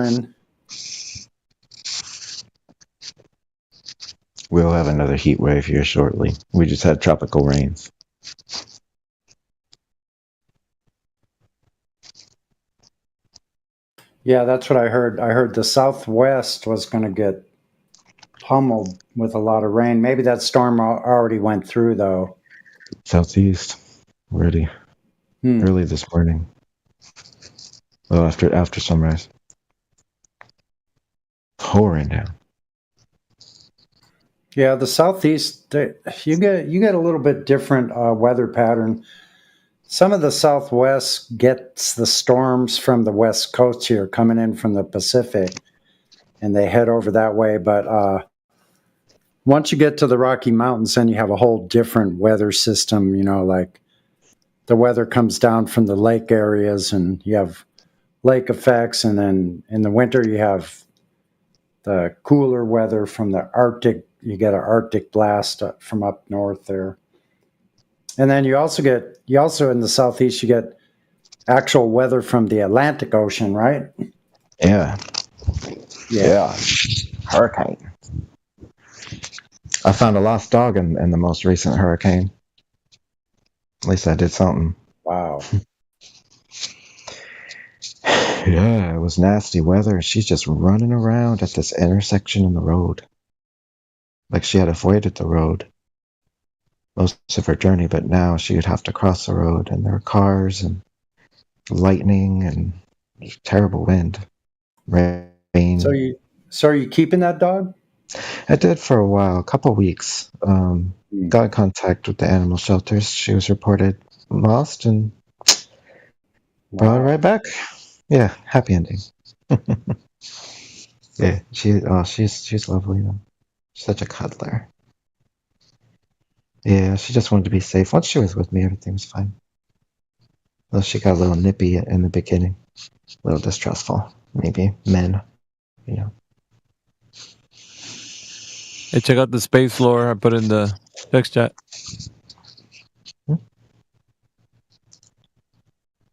cooling. We'll have another heat wave here shortly. We just had tropical rains. Yeah, that's what I heard. I heard the Southwest was going to get pummeled with a lot of rain. Maybe that storm already went through, though. Southeast, already early this morning. Well, after sunrise, pouring down. Yeah, the Southeast, you get a little bit different weather pattern. Some of the Southwest gets the storms from the West Coast here coming in from the Pacific, and they head over that way. But once you get to the Rocky Mountains, then you have a whole different weather system. You know, like the weather comes down from the lake areas, and you have lake effects, and then in the winter you have the cooler weather from the Arctic. You get an Arctic blast from up north there. And then you also in the Southeast, you get actual weather from the Atlantic Ocean, right? Yeah. Hurricane. I found a lost dog in the most recent hurricane. At least I did something. Wow. Yeah, it was nasty weather. She's just running around at this intersection in the road. Like she had avoided the road most of her journey, but now she would have to cross the road, and there were cars and lightning and terrible wind, rain. So are you keeping that dog? I did for a while, a couple weeks. Got in contact with the animal shelters. She was reported lost and brought her right back. Yeah, happy ending. Yeah, she's lovely though. She's such a cuddler. Yeah, she just wanted to be safe. Once she was with me, everything was fine. Though she got a little nippy in the beginning, a little distrustful. Maybe men, you know. Hey, check out the space lore I put in the text chat.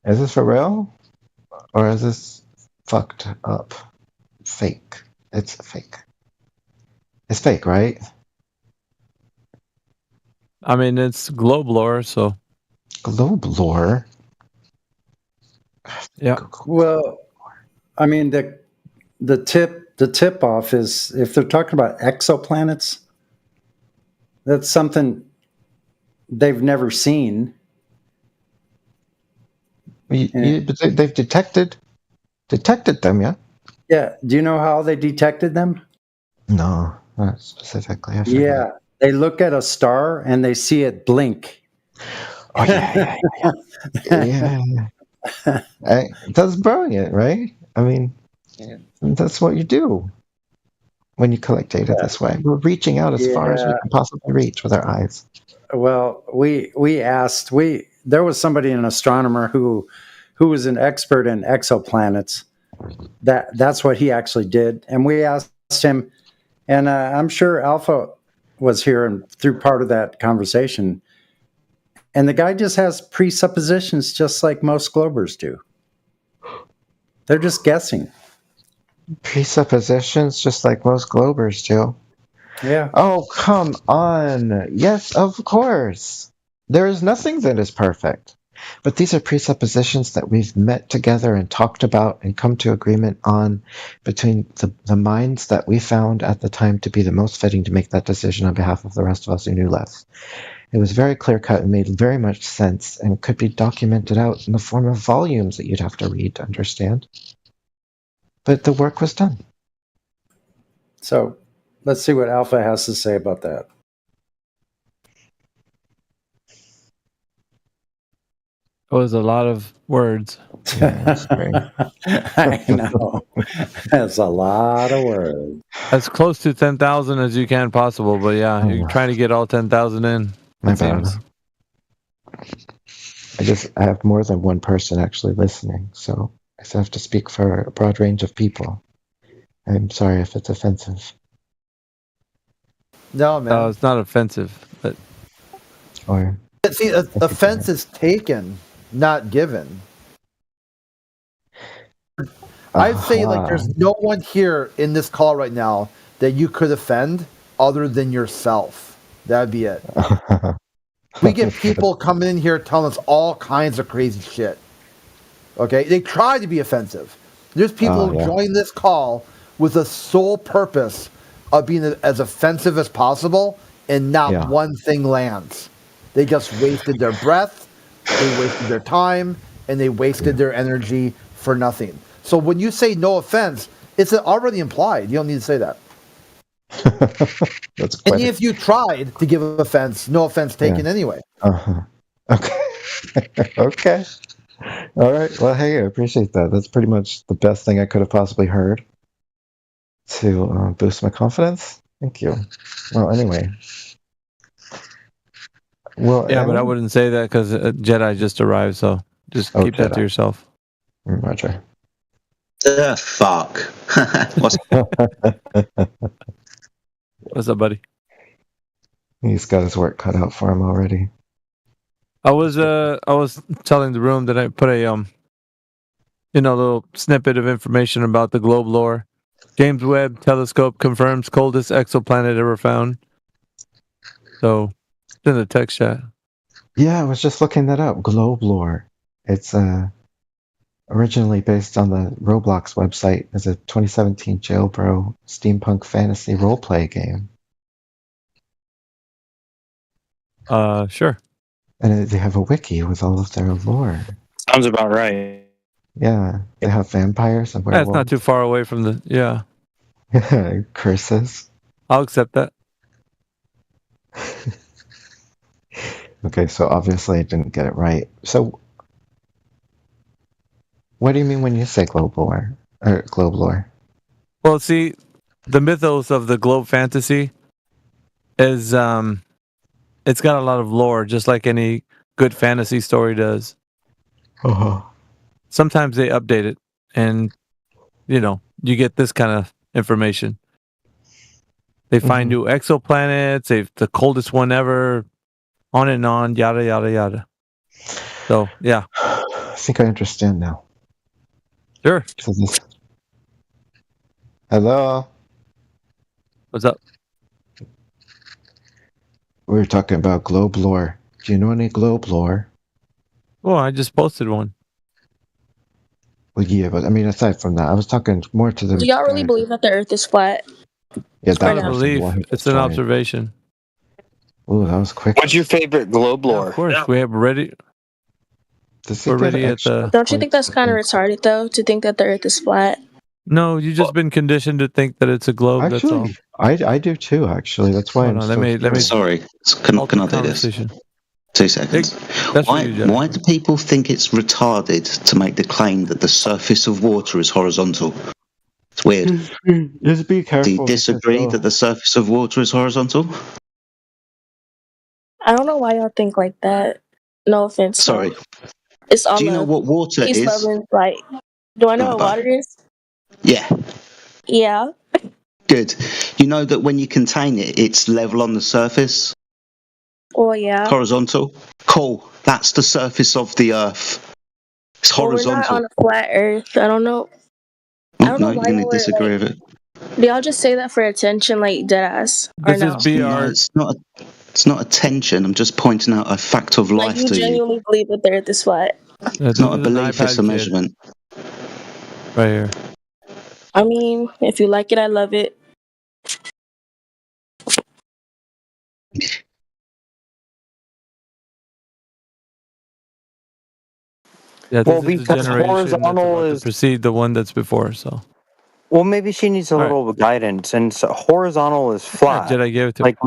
Is this for real? Or is this fucked up? Fake. It's fake. It's fake, right? I mean, it's globe lore, so. Globe lore? Yeah. Well, I mean, the tip off is if they're talking about exoplanets, that's something they've never seen. But they've detected them, yeah? Yeah. Do you know how they detected them? No, not specifically. Yeah. They look at a star and they see it blink. Oh, yeah. That's brilliant, right? I mean, that's what you do when you collect data this way. We're reaching out as far as we can possibly reach with our eyes. Well, we asked. There was somebody, an astronomer who was an expert in exoplanets. That's what he actually did, and we asked him, and I'm sure Alpha was here and through part of that conversation. And the guy just has presuppositions, just like most Globers do. They're just guessing. Presuppositions, just like most Globers do. Yeah. Oh, come on. Yes, of course. There is nothing that is perfect. But these are presuppositions that we've met together and talked about and come to agreement on between the minds that we found at the time to be the most fitting to make that decision on behalf of the rest of us who knew less. It was very clear-cut and made very much sense and could be documented out in the form of volumes that you'd have to read to understand. But the work was done. So let's see what Alpha has to say about that. It was a lot of words. I know. That's a lot of words. As close to 10,000 as you can possible, but yeah, you're trying to get all 10,000 in. My bad. I have more than one person actually listening, so I have to speak for a broad range of people. I'm sorry if it's offensive. No, man. No, it's not offensive. But see, offense is taken, not given. I'd say like Aha. there's no one here in this call right now that you could offend other than yourself. That'd be it. We get people coming in here telling us all kinds of crazy shit. Okay, they try to be offensive. There's people Oh, who yeah. join this call with the sole purpose of being as offensive as possible, and not Yeah. one thing lands. They just wasted their breath, they wasted their time, and they wasted their energy for nothing. So when you say no offense, it's already implied. You don't need to say that. That's And quite. if you tried to give offense, no offense taken anyway. Uh-huh. Okay. Okay. All right. Well, hey, I appreciate that. That's pretty much the best thing I could have possibly heard to boost my confidence. Thank you. Well, anyway. Well, Yeah, but I anyone? wouldn't say that because Jedi just arrived, so just Oh, keep that to Jedi. yourself. Roger. Fuck. What's What's up, buddy? He's got his work cut out for him already. I was telling the room that I put a little snippet of information about the globe lore. James Webb Telescope confirms coldest exoplanet ever found. So it's in the text chat. Yeah, I was just looking that up. Globe Lore. It's originally based on the Roblox website as a 2017 jailbro steampunk fantasy roleplay game. Sure. And they have a wiki with all of their lore. Sounds about right. Yeah, they have vampires and That's not werewolves. too far away from the. Yeah, Curses. I'll accept that. Okay, so obviously I didn't get it right. So, what do you mean when you say globe lore? Or globe lore? Well, see, the mythos of the globe fantasy is it's got a lot of lore, just like any good fantasy story does. Uh-huh. Sometimes they update it, and you get this kind of information. They find new exoplanets. They've the coldest one ever. On and on, yada yada yada. So yeah, I think I understand now. sure. So this... Hello? What's up? We were talking about globe lore. Do you know any globe lore? Oh, I just posted one. Well, yeah, but I mean, aside from that, I was talking more to the. Do y'all really believe that the Earth is flat? Yeah, It's not that a no. was belief. the one who It's an joined. observation. Ooh, that was quick. What's your favorite globe Yeah, lore? of course, we have ready. Does he we're get ready at extra the- Don't you think points that's kind of for- retarded though, to think that the Earth is flat? No, you've just been conditioned to think that it's a globe. That's all. Actually, I do too. Actually, that's why Hold I'm. on, so let me- curious. Sorry, can I do this? Conversation. 2 seconds. That's for Why, you, Jeff. why do people think it's retarded to make the claim that the surface of water is horizontal? It's weird. Just be careful. Do you because disagree they'll- that the surface of water is horizontal? I don't know why y'all think like that. No offense. Sorry. It's all Do you know love. what water Peace, is? love, and light. Do I know Oh, what bye. water is? Yeah, Yeah. good. You know that when you contain it, it's level on the surface, Well, yeah. horizontal. Cool. That's the surface of the Earth. It's Well, we're not horizontal. on a flat Earth. I don't know. I don't know No, you're why going y'all to were disagree like. with it. Do y'all just say that for attention, like deadass, or This no? is No, BR. it's not. It's not attention. I'm just pointing out a fact of Like life you to you. genuinely believe that the Earth is flat? It's not a belief. It's a measurement. Right here. I mean, if you like it, I love it. Yeah, Well, this is the because generation that's horizontal about to is- precede the one that's before. So Well, maybe she needs a All right. little guidance. And so horizontal is flat. Jedi gave it to Like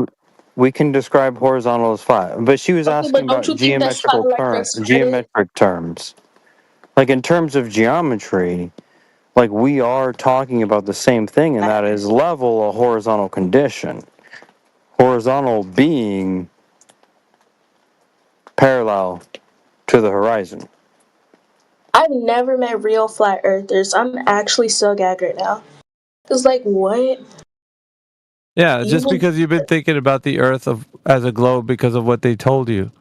we can describe horizontal as flat, but she was Okay, asking but about don't you think that's geometrical flat like this? geometric terms. Like in terms of geometry, like we are talking about the same thing, and that is level a horizontal condition. Horizontal being parallel to the horizon. I've never met real flat earthers. I'm actually so gagged right now. Cause like what? Yeah, You just will- because you've been thinking about the Earth as a globe because of what they told you,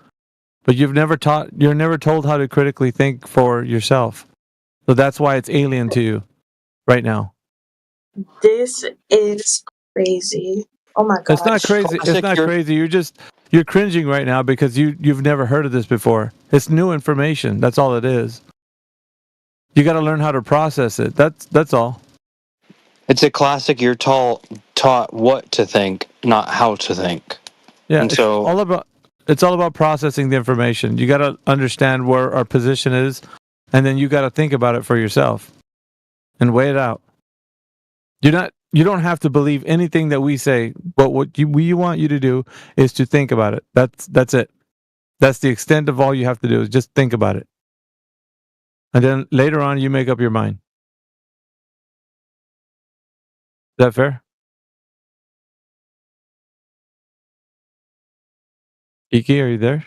but you're never told how to critically think for yourself. So that's why it's alien to you. right now. This is crazy. Oh my It's not gosh. crazy. It's Classic, not you're- crazy. You're cringing right now because you've never heard of this before. It's new information. That's all it is. You got to learn how to process it. That's all. It's a classic. You're taught what to think, not how to think. Yeah, And so it's all about processing the information. You got to understand where our position is, and then you got to think about it for yourself and weigh it out. You don't have to believe anything that we say, but what we want you to do is to think about it. That's it. That's the extent of all you have to do is just think about it. And then later on you make up your mind. Is that fair? Iki, are you there?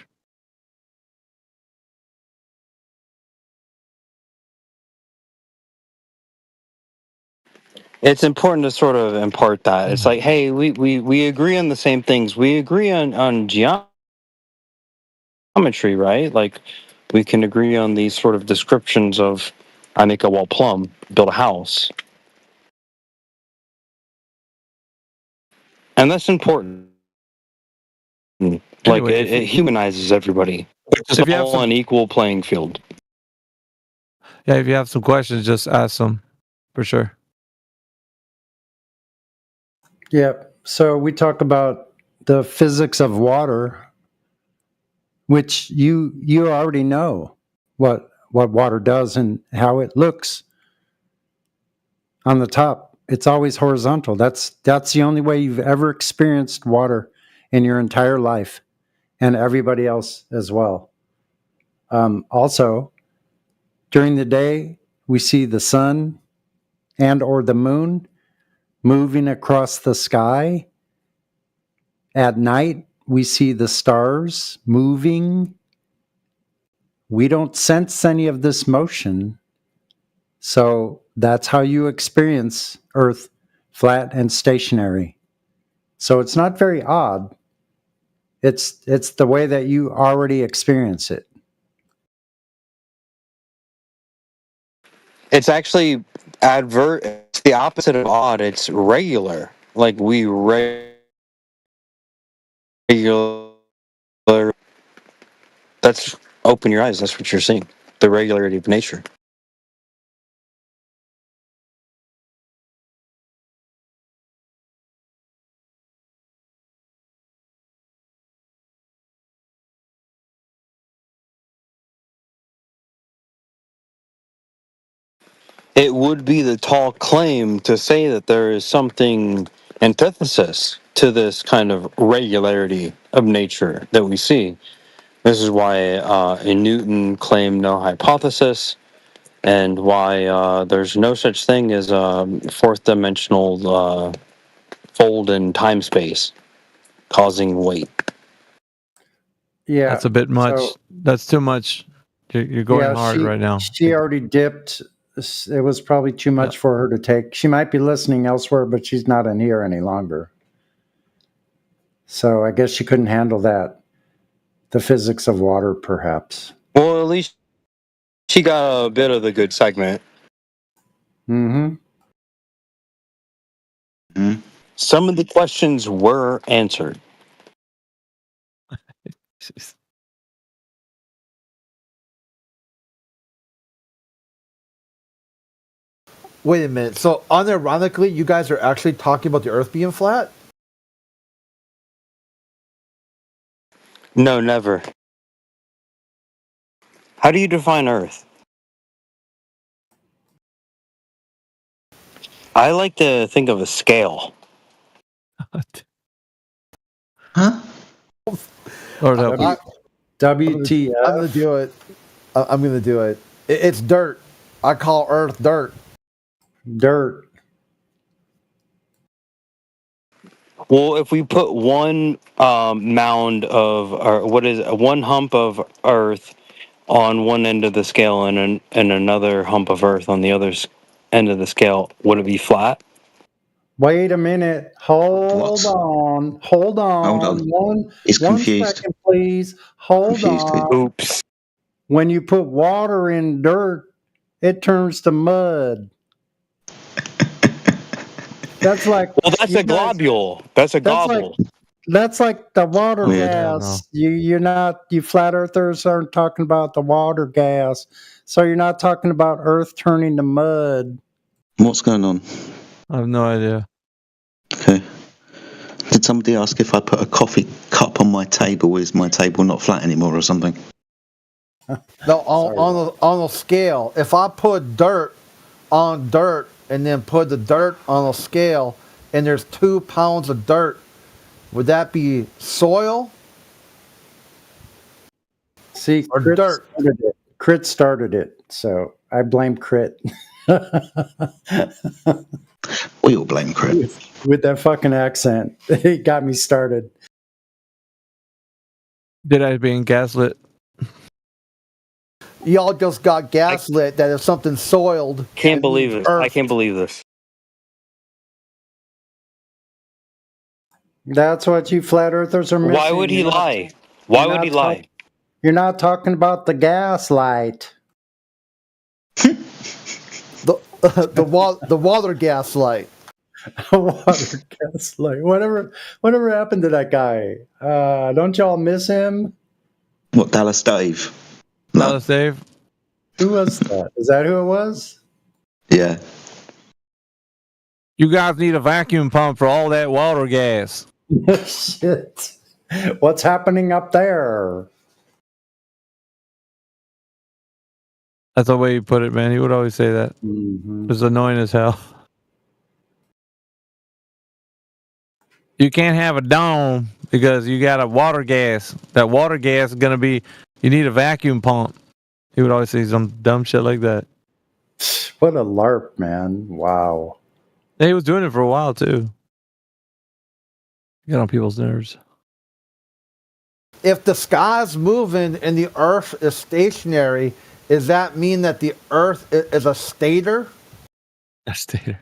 it's important to sort of impart that. It's like, hey, we agree on the same things. We agree on geometry, right? Like, we can agree on these sort of descriptions of I make a wall plumb, build a house. And that's important. Like, Anyway, it humanizes everybody. It's if you have all some- an equal playing field. Yeah, if you have some questions, just ask them for sure. Yeah. So we talk about the physics of water, which you already know what water does and how it looks on the top. It's always horizontal. That's the only way you've ever experienced water in your entire life, and everybody else as well. Also, during the day, we see the sun and or the moon moving across the sky. At night, we see the stars moving. We don't sense any of this motion. So that's how you experience Earth flat and stationary. So it's not very odd. It's the way that you already experience it. It's actually it's the opposite of odd. It's regular. Like, we regular. That's open your eyes. That's what you're seeing. The regularity of nature. It would be the tall claim to say that there is something antithesis to this kind of regularity of nature that we see. This is why Newton claimed no hypothesis, and why there's no such thing as a fourth dimensional fold in time space causing weight. Yeah. That's a bit much. So, That's too much. You're going hard right now. She already dipped. It was probably too much for her to take. She might be listening elsewhere, but she's not in here any longer. So I guess she couldn't handle that. The physics of water, perhaps. Well, at least she got a bit of the good segment. Mm-hmm. Mhm. Some of the questions were answered. Wait a minute. So, unironically, you guys are actually talking about the Earth being flat? No, never. How do you define Earth? I like to think of a scale. Huh? Lord help me. WTF? I'm gonna do it. I'm gonna do it. It's dirt. I call Earth dirt. Dirt. Well, if we put one mound of, or what is one hump of Earth on one end of the scale and another hump of Earth on the other end of the scale, would it be flat? Wait a minute. Hold What? on. Hold on. Hold on. One, It's one confused. second, please. Hold Confused. on. Oops. When you put water in dirt, it turns to mud. That's like Well, that's you a guys- globule. That's a That's like globule. that's like the water Weird. gas. You flat earthers aren't talking about the water gas, so you're not talking about Earth turning to mud. What's going on? I have no idea. Okay. Did somebody ask if I put a coffee cup on my table? Is my table not flat anymore or something? No, Sorry. on a scale. If I put dirt on dirt and then put the dirt on a scale, and there's 2 pounds of dirt, would that be soil? See, Or dirt. started it. Crit started it, so I blame Crit. We all blame Crit. With that fucking accent, he got me started. Did I being gaslit? Y'all just got gaslit that if something soiled. Can't it believe means this. I earth. can't believe this. That's what you flat earthers are missing. Why would he You're not- lie? Why you're would not he lie? You're not talking about the gas light. The water gas light. Water gas light. Whatever happened to that guy? Don't y'all miss him? What, Dallas Dave? No. Dallas Dave? Who was that? Is that who it was? Yeah. You guys need a vacuum pump for all that water gas. Shit. What's happening up there? That's the way you put it, man. He would always say that. Mhm. It was annoying as hell. You can't have a dome because you got a water gas. That water gas is gonna be. You need a vacuum pump. He would always say some dumb shit like that. What a LARP, man. Wow. And he was doing it for a while too. Get on people's nerves. If the sky's moving and the earth is stationary, does that mean that the earth is a stator? That's Tater.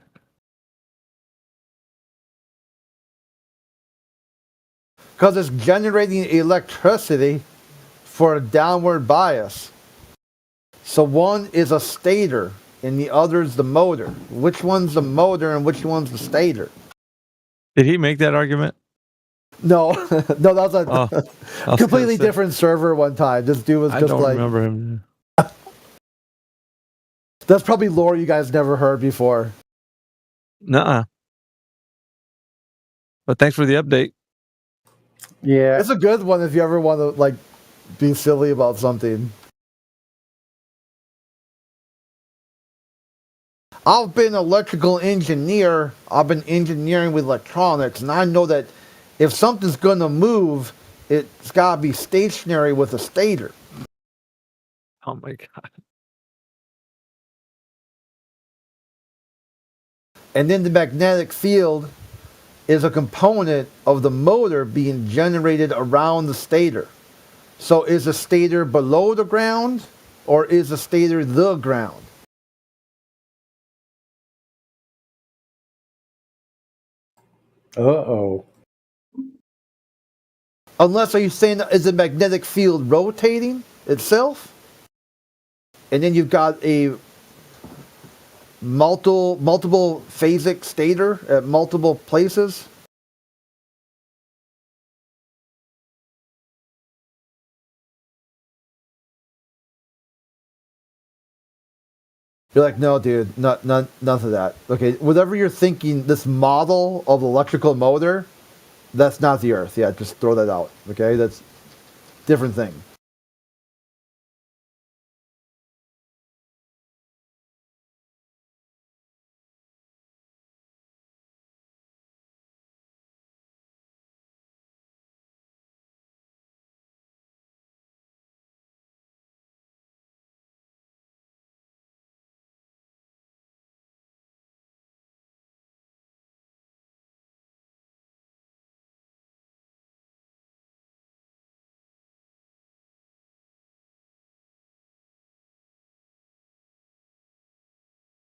Because it's generating electricity for a downward bias. So one is a stator and the other is the motor. Which one's the motor and which one's the stator? Did he make that argument? No, no, that was a Oh, I was completely gonna say, different server one time. This dude was I just don't like, remember him. that's probably lore you guys never heard before. Nuh-uh. But thanks for the update. Yeah. It's a good one if you ever want to like be silly about something. I've been an electrical engineer. I've been engineering with electronics, and I know that if something's going to move, it's got to be stationary with a stator. Oh my god. And then the magnetic field is a component of the motor being generated around the stator. So is the stator below the ground, or is the stator the ground? Uh-oh. Unless, are you saying, is the magnetic field rotating itself? And then you've got a multiple phasic stator at multiple places? You're like, no, dude, none of that. Okay, whatever you're thinking, this model of electrical motor, that's not the Earth. Yeah, just throw that out. Okay, that's different thing.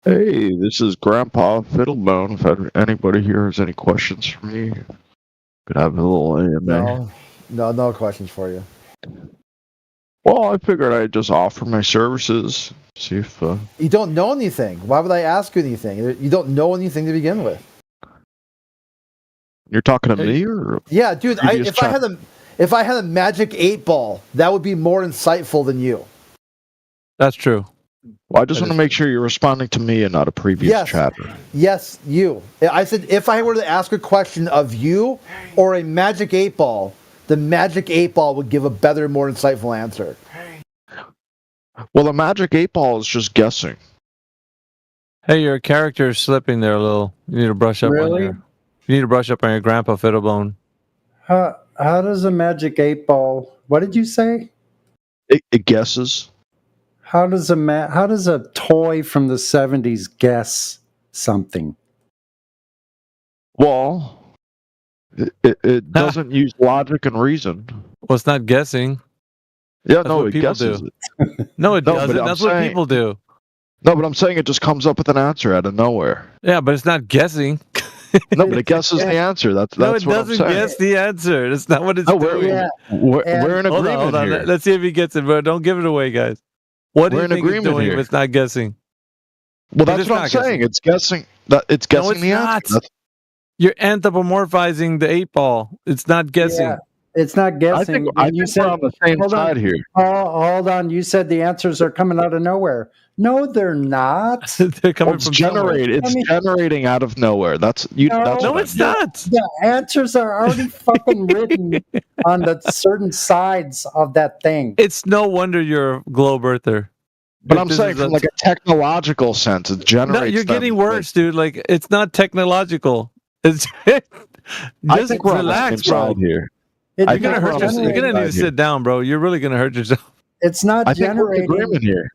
Hey, this is Grandpa Fiddlebone. If anybody here has any questions for me, could have a little AMA. No questions for you. Well, I figured I'd just offer my services, see if You don't know anything. Why would I ask you anything? You don't know anything to begin with. You're talking to me, or Yeah, dude. previous If I had a magic 8-ball, that would be more insightful than you. That's true. well, I just That want to is make sure you're responding to me and not a previous Yes. chatter. Yes, you. I said if I were to ask a question of you or a magic 8-ball, the magic 8-ball would give a better, more insightful answer. Well, the magic 8-ball is just guessing. Hey, your character is slipping there a little. You need to brush up on Really? your. You need to brush up on your Grandpa Fiddlebone. How does a magic 8-ball? What did you say? It guesses. How does a toy from the 70s guess something? Well, it doesn't use logic and reason. Well, it's not guessing. Yeah, That's no, what it people guesses do. it. No, it No, but doesn't. I'm That's what saying- people do. No, but I'm saying it just comes up with an answer out of nowhere. Yeah, but it's not guessing. No, but it guesses the answer. That's No, it what I'm doesn't saying. guess the answer. That's not what it's No, doing. Yeah. We're in Hold agreement on, hold on. here. Let's see if he gets it, but don't give it away, guys. What do We're you in think it's agreement doing here. if it's not guessing? Well, It that's is what I'm not saying. guessing. It's guessing. It's guessing it's the answer. not. That's- You're anthropomorphizing the 8-ball. It's not guessing. Yeah, it's not I guessing. think, I And you think we're on the same hold on. side here. Hold on. You said the answers are coming out of nowhere. No, they're not. They're coming Well, it's from somewhere. generated. It's I mean- generating out of nowhere. That's you. No. That's No, what I it's mean. not. The answers are already fucking written on the certain sides of that thing. It's no wonder you're a globe earther. But If I'm this saying is from like a technological sense, it generates. No, you're them. getting worse, dude. Like it's not technological. It's I just think we're relax, on the same bro. side here. It's I You're gonna think we're hurt on the yourself. You're same gonna need to side here. sit down, bro. You're really gonna hurt yourself. It's not I think we're in generating. agreement here.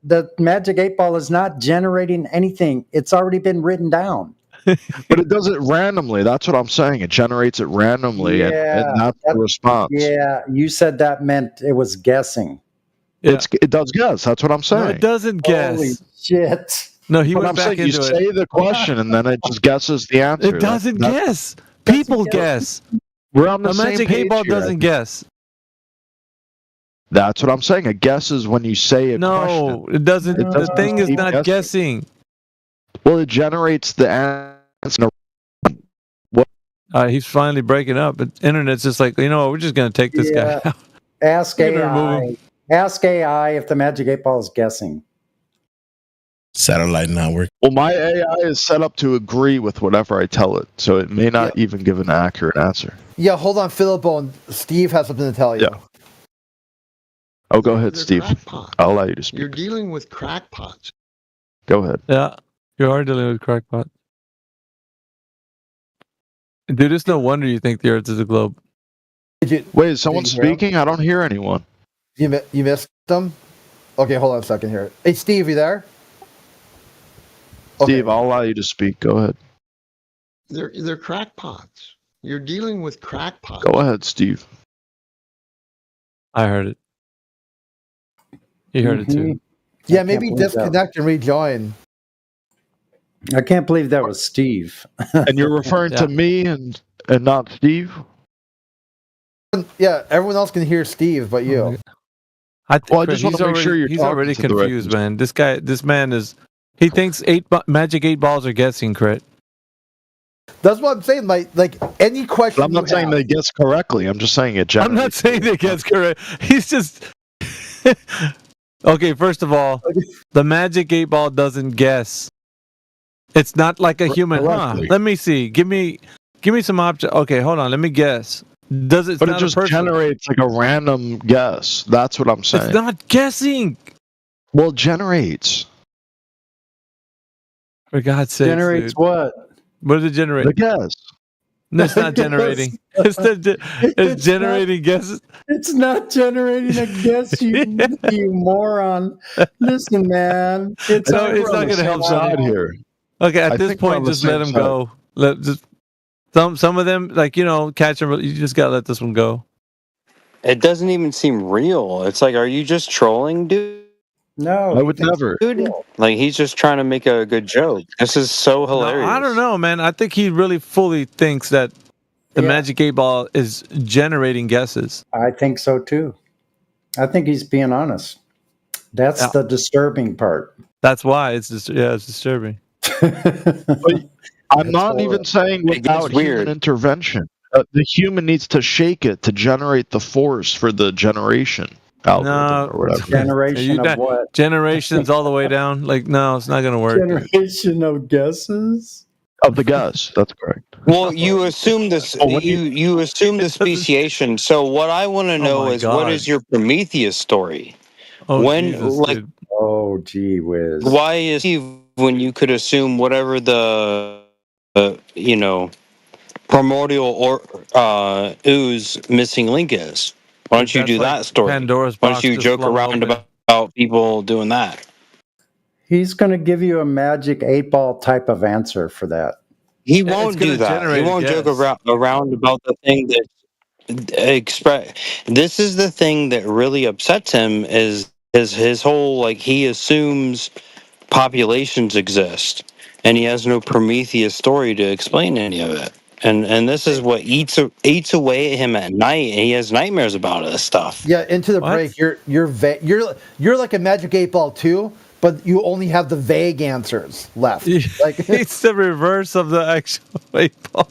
The magic 8-ball is not generating anything. It's already been written down. But it does it randomly. That's what I'm saying. It generates it randomly, and Yeah, that's the response. Yeah, you said that meant it was guessing. Yeah. It does guess. That's what I'm No, saying. it doesn't guess. Holy shit. No, he But went I'm back saying you into it. say the question, and then it just guesses the answer. It doesn't That's- guess. People guess. We're on the A same magic page 8-ball here. doesn't guess. That's what I'm saying. A guess is when you say a question. No, it doesn't. It The doesn't thing is keep not guessing. guessing. Well, it generates the answer. He's finally breaking up. But internet's just like, you know what? We're just gonna take this guy out. Ask We're gonna remove AI. him. Ask AI if the magic 8-ball is guessing. Satellite not working. Well, my AI is set up to agree with whatever I tell it, so it may not even give an accurate answer. Yeah, hold on, Philip. Steve has something to tell you. Yeah. Oh, go ahead, They're Steve. crackpots. I'll allow you to speak. You're dealing with crackpots. Go ahead. Yeah, you are dealing with crackpot. Dude, it's no wonder you think the Earth is a globe. Did you, Wait, is someone Did you hear him? speaking? I don't hear anyone. you missed them? Okay, hold on a second here. Hey, Steve, you there? Okay. Steve, I'll allow you to speak. Go ahead. They're crackpots. You're dealing with crackpots. Go ahead, Steve. I heard it. He heard it too. Yeah, I maybe can't believe that. disconnect and rejoin. I can't believe that was Steve. And you're referring Yeah. to me and not Steve? Yeah, everyone else can hear Steve, but you. I think Well, I just wanna he's make sure you're he's talking already to the right confused, person. man. This man is. He thinks magic 8-balls are guessing, Crit. That's what I'm saying. Like any question. But I'm not you saying have- they guess correctly. I'm just saying it I'm not generates. saying that gets correct. He's just. Okay, first of all, the magic 8-ball doesn't guess. It's not like a human. Correctly. Let me see. Give me some object. Okay, hold on. Let me guess. Does it? But it not just a person. generates like a random guess. That's what I'm saying. It's not guessing. Well, it generates For God's sake, Generates what? What does it generate? the guess. No, it's not generating. It's It's generating guesses. It's not generating a guess, you moron. Listen, man. It's No, I think it's we're not on the gonna help same side someone. here. Okay, at I this think we're on point, the just let same him side. go. Just some of them, like catch them. You just gotta let this one go. It doesn't even seem real. It's like, are you just trolling, dude? No, I would never. Like, he's just trying to make a good joke. This is so No, hilarious. I don't know, man. I think he really fully thinks that the Yeah. magic 8-ball is generating guesses. I think so too. I think he's being honest. That's Yeah. the disturbing part. That's why it's disturbing. I'm That's not horrible. even saying It gets without human weird. intervention. The human needs to shake it to generate the force for the generation algorithm No, or whatever. Generation of what? generations all the way down. Like, no, it's not gonna work. dude. Generation of guesses? Of the gas, that's correct. Well, you assume this. But when You assume the It doesn't- speciation. So what I want to know my is what God. is your Prometheus story? Oh When, Jesus, like, dude. Oh, gee whiz. why is Eve when you could assume whatever the primordial or ooze missing link is? Why don't you That's do like that story? Pandora's Why don't box you just joke flung around open. about people doing that? He's going to give you a magic 8-ball type of answer for that. He It's won't do gonna that. He generate a won't joke guess. around about the thing that express. This is the thing that really upsets him is his whole, like, he assumes populations exist and he has no Prometheus story to explain any of it. And this is what eats away at him at night, and he has nightmares about this stuff. Yeah, into the What? break. You're like a Magic 8-Ball too, but you only have the vague answers left. Like It's the reverse of the actual 8-ball.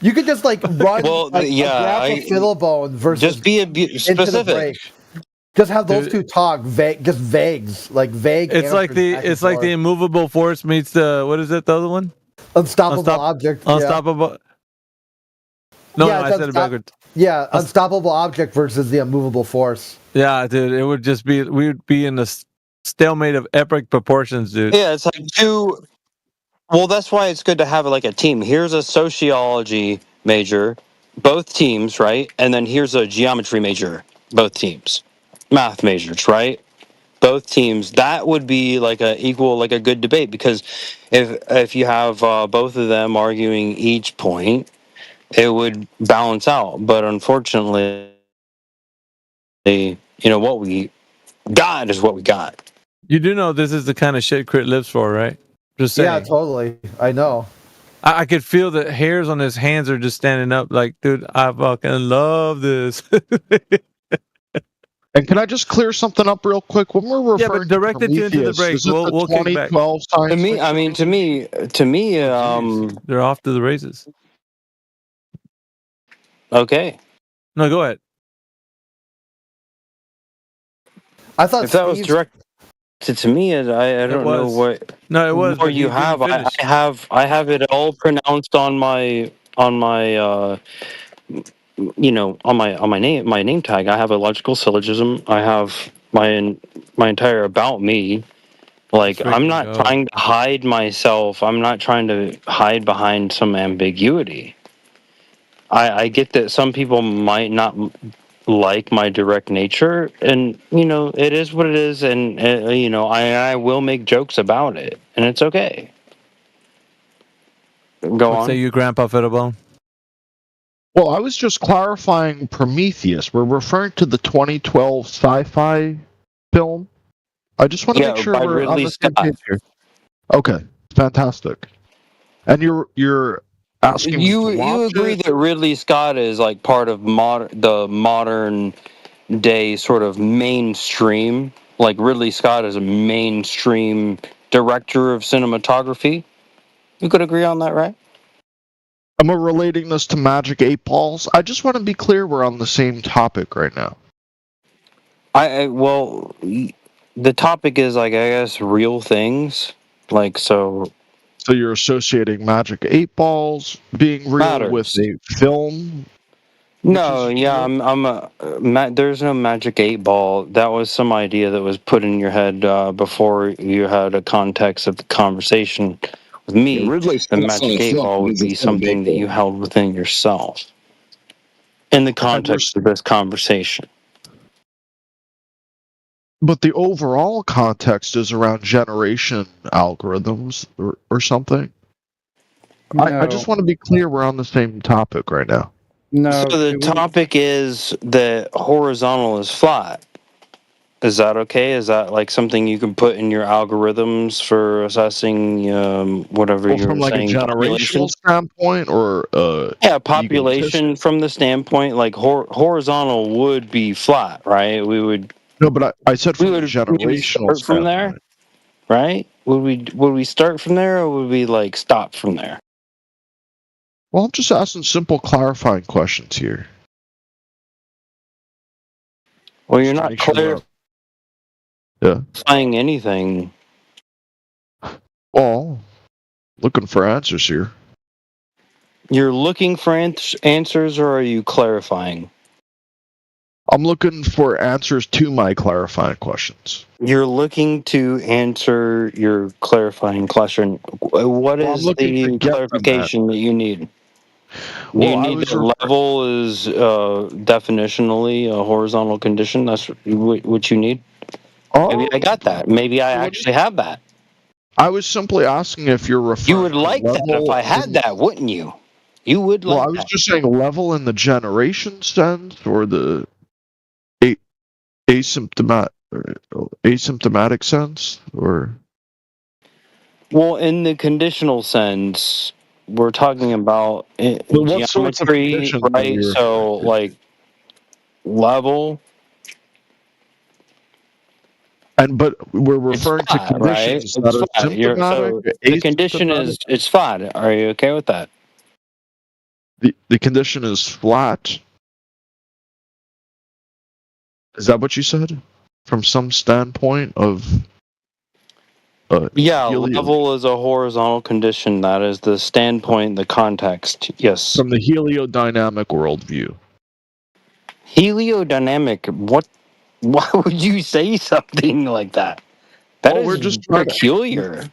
you could just like run Well, like yeah, a graph of Fiddlebone versus just be into the specific. break. Just have those Dude. two talk vague, just vagues, like vague. It's like answers back and it's like the forth. immovable force meets the what is it, the other one? unstoppable object. Unstoppable. No, Yeah, no, I it's said it backwards. Yeah, unstoppable object versus the immovable force. Yeah, dude, it would just be we would be in the stalemate of epic proportions, dude. Yeah, it's like two. Well, that's why it's good to have like a team. Here's a sociology major, both teams, right? And then here's a geometry major, both teams. Math majors, right? Both teams. That would be like a good debate, because if you have both of them arguing each point, it would balance out. But unfortunately, what we got is what we got. You do know this is the kind of shit Crit lives for, right? Just saying. Yeah, totally. I know. I could feel the hairs on his hands are just standing up. Like, dude, I fucking love this. And can I just clear something up real quick? When we're Yeah, referring but directed to you into the Prometheus, break. is it the We'll kick back. 2012 science To me, fiction? I mean, to me, Jeez, they're off to the races. okay. No, go ahead. I thought If that was Steve's- directed to me, I don't know was. what No, it was. more but he you didn't have. finish. I have it all pronounced on my on my name tag. I have a logical syllogism. I have my entire about me. Like, I'm Freaking not go. trying to hide myself. I'm not trying to hide behind some ambiguity. I get that some people might not like my direct nature, and it is what it is, and I will make jokes about it, and it's okay. Go What on. say you, Grandpa Fiddlebone? Well, I was just clarifying Prometheus. We're referring to the 2012 sci-fi film. I just want to Yeah, make sure by we're on Ridley the same Scott. page here. Okay, fantastic. And you're asking me to You watch agree it? that Ridley Scott is like part of the modern day sort of mainstream? Like, Ridley Scott is a mainstream director of cinematography. You could agree on that, right? Am I relating this to Magic 8 Balls? I just want to be clear we're on the same topic right now. Well, the topic is, like, I guess, real things. Like, so So you're associating Magic 8 Balls being real Matters. with a film? No, Which is yeah, there's no Magic 8 Ball. That was some idea that was put in your head before you had a context of the conversation with me. Yeah, Ridley The Scott's Magic 8 Ball would be something that you held within yourself in the context of this conversation. But the overall context is around generation algorithms or something. I just want to be clear we're on the same topic right now. No. So the topic is that horizontal is flat. Is that okay? Is that like something you can put in your algorithms for assessing whatever Well, you're from like saying? a generational standpoint, or population from the standpoint, like horizontal would be flat, right? We would. No, but I said from we would a generational start from there, right? Would we start from there, or would we like stop from there? Well, I'm just asking simple clarifying questions here. Well, Just you're to not make sure we're yeah. clarifying anything. Well, looking for answers here. You're looking for answers, or are you clarifying? I'm looking for answers to my clarifying questions. You're looking to answer your clarifying question. What Well, I'm is looking to the get them at. clarification that you need? Well, You I need was that level is definitionally a horizontal condition. That's what you need. Maybe I oh, got that. Maybe I what actually have that. I was simply asking if you're You referring would to like that if level I had in. that, wouldn't you? You would Well, I like was that. just saying level in the generation sense or the a- asymptomatic sense, or Well, in the conditional sense, we're talking about but what sorts of geometry, conditions are we right? referring So, to? like level, But we're it's referring to flat, right? conditions that It's are flat. symptomatic, So the condition asymptomatic. is it's flat. Are you okay with that? The condition is flat. Is that what you said? From some standpoint of Yeah, helio, level is a horizontal condition. That is the standpoint, the context. Yes. from the heliodynamic worldview. Heliodynamic. What? Why would you say something like that? That Well, we're is just trying to peculiar.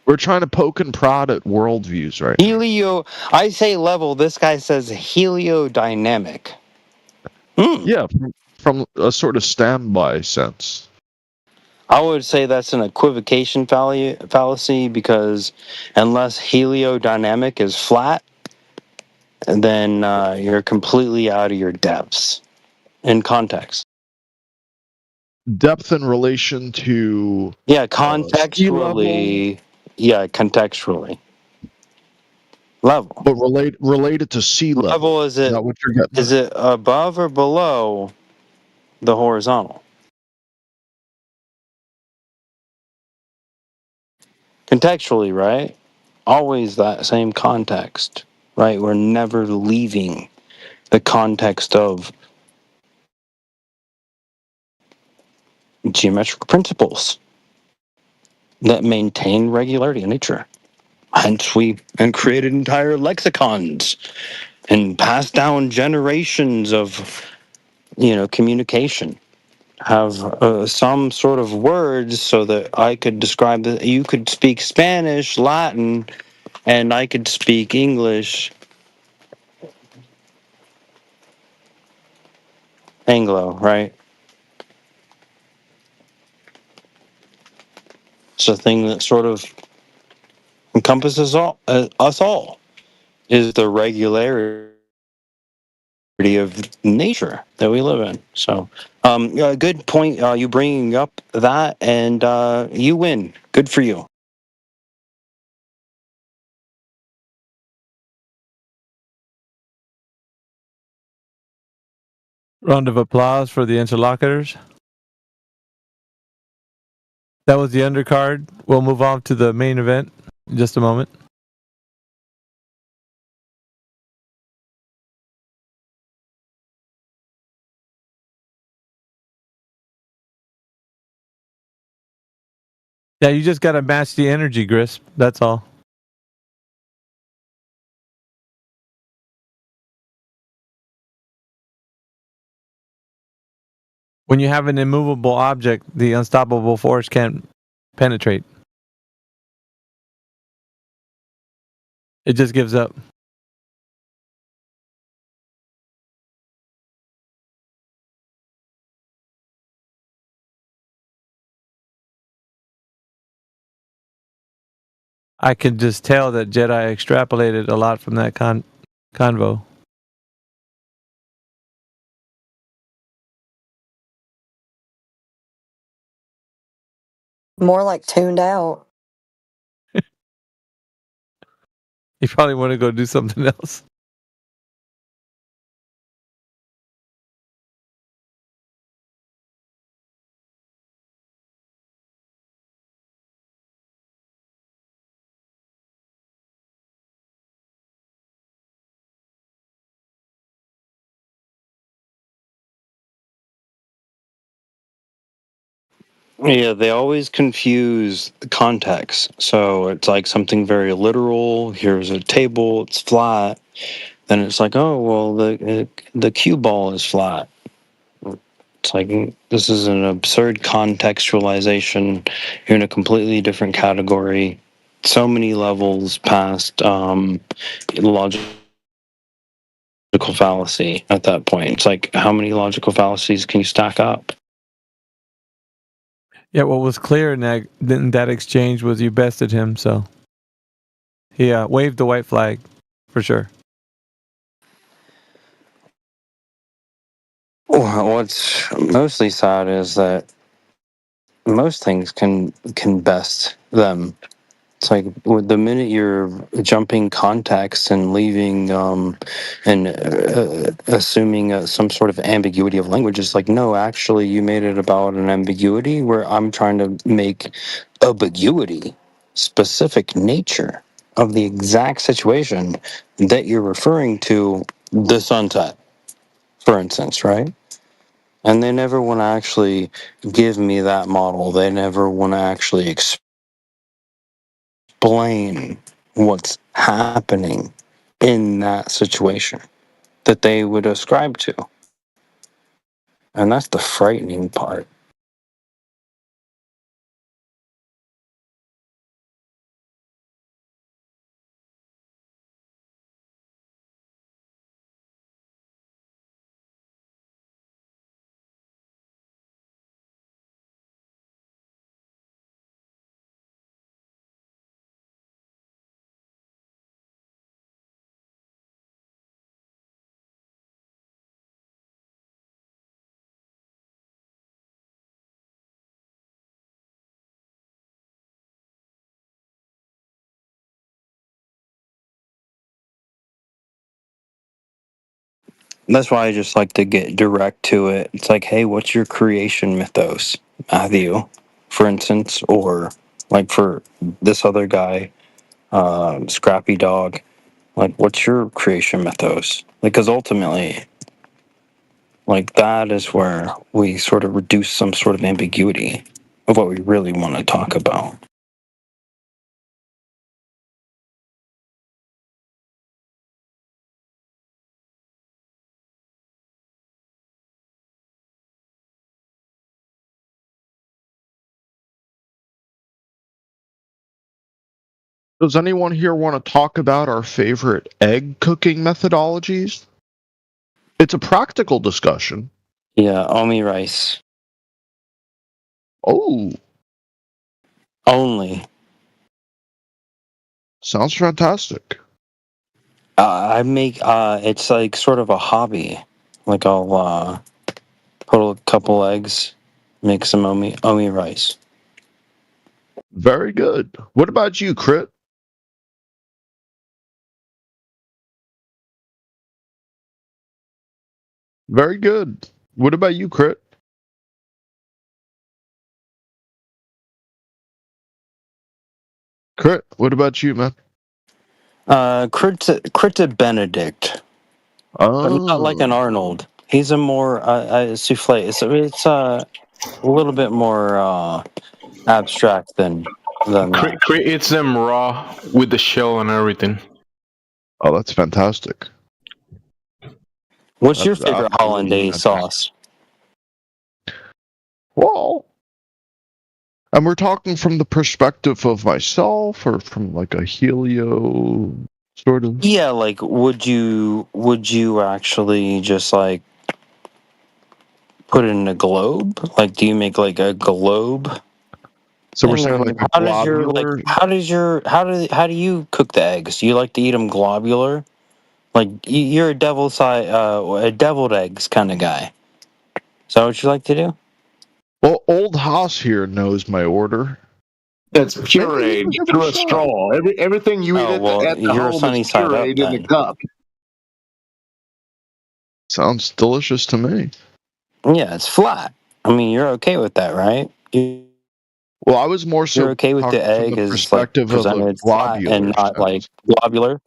we're trying to poke and prod at worldviews right now. I say level. This guy says heliodynamic. Hmm. Yeah, from a sort of standby sense. I would say that's an equivocation fallacy because unless heliodynamic is flat, then you're completely out of your depths in context. Depth in relation to Yeah, sea level, contextually. Yeah, contextually. Level. but related to sea level. Level Is that what you're getting is at? it above or below the horizontal? Contextually, right? Always that same context, right? We're never leaving the context of geometric principles that maintain regularity in nature. Hence, we created entire lexicons and passed down generations of, communication. Have some sort of words so that I could describe that you could speak Spanish, Latin, and I could speak English, Anglo, right? It's a thing that sort of encompasses us all, is the regularity of nature that we live in. So, yeah, good point. You bringing up that, and you win. Good for you. Round of applause for the interlocutors. That was the undercard. We'll move on to the main event in just a moment. Yeah, you just got to match the energy, Grisp. That's all. When you have an immovable object, the unstoppable force can't penetrate. It just gives up. I can just tell that Jedi extrapolated a lot from that convo. More like tuned out. You probably want to go do something else. Yeah, they always confuse the context. So it's like something very literal. Here's a table, it's flat. Then it's like, oh well, the cue ball is flat. It's like this is an absurd contextualization. You're in a completely different category. So many levels past logical fallacy at that point. It's like, how many logical fallacies can you stack up? Yeah, what was clear in that exchange was you bested him, so he waved the white flag for sure. What's mostly sad is that most things can best them. It's like the minute you're jumping context and leaving and assuming some sort of ambiguity of language, it's like, no, actually, you made it about an ambiguity where I'm trying to make ambiguity specific nature of the exact situation that you're referring to, the sunset, for instance, right? And they never want to actually give me that model. They never want to actually explain what's happening in that situation that they would ascribe to. And that's the frightening part. That's why I just like to get direct to it. It's like, hey, what's your creation mythos, Matthew, for instance, or like for this other guy, Scrappy Dog. Like, what's your creation mythos? Because ultimately, like, that is where we sort of reduce some sort of ambiguity of what we really want to talk about. Does anyone here want to talk about our favorite egg cooking methodologies? It's a practical discussion. Yeah, Omi rice. Oh, Only. sounds fantastic. I make, it's like sort of a hobby. Like, I'll put a couple eggs, make some Omi rice. Very good. What about you, Crit? Very good. What about you, Crit? Crit, what about you, man? Krita Benedict, but not like an Oh, Arnold. He's a more souffle. It's a little bit more abstract than that. Eats them raw with the shell and everything. oh, that's fantastic. What's your That's favorite absolutely hollandaise fantastic. sauce? Well, and we're talking from the perspective of myself or from like a Helio sort of. Yeah, like would you actually just like put it in a globe? Like, do you make like a globe So we're thing, saying or like a how does your like globular. how do you cook the eggs? Do you like to eat them globular? Like you're a deviled eggs kind of guy. Is that what you like to do? Well, old Haas here knows my order. That's Maybe he pureed can give it a through a shot. straw. Everything you eat Oh well, at the you're a home is sunny side up pureed in the then. cup. Sounds delicious to me. Yeah, it's flat. I mean, you're okay with that, right? Well, I was more You're so okay with the talking from egg the as like perspective of a presented flat and globular not like sense. globular,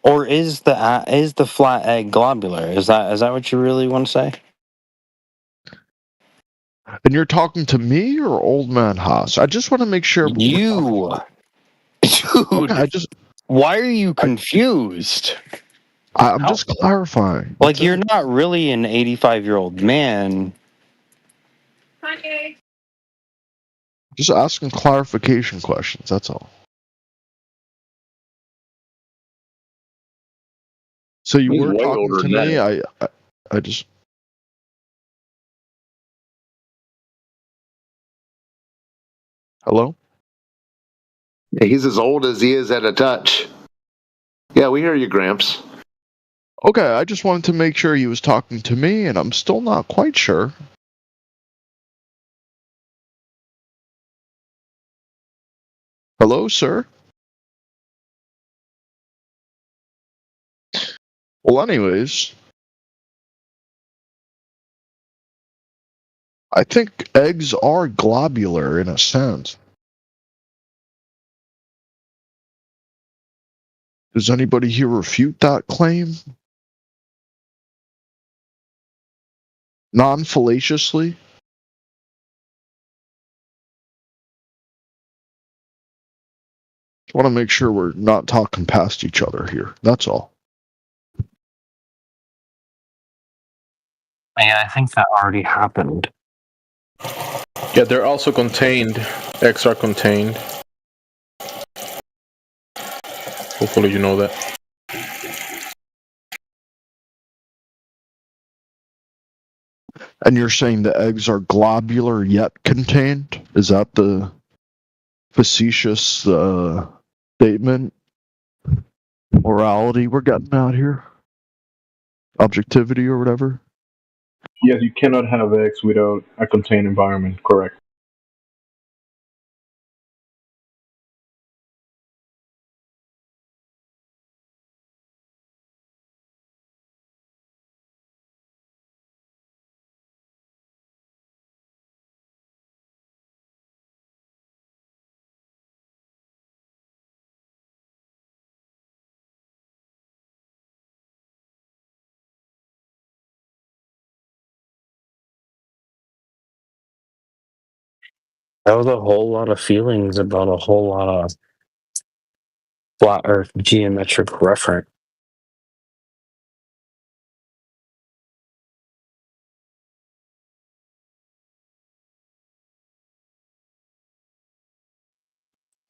or is the flat egg globular? Is that what you really want to say? And you're talking to me or Old Man Haas? I just want to make sure. You, dude. Okay, Why are you confused? I'm just clarifying. Like, you're not really an 85-year-old man. Just asking clarification questions. That's all. So you He's were way talking older to than me. that. I just. Hello? Yeah, he's as old as he is at a touch. Yeah, we hear you, Gramps. Okay, I just wanted to make sure he was talking to me, and I'm still not quite sure. Hello, sir? Well, anyways, I think eggs are globular in a sense. Does anybody here refute that claim? Non-fallaciously? Just want to make sure we're not talking past each other here. That's all. Yeah, I think that already happened. Yeah, they're also contained. Eggs are contained. Hopefully you know that. And you're saying the eggs are globular yet contained? Is that the facetious statement? Morality we're getting out here? Objectivity or whatever? Yes, you cannot have eggs without a contained environment, correct. That was a whole lot of feelings about a whole lot of flat Earth geometric reference.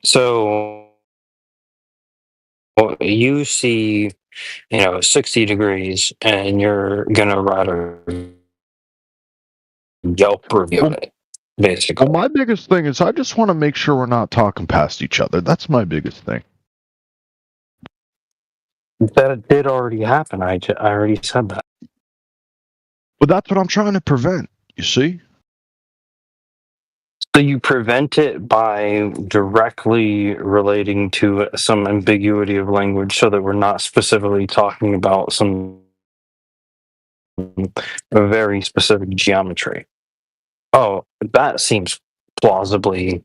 So you see, 60 degrees, and you're gonna write a Yelp review of it, basically. Well, my biggest thing is I just want to make sure we're not talking past each other. That's my biggest thing. That did already happen. I already said that. But that's what I'm trying to prevent, you see? So you prevent it by directly relating to some ambiguity of language, so that we're not specifically talking about some very specific geometry. Oh, that seems plausibly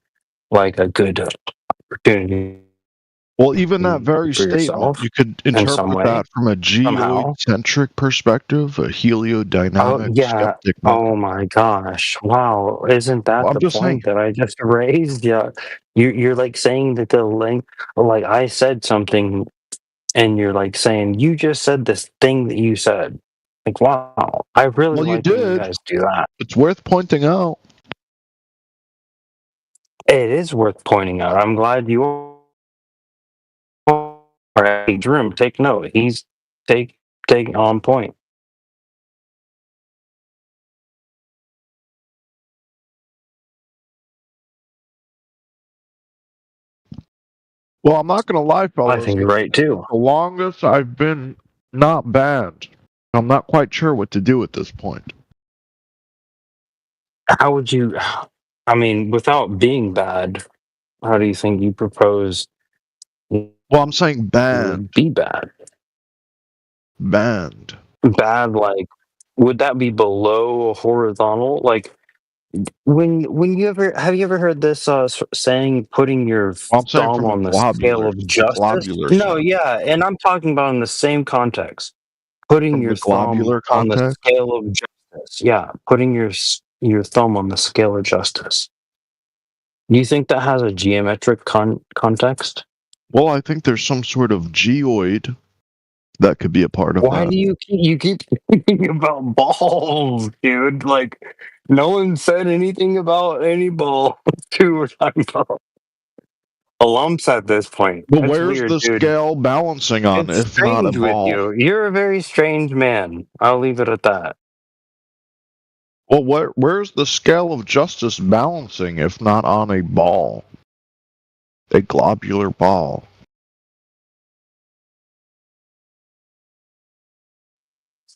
like a good opportunity. Well, even that very for statement, yourself you could in some interpret way, that from a somehow. geocentric perspective, a Oh heliodynamic yeah. skeptic. Oh my gosh. Wow. Isn't that Well, I'm the just saying. point that I just raised? Yeah. You're like saying that the link, like I said something, and you're like saying you just said this thing that you said. Like, wow. I really Well, you like when you did. guys do that. It's worth pointing out. It is worth pointing out. I'm glad you are. Hey, Drew, take note. He's take on point. Well, I'm not going to lie, I fellas. think you're right too. The longest I've been not banned. I'm not quite sure what to do at this point. How would you? I mean, without being bad, how do you think you propose? Well, I'm saying banned. Be bad. Banned. Bad, like, would that be below horizontal? Like, when you ever have you ever heard this saying, putting your I'm saying thumb from a on the scale of justice? globular No, side. yeah, and I'm talking about in the same context. Putting From your the thumb globular on the context? scale of justice. Yeah, putting your your thumb on the scale of justice. Do you think that has a geometric context? Well, I think there's some sort of geoid that could be a part of Why that. do you keep thinking about balls, dude? Like, no one said anything about any balls. Who we're talking about lumps at this point. But That's where's weird, the dude. scale balancing on It's if not a strange with ball? you. You're a very strange man. I'll leave it at that. Well, where's the scale of justice balancing if not on a ball? A globular ball.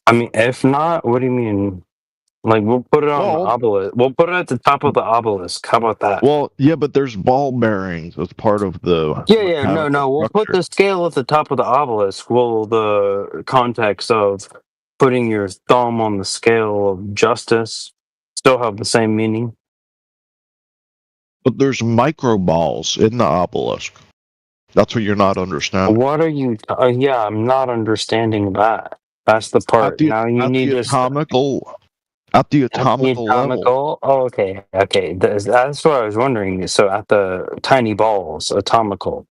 I mean, if not, what do you mean? Like, we'll put it on the Well, obelisk. We'll put it at the top of the obelisk. How about that? well, yeah, but there's ball bearings as part of the Yeah, no, mechanical We'll put structure. the scale at the top of the obelisk. Will the context of putting your thumb on the scale of justice still have the same meaning? But there's micro balls in the obelisk. That's what you're not understanding. What are you? Yeah, I'm not understanding that. That's the part. Now you need to. At the At the atomical level. atomical. Oh, okay. That's what I was wondering. So at the tiny balls, atomical.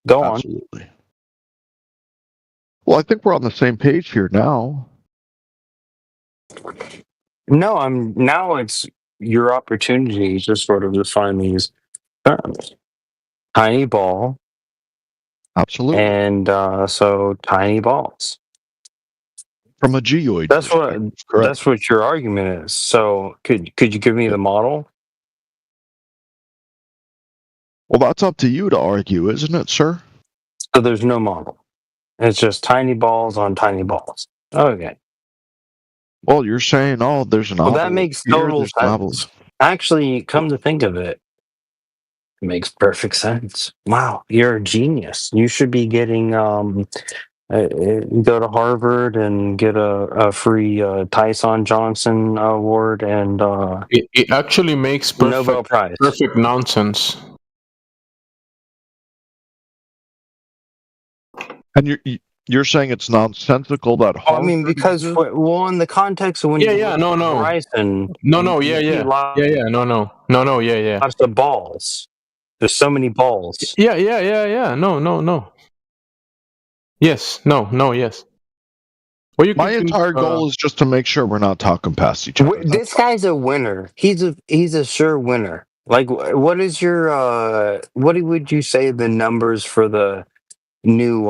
Go on. Absolutely. Well, I think we're on the same page here now. No, now it's your opportunity to sort of define these terms. Tiny ball. Absolutely. And so tiny balls. From a geoid. That's what your argument is. So could you give me the model? Well, that's up to you to argue, isn't it, sir? So there's no model. It's just tiny balls on tiny balls. Okay. Well, you're saying, oh, there's an Well, obelisk. that makes Here, total there's an sense. obelisk. Actually, come to think of it, it makes perfect sense. Wow, you're a genius. You should be getting go to Harvard and get a free Tyson Johnson award and it actually makes Nobel Prize. perfect nonsense. And you're saying it's nonsensical that Harvard I mean, because exists? well, in the context of when you look at Horizon, yeah, lots of balls. There's so many balls. Yeah. No. Yes, no, yes. Well, My entire goal is just to make sure we're not talking past each other. This guy's a winner. He's a sure winner. Like, what is your what would you say the numbers for the new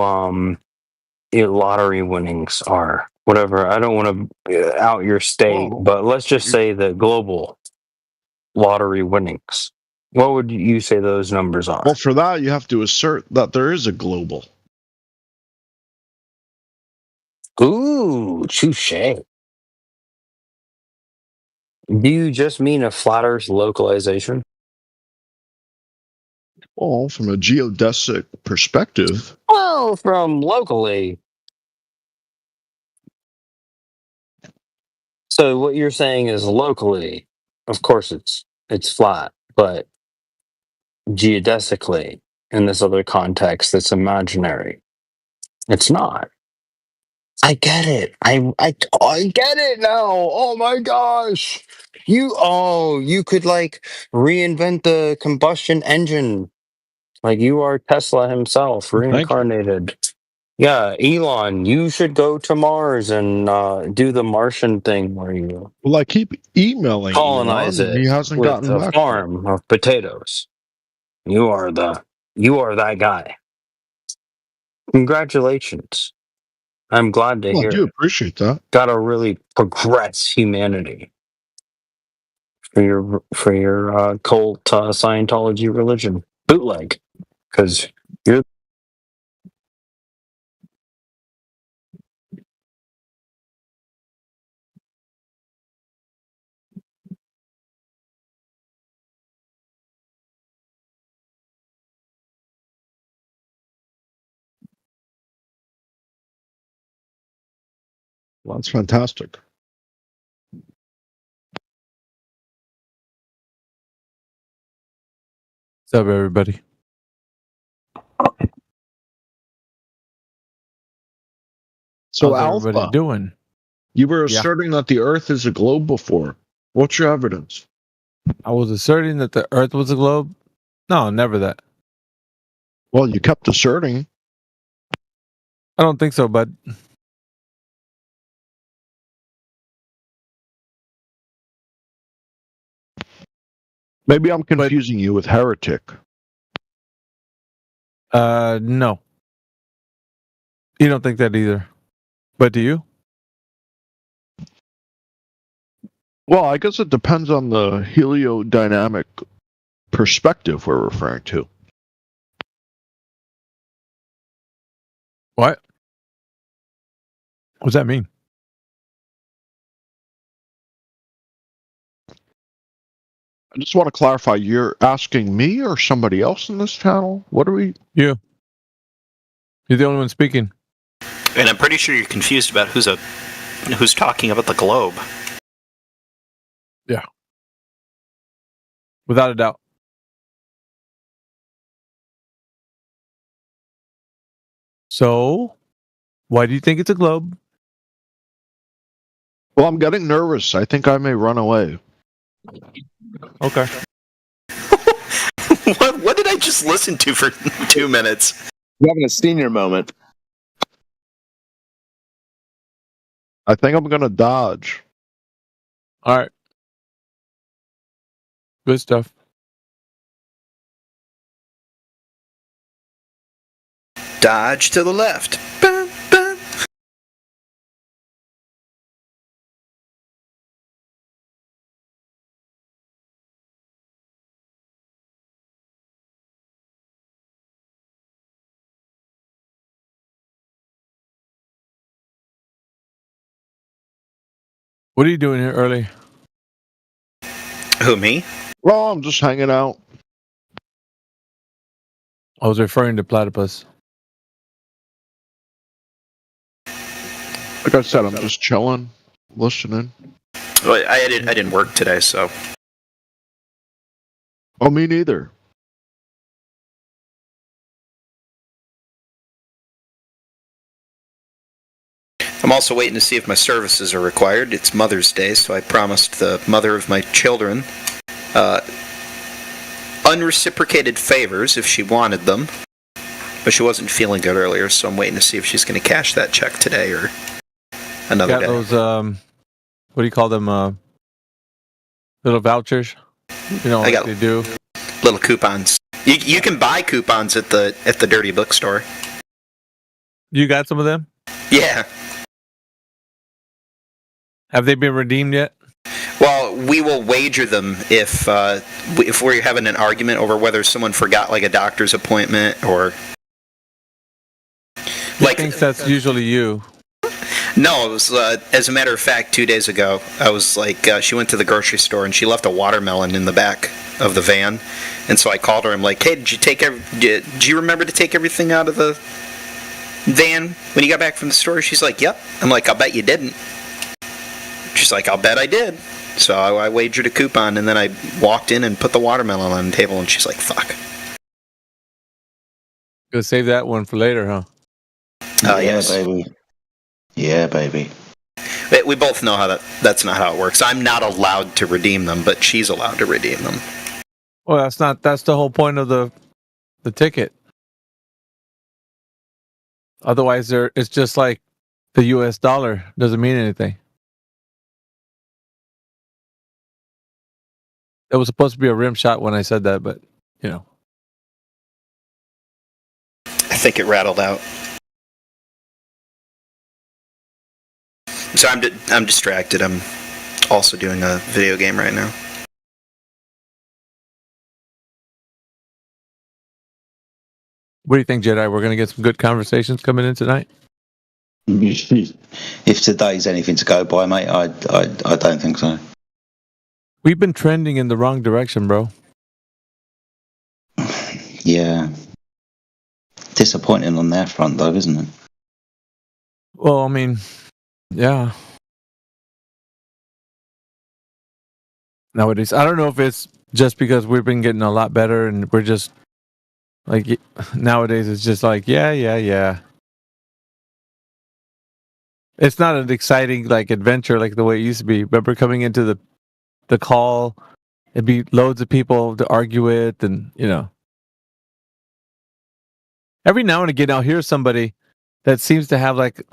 lottery winnings are? Whatever. I don't want to out your state, but let's just say the global lottery winnings. What would you say those numbers are? Well, for that, you have to assert that there is a global. Ooh, touche. Do you just mean a flat Earth localization? Well, from a geodesic perspective. Well, from locally. So what you're saying is locally, of course it's flat, but geodesically, in this other context that's imaginary, it's not. I get it. I get it now. Oh my gosh. You could like reinvent the combustion engine. Like you are Tesla himself, reincarnated. Yeah, Elon, you should go to Mars and do the Martian thing where you Well, I keep emailing colonize Elon, and it he hasn't with gotten a back. farm of potatoes. You are that guy. Congratulations. I'm glad to Well, I hear do it. appreciate that. Gotta really progress humanity for your cult Scientology religion bootleg, because you're. Well, that's fantastic. What's up, everybody? So, How's everybody Alpha, doing? you were Yeah. asserting that the Earth is a globe before. What's your evidence? I was asserting that the Earth was a globe. No, never that. Well, you kept asserting. I don't think so, bud. Maybe I'm confusing you with heretic. No. You don't think that either. But do you? Well, I guess it depends on the heliodynamic perspective we're referring to. What? What does that mean? I just want to clarify, you're asking me or somebody else in this channel? What are we... You. You're the only one speaking. And I'm pretty sure you're confused about who's talking about the globe. Yeah. Without a doubt. So, why do you think it's a globe? Well, I'm getting nervous. I think I may run away. Okay. What did I just listen to for 2 minutes? You're having a senior moment. I think I'm going to dodge. All right. Good stuff. Dodge to the left. Bum, bum. What are you doing here early? Who, me? Well, I'm just hanging out. I was referring to platypus. Like I said, I'm just chilling, listening. Well, I didn't work today, so. Oh, me neither. I'm also waiting to see if my services are required. It's Mother's Day, so I promised the mother of my children unreciprocated favors if she wanted them. But she wasn't feeling good earlier, so I'm waiting to see if she's going to cash that check today or another Got day. those, what do you call them? Little vouchers? You know I what got they do? little coupons. You can buy coupons at the Dirty Bookstore. You got some of them? Yeah. Have they been redeemed yet? Well, we will wager them if we're having an argument over whether someone forgot like a doctor's appointment or I think that's usually you. No, it was as a matter of fact 2 days ago. I was like, she went to the grocery store and she left a watermelon in the back of the van, and so I called her. I'm like, hey, did you remember to take everything out of the van when you got back from the store? She's like, yep. I'm like, I'll bet you didn't. She's like, I'll bet I did. So I wagered a coupon, and then I walked in and put the watermelon on the table, and she's like, fuck. Gonna save that one for later, huh? Oh, yes. Baby. Yeah, baby. We both know how that's not how it works. I'm not allowed to redeem them, but she's allowed to redeem them. Well, that's the whole point of the ticket. Otherwise, it's just like the US dollar. Doesn't mean anything. It was supposed to be a rim shot when I said that, but, you know. I think it rattled out. So I'm distracted. I'm also doing a video game right now. What do you think, Jedi? We're going to get some good conversations coming in tonight? If today's anything to go by, mate, I don't think so. We've been trending in the wrong direction, bro. Yeah. Disappointing on their front, though, isn't it? Well, I mean, yeah. Nowadays, I don't know if it's just because we've been getting a lot better and we're just like, nowadays it's just like, yeah. It's not an exciting like adventure like the way it used to be. Remember coming into the the call. It'd be loads of people to argue with, and every now and again I'll hear somebody that seems to have like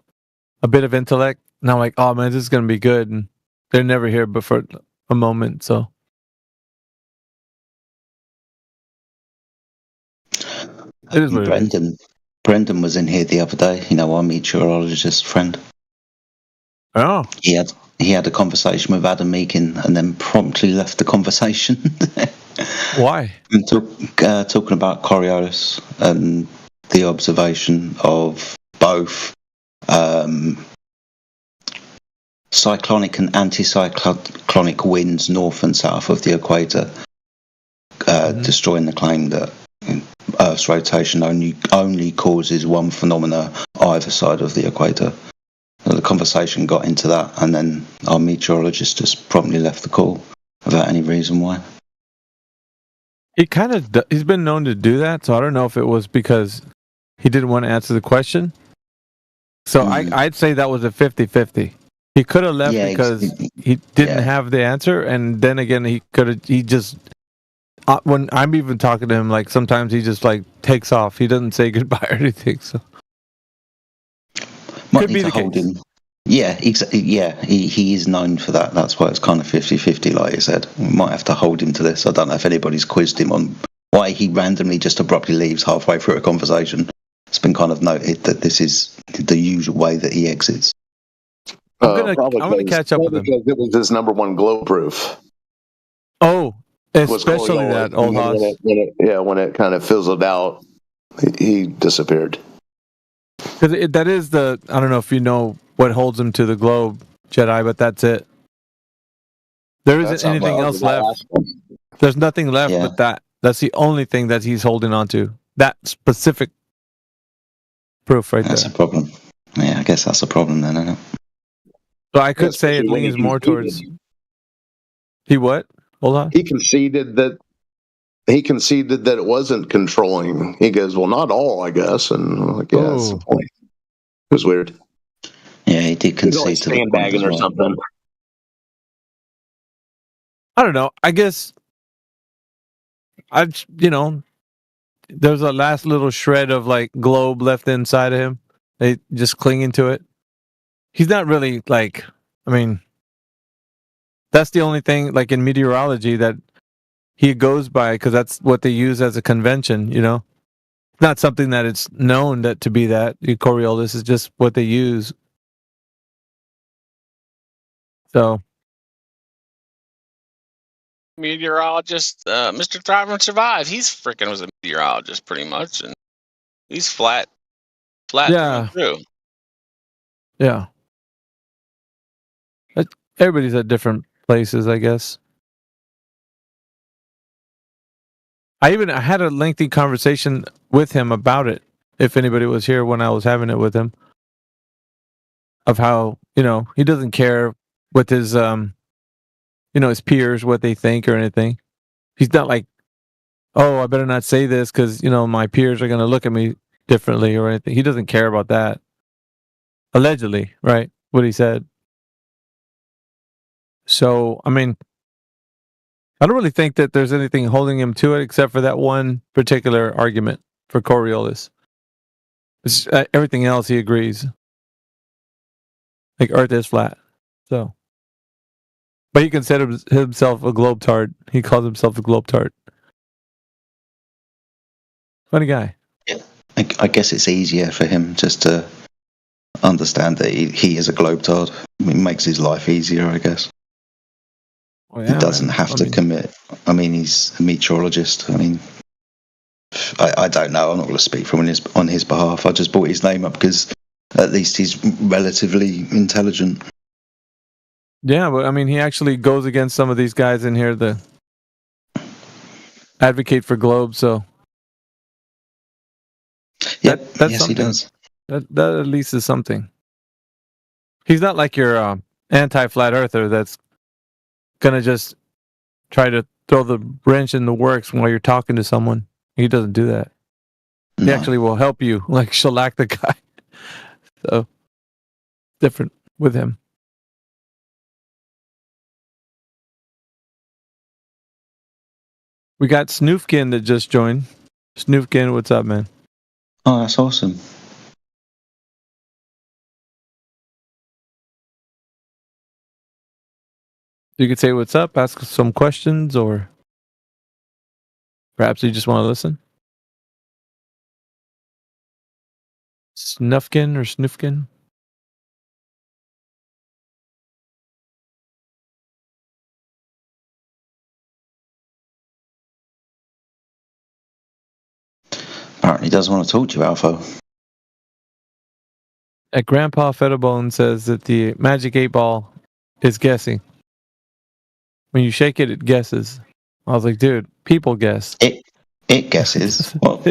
a bit of intellect, and I'm like, oh man, this is gonna be good, and they're never here but for a moment. So it is what it is. Brendan was in here the other day. Our meteorologist friend. Oh, he had a conversation with Adam Meakin and then promptly left the conversation. Why? And talking about Coriolis and the observation of both cyclonic and anticyclonic winds north and south of the equator, destroying the claim that Earth's rotation only causes one phenomena either side of the equator. The conversation got into that, and then our meteorologist just promptly left the call without any reason why. He's been known to do that, so I don't know if it was because he didn't want to answer the question. So I'd say that was a 50-50. He could have left because he didn't have the answer, and then again he just when I'm even talking to him, like sometimes he just like takes off. He doesn't say goodbye or anything. So might need to hold him. Yeah, exactly. Yeah, he is known for that. That's why it's kind of 50-50, like you said. We might have to hold him to this. I don't know if anybody's quizzed him on why he randomly just abruptly leaves halfway through a conversation. It's been kind of noted that this is the usual way that he exits. I'm gonna catch up with him. Because it was his number one glow proof. Oh, especially that old Haas. When it kind of fizzled out, he disappeared. Because that is I don't know if you know what holds him to the globe, Jedi, but that's it. There isn't anything else left. There's nothing left but that. That's the only thing that he's holding on to. That specific proof right there. That's a problem. Yeah, I guess that's a problem then, isn't it? So I could say it leans more towards... He what? Hold on. He conceded that it wasn't controlling. He goes, well, not all, I guess. And I'm like, yeah, that's the point. It was weird. Yeah, he did concede to sandbagging or something. I don't know. I guess there's a last little shred of like globe left inside of him. They just clinging to it. He's not really like, I mean, that's the only thing like in meteorology that he goes by, because that's what they use as a convention, Not something that it's known that to be that. Coriolis is just what they use. So. Meteorologist, Mr. Thrive and Survive, he's freaking was a meteorologist pretty much, and he's flat through. Yeah. Everybody's at different places, I guess. I had a lengthy conversation with him about it, if anybody was here when I was having it with him, of how, he doesn't care with his, his peers, what they think or anything. He's not like, oh, I better not say this because, my peers are going to look at me differently or anything. He doesn't care about that. Allegedly, right? What he said. So, I mean, I don't really think that there's anything holding him to it except for that one particular argument for Coriolis. Everything else he agrees. Like Earth is flat. So, but he considers himself a globetard. He calls himself a globetard. Funny guy. Yeah, I guess it's easier for him just to understand that he is a globetard. It makes his life easier, I guess. Well, yeah, he doesn't have to commit. I mean, he's a meteorologist. I mean, I don't know. I'm not going to speak on his behalf. I just brought his name up because at least he's relatively intelligent. Yeah, but I mean, he actually goes against some of these guys in here that advocate for globe. So, yeah, that's yes, something. He does. That at least is something. He's not like your anti-flat earther that's gonna just try to throw the wrench in the works while you're talking to someone. He doesn't do that. He actually will help you, like shellac the guy. So different with him. We got Snoofkin that just joined. Snoofkin, what's up, man? Oh, that's awesome. You could say what's up, ask us some questions, or perhaps you just want to listen. Snuffkin or Snoofkin? Apparently doesn't want to talk to you, Alpha. Grandpa Fetterbone says that the Magic 8 Ball is guessing. When you shake it, it guesses. I was like, dude, people guess. It guesses. What?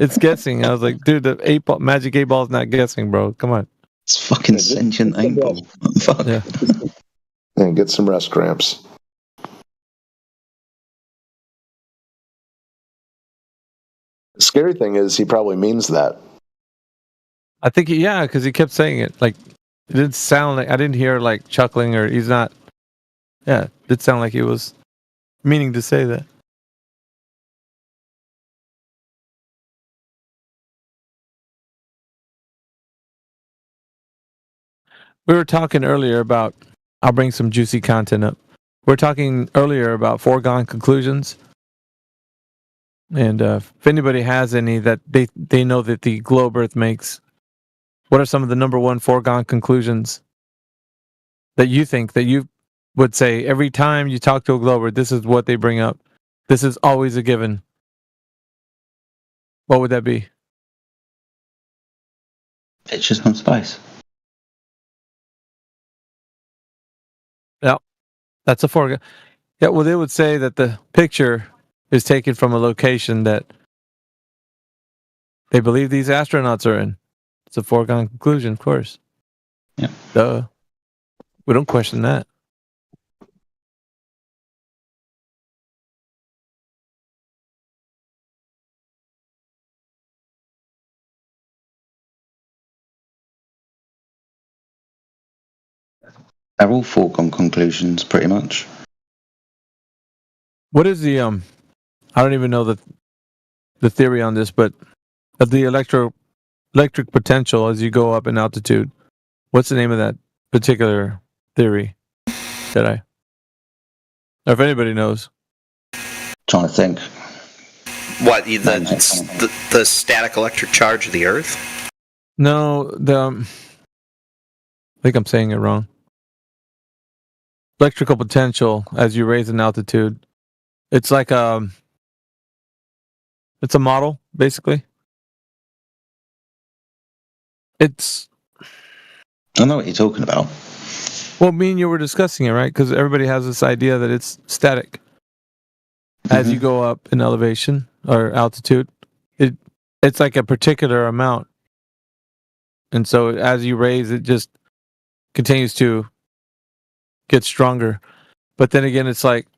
It's guessing. I was like, dude, the Magic 8 Ball is not guessing, bro. Come on. It's fucking sentient 8 Ball. What the fuck? Yeah. And get some rest, Gramps. The scary thing is he probably means that. I think, yeah, because he kept saying it. Like, it didn't sound like, I didn't hear like chuckling or he's not. Yeah, it did sound like he was meaning to say that. We were talking earlier about, I'll bring some juicy content up. We're talking earlier about foregone conclusions. And if anybody has any that they know that the globe Earth makes, what are some of the number one foregone conclusions that you think that you would say every time you talk to a glober, this is what they bring up? This is always a given. What would that be? Pictures from space. Yeah, that's a foregone. Yeah, well, they would say that the picture is taken from a location that they believe these astronauts are in. It's a foregone conclusion, of course. Yeah. Duh. We don't question that. They're all foregone conclusions, pretty much. What is the I don't even know the theory on this, but of the electric potential as you go up in altitude. What's the name of that particular theory? Or if anybody knows. Trying to think. What, the static electric charge of the Earth? No, I think I'm saying it wrong. Electrical potential as you raise in altitude. It's like it's a model, basically. I know what you're talking about. Well, me and you were discussing it, right? Because everybody has this idea that it's static. As you go up in elevation or altitude, it's like a particular amount. And so as you raise, it just continues to get stronger. But then again, it's like,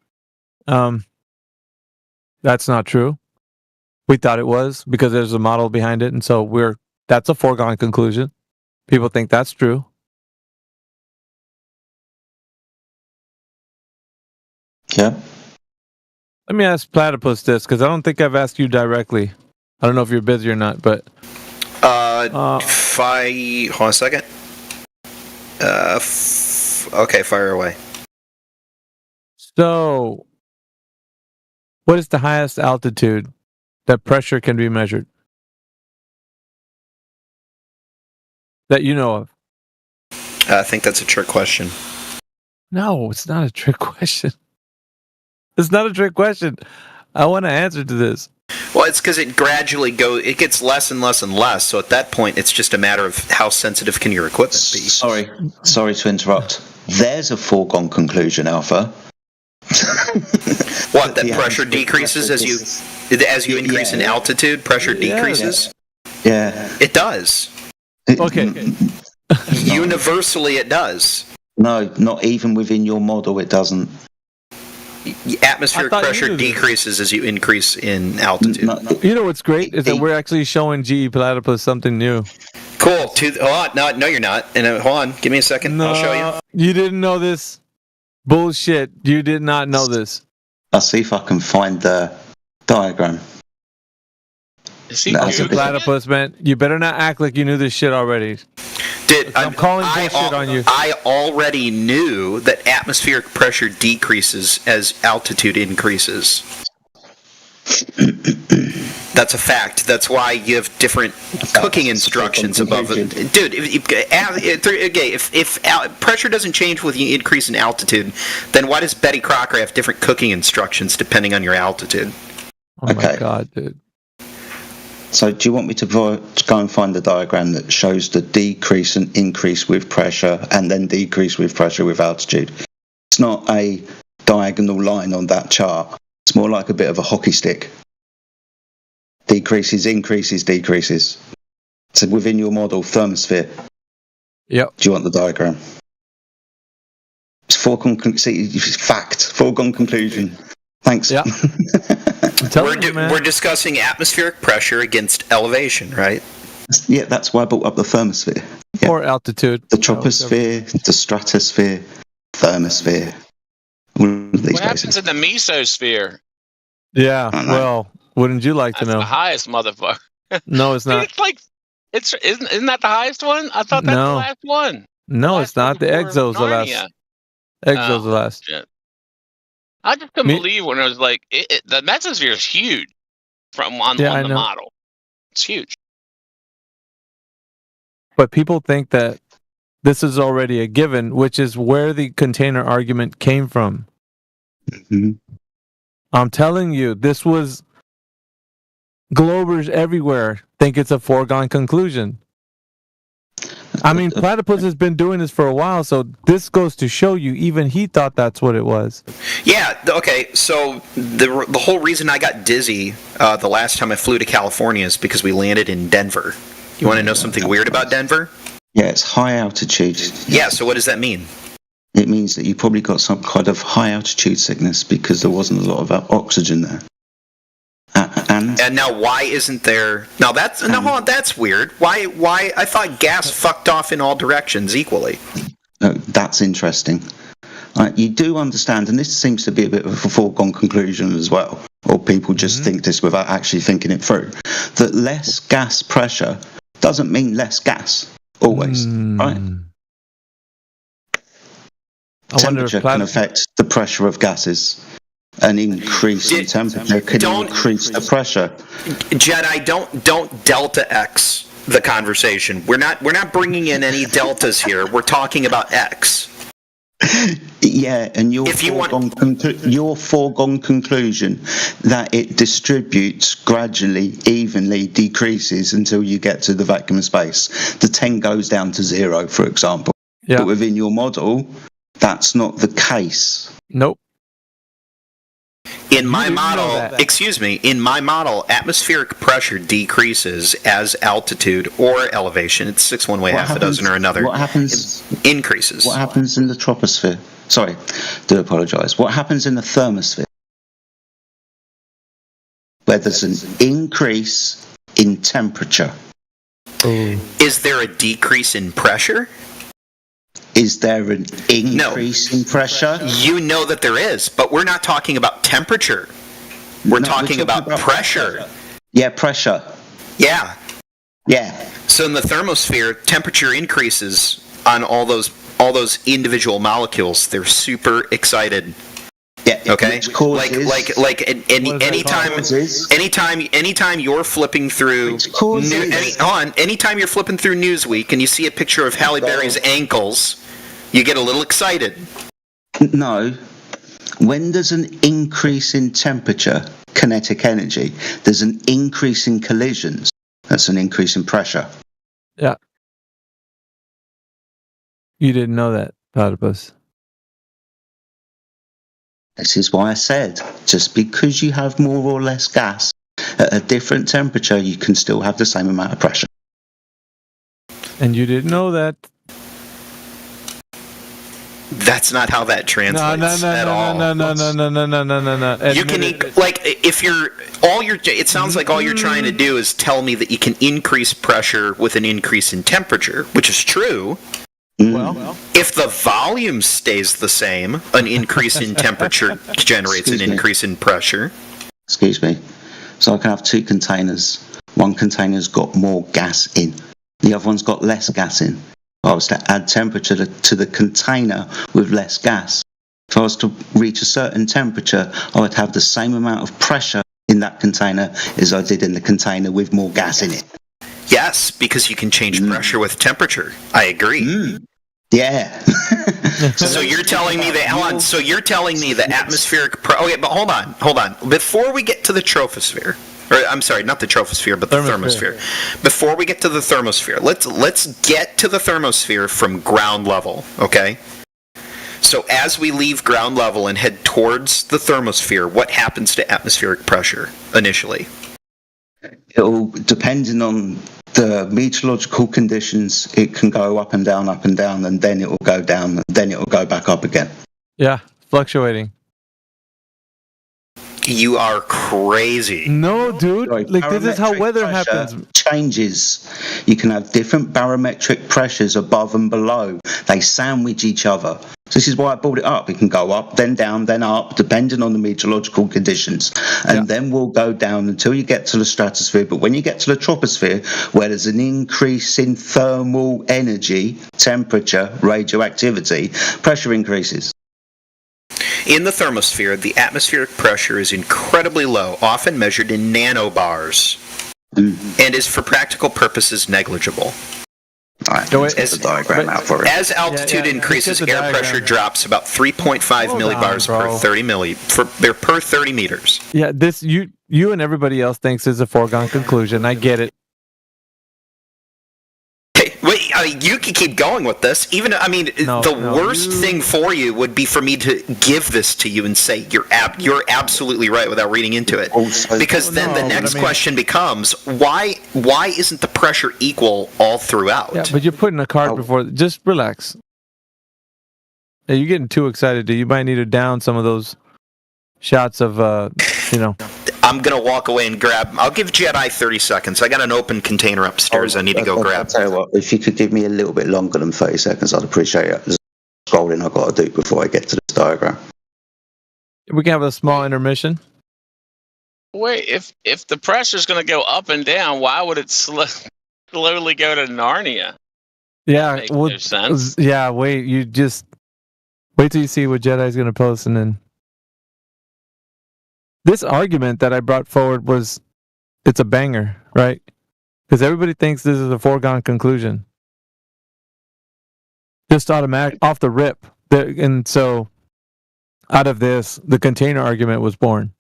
that's not true. We thought it was because there's a model behind it. And so that's a foregone conclusion. People think that's true. Yeah. Let me ask Platypus this, because I don't think I've asked you directly. I don't know if you're busy or not, but... Hold on a second. Okay, fire away. So, what is the highest altitude that pressure can be measured? That you know of? I think that's a trick question. No, it's not a trick question. It's not a trick question. I want an answer to this. Well, it's because it gradually it gets less and less and less. So at that point, it's just a matter of how sensitive can your equipment be. Sorry to interrupt. There's a foregone conclusion, Alpha. What? That pressure decreases as you increase in altitude? Pressure decreases? Yeah. It does. Okay. Universally, it does. No, not even within your model, it doesn't. Atmospheric pressure decreases as you increase in altitude. You know what's great is that we're actually showing GE Platypus something new. Cool. Hold on. No, you're not. And hold on. Give me a second. I'll show you. You didn't know this? Bullshit. You did not know this. I'll see if I can find the diagram. Is he That's a Googling bit- Platypus, man. You better not act like you knew this shit already. Dude, I'm calling bullshit on you. I already knew that atmospheric pressure decreases as altitude increases. That's a fact. That's why you have different cooking instructions above it. Dude, if pressure doesn't change with the increase in altitude, then why does Betty Crocker have different cooking instructions depending on your altitude? Oh my Okay. god, dude. So do you want me to go and find the diagram that shows the decrease and increase with pressure and then decrease with pressure with altitude? It's not a diagonal line on that chart. It's more like a bit of a hockey stick. Decreases, increases, decreases. So within your model, thermosphere. Yep. Do you want the diagram? It's foregone conclusion. Thanks. Yeah. We're discussing atmospheric pressure against elevation, right? Yeah, that's why I brought up the thermosphere. Yeah. Or altitude. The troposphere, the stratosphere, thermosphere. All of these What happens places. in the mesosphere? Yeah. I don't know. Well, wouldn't you like to That's know? the highest motherfucker. No, it's not. It's like isn't that the highest one? I thought that's No. the last one. No, it's not. The exo's the last. Narnia. Exo's the last. Shit. I just couldn't believe when it was like the mesosphere is huge on Yeah, I the know. model. It's huge. But people think that this is already a given, which is where the container argument came from. Mhm. I'm telling you, this was Globers everywhere think it's a foregone conclusion. I mean, Platypus has been doing this for a while, so this goes to show you, even he thought that's what it was. Yeah, okay, so the whole reason I got dizzy the last time I flew to California is because we landed in Denver. You want to know something weird about Denver? Yeah, it's high altitude. Yeah, so what does that mean? It means that you probably got some kind of high altitude sickness because there wasn't a lot of oxygen there. And now why isn't there... Now that's hold on, that's weird. Why I thought gas fucked off in all directions equally. That's interesting. You do understand, and this seems to be a bit of a foregone conclusion as well, or people just think this without actually thinking it through, that less gas pressure doesn't mean less gas, always, right? Temperature can affect the pressure of gases. An increase in temperature can increase the pressure. Jedi, don't Delta X the conversation. We're not bringing in any deltas here. We're talking about X. Yeah, and your foregone conclusion that it distributes gradually, evenly, decreases until you get to the vacuum space. The 10 goes down to 0, for example. Yeah. But within your model, that's not the case. Nope. In my model, atmospheric pressure decreases as altitude or elevation. It's 6 one way, half a dozen or another. What happens? It increases. What happens in the troposphere? Sorry, do apologise. What happens in the thermosphere? Where there's an increase in temperature. Is there a decrease in pressure? Is there an increase in pressure? You know that there is, but we're not talking about temperature. We're talking about pressure. Yeah, pressure. Yeah. Yeah. So in the thermosphere, temperature increases on all those individual molecules. They're super excited. Yeah. Okay. Anytime you're flipping through anytime you're flipping through Newsweek and you see a picture of Halle Berry's ankles, you get a little excited. No. When there's an increase in temperature, kinetic energy, there's an increase in collisions. That's an increase in pressure. Yeah. You didn't know that, Platypus. This is why I said, just because you have more or less gas at a different temperature, you can still have the same amount of pressure. And you didn't know that. That's not how that translates at all. No. You can it sounds like all you're trying to do is tell me that you can increase pressure with an increase in temperature, which is true. Well, if the volume stays the same, an increase in temperature generates Excuse an me. increase in pressure. Excuse me. So I can have two containers. One container's got more gas in. The other one's got less gas in. If I was to add temperature to the container with less gas, if I was to reach a certain temperature, I would have the same amount of pressure in that container as I did in the container with more gas in it. Yes, because you can change pressure with temperature. I agree. Yeah. So you're telling me that, hold on, so you're telling me the atmospheric, okay, but hold on. Before we get to the troposphere, or I'm sorry, not the troposphere, but the thermosphere. Before we get to the thermosphere, let's get to the thermosphere from ground level, okay? So as we leave ground level and head towards the thermosphere, what happens to atmospheric pressure initially? It'll, depending on the meteorological conditions, it can go up and down, and then it will go down, and then it will go back up again. yeah, fluctuating. You are crazy. No, dude. Like, this is how Barometric weather pressure happens. Changes. You can have different barometric pressures above and below. They sandwich each other. So this is why I brought it up. It can go up, then down, then up, depending on the meteorological conditions. And then we'll go down until you get to the stratosphere. But when you get to the troposphere, where there's an increase in thermal energy, temperature, radioactivity, pressure increases. In the thermosphere, the atmospheric pressure is incredibly low, often measured in nanobars, and is for practical purposes negligible. As altitude increases, air pressure drops about 3.5 millibars per 30 meters. Yeah, this you and everybody else thinks is a foregone conclusion. I get it. Wait, you can keep going with this. Even, the worst thing for you would be for me to give this to you and say you're absolutely right without reading into it. Because then the next question becomes, why isn't the pressure equal all throughout? Yeah, but you're putting a cart before. Just relax. Yeah, you're getting too excited. You might need to down some of those shots of, I'm going to walk away and grab. I'll give Jedi 30 seconds. I got an open container upstairs I need to go grab. I'll tell you what, if you could give me a little bit longer than 30 seconds, I'd appreciate it. There's scrolling I've got to do before I get to this diagram. We can have a small intermission. Wait, if the pressure's going to go up and down, why would it slowly go to Narnia? Yeah, Makes no sense. Yeah, wait. You just wait till you see what Jedi's going to post, and then. This argument that I brought forward it's a banger, right? Because everybody thinks this is a foregone conclusion. Just automatic, off the rip. And so, out of this, the container argument was born.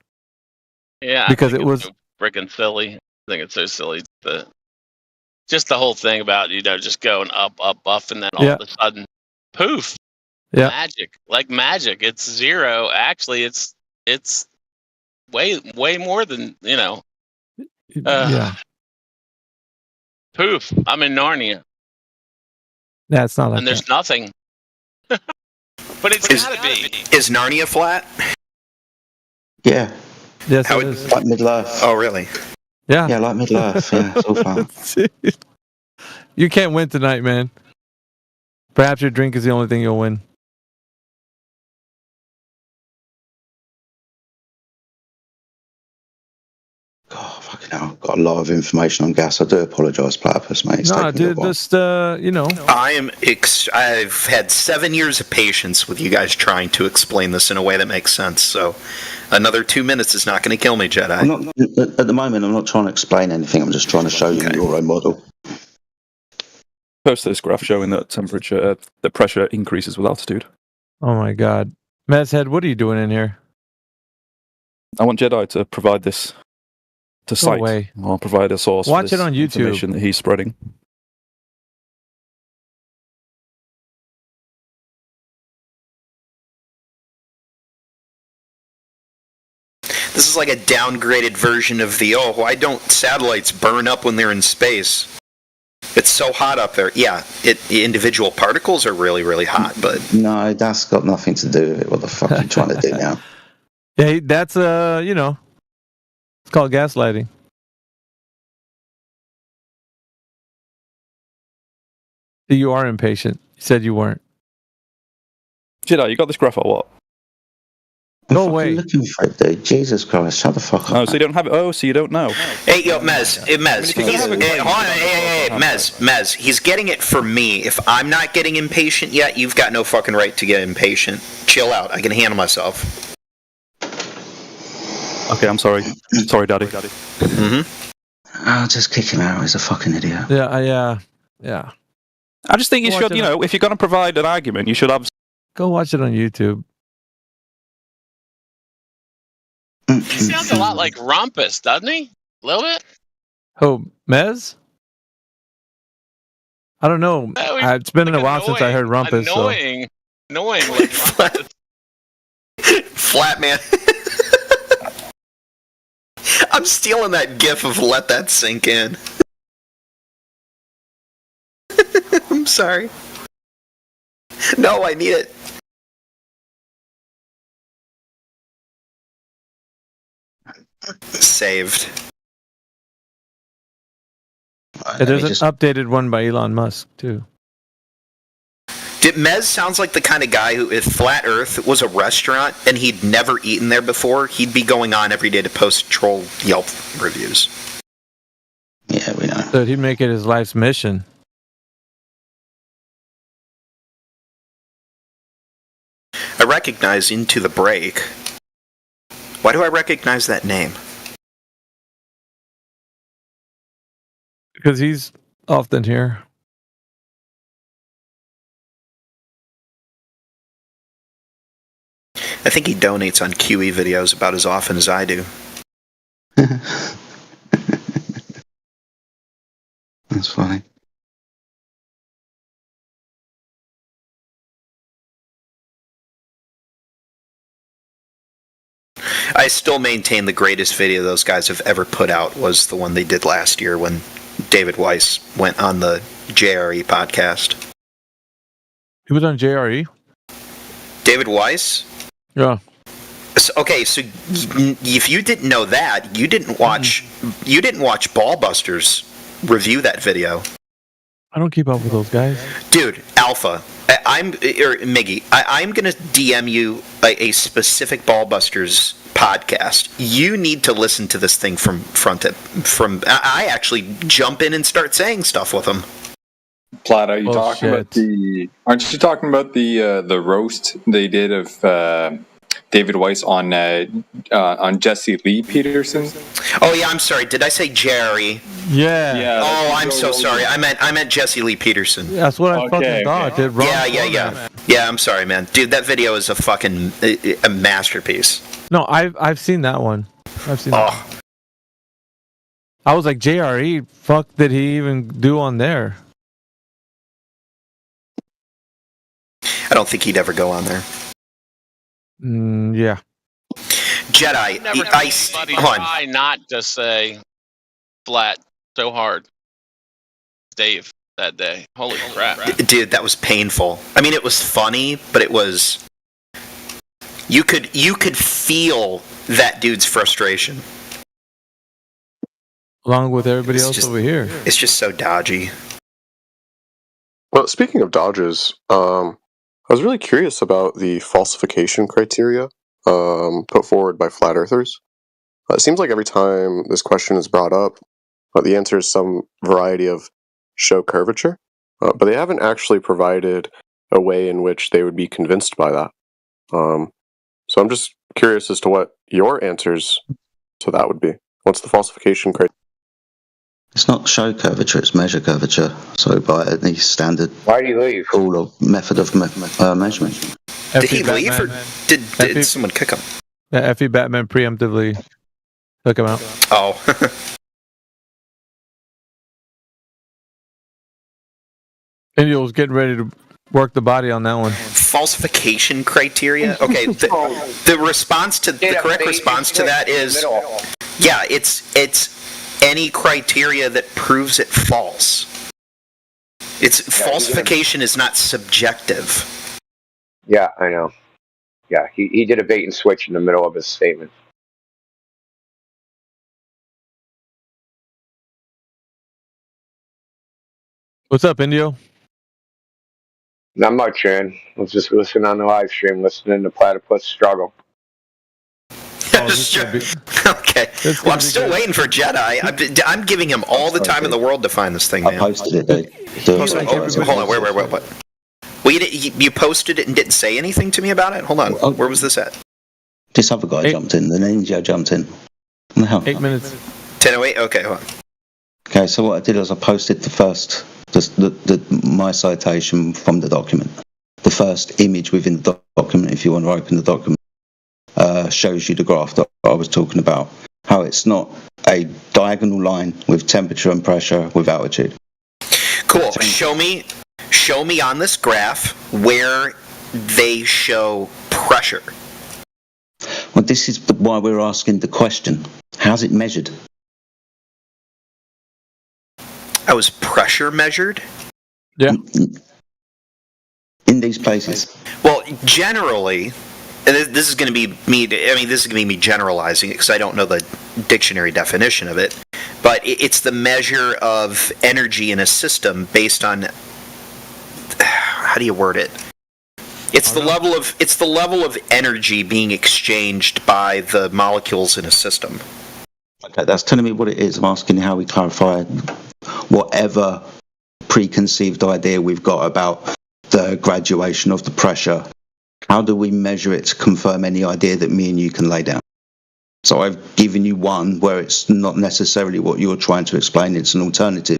Yeah, because it was so freaking silly. I think it's so silly. Just the whole thing about, just going up, and then all of a sudden, poof. Yeah. Magic. Like magic. It's zero. Actually, it's way more than poof, I'm in Narnia. That's not like and there's nothing. But it's gotta be. Is Narnia flat? Yeah. Yes, it is. Like Middle-earth. Oh, really? Yeah. Yeah, like Middle-earth. Yeah, it's all fine. You can't win tonight, man. Perhaps your drink is the only thing you'll win. God, fucking hell. Got a lot of information on gas. I do apologise, Platypus, mate. It's No, taken me a dude, while. just, I've had 7 years of patience with you guys trying to explain this in a way that makes sense, so another 2 minutes is not going to kill me, Jedi. At the moment, I'm not trying to explain anything. I'm just trying to show you your own model. Post this graph showing that the pressure increases with altitude. Oh my God. Mazhead, what are you doing in here? I want Jedi to provide this to Go cite. away. I'll provide a source for Watch this it on YouTube. information that he's spreading. This is like a downgraded version of why don't satellites burn up when they're in space? It's so hot up there. Yeah, individual particles are really, really hot, but... No, that's got nothing to do with it. What the fuck are you trying to do now? Yeah, that's, it's called gaslighting. You are impatient. said you weren't. Jedi, you got this graph or what? Go I'm away. looking for it, dude. Jesus Christ, shut the fuck up. Oh, so you don't have it? Oh, so you don't know? Hey, yo, Mez. Mez. I mean, if you He's, have it, hey, hold on. great. Hey, Mez. He's getting it from me. If I'm not getting impatient yet, you've got no fucking right to get impatient. Chill out. I can handle myself. Okay, I'm sorry. Sorry, Daddy. Mm-hmm. Just kick him out. He's a fucking idiot. Yeah. I just think you Watch should, it you on- know, if you're going to provide an argument, you should have. Go watch it on YouTube. He sounds a lot like Rumpus, doesn't he? A little bit. Oh, Mez? I don't know. It's been a while since I heard Rumpus. Annoying like Rumpus. Flat man. I'm stealing that gif of let that sink in. I'm sorry. No, I need it. Saved. Yeah, there's an updated one by Elon Musk too. Mez sounds like the kind of guy who, if Flat Earth was a restaurant and he'd never eaten there before, he'd be going on every day to post troll Yelp reviews. Yeah, we know. So he'd make it his life's mission. I recognize Into the Break. Why do I recognize that name? Because he's often here. I think he donates on QE videos about as often as I do. That's funny. I still maintain the greatest video those guys have ever put out was the one they did last year when David Weiss went on the JRE podcast. He was on JRE? David Weiss? Yeah. So if you didn't know that, you didn't watch Ballbusters review that video. I don't keep up with those guys. Dude, Alpha, Miggy, I'm gonna DM you a specific Ballbusters podcast. You need to listen to this thing from I actually jump in and start saying stuff with them. Platt, are you talking about aren't you talking about the roast they did of David Weiss on Jesse Lee Peterson? Oh yeah, I'm sorry. Did I say Jerry? Yeah. Oh, I'm so sorry. I meant Jesse Lee Peterson. That's what I fucking thought. Did wrong Yeah. Yeah, I'm sorry, man. Dude, that video is a fucking a masterpiece. No, I've seen that one. I've seen that one. I was like, JRE, fuck did he even do on there? I don't think he'd ever go on there. Yeah. Jedi, Never try not to say Flat so hard. Dave that day. Holy crap. Dude, that was painful. I mean, it was funny, but it was... You could feel that dude's frustration. Along with everybody else over here. It's just so dodgy. Well, speaking of dodges, I was really curious about the falsification criteria put forward by flat earthers. It seems like every time this question is brought up, the answer is some variety of show curvature, but they haven't actually provided a way in which they would be convinced by that. So I'm just curious as to what your answers to that would be. What's the falsification criteria? It's not show curvature, it's measure curvature. So by any standard Why do you leave? rule or method of measurement. Did he leave, or did someone kick him? Yeah, FE Batman preemptively took him out. Oh. India was getting ready to work the body on that one. Falsification criteria? Okay, the response to the correct response to that is, yeah, it's any criteria that proves it false. Falsification is not subjective. Yeah, I know. Yeah, he did a bait and switch in the middle of his statement. What's up, Indio? Not much, man. Let's just listen on the live stream, listening to Platypus struggle. Okay. Well, I'm still waiting for Jedi. I'm giving him all the time in the world to find this thing, man. I posted it, Dave. Hold on, wait. Well, you posted it and didn't say anything to me about it? Hold on. Where was this at? This other guy jumped in. The ninja jumped in. 8 minutes. 10:08? Okay, hold on. Okay, so what I did was I posted my citation from the document. The first image within the document, if you want to open the document, shows you the graph that I was talking about. How it's not a diagonal line with temperature and pressure with altitude. Cool. Show me on this graph where they show pressure. Well, this is why we're asking the question. How's it measured? How is pressure measured? Yeah. In these places. Well, generally, and this is going to be me. I mean, this is going to be me generalizing it because I don't know the dictionary definition of it. But it's the measure of energy in a system based on, how do you word it? It's the level of energy being exchanged by the molecules in a system. Okay, that's telling me what it is. I'm asking how we clarify whatever preconceived idea we've got about the graduation of the pressure. How do we measure it to confirm any idea that me and you can lay down? So I've given you one where it's not necessarily what you're trying to explain. It's an alternative,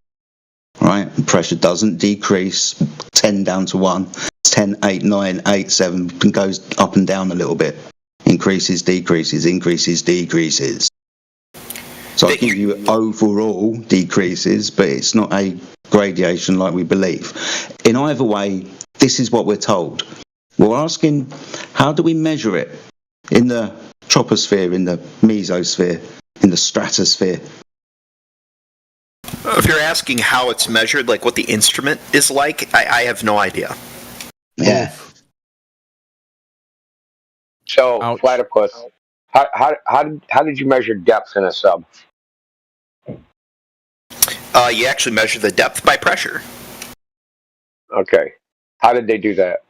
right? Pressure doesn't decrease 10 down to 1. 10, 8, 9, 8, 7 goes up and down a little bit. Increases, decreases, increases, decreases. So I give you overall decreases, but it's not a gradation like we believe. In either way, this is what we're told. We're asking, how do we measure it in the troposphere, in the mesosphere, in the stratosphere? If you're asking how it's measured, like what the instrument is like, I have no idea. Yeah. So, Platypus, how did you measure depth in a sub? You actually measure the depth by pressure. Okay. How did they do that?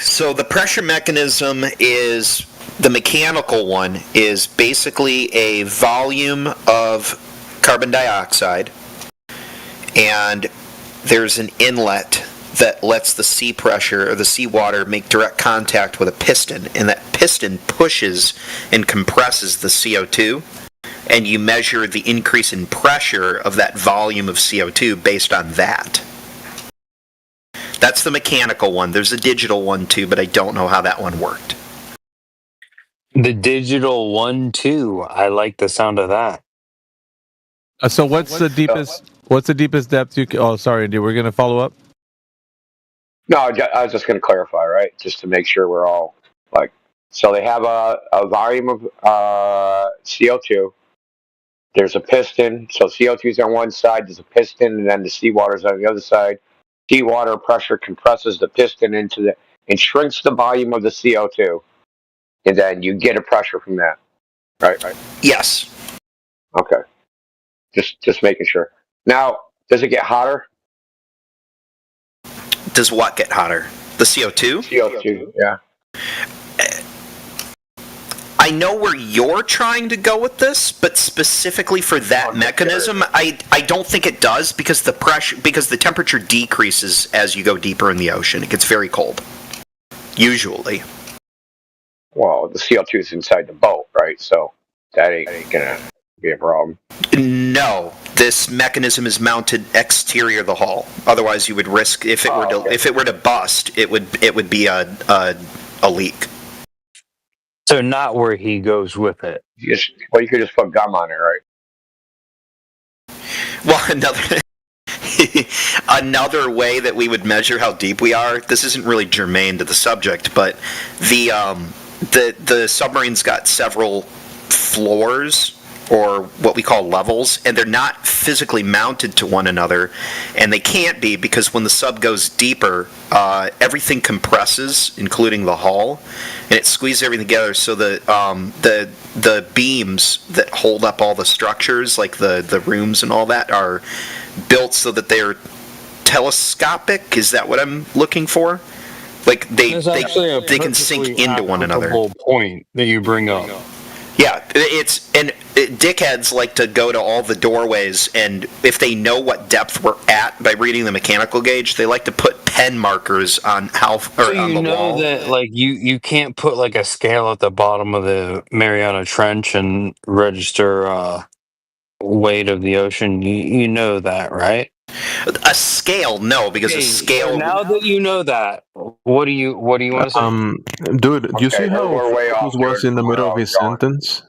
So the pressure mechanism is, the mechanical one is basically a volume of carbon dioxide, and there's an inlet that lets the sea pressure or the seawater make direct contact with a piston, and that piston pushes and compresses the CO2, and you measure the increase in pressure of that volume of CO2 based on that. That's the mechanical one. There's a digital one too, but I don't know how that one worked. The digital one too. I like the sound of that. So what's the deepest? What's the deepest depth you can? Oh, sorry, Andy. We're gonna follow up. No, I was just going to clarify, right? Just to make sure we're all like. So they have a volume of CO2. There's a piston. So CO2 is on one side. There's a piston, and then the seawater is on the other side. Seawater pressure compresses the piston and shrinks the volume of the CO2, and then you get a pressure from that. Right. Yes. Okay. Just making sure. Now, does it get hotter? Does what get hotter? The CO2? CO2, yeah. I know where you're trying to go with this, but specifically for that mechanism, I don't think it does because the temperature decreases as you go deeper in the ocean. It gets very cold. Usually. Well, the CO2 is inside the boat, right? So that ain't gonna be a problem. No, this mechanism is mounted exterior of the hull. Otherwise, you would risk if it were to bust, it would be a leak. So not where he goes with it. You could just put gum on it, right? Well, another way that we would measure how deep we are. This isn't really germane to the subject, but the submarine's got several floors, or what we call levels, and they're not physically mounted to one another, and they can't be because when the sub goes deeper, everything compresses, including the hull, and it squeezes everything together. So the beams that hold up all the structures, like the rooms and all that, are built so that they're telescopic. Is that what I'm looking for? Like they can sink into one another. Point that you bring up. Yeah, dickheads like to go to all the doorways, and if they know what depth we're at by reading the mechanical gauge, they like to put pen markers on on the wall. That like you can't put like a scale at the bottom of the Mariana Trench and register weight of the ocean. You know that, right? A scale, no, because a scale. Now that you know that, what do you want to say? Dude, do you see how Focus was in the middle of his sentence?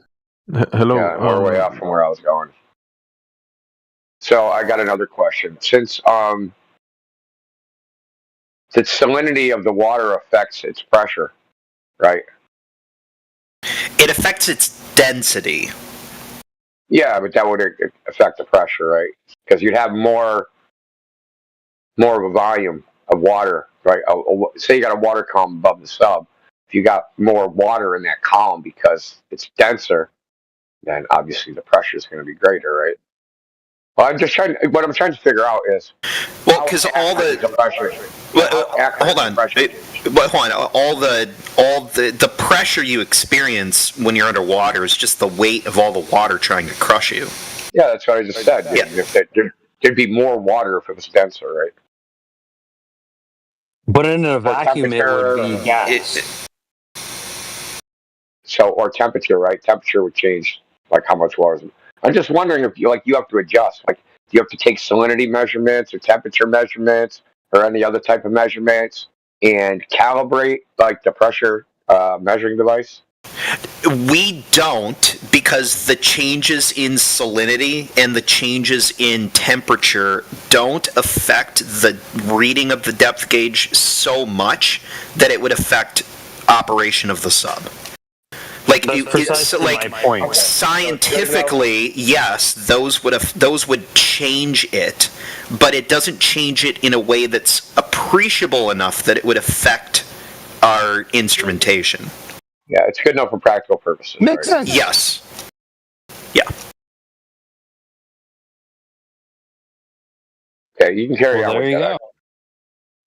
Hello. Yeah, we're way off from where I was going. So I got another question. Since the salinity of the water affects its pressure, right? It affects its density. Yeah, but that would affect the pressure, right? Because you'd have more of a volume of water, right? Say you got a water column above the sub. If you got more water in that column because it's denser, then obviously the pressure is going to be greater, right? Well, what I'm trying to figure out is, well, because all the pressure. Hold on. But hold on. All the pressure you experience when you're underwater is just the weight of all the water trying to crush you. Yeah, that's what I just said. Yeah. There'd be more water if it was denser, right? But in a vacuum, it would be gas. Or temperature, right? Temperature would change, like how much water. I'm just wondering if you have to adjust. Like, do you have to take salinity measurements or temperature measurements or any other type of measurements and calibrate like the pressure measuring device? We don't, because the changes in salinity and the changes in temperature don't affect the reading of the depth gauge so much that it would affect operation of the sub. Like, my point. Scientifically, yes, those would change it, but it doesn't change it in a way that's appreciable enough that it would affect our instrumentation. Yeah, it's good enough for practical purposes. Makes sense. Yes. Yeah. Okay, you can carry on. There you go.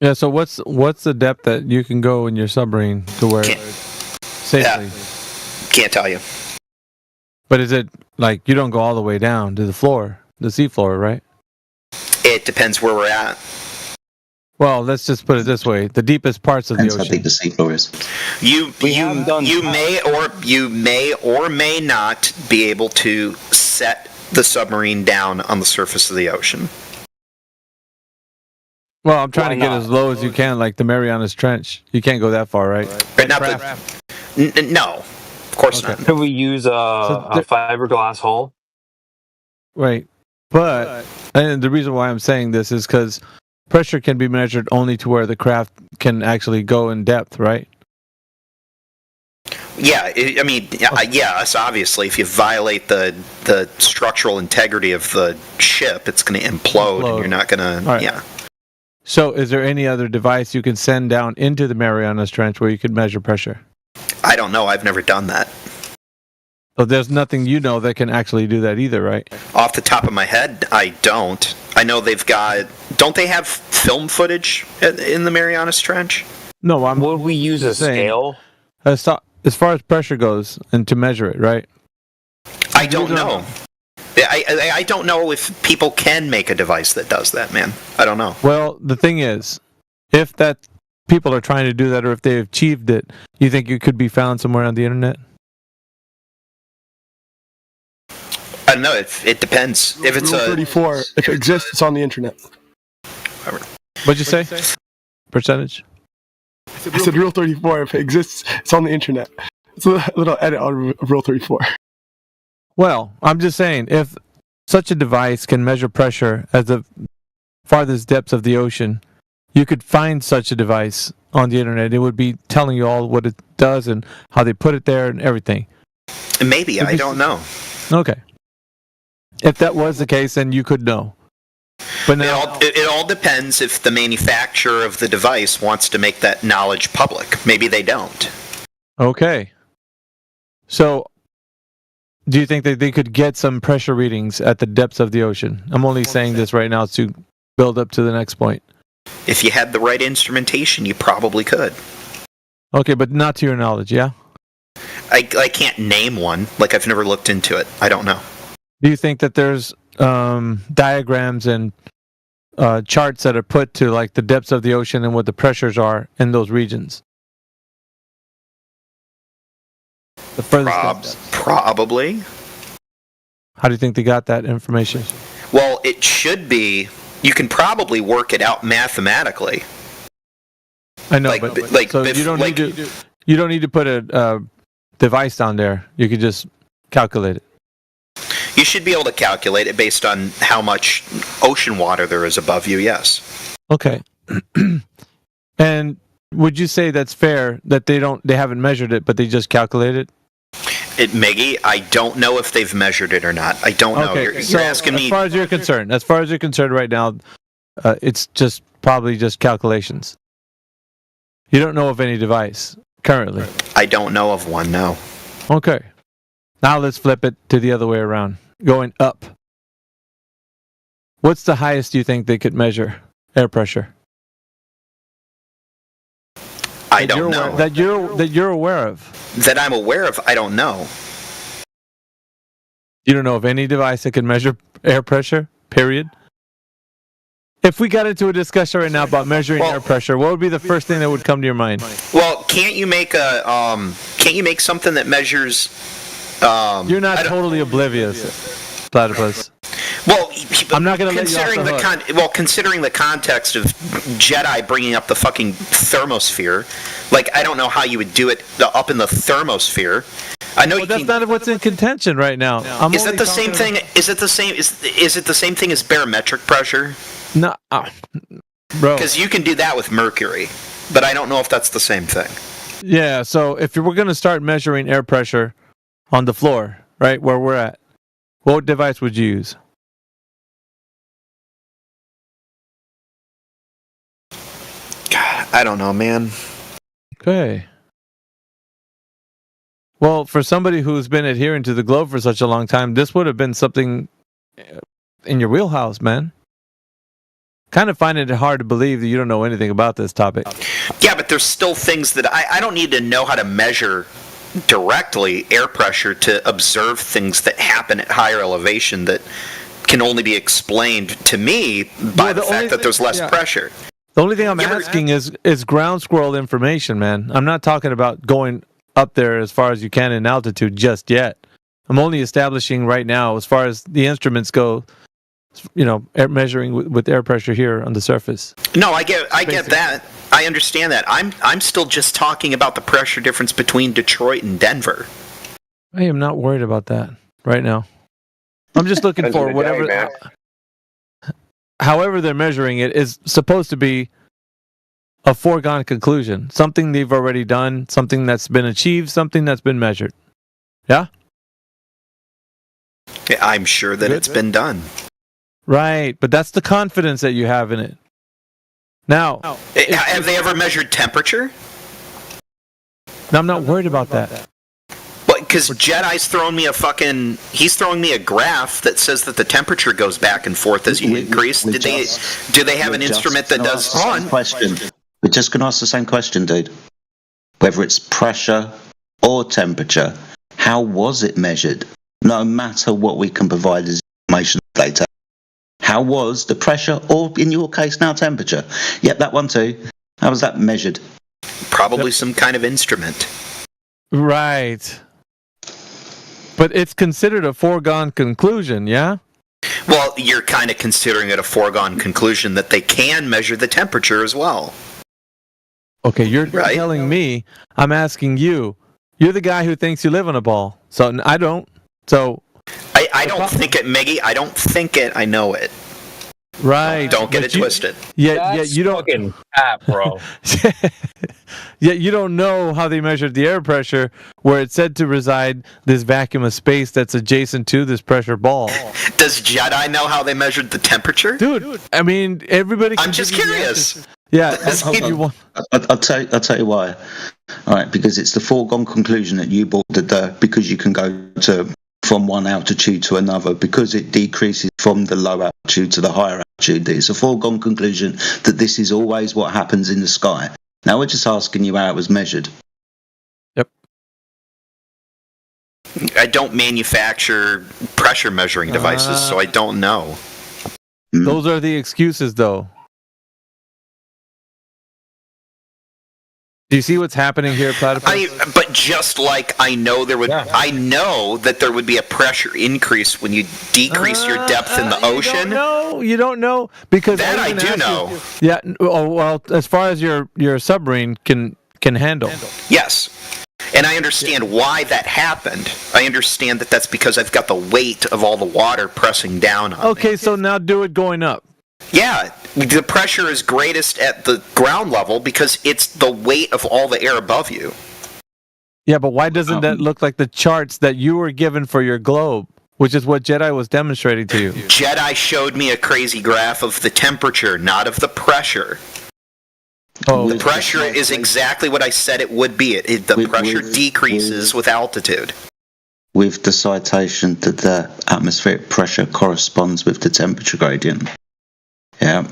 Yeah. So what's the depth that you can go in your submarine to where safely? Yeah. Can't tell you. But is it like you don't go all the way down to the floor, the sea floor, right? It depends where we're at. Well, let's just put it this way: the deepest parts of the ocean. How big the seafloor is. You may or may not be able to set the submarine down on the surface of the ocean. Well, I'm trying to get as low as you can, like the Marianas Trench. You can't go that far, right? No, of course not. Could we use a fiberglass hull? Right, but and the reason why I'm saying this is because pressure can be measured only to where the craft can actually go in depth, right? Yeah, I mean, yes, obviously, if you violate the structural integrity of the ship, it's going to implode, and you're not going to, right. Yeah. So is there any other device you can send down into the Marianas Trench where you could measure pressure? I don't know. I've never done that. So there's nothing that can actually do that either, right? Off the top of my head, I don't. I know don't they have film footage in the Marianas Trench? No, would we use a scale? As far as pressure goes, and to measure it, right? I don't know. I don't know if people can make a device that does that, man. I don't know. Well, the thing is, if that people are trying to do that, or if they've achieved it, you think it could be found somewhere on the internet? I don't know. It depends. If it's Rule 34, if it exists, it's on the internet. What'd you say? Percentage? I said Rule 34, if it exists, it's on the internet. It's a little edit on Rule 34. Well, I'm just saying, if such a device can measure pressure at the farthest depths of the ocean, you could find such a device on the internet. It would be telling you all what it does and how they put it there and everything. Maybe. I don't know. Okay. If that was the case, then you could know. But now, it all depends if the manufacturer of the device wants to make that knowledge public. Maybe they don't. Okay. So, do you think that they could get some pressure readings at the depths of the ocean? I'm only saying this right now to build up to the next point. If you had the right instrumentation, you probably could. Okay, but not to your knowledge, yeah? I can't name one. Like, I've never looked into it. I don't know. Do you think that there's diagrams and charts that are put to like the depths of the ocean and what the pressures are in those regions? The furthest Probably. How do you think they got that information? Well, it should be. You can probably work it out mathematically. I know, but so you don't need to put a device down there. You could just calculate it. You should be able to calculate it based on how much ocean water there is above you. Yes. Okay. And would you say that's fair that they haven't measured it, but they just calculate it? Meggie, I don't know if they've measured it or not. I don't know. Okay, You're asking me. As far as you're concerned right now, it's just probably just calculations. You don't know of any device currently. I don't know of one. No. Okay. Now let's flip it to the other way around, going up. What's the highest you think they could measure air pressure? I don't know. That you're aware of. That I'm aware of, I don't know. You don't know of any device that can measure air pressure, period? If we got into a discussion right now about measuring air pressure, what would be the first thing that would come to your mind? Well, can't you make something that measures You're not totally oblivious, Platypus. Well, I'm not going to let you off the hook. Considering the context of Jedi bringing up the fucking thermosphere, like I don't know how you would do it up in the thermosphere. I know that's not what's in contention right now. Is it the same thing? Is it the same? Is it the same thing as barometric pressure? No, bro. Because you can do that with mercury, but I don't know if that's the same thing. Yeah. So if we're going to start measuring air pressure on the floor, right where we're at, what device would you use? God, I don't know, man. Okay. Well, for somebody who's been adhering to the globe for such a long time, this would have been something in your wheelhouse, man. Kind of finding it hard to believe that you don't know anything about this topic. Yeah, but there's still things that I don't need to know how to measure directly air pressure to observe things that happen at higher elevation that can only be explained to me by the fact that there's less pressure. The only thing I'm asking is ground squirrel information, man. I'm not talking about going up there as far as you can in altitude just yet. I'm only establishing right now, as far as the instruments go, measuring with air pressure here on the surface. No, I get that. I understand that. I'm still just talking about the pressure difference between Detroit and Denver. I am not worried about that right now. I'm just looking for whatever. However they're measuring it is supposed to be a foregone conclusion. Something they've already done, something that's been achieved, something that's been measured. Yeah? Yeah, I'm sure that it's been done. Right, but that's the confidence that you have in it. Now, have they ever measured temperature? No, I'm not worried about that. Because Jedi's throwing me a graph that says that the temperature goes back and forth as you increase. Do they have an instrument that does question? We're just going to ask the same question, dude. Whether it's pressure or temperature, how was it measured? No matter what we can provide as information later. How was the pressure, or in your case now temperature? Yep, that one too. How was that measured? Probably some kind of instrument. Right. But it's considered a foregone conclusion, yeah? Well, you're kind of considering it a foregone conclusion that they can measure the temperature as well. Okay, you're telling me. I'm asking you. You're the guy who thinks you live on a ball. So I don't. So I don't think it, Meggie. I don't think it. I know it. Right. Don't get it twisted. Yeah, you don't. Fucking crap, bro. Yet you don't know how they measured the air pressure where it's said to reside this vacuum of space that's adjacent to this pressure ball. Does Jedi know how they measured the temperature? Dude, I mean, everybody can. I'm just curious. Yeah, I'll tell you why. All right, because it's the foregone conclusion that you boarded there because you can go to from one altitude to another because it decreases from the low altitude to the higher altitude. It's a foregone conclusion that this is always what happens in the sky. Now we're just asking you how it was measured. Yep. I don't manufacture pressure measuring devices, so I don't know. Those are the excuses, though. Do you see what's happening here, Platypus? But just like I know I know that there would be a pressure increase when you decrease your depth in the ocean. You don't know because that I do know. Yeah. Oh, well, as far as your submarine can handle. Yes. And I understand why that happened. I understand that that's because I've got the weight of all the water pressing down on me. Okay, so now do it going up. Yeah, the pressure is greatest at the ground level because it's the weight of all the air above you. Yeah, but why doesn't that look like the charts that you were given for your globe, which is what Jedi was demonstrating to you? Jedi showed me a crazy graph of the temperature, not of the pressure. Oh, the pressure is exactly what I said it would be. The pressure decreases with altitude. With the citation that the atmospheric pressure corresponds with the temperature gradient. Yeah.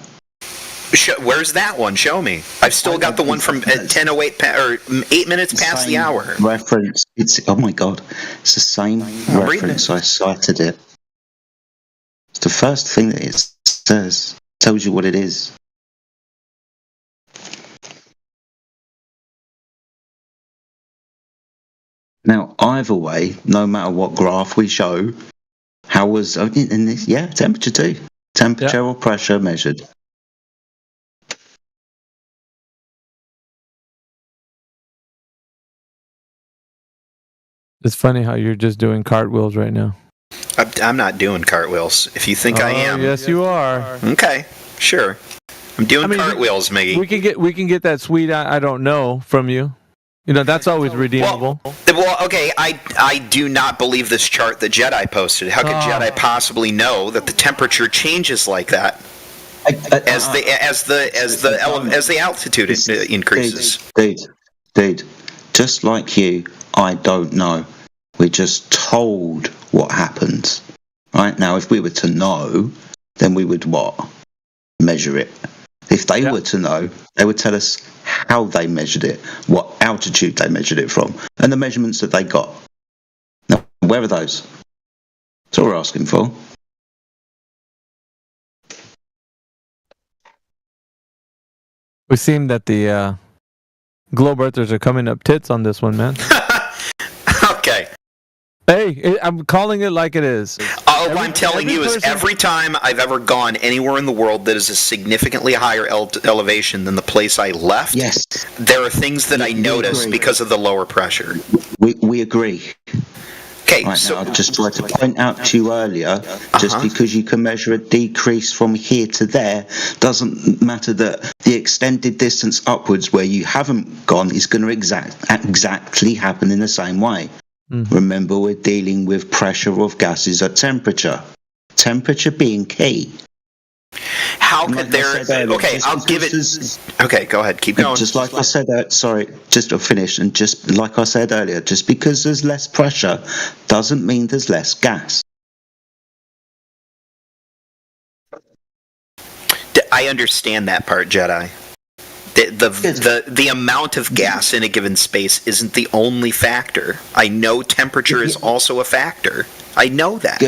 Where's that one? Show me. I've still got the one from 10:08 or 8 minutes past the hour. Reference. It's oh my god. It's the same reference. I cited it. It's the first thing that it says. Tells you what it is. Now, either way, no matter what graph we show, how was in this? Yeah, temperature too. Temperature or pressure measured. It's funny how you're just doing cartwheels right now. I'm not doing cartwheels. If you think I am, yes, you are. Okay, sure. I'm doing cartwheels, Miggy. We can get that sweet I don't know from you. You know, that's always redeemable. Well, okay, I do not believe this chart that Jedi posted. How could Jedi possibly know that the temperature changes like that as the altitude increases? Dude, just like you, I don't know. We're just told what happens. Right now, if we were to know, then we would what? Measure it. If they were to know, they would tell us how they measured it, what altitude they measured it from, and the measurements that they got. Now, where are those? That's all we're asking for. We seem that the globe earthers are coming up tits on this one, man. Okay. Hey, I'm calling it like it is. All I'm telling you is every time I've ever gone anywhere in the world that is a significantly higher elevation than the place I left, there are things that I notice because of the lower pressure. We agree. Okay, right, so now, I just tried to point out to you earlier, just because you can measure a decrease from here to there, doesn't matter that the extended distance upwards where you haven't gone is going to exactly happen in the same way. Mm-hmm. Remember, we're dealing with pressure of gases at temperature. Temperature being key. How could there... Okay, I'll give it... Okay, go ahead. Keep going. Just like I said... sorry, just to finish. And just like I said earlier, just because there's less pressure doesn't mean there's less gas. I understand that part, Jedi. The amount of gas in a given space isn't the only factor. I know temperature is also a factor. I know that.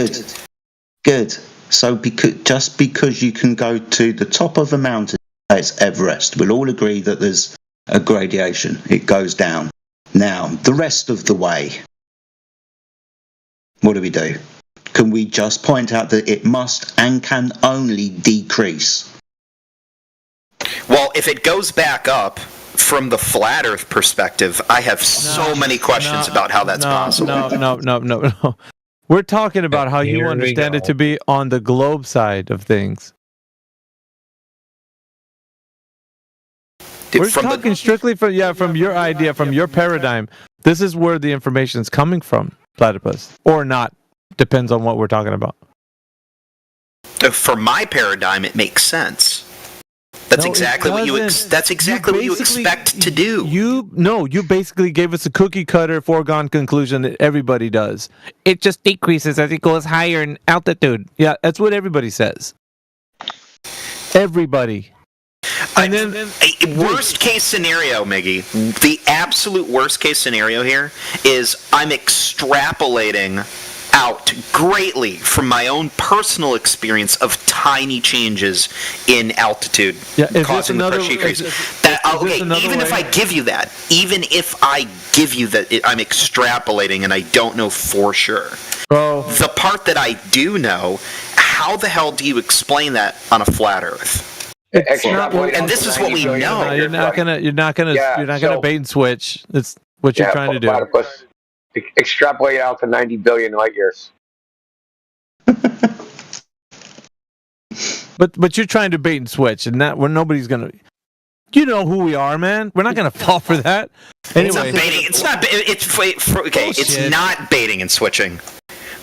Good. So just because you can go to the top of a mountain, it's Everest, we'll all agree that there's a gradation. It goes down. Now, the rest of the way, what do? Can we just point out that it must and can only decrease? Well, if it goes back up, from the flat Earth perspective, I have so many questions about how that's possible. No. We're talking about how you understand it to be on the globe side of things. We're talking strictly from your idea, from your paradigm. This is where the information is coming from, Platypus, or not. Depends on what we're talking about. For my paradigm, it makes sense. That's exactly what you expect to do. You basically gave us a cookie cutter foregone conclusion that everybody does. It just decreases as it goes higher in altitude. Yeah, that's what everybody says. Everybody. And then worst case scenario, Miggy, the absolute worst case scenario here is I'm extrapolating out greatly from my own personal experience of tiny changes in altitude causing the pressure increase. Even if I give you that, I'm extrapolating and I don't know for sure. The part that I do know, how the hell do you explain that on a flat Earth? And this is what we know. No, you're not gonna bait and switch. That's what you're trying to do. Platypus, extrapolate out to 90 billion light years. But you're trying to bait and switch, and that where nobody's gonna. You know who we are, man. We're not gonna fall for that. Anyway, it's not baiting and switching.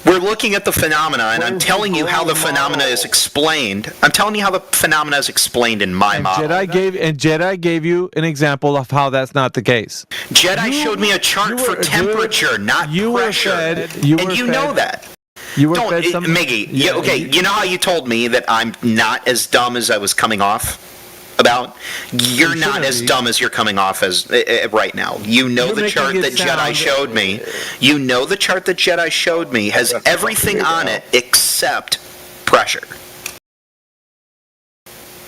We're looking at the phenomena, and I'm telling you how the phenomena is explained. I'm telling you how the phenomena is explained in my model. Jedi gave you an example of how that's not the case. Jedi showed me a chart for temperature, not pressure, and you know that. You were fed something. Miggy, you know how you told me that I'm not as dumb as I was coming off about? You're not as dumb as you're coming off as right now. You know the chart that Jedi showed me. You know the chart that Jedi showed me has everything on it except pressure.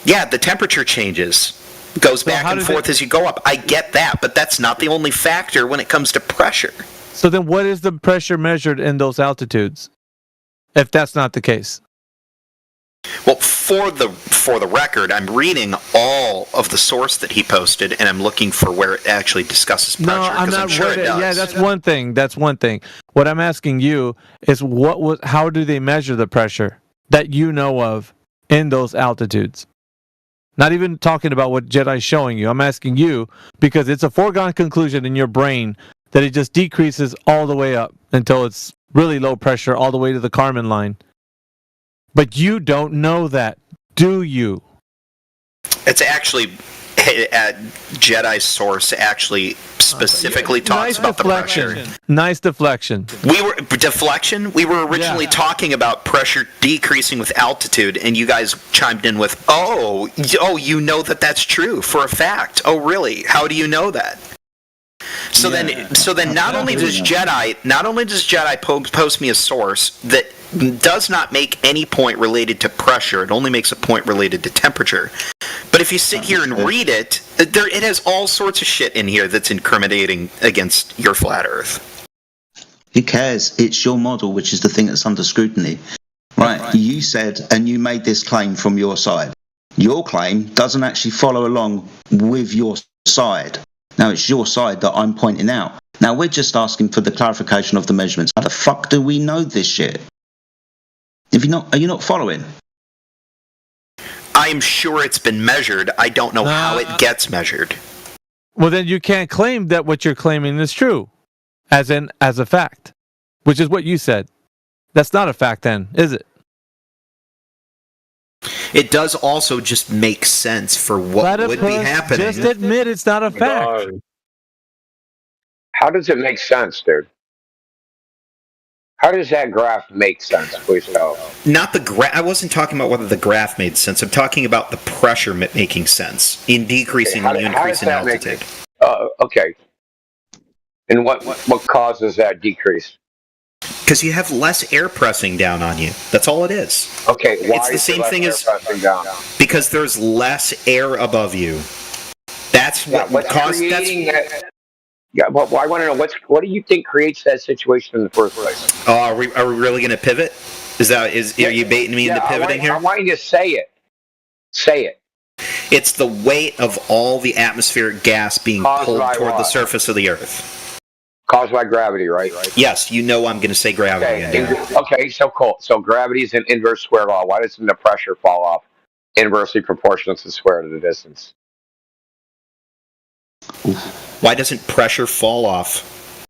Yeah, the temperature changes. Goes back and forth as you go up. I get that, but that's not the only factor when it comes to pressure. So then what is the pressure measured in those altitudes? If that's not the case. Well, for the record, I'm reading all of the source that he posted, and I'm looking for where it actually discusses pressure. No, I'm not sure it does. Yeah, that's one thing. That's one thing. What I'm asking you is how do they measure the pressure that you know of in those altitudes? Not even talking about what Jedi's showing you. I'm asking you because it's a foregone conclusion in your brain that it just decreases all the way up until it's really low pressure all the way to the Kármán line. But you don't know that, do you? It's actually Jedi's source actually specifically talks about the pressure. Nice deflection. We were originally talking about pressure decreasing with altitude, and you guys chimed in with, "Oh, you know that's true for a fact." Oh, really? How do you know that? So then, not only does Jedi post me a source that does not make any point related to pressure, it only makes a point related to temperature. But if you sit here and read it, it has all sorts of shit in here that's incriminating against your flat Earth. Who cares? It's your model, which is the thing that's under scrutiny. Right? You said, and you made this claim from your side. Your claim doesn't actually follow along with your side. Now, it's your side that I'm pointing out. Now, we're just asking for the clarification of the measurements. How the fuck do we know this shit? Are you not following? I'm sure it's been measured. I don't know how it gets measured. Well, then you can't claim that what you're claiming is true, as a fact, which is what you said. That's not a fact then, is it? It does also just make sense for what would be happening. Just admit it's not a fact. How does it make sense, dude? How does that graph make sense, please tell? Not the graph. I wasn't talking about whether the graph made sense. I'm talking about the pressure making sense in decreasing when you increase in altitude. Okay. And what causes that decrease? Because you have less air pressing down on you. That's all it is. Okay, why it's the is same less thing air as pressing down? Because there's less air above you. That's what caused that. Yeah, well, I want to know what do you think creates that situation in the first place? Oh, are we really going to pivot? Are you baiting me into pivoting here? I want you to say it. Say it. It's the weight of all the atmospheric gas being pulled toward the surface of the Earth. Caused by gravity, right? Yes, you know I'm going to say gravity. Okay, so cool. So gravity is an inverse square law. Why doesn't the pressure fall off inversely proportional to the square root of the distance? Why doesn't pressure fall off?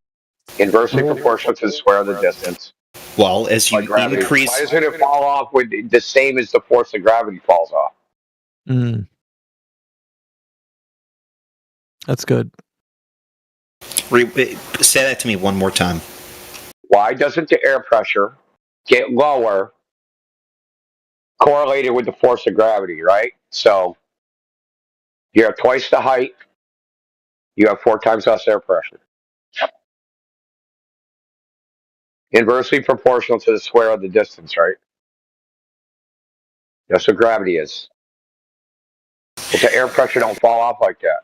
Inversely proportional to the square of the distance. Well, as you increase... Why doesn't it fall off with the same as the force of gravity falls off? That's good. Say that to me one more time. Why doesn't the air pressure get lower correlated with the force of gravity, right? So you have twice the height, you have 4 times less air pressure. Inversely proportional to the square of the distance, right? That's what gravity is. But the air pressure don't fall off like that.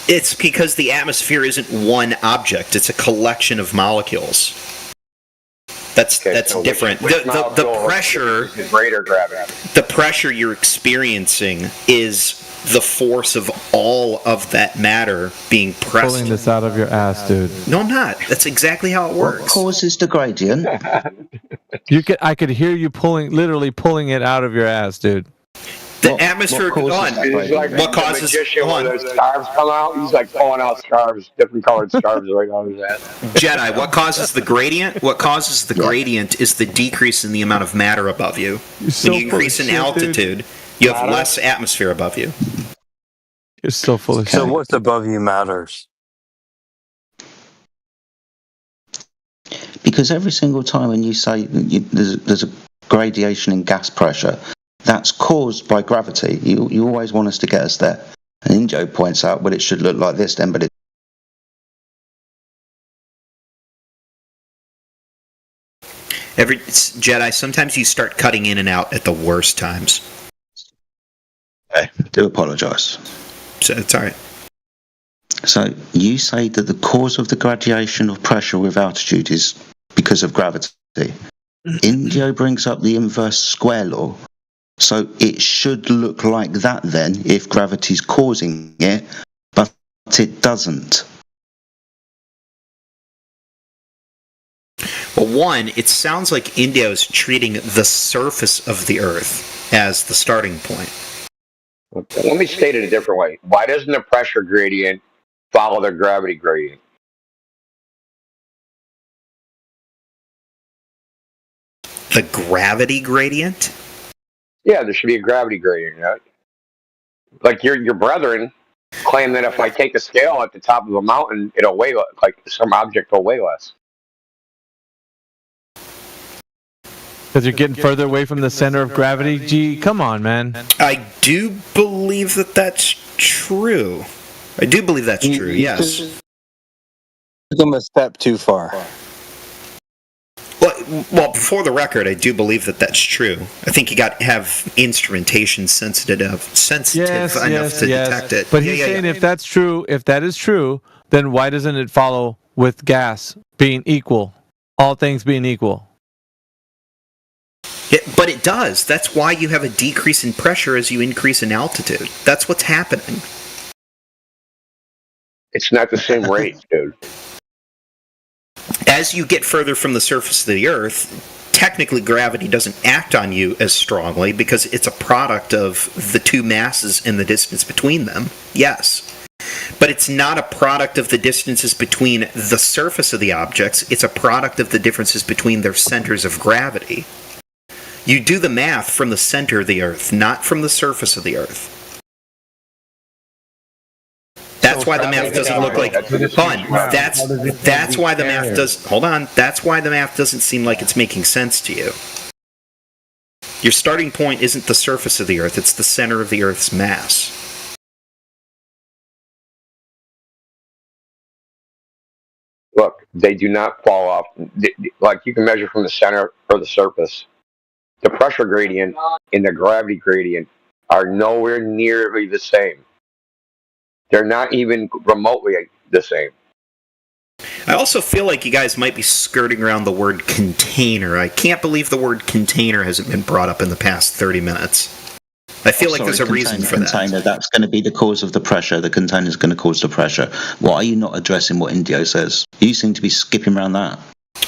It's because the atmosphere isn't one object; it's a collection of molecules. That's different. The pressure, greater gravity. The pressure you're experiencing is the force of all of that matter being pressed. Pulling this out of your ass, dude. No, I'm not. That's exactly how it works. What causes the gradient? I could hear you literally pulling it out of your ass, dude. The atmosphere He's like what causes the magician when those scarves come out. He's like pulling out scarves, different colored scarves right on his ass. Jedi, what causes the gradient? What causes the gradient is the decrease in the amount of matter above you. When you increase in altitude, you have less atmosphere above you. You're so full of shit. So what's above you matters. Because every single time when you say there's a gradation in gas pressure, that's caused by gravity. You always want us to get us there. And Injo points out, well, it should look like this then, but it. Jedi, sometimes you start cutting in and out at the worst times. I do apologise. So it's all right. So you say that the cause of the gradation of pressure with altitude is because of gravity. Indio brings up the inverse square law. So it should look like that then if gravity's causing it, but it doesn't. Well, one, it sounds like Indio is treating the surface of the Earth as the starting point. Let me state it a different way. Why doesn't the pressure gradient follow the gravity gradient? The gravity gradient? Yeah, there should be a gravity gradient, right? Like your brethren claim that if I take a scale at the top of a mountain, it'll weigh like some object will weigh less. Because you're getting further away from the center of gravity? Gee, come on, man. I do believe that that's true. I do believe that's true, yes. Took them a step too far. Well, before the record, I do believe that that's true. I think you got to have instrumentation sensitive enough to detect it. But he's saying if that's true, if that is true, then why doesn't it follow with gas being equal? All things being equal. But it does. That's why you have a decrease in pressure as you increase in altitude. That's what's happening. It's not the same rate, dude. As you get further from the surface of the Earth, technically gravity doesn't act on you as strongly because it's a product of the two masses and the distance between them. Yes. But it's not a product of the distances between the surface of the objects. It's a product of the differences between their centers of gravity. You do the math from the center of the Earth, not from the surface of the Earth. That's why the math doesn't look like fun. That's why the math does. Hold on. That's why the math doesn't seem like it's making sense to you. Your starting point isn't the surface of the Earth; it's the center of the Earth's mass. Look, they do not fall off. Like you can measure from the center or the surface. The pressure gradient and the gravity gradient are nowhere nearly the same. They're not even remotely the same. I also feel like you guys might be skirting around the word container. I can't believe the word container hasn't been brought up in the past 30 minutes. I feel like there's a reason for that. Container, that's going to be the cause of the pressure. The container is going to cause the pressure. Why are you not addressing what Indio says? You seem to be skipping around that.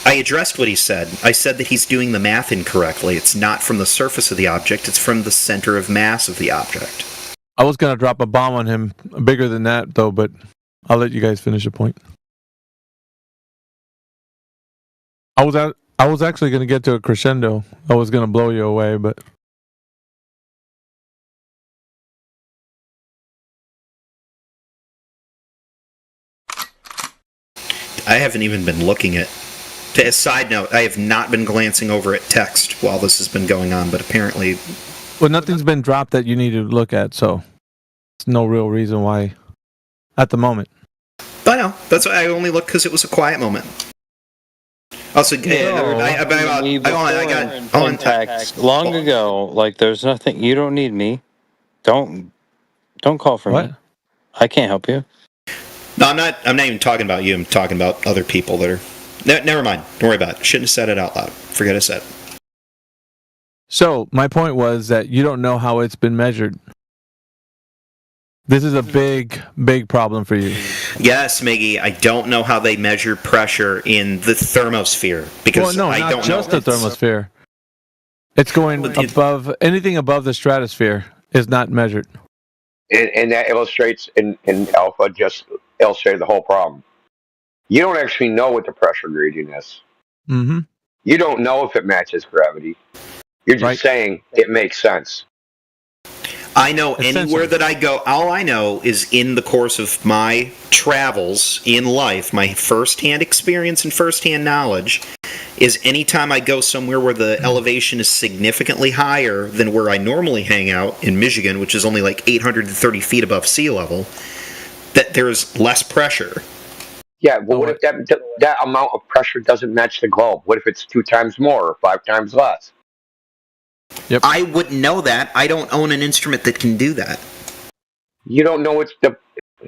I addressed what he said. I said that he's doing the math incorrectly. It's not from the surface of the object, it's from the center of mass of the object. I was going to drop a bomb on him bigger than that, though, but I'll let you guys finish the point. I was actually going to get to a crescendo. I was going to blow you away, but... I haven't even been looking at. A side note, I have not been glancing over at text while this has been going on, but apparently... Well, nothing's been dropped that you need to look at, so there's no real reason why at the moment. I know. That's why I only looked because it was a quiet moment. Also, I got text long ago. Like, there's nothing. You don't need me. Don't call for me. I can't help you. No, I'm not even talking about you. I'm talking about other people that are... never mind. Don't worry about it. Shouldn't have said it out loud. Forget I said it. So, my point was that you don't know how it's been measured. This is a big, big problem for you. Yes, Miggy, I don't know how they measure pressure in the thermosphere. Because I don't just know. the thermosphere. It's going above... Anything above the stratosphere is not measured. And that illustrates in Alpha, just illustrated the whole problem. You don't actually know what the pressure gradient is. Mm-hmm. You don't know if it matches gravity. You're just saying it makes sense. I know anywhere that I go, all I know is in the course of my travels in life, my firsthand experience and firsthand knowledge, is anytime I go somewhere where the elevation is significantly higher than where I normally hang out in Michigan, which is only like 830 feet above sea level, that there's less pressure. Yeah, well, what if that amount of pressure doesn't match the globe? What if it's 2 times more or 5 times less? Yep. I wouldn't know that. I don't own an instrument that can do that. You don't know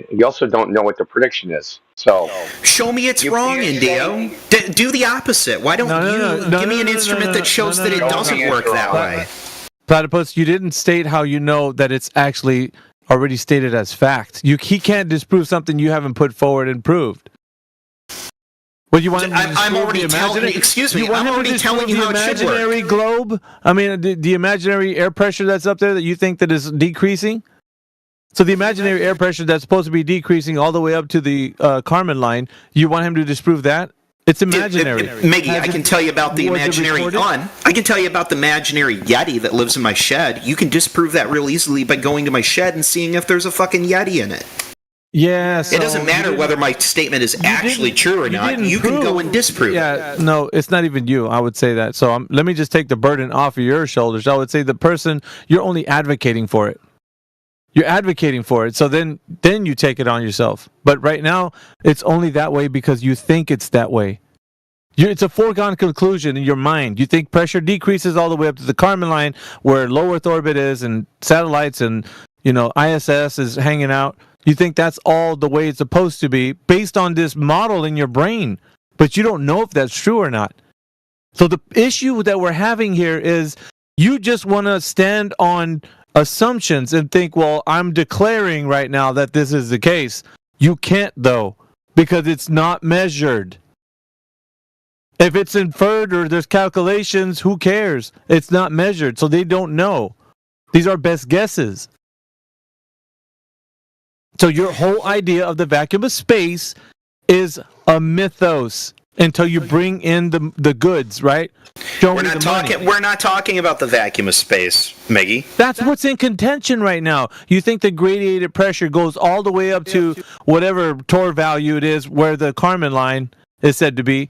you also don't know what the prediction is. So show me it's wrong, Indio. Do the opposite. Why don't you give me an instrument that shows that it doesn't work that way? Platypus, you didn't state how you know that it's actually already stated as fact. He can't disprove something you haven't put forward and proved. Well, you want him to I'm already telling you. Excuse me. I'm already telling you how it should work. The imaginary globe. I mean, the imaginary air pressure that's up there that you think that is decreasing. So the imaginary air pressure that's supposed to be decreasing all the way up to the Kármán line. You want him to disprove that? It's imaginary. Miggy, I can tell you about the imaginary I can tell you about the imaginary Yeti that lives in my shed. You can disprove that real easily by going to my shed and seeing if there's a fucking Yeti in it. Yeah, it doesn't matter whether my statement is actually true or not. You can go and disprove it. No, it's not even you. I would say that. So let me just take the burden off of your shoulders. I would say the person, you're only advocating for it. You're advocating for it. So then you take it on yourself. But right now, it's only that way because you think it's that way. It's a foregone conclusion in your mind. You think pressure decreases all the way up to the Kármán line where low Earth orbit is and satellites and ISS is hanging out. You think that's all the way it's supposed to be based on this model in your brain, but you don't know if that's true or not. So the issue that we're having here is you just want to stand on assumptions and think, well, I'm declaring right now that this is the case. You can't, though, because it's not measured. If it's inferred or there's calculations, who cares? It's not measured, so they don't know. These are best guesses. So your whole idea of the vacuum of space is a mythos until you bring in the goods, right? We're not talking about the vacuum of space, Miggy. That's what's in contention right now. You think the gradiated pressure goes all the way up to whatever torr value it is where the Kármán line is said to be.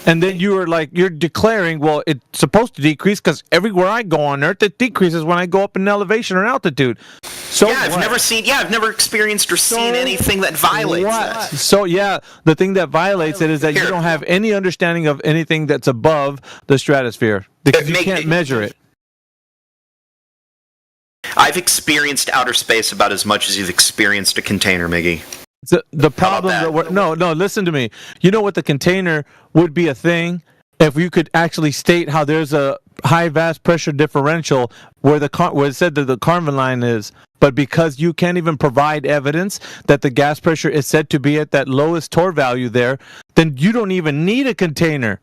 And then you're declaring, well, it's supposed to decrease because everywhere I go on Earth, it decreases when I go up in elevation or altitude. So I've never experienced or seen anything that violates that. So the thing that violates it is that you don't have any understanding of anything that's above the stratosphere because you can't measure it. I've experienced outer space about as much as you've experienced a container, Miggy. The problem that listen to me. You know what, the container would be a thing if you could actually state how there's a high vast pressure differential where it said that the Kármán line is, but because you can't even provide evidence that the gas pressure is said to be at that lowest torr value there, then you don't even need a container.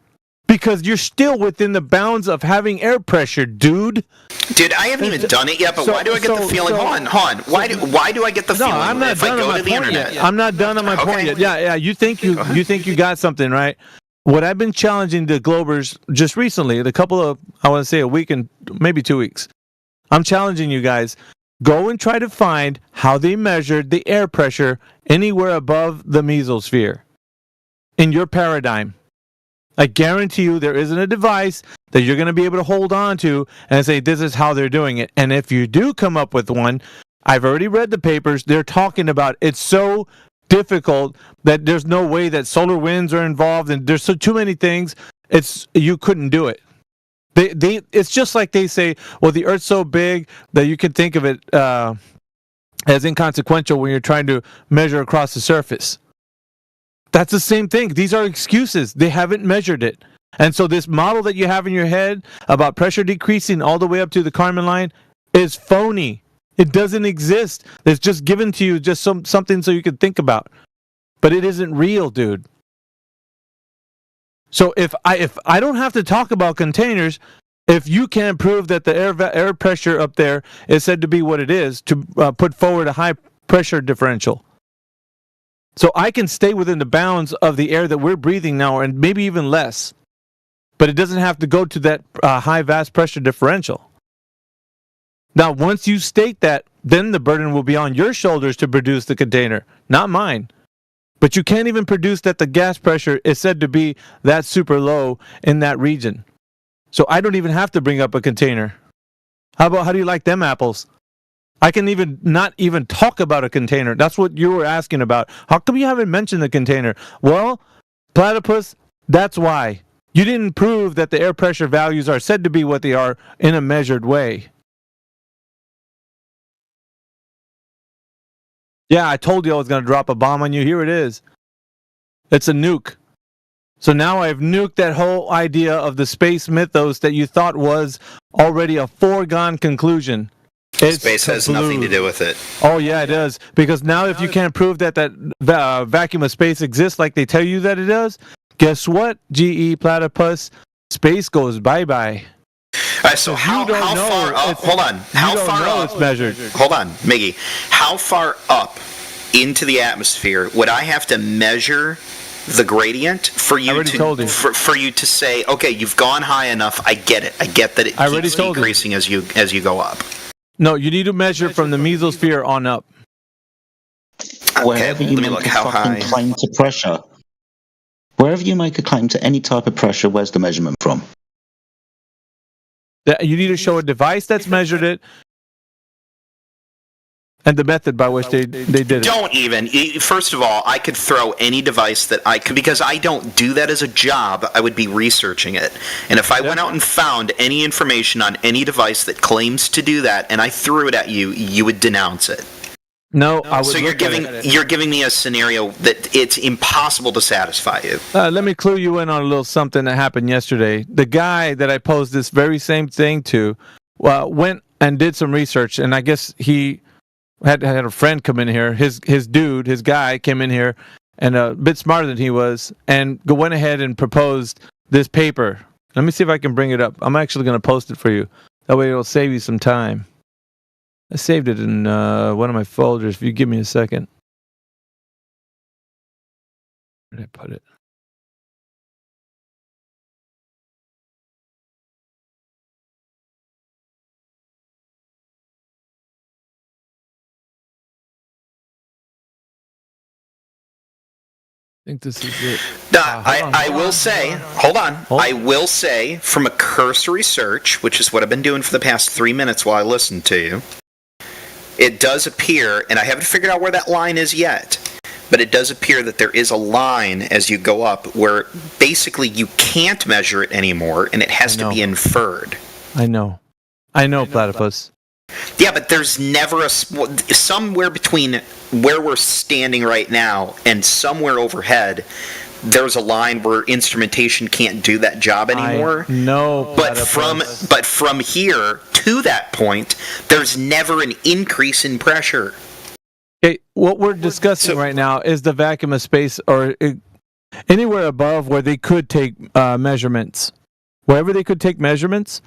Because you're still within the bounds of having air pressure, dude. Dude, I haven't even done it yet, but why do I get the feeling? Hold on. Why do I get the feeling I'm not if I done go on to the internet? I'm not done on my point yet. Yeah. You think you got something, right? What I've been challenging the Globers just recently, a week and maybe 2 weeks. I'm challenging you guys. Go and try to find how they measured the air pressure anywhere above the mesosphere. in your paradigm. I guarantee you there isn't a device that you're going to be able to hold on to and say, this is how they're doing it. And if you do come up with one, I've already read the papers. They're talking about it's so difficult that there's no way that solar winds are involved, and there's too many things. You couldn't do it. It's just like they say, well, the Earth's so big that you can think of it as inconsequential when you're trying to measure across the surface. That's the same thing. These are excuses. They haven't measured it. And so this model that you have in your head about pressure decreasing all the way up to the Kármán line is phony. It doesn't exist. It's just given to you just something so you can think about. But it isn't real, dude. So if I don't have to talk about containers, if you can prove that the air pressure up there is said to be what it is, to put forward a high pressure differential. So I can stay within the bounds of the air that we're breathing now, and maybe even less. But it doesn't have to go to that high vast pressure differential. Now, once you state that, then the burden will be on your shoulders to produce the container, not mine. But you can't even produce that the gas pressure is said to be that super low in that region. So I don't even have to bring up a container. How do you like them apples? I can even not even talk about a container. That's what you were asking about. How come you haven't mentioned the container? Well, Platypus, that's why. You didn't prove that the air pressure values are said to be what they are in a measured way. Yeah, I told you I was going to drop a bomb on you. Here it is. It's a nuke. So now I've nuked that whole idea of the space mythos that you thought was already a foregone conclusion. Space has nothing to do with it. Oh, yeah, it does. Because now if you can't prove that vacuum of space exists like they tell you that it does, guess what, GE Platypus? Space goes bye-bye. All right, so how far up? Hold on. How far up? It's measured. Hold on, Miggy. How far up into the atmosphere would I have to measure the gradient for you for you to say, okay, you've gone high enough? I get it. I get that it keeps decreasing as you go up. No, you need to measure from the mesosphere on up. Wherever you make a fucking claim to pressure, wherever you make a claim to any type of pressure, where's the measurement from? You need to show a device that's measured it and the method by which they did it. Don't even. First of all, I could throw any device that I could, because I don't do that as a job. I would be researching it. And if I went out and found any information on any device that claims to do that and I threw it at you, you would denounce it. No, I would. So you're giving me a scenario that it's impossible to satisfy you. Let me clue you in on a little something that happened yesterday. The guy that I posed this very same thing to went and did some research, and I guess he had a friend come in here. His guy came in here, and a bit smarter than he was, and went ahead and proposed this paper. Let me see if I can bring it up. I'm actually going to post it for you. That way it'll save you some time. I saved it in one of my folders. If you give me a second. Where did I put it? I think this is it. I will say, hold on. I will say, from a cursory search, which is what I've been doing for the past 3 minutes while I listened to you, it does appear, and I haven't figured out where that line is yet, but it does appear that there is a line as you go up where basically you can't measure it anymore, and it has to be inferred. I know, Platypus. Yeah, but there's never somewhere between where we're standing right now and somewhere overhead, there's a line where instrumentation can't do that job anymore. No, but from here to that point, there's never an increase in pressure. Okay, what we're discussing right now is the vacuum of space, or anywhere above where they could take measurements. Wherever they could take measurements,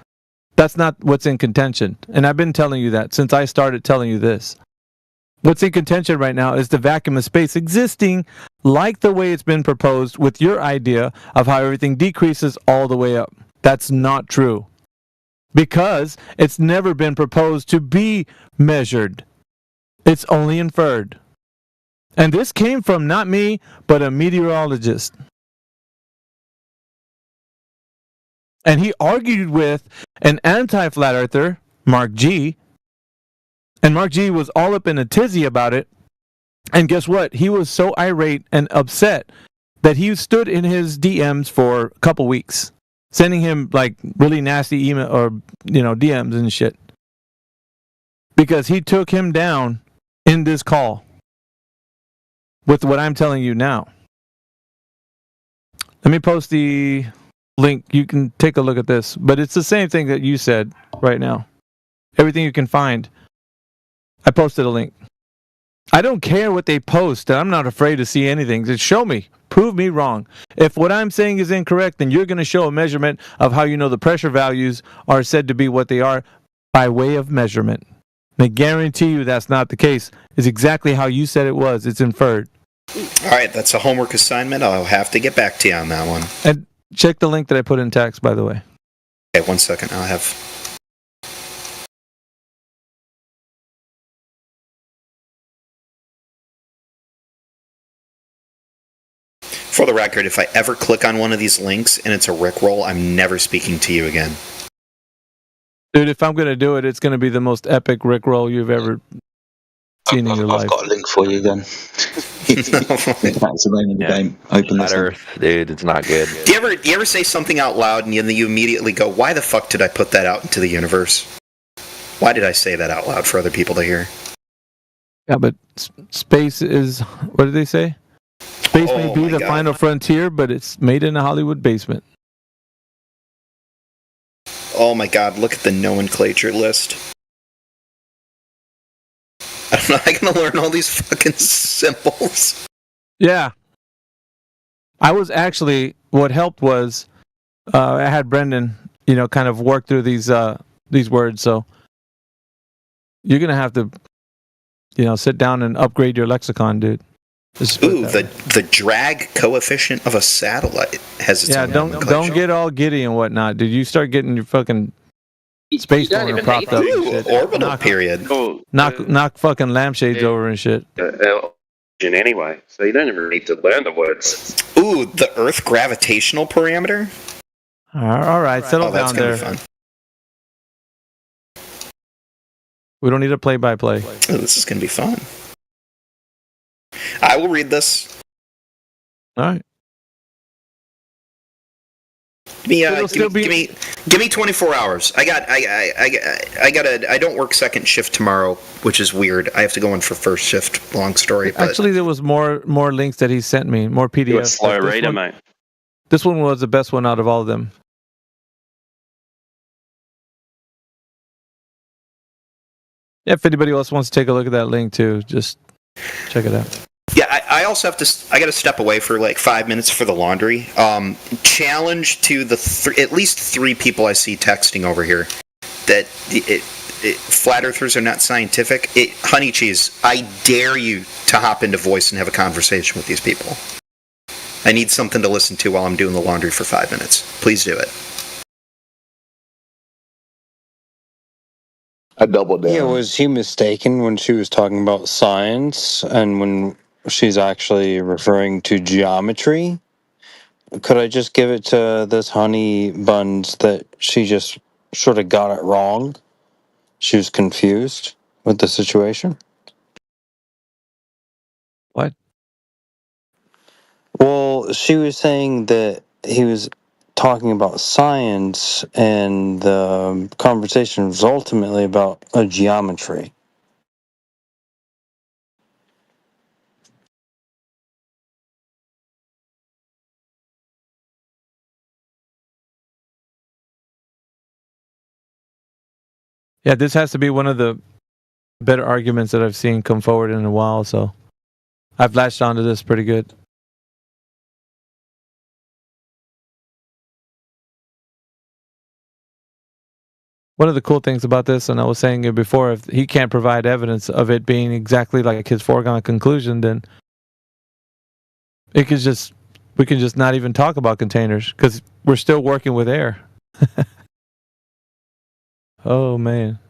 that's not what's in contention. And I've been telling you that since I started telling you this. What's in contention right now is the vacuum of space existing like the way it's been proposed with your idea of how everything decreases all the way up. That's not true. Because it's never been proposed to be measured. It's only inferred. And this came from not me, but a meteorologist. And he argued with an anti-flat earther, Mark G. And Mark G was all up in a tizzy about it. And guess what? He was so irate and upset that he stood in his DMs for a couple weeks, sending him like really nasty email or DMs and shit. Because he took him down in this call with what I'm telling you now. Let me post the link. You can take a look at this. But it's the same thing that you said right now. Everything you can find. I posted a link. I don't care what they post. I'm not afraid to see anything. Just show me. Prove me wrong. If what I'm saying is incorrect, then you're going to show a measurement of how you know the pressure values are said to be what they are by way of measurement. And I guarantee you that's not the case. It's exactly how you said it was. It's inferred. All right, that's a homework assignment. I'll have to get back to you on that one. And check the link that I put in text, by the way. Okay, 1 second. I'll have... For the record, if I ever click on one of these links and it's a Rickroll, I'm never speaking to you again. Dude, if I'm going to do it, it's going to be the most epic Rickroll you've ever seen in your life. I've got a link for you then. That's the name of the game. Open this Earth, dude, it's not good. Do you ever say something out loud and you immediately go, why the fuck did I put that out into the universe? Why did I say that out loud for other people to hear? Yeah, but space is, what did they say? Space may be the final frontier, but it's made in a Hollywood basement. Oh my god, look at the nomenclature list. I'm not going to learn all these fucking symbols. Yeah. I was actually, what helped was, I had Brendan, kind of work through these words, so you're going to have to, sit down and upgrade your lexicon, dude. Ooh, the drag coefficient of a satellite has its own nomenclature. Don't get all giddy and whatnot, dude. You start getting your fucking space donor propped up and shit. Orbital period. Knock fucking lampshades over and shit. Anyway, so you don't even need to learn the words. Ooh, the Earth gravitational parameter? All right, settle down there. Be fun. We don't need a play-by-play. Oh, this is going to be fun. I will read this. All right. Give me 24 hours. I don't work second shift tomorrow, which is weird. I have to go in for first shift. Long story. But Actually, there was more links that he sent me, more PDFs. Slow reader, mate. This one was the best one out of all of them. Yeah, if anybody else wants to take a look at that link too, just check it out. Yeah, I also have to. I got to step away for like 5 minutes for the laundry. Challenge to the at least 3 people I see texting over here that flat earthers are not scientific. Honey cheese, I dare you to hop into voice and have a conversation with these people. I need something to listen to while I'm doing the laundry for 5 minutes. Please do it. I doubled down. Yeah, was he mistaken when she was talking about science and when she's actually referring to geometry? Could I just give it to this honey buns that she just sort of got it wrong? She was confused with the situation? What? Well, she was saying that he was talking about science and the conversation was ultimately about a geometry. Yeah, this has to be one of the better arguments that I've seen come forward in a while, so I've latched onto this pretty good. One of the cool things about this, and I was saying it before, if he can't provide evidence of it being exactly like his foregone conclusion, then we can just not even talk about containers because we're still working with air. Oh man.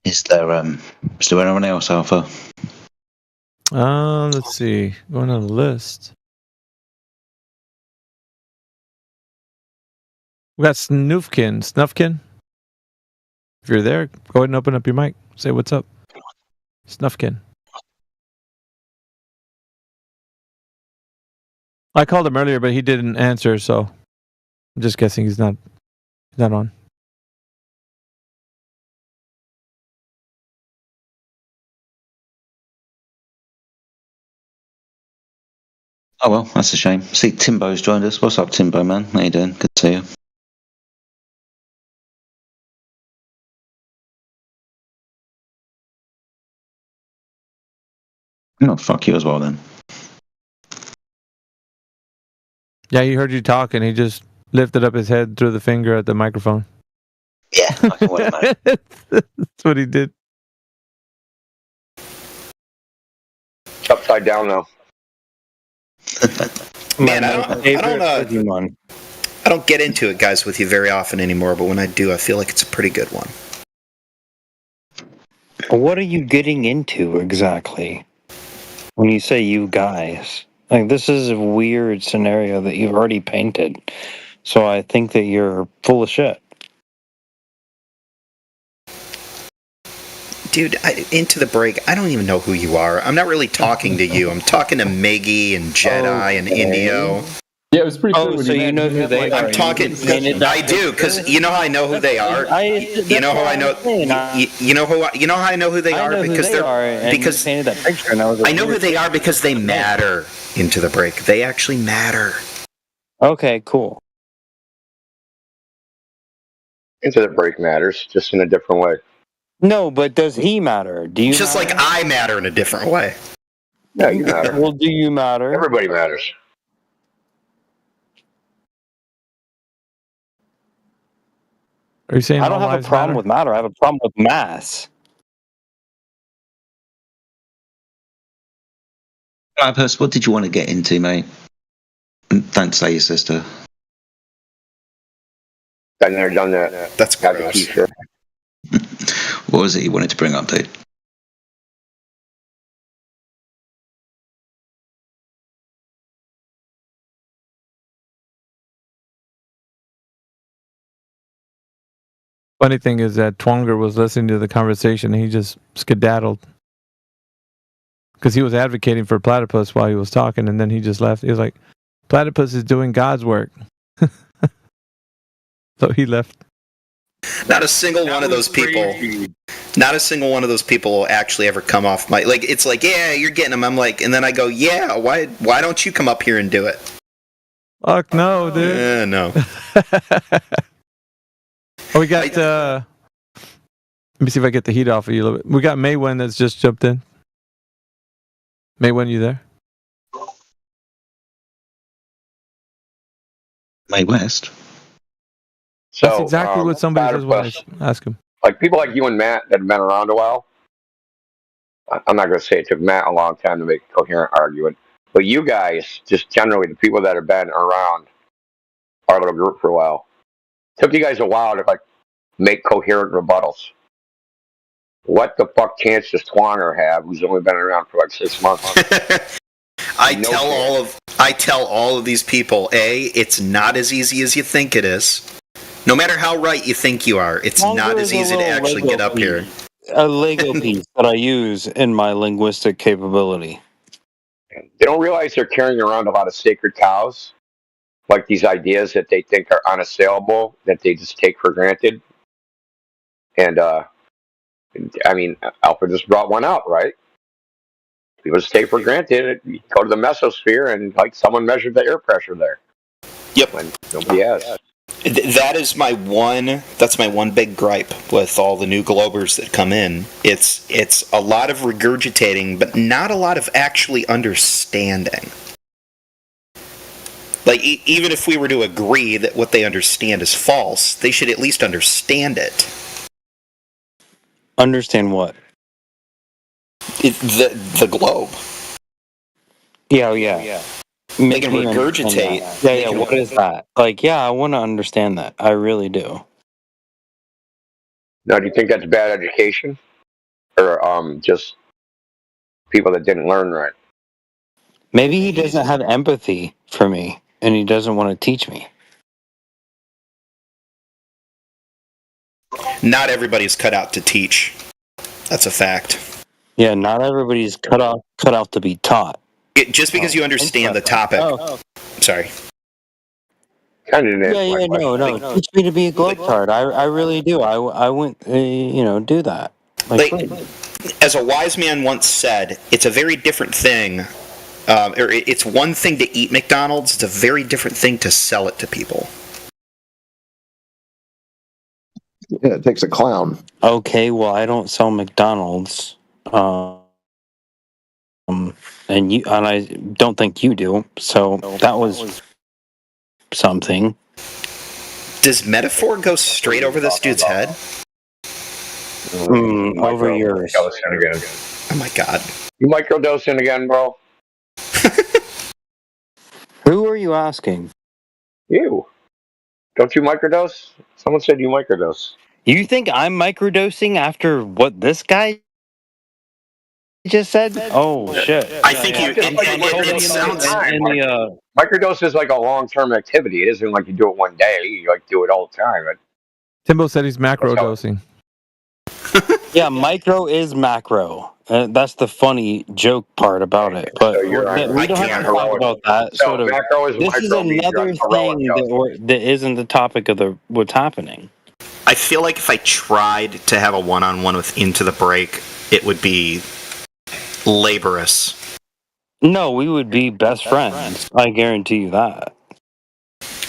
Is there anyone else, Alpha? Let's see. Going on the list. We got Snuffkin. If you're there, go ahead and open up your mic. Say what's up. Snuffkin. I called him earlier, but he didn't answer, so I'm just guessing he's not on. Oh well, that's a shame. See, Timbo's joined us. What's up, Timbo, man? How you doing? Good to see you. No, fuck you as well then. Yeah, he heard you talk, and he just lifted up his head, threw the finger at the microphone. Yeah, I can wait, mate. That's what he did. It's upside down now. Man, I don't get into it, guys, with you very often anymore. But when I do, I feel like it's a pretty good one. What are you getting into exactly when you say you guys? Like, this is a weird scenario that you've already painted. So I think that you're full of shit. Dude, into the break, I don't even know who you are. I'm not really talking to you. I'm talking to Miggy and Jedi and Indio. Yeah, it was pretty cool. Oh, so you know who they are. I'm talking. I do, because you know how I know who they are. You know how I know. You know how I know who they are because because painted that picture. I know who they are because they matter. Into the break, they actually matter. Okay, cool. Into the break matters, just in a different way. No, but does he matter? Do you? Just like I matter in a different way. Yeah, you matter. Well, do you matter? Everybody matters. Are you saying I don't have a problem with matter. I have a problem with mass. Platypus, what did you want to get into, mate? Don't say your sister. I've never done that. That's gross. What was it you wanted to bring up, dude? Funny thing is that Twonger was listening to the conversation and he just skedaddled. Because he was advocating for Platypus while he was talking, and then he just left. He was like, Platypus is doing God's work. So he left. Not a single one of those people. Not a single one of those people will actually ever come off my. Like, it's like, yeah, you're getting them. I'm like, and then I go, yeah, why don't you come up here and do it? Fuck no, dude. Yeah, no. Oh, we got, let me see if I get the heat off of you a little bit. We got Maywen that's just jumped in. Maywen, you there? May West? So, that's exactly what somebody says when I ask him. Like people like you and Matt that have been around a while. I'm not going to say it took Matt a long time to make a coherent argument, but you guys, just generally the people that have been around our little group for a while, took you guys a while to like make coherent rebuttals. What the fuck chance does Twanger have, who's only been around for like 6 months? I tell all of these people, it's not as easy as you think it is. No matter how right you think you are, it's not as easy to actually get up here. A Lego piece that I use in my linguistic capability. They don't realize they're carrying around a lot of sacred cows, like these ideas that they think are unassailable, that they just take for granted. And, I mean, Alpha just brought one out, right? People just take for granted. You go to the mesosphere and, like, someone measured the air pressure there. Yep. When nobody has. That's my one big gripe with all the new globers that come in. It's a lot of regurgitating, but not a lot of actually understanding. Like, even if we were to agree that what they understand is false, they should at least understand it. Understand what? The globe. Yeah. They can regurgitate. Yeah, what is that? Like, yeah, I want to understand that. I really do. Now, do you think that's bad education, or just people that didn't learn right? Maybe he doesn't have empathy for me, and he doesn't want to teach me. Not everybody's cut out to teach. That's a fact. Yeah, not everybody's cut out to be taught. Just because you understand the topic. Sorry. No. Teach me to be a globetrot. I really do. I wouldn't, do that. As a wise man once said, it's a very different thing. Or it's one thing to eat McDonald's. It's a very different thing to sell it to people. Yeah, it takes a clown. Okay, well, I don't sell McDonald's. And I don't think you do. So that was something. Does metaphor go straight over this dude's head? Over yours. Oh my god. You microdosing again, bro? Who are you asking? You. Don't you microdose? Someone said you microdose. You think I'm microdosing after what this guy just said? Oh shit! I think it sounds. Microdose is like a long-term activity. It isn't like you do it one day. You like do it all the time. Timbo said he's macro dosing. Yeah, micro is macro. That's the funny joke part about it. But we don't have to talk about that. This is another thing that isn't the topic of what's happening. I feel like if I tried to have a one-on-one with Into the Break, it would be laborious. No, we would be best friends. I guarantee you that.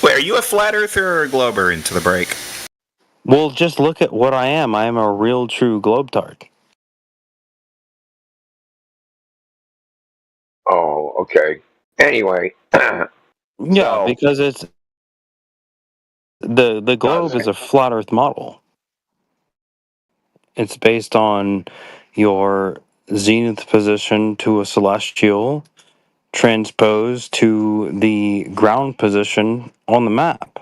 Wait, are you a flat earther or a glober, Into the Break? Well, just look at what I am. I am a real, true globetard. Oh, okay. Anyway. Yeah, because it's the globe is a flat Earth model. It's based on your zenith position to a celestial transposed to the ground position on the map.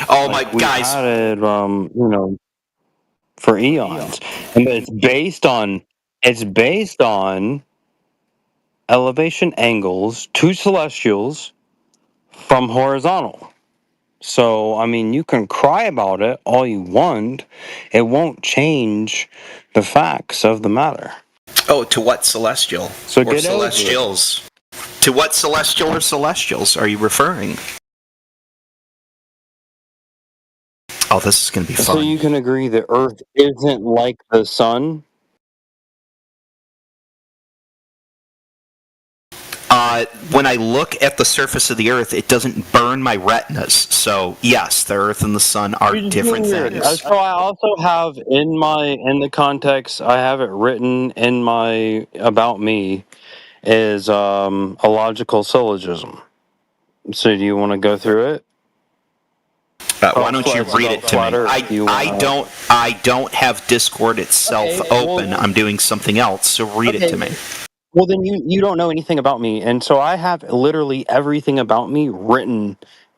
Oh my guys! Had it, for eons, and it's based on elevation angles to celestials from horizontal. So, I mean, you can cry about it all you want. It won't change the facts of the matter. Oh, to what celestial? So or get celestials? To what celestial or celestials are you referring? Oh, this is going to be fun. So you can agree that Earth isn't like the sun? When I look at the surface of the Earth, it doesn't burn my retinas. So, yes, the Earth and the Sun are different things. So I also have in the context, I have it written in my about me is a logical syllogism. So do you want to go through it? Why don't you read it to me? I don't have Discord itself open. I'm doing something else, so read it to me. Well, then you don't know anything about me, and so I have literally everything about me written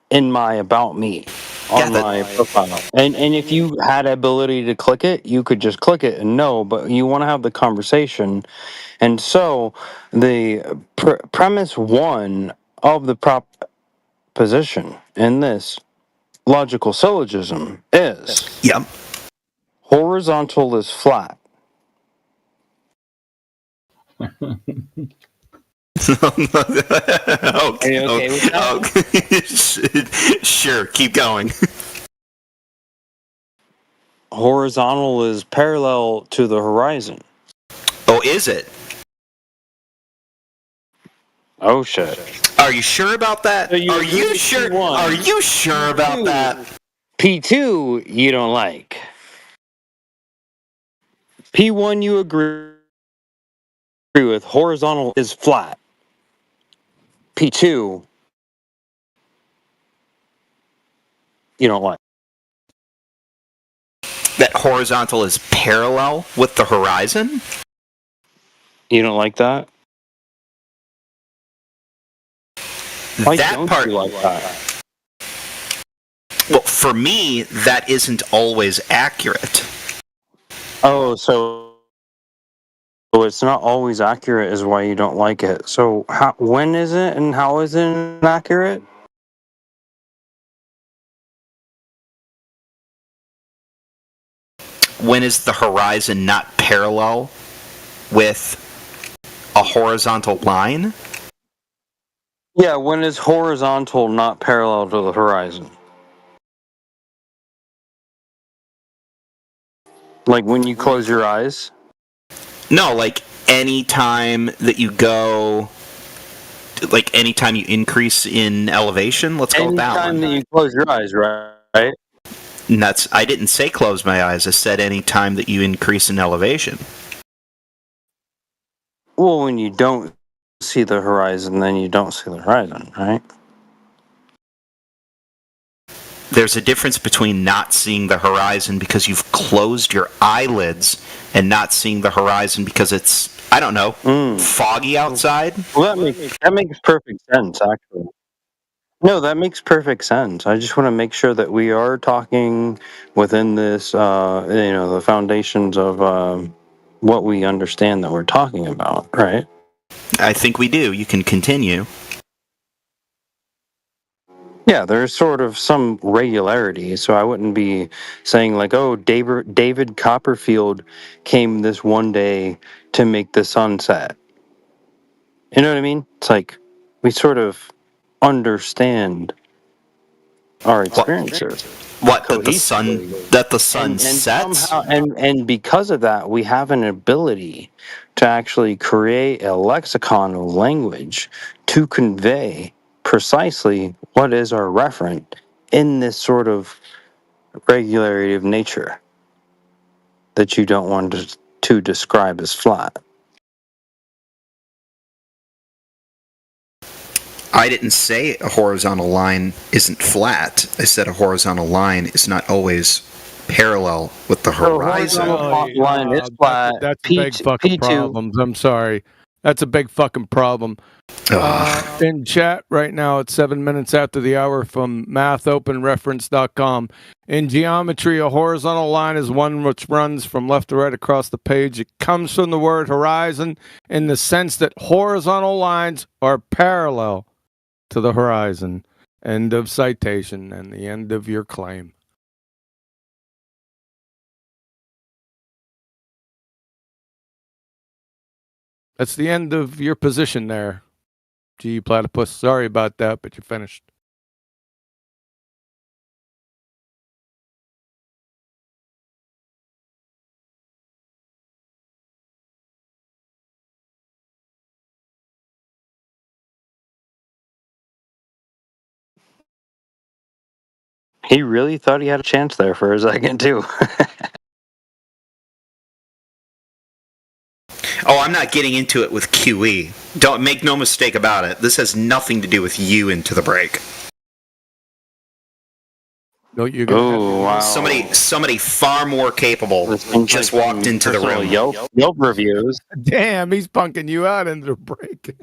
in my about me on my profile. And if you had ability to click it, you could just click it and know, but you want to have the conversation. And so the premise one of the proposition in this logical syllogism is horizontal is flat. Okay. Sure, keep going. Horizontal is parallel to the horizon. Oh, is it? Oh shit. Are you sure about that? Are you sure? P1. Are you sure about that? P2 you don't like. P1 you agree with. Horizontal is flat. P2 you don't like. That horizontal is parallel with the horizon? You don't like that? Why don't part, you like that? Well, for me, that isn't always accurate. Oh, so it's not always accurate is why you don't like it. So when is it and how is it inaccurate? When is the horizon not parallel with a horizontal line? Yeah, when is horizontal not parallel to the horizon? Like when you close your eyes? No, like any time that you go, like anytime you increase in elevation. Let's go with that one. Anytime that you close your eyes, right? And I didn't say close my eyes. I said any time that you increase in elevation. Well, when you don't see the horizon, then you don't see the horizon, right? There's a difference between not seeing the horizon because you've closed your eyelids and not seeing the horizon because it's, I don't know, foggy outside. Well, that makes perfect sense, actually. No, that makes perfect sense. I just want to make sure that we are talking within this, the foundations of what we understand that we're talking about, right? I think we do. You can continue. Yeah, there's sort of some regularity, so I wouldn't be saying like, oh, David Copperfield came this one day to make the sun set. You know what I mean? It's like we sort of understand our experiences. What that the sun sets? Somehow, and because of that, we have an ability to actually create a lexicon of language to convey precisely what is our referent in this sort of regularity of nature that you don't want to describe as flat. I didn't say a horizontal line isn't flat. I said a horizontal line is not always parallel with the horizon. Line is flat. That's a big fucking problem. I'm sorry. That's a big fucking problem. In chat right now, it's 7 minutes after the hour from mathopenreference.com. In geometry, a horizontal line is one which runs from left to right across the page. It comes from the word horizon in the sense that horizontal lines are parallel to the horizon. End of citation and the end of your claim. That's the end of your position there, G Platypus. Sorry about that, but you're finished. He really thought he had a chance there for a second, too. Oh, I'm not getting into it with QE. Don't make no mistake about it. This has nothing to do with you into the break. No, you're wow. Somebody far more capable just walked into the room. Yelp reviews. Damn, he's punking you out into the break.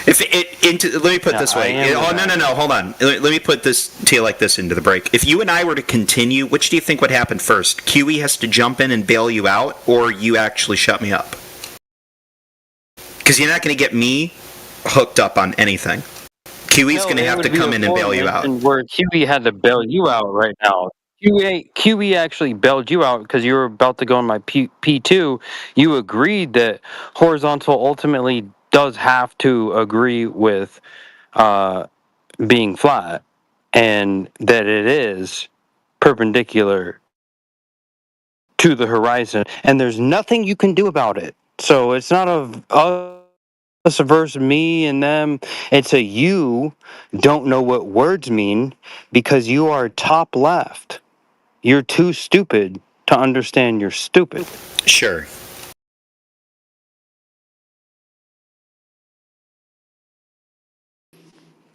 Let me put this way. No, hold on. Let me put this to you like this into the break. If you and I were to continue, which do you think would happen first? QE has to jump in and bail you out, or you actually shut me up? Because you're not going to get me hooked up on anything. QE's going to have to come in and bail you out. Where QE had to bail you out right now. QE actually bailed you out because you were about to go on my P2. You agreed that horizontal ultimately does have to agree with being flat, and that it is perpendicular to the horizon, and there's nothing you can do about it. So it's not us versus me and them. It's a you don't know what words mean because you are top left. You're too stupid to understand you're stupid. Sure.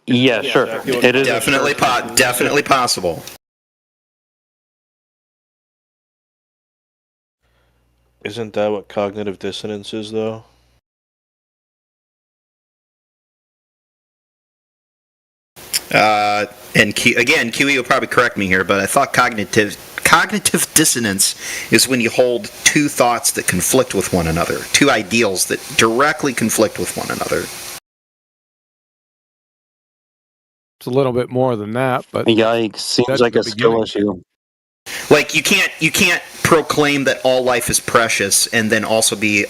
Yeah, sure. It is definitely possible. Isn't that what cognitive dissonance is, though? And QE will probably correct me here, but I thought cognitive dissonance is when you hold two thoughts that conflict with one another, two ideals that directly conflict with one another. It's a little bit more than that, but yikes! Seems like a skill issue. Like you can't proclaim that all life is precious and then also be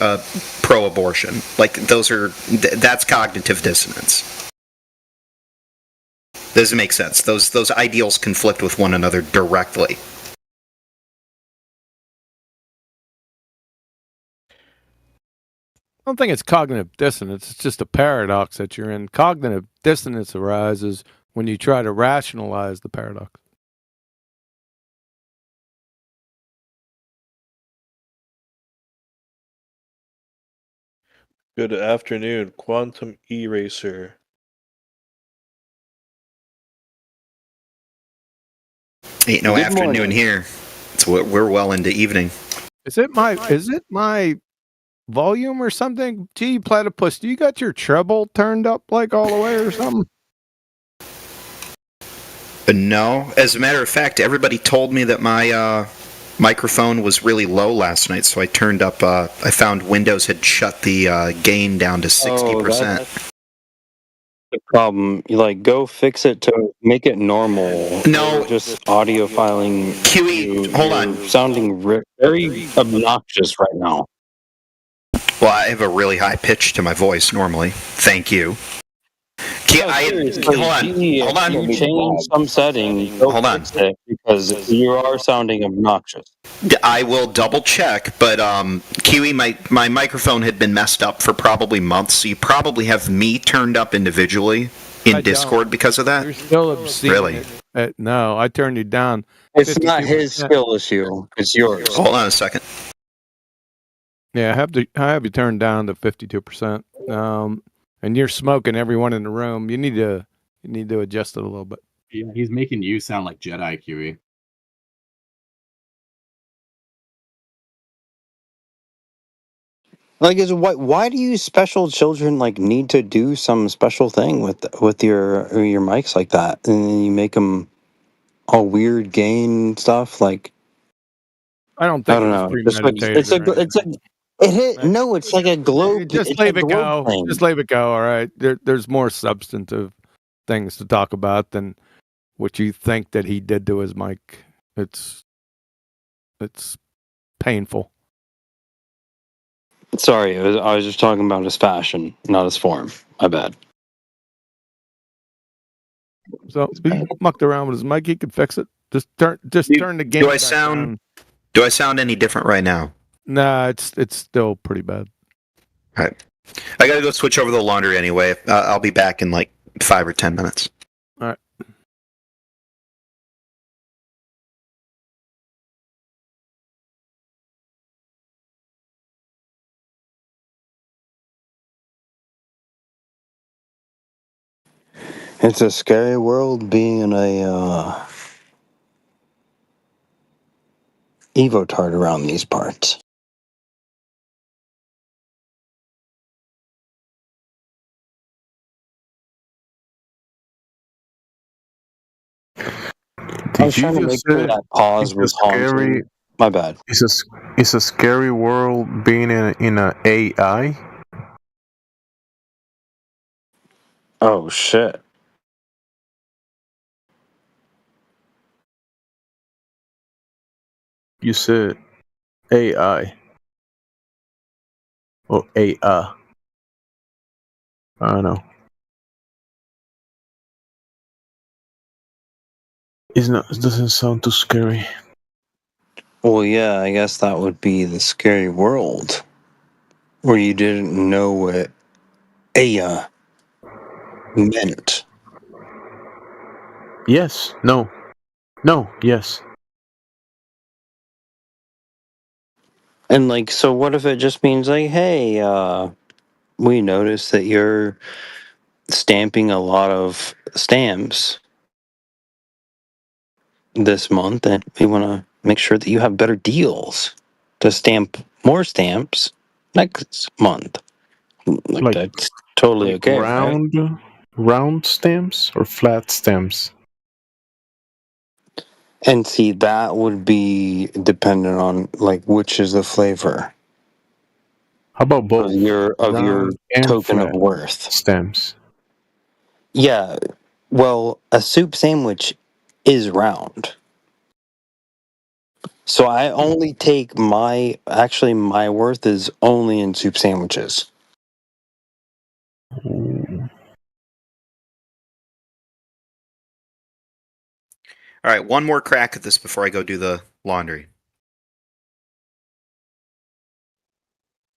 pro-abortion. Like that's cognitive dissonance. Doesn't make sense. Those ideals conflict with one another directly. I don't think it's cognitive dissonance. It's just a paradox that you're in. Cognitive dissonance arises when you try to rationalize the paradox. Good afternoon, Quantum Eraser. Ain't no afternoon here. We're well into evening. Is it my volume or something? Gee, Platypus, do you got your treble turned up like all the way or something? No. As a matter of fact, everybody told me that my microphone was really low last night, so I turned up. I found Windows had shut the gain down to 60%. The problem, you go fix it to make it normal. No, just audio filing. QE, hold on. Sounding very obnoxious right now. Well, I have a really high pitch to my voice normally. Thank you. Hold on. You change some setting. Hold on. Because you are sounding obnoxious. I will double check, but Kiwi, my microphone had been messed up for probably months, so you probably have me turned up individually in Discord because of that. You're still obscene. Really? No, I turned you down. It's not his skill issue. It's yours. Hold on a second. Yeah, I have you turned down to 52%. And you're smoking everyone in the room. You need to adjust it a little bit. Yeah, he's making you sound like Jedi, QE. Why do you special children need to do some special thing with your mics like that, and then you make them all weird gain stuff? I don't think know. It's like a globe. Just leave it go. Just leave it go. All right. There's more substantive things to talk about than what you think that he did to his mic. It's painful. Sorry, I was just talking about his fashion, not his form. My bad. So he mucked around with his mic. He could fix it. Just turn the game. Do I sound any different right now? Nah, it's still pretty bad. All right. I gotta go switch over the laundry anyway. I'll be back in 5 or 10 minutes. All right. It's a scary world being in a Evotard around these parts. I was trying to make sure that pause was haunting. My bad. It's a scary world being in a AI. Oh shit. You said AI. Or AI. I don't know. It doesn't sound too scary. Well, yeah, I guess that would be the scary world where you didn't know what AI meant. Yes. No, yes. And so what if it just means hey, we noticed that you're stamping a lot of stamps this month, and we want to make sure that you have better deals to stamp more stamps next month. That's totally okay. Round, right? Round stems or flat stems? And see, that would be dependent on like which is the flavor How about both? of your Round and token of flat worth. stems. Yeah, well, a soup sandwich is round. So I only take my worth is only in soup sandwiches. All right, one more crack at this before I go do the laundry.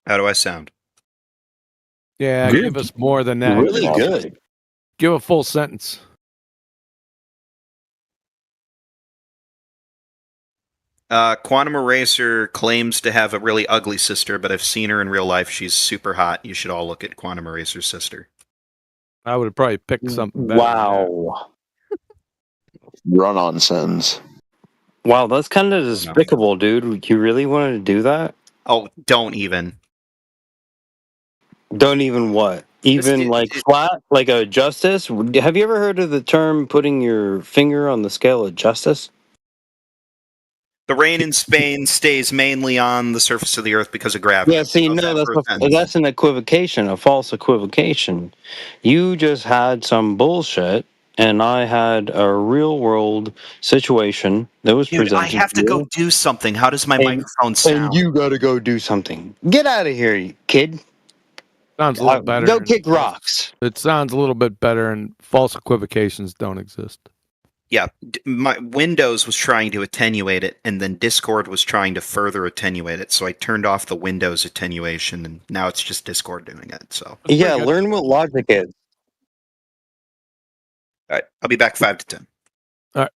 How do I sound? Yeah, Good. give us more than that. Really good. Give a full sentence. Quantum Eraser claims to have a really ugly sister, but I've seen her in real life. She's super hot. You should all look at Quantum Eraser's sister. I would have probably picked something better. Wow. Run on sentence. Wow, that's kind of despicable, dude. You really wanted to do that? Oh, don't even. Don't even what? Even like flat? Like a justice? Have you ever heard of the term putting your finger on the scale of justice? The rain in Spain stays mainly on the surface of the Earth because of gravity. Yeah, see, no, that's an equivocation, a false equivocation. You just had some bullshit, and I had a real world situation that was Dude, presented. I have to go do something. How does my microphone sound? And you gotta go do something. Get out of here, you kid. Sounds a little better. Go kick rocks. It sounds a little bit better, and false equivocations don't exist. Yeah, my Windows was trying to attenuate it, and then Discord was trying to further attenuate it. So I turned off the Windows attenuation, and now it's just Discord doing it. So Yeah, learn what logic is. all right, I'll be back 5 to 10. All right.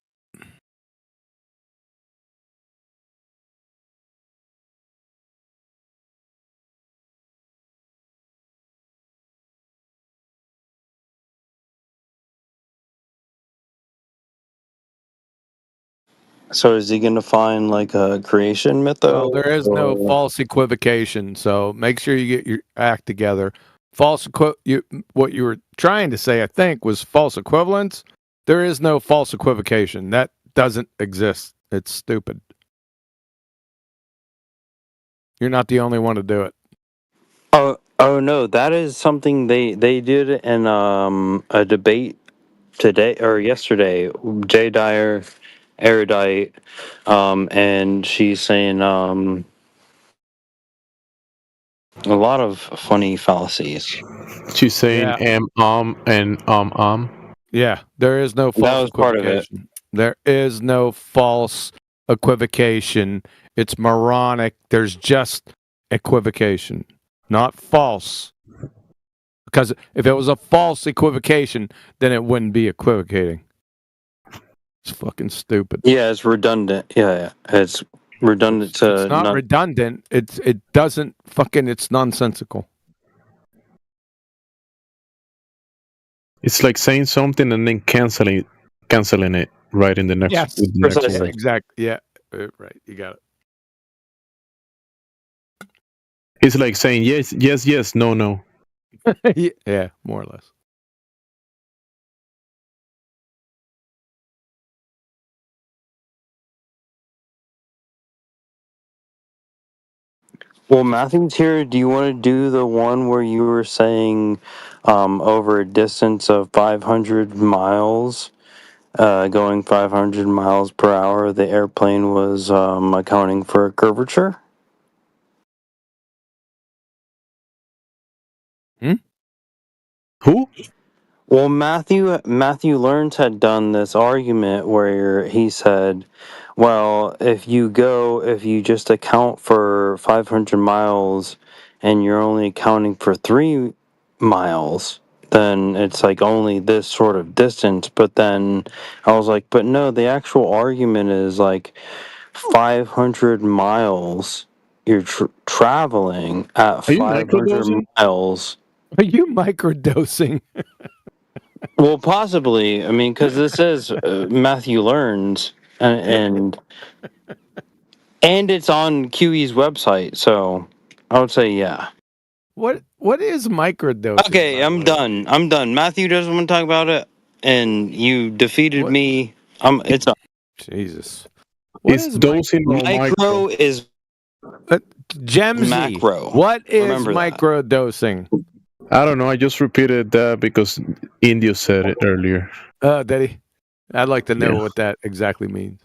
So is he gonna find like a creation myth? Well, there is no false equivocation, so make sure you get your act together. What you were trying to say, I think, was false equivalence. There is no false equivocation. That doesn't exist. It's stupid. You're not the only one to do it. Oh no, that is something they did in a debate today or yesterday. Jay Dyer, erudite, and she's saying a lot of funny fallacies. She's saying and Yeah, there is no false That was part of it. equivocation. There is no false equivocation. It's moronic. There's just equivocation, not false. Because if it was a false equivocation, then it wouldn't be equivocating. It's fucking stupid. Yeah, it's redundant. Yeah, it's redundant to It's not redundant. It doesn't fucking. It's nonsensical. It's like saying something and then canceling it right in the next. Yes, with the next precisely. word. Exactly. Yeah, right. You got it. It's like saying yes, no. Yeah, more or less. Well, Matthew's here. Do you want to do the one where you were saying over a distance of 500 miles, going 500 miles per hour, the airplane was accounting for a curvature? Who? Well, Matthew Learns had done this argument where he said, well, if you just account for 500 miles and you're only accounting for 3 miles, then it's like only this sort of distance. But then I was like, but no, the actual argument is like 500 miles. You're traveling at 500 miles. Are you microdosing? Well, possibly. I mean, because this is Matthew Learns, and it's on QE's website, so I would say yeah. What What is microdosing? Okay, I'm done. Matthew doesn't want to talk about it, and you defeated me. It's a Jesus. Is dosing or micro is Gemsy. macro. What is Remember that. microdosing? I don't know. I just repeated that because Indio said it earlier. Daddy, I'd like to know Yeah. what that exactly means.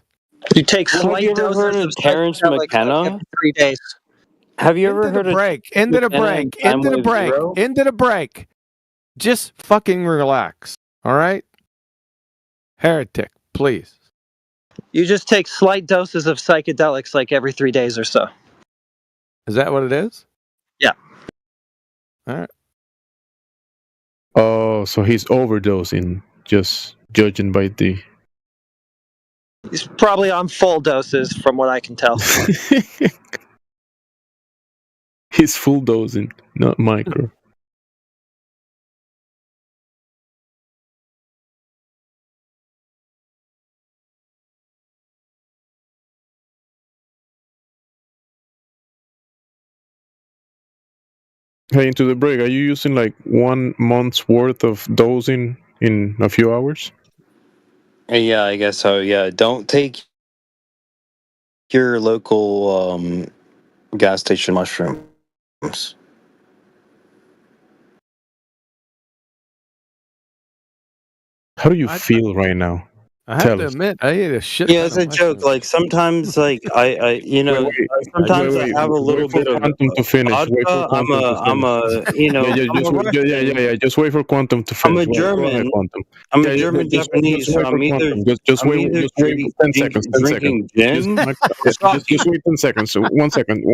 You take Have slight you ever doses heard of of Terrence psychedelics McKenna? every 3 days. Have you ever heard of Into the McKenna break. and Into the Time Wave break. Zero? Into the break. Just fucking relax. All right? Heretic, please. You just take slight doses of psychedelics like every 3 days or so. Is that what it is? Yeah. All right. Oh, so he's overdosing, just judging by the. He's probably on full doses from what I can tell. He's full dosing, not micro. Hey, into the break, are you using like 1 month's worth of dosing in a few hours? Yeah, I guess so. Yeah, don't take your local gas station mushrooms. How do you feel right now? I have Tell to us. admit, I ate a shit. Yeah, ton it's of a joke. Like sometimes, like I sometimes I have a little bit of Quantum to finish. vodka. Wait for Quantum to I'm finish. a, you know, yeah, I'm a Russian. just wait for Quantum to I'm finish. a Go ahead, German. Quantum. I'm a German just Japanese, so wait for I'm either Quantum. Just I'm wait. either Just wait for 10 seconds. 10 drinking seconds. gin. Just wait 10 seconds. So 1 second.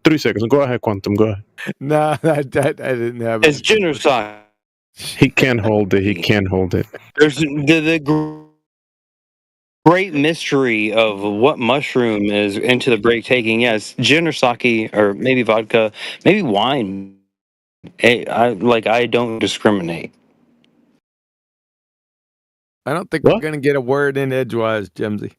3 seconds. Go ahead, Quantum. Go ahead. No, I didn't have It's gin or sake. He can't hold it. He can't hold it. There's the great mystery of what mushroom is into the break taking. Yes, gin or sake, or maybe vodka, maybe wine. I don't discriminate. I don't think we're going to get a word in edgewise, Jemsy.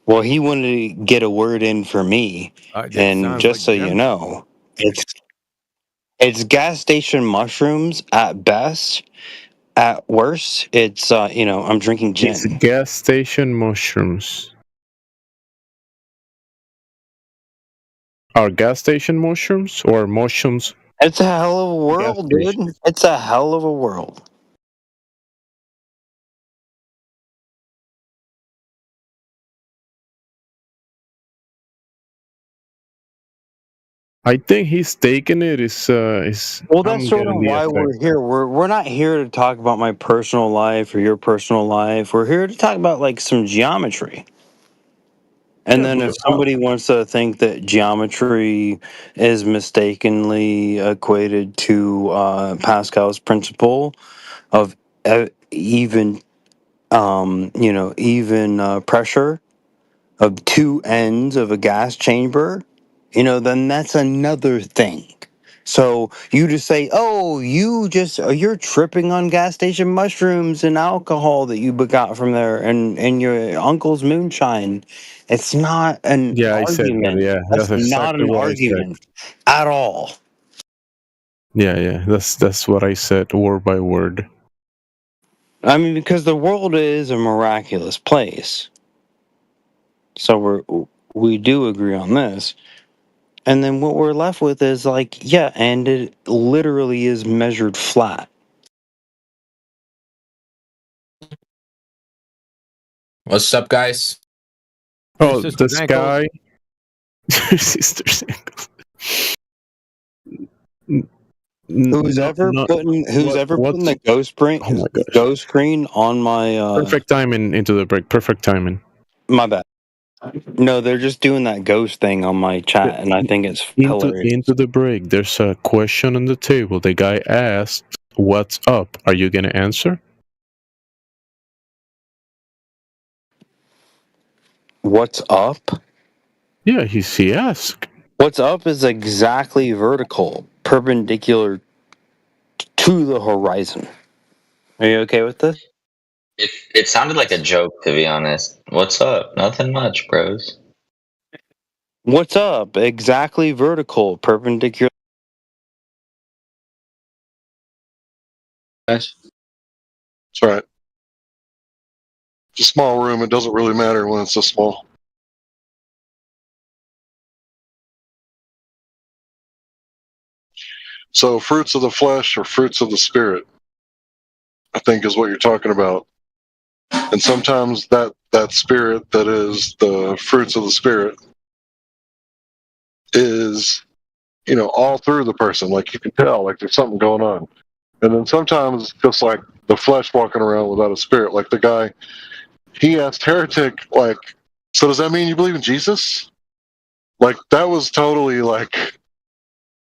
Well, he wanted to get a word in for me, and just so you know, it's gas station mushrooms at best. At worst, it's I'm drinking gin. It's gas station mushrooms. Are gas station mushrooms or mushrooms? It's a hell of a world, dude. It's a hell of a world. I think he's taking it. Well, that's sort of why we're here. We're not here to talk about my personal life or your personal life. We're here to talk about like some geometry. And then if somebody wants to think that geometry is mistakenly equated to Pascal's principle of even pressure of two ends of a gas chamber, then that's another thing. So you just say, oh, you're tripping on gas station mushrooms and alcohol that you got from there and your uncle's moonshine. It's not an argument. I said that. Yeah, that's exactly not an what argument at all. Yeah. That's what I said, word by word. I mean, because the world is a miraculous place. So we do agree on this. And then what we're left with is like, yeah, and it literally is measured flat. What's up, guys? Oh, this guy. Sister Singles. Who's ever putting the ghost screen on my perfect timing into the break. Perfect timing. My bad. No, they're just doing that ghost thing on my chat, and I think it's hilarious. Into the break. There's a question on the table. The guy asked, "What's up?" Are you gonna answer? What's up? Yeah, he asked. What's up is exactly vertical, perpendicular to the horizon. Are you okay with this? It sounded like a joke, to be honest. What's up? Nothing much, bros. What's up? Exactly vertical, perpendicular. Guys. That's right. It's a small room. It doesn't really matter when it's so small. So fruits of the flesh or fruits of the spirit, I think is what you're talking about. And sometimes that spirit that is the fruits of the spirit is, all through the person. Like you can tell, like there's something going on. And then sometimes it's just like the flesh walking around without a spirit. Like the guy, he asked Heretic, like, so does that mean you believe in Jesus? Like that was totally like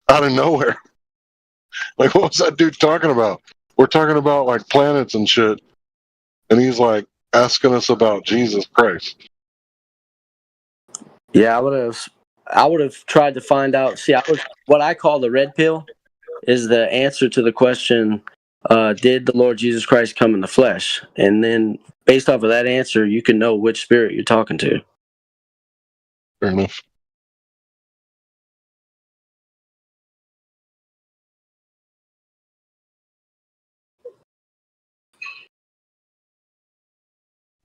out of nowhere. Like what was that dude talking about? We're talking about like planets and shit. And he's like asking us about Jesus Christ. Yeah, I would have tried to find out. See, what I call the red pill is the answer to the question, did the Lord Jesus Christ come in the flesh? And then based off of that answer, you can know which spirit you're talking to. Fair enough.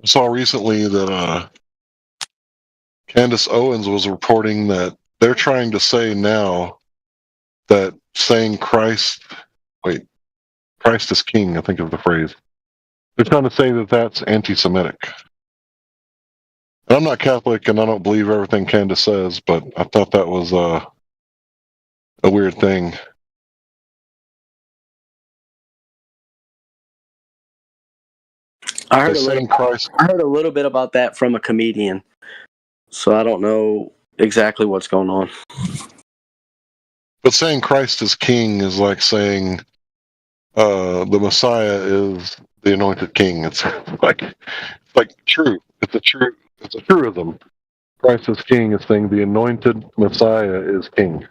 I saw recently that Candace Owens was reporting that they're trying to say now that saying Christ is king, I think is the phrase. They're trying to say that that's anti-Semitic. And I'm not Catholic and I don't believe everything Candace says, but I thought that was a weird thing. I heard a little bit about that from a comedian, so I don't know exactly what's going on. But saying Christ is king is like saying the Messiah is the anointed king. It's like true. It's a truism. Christ is king is saying the anointed Messiah is king.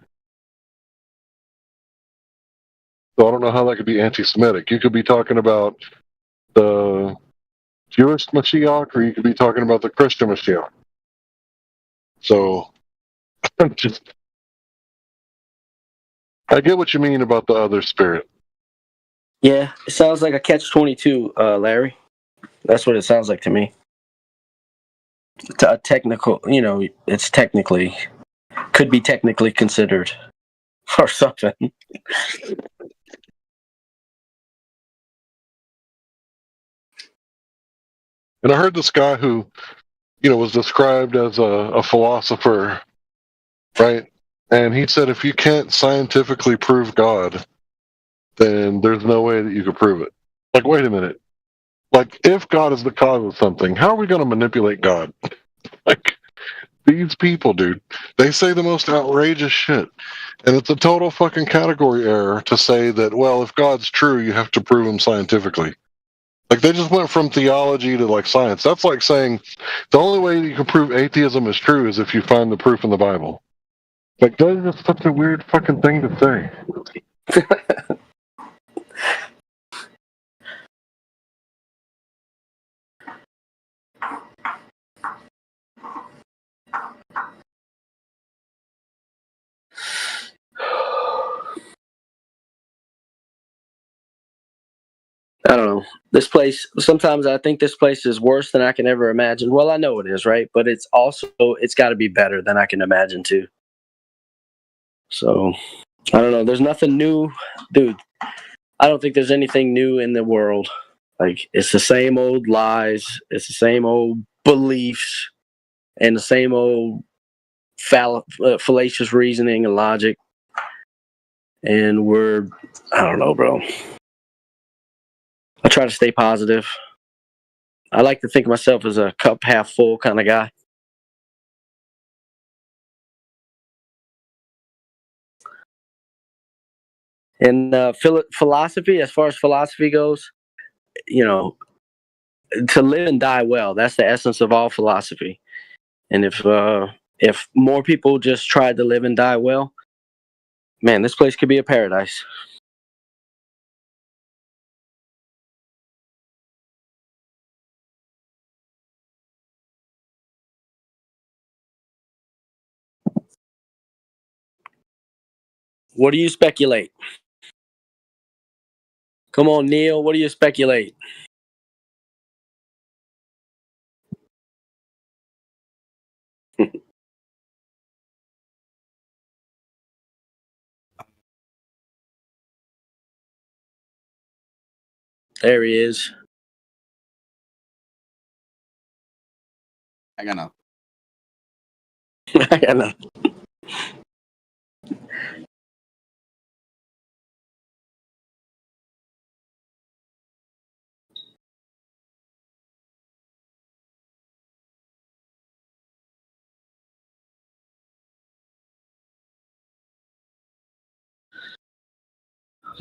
So I don't know how that could be anti-Semitic. You could be talking about the Jewish Mashiach, or you could be talking about the Christian Mashiach. So I get what you mean about the other spirit. Yeah, it sounds like a catch-22, Larry. That's what it sounds like to me. A technical, it's technically, could be technically considered or something. And I heard this guy who, was described as a philosopher, right? And he said if you can't scientifically prove God, then there's no way that you could prove it. Like, wait a minute. Like, if God is the cause of something, how are we going to manipulate God? Like, these people, dude, they say the most outrageous shit. And it's a total fucking category error to say that, well, if God's true, you have to prove him scientifically. Like, they just went from theology to, like, science. That's like saying the only way you can prove atheism is true is if you find the proof in the Bible. Like, that is just such a weird fucking thing to say. I don't know. This place, sometimes I think this place is worse than I can ever imagine. Well, I know it is, right? But it's got to be better than I can imagine, too. So, I don't know. There's nothing new. Dude, I don't think there's anything new in the world. Like, it's the same old lies. It's the same old beliefs and the same old fallacious reasoning and logic. And I don't know, bro. I try to stay positive. I like to think of myself as a cup half full kind of guy. And philosophy, as far as philosophy goes, to live and die well, that's the essence of all philosophy. And if more people just tried to live and die well, man, this place could be a paradise. What do you speculate? Come on, Neil. What do you speculate? There he is. I got nothing. I got nothing.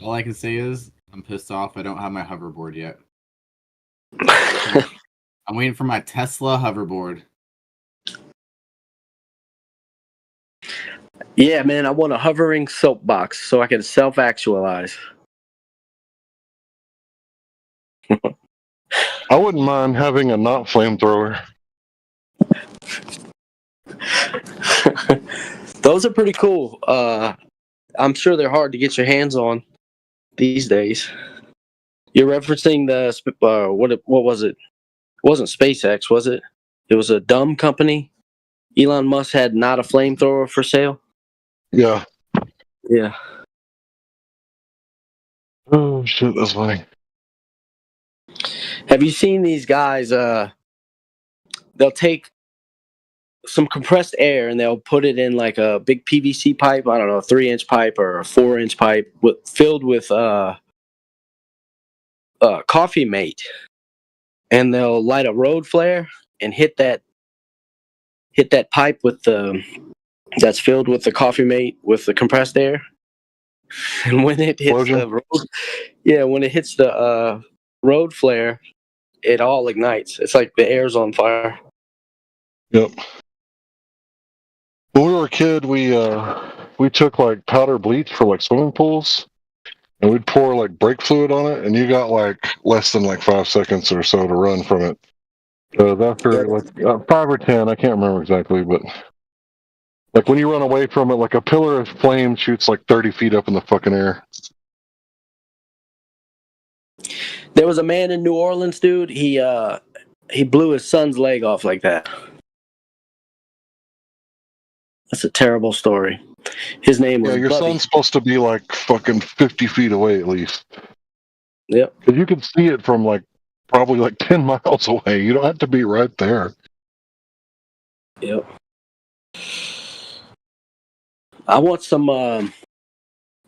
All I can say is I'm pissed off. I don't have my hoverboard yet. I'm waiting for my Tesla hoverboard. Yeah, man, I want a hovering soapbox so I can self-actualize. I wouldn't mind having a not flamethrower. Those are pretty cool. I'm sure they're hard to get your hands on these days. You're referencing the what was it? It wasn't SpaceX, was it? It was a dumb company. Elon Musk had not a flamethrower for sale. Yeah. Yeah. Oh shit, that's funny. Have you seen these guys? They'll take some compressed air and they'll put it in like a big PVC pipe. I don't know, a 3-inch pipe or a 4-inch pipe filled with Coffee Mate, and they'll light a road flare and hit that pipe with that's filled with the Coffee Mate with the compressed air. And when it hits the road, when it hits the road flare, it all ignites. It's like the air's on fire. Yep. When we were a kid, we took like powder bleach for like swimming pools, and we'd pour like brake fluid on it, and you got like less than like 5 seconds or so to run from it. After like 5 or 10, I can't remember exactly, but like when you run away from it, like a pillar of flame shoots like 30 feet up in the fucking air. There was a man in New Orleans, dude. He blew his son's leg off like that. That's a terrible story. His name was your Bubby. son's supposed to be like fucking 50 feet away at least. Yep. Because you can see it from like probably like 10 miles away. You don't have to be right there. Yep. I want some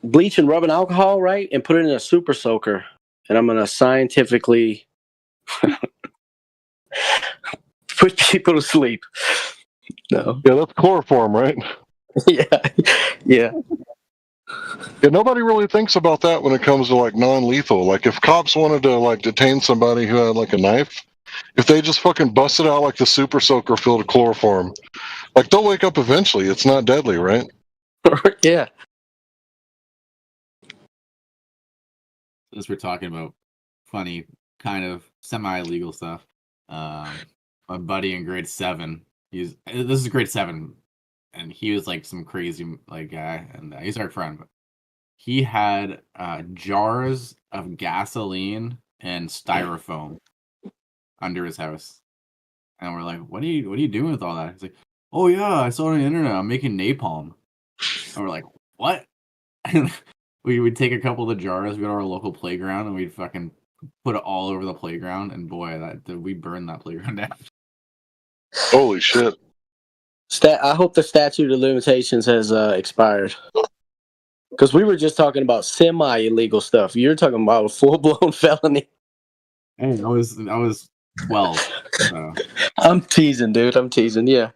bleach and rubbing alcohol, right? And put it in a super soaker. And I'm going to scientifically put people to sleep. No. Yeah, that's chloroform, right? Yeah. Yeah, nobody really thinks about that when it comes to like non-lethal. Like if cops wanted to like detain somebody who had like a knife, if they just fucking busted out like the super soaker filled with chloroform, like they'll wake up eventually. It's not deadly, right? Yeah. Since we're talking about funny, kind of semi-illegal stuff, my buddy in grade 7, this is grade 7, and he was like some crazy like guy, and he's our friend. But he had jars of gasoline and styrofoam under his house, and we're like, "What are you doing with all that?" He's like, "Oh yeah, I saw it on the internet. I'm making napalm." And we're like, "What?" We would take a couple of the jars, we go to our local playground, and we'd fucking put it all over the playground. And boy, we burned that playground down. Holy shit! I hope the statute of limitations has expired. Because we were just talking about semi-illegal stuff. You're talking about a full-blown felony. Hey, I was 12. So. I'm teasing, dude. I'm teasing. Yeah.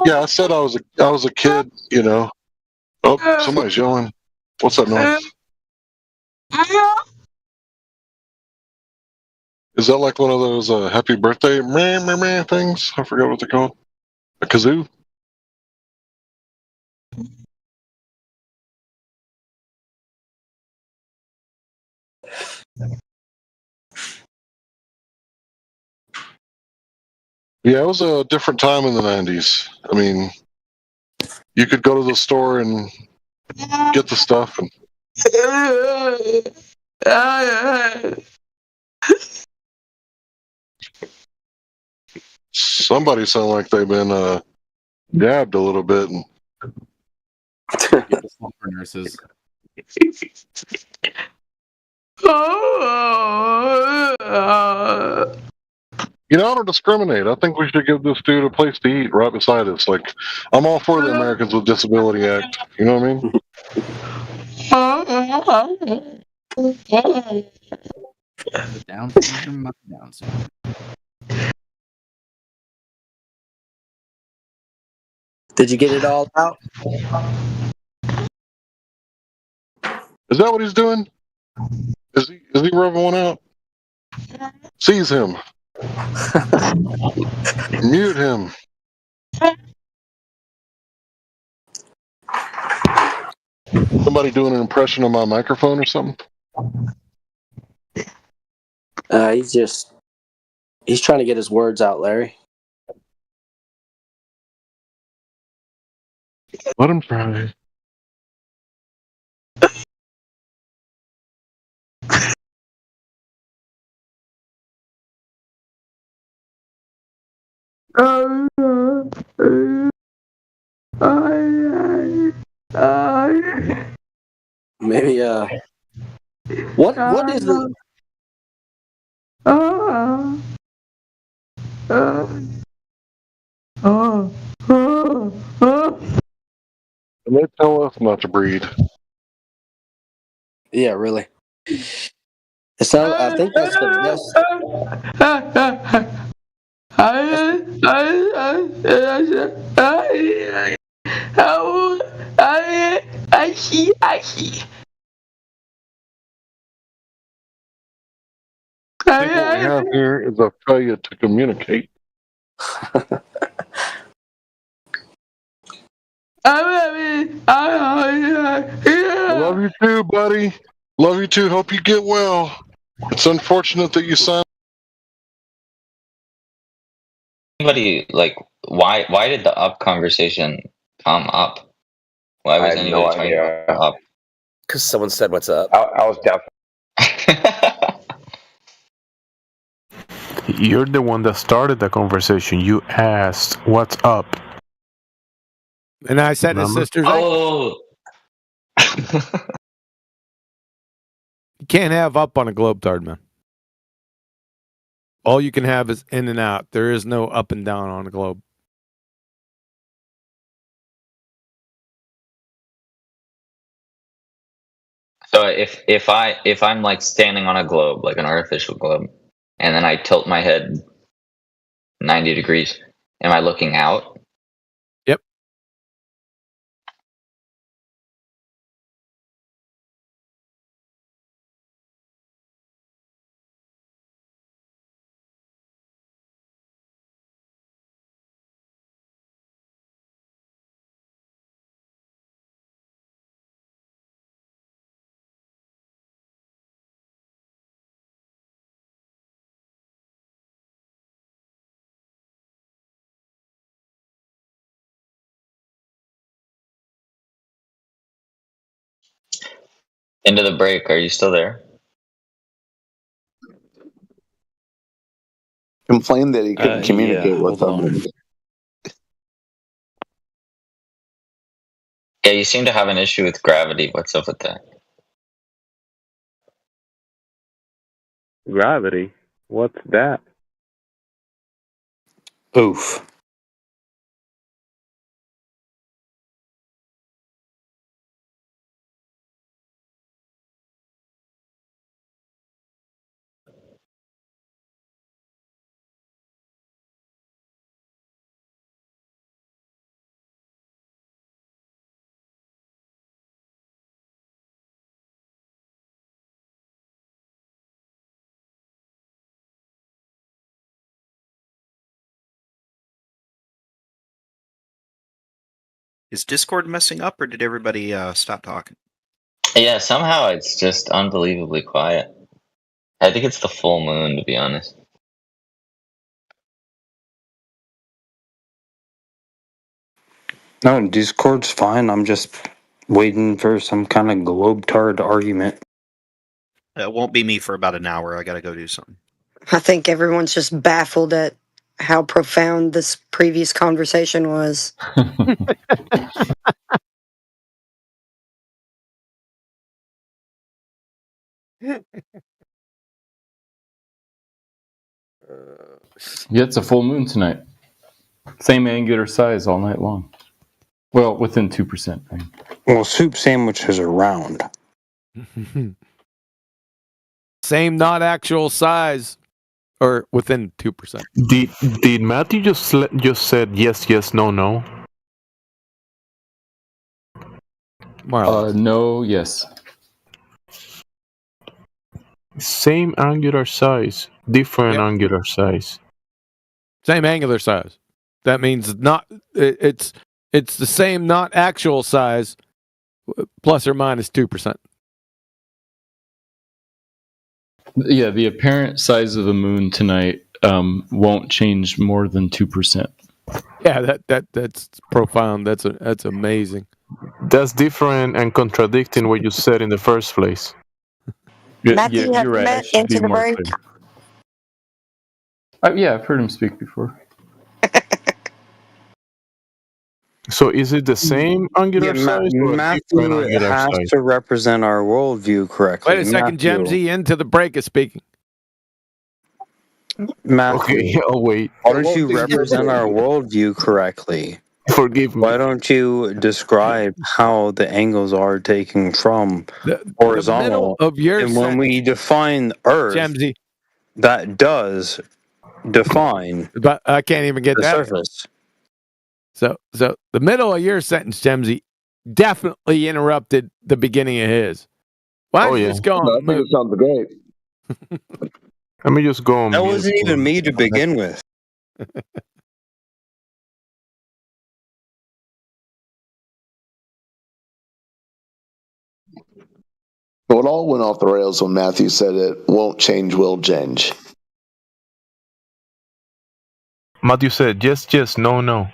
Yeah, I said I was a kid, you know. Oh, somebody's yelling. What's that noise? Is that like one of those happy birthday meh, meh, meh things? I forgot what they're called. A kazoo? Yeah, it was a different time in the 90s. I mean, you could go to the store and get the stuff. And somebody sound like they've been jabbed a little bit. And Get the sulfur nurses. I don't discriminate. I think we should give this dude a place to eat right beside us. Like, I'm all for the Americans with Disability Act. You know what I mean? The Down syndrome, not the Down syndrome. Did you get it all out? Is that what he's doing? Is he rubbing one out? Seize him. Mute him. Somebody doing an impression of my microphone or something? He's trying to get his words out, Larry. Let him try. Maybe what is the And they tell us not to breed. Yeah, really. It sounds. I think that's the I think what we have here is a failure to communicate. Love you too, buddy. Love you too. Hope you get well. It's unfortunate that you signed. Anybody why did the up conversation come up? Why was anybody talking about up? Because someone said, "What's up?" I was definitely. You're the one that started the conversation. You asked, "What's up?" And I said, "His sister's." Oh. You can't have up on a Globetard, man. All you can have is in and out. There is no up and down on a globe. So if I'm like standing on a globe, like an artificial globe, and then I tilt my head 90 degrees, am I looking out? Yep. Into the break, are you still there? Complained that he couldn't communicate with them. Yeah, you seem to have an issue with gravity. What's up with that? Gravity? What's that? Oof. Is Discord messing up, or did everybody stop talking? Yeah, somehow it's just unbelievably quiet. I think it's the full moon, to be honest. No, Discord's fine. I'm just waiting for some kind of globetard argument. It won't be me for about an hour. I gotta go do something. I think everyone's just baffled at how profound this previous conversation was. Yeah, it's a full moon tonight. Same angular size all night long. Well, within 2%. Well, soup sandwiches are round. Same, not actual size, or within 2%. Did Matthew just said yes, no? No, yes. Same angular size, different angular size. Same angular size. That means it's the same, not actual size, plus or minus 2%. Yeah, the apparent size of the moon tonight won't change more than 2%. Yeah, that's profound. That's amazing. That's different and contradicting what you said in the first place. Matthew, you're right. I should be more clear. Yeah, I've heard him speak before. So is it the same angular size or Matthew different angular has size? to represent our worldview correctly. Wait a second, Jemsy, into the break is speaking. Matthew, Okay, I'll wait. why don't you represent our worldview correctly? Forgive me. Why don't you describe how the angles are taken from horizontal? Of your and when we define Earth, Jemsy, that does define but I can't even get the that. surface. So the middle of your sentence, Jemsy, definitely interrupted the beginning of his. Why don't you just go on? That sounds great. Let me just go on. That wasn't even me to begin with. Well, it all went off the rails when Matthew said it won't change, will change. Matthew said yes, no.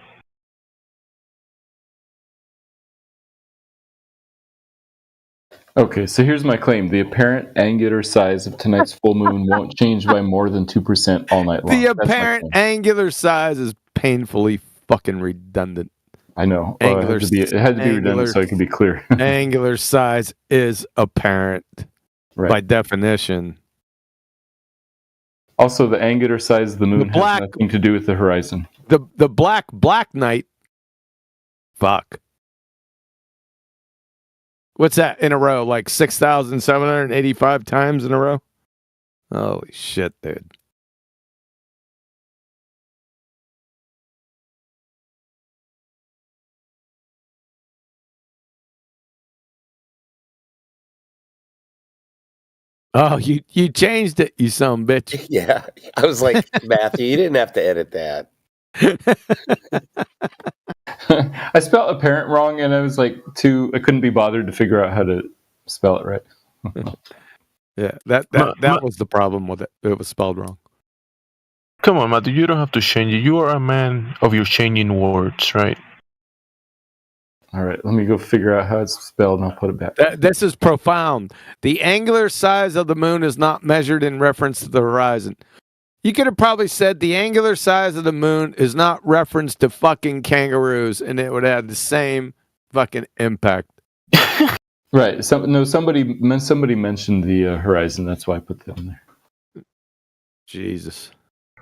Okay, so here's my claim. The apparent angular size of tonight's full moon won't change by more than 2% all night long. The apparent angular size is painfully fucking redundant. I know. It had to be redundant so I can be clear. Angular size is apparent by definition. Also, the angular size of the moon has nothing to do with the horizon. The black night. Fuck. What's that in a row? Like 6,785 times in a row? Holy shit, dude. Oh, you changed it, you son of a bitch. Yeah. I was like, Matthew, you didn't have to edit that. I spelled apparent wrong, and I was like, I couldn't be bothered to figure out how to spell it right. Yeah, that was the problem with it. It was spelled wrong. Come on, Matthew, you don't have to change it. You are a man of your changing words, right? All right, let me go figure out how it's spelled, and I'll put it back. This is profound. The angular size of the moon is not measured in reference to the horizon. You could have probably said the angular size of the moon is not referenced to fucking kangaroos, and it would have the same fucking impact. Right. Somebody mentioned the horizon. That's why I put that in there. Jesus.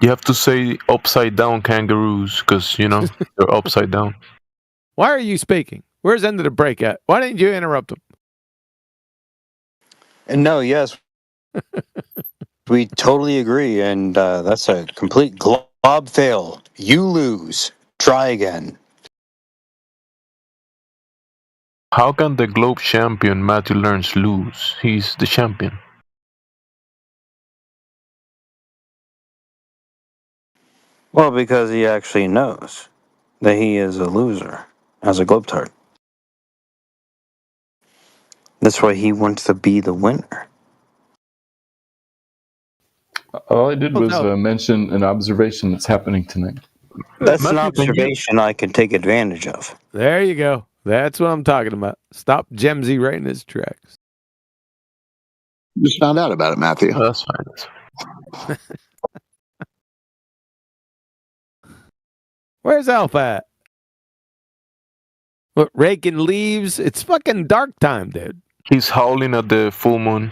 You have to say upside down kangaroos because, they're upside down. Why are you speaking? Where's the end of the break at? Why didn't you interrupt him? And no, yes. We totally agree, and that's a complete glob fail. You lose. Try again. How can the globe champion Matthew Learns lose? He's the champion. Well, because he actually knows that he is a loser as a globetard. That's why he wants to be the winner. All I did was mention an observation that's happening tonight. That's an Matthew, can you? observation I can take advantage of. There you go. That's what I'm talking about. Stop Gemsy right in his tracks. Just found out about it, Matthew. Oh, that's fine. Where's Alpha at? What, raking leaves? It's fucking dark time, dude. He's howling at the full moon.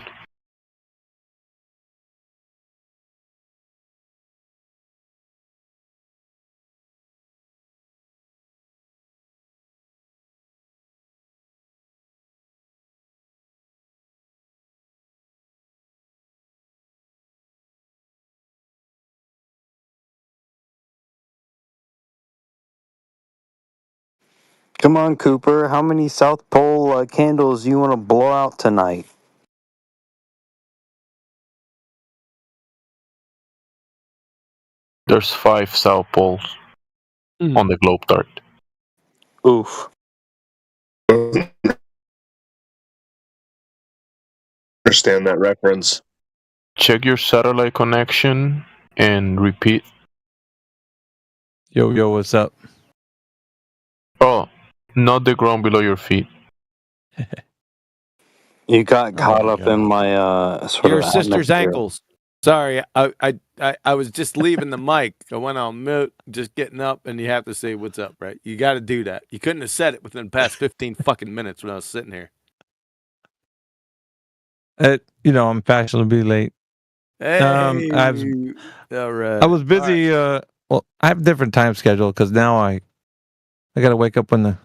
Come on, Cooper. How many South Pole candles you want to blow out tonight? There's 5 South Poles on the globe dart. Oof. Understand that reference. Check your satellite connection and repeat. Yo, what's up? Oh, not the ground below your feet. You got caught up in my sort Your of sister's atmosphere. ankles. Sorry, I was just leaving the mic. I went on mute, just getting up, and you have to say what's up, right? You got to do that. You couldn't have said it within the past 15 fucking minutes when I was sitting here. I'm fashionably late. Hey, all right. I was busy. Well, I have a different time schedule because now I got to wake up when the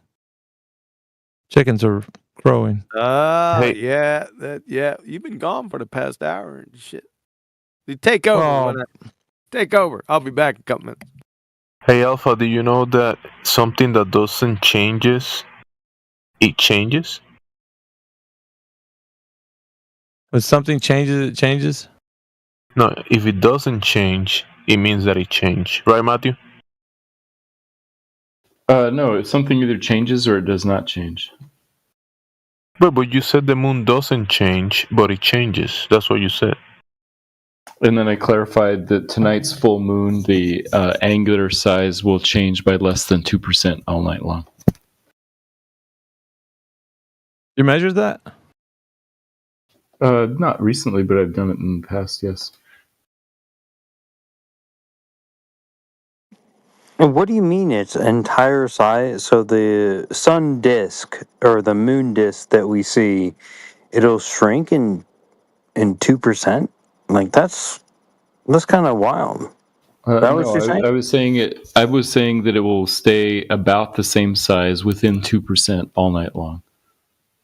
chickens are crowing. Yeah, yeah. You've been gone for the past hour and shit. You take over. Take over. I'll be back in a couple minutes. Hey Alpha, do you know that something that doesn't changes, it changes? When something changes, it changes? No, if it doesn't change, it means that it changed. Right, Matthew? No, something either changes or it does not change. But you said the moon doesn't change, but it changes. That's what you said. And then I clarified that tonight's full moon, the angular size will change by less than 2% all night long. You measured that? Not recently, but I've done it in the past, yes. And what do you mean its entire size? So the sun disk or the moon disk that we see, it'll shrink in 2%? Like that's kind of wild. That what you're saying? I was saying it. I was saying that it will stay about the same size within 2% all night long.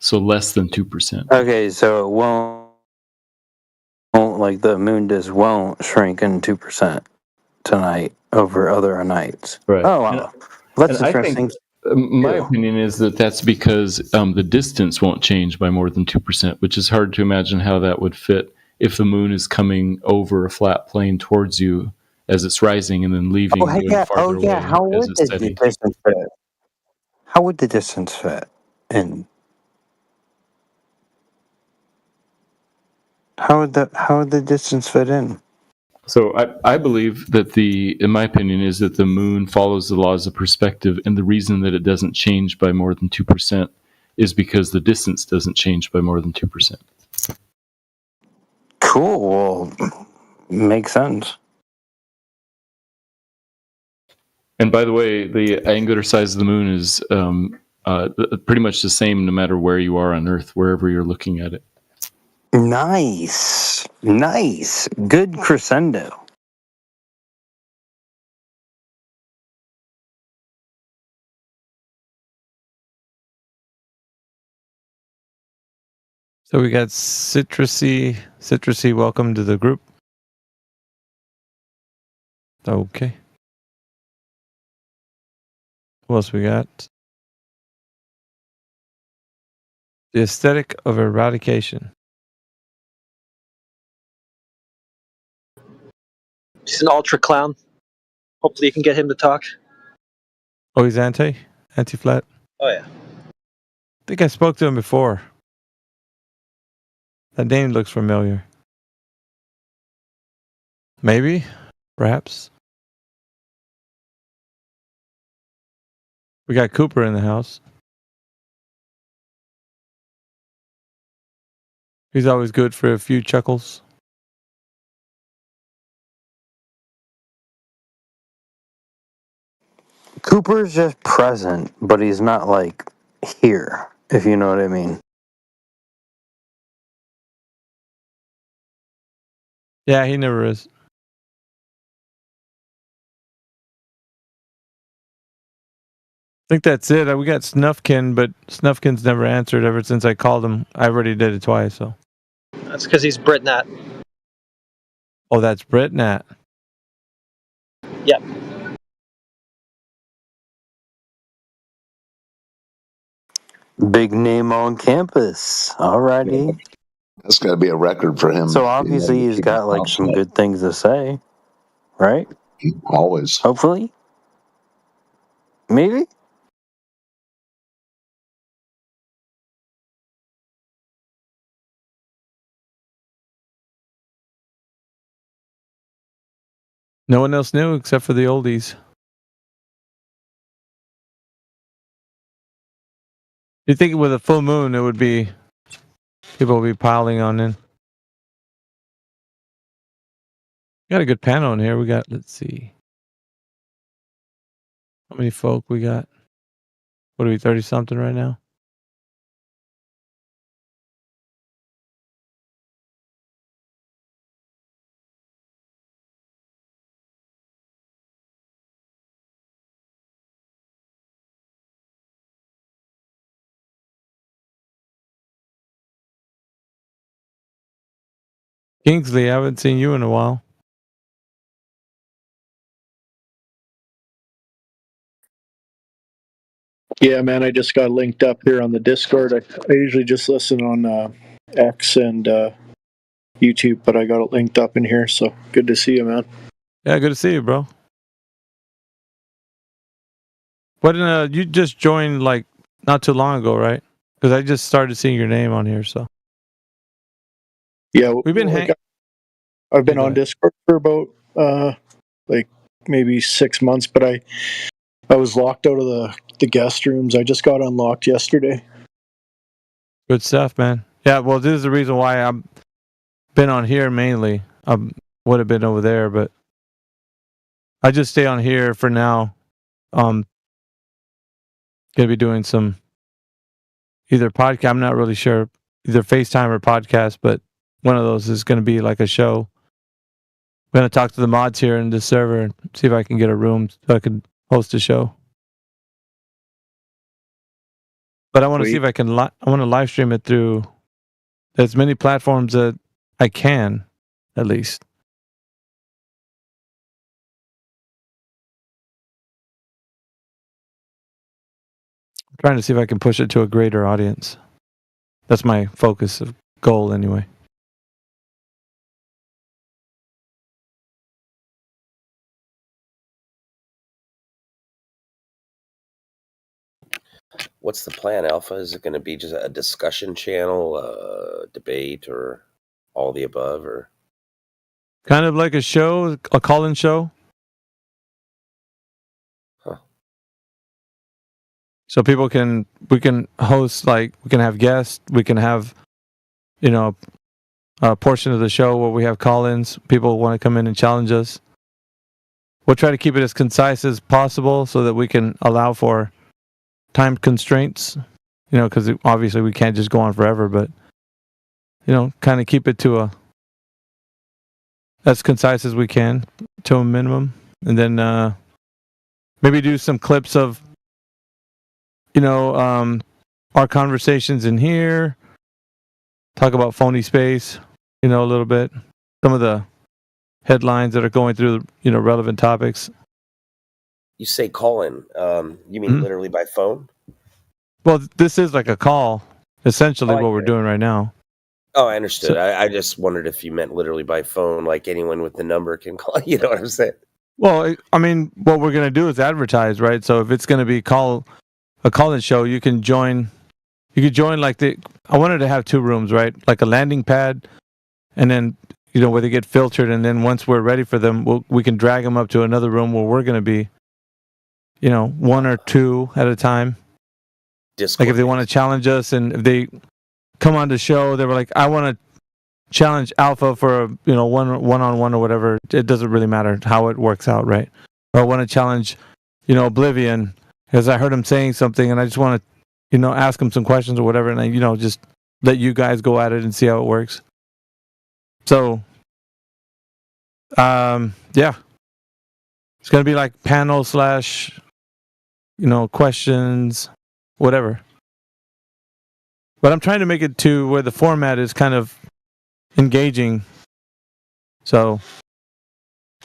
So less than 2%. Okay, so it won't like the moon disk won't shrink in 2% tonight over other nights. Right. Oh wow, that's And interesting. I think, my opinion is that that's because the distance won't change by more than 2%, which is hard to imagine how that would fit if the moon is coming over a flat plane towards you as it's rising and then leaving and going farther away How as would it's the setting. distance fit? How would the distance fit? And how would the distance fit in? So I believe that in my opinion, is that the moon follows the laws of perspective, and the reason that it doesn't change by more than 2% is because the distance doesn't change by more than 2%. Cool. Well, makes sense. And by the way, the angular size of the moon is pretty much the same no matter where you are on Earth, wherever you're looking at it. Nice. Good crescendo. So we got Citrusy. Citrusy, welcome to the group. Okay. What else we got? The aesthetic of eradication. He's an ultra clown. Hopefully you can get him to talk. Oh, he's anti-flat. Oh yeah. I think I spoke to him before. That name looks familiar. Maybe, perhaps. We got Cooper in the house. He's always good for a few chuckles. Cooper's just present, but he's not like here, if you know what I mean. Yeah, he never is. I think that's it. We got Snuffkin, but Snuffkin's never answered ever since I called him. I already did it twice, so. That's because he's Britnat. Oh, that's Britnat. Yep. Big name on campus. Alrighty. That's got to be a record for him. So obviously he's got like some good things to say, right? Always. Hopefully. Maybe. No one else knew except for the oldies. You think with a full moon, it would be people would be piling on in. Got a good panel in here. We got, let's see, how many folk we got? What are we, 30 something right now? Kingsley, I haven't seen you in a while. Yeah, man, I just got linked up here on the Discord. I usually just listen on X and YouTube, but I got it linked up in here, so good to see you, man. Yeah, good to see you, bro. What? You just joined like not too long ago, right? Because I just started seeing your name on here, so. Yeah, we've been I've been on Discord for about like maybe 6 months, but I was locked out of the guest rooms. I just got unlocked yesterday. Good stuff, man. Yeah, well, this is the reason why I've been on here mainly. I would have been over there, but I just stay on here for now. Gonna be doing some either podcast. I'm not really sure, either FaceTime or podcast, but one of those is going to be like a show. I'm going to talk to the mods here in this server and see if I can get a room so I can host a show. But I want to see if I can. I want to live stream it through as many platforms that I can, at least. I'm trying to see if I can push it to a greater audience. That's my focus of goal, anyway. What's the plan, Alpha? Is it going to be just a discussion channel, debate, or all the above, or Kind of like a show, a call-in show. Huh. So we can host, like, we can have guests, we can have, a portion of the show where we have call-ins. People want to come in and challenge us. We'll try to keep it as concise as possible so that we can allow for time constraints, because obviously we can't just go on forever, but, kind of keep it to as concise as we can, to a minimum. And then maybe do some clips of, our conversations in here, talk about Phony Space, a little bit, some of the headlines that are going through, relevant topics. you say call in? You mean literally by phone? Well, this is like a call, essentially what we're doing right now. Oh, I understood. So- I just wondered if you meant literally by phone, like anyone with the number can call. You know what I'm saying? Well, I mean, what we're going to do is advertise, right? So if it's going to be a call-in show, you can join. You could join I wanted to have 2 rooms, right? Like a landing pad, and then where they get filtered, and then once we're ready for them, we can drag them up to another room where we're going to be, one or two at a time. Discord. Like if they want to challenge us, and if they come on the show, they were like, I want to challenge Alpha for a one-on-one or whatever. It doesn't really matter how it works out, right? Or I want to challenge Oblivion because I heard him saying something, and I just want to ask him some questions or whatever, and I just let you guys go at it and see how it works. So yeah, it's gonna be like panel / questions, whatever. But I'm trying to make it to where the format is kind of engaging. So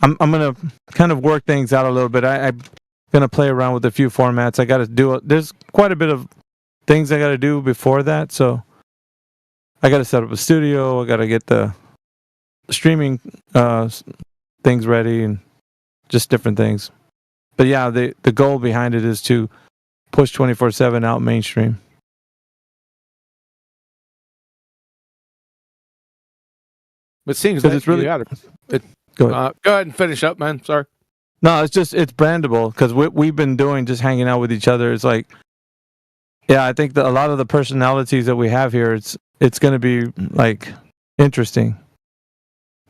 I'm gonna kind of work things out a little bit. I'm gonna play around with a few formats. I got to do. There's quite a bit of things I got to do before that. So I got to set up a studio. I got to get the streaming things ready and just different things. But yeah, the goal behind it is to push 24/7 out mainstream. It seems Because that it's really you got it. Go ahead. Go ahead and finish up, man. Sorry. No, it's brandable because what we've been doing, just hanging out with each other. It's like, yeah, I think that a lot of the personalities that we have here, it's going to be like interesting.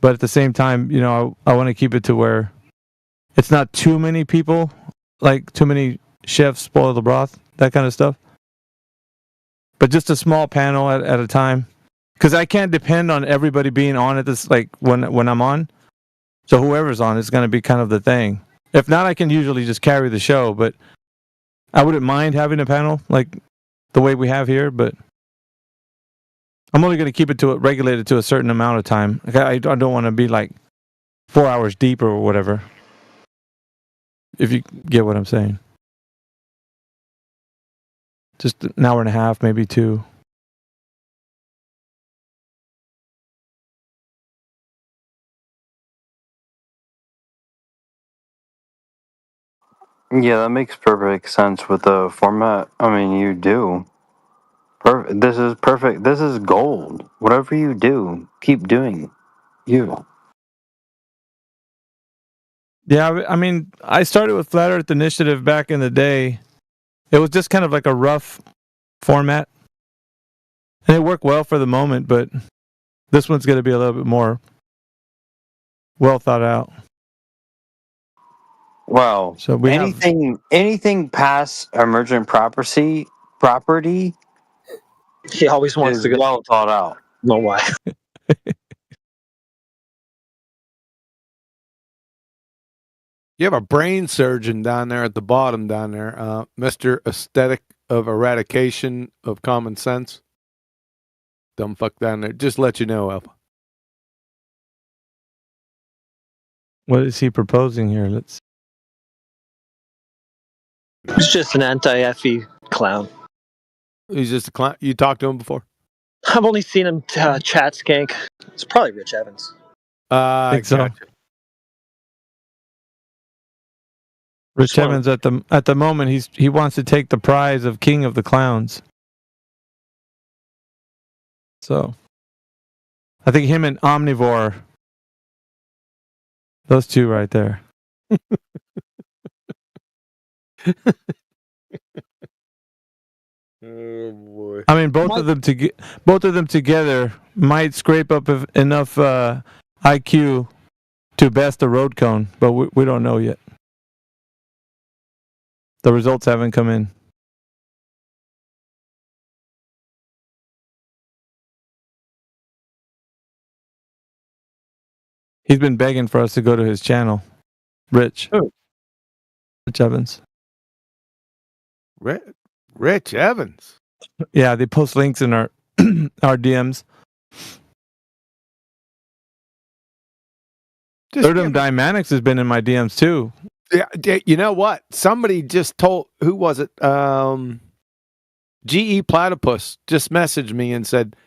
But at the same time, I want to keep it to where it's not too many people, like too many chefs spoil the broth, that kind of stuff. But just a small panel at a time. Because I can't depend on everybody being on at this, like when I'm on. So whoever's on is going to be kind of the thing. If not, I can usually just carry the show. But I wouldn't mind having a panel like the way we have here. But I'm only going to keep it regulated to a certain amount of time. I don't want to be like 4 hours deep or whatever. If you get what I'm saying. Just an hour and a half, maybe 2. Yeah, that makes perfect sense with the format. I mean, you do. This is perfect. This is gold. Whatever you do, keep doing you. Yeah, I mean, I started with Flat Earth Initiative back in the day. It was just kind of like a rough format. And it worked well for the moment, but this one's going to be a little bit more well thought out. Wow. So we anything past emergent property He always wants is to go. well thought out. Know why? You have a brain surgeon down there at the bottom down there, Mr. Aesthetic of Eradication of Common Sense. Dumb fuck down there. Just let you know, Alpha. What is he proposing here? Let's. He's just an anti-FE clown. He's just a clown. You talked to him before? I've only seen him chat skank. It's probably Rich Evans. I think so. Gotcha. Rich Evans at the moment he wants to take the prize of King of the Clowns. So I think him and Omnivore, those two right there. Oh boy! I mean, both of them together might scrape up enough IQ to best a road cone, but we don't know yet. The results haven't come in. He's been begging for us to go to his channel. Rich. Who? Rich Evans. Rich Evans. Yeah, they post links in our our DMs. Thirdum Dynamics has been in my DMs too. Yeah, you know what? Somebody just told, who was it? GE Platypus just messaged me and said,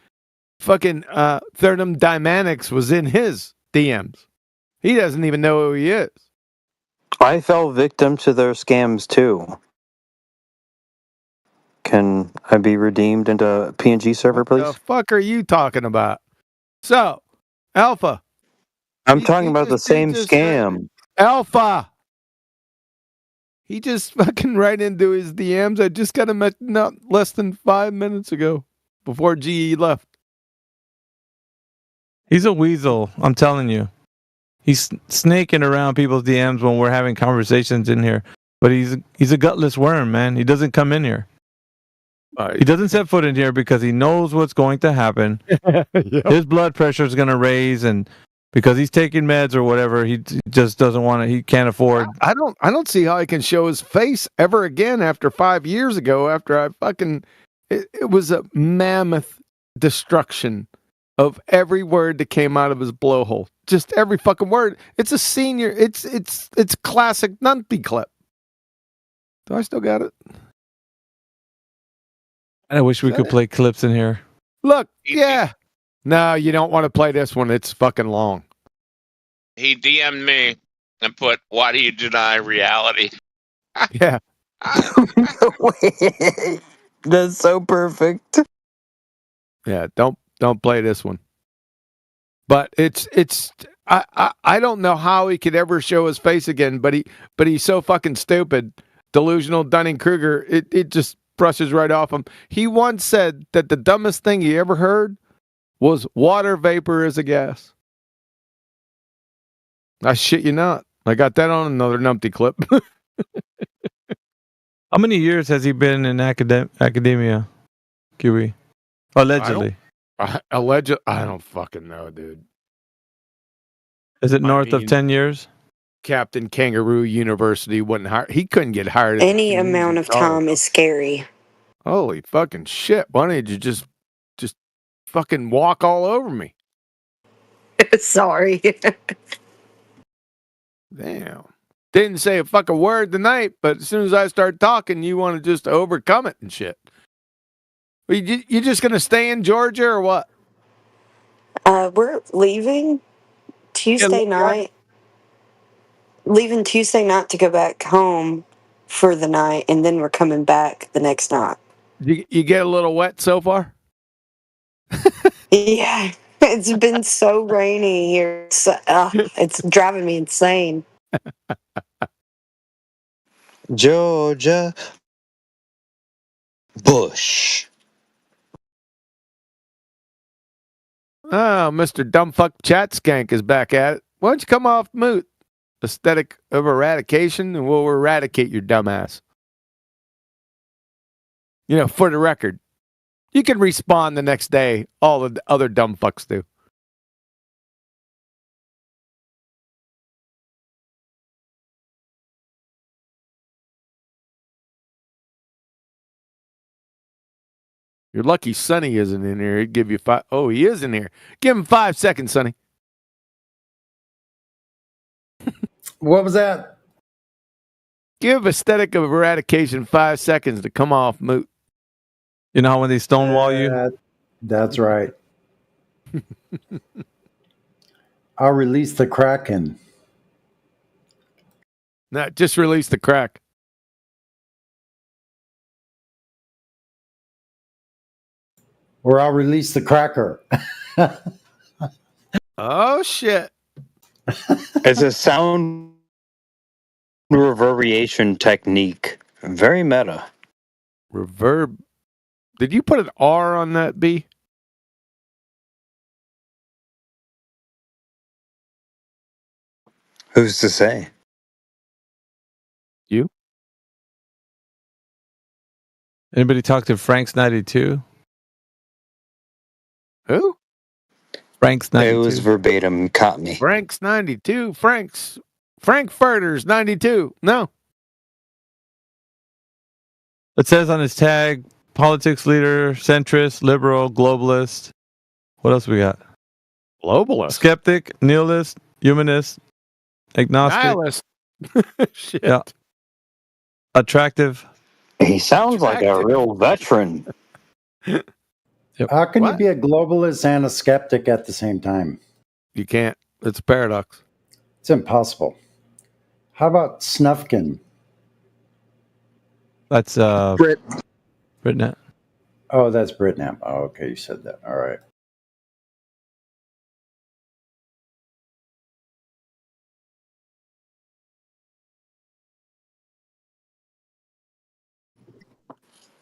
fucking Thirdum Dynamics was in his DMs. He doesn't even know who he is. I fell victim to their scams too. Can I be redeemed into a PNG server, please? What the fuck are you talking about? So, Alpha. I'm talking about the same scam. Alpha. He just fucking right into his DMs. I just got him not less than 5 minutes ago before GE left. He's a weasel. I'm telling you. He's snaking around people's DMs when we're having conversations in here. But he's a gutless worm, man. He doesn't come in here. He doesn't set foot in here because he knows what's going to happen. Yep. His blood pressure is going to raise, and because he's taking meds or whatever, he just doesn't want to. He can't afford. I don't see how he can show his face ever again after 5 years ago. After I fucking, it was a mammoth destruction of every word that came out of his blowhole. Just every fucking word. It's a senior. It's classic Nunty clip. Do I still got it? I wish we could play clips in here. Look, yeah. No, you don't want to play this one. It's fucking long. He DM'd me and put, "Why do you deny reality?" Yeah. That's so perfect. Yeah, don't play this one. But I don't know how he could ever show his face again, but he's so fucking stupid. Delusional Dunning-Kruger, it just brushes right off him. He once said that the dumbest thing he ever heard was water vapor is a gas. I shit you not. I got that on another numpty clip. How many years has he been in academia, QE? Allegedly. Allegedly, I don't fucking know, dude. Is it north of 10 years? Captain Kangaroo University wouldn't hire. He couldn't get hired. Any amount of time is scary. Holy fucking shit! Why didn't you just fucking walk all over me? Sorry. Damn. Didn't say a fucking word tonight, but as soon as I start talking, you want to just overcome it and shit. You just gonna stay in Georgia or what? We're leaving Tuesday night. Leaving Tuesday night to go back home for the night, and then we're coming back the next night. You get a little wet so far? Yeah, it's been so rainy here. It's driving me insane. Georgia Bush. Oh, Mr. Dumbfuck Chat Skank is back at it. Why don't you come off mute? Aesthetic of eradication, and we'll eradicate your dumbass. You know, for the record, you can respawn the next day. All the other dumb fucks do. You're lucky Sonny isn't in here. He'd give you 5. Oh, he is in here. Give him 5 seconds, Sonny. What was that? Give Aesthetic of Eradication 5 seconds to come off mute. You know how when they stonewall you? That's right. I'll release the Kraken. No, just release the crack. Or I'll release the cracker. Oh, shit. It's a sound reverberation technique. Very meta. Reverb. Did you put an R on that, B? Who's to say? You? Anybody talk to Frank's 92? Who? Frank's 92. It was verbatim. Caught me. Frank's 92. Frankfurters 92. No. It says on his tag, politics leader, centrist, liberal, globalist. What else we got? Globalist. Skeptic, nihilist, humanist, agnostic. Nihilist. Shit. Yeah. Attractive. He sounds like a real veteran. How can you be a globalist and a skeptic at the same time? You can't. It's a paradox. It's impossible. How about Snufkin? That's Britnet. Oh, that's Britnam. Oh, okay, you said that. All right.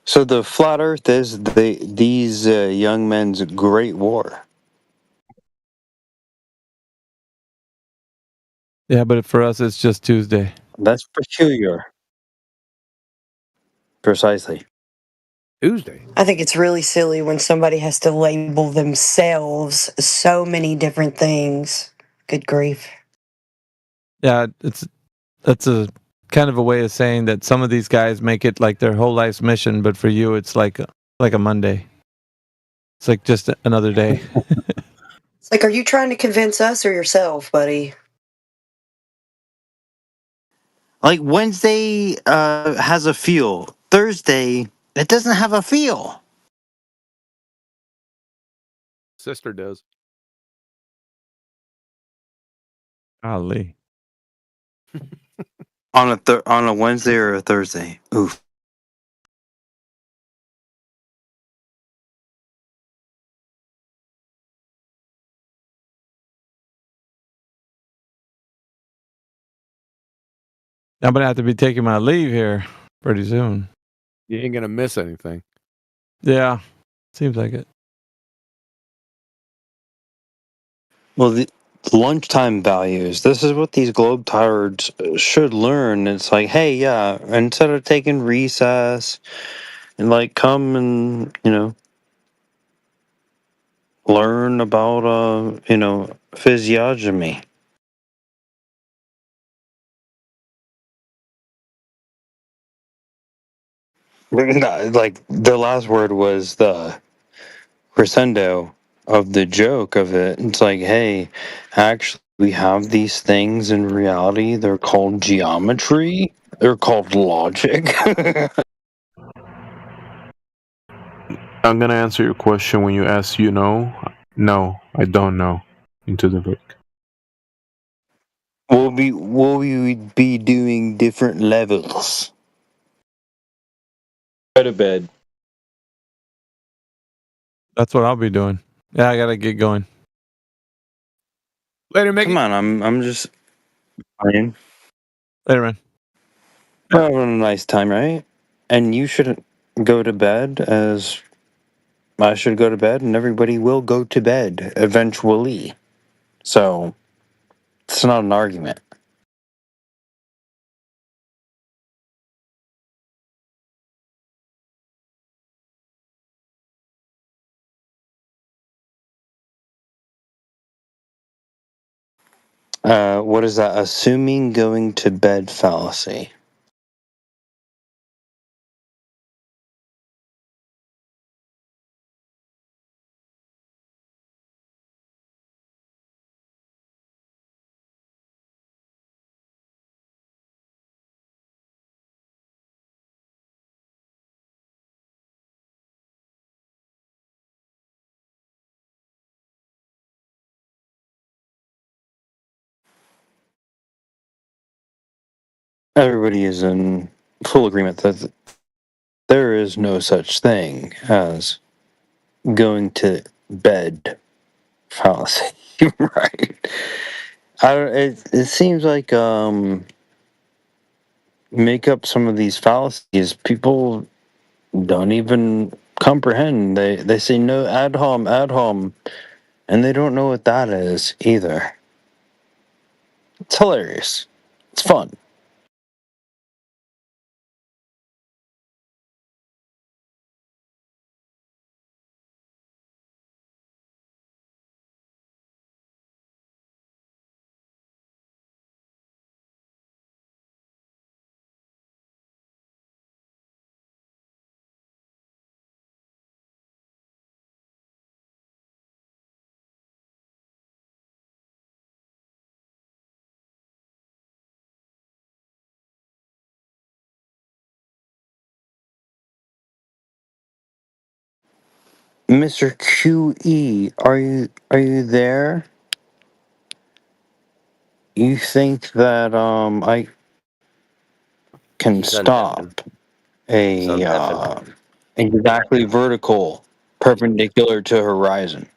So the flat Earth is these young men's great war. Yeah, but for us, it's just Tuesday. That's peculiar. Precisely. Tuesday. I think it's really silly when somebody has to label themselves so many different things. Good grief. Yeah, that's a kind of a way of saying that some of these guys make it like their whole life's mission, but for you, it's like a Monday. It's like just another day. It's like, are you trying to convince us or yourself, buddy? Like Wednesday has a feel. Thursday, it doesn't have a feel. Sister does. Golly. On a Wednesday or a Thursday. Oof. I'm gonna have to be taking my leave here pretty soon. You ain't gonna miss anything. Yeah, seems like it. Well, the lunchtime values. This is what these globetrotters should learn. It's like, hey, yeah, instead of taking recess and like come and learn about physiognomy. Like the last word was the crescendo of the joke of it. It's like, hey, actually, we have these things in reality. They're called geometry. They're called logic. I'm gonna answer your question when you ask. No, I don't know. Into the book. Will we be doing different levels? Go to bed. That's what I'll be doing. Yeah, I gotta get going. Later, Mickey. Come on, I'm just playing. Later, man. We're having a nice time, right? And you shouldn't go to bed as I should go to bed, and everybody will go to bed eventually. So it's not an argument. What is that? Assuming going to bed fallacy. Everybody is in full agreement that there is no such thing as going to bed fallacy, right? It seems like make up some of these fallacies. People don't even comprehend. They say no ad hom, and they don't know what that is either. It's hilarious. It's fun. Mr. QE, are you there? You think that I can He's stop undeafened. He's a undeafened. exactly vertical perpendicular to horizon?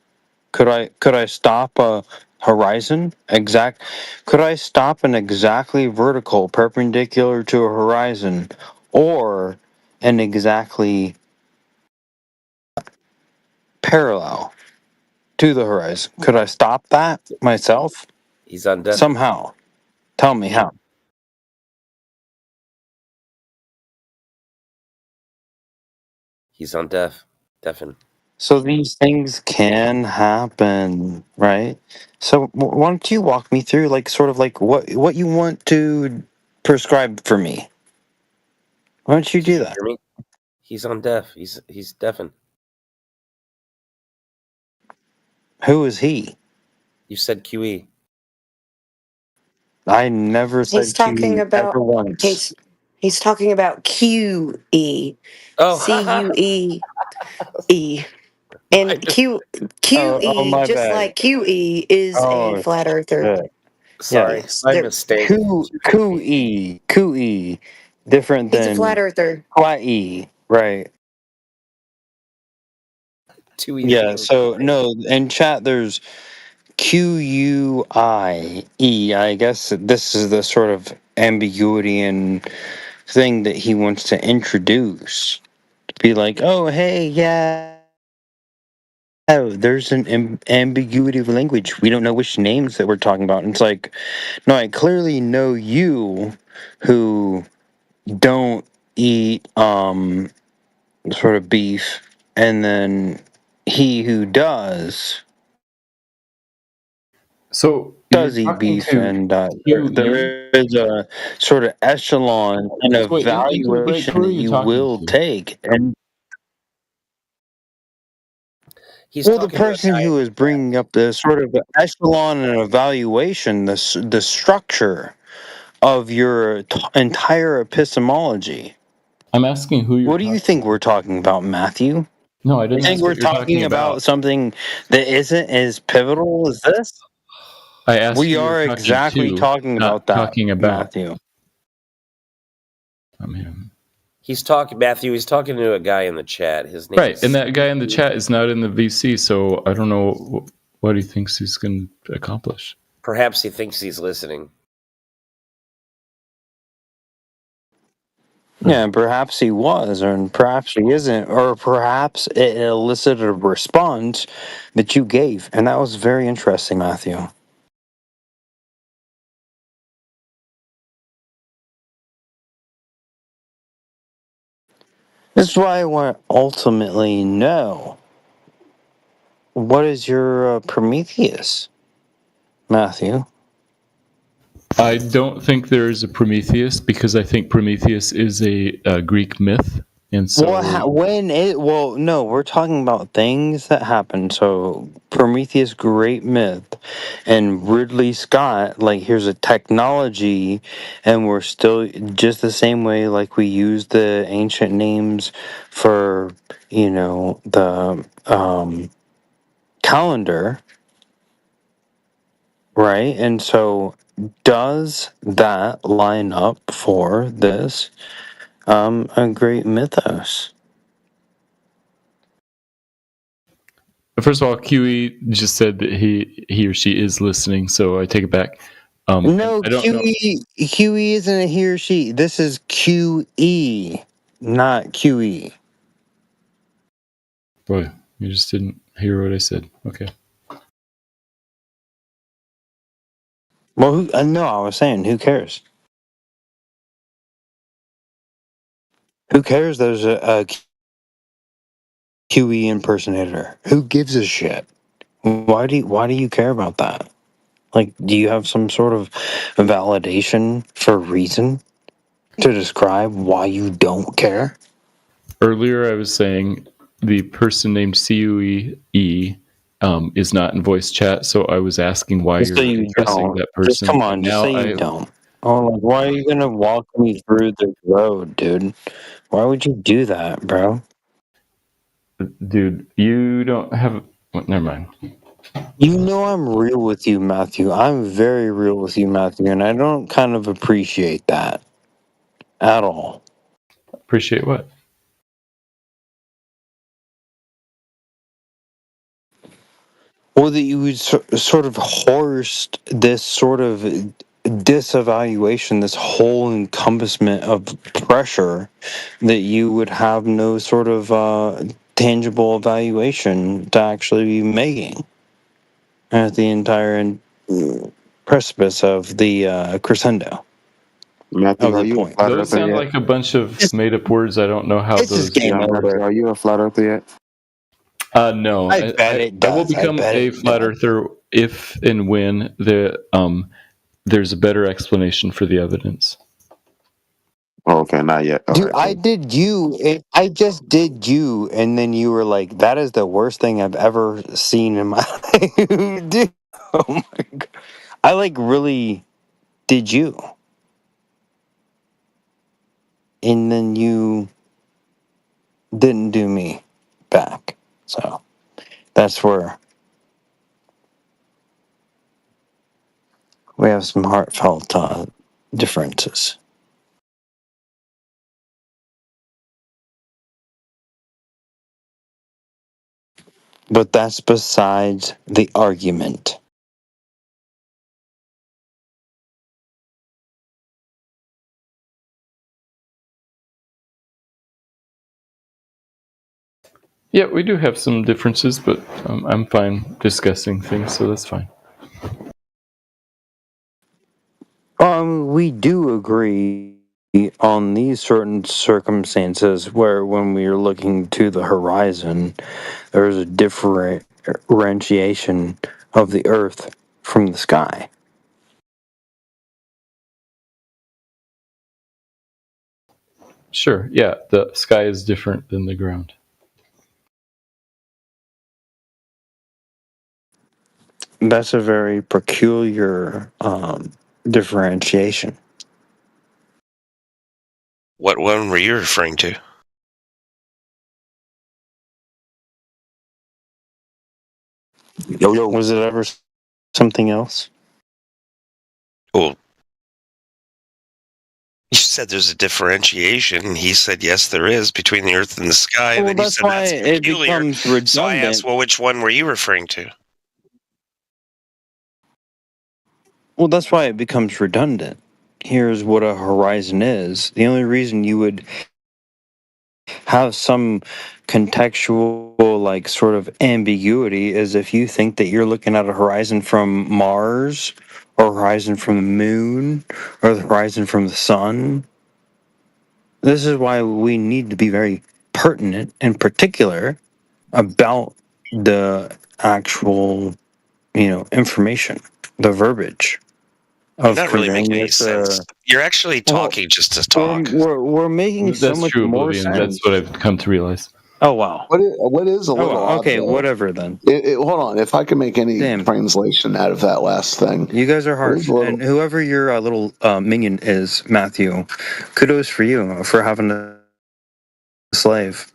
Could I stop a horizon? Could I stop an exactly vertical perpendicular to a horizon or an exactly parallel to the horizon. Could I stop that myself? He's on death. Somehow. Tell me how. He's on deafen. So these things can happen, right? So why don't you walk me through, like, sort of like what you want to prescribe for me? Why don't you do that? Hear me? He's on deaf. He's deafen. Who is he? You said QE. I never said He's talking Q about ever once. he's talking about QE. Oh, CUE. And QE, my just bad. like QE, is a Oh, flat earther. shit. Sorry, Yes, my mistake. Coo-E, different he's a flat than earther. Hawaii, right? Too easy. Yeah. So no, in chat there's QUIE. I guess this is the sort of ambiguity and thing that he wants to introduce. To be like, oh, hey, yeah. Oh, there's an ambiguity of language. We don't know which names that we're talking about. And it's like, no, I clearly know you who don't eat sort of beef, and then he who does eat beef, and there is a sort of echelon and Wait, into the break, evaluation who are that you you talking will to? take. And He's well, the talking to a person guy. who is bringing up the sort of echelon and evaluation, the structure of your entire epistemology. I'm asking who you're What do you think we're talking about, Matthew? No, I You didn't think ask we're what you're talking about something that isn't as pivotal as this? I asked We who you were are talking exactly to, talking not about that, talking about. Matthew. He's talking, Matthew. He's talking to a guy in the chat. His name Right, is and that guy in the chat is not in the VC, so I don't know what he thinks he's going to accomplish. Perhaps he thinks he's listening. Yeah, perhaps he was, or perhaps he isn't, or perhaps it elicited a response that you gave, and that was very interesting, Matthew. This is why I want to ultimately know, what is your Prometheus, Matthew? I don't think there is a Prometheus because I think Prometheus is a Greek myth, and so No, we're talking about things that happen. So Prometheus, great myth, and Ridley Scott, like, here's a technology, and we're still just the same way, like we use the ancient names for the calendar, right? And so does that line up for this a great mythos? first of all, QE just said that he or she is listening, so I take it back. No, I don't know. QE isn't a he or she. This is QE, not QE. Boy, you just didn't hear what I said. Okay. Well, no, I was saying, who cares? Who cares there's a QE impersonator? Who gives a shit? Why do you care about that? Like, do you have some sort of validation for reason to describe why you don't care? Earlier, I was saying the person named CUE is not in voice chat, so I was asking why Just you're so you addressing don't. that person. Just come on, just say you don't. Oh, like, why are you gonna walk me through the road, dude? Why would you do that, bro? Dude, you don't have. Well, never mind. You know I'm real with you, Matthew. I'm very real with you, Matthew, and I don't kind of appreciate that at all. Appreciate what? Or that you would sort of horsed this sort of disevaluation, this whole encompassment of pressure, that you would have no sort of tangible evaluation to actually be making at the entire precipice of the crescendo. Matthew, Of are the you point. a flat Those earther sound yet? like a bunch of made-up words. I don't know how This is those. game over. Matthew, are you a flat earther yet? No, I bet it I will does. I become bet a it flat does. earther if and when there's a better explanation for the evidence. Oh, okay, not yet. All Dude, right, cool. I just did you, and then you were like, that is the worst thing I've ever seen in my life. Dude, oh my God. I like really did you. And then you didn't do me back. So that's where we have some heartfelt differences. But that's besides the argument. Yeah, we do have some differences, but I'm fine discussing things, so that's fine. We do agree on these certain circumstances where when we are looking to the horizon, there is a differentiation of the earth from the sky. Sure, yeah, the sky is different than the ground. That's a very peculiar differentiation. What one were you referring to? Yo. Was it ever something else? Well, you said there's a differentiation, and he said yes, there is between the Earth and the sky. Well, And then you that's said why that's it peculiar. becomes redundant. So I asked, well, which one were you referring to? Well, that's why it becomes redundant. Here's what a horizon is. The only reason you would have some contextual, like, sort of ambiguity is if you think that you're looking at a horizon from Mars, or a horizon from the moon, or the horizon from the sun. This is why we need to be very pertinent and particular about the actual, information, the verbiage You're of not really conveying making any this. sense. You're actually talking just to talk. We're making so That's much true, more Oblivion. sense. That's what I've come to realize. Oh wow. What is a little odd, okay, though, whatever then. Hold on, if I can make any translation out of that last thing. You guys are What is harsh, a little- and whoever your little minion is, Matthew, kudos for you for having a slave.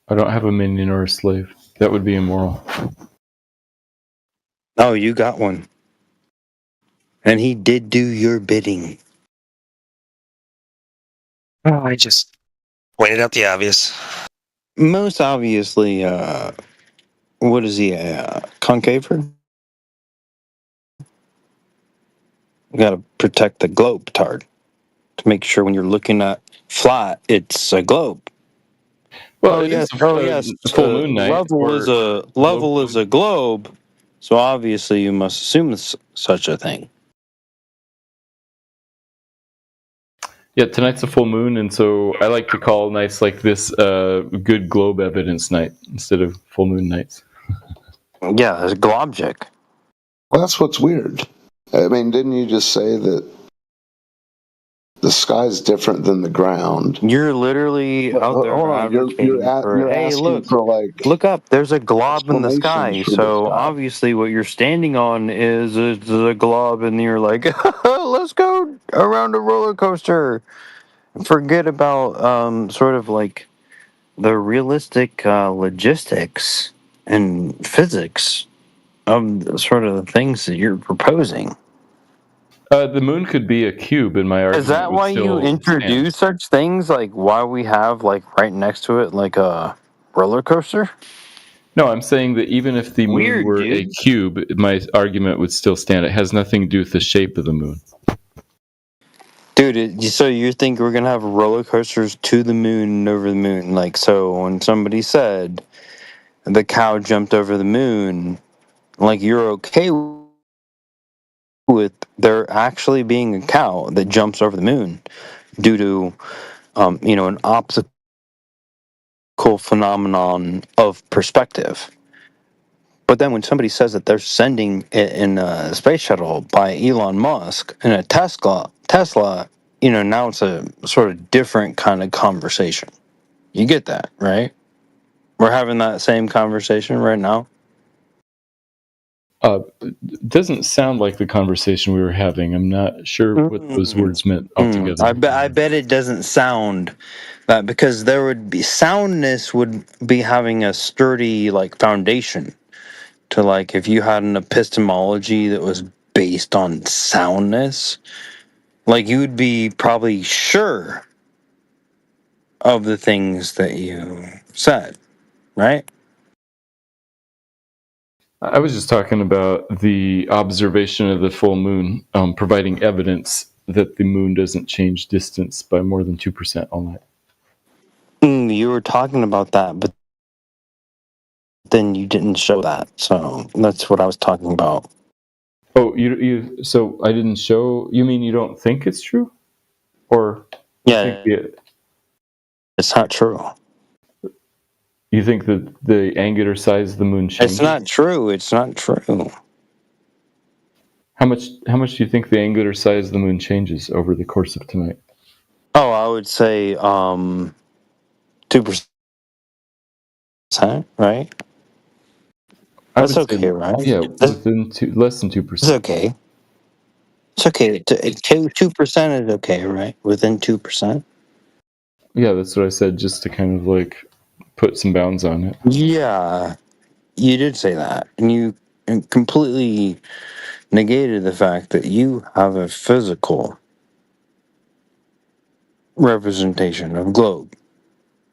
I don't have a minion or a slave. That would be immoral. Oh, you got one, and he did do your bidding. Oh, I just pointed out the obvious. Most obviously, what is he, a concaver? You gotta protect the globe, Tard, to make sure when you're looking at flat, it's a globe. Well, Oh it yes, is a full moon night. Level is a globe, so obviously you must assume such a thing. Yeah, tonight's a full moon, and so I like to call nights like this good globe evidence night instead of full moon nights. Yeah, it's a globject. Well, that's what's weird. I mean, didn't you just say that the sky's different than the ground? You're literally out there advocating for, hey, look, look up, there's a glob in the sky, so obviously what you're standing on is a glob, and you're like, let's go around a roller coaster. Forget about sort of like the realistic logistics and physics of sort of the things that you're proposing. The moon could be a cube, in my argument. Is that why you introduce such things, like why we have like right next to it like a roller coaster? No, I'm saying that even if the moon were a cube, my argument would still stand. It has nothing to do with the shape of the moon. Dude, so you think we're gonna have roller coasters to the moon and over the moon? Like, so when somebody said the cow jumped over the moon, like you're okay with there actually being a cow that jumps over the moon due to, an optical phenomenon of perspective. But then when somebody says that they're sending it in a space shuttle by Elon Musk and a Tesla, now it's a sort of different kind of conversation. You get that, right? We're having that same conversation right now. It doesn't sound like the conversation we were having. I'm not sure what those words meant altogether. I bet it doesn't sound that, because there would be soundness would be having a sturdy like foundation to, like, if you had an epistemology that was based on soundness, like you would be probably sure of the things that you said, right? I was just talking about the observation of the full moon, providing evidence that the moon doesn't change distance by more than 2% all night. You were talking about that, but then you didn't show that, so that's what I was talking about. Oh, so I didn't show. You mean you don't think it's true, or yeah, it's not true. You think that the angular size of the moon changes? It's not true. It's not true. How much do you think the angular size of the moon changes over the course of tonight? Oh, I would say 2%, right? That's okay, right? Yeah, within less than 2%. It's okay. It's okay. 2% is okay, right? Within 2%. Yeah, that's what I said, just to kind of like put some bounds on it. Yeah, you did say that, and you completely negated the fact that you have a physical representation of globe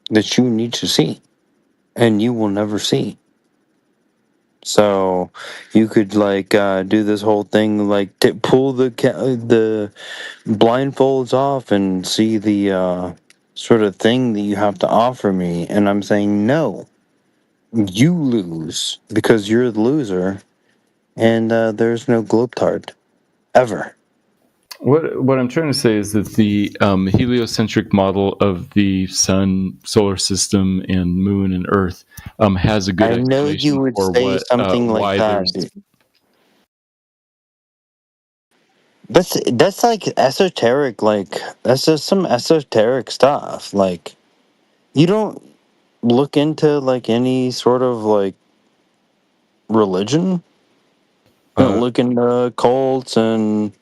that you need to see, and you will never see. So you could do this whole thing, like pull the blindfolds off and see the sort of thing that you have to offer me, and I'm saying no. You lose because you're the loser, and there's no globetard ever. What I'm trying to say is that the heliocentric model of the sun, solar system, and moon and Earth has a good explanation. I know you would for say something like that. That's like esoteric. Like, that's just some esoteric stuff. Like, you don't look into like any sort of like religion. You don't look into cults, and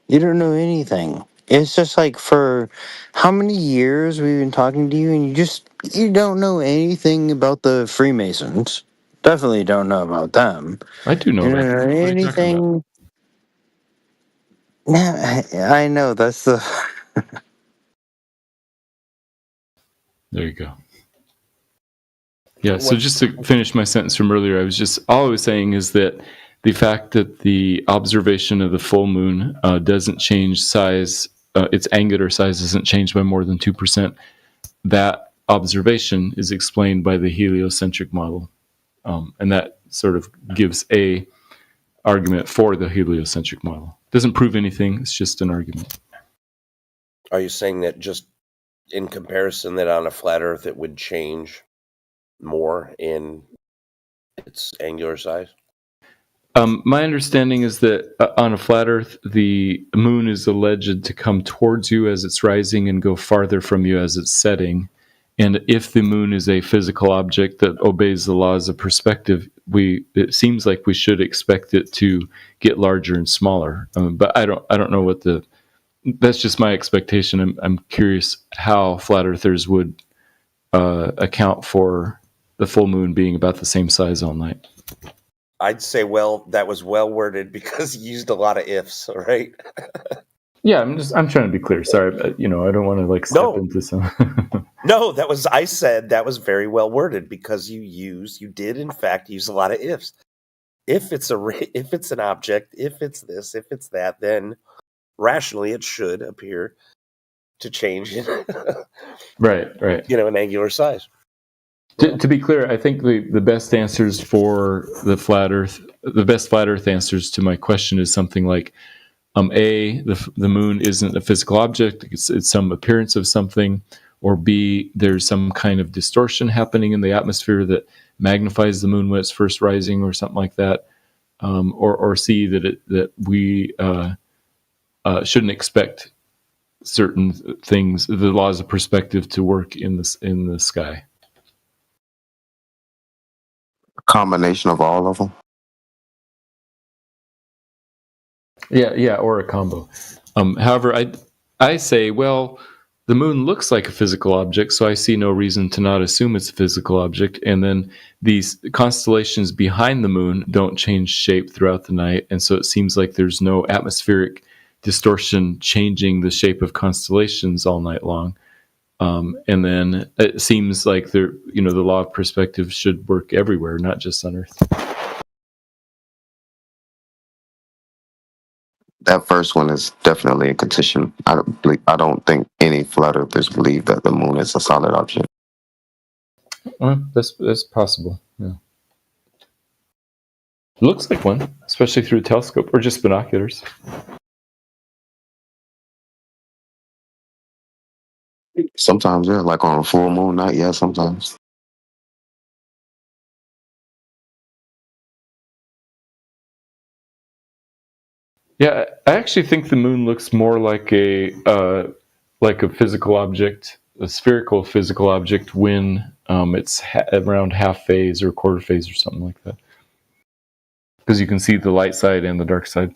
you don't know anything. It's just like, for how many years we've been talking to you, and you don't know anything about the Freemasons. Definitely don't know about them. I do know You don't that. know anything. Yeah, I know. That's the. There you go. Yeah, so just to finish my sentence from earlier, all I was saying is that the fact that the observation of the full moon doesn't change size, its angular size doesn't change by more than 2%, that observation is explained by the heliocentric model. And that sort of gives a argument for the heliocentric model. Doesn't prove anything, it's just an argument. Are you saying that just in comparison that on a flat Earth it would change more in its angular size? My understanding is that on a flat Earth, the moon is alleged to come towards you as it's rising and go farther from you as it's setting. And if the moon is a physical object that obeys the laws of perspective, it seems like we should expect it to get larger and smaller. But I don't know what that's just my expectation. I'm curious how flat earthers would account for the full moon being about the same size all night. I'd say, that was well worded because you used a lot of ifs, right? Yeah, I'm trying to be clear. Sorry, but, I don't want to step into some. No, I said that was very well worded because you did in fact use a lot of ifs. If it's an object, if it's this, if it's that, then rationally it should appear to change in Right. an angular size. To be clear, I think the best answers for the best flat Earth answers to my question is something like, A, the moon isn't a physical object; it's some appearance of something, or B, there's some kind of distortion happening in the atmosphere that magnifies the moon when it's first rising, or something like that, or C, that we shouldn't expect certain things, the laws of perspective, to work in the sky. Combination of all of them. Yeah, or a combo. However, I say, well, the moon looks like a physical object, so I see no reason to not assume it's a physical object. And then these constellations behind the moon don't change shape throughout the night, and so it seems like there's no atmospheric distortion changing the shape of constellations all night long. And then it seems like the law of perspective should work everywhere, not just on Earth. That first one is definitely a condition. I don't think any flat earthers believe that the moon is a solid object. That's possible. Yeah, it looks like one, especially through a telescope or just binoculars. Sometimes, yeah, like on a full moon night, yeah, sometimes. Yeah, I actually think the moon looks more like a physical object, a spherical physical object, when it's around half phase or quarter phase or something like that, because you can see the light side and the dark side.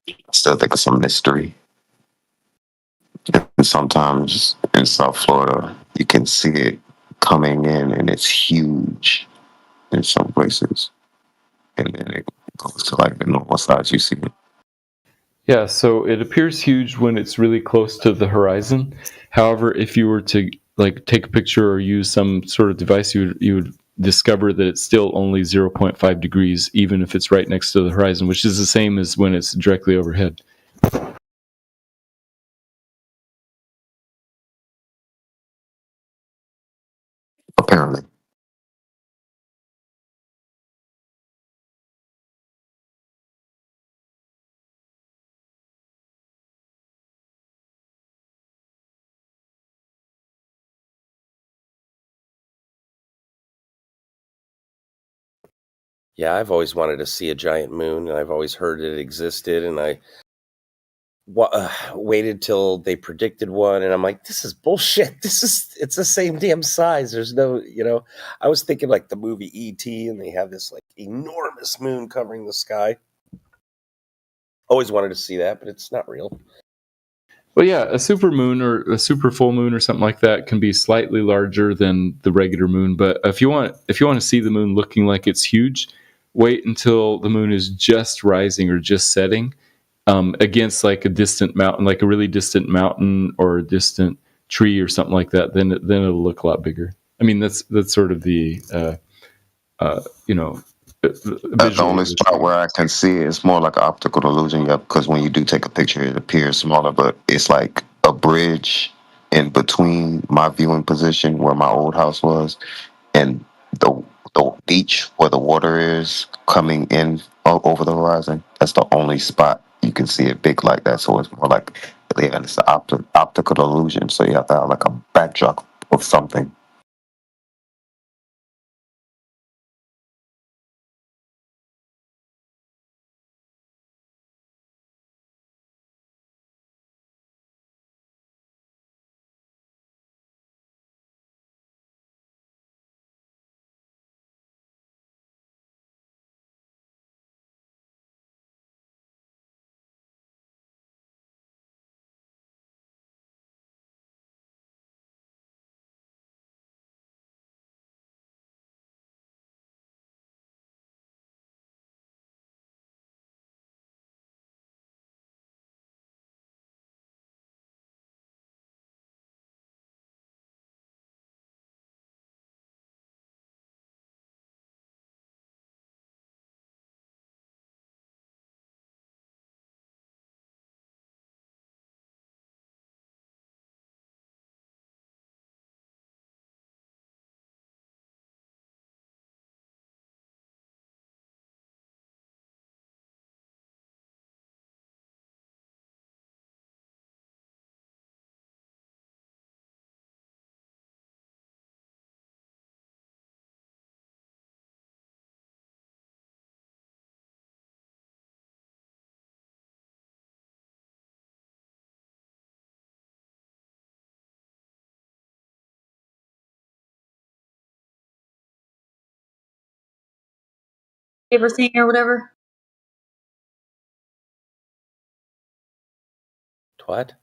I still think it's a mystery. And sometimes in South Florida, you can see it coming in, and it's huge in some places, and then it goes to like the normal size you see it. Yeah, so it appears huge when it's really close to the horizon. However, if you were to take a picture or use some sort of device, you would discover that it's still only 0.5 degrees, even if it's right next to the horizon, which is the same as when it's directly overhead. Apparently. Yeah, I've always wanted to see a giant moon, and I've always heard it existed, and I waited till they predicted one, and I'm like, this is bullshit. It's the same damn size. There's no, I was thinking like the movie E.T., and they have this like enormous moon covering the sky. Always wanted to see that, but it's not real. Well, yeah, a super moon or a super full moon or something like that can be slightly larger than the regular moon. But if you want to see the moon looking like it's huge, wait until the moon is just rising or just setting against like a distant mountain, like a really distant mountain or a distant tree or something like that. Then it'll look a lot bigger. I mean, that's sort of the That's the only spot where I can see it. It's more like an optical illusion, yeah, because when you do take a picture, it appears smaller, but it's like a bridge in between my viewing position where my old house was and the beach where the water is coming in over the horizon. That's the only spot you can see it big like that. So it's more like, yeah, it's an optical illusion. So you have to have like a backdrop of something. everything or whatever. What?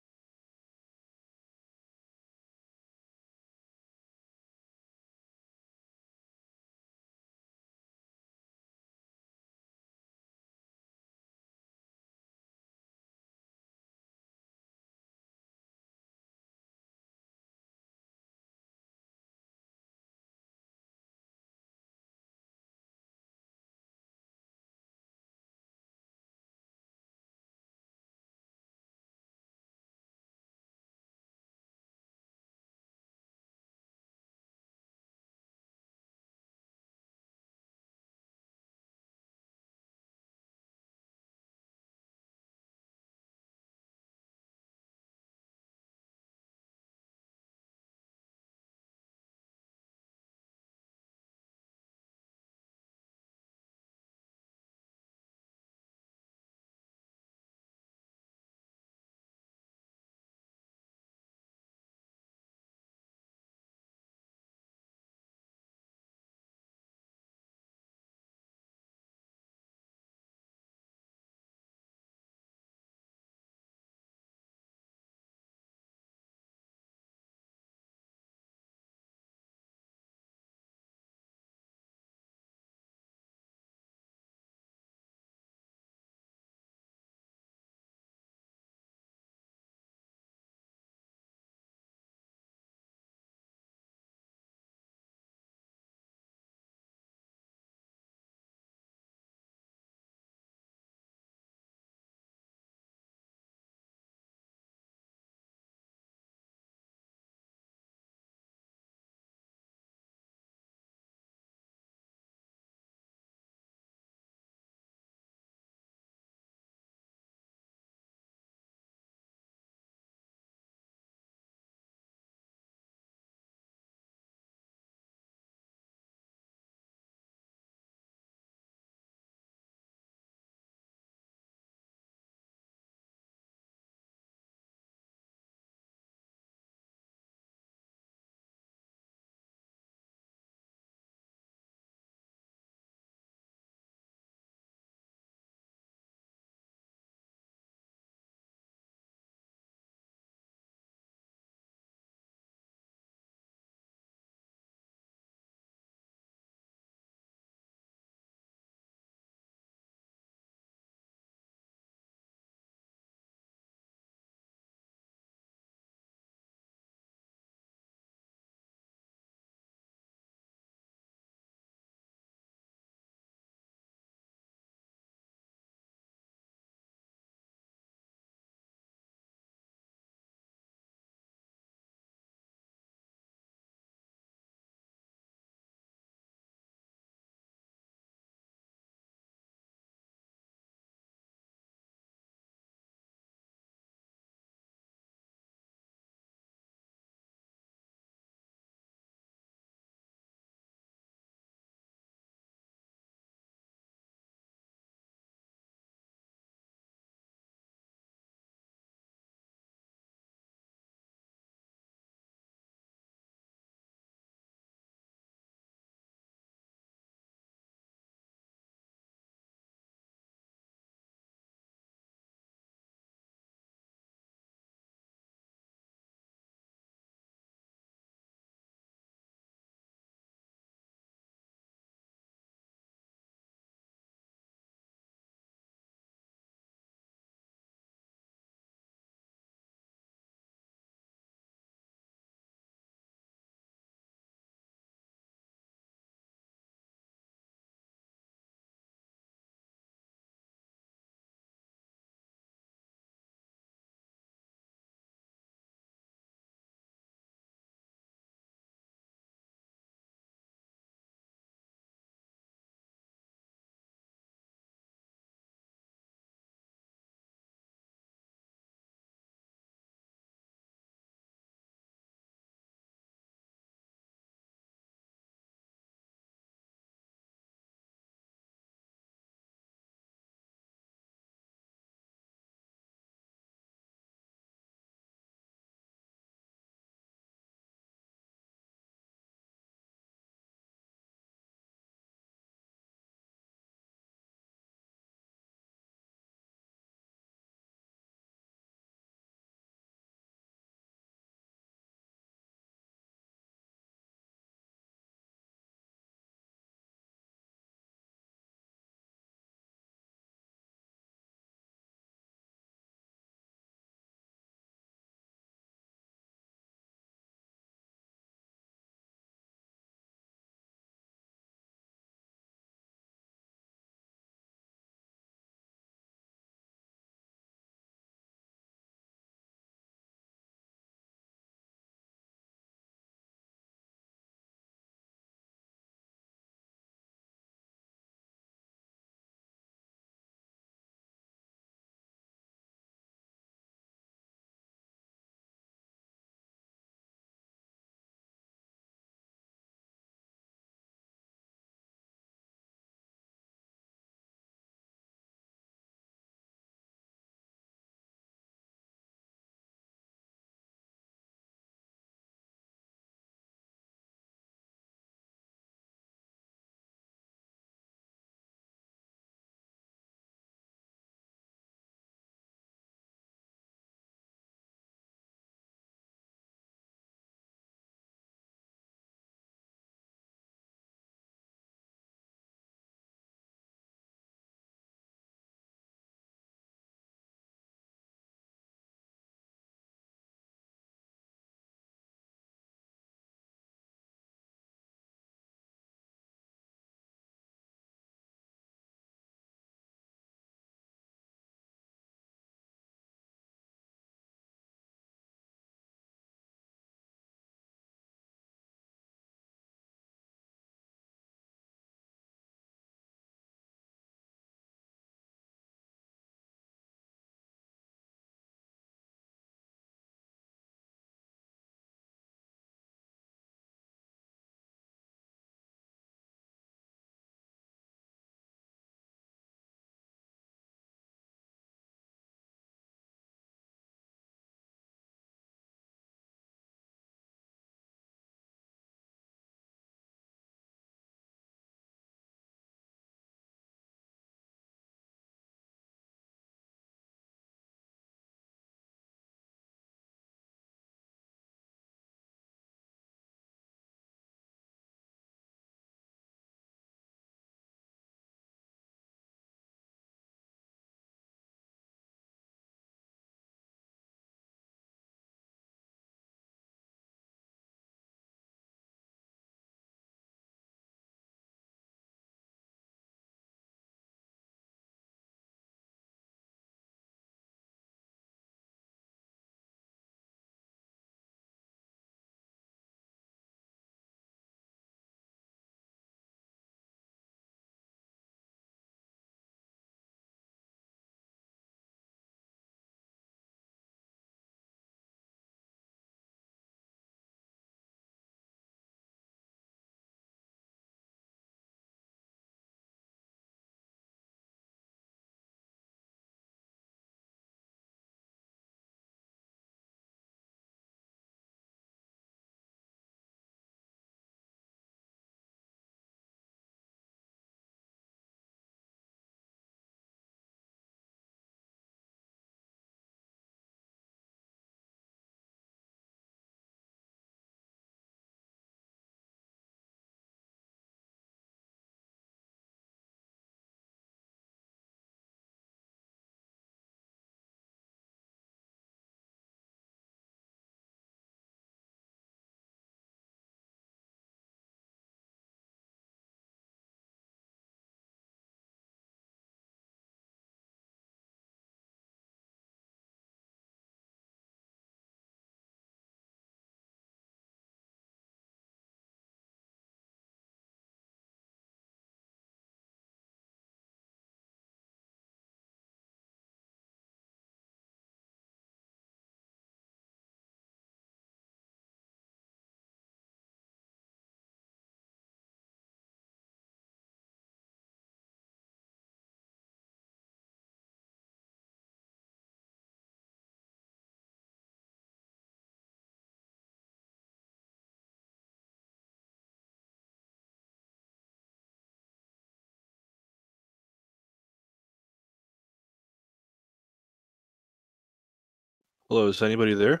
Hello, is anybody there?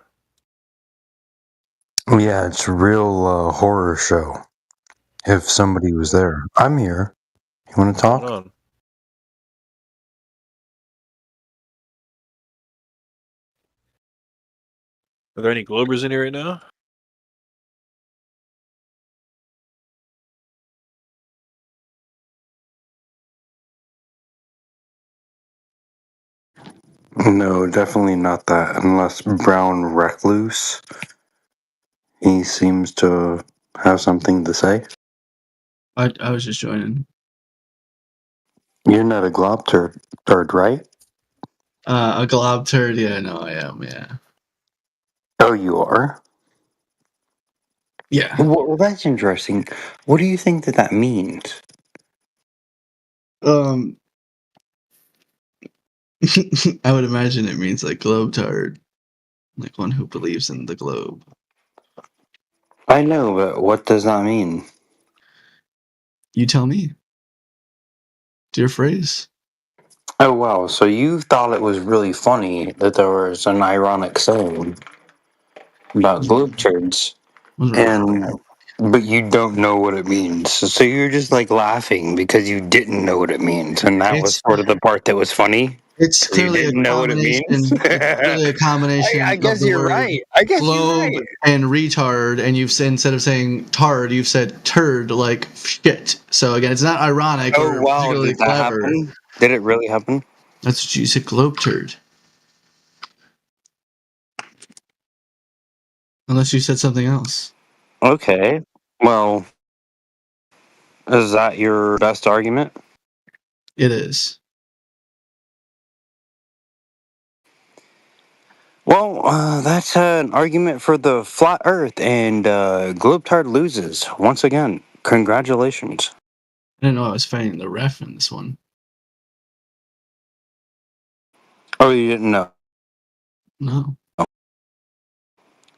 Oh, yeah, it's a real horror show. If somebody was there. I'm here. You want to What's going talk? on? Are there any Globers in here right now? No, definitely not that. Unless Brown Recluse. He seems to have something to say. I was just joining. You're not a glob turd, right? A glob turd, yeah, no, I am, yeah. Oh, you are? Yeah. Well, that's interesting. What do you think that means? I would imagine it means like globe-tard, like one who believes in the globe. I know, but what does that mean? You tell me. Dear phrase. Oh, wow. So you thought it was really funny that there was an ironic saying about globe turds. And but you don't know what it means. So you're just like laughing because you didn't know what it means. And that was sort of the part that was funny. It's You clearly a didn't know what it means. it's clearly a combination I guess of the you're word right. I guess you're globe right. and retard, and you've said, instead of saying tard, you've said turd, like shit. So again, it's not ironic Oh, or wow. particularly Did that clever. happen? Did it really happen? That's what you said, globe turd. Unless you said something else. Okay. Well, is that your best argument? It is. Well, that's an argument for the flat Earth, and Globetard loses once again. Congratulations. I didn't know I was fighting the ref in this one. Oh, you didn't know? No.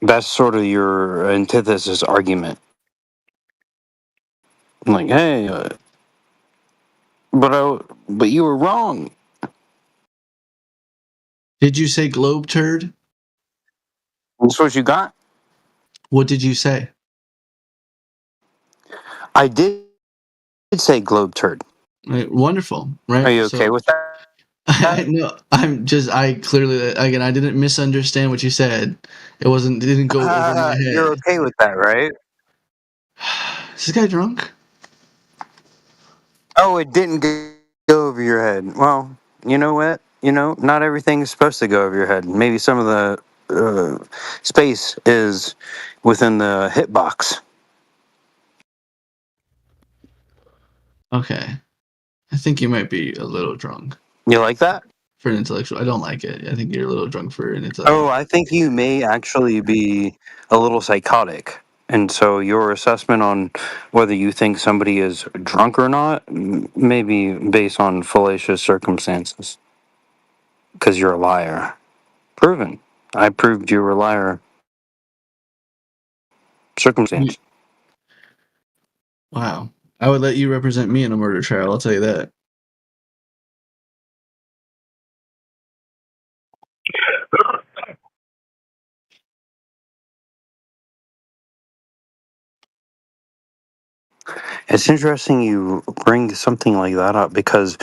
That's sort of your antithesis argument. I'm like, hey, but you were wrong. Did you say globe turd? That's what you got. What did you say? I did say globe turd. Right, wonderful, right? Are you okay with that? No, I clearly, again, I didn't misunderstand what you said. It didn't go over my head. You're okay with that, right? Is this guy drunk? Oh, it didn't go over your head. Well, you know what? Not everything is supposed to go over your head. Maybe some of the space is within the hitbox. Okay. I think you might be a little drunk. You like that? For an intellectual. I don't like it. I think you're a little drunk for an intellectual. Oh, I think you may actually be a little psychotic. And so your assessment on whether you think somebody is drunk or not may be based on fallacious circumstances. Because you're a liar. Proven. I proved you were a liar. Circumstance. Wow. I would let you represent me in a murder trial, I'll tell you that. It's interesting you bring something like that up because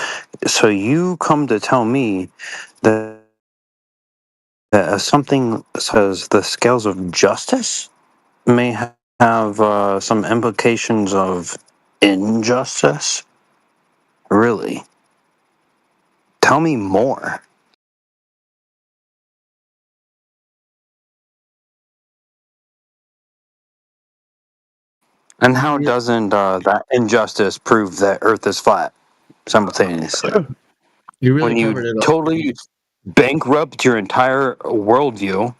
so you come to tell me that something says the scales of justice may have some implications of injustice. Really? Tell me more. And how doesn't that injustice prove that Earth is flat simultaneously? You really when covered you it all. totally bankrupt your entire worldview.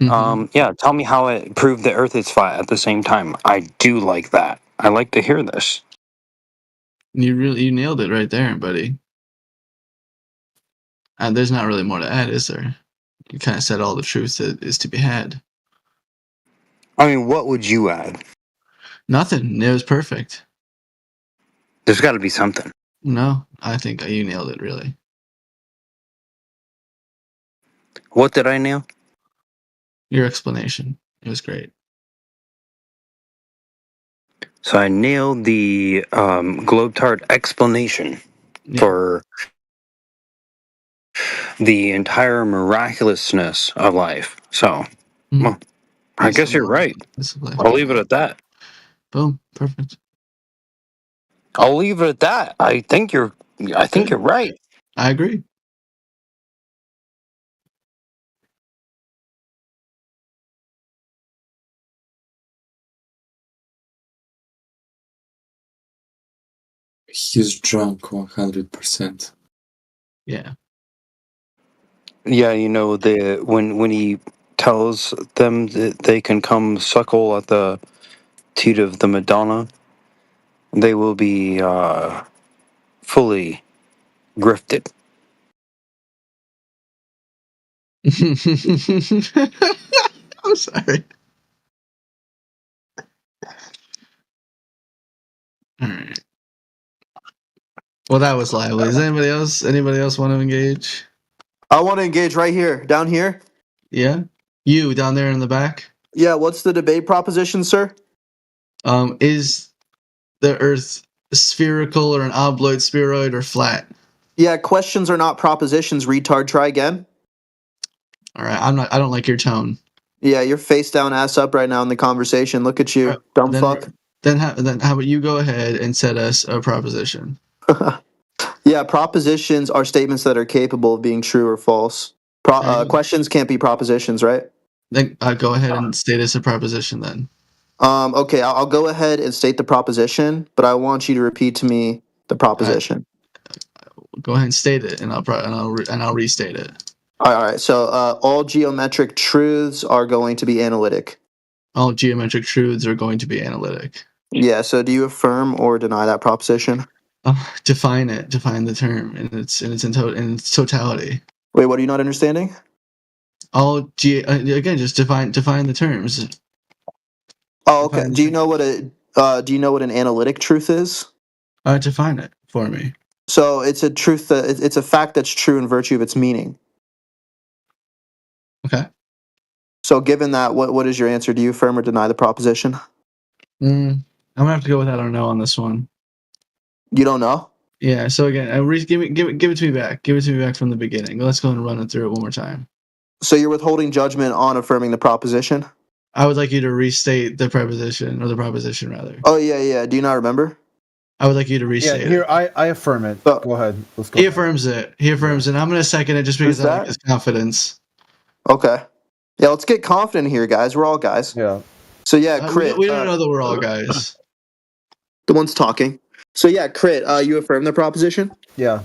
Yeah, tell me how it proved the Earth is flat at the same time. I do like that. I like to hear this. You nailed it right there, buddy. There's not really more to add, is there? You kind of said all the truth that is to be had. I mean, what would you add? Nothing. It was perfect. There's got to be something. No, I think you nailed it, really. What did I nail? Your explanation. It was great. So I nailed the Globetard explanation for the entire miraculousness of life. So, well, I guess you're right. I'll leave it at that. Boom. Perfect. I'll leave it at that. I think you're right. I agree. He's drunk 100%. Yeah. Yeah, you know, when he tells them that they can come suckle at the teat of the Madonna, they will be fully grifted. I'm sorry. All right. Well, that was lively. Does anybody else want to engage? I want to engage right here, down here. Yeah. You down there in the back. Yeah, what's the debate proposition, sir? Is the Earth spherical or an obloid spheroid or flat? Yeah, questions are not propositions, retard. Try again. All right. I don't like your tone. Yeah, you're face down, ass up right now in the conversation. Look at you, dumb fuck. Then how about you go ahead and set us a proposition? Yeah, propositions are statements that are capable of being true or false. Questions can't be propositions, right? Then go ahead and state us a proposition then. Okay, I'll go ahead and state the proposition, but I want you to repeat to me the proposition. Go ahead and state it, and I'll restate it. All right. So all geometric truths are going to be analytic. All geometric truths are going to be analytic. Yeah. So do you affirm or deny that proposition? Define it. Define the term in its totality. Wait, what are you not understanding? Again, just define the terms. Oh, okay. Do you know what an analytic truth is? Define it for me. So it's a truth it's a fact that's true in virtue of its meaning. Okay. So given that, what is your answer? Do you affirm or deny the proposition? I'm gonna have to go with I don't know on this one. You don't know? Yeah. So again, give it to me back. Give it to me back from the beginning. Let's go and run it through it one more time. So you're withholding judgment on affirming the proposition? I would like you to restate the preposition, or the proposition rather. Oh yeah. Do you not remember? I would like you to restate Yeah, here it. I affirm it. Go ahead. Let's go. He affirms it. He affirms it. I'm going to second it just because I like his confidence. Okay. Yeah, let's get confident here, guys. We're all guys. Yeah. So yeah, Crit. We don't know that we're all guys. The one's talking. So yeah, Crit, you affirm the proposition? Yeah.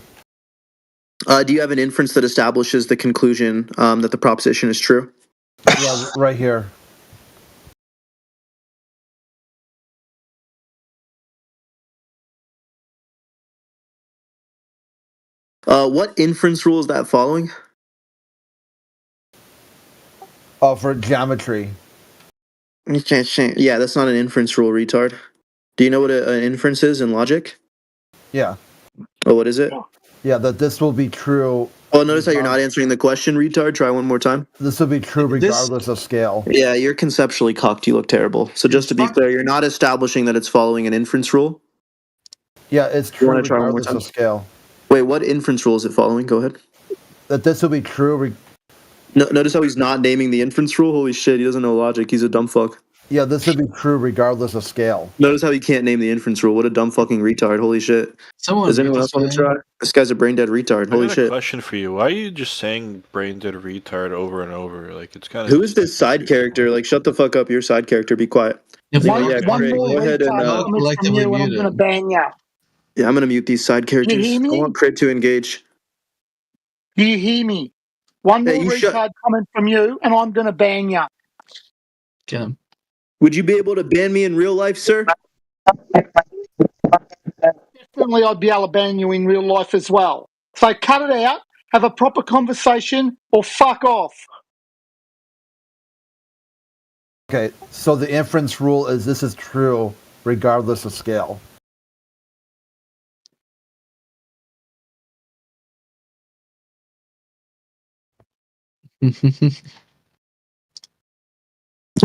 Do you have an inference that establishes the conclusion that the proposition is true? Yeah, right here. What inference rule is that following? Oh, for geometry. Yeah, that's not an inference rule, retard. Do you know what an inference is in logic? Yeah. Oh, what is it? Yeah, that this will be true. Oh, notice how you're not answering the question, retard. Try one more time. This will be true regardless of scale. Yeah, you're conceptually cocked. You look terrible. So just to be clear, you're not establishing that it's following an inference rule? Yeah, it's true regardless of scale. Wait, what inference rule is it following? Go ahead. That this will be true. Notice how he's not naming the inference rule? Holy shit, he doesn't know logic. He's a dumb fuck. Yeah, this will be true regardless of scale. Notice how he can't name the inference rule. What a dumb fucking retard. Holy shit. Does anyone else want to try? This guy's a brain dead retard. Holy I got shit. a question for you. Why are you just saying brain dead retard over and over? Like, it's kind of. Who is this side character? Like, shut the fuck up. Your side character. Be quiet. One Crit, more go ahead and. comment from you, and I'm going to ban you. Yeah, I'm going to mute these side characters. hear me? I want Crit to engage. Do you hear me? One more retard comment from you, and I'm going to ban you. Get him. Would you be able to ban me in real life, sir? Definitely, I'd be able to ban you in real life as well. So cut it out, have a proper conversation, or fuck off. Okay, so the inference rule is this is true regardless of scale.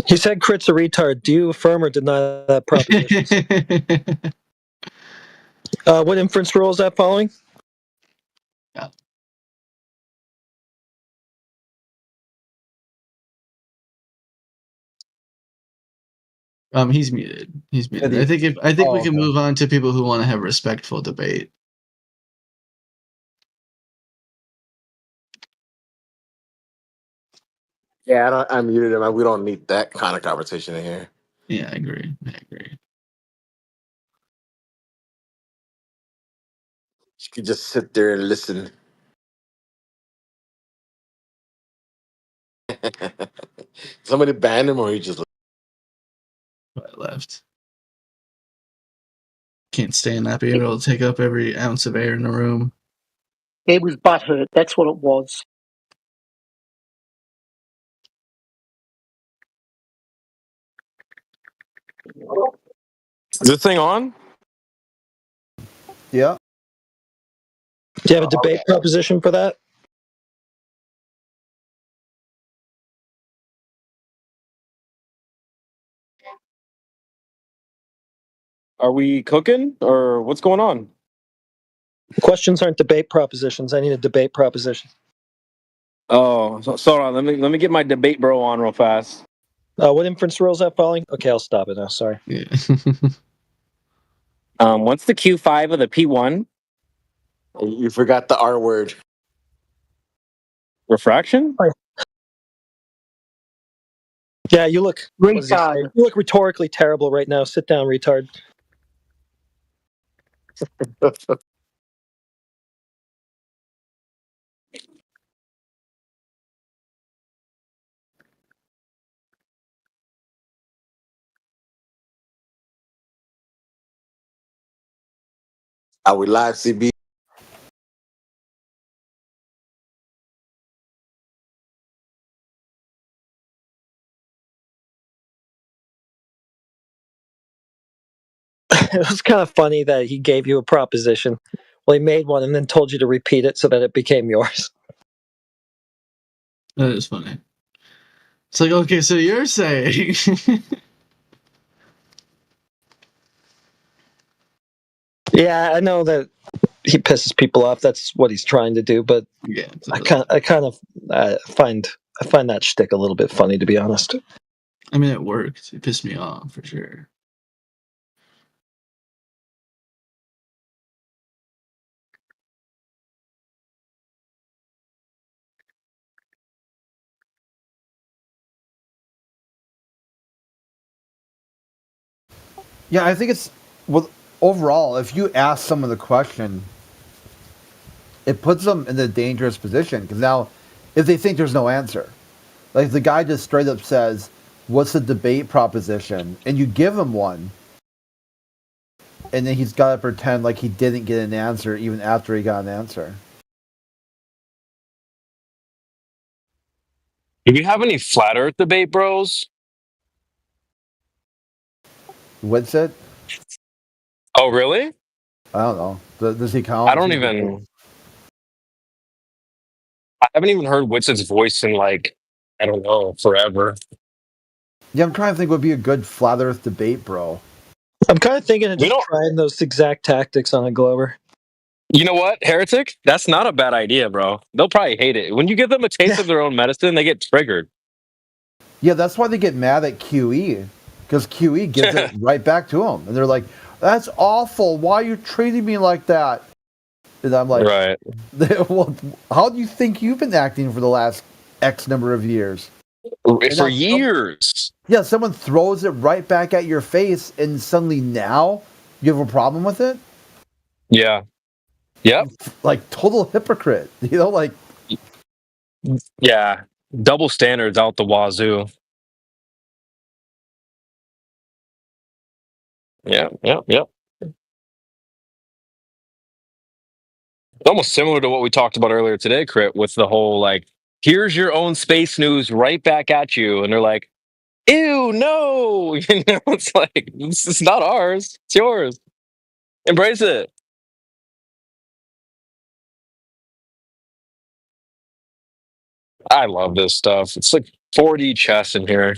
He said Crit's a retard. Do you affirm or deny that proposition? What inference rule is that following? He's muted. He's muted. I think we can move on to people who want to have respectful debate. Yeah, I muted him. We don't need that kind of conversation in here. Yeah, I agree. You could just sit there and listen. Somebody banned him, or he just left. Can't stand not being able to take up every ounce of air in the room. It was butthurt. That's what it was. Is this thing on? Yeah. Do you have a debate proposition for that? Are we cooking or what's going on? Questions aren't debate propositions. I need a debate proposition. Oh, so hold on. Let me get my debate bro on real fast. What inference rule is that following? Okay, I'll stop it now. Sorry. Yeah. What's the Q5 of the P1? You forgot the R word. Refraction? Yeah, you look retard. You look rhetorically terrible right now. Sit down, retard. Are we live, CB? It was kind of funny that he gave you a proposition. Well, he made one and then told you to repeat it so that it became yours. That is funny. It's like, okay, so you're saying Yeah, I know that he pisses people off. That's what he's trying to do, but yeah, I kind of find that shtick a little bit funny, to be honest. I mean, it worked. It pissed me off for sure. Yeah, I think it's overall. If you ask someone the question, it puts them in a dangerous position because now, if they think there's no answer, like the guy just straight up says, "What's the debate proposition?" and you give him one, and then he's got to pretend like he didn't get an answer even after he got an answer. Do you have any flat Earth debate bros? What's it? Oh, really? I don't know. Does he count? I haven't even heard Witset's voice in like, I don't know, forever. Yeah, I'm trying to think what would be a good flat Earth debate, bro. I'm kind of thinking of just trying those exact tactics on a Glover. You know what, Heretic? That's not a bad idea, bro. They'll probably hate it. When you give them a taste of their own medicine, they get triggered. Yeah, that's why they get mad at QE, because QE gives it right back to them, and they're like, "That's awful. Why are you treating me like that?" And I'm like, right. Well, how do you think you've been acting for the last X number of years? For years. Yeah, someone throws it right back at your face, and suddenly now you have a problem with it? Yeah. Yep. Like total hypocrite. You know, like. Yeah. Double standards out the wazoo. Yeah. It's almost similar to what we talked about earlier today, Crit, with the whole like, here's your own space news right back at you. And they're like, ew, no. You know, it's like, it's not ours. It's yours. Embrace it. I love this stuff. It's like 4D chess in here.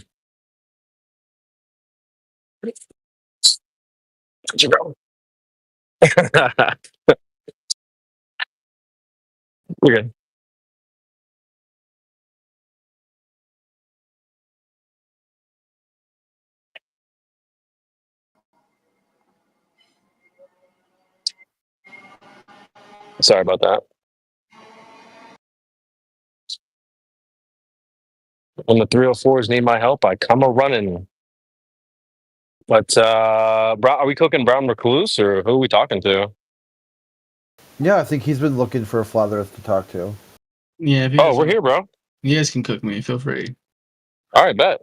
Where'd you go? You're good. Sorry about that. When the 304s need my help, I come a running. But are we cooking Brown Recluse, or who are we talking to? Yeah, I think he's been looking for a flat Earth to talk to. Yeah. If you Oh, guys we're want- here, bro. You guys can cook me. Feel free. All right, bet.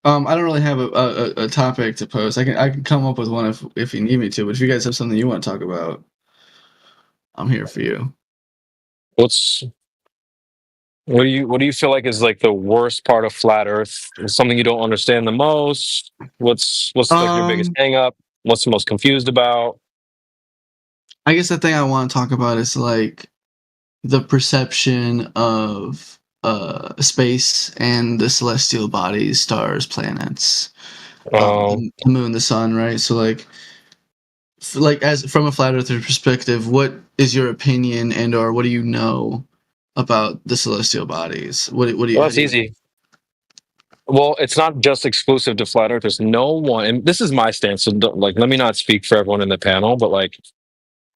I don't really have a topic to post. I can come up with one if you need me to. But if you guys have something you want to talk about, I'm here for you. What do you feel like is like the worst part of flat Earth? Something you don't understand the most? What's like your biggest hang up? What's the most confused about? I guess the thing I want to talk about is like the perception of space and the celestial bodies, stars, planets, the moon, the sun, right? So like as from a flat earther perspective, what is your opinion and or what do you know about the celestial bodies? What do you? Well, that's easy. Well, it's not just exclusive to flat Earth. There's no one, and this is my stance. So let me not speak for everyone in the panel, but like,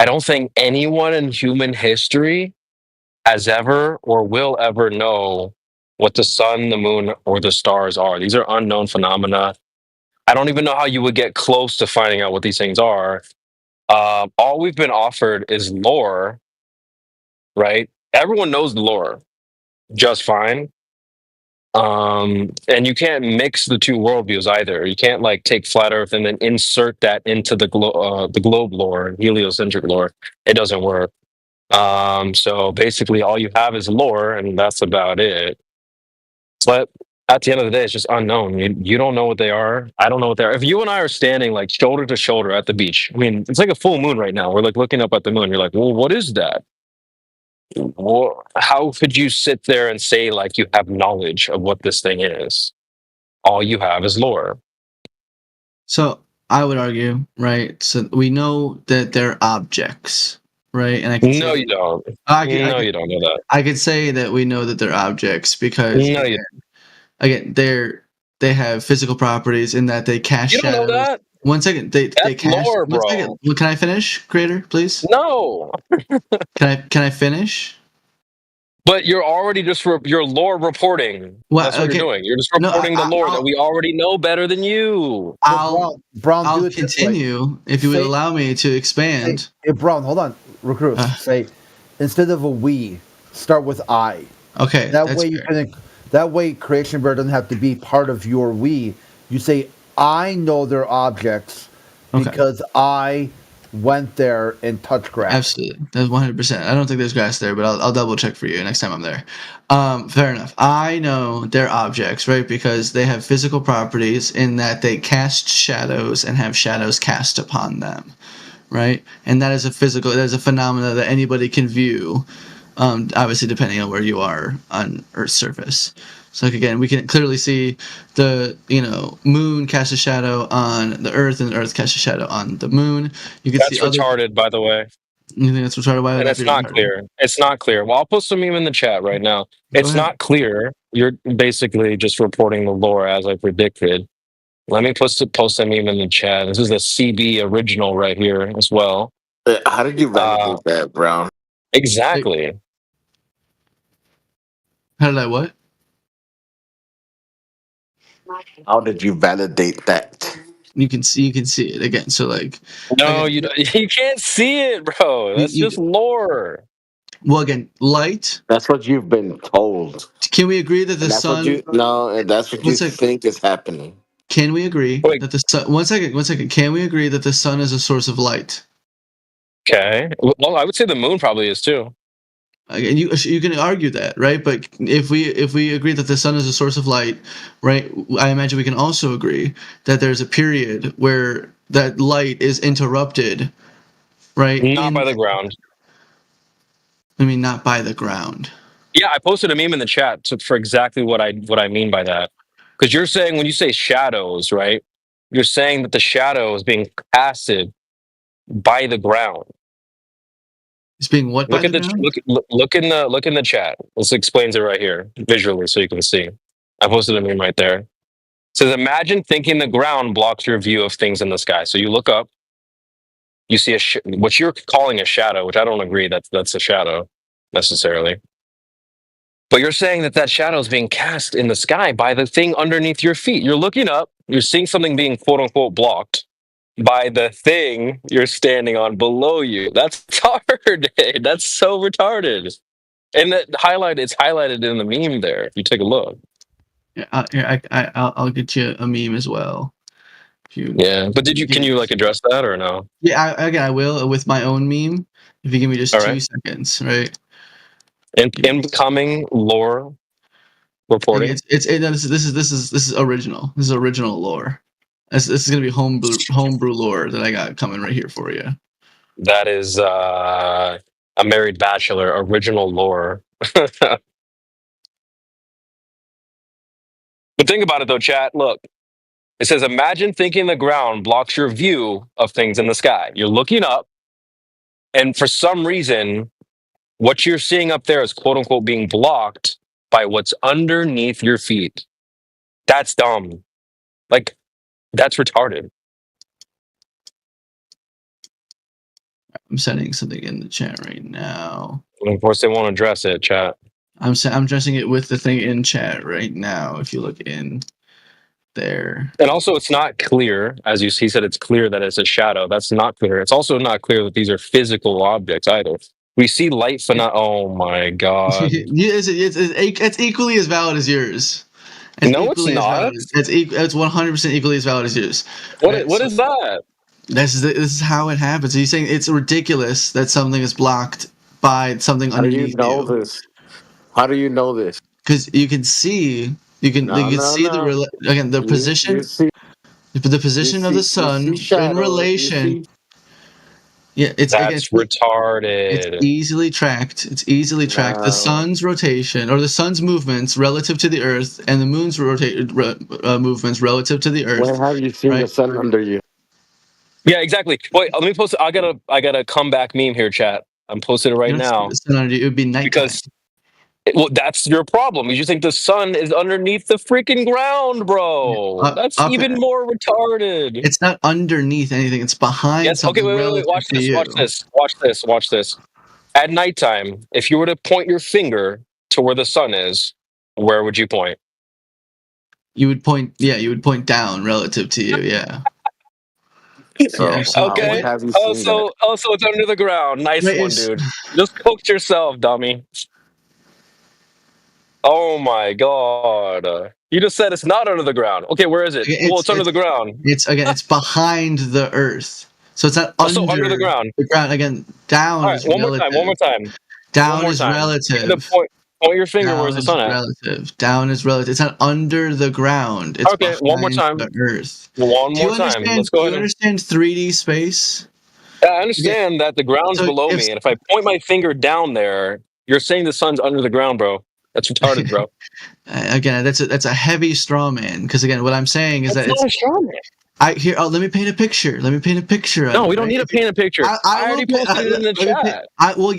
I don't think anyone in human history has ever or will ever know what the sun, the moon, or the stars are. These are unknown phenomena. I don't even know how you would get close to finding out what these things are. All we've been offered is lore, right? Everyone knows the lore just fine. And you can't mix the two worldviews either. You can't like take flat Earth and then insert that into the globe lore, heliocentric lore. It doesn't work. So basically, all you have is lore, and that's about it. But at the end of the day, it's just unknown. You don't know what they are. I don't know what they are. If you and I are standing like shoulder to shoulder at the beach, I mean, it's like a full moon right now. We're like looking up at the moon. You're like, well, what is that? Well, how could you sit there and say like you have knowledge of what this thing is? All you have is lore. So I would argue, right? So we know that they're objects, right? And I can No, you don't. You don't know that. I could say that we know that they're objects because No, you again, they have physical properties in that they cast You don't know shadows. that? 1 second, they cast. lore, 1 second. bro. Well, can I finish, Creator, please? No. Can I finish? But you're already just you're lore reporting. Well, That's what okay. you're doing. You're just reporting the lore that we already know better than you. I'll do it this way. continue if you would Say- allow me to expand. Hey, Brown, hold on. Recruit. Say, instead of a we, start with I. Okay, That that's way you can. That way, Creation Bear doesn't have to be part of your we. You say, I know they're objects because I went there and touched grass. Absolutely, that's 100%. I don't think there's grass there, but I'll double check for you next time I'm there. Fair enough. I know they're objects, right? Because they have physical properties in that they cast shadows and have shadows cast upon them, right? And that is a phenomena that anybody can view. Obviously, depending on where you are on Earth's surface. So, like, again, we can clearly see the moon cast a shadow on the Earth, and the Earth cast a shadow on the moon. You can That's see retarded, by the way. You think that's retarded? Why would And that it's be not retarded? clear. It's not clear. Well, I'll put some meme in the chat right now. It's not clear. You're basically just reporting the lore as I predicted. Let me post a meme in the chat. This is the CB original right here as well. How did you validate that, Brown? Exactly. How did I what? How did you validate that? You can see it again. So like, No, you don't, you can't see it, bro. That's just lore. well, again, light. That's what you've been told. Can we agree that the And that's sun? that's what you think is happening. Can we agree that the sun? 1 second. 1 second. Can we agree that the sun is a source of light? Okay. Well, I would say the moon probably is too. Again, you can argue that, right? But if we agree that the sun is a source of light, right? I imagine we can also agree that there's a period where that light is interrupted, right? Not by the ground. I mean, not by the ground. Yeah, I posted a meme in the chat for exactly what I mean by that. Because you're saying when you say shadows, right? You're saying that the shadow is being casted by the ground. It's being what Look by at the the ground? look in the chat. This explains it right here visually, so you can see. I posted a meme right there. It says, imagine thinking the ground blocks your view of things in the sky. So you look up, you see what you're calling a shadow, which I don't agree that's a shadow necessarily. But you're saying that shadow is being cast in the sky by the thing underneath your feet. You're looking up, you're seeing something being quote unquote blocked by the thing you're standing on below you. That's retarded. That's so retarded. And it's highlighted in the meme there. If you take a look. Yeah, I'll get you a meme as well. Yeah, but can you like address that or no? Yeah, I will with my own meme. If you give me just All 2 right. seconds, right? Incoming lore reporting. This is original. This is original lore. This is gonna be homebrew lore that I got coming right here for you. That is a married bachelor original lore. But think about it though, chat. Look, it says, imagine thinking the ground blocks your view of things in the sky. You're looking up, and for some reason, what you're seeing up there is quote unquote being blocked by what's underneath your feet. That's dumb. Like, that's retarded. I'm sending something in the chat right now. And of course, they won't address it, chat. I'm addressing it with the thing in chat right now. If you look in there, and also it's not clear, as he said, it's clear that it's a shadow. That's not clear. It's also not clear that these are physical objects either. We see light phenomena. Oh my god! it's equally as valid as yours. No, it's not. It's 100% equally as valid as yours. What is that? This is how it happens. You're saying it's ridiculous that something is blocked by something underneath you. How do you know this? How do you know this? Because you can see, the position, the position of the sun in relation. Yeah, that's retarded. It's easily tracked. The sun's rotation or the sun's movements relative to the Earth, and the moon's movements relative to the Earth. When have you seen the sun under you? Yeah, exactly. Wait, let me post. I got a comeback meme here, chat. I'm posting it right now. The sun under you, it would be nighttime. Because that's your problem. You think the sun is underneath the freaking ground, bro. That's even more retarded. It's not underneath anything. It's behind. Yes. Okay. Wait. Watch this. At nighttime, if you were to point your finger to where the sun is, where would you point? You would point. Yeah, you would point down relative to you. Yeah. Okay. So it's under the ground. Nice one, dude. Just cooked yourself, dummy. Oh my god! You just said it's not under the ground. Okay, where is it? It's under the ground. It's behind the Earth, so it's not under the ground. The ground again. Down. All right, one more time. Down is relative. Point your finger. Where's the sun at? Relative. Down is relative. It's not under the ground. It's okay. One more time. The Earth. One more time. Let's go ahead. Do you understand 3D space? Yeah, I understand that the ground's below me, and if I point my finger down there, you're saying the sun's under the ground, bro. That's retarded, bro. Again, that's a heavy straw man. Because again, what I'm saying is that's not a straw man. Let me paint a picture. No, we don't need to paint a picture. I already posted it in the chat.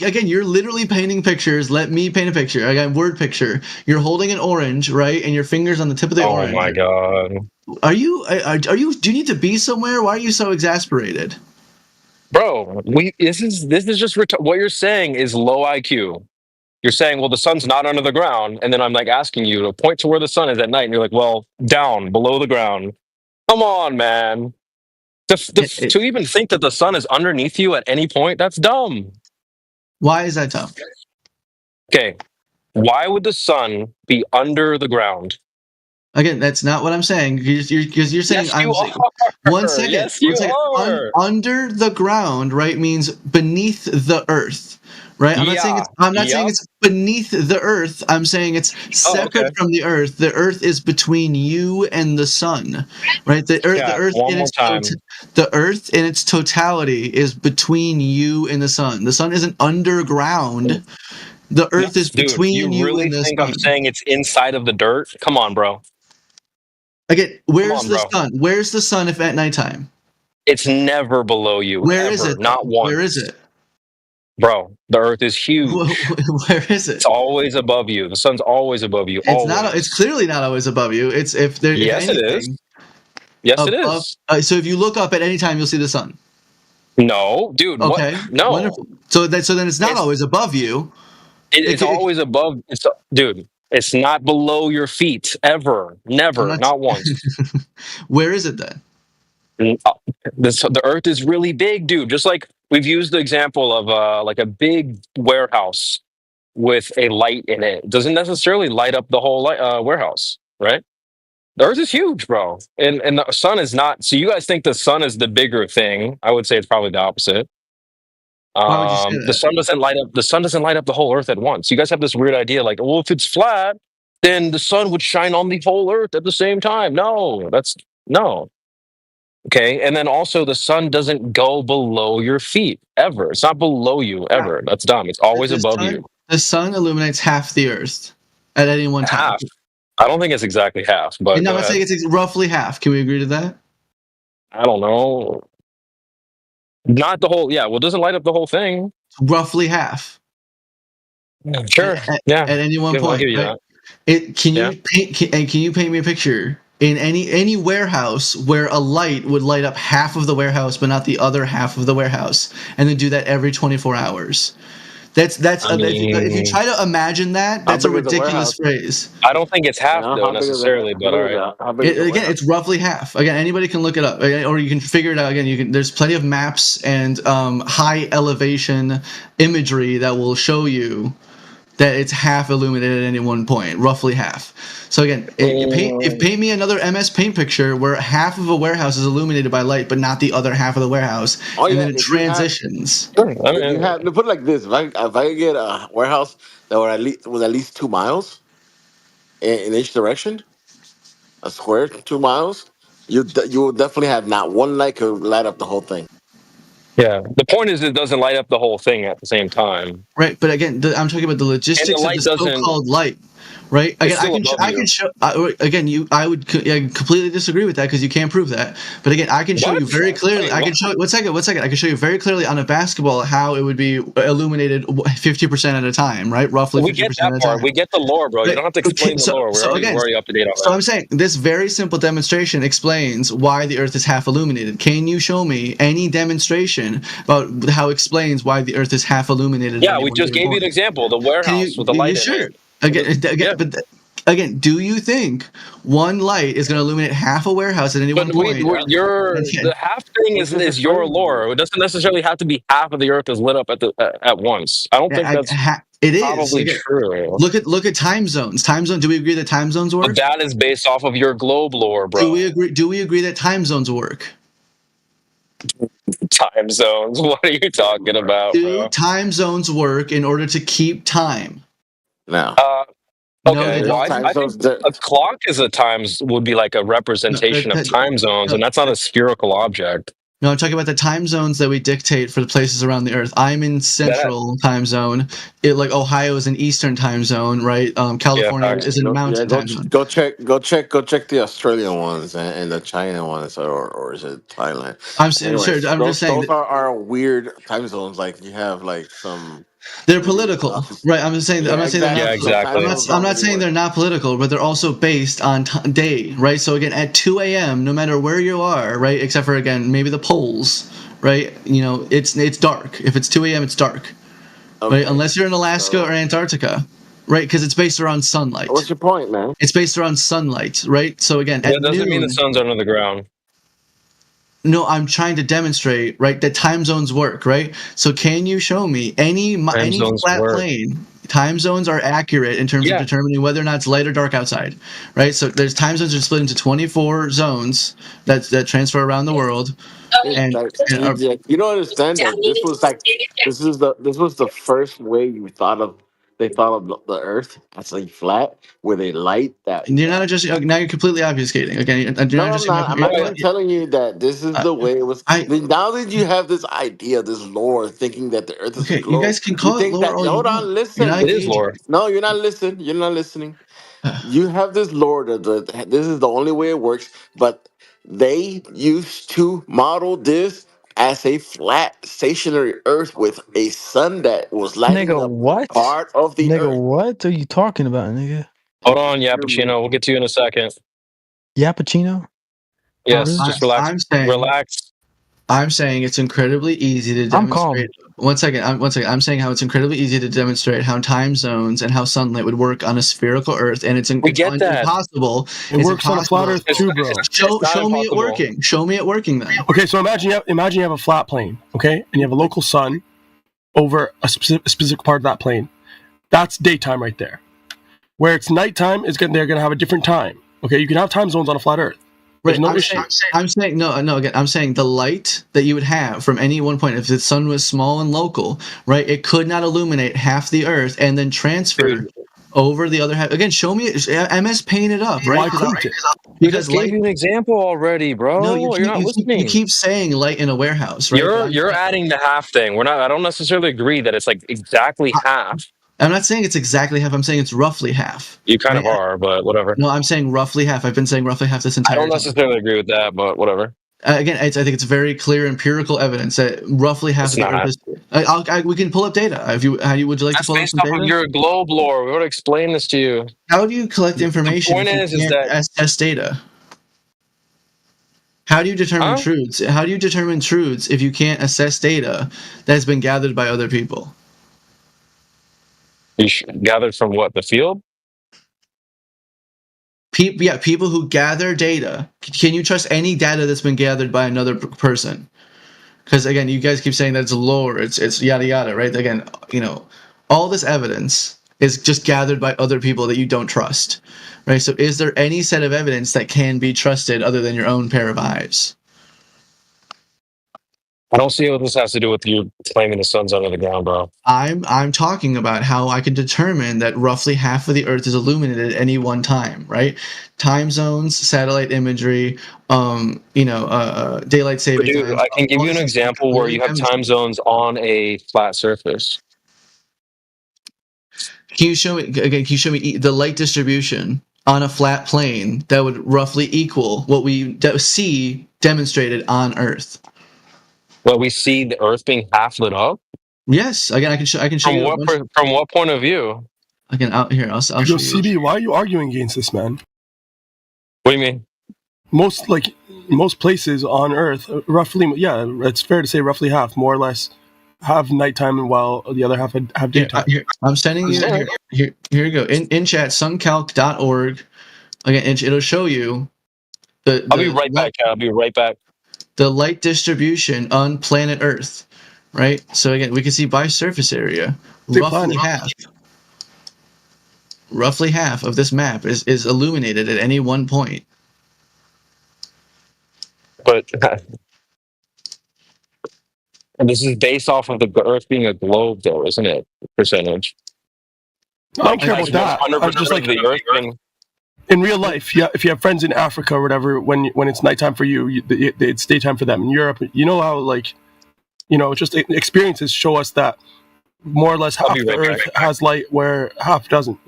Again, you're literally painting pictures. Let me paint a picture. Again, word picture. You're holding an orange, right? And your finger's on the tip of the orange. Oh my god. Are you? Do you need to be somewhere? Why are you so exasperated? Bro, this is just what you're saying is low IQ. You're saying, well, the sun's not under the ground, and then I'm like asking you to point to where the sun is at night, and you're like, well, down, below the ground. Come on, man. To even think that the sun is underneath you at any point, that's dumb. Why is that dumb? Okay, why would the sun be under the ground? Again, that's not what I'm saying. Because you're saying Yes, I'm you saying. are. 1 second. Yes, 1 you second. are. Under the ground, right, means beneath the earth. Right? I'm not saying Yeah. it's I'm not saying Yep. it's beneath the earth. I'm saying it's Oh, separate okay. from the earth. The earth is between you and the sun. Right? The Yeah, earth one in more its time. the earth in its totality is between you and the sun. The sun isn't underground. The earth is Yes, dude. between You you really and the think I'm sun. saying it's inside of the dirt? Come on, bro. Again, Come where's on, the bro. sun? Where's the sun if at nighttime? It's never below you, Where is ever. it Not though? Where is once. it? Bro, the earth is huge. Where is It's it? always above you. The sun's always above you, It's not. It's always. clearly not always above you. It's if Yes, it is. anything Yes, it above. is. So if you look up at any time, you'll see the sun. No, dude, what? Okay, No. wonderful. So then it's not It's always above you. it's always above. Dude, it's not below your feet, ever. I'm Never. not. Not once. Where is it then? The earth is really big, dude. Just like we've used the example of like a big warehouse with a light in it. It doesn't necessarily light up the whole warehouse, right? The earth is huge, bro. And the sun is not. So you guys think the sun is the bigger thing. I would say it's probably the opposite. Why would you say The that? sun doesn't light up. The sun doesn't light up the whole earth at once. You guys have this weird idea, like, well, if it's flat, then the sun would shine on the whole earth at the same time. No, that's no. Okay, and then also the sun doesn't go below your feet ever. It's not below you ever. That's dumb. It's always above you. The sun illuminates half the earth at any one time. Half. I don't think it's exactly half, but And go I'm not ahead. saying it's roughly half. Can we agree to that? I don't know. Not the whole. Yeah, well, it doesn't light up the whole thing. Roughly half. Sure. Yeah. At any one Yeah, I'll point. give you right? that. Can you paint me a picture in any warehouse where a light would light up half of the warehouse but not the other half of the warehouse, and then do that every 24 hours? That's if you try to imagine that, that's a big is the ridiculous warehouse? phrase. I don't think it's half Yeah, though how big is it? necessarily, but all right. How big is the Again, warehouse? it's roughly half. Again, anybody can look it up, or you can figure it out. Again, you can. There's plenty of maps and high elevation imagery that will show you that it's half illuminated at any one point, roughly half. So again, paint me another MS Paint picture where half of a warehouse is illuminated by light, but not the other half of the warehouse, and then it if you have- transitions. If you have to put it like this, if I get a warehouse that was at least 2 miles in each direction, a square 2 miles, you will definitely have not one light could light up the whole thing. Yeah. The point is, it doesn't light up the whole thing at the same time. Right, but again, I'm talking about the logistics of light the doesn't- so-called light. Right. It's Again, still I above can you. show. Again, I would completely disagree with that because you can't prove that. But again, I can show you What? very clearly. Wait, I can what? show. One second. I can show you very clearly on a basketball how it would be illuminated 50% at a time. Right, roughly. We get 50% that at a part. time. We get the lore, bro. You Right. don't have to explain the lore. We're already up to date on So that. I'm saying this very simple demonstration explains why the Earth is half illuminated. Can you show me any demonstration about how it explains why the Earth is half illuminated? Yeah, at any we one just given gave you an point? example, the warehouse with the light in should. it. Again, do you think one light is going to illuminate half a warehouse at any one But point? the half thing is your lore. It doesn't necessarily have to be half of the earth is lit up at once. I don't think that's it is probably Again, true. Look at time zones. Do we agree that time zones work? But that is based off of your globe lore, bro. Do we agree that time zones work? Time zones. What are you talking about, Do bro? time zones work in order to keep time? No. Okay, well, I think a clock is would be like a representation of time zones, and that's not a spherical object. No, I'm talking about the time zones that we dictate for the places around the Earth. I'm in Central time zone. Like Ohio is an Eastern time zone, right? California is in Mountain time zone. Go check the Australian ones and the China ones, or is it Thailand? I'm just saying those are weird time zones. Like you have like some. They're political, right? I'm just saying. I'm not saying they're not. exactly. I'm not saying they're not political, but they're also based on day, right? So again, at 2 a.m., no matter where you are, right, except for again maybe the poles, right? You know, it's dark. If it's 2 a.m., it's dark, right? Unless you're in Alaska or Antarctica, right? Because it's based around sunlight. What's your point, man? It's based around sunlight, right? So again, That doesn't mean the sun's under the ground. No, I'm trying to demonstrate, right, that time zones work, right? So can you show me any flat plane? Time zones are accurate in terms of determining whether or not it's light or dark outside, right? So there's time zones are split into 24 zones that transfer around the world. And you don't understand that this was the first way they thought of the Earth as a flat with a light that. you're not just now you're completely obfuscating. Okay, No, I'm not. I'm actually telling you that this is the way it was. Now that you have this idea, this lore, thinking that the Earth is a globe, you guys can call it lore all you hold want. on, listen. It is lore. No, you're not listening. You're not listening. You have this lore that this is the only way it works, but they used to model this as a flat stationary Earth with a sun that was lighting Nigga, up what? part of the Nigga, Earth. what are you talking about, nigga? Hold on, Yappuccino. We'll get to you in a second. Yappuccino? Yes, just relax. Relax. I'm saying it's incredibly easy to demonstrate. One second. I'm saying how it's incredibly easy to demonstrate how time zones and how sunlight would work on a spherical Earth, and it's impossible. It works on a flat Earth too, bro. Show me it working. Show me it working then. Okay, so imagine you have a flat plane, okay, and you have a local sun over a specific part of that plane. That's daytime right there. Where it's nighttime, they're gonna have a different time. Okay, you can have time zones on a flat Earth. There's no issue. I'm saying again, I'm saying the light that you would have from any one point, if the sun was small and local, right, it could not illuminate half the Earth and then transfer over the other half. Again, show me MS Paint it up, right? Because I gave you an example already, bro. No, you're not listening. You keep saying light in a warehouse, right? You're adding the half thing. I don't necessarily agree that it's like exactly half. I'm not saying it's exactly half. I'm saying it's roughly half. You kind of are, but whatever. No, I'm saying roughly half. I've been saying roughly half this entire time. I don't time. necessarily agree with that, but whatever. Again, I think it's very clear empirical evidence that roughly half of the Earth is. We can pull up data. Would you like to pull up some data? That's based off of your globe lore. We want to explain this to you. How do you collect information? The point is that assess data. How do you determine truths? How do you determine truths if you can't assess data that has been gathered by other people? You gathered from what? The field? People who gather data. Can you trust any data that's been gathered by another person? Because again, you guys keep saying that it's lore, it's yada yada, right? Again, all this evidence is just gathered by other people that you don't trust, right? So, is there any set of evidence that can be trusted other than your own pair of eyes? I don't see what this has to do with you claiming the sun's under the ground, bro. I'm talking about how I can determine that roughly half of the Earth is illuminated at any one time, right? Time zones, satellite imagery, daylight saving time. I can give you an example where you have time zones on a flat surface. Can you show me the light distribution on a flat plane that would roughly equal what we see demonstrated on Earth? Well, we see the Earth being half lit up. Yes, again, I can show you. From what point of view? Again, I'll show you. CB, why are you arguing against this, man? What do you mean? Most places on Earth, roughly, it's fair to say roughly half, more or less, have nighttime while the other half have daytime. I'm sending you here you go in chat suncalc.org. Again, it'll show you. I'll be right back. The light distribution on planet Earth, right? So again, we can see by surface area, roughly half of this map is illuminated at any one point. But and this is based off of the Earth being a globe, though, isn't it? Percentage. I don't care about that. I'm just like the Earth being. In real life, if you have friends in Africa or whatever, when it's nighttime for you, it's daytime for them. In Europe, you know how just experiences show us that more or less half the Earth has light where half doesn't.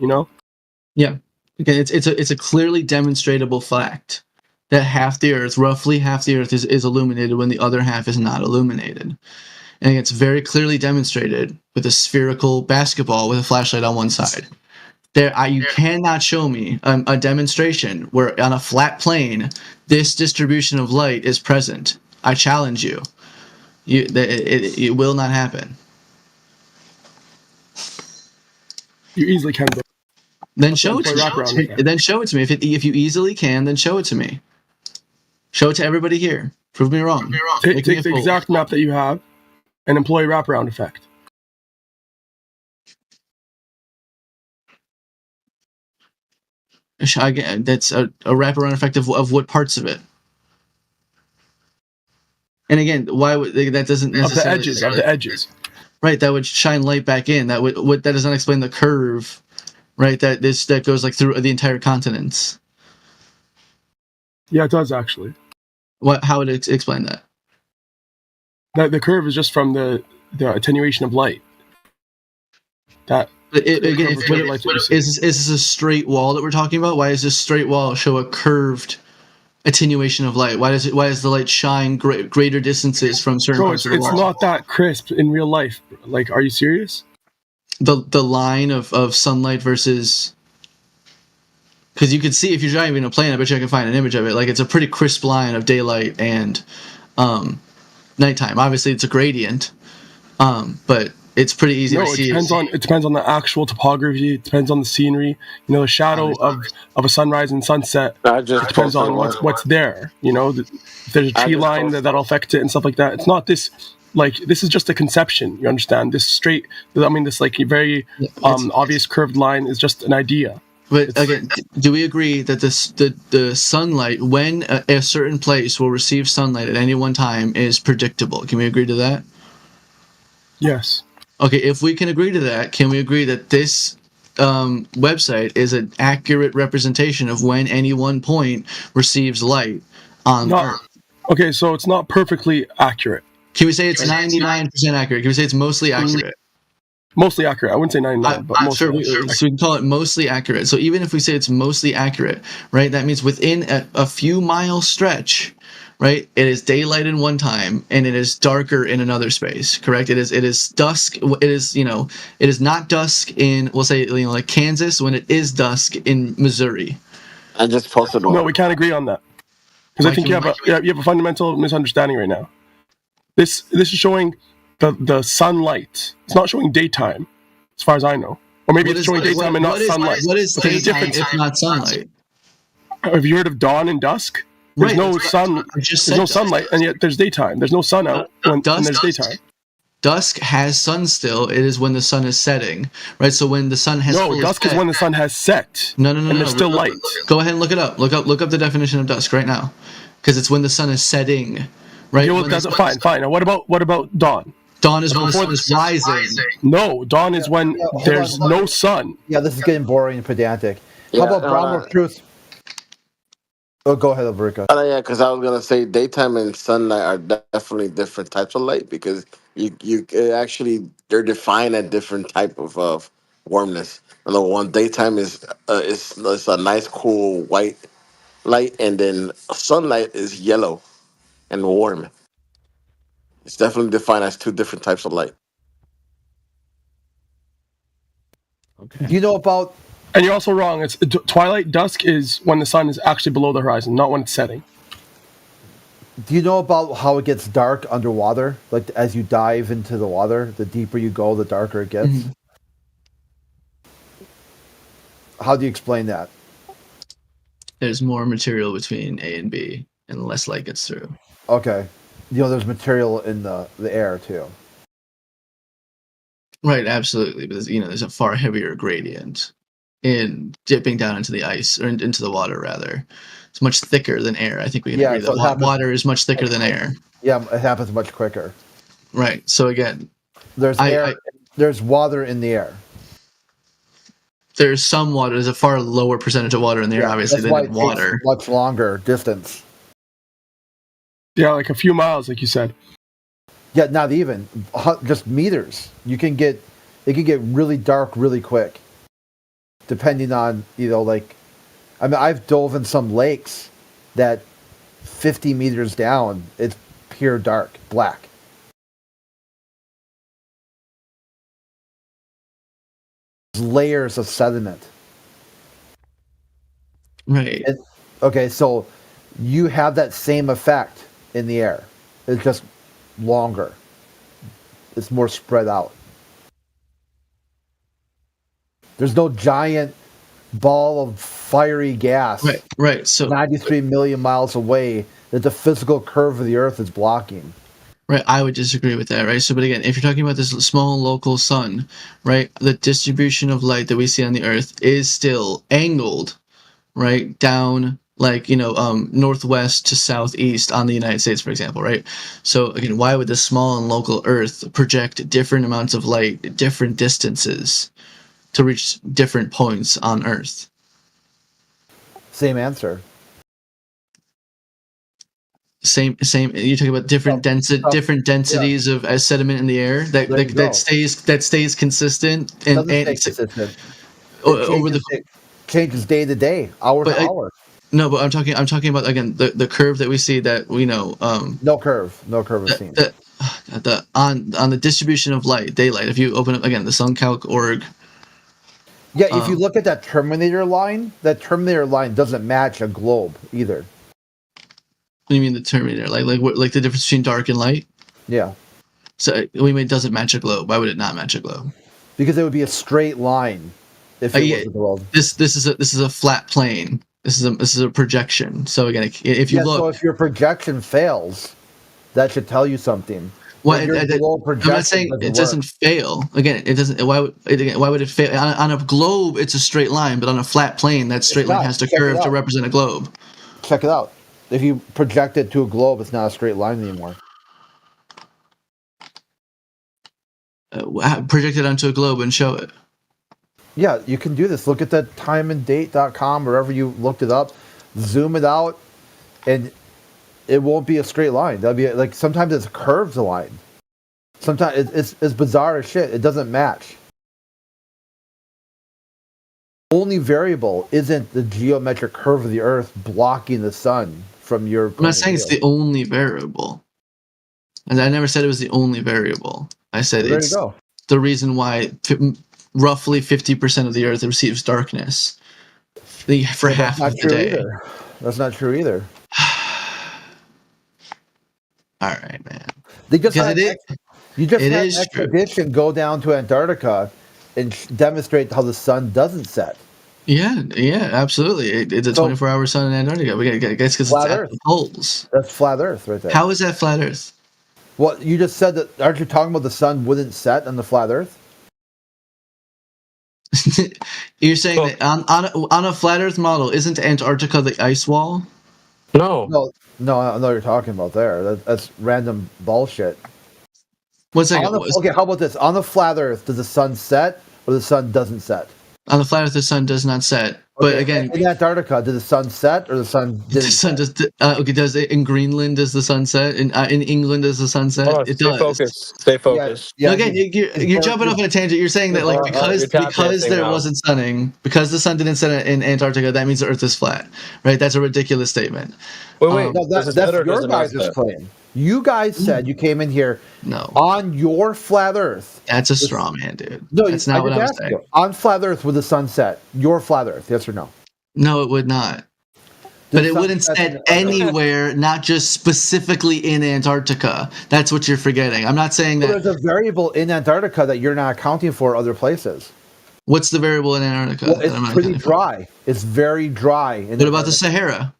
Yeah, okay. It's a clearly demonstrable fact that roughly half the Earth is illuminated when the other half is not illuminated, and it's very clearly demonstrated with a spherical basketball with a flashlight on one side. You cannot show me a demonstration where on a flat plane this distribution of light is present. I challenge you. It will not happen. You easily can. Then show it to me. Then show it to me. If you easily can, then show it to me. Show it to everybody here. Prove me wrong. Take the exact map that you have and employ wraparound effect. Again, that's a wraparound effect of what parts of it. And again, why would that doesn't necessarily of the edges. Right, that would shine light back in. That does not explain the curve, right? That goes like through the entire continents. Yeah, it does actually. How would it explain that? That the curve is just from the attenuation of light. Is this a straight wall that we're talking about? Why does this straight wall show a curved attenuation of light? Why does the light shine greater distances from certain parts of the wall? It's not that crisp in real life. Like, are you serious? The line of sunlight versus, because you can see if you're driving a plane, I bet you I can find an image of it. Like, it's a pretty crisp line of daylight and nighttime. Obviously, it's a gradient, but it's pretty easy to see. It depends on the actual topography. It depends on the scenery. You know, the shadow of a sunrise and sunset. It depends on what's there. You know, if there's a tree line that'll affect it and stuff like that. It's not this. Like, this is just a conception. You understand? This straight. I mean, this like very obvious curved line is just an idea. But again, do we agree that the sunlight, when a certain place will receive sunlight at any one time, is predictable? Can we agree to that? Yes. Okay, if we can agree to that, can we agree that this website is an accurate representation of when any one point receives light on Earth? Okay, so it's not perfectly accurate. Can we say it's 99% accurate? Can we say it's mostly accurate? Mostly accurate. I wouldn't say 99, but mostly accurate. So we can call it mostly accurate. So even if we say it's mostly accurate, right, that means within a few mile stretch, right, it is daylight in one time and it is darker in another space, correct? It is dusk. It is not dusk in, we'll say, like Kansas, when it is dusk in Missouri. I just posted one. No, we can't agree on that, because I think you have a fundamental misunderstanding right now. This is showing the sunlight. It's not showing daytime, as far as I know. Or maybe it's showing daytime and not sunlight. What is daytime if not sunlight? Have you heard of dawn and dusk? There's no sun. There's no sunlight, and yet there's daytime. There's no sun out when there's daytime. Dusk has sun still. It is when the sun is setting, right? So when the sun has dusk is when the sun has set. No. And there's still light. Go ahead and look it up. Look up the definition of dusk right now, because it's when the sun is setting, right? Fine. Now, what about dawn? Dawn is when the sun is rising. No, dawn is when there's no sun. Yeah, this is getting boring and pedantic. How about Brown Truth? Oh, go ahead, Alberto. Yeah, because I was gonna say daytime and sunlight are definitely different types of light, because they're defined at different type of warmness. And the one daytime is a nice cool white light, and then sunlight is yellow and warm. It's definitely defined as two different types of light. Okay. Do you know about? And you're also wrong. It's twilight. Dusk is when the sun is actually below the horizon, not when it's setting. Do you know about how it gets dark underwater? Like, as you dive into the water, the deeper you go, the darker it gets. Mm-hmm. How do you explain that? There's more material between A and B, and less light gets through. Okay. There's material in the air too. Right, absolutely. But there's a far heavier gradient in dipping down into the ice, or into the water rather. It's much thicker than air. I think we can agree that water is much thicker than air. Yeah, it happens much quicker. Right. So again, there's water in the air. There's some water. There's a far lower percentage of water in the air, obviously, than water. Much longer distance. Yeah, like a few miles, like you said. Yeah, not even. Just meters. It can get really dark really quick. Depending on, I've dove in some lakes that 50 meters down, it's pure dark, black. Layers of sediment. Right. Okay, so you have that same effect in the air. It's just longer. It's more spread out. There's no giant ball of fiery gas. Right. So 93 million miles away that the physical curve of the Earth is blocking. Right, I would disagree with that, right? So, but again, if you're talking about this small local sun, right, the distribution of light that we see on the Earth is still angled right, down like northwest to southeast on the United States, for example, right? So again, why would the small and local Earth project different amounts of light at different distances to reach different points on Earth? Same answer. Same. You're talking about different densities of sediment in the air that stays consistent and Doesn't stay consistent. over the It changes day to day, hour to hour. No, but I'm talking about again the curve that we see that we know. No curve is seen. On the distribution of daylight. If you open up again the suncalc.org. Yeah, if you look at that Terminator line doesn't match a globe either. What do you mean the Terminator? Like the difference between dark and light? Yeah. So we mean it doesn't match a globe. Why would it not match a globe? Because it would be a straight line if it was a globe. This is a flat plane. This is a projection. So again, if you look, so if your projection fails, that should tell you something. I'm not saying it doesn't fail. Again, it doesn't. Why would it fail? On a globe, it's a straight line, but on a flat plane, that straight line has to curve to represent a globe. Check it out. If you project it to a globe, it's not a straight line anymore. Project it onto a globe and show it. Yeah, you can do this. Look at the timeanddate.com, wherever you looked it up. Zoom it out, and it won't be a straight line. That'll be like sometimes it's a curved line. Sometimes it's bizarre as shit. It doesn't match. Only variable isn't the geometric curve of the Earth blocking the sun from your. I'm not saying it's the only variable, and I never said it was the only variable. I said there it's you go. The reason why roughly 50% of the Earth receives darkness for half of the day. Either. That's not true either. All right, man. You just had an expedition go down to Antarctica and demonstrate how the sun doesn't set. Yeah, absolutely. It's a 24-hour sun in Antarctica. We got because it's at the poles. That's flat Earth right there. How is that flat Earth? Well, you just said that. Aren't you talking about the sun wouldn't set on the flat Earth? You're saying that on a flat Earth model, isn't Antarctica the ice wall? No, I know what you're talking about there. That's random bullshit. 1 second. Okay, how about this? On the flat Earth, does the sun set or the sun doesn't set? On the flat Earth, the sun does not set. But again, in Antarctica, does the sun set or the sun didn't? The sun does. Does it in Greenland? Does the sun set? In England, does the sun set? It does. Stay focused. Yeah, again, you're jumping off on a tangent. You're saying that because there wasn't sunning, because the sun didn't set in Antarctica, that means the Earth is flat, right? That's a ridiculous statement. Wait, that's your guys' claim. You guys said you came in here. No. On your flat Earth. That's a straw man, dude. No, that's not what I was saying. You, on flat Earth would the sun set? Your flat Earth, yes or no? No, it would not. But it wouldn't set anywhere, not just specifically in Antarctica. That's what you're forgetting. I'm not saying that. There's a variable in Antarctica that you're not accounting for other places. What's the variable in Antarctica? Well, it's pretty dry. It's very dry. What about the Sahara?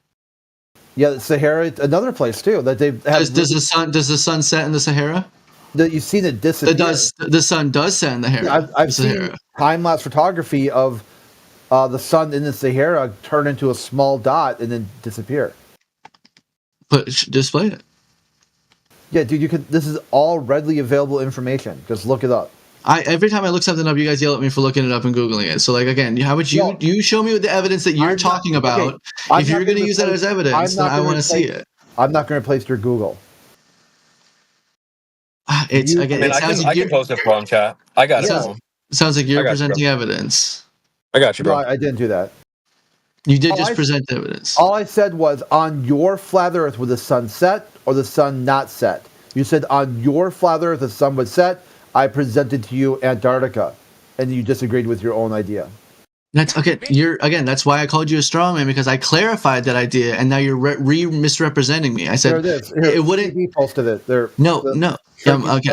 Yeah, the Sahara, another place too. That they have. Does the sun set in the Sahara? You've seen it disappear. The sun does set in the Sahara. I've seen time-lapse photography of the sun in the Sahara turn into a small dot and then disappear. But display it. Yeah, dude, you can. This is all readily available information. Just look it up. Every time I look something up, you guys yell at me for looking it up and Googling it. So, like, again, how would you show me the evidence that you're talking about? Okay, if you're going to use that as evidence, then I want to see it. I'm not going to replace your Google. I can post it for chat. I got it. Sounds like you're presenting evidence. I got you, bro. No, I didn't do that. You did present evidence. All I said was on your flat Earth would the sun set or the sun not set. You said on your flat Earth the sun would set. I presented to you Antarctica, and you disagreed with your own idea. That's okay. That's why I called you a straw man, because I clarified that idea, and now you're misrepresenting me. I said there it is. Here, it wouldn't. TV posted it. No. Okay,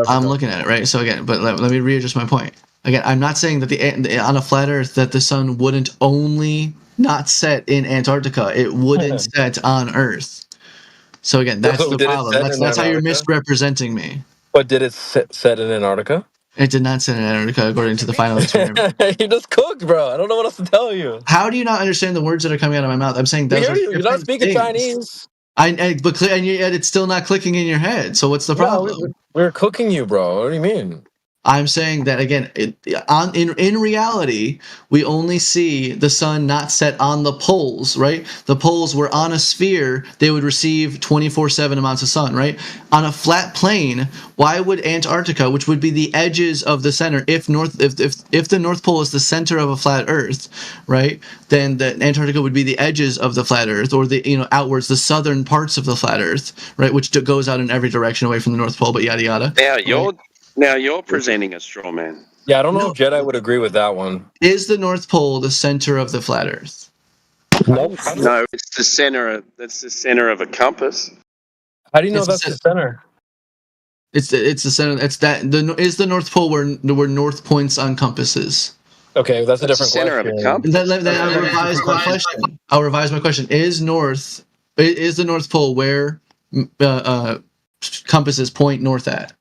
I'm looking at it right. So again, but let me readjust my point. Again, I'm not saying that on a flat Earth that the sun wouldn't only not set in Antarctica. It wouldn't set on Earth. So again, that's the problem. That's how you're misrepresenting me. But did it set in Antarctica? It did not send Antarctica according to the final experiment. You just cooked, bro. I don't know what else to tell you. How do you not understand the words that are coming out of my mouth? I'm saying We those hear are you. You're not different speaking things. Chinese. But yet it's still not clicking in your head. So what's the problem? We're cooking you, bro. What do you mean? I'm saying that again. In reality, we only see the sun not set on the poles, right? The poles were on a sphere; they would receive 24/7 amounts of sun, right? On a flat plane, why would Antarctica, which would be the edges of the center, if the North Pole is the center of a flat Earth, right? Then the Antarctica would be the edges of the flat Earth, or the outwards, the southern parts of the flat Earth, right? Which goes out in every direction away from the North Pole, but yada yada. Now you're presenting a straw man. Yeah, I don't know if Jedi would agree with that one. Is the North Pole the center of the flat Earth? Nope. No, it's the center. That's the center of a compass. How do you know that's the center? It's the center. It's that is the North Pole where north points on compasses. Okay, that's a different question. I'll revise my question. I'll revise my question. Is the North Pole where compasses point north at?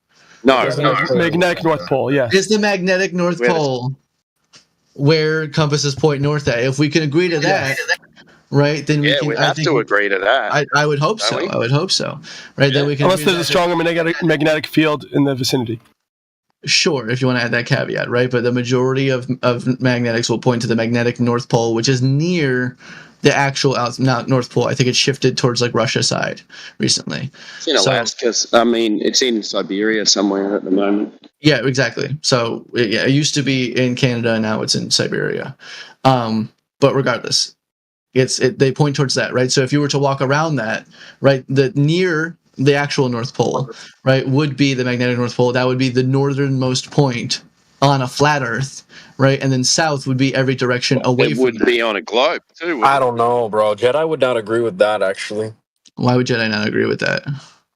No, magnetic North Pole. Yes. Is the magnetic North Pole where compasses point north at? If we can agree to that, right? Then we can. have to agree to that. I would hope so. I would hope so. Right? Then we can. Unless there's a stronger magnetic field in the vicinity. Sure, if you want to add that caveat, right? But the majority of magnetics will point to the magnetic North Pole, which is near the actual North Pole. I think it's shifted towards like Russia side recently. It's in Alaska. It's in Siberia somewhere at the moment. Yeah, exactly. So it used to be in Canada, and now it's in Siberia. But regardless, they point towards that, right? So if you were to walk around that, right, near the actual North Pole, right, would be the magnetic North Pole. That would be the northernmost point on a flat Earth, right? And then south would be every direction away from it. Would be on a globe too. I don't know, bro. Jedi would not agree with that, actually. Why would Jedi not agree with that?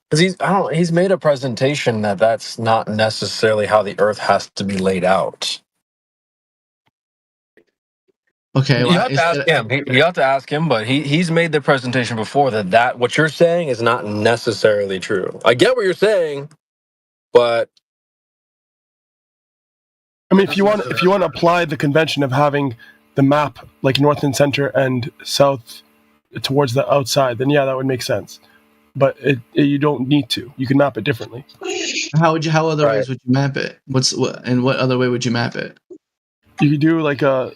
Because he's made a presentation that's not necessarily how the Earth has to be laid out. Okay, you have to ask him. You have to ask him, but he's made the presentation before that what you're saying is not necessarily true. I get what you're saying, but I mean, if you want to apply the convention of having the map like north and center and south towards the outside, then yeah, that would make sense. But you don't need to. You can map it differently. How other ways would you map it? What other way would you map it? You could do like a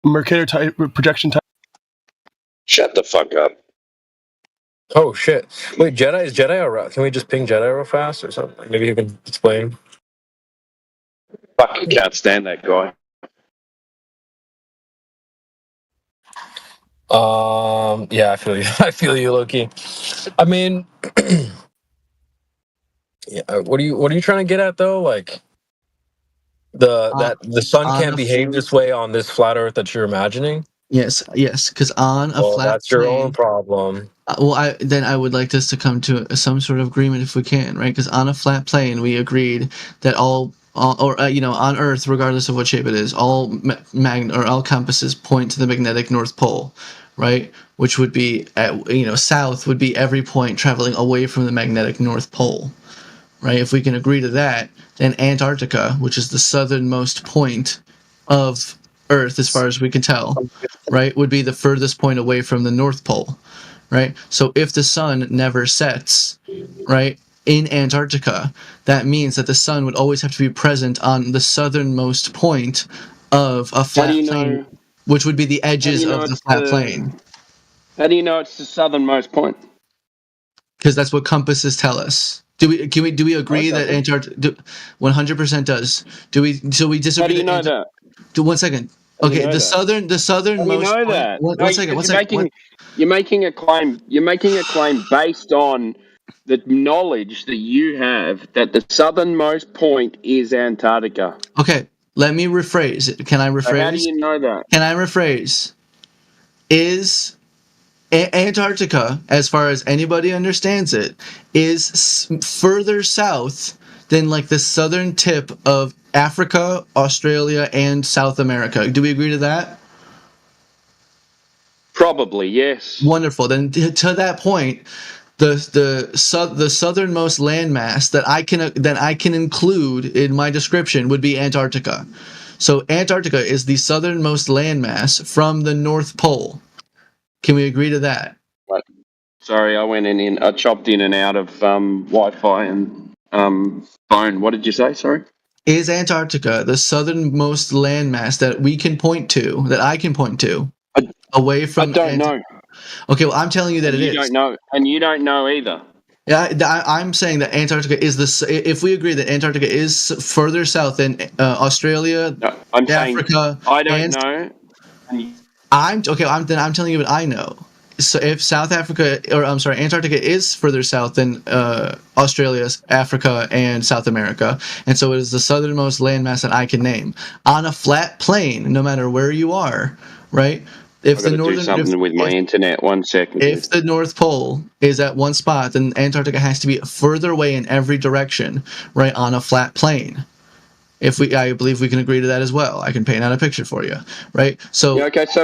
Mercator type projection type. Shut the fuck up. Oh shit! Wait, is Jedi around? Can we just ping Jedi real fast or something? Maybe you can explain. Fucking can't stand that guy. Yeah, I feel you. I feel you, Loki. I mean, yeah. What are you trying to get at though? Like that the sun can't behave this way on this flat Earth that you're imagining. Yes, because on a flat that's your own problem. I would like us to come to some sort of agreement if we can, right? Because on a flat plane, we agreed that on Earth, regardless of what shape it is, all compasses point to the magnetic North Pole, right? Which would be south would be every point traveling away from the magnetic North Pole, right? If we can agree to that, then Antarctica, which is the southernmost point of Earth as far as we can tell, right, would be the furthest point away from the North Pole, right? So if the sun never sets, right, in Antarctica, that means that the sun would always have to be present on the southernmost point of a flat plane, which would be the edges of the flat plane. How do you know it's the southernmost point? Because that's what compasses tell us. Do we agree that Antarctica 100% does? Do we disagree? How do you know that? 1 second. Okay, the southernmost. You know that. One second. You're making a claim. You're making a claim based on the knowledge that you have that the southernmost point is Antarctica. Okay, let me rephrase it. Can I rephrase? So how do you know that? Can I rephrase? Is Antarctica, as far as anybody understands it, is further south than like the southern tip of Africa, Australia, and South America. Do we agree to that? Probably, yes. Wonderful. Then to that point, the southernmost landmass that I can include in my description would be Antarctica. So Antarctica is the southernmost landmass from the North Pole. Can we agree to that? Right. Sorry, I chopped in and out of Wi-Fi and phone. What did you say? Sorry. Is Antarctica the southernmost landmass that we can point to, that I can point to, away from? I don't know. Okay, well, I'm telling you that You don't know, and you don't know either. Yeah, I'm saying that Antarctica is if we agree that Antarctica is further south than Australia, I'm Africa, saying I don't know. I'm telling you what I know. So if Antarctica is further south than Australia, Africa, and South America, and so it is the southernmost landmass that I can name on a flat plane, no matter where you are, right? I've got to do something with my internet. 1 second. If the North Pole is at one spot, then Antarctica has to be further away in every direction, right, on a flat plane. I believe we can agree to that as well. I can paint out a picture for you, right? So yeah, okay. So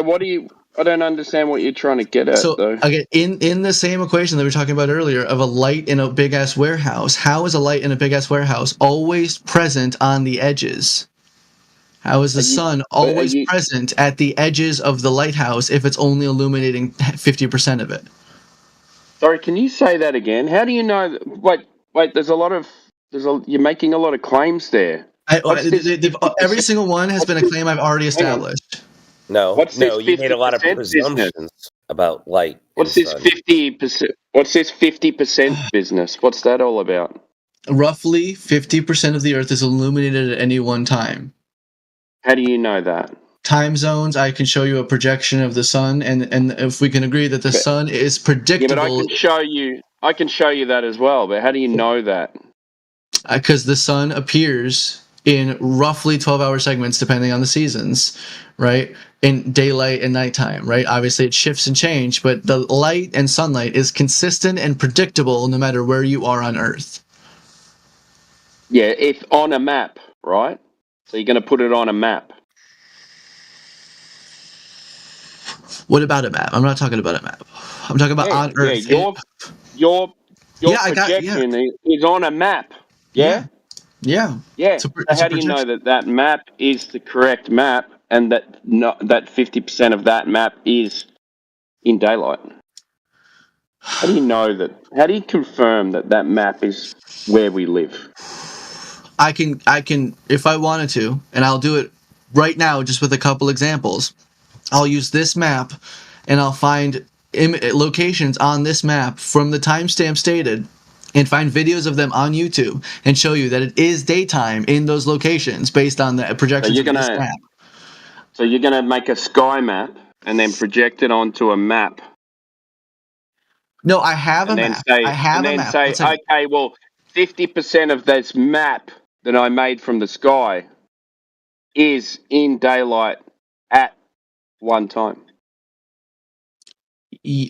I don't understand what you're trying to get at, though. Again, in the same equation that we were talking about earlier of a light in a big ass warehouse, how is a light in a big ass warehouse always present on the edges? How is the sun always present at the edges of the lighthouse if it's only illuminating 50% of it? Sorry, can you say that again? How do you know? Wait. You're making a lot of claims there. Every single one has been a claim I've already established. No, you made a lot of presumptions about light. What's this 50%? What's this 50% business? What's that all about? Roughly 50% of the Earth is illuminated at any one time. How do you know that? Time zones. I can show you a projection of the sun, and if we can agree that the sun is predictable. Yeah, but I can show you that as well. But how do you know that? Because the sun appears in roughly 12-hour segments, depending on the seasons, right? In daylight and nighttime, right? Obviously, it shifts and changes, but the light and sunlight is consistent and predictable no matter where you are on Earth. Yeah, if on a map, right? So you're going to put it on a map. What about a map? I'm not talking about a map. I'm talking about on Earth. Your projection is on a map. Yeah? Yeah. So how do you know that map is the correct map and that 50% of that map is in daylight? How do you know that? How do you confirm that map is where we live? I can, if I wanted to, and I'll do it right now just with a couple examples. I'll use this map and I'll find locations on this map from the timestamp stated and find videos of them on YouTube and show you that it is daytime in those locations based on the projections of this map. So you're going to make a sky map and then project it onto a map. No, I have a map. I have a map. And then say, okay, well, 50% of this map that I made from the sky is in daylight at one time.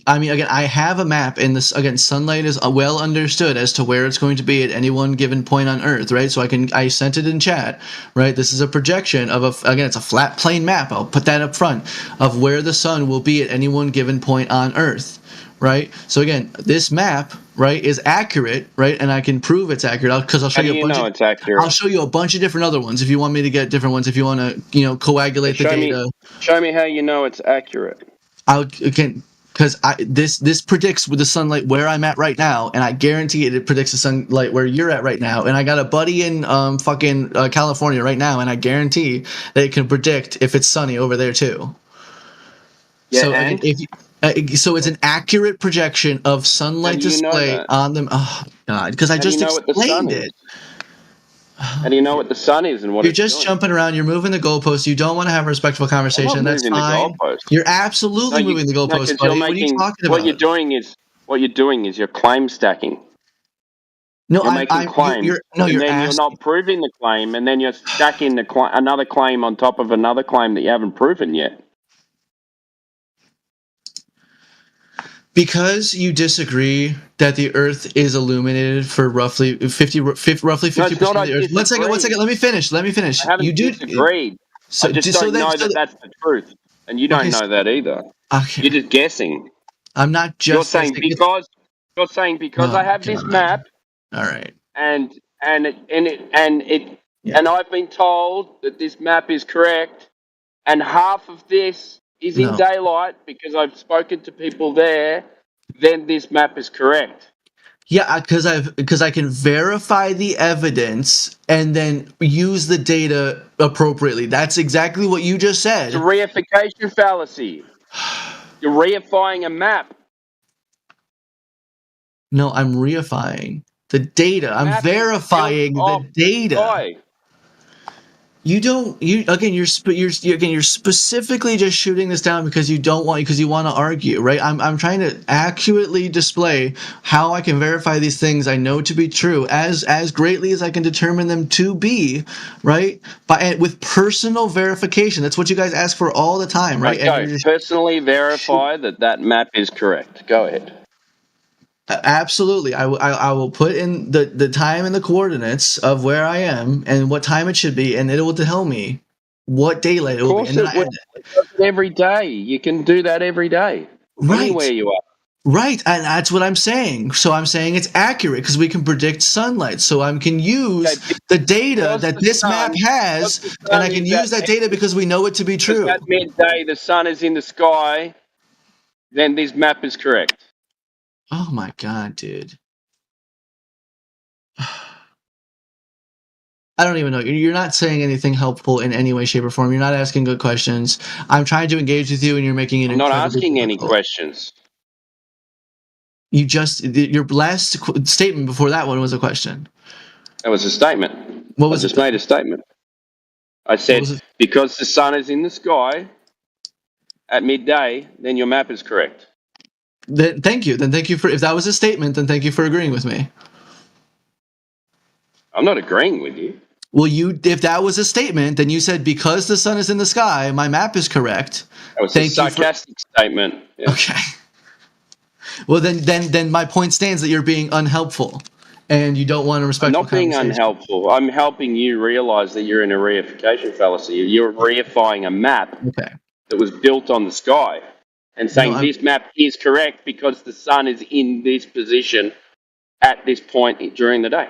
I mean, again, I have a map, and this again, sunlight is well understood as to where it's going to be at any one given point on Earth, right? So I sent it in chat, right? This is a projection of again, it's a flat plane map. I'll put that up front of where the sun will be at any one given point on Earth, right? So again, this map, right, is accurate, right? And I can prove it's accurate because I'll show you a bunch. It's accurate? I'll show you a bunch of different other ones if you want me to get different ones. If you want to, coagulate the data. Show me how you know it's accurate. Because this predicts with the sunlight where I'm at right now, and I guarantee it predicts the sunlight where you're at right now. And I got a buddy in California right now, and I guarantee that it can predict if it's sunny over there too. Yeah, so it's an accurate projection of sunlight display on them. Oh God, because I just explained it. How do you know what the sun is and what you're just jumping around? You're moving the goalposts. You don't want to have a respectful conversation. That's fine. You're absolutely moving the goalposts, buddy. What are you talking about? What you're doing is you're claim stacking. No, you're making claims. You're not proving the claim, and then you're stacking another claim on top of another claim that you haven't proven yet. Because you disagree that the Earth is illuminated for roughly 50% of the Earth. One second. Let me finish. I haven't disagreed. I just don't know that that's the truth, and you don't know that either. Okay. You're just guessing. I'm not just. You're saying You're saying because I have this map, All right. and I've been told that this map is correct, and half of this is in No. daylight because I've spoken to people there, then this map is correct. Yeah, because I can verify the evidence and then use the data appropriately. That's exactly what you just said. It's a reification fallacy. You're reifying a map. No, I'm reifying the data. I'm verifying the data. Why? You're specifically just shooting this down because you want to argue, right? I'm trying to accurately display how I can verify these things I know to be true as greatly as I can determine them to be, right? With personal verification. That's what you guys ask for all the time, right? Okay, personally verify that map is correct. Go ahead. Absolutely. I will put in the time and the coordinates of where I am and what time it should be, and it will tell me what daylight it will be. Of course, it does it every day. You can do that every day, anywhere you are. Right, and that's what I'm saying. So I'm saying it's accurate because we can predict sunlight. So I can use the data that this map has, and I can use that data because we know it to be true. At midday, the sun is in the sky, then this map is correct. Oh my god, dude. I don't even know. You're not saying anything helpful in any way, shape, or form. You're not asking good questions. I'm trying to engage with you, and you're making it. I'm not asking any questions. Your last statement before that one was a question. That was a statement. I just made a statement. I said, because the sun is in the sky at midday, then your map is correct. Thank you. Then thank you for, if that was a statement, then thank you for agreeing with me. I'm not agreeing with you. Well, if that was a statement, then you said because the sun is in the sky, my map is correct. That was a sarcastic statement. Yeah. Okay. Well, then my point stands that you're being unhelpful, and you don't want to respect. I'm not being unhelpful. I'm helping you realize that you're in a reification fallacy. You're reifying a map that was built on the sky, and saying this map is correct because the sun is in this position at this point during the day.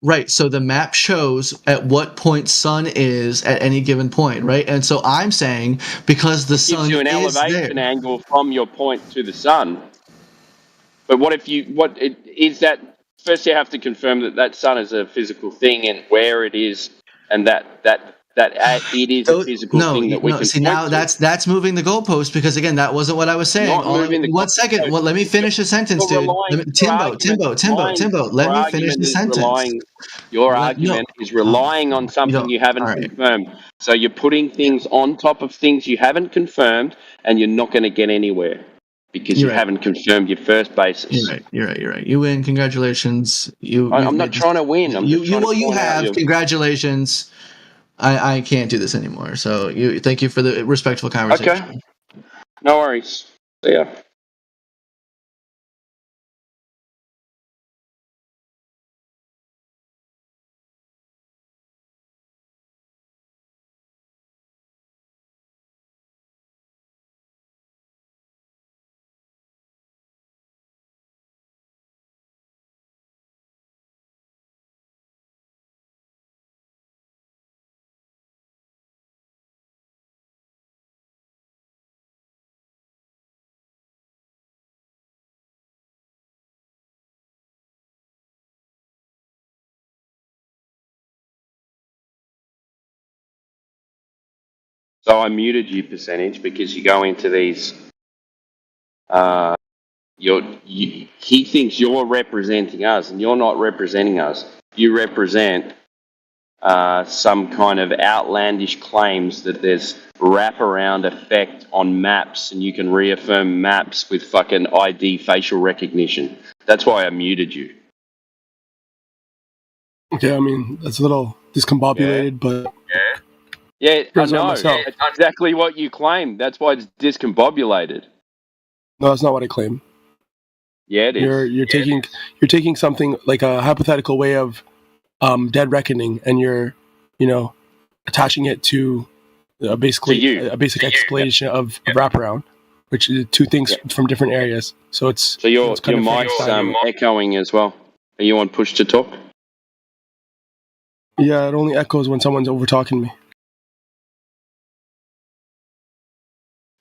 Right, so the map shows at what point sun is at any given point, right? And so I'm saying because the sun gives you an elevation angle from your point to the sun. But first you have to confirm that sun is a physical thing and where it is, and that it is a physical thing that we can see now that's moving the goalpost, because again that wasn't what I was saying. One second, let me finish the sentence, dude. Timbo, let me finish the sentence. Your argument is relying on something you haven't confirmed. So you're putting things on top of things you haven't confirmed, and you're not going to get anywhere because you haven't confirmed your first basis. You're right. You win. Congratulations. I'm not trying to win. You have. Congratulations. I can't do this anymore. So thank you for the respectful conversation. Okay. No worries. See ya. So I muted you, Percentage, because you go into these. He thinks you're representing us, and you're not representing us. You represent some kind of outlandish claims that there's wraparound effect on maps, and you can reaffirm maps with fucking ID facial recognition. That's why I muted you. Okay, I mean that's a little discombobulated, but yeah, I know. That's exactly what you claim. That's why it's discombobulated. No, that's not what I claim. Yeah, it is. You're taking something like a hypothetical way of dead reckoning, and you're attaching it to basically a basic explanation of wraparound. which are two things from different areas. So it's so your kind of mic's Frankenstein. echoing as well. Are you on push to talk? Yeah, it only echoes when someone's over talking me.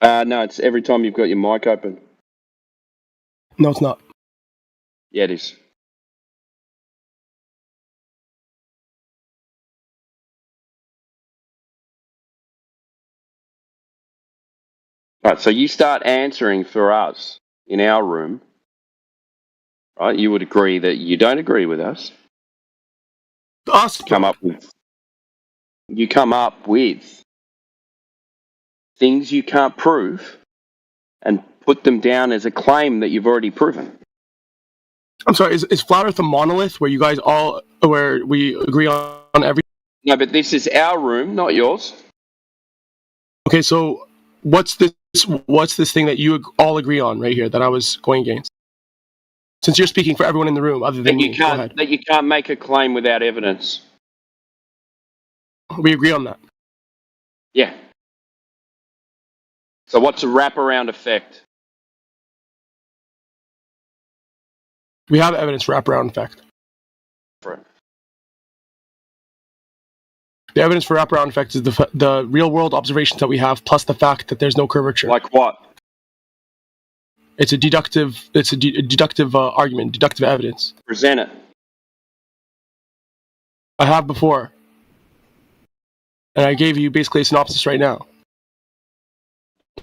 No, it's every time you've got your mic open. No, it's not. Yeah, it is. Right, so you start answering for us in our room, right? You would agree that you don't agree with us. Us You come up with things you can't prove and put them down as a claim that you've already proven. I'm sorry, is Flat Earth a monolith where we agree on everything? No, but this is our room, not yours. Okay, so what's this thing that you all agree on right here that I was going against? Since you're speaking for everyone in the room other than me, go ahead. That you can't make a claim without evidence. We agree on that. Yeah. So what's a wraparound effect? We have evidence for wraparound effect. The evidence for wraparound effect is the real world observations that we have, plus the fact that there's no curvature. Like what? It's a deductive argument, deductive evidence. Present it. I have before. And I gave you basically a synopsis right now.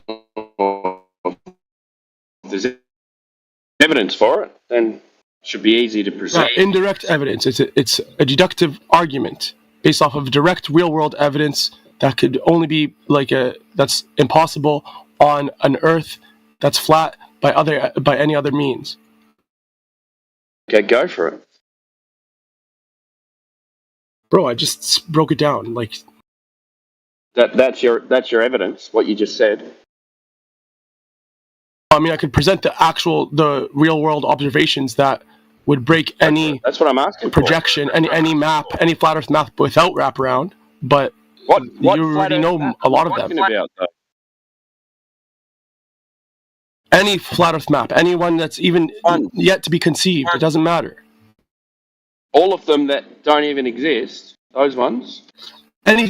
If there's evidence for it, then it should be easy to present. Indirect evidence. It's a deductive argument based off of direct real-world evidence that could only be that's impossible on an Earth that's flat by any other means. Okay, go for it. Bro, I just broke it down. That's your evidence, what you just said. I mean, I could present the real-world observations that would break any that's what I'm asking projection, any map, any flat Earth map without wraparound, but what you already know a lot of them. About, any flat Earth map, anyone that's even yet to be conceived, it doesn't matter. All of them that don't even exist, those ones? Any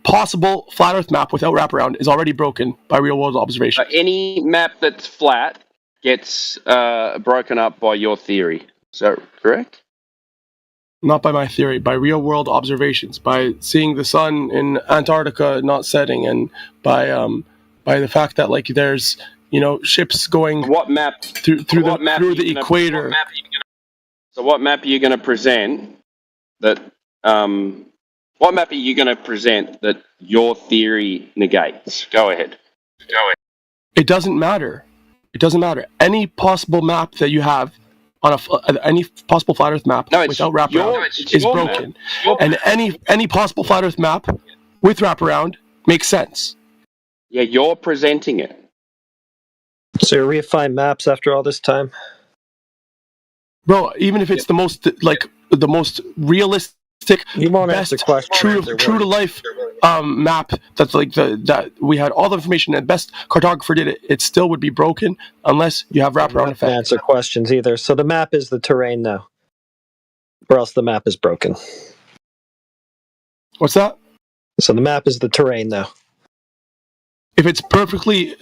possible flat Earth map without wraparound is already broken by real-world observation. Any map that's flat gets broken up by your theory. Is that correct? Not by my theory, by real-world observations, by seeing the sun in Antarctica not setting, and by the fact that there's ships going what map through the equator. So what map are you going to present that? What map are you going to present that your theory negates? Go ahead. It doesn't matter. It doesn't matter. Any possible map that you have on any possible flat Earth map without wraparound is broken, and any possible flat Earth map with wraparound makes sense. Yeah, you're presenting it. So you reify maps after all this time, bro. Even if it's the most realistic, you won't best, answer questions. true to life map that's that we had all the information and best cartographer did it still would be broken unless you have wraparound effect. Answer questions either. So the map is the terrain now, or else the map is broken. What's that? So the map is the terrain now. If it's perfectly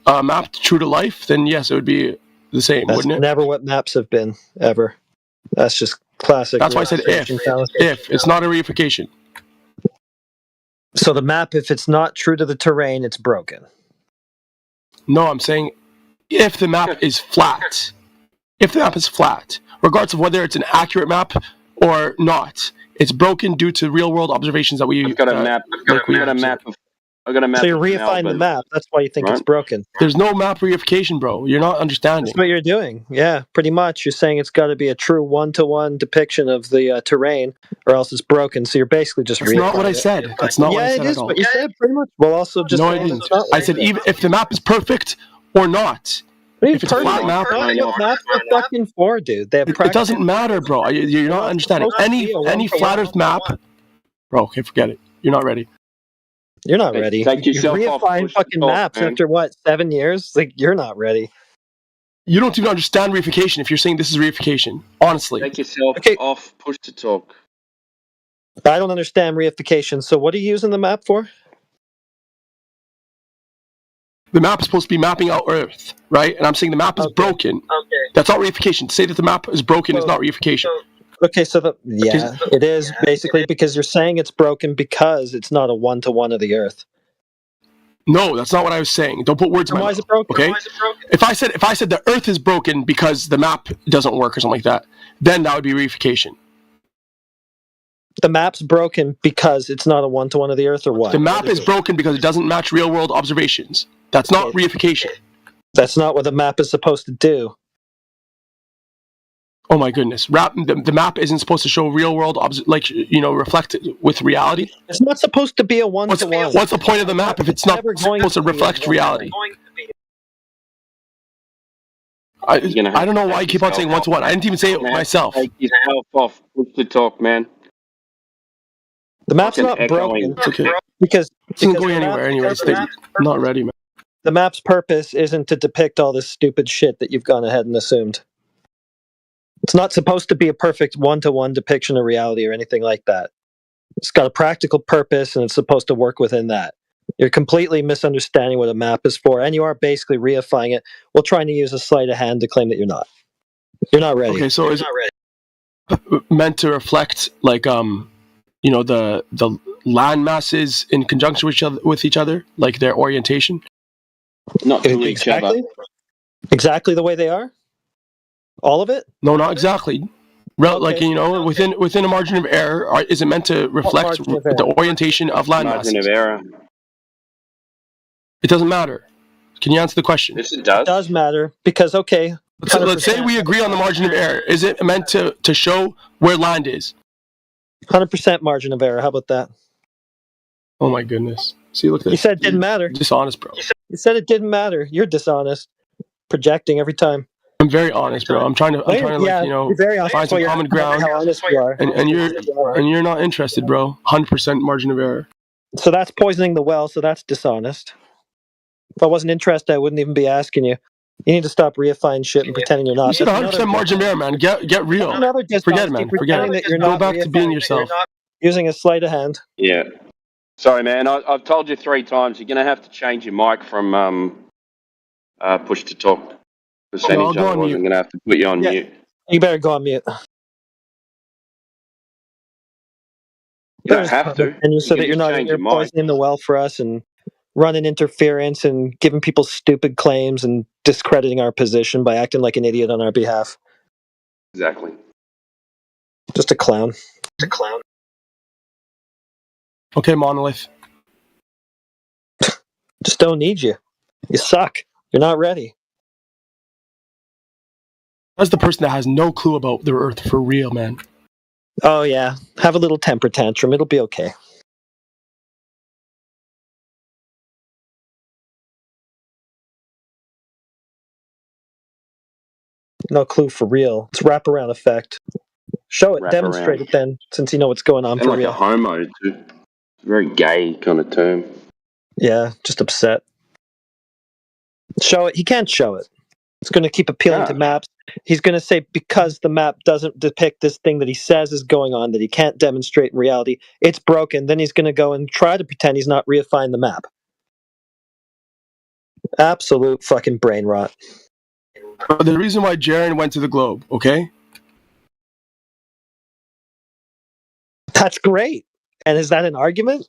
mapped true to life, then yes, it would be the same, wouldn't it? Never what maps have been ever. That's just classic. That's why I said if it's not a reification. So the map, if it's not true to the terrain, it's broken. No, I'm saying if the map is flat. If the map is flat, regardless of whether it's an accurate map or not, it's broken due to real-world observations that we. I've got a map. I've got a map. So you're reifying the map. That's why you think it's broken. There's no map reification, bro. You're not understanding. That's what you're doing. Yeah, pretty much. You're saying it's got to be a true one-to-one depiction of the terrain, or else it's broken. So you're basically just. That's not what I said. That's not what I said. Yeah, it is what you said. Pretty much. Well, also just. No, I didn't. I said even if the map is perfect or not. If it's a flat map, what maps are fucking for, dude? They have it doesn't matter, bro. You're not understanding. Any flat Earth map, bro. Okay, forget it. You're not ready. You're not ready. Take yourself You're off reifying push to fucking talk, maps man. after what, 7 years? Like, you're not ready. You don't even understand reification if you're saying this is reification. Honestly. Take yourself off push to talk. I don't understand reification. So what are you using the map for? The map is supposed to be mapping out Earth, right? And I'm saying the map is broken. Okay. That's not reification. To say that the map is broken is not reification. Okay, so it is basically because you're saying it's broken because it's not a one-to-one of the Earth. No, that's not what I was saying. Don't put words in my mouth. Why is it broken? Okay? If I said the Earth is broken because the map doesn't work or something like that, then that would be reification. The map's broken because it's not a one-to-one of the Earth, or what? The map is broken because it doesn't match real-world observations. That's not reification. That's not what the map is supposed to do. Oh my goodness! The map isn't supposed to show real-world, reflect with reality. It's not supposed to be a one-to-one. What's the point of the map if it's not supposed to reflect reality? I don't know why you keep on saying one-to-one. I didn't even say it myself. Take yourself off push to talk, man. The map's not broken. It's okay. Because it's not going anywhere anyways. I'm not ready, man. The map's purpose isn't to depict all this stupid shit that you've gone ahead and assumed. It's not supposed to be a perfect one-to-one depiction of reality or anything like that. It's got a practical purpose, and it's supposed to work within that. You're completely misunderstanding what a map is for, and you are basically reifying it while trying to use a sleight of hand to claim that you're not. You're not ready. Okay, so is it meant to reflect, like, the land masses in conjunction with each other, like their orientation? Not to each other. Exactly the way they are? All of it? No, not exactly. Like, within a margin of error, is it meant to reflect the orientation of land masses? Margin of error. It doesn't matter. Can you answer the question? Yes, it does. It does matter because, okay. Let's say we agree on the margin of error. Is it meant to show where land is? 100% margin of error. How about that? Oh my goodness. See, look at this. You said it didn't matter. Dishonest, bro. You said it didn't matter. You're dishonest. Projecting every time. I'm very honest, bro. I'm trying to find some common ground. And you're not interested, bro. 100% margin of error. So that's poisoning the well, so that's dishonest. If I wasn't interested, I wouldn't even be asking you. You need to stop reifying shit and pretending you're not. You said 100% margin of error, man. Get real. Forget it, man. Forget it. Go back to being yourself. Using a sleight of hand. Yeah. Sorry, man. I've told you 3 times. You're going to have to change your mic from push to talk percentage. Otherwise, I'm going to have to put you on mute. You better go on mute. You don't have to. And you said that you're poisoning the well for us and running interference and giving people stupid claims and discrediting our position by acting like an idiot on our behalf. Exactly. Just a clown. Okay, Monolith. Just don't need you. You suck. You're not ready. That's the person that has no clue about the Earth for real, man. Oh, yeah. Have a little temper tantrum. It'll be okay. No clue for real. It's wraparound effect. Show it. Demonstrate it then, since you know what's going on for like real. A homo, too. Very gay kind of term. Yeah, just upset. Show it. He can't show it. He's going to keep appealing to maps. He's going to say because the map doesn't depict this thing that he says is going on, that he can't demonstrate in reality, it's broken. Then he's going to go and try to pretend he's not reifying the map. Absolute fucking brain rot. The reason why Jaren went to the globe, okay? That's great. And is that an argument?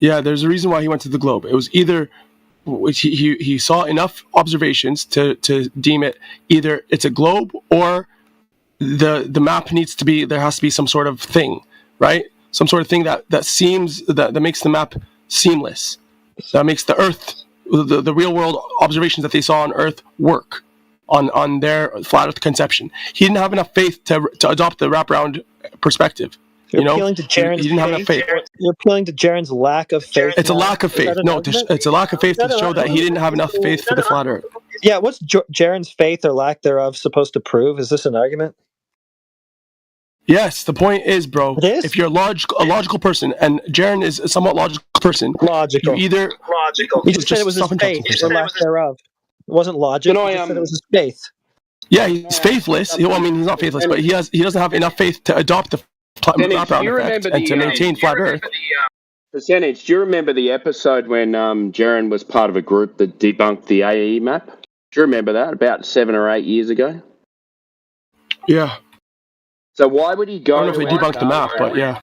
Yeah, there's a reason why he went to the globe. It was either he saw enough observations to deem it either it's a globe or the map needs to be, there has to be some sort of thing, right? Some sort of thing that seems that makes the map seamless, that makes the Earth, the real world observations that they saw on Earth work on their flat Earth conception. He didn't have enough faith to adopt the wraparound perspective. You're appealing to Jaren's he didn't have enough faith. You're appealing to Jaren's lack of faith. It's a lack of faith. No, it's a lack of faith to show that he didn't have enough faith for the flat Earth. Yeah, what's Jaren's faith or lack thereof supposed to prove? Is this an argument? Yes, the point is, bro, if you're a logical person, and Jaren is a somewhat logical person, logical. you either logical. You just said it was his faith or lack thereof. It wasn't logic. You just said it was his faith. Yeah, he's faithless. Well, I mean, he's not faithless, but he doesn't have enough faith to adopt the wraparound effect and to maintain flat Earth. Percentage. Do you remember the episode when Jaren was part of a group that debunked the AE map? Do you remember that? About 7 or 8 years ago. Yeah. So why would he go? I don't know if they debunked the map, but yeah.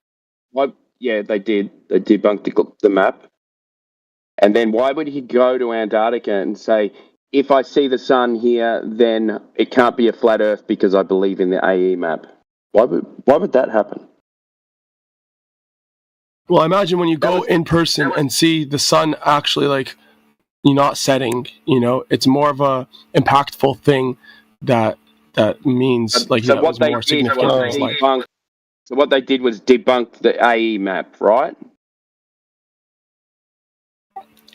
Yeah, they did. They debunked the map. And then why would he go to Antarctica and say, if I see the sun here, then it can't be a flat Earth because I believe in the AE map? Why would that happen? Well, I imagine when you go in person and see the sun actually, like, not setting, it's more of a impactful thing that means, like, so that what was they more did significant in was his life. So what they did was debunk the AE map, right?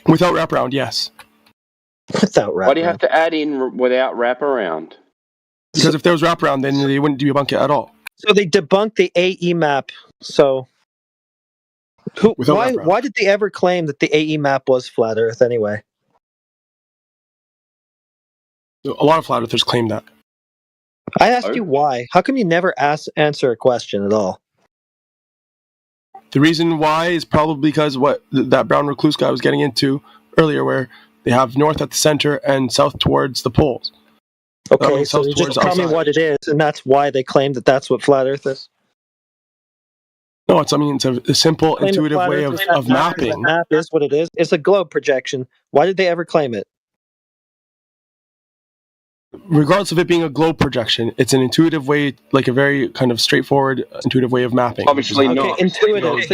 Without wraparound, yes. Without wraparound. Why do you have to add in without wraparound? Because if there was wraparound, then they wouldn't debunk it at all. So they debunked the AE map. So why did they ever claim that the AE map was flat Earth anyway? A lot of flat earthers claim that. I asked you why. How come you never answer a question at all? The reason why is probably because what that brown recluse guy was getting into earlier, where they have north at the center and south towards the poles. Okay, so you just tell me what it is, and that's why they claim that that's what flat Earth is? No, it's a simple, intuitive way of mapping. The map is what it is. It's a globe projection. Why did they ever claim it? Regardless of it being a globe projection, it's an intuitive way, like a very kind of straightforward, intuitive way of mapping. Obviously not. Okay, intuitive. So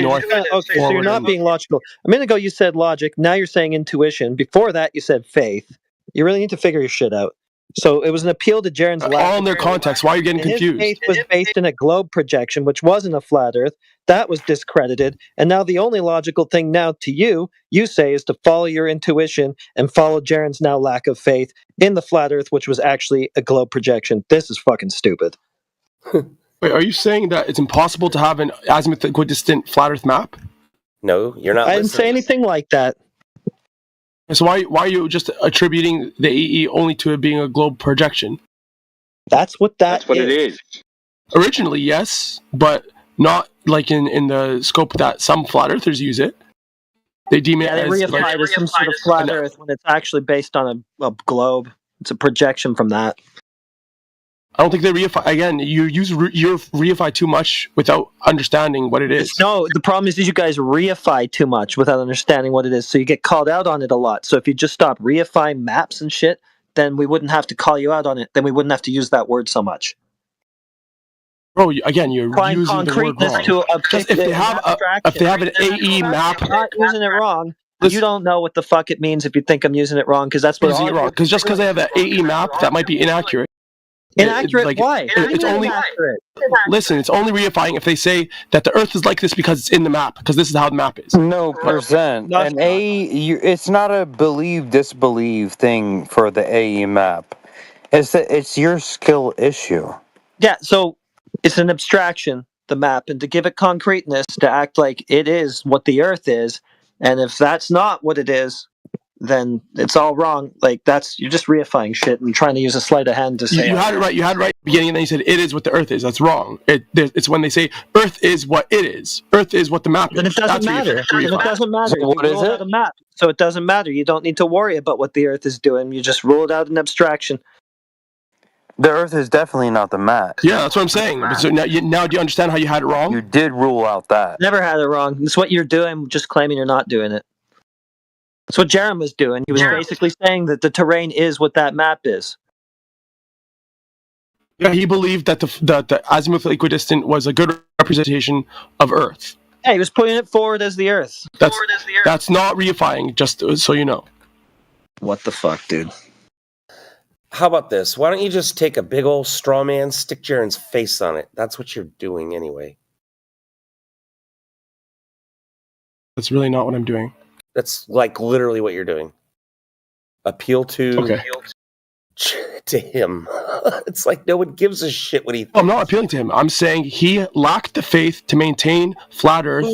you're not being logical. A minute ago you said logic. Now you're saying intuition. Before that you said faith. You really need to figure your shit out. So it was an appeal to Jaren's lack. All in their context. Why are you getting confused? His faith was based in a globe projection, which wasn't a flat Earth. That was discredited. And now the only logical thing now to you say, is to follow your intuition and follow Jaren's now lack of faith in the flat Earth, which was actually a globe projection. This is fucking stupid. Wait, are you saying that it's impossible to have an azimuth equidistant flat Earth map? No, you're not. I didn't say anything like that. So why are you just attributing the AE only to it being a globe projection? That's what it is. Originally, yes, but not like in the scope that some flat earthers use it. They deem it they reify it as some sort of flat Earth when it's actually based on a globe. It's a projection from that. I don't think they reify. Again, you reify too much without understanding what it is. No, the problem is you guys reify too much without understanding what it is, so you get called out on it a lot. So if you just stop reifying maps and shit, then we wouldn't have to call you out on it. Then we wouldn't have to use that word so much. Bro, again, you're using the word wrong. If they have an AE map, I'm not using it wrong. You don't know what the fuck it means if you think I'm using it wrong, because that's what. Wrong. Because just because they have an AE map, that might be inaccurate. Inaccurate? Why? It's only inaccurate. Listen, it's only reifying if they say that the Earth is like this because it's in the map, because this is how the map is. No percent. It's not a believe-disbelieve thing for the AE map. It's your skill issue. Yeah, so it's an abstraction, the map, and to give it concreteness, to act like it is what the Earth is, and if that's not what it is, then it's all wrong. Like, you're just reifying shit and trying to use a sleight of hand to say you had it right. You had it right at the beginning, and then you said it is what the Earth is. That's wrong. It's when they say Earth is what it is. Earth is what the map is. Then it doesn't matter. Then it doesn't matter. So what is it? A map. So it doesn't matter. You don't need to worry about what the Earth is doing. You just rule it out in abstraction. The Earth is definitely not the map. Yeah, that's what I'm saying. So now do you understand how you had it wrong? You did rule out that. Never had it wrong. It's what you're doing, just claiming you're not doing it. That's what Jaren was doing. He was basically saying that the terrain is what that map is. Yeah, he believed that the azimuth equidistant was a good representation of Earth. Yeah, he was putting it forward as the Earth. That's not reifying, just so you know. What the fuck, dude? How about this? Why don't you just take a big old straw man, stick Jaren's face on it? That's what you're doing anyway. That's really not what I'm doing. That's like literally what you're doing. Appeal to it to him. It's like no one gives a shit what he thinks. I'm not appealing to him. I'm saying he lacked the faith to maintain flat Earth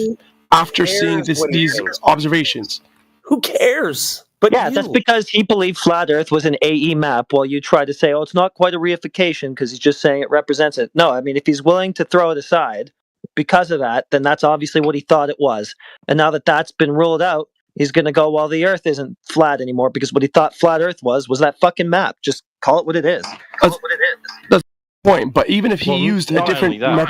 after seeing these observations. Who cares? But yeah, that's because he believed flat Earth was an AE map, while you try to say, oh, it's not quite a reification because he's just saying it represents it. No, I mean, if he's willing to throw it aside because of that, then that's obviously what he thought it was. And now that that's been ruled out, he's going to go, well, the Earth isn't flat anymore because what he thought flat Earth was that fucking map. Just call it what it is. That's the point. But even if he used a different map,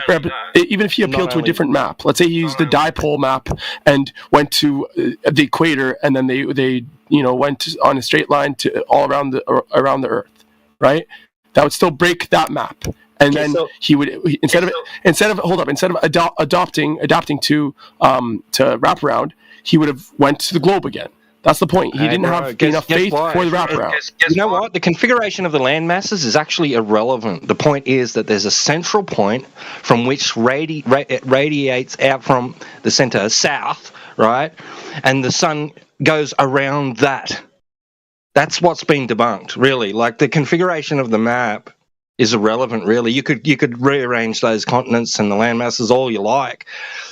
even if he appealed to a different map, let's say he used the dipole map and went to the equator, and then they went on a straight line to all around the Earth, right? That would still break that map. And then he would instead of adapting to wraparound, he would have went to the globe again. That's the point. He didn't have enough faith for the wraparound. You know what? The configuration of the land masses is actually irrelevant. The point is that there's a central point from which radiates out from the center south, right? And the sun goes around that. That's what's been debunked, really. Like, the configuration of the map is irrelevant, really. You could rearrange those continents and the land masses all you like.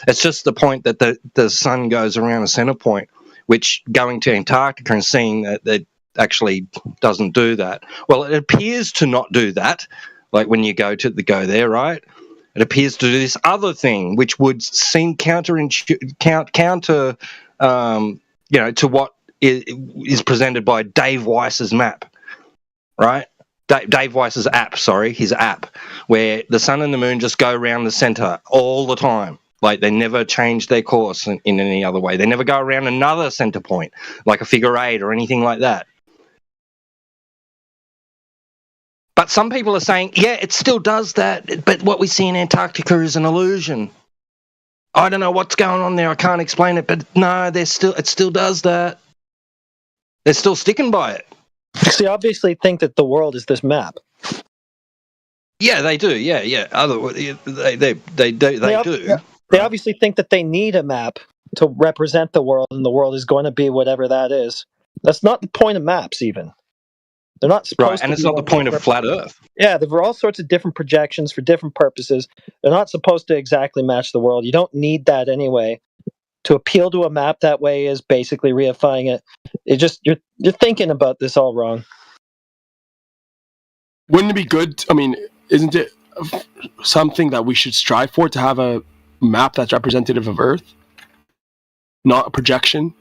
It's just the point that the sun goes around a center point, which going to Antarctica and seeing that actually doesn't do that. Well, it appears to not do that, like when you go there, right? It appears to do this other thing, which would seem counter to what is presented by Dave Weiss's map, right? Dave Weiss's app, his app, where the sun and the moon just go around the center all the time. Like, they never change their course in any other way. They never go around another center point, like a figure eight or anything like that. But some people are saying, yeah, it still does that, but what we see in Antarctica is an illusion. I don't know what's going on there. I can't explain it, but no, it still does that. They're still sticking by it. They obviously think that the world is this map. Yeah, they do. Yeah. They do. They obviously think that they need a map to represent the world, and the world is going to be whatever that is. That's not the point of maps, even. They're not supposed to. And it's not the point of flat Earth. Yeah, there were all sorts of different projections for different purposes. They're not supposed to exactly match the world. You don't need that anyway. To appeal to a map that way is basically reifying it. You're thinking about this all wrong. Wouldn't it be good? I mean, isn't it something that we should strive for, to have a map that's representative of Earth, not a projection?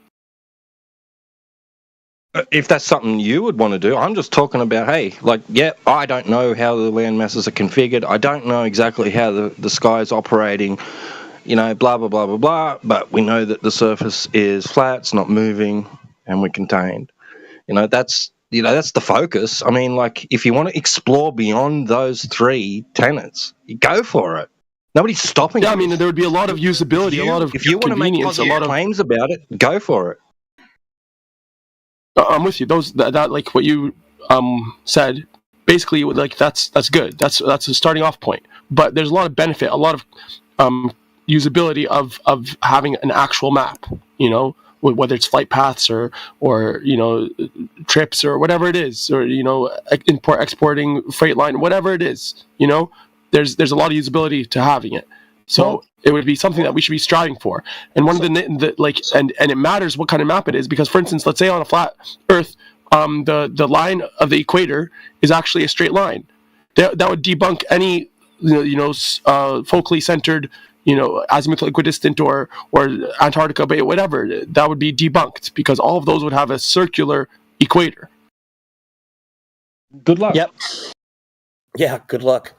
If that's something you would want to do, I'm just talking about, hey, I don't know how the land masses are configured. I don't know exactly how the sky is operating, blah, blah, blah, blah, blah. But we know that the surface is flat, it's not moving, and we're contained. That's the focus. I mean, like, if you want to explore beyond those three tenets, you go for it. Nobody's stopping you. Yeah, I mean, there would be a lot of usability, a lot of if you want to make positive claims about it, go for it. I'm with you. That like what you said, basically, like that's good. That's a starting off point. But there's a lot of benefit, a lot of usability of having an actual map. Whether it's flight paths or trips or whatever it is, or exporting freight line, whatever it is. There's a lot of usability to having it. So it would be something that we should be striving for. And one of and it matters what kind of map it is, because, for instance, let's say on a flat Earth, the line of the equator is actually a straight line. That would debunk any focally centered, azimuthal equidistant or Antarctica Bay, whatever. That would be debunked, because all of those would have a circular equator. Good luck. Yep. Yeah, good luck.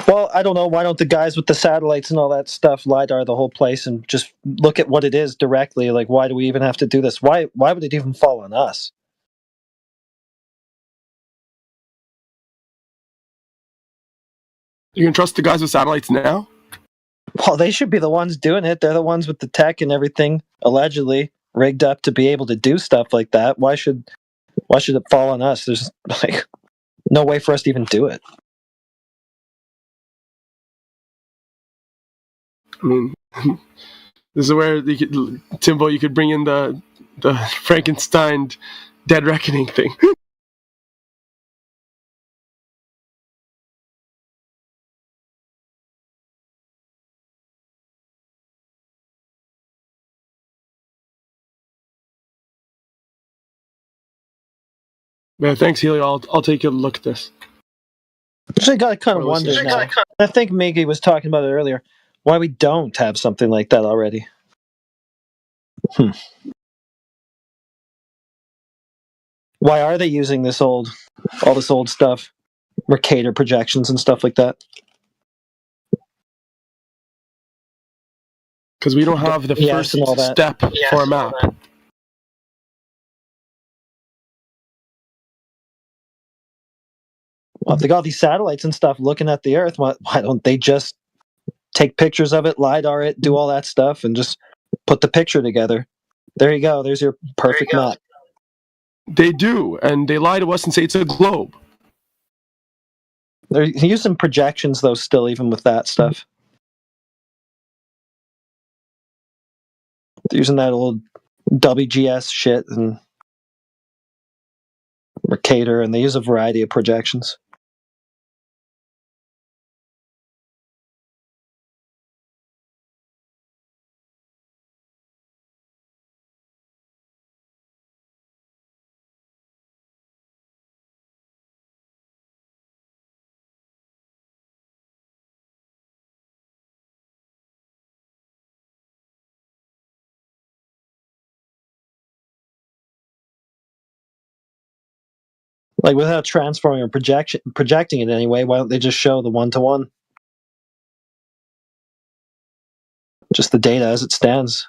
Well, I don't know. Why don't the guys with the satellites and all that stuff LiDAR the whole place and just look at what it is directly? Like, why do we even have to do this? Why would it even fall on us? You can trust the guys with satellites now? Well, they should be the ones doing it. They're the ones with the tech and everything allegedly rigged up to be able to do stuff like that. Why should it fall on us? There's no way for us to even do it. I mean, this is where Timbo, you could bring in the Frankenstein Dead Reckoning thing. Yeah, thanks, Helio. I'll take a look at this. So I got to kind of wonder now. I think Miggy was talking about it earlier. Why we don't have something like that already? Why are they using all this old stuff, Mercator projections and stuff like that? Because we don't have the first step for a map. Well, if they got these satellites and stuff looking at the Earth, why don't they just take pictures of it, LiDAR it, do all that stuff, and just put the picture together? There you go. There's your perfect map. They do, and they lie to us and say it's a globe. They're using projections, though, still, even with that stuff. They're using that old WGS shit and Mercator, and they use a variety of projections. Like, without transforming or projecting it anyway, why don't they just show the one-to-one? Just the data as it stands.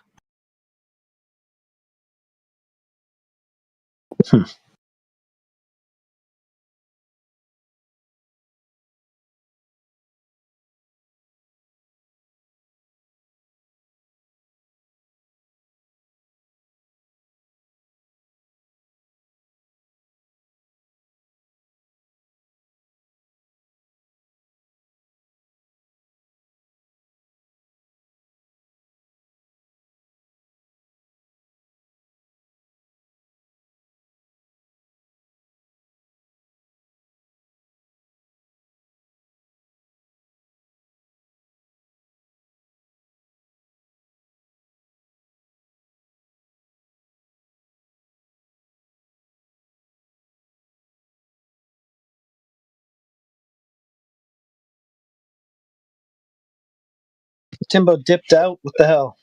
Timbo dipped out. What the hell?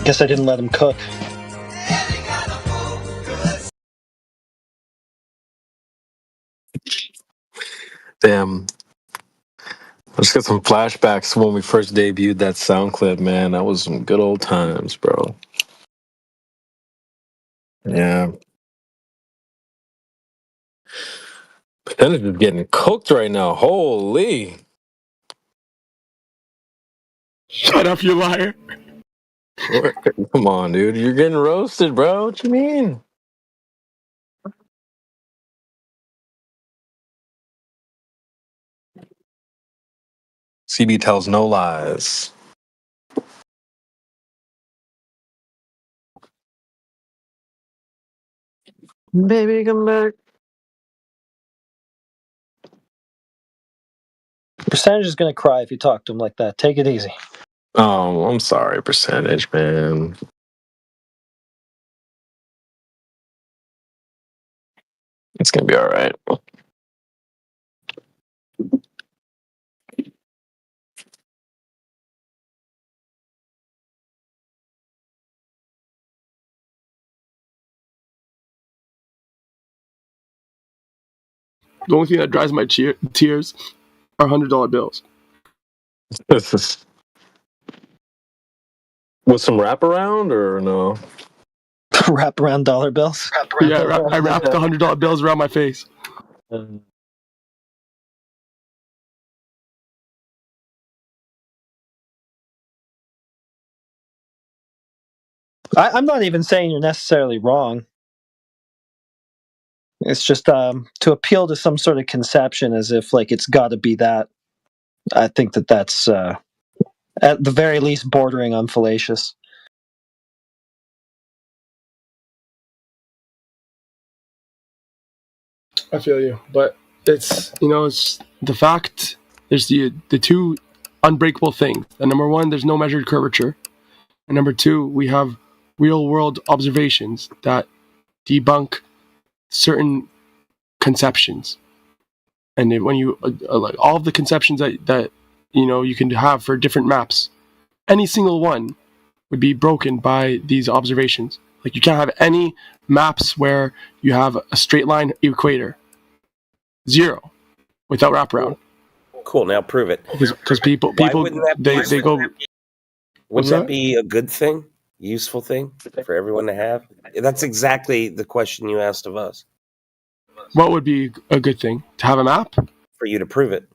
Guess I didn't let him cook. Damn. I just got some flashbacks to when we first debuted that sound clip, man. That was some good old times, bro. Yeah. Percentage is getting cooked right now. Holy. Shut up, you liar. Come on, dude. You're getting roasted, bro. What you mean? CB tells no lies. Baby, come back. Percentage is going to cry if you talk to him like that. Take it easy. Oh, I'm sorry, Percentage, man. It's going to be all right. The only thing that dries my tears are $100 bills. This is with some wraparound or no? Wraparound dollar bills? Yeah, I wrapped the $100 bills around my face. I'm not even saying you're necessarily wrong. It's just to appeal to some sort of conception as if like it's got to be that. I think that's at the very least bordering on fallacious. I feel you, but it's it's the fact. There's the two unbreakable things. The number one, there's no measured curvature, And number two, we have real world observations that debunk certain conceptions. And when you like all of the conceptions that you can have for different maps, any single one would be broken by these observations. Like you can't have any maps where you have a straight line equator. Zero. Without wraparound. Cool. Now prove it. Because people they go. Wouldn't that be a good thing, useful thing for everyone to have? That's exactly the question you asked of us. What would be a good thing? To have a map? For you to prove it.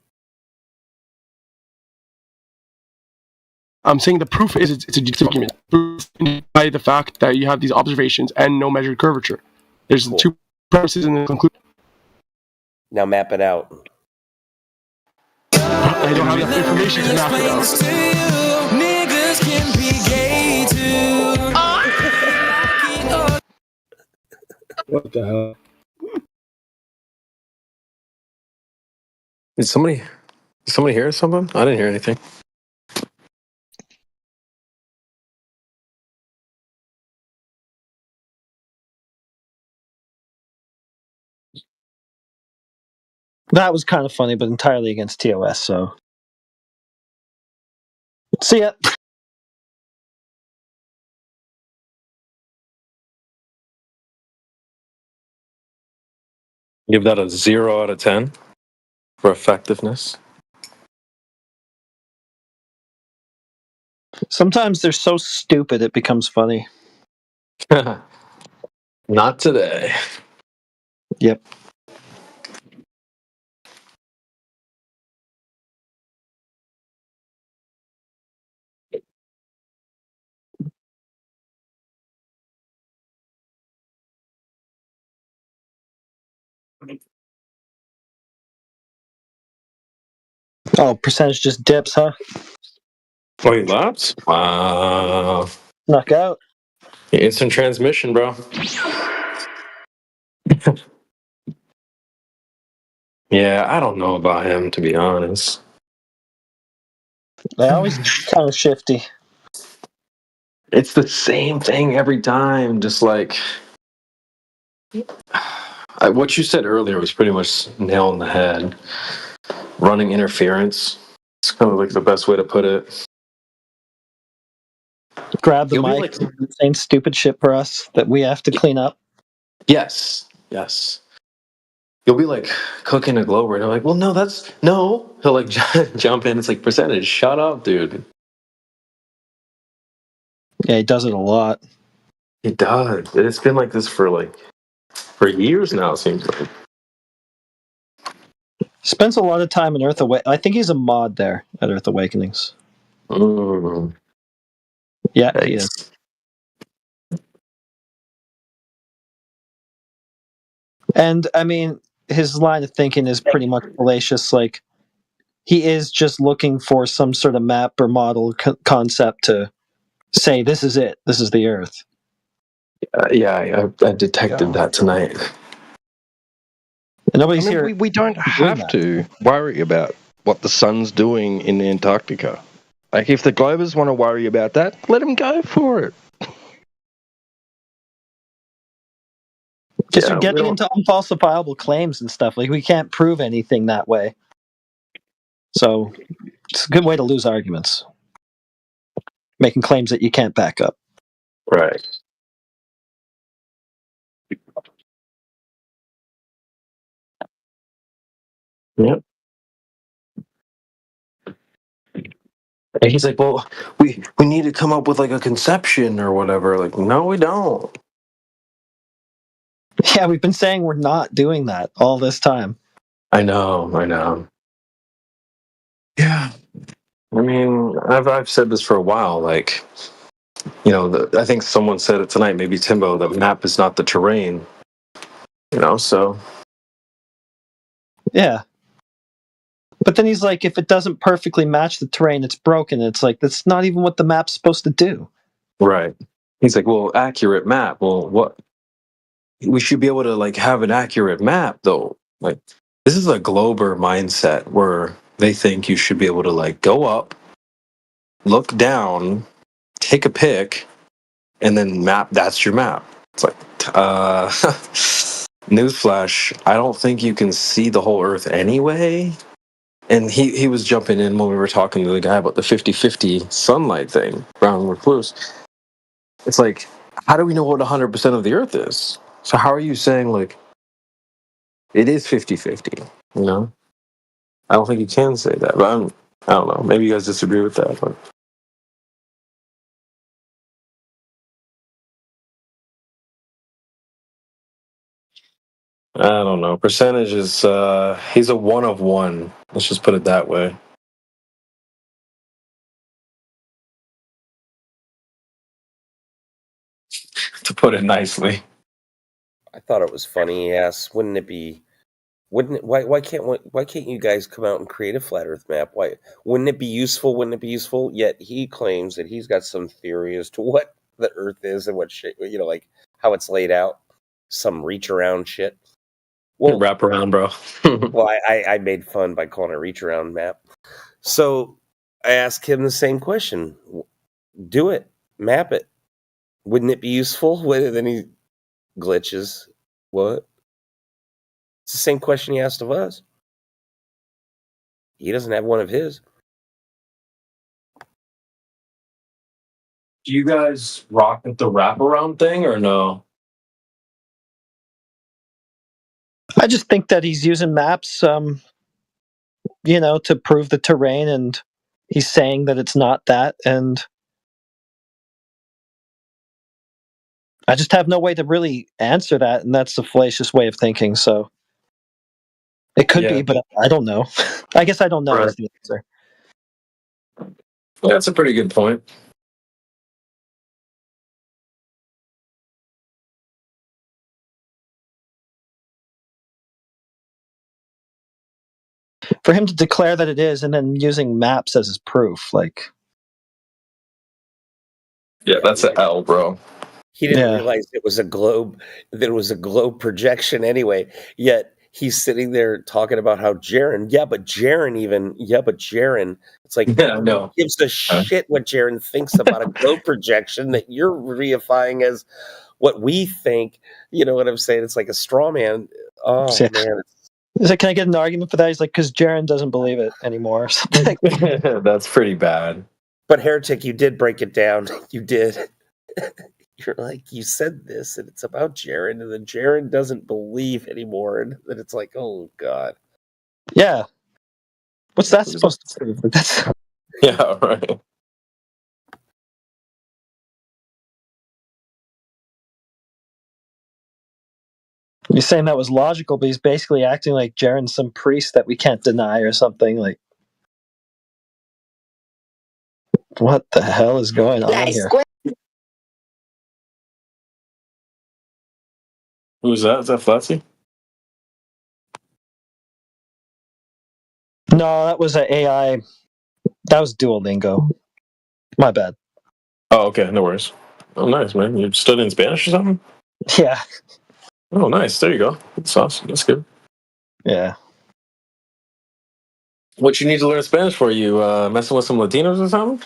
I'm saying the proof is it's a document. Proof by the fact that you have these observations and no measured curvature. There's two premises in the conclusion. Now map it out. I don't have enough information to map it out. Niggas can be gay too. What the hell? Did somebody hear something? I didn't hear anything. That was kind of funny, but entirely against TOS, so. See ya. Give that a 0 out of 10 for effectiveness. Sometimes they're so stupid it becomes funny. Not today. Yep. Oh, percentage just dips, huh? Oh, he laps? Wow. Knockout. Instant transmission, bro. Yeah, I don't know about him, to be honest. They're always kind of shifty. It's the same thing every time. Just like what you said earlier was pretty much nail on the head. Running interference. It's kind of like the best way to put it. Grab the You'll be mic, saying stupid shit for us that we have to clean up. Yes. You'll be like cooking a Glober, and they're like, "Well, no, that's no." He'll like jump in. It's like percentage. Shut up, dude. Yeah, he does it a lot. He does. It's been like this for years now. It seems like. Spends a lot of time in Earth Awakenings. I think he's a mod there at Earth Awakenings. Mm. Yeah, he is. And I mean, his line of thinking is pretty much fallacious. Like, he is just looking for some sort of map or model concept to say, this is it. This is the Earth. Yeah, I detected that tonight. And nobody's here. We don't have to worry about what the sun's doing in Antarctica. Like, if the Globers want to worry about that, let them go for it. Just you're getting into unfalsifiable claims and stuff. Like, we can't prove anything that way. So it's a good way to lose arguments. Making claims that you can't back up. Right. Yep. And he's like, well, we need to come up with like a conception or whatever. Like, no, we don't. Yeah, we've been saying we're not doing that all this time. I know. Yeah. I mean, I've said this for a while. Like, I think someone said it tonight, maybe Timbo, that map is not the terrain. So. Yeah. But then he's like, if it doesn't perfectly match the terrain, it's broken. It's like, that's not even what the map's supposed to do. Right. He's like, well, accurate map. Well, what? We should be able to like have an accurate map, though. Like, this is a Glober mindset where they think you should be able to like go up, look down, take a pic and then map. That's your map. It's like, newsflash. I don't think you can see the whole Earth anyway. And he was jumping in when we were talking to the guy about the 50-50 sunlight thing, brown recluse. It's like, how do we know what 100% of the Earth is? So how are you saying, like, it is 50-50, you know? I don't think you can say that, but I don't know. Maybe you guys disagree with that, but... I don't know. Percentage is, he's a 1 of 1. Let's just put it that way. To put it nicely. I thought it was funny. He asked, "Wouldn't it be? Wouldn't it, why can't you guys come out and create a flat Earth map? Why wouldn't it be useful? Wouldn't it be useful?" Yet he claims that he's got some theory as to what the Earth is and what shit, like how it's laid out. Some reach around shit. Well, wrap around, bro. Well, I made fun by calling it a reach around map. So I asked him the same question: do it, map it. Wouldn't it be useful? Then he glitches. What? It's the same question he asked of us. He doesn't have one of his. Do you guys rock with the wraparound thing or no? I just think that he's using maps, to prove the terrain, and he's saying that it's not that, and I just have no way to really answer that, and that's a fallacious way of thinking, so it could be, but I don't know. I guess I don't know is the answer. That's a pretty good point. For him to declare that it is and then using maps as his proof, like... Yeah, that's an L, bro. He didn't realize it was a globe. That it was a globe projection anyway. Yet he's sitting there talking about how Jaren. It's like, no. Gives a shit what Jaren thinks about a globe projection that you're reifying as what we think. You know what I'm saying? It's like a straw man. Oh Yeah. man. He's like, can I get an argument for that? He's like, because Jaren doesn't believe it anymore. That's pretty bad. But Heretic, you did break it down. You did. You're like, you said this, and it's about Jaren, and then Jaren doesn't believe anymore, and then it's like, oh god. Yeah. What's that supposed to prove? That's... Yeah, right. He's saying that was logical, but he's basically acting like Jaren's some priest that we can't deny or something. Like, what the hell is going on here? Who's that? Is that Flatsy? No, that was an AI. That was Duolingo. My bad. Oh, okay. No worries. Oh, nice, man. You're studying Spanish or something? Yeah. Oh, nice. There you go. That's awesome. That's good. Yeah. What you need to learn Spanish for? You messing with some Latinos or something?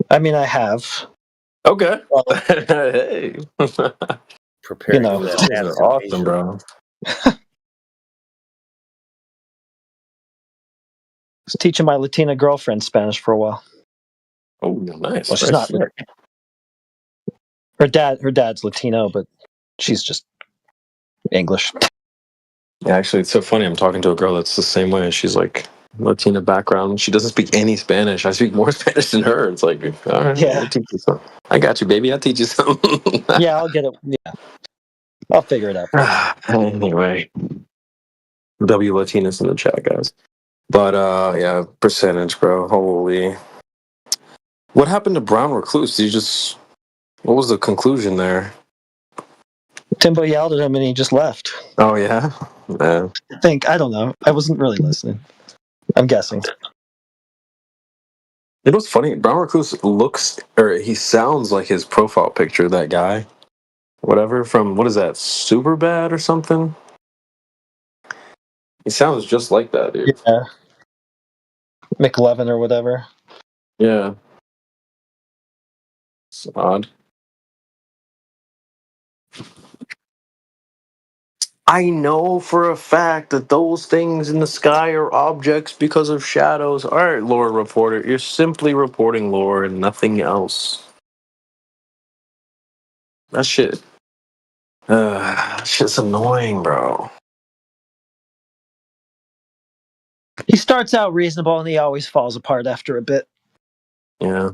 I mean, I have. Okay. Hey. Preparing for that. These are awesome, bro. I was teaching my Latina girlfriend Spanish for a while. Oh, nice. Well, she's nice. not. Her dad's Latino, but she's just English. Yeah, actually, it's so funny. I'm talking to a girl that's the same way. She's like Latina background. She doesn't speak any Spanish. I speak more Spanish than her. It's like, all right, Yeah. I'll teach you something. I got you, baby. I'll teach you something. Yeah, I'll get it. Yeah, I'll figure it out. Anyway, W Latinas in the chat, guys. But yeah, percentage, bro. Holy. What happened to Brown Recluse? Did you just? What was the conclusion there? Timbo yelled at him and he just left. Oh yeah. Yeah. I don't know. I wasn't really listening. I'm guessing. You know what's funny? Brown Recluse he sounds like his profile picture, that guy. Whatever, from, what is that, Superbad or something? He sounds just like that, dude. Yeah. McLevin or whatever. Yeah. It's odd. I know for a fact that those things in the sky are objects because of shadows. All right, lore reporter, you're simply reporting lore and nothing else. That shit. Shit's annoying, bro. He starts out reasonable and he always falls apart after a bit. Yeah.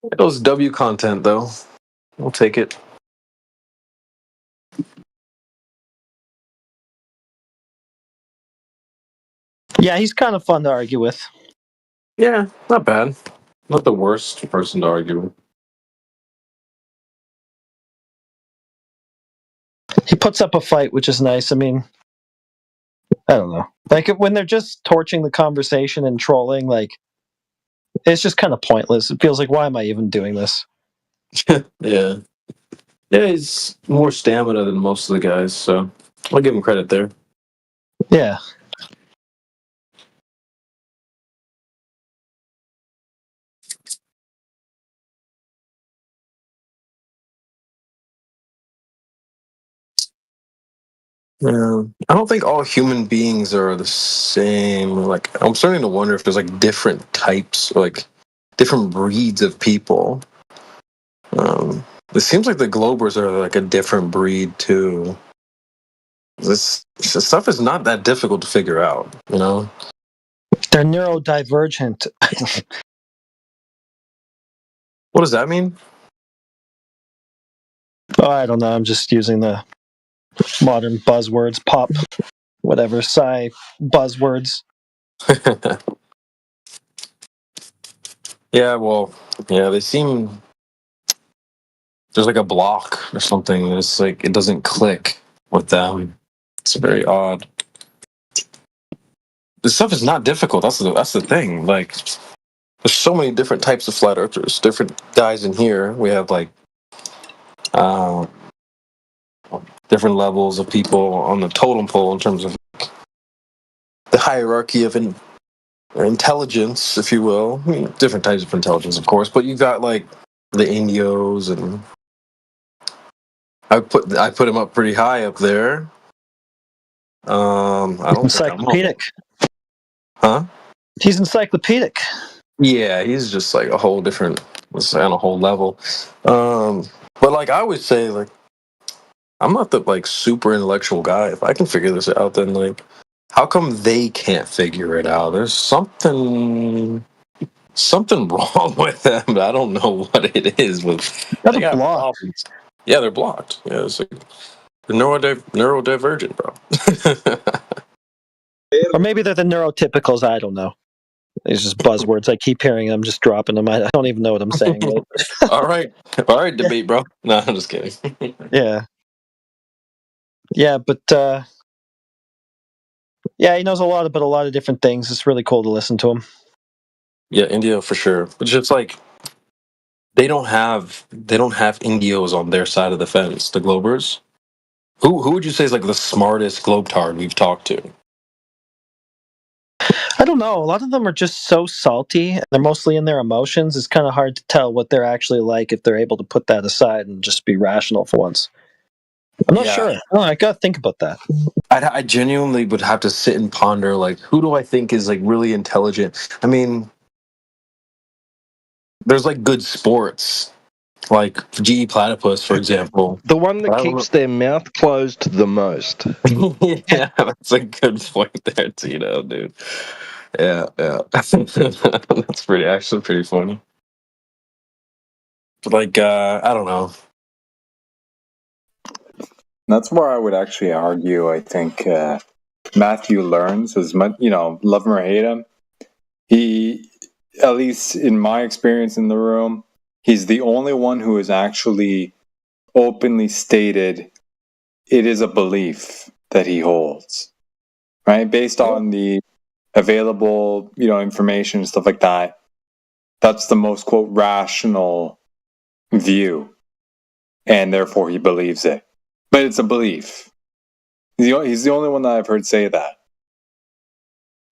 It was W content, though. We'll take it. Yeah, he's kind of fun to argue with. Yeah, not bad. Not the worst person to argue with. He puts up a fight, which is nice. I mean, I don't know. Like, when they're just torching the conversation and trolling, like, it's just kind of pointless. It feels like, why am I even doing this? Yeah. Yeah, he's more stamina than most of the guys, so I'll give him credit there. Yeah. Yeah. I don't think all human beings are the same. Like, I'm starting to wonder if there's like different types, or like different breeds of people. It seems like the Globers are like a different breed too. This stuff is not that difficult to figure out, you know? They're neurodivergent. What does that mean? Oh, I don't know. I'm just using the modern buzzwords, pop, whatever, sci buzzwords. Yeah, well, yeah, they seem there's like a block or something. It's like it doesn't click with them. It's very odd. This stuff is not difficult. That's the thing. Like, there's so many different types of flat earthers. Different guys in here. We have like different levels of people on the totem pole in terms of the hierarchy of intelligence, if you will. I mean, different types of intelligence, of course. But you got like the Indios, and I put him up pretty high up there. I don't Encyclopedic. Huh? He's encyclopedic. Yeah, he's just like a whole different, it's on a whole level. But like I always say, like I'm not the like super intellectual guy. If I can figure this out, then like, how come they can't figure it out? There's something wrong with them. I don't know what it is, but they got problems. Yeah, they're blocked. Yeah, it's like they're neurodivergent, bro. Or maybe they're the neurotypicals. I don't know. It's just buzzwords. I keep hearing them, just dropping them. I don't even know what I'm saying. All right, debate, bro. No, I'm just kidding. Yeah. Yeah, but yeah, he knows a lot about a lot of different things. It's really cool to listen to him. Yeah, India for sure. But just like they don't have Indios on their side of the fence. The Globers. Who would you say is like the smartest globetard we've talked to? I don't know. A lot of them are just so salty. They're mostly in their emotions. It's kind of hard to tell what they're actually like if they're able to put that aside and just be rational for once. I'm not sure. Oh, I gotta think about that. I genuinely would have to sit and ponder, like, who do I think is like really intelligent? I mean, there's like good sports, like GE Platypus, for example. The one that keeps their mouth closed the most. Yeah, that's a good point there, Tito, dude. Yeah. That's pretty funny. But like, I don't know. That's where I would actually argue. I think Matthew learns as much, love him or hate him. He, at least in my experience in the room, he's the only one who has actually openly stated it is a belief that he holds, right? Based on the available, information and stuff like that. That's the most, quote, rational view. And therefore he believes it. But it's a belief. He's the only one that I've heard say that.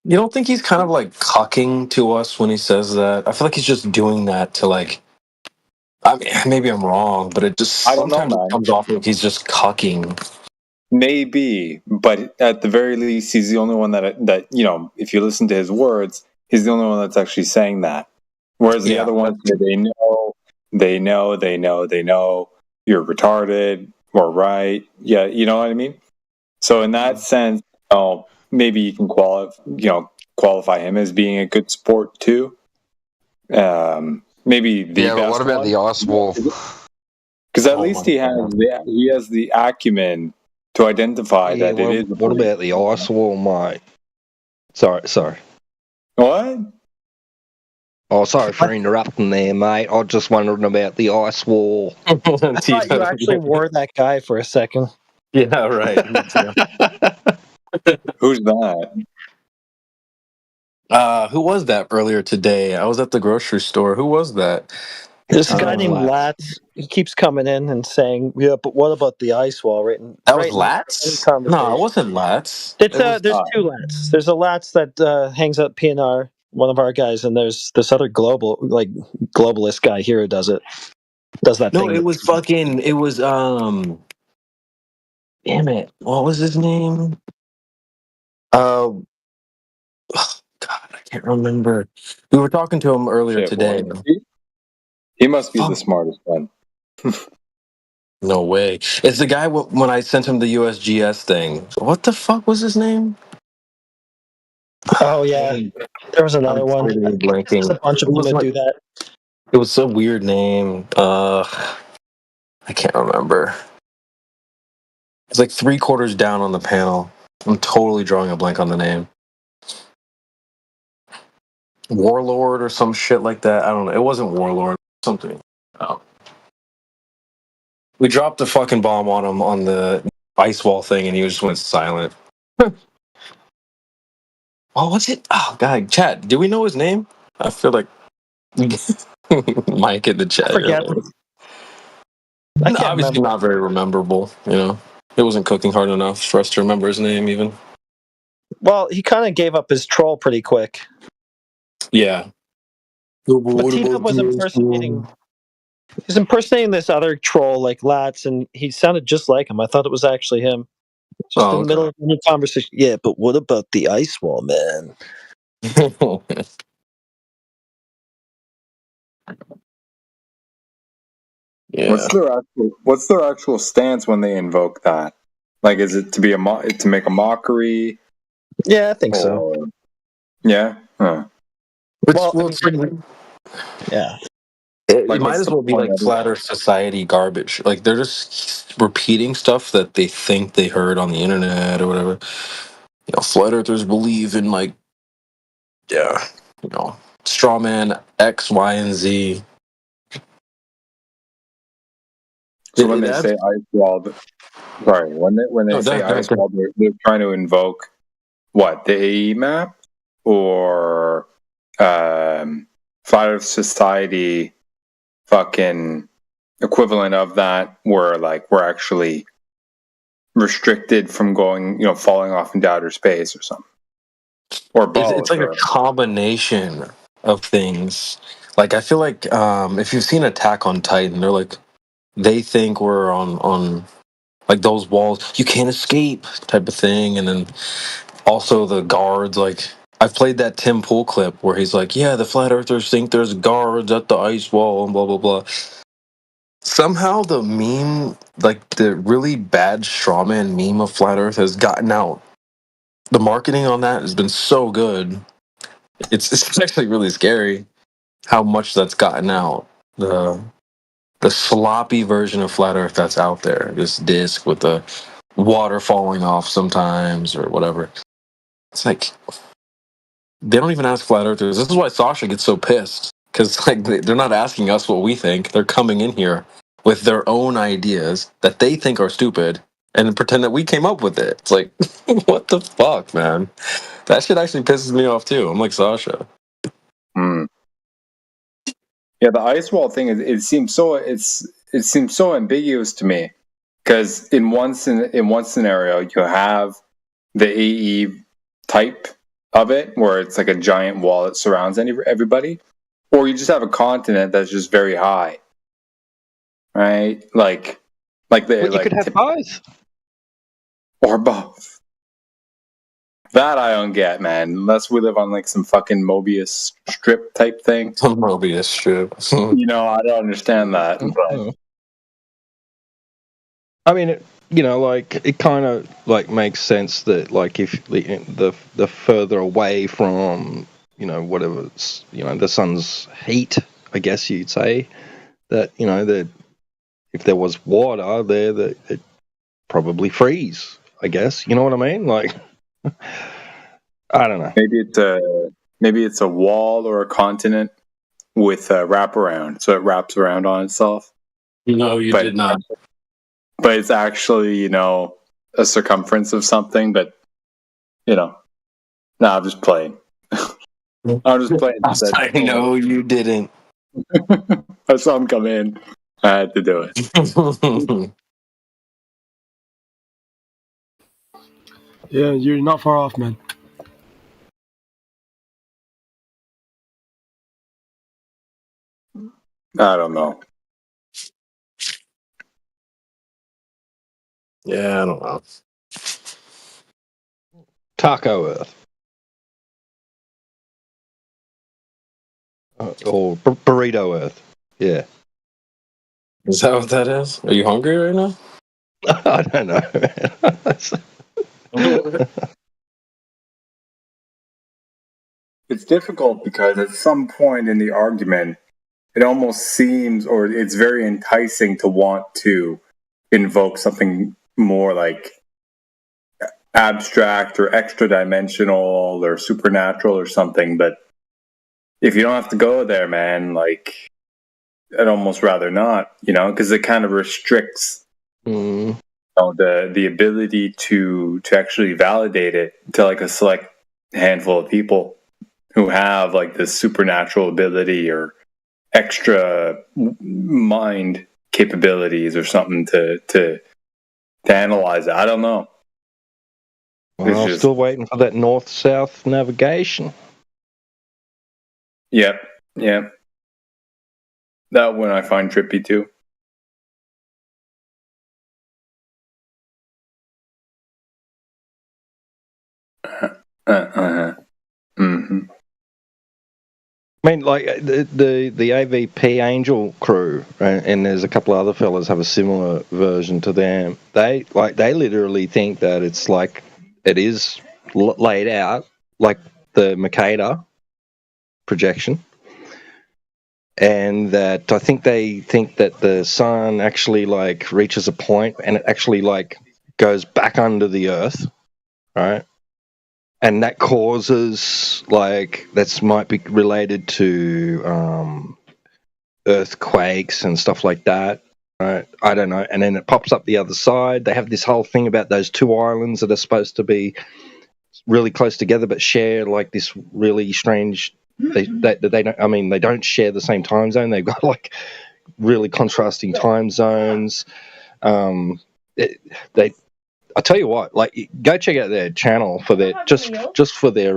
You don't think he's kind of like cucking to us when he says that? I feel like he's just doing that to like. I mean, maybe I'm wrong, but it just I don't know, sometimes it man. comes off like he's just cucking. Maybe, but at the very least, he's the only one that you know. If you listen to his words, he's the only one that's actually saying that. Whereas the other ones, they know, you're retarded or right. Yeah, you know what I mean. So in that sense, maybe you can qualify him as being a good sport too. Maybe the Yeah, but best what about one? the ice wall? Because at least he has the acumen to identify Yeah, that it is. what about the ice wall, mate? Sorry. What? Oh, sorry for interrupting there, mate. I was just wondering about the ice wall. I thought you actually were that guy for a second. Yeah, right. Who's that? Who was that earlier today? I was at the grocery store. Who was that? This guy named Latz, he keeps coming in and saying, "Yeah, but what about the ice wall?" Right, That was in any Latz? conversation. No, it wasn't Latz. It's It was there's two Latz. There's a Latz that hangs out PNR, one of our guys, and there's this other globalist guy here who does that no, thing. it was fucking. It was Damn it! What was his name? God, I can't remember. We were talking to him earlier Shit, today. what? He must be the smartest one. No way. It's the guy when I sent him the USGS thing. What the fuck was his name? Oh yeah, there was another I'm one. totally blanking. There's a bunch of It them was that like- do that. It was a weird name. I can't remember. It's like 3/4 down on the panel. I'm totally drawing a blank on the name. Warlord or some shit like that. I don't know. It wasn't Warlord. Something. Oh. We dropped a fucking bomb on him on the ice wall thing, and he just went silent. What was it? Oh god, chat. Do we know his name? I feel like Mike in the chat. I forget. I can't Obviously remember. not very rememberable. You know, it wasn't cooking hard enough for us to remember his name even. Well, he kind of gave up his troll pretty quick. Yeah. But T-Dub was impersonating. He's impersonating this other troll like Latz, and he sounded just like him. I thought it was actually him. Just in the middle of any conversation. Yeah, but what about the ice wall, man? Yeah. What's their actual stance when they invoke that? Like, is it to be to make a mockery? Yeah, I think so. Yeah. Huh. Yeah. It Like, might what's as the well be point like of it? Flat Earth Society garbage. Like they're just repeating stuff that they think they heard on the internet or whatever. You know, flat earthers believe in like, yeah, you know, straw man X, Y, and Z. So when they say ice wall, sorry, when they say ice wall, they're trying to invoke what, the AE map or Flat Earth Society fucking equivalent of that, where like we're actually restricted from going, falling off into outer space or something, or both. It's like a combination of things. Like I feel like if you've seen Attack on Titan, they think we're on like those walls you can't escape type of thing, and then also the guards. Like I've played that Tim Pool clip where he's like, "Yeah, the flat earthers think there's guards at the ice wall and blah blah blah." Somehow the meme, like the really bad strawman meme of flat Earth, has gotten out. The marketing on that has been so good. It's actually really scary how much that's gotten out. The sloppy version of flat Earth that's out there. This disc with the water falling off sometimes or whatever. It's like they don't even ask flat earthers. This is why Sasha gets so pissed, because like they're not asking us what we think. They're coming in here with their own ideas that they think are stupid and pretend that we came up with it. It's like, what the fuck, man? That shit actually pisses me off too. I'm like Sasha. Yeah, the ice wall thing it seems so ambiguous to me, because in one scenario you have the AE type of it, where it's like a giant wall that surrounds everybody, or you just have a continent that's just very high, right? Like But you could have both. or both. That I don't get, man. Unless we live on like some fucking Mobius strip type thing. Some Mobius strip. I don't understand that. But I mean, it kind of like makes sense that like if the further away from whatever's the sun's heat, I guess you'd say that that if there was water there, that it probably freeze. I guess you know what I mean. Like, I don't know. Maybe it's a wall or a continent with a wraparound, so it wraps around on itself. No, you did not. But it's actually, a circumference of something. But I'm just playing. I'm just playing. I know you didn't. I saw him come in. I had to do it. Yeah, you're not far off, man. I don't know. Yeah, I don't know. Taco Earth. Or Burrito Earth. Yeah. Is that what that is? Are you hungry right now? I don't know. It's difficult because at some point in the argument, it almost seems, or it's very enticing to want to invoke something more like abstract or extra dimensional or supernatural or something. But if you don't have to go there, man, like, I'd almost rather not, because it kind of restricts the ability to actually validate it to like a select handful of people who have like this supernatural ability or extra mind capabilities or something to analyze it. I don't know. Well, I'm still waiting for that north-south navigation. Yeah. That one I find trippy too. Mm-hmm. I mean, like the AVP Angel crew, right? And there's a couple of other fellas have a similar version to them. They literally think that it's like it is laid out like the Mercator projection, and that I think they think that the sun actually like reaches a point and it actually like goes back under the Earth, right? And that causes that might be related to earthquakes and stuff like that. Right? I don't know. And then it pops up the other side. They have this whole thing about those two islands that are supposed to be really close together but share like this really strange. They don't. I mean, they don't share the same time zone. They've got like really contrasting time zones. I tell you what, like, go check out their channel for their just for their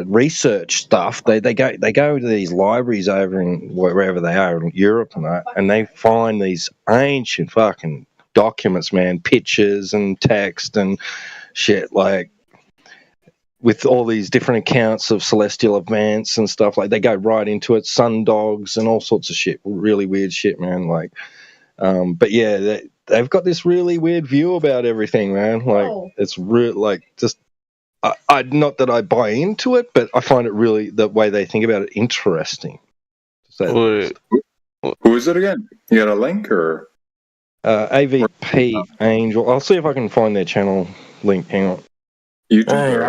research stuff. They go to these libraries over in wherever they are in Europe and that, and they find these ancient fucking documents, man, pictures and text and shit, like with all these different accounts of celestial events and stuff. Like they go right into it, sundogs and all sorts of shit, really weird shit, man. Like, but yeah, they've got this really weird view about everything, man. Like it's real, like just. I not that I buy into it, but I find it really the way they think about it interesting. Who is it again? You got a link or AVP Angel? I'll see if I can find their channel link. Hang on. Hey, I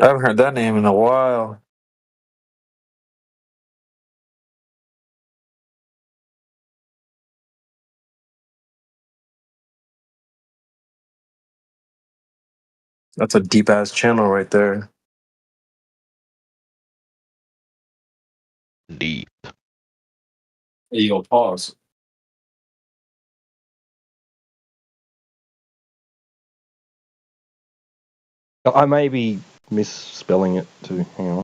haven't heard that name in a while. That's a deep ass channel right there. Deep. Hey, yo, pause. I may be misspelling it too. Hang on.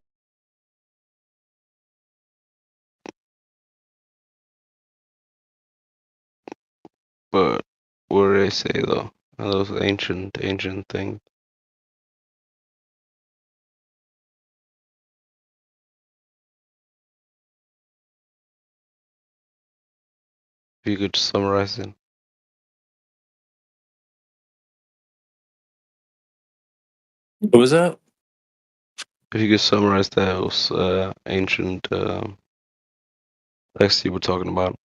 But what do they say though? Are those ancient things? If you could summarize it. What was that? If you could summarize those ancient texts you were talking about.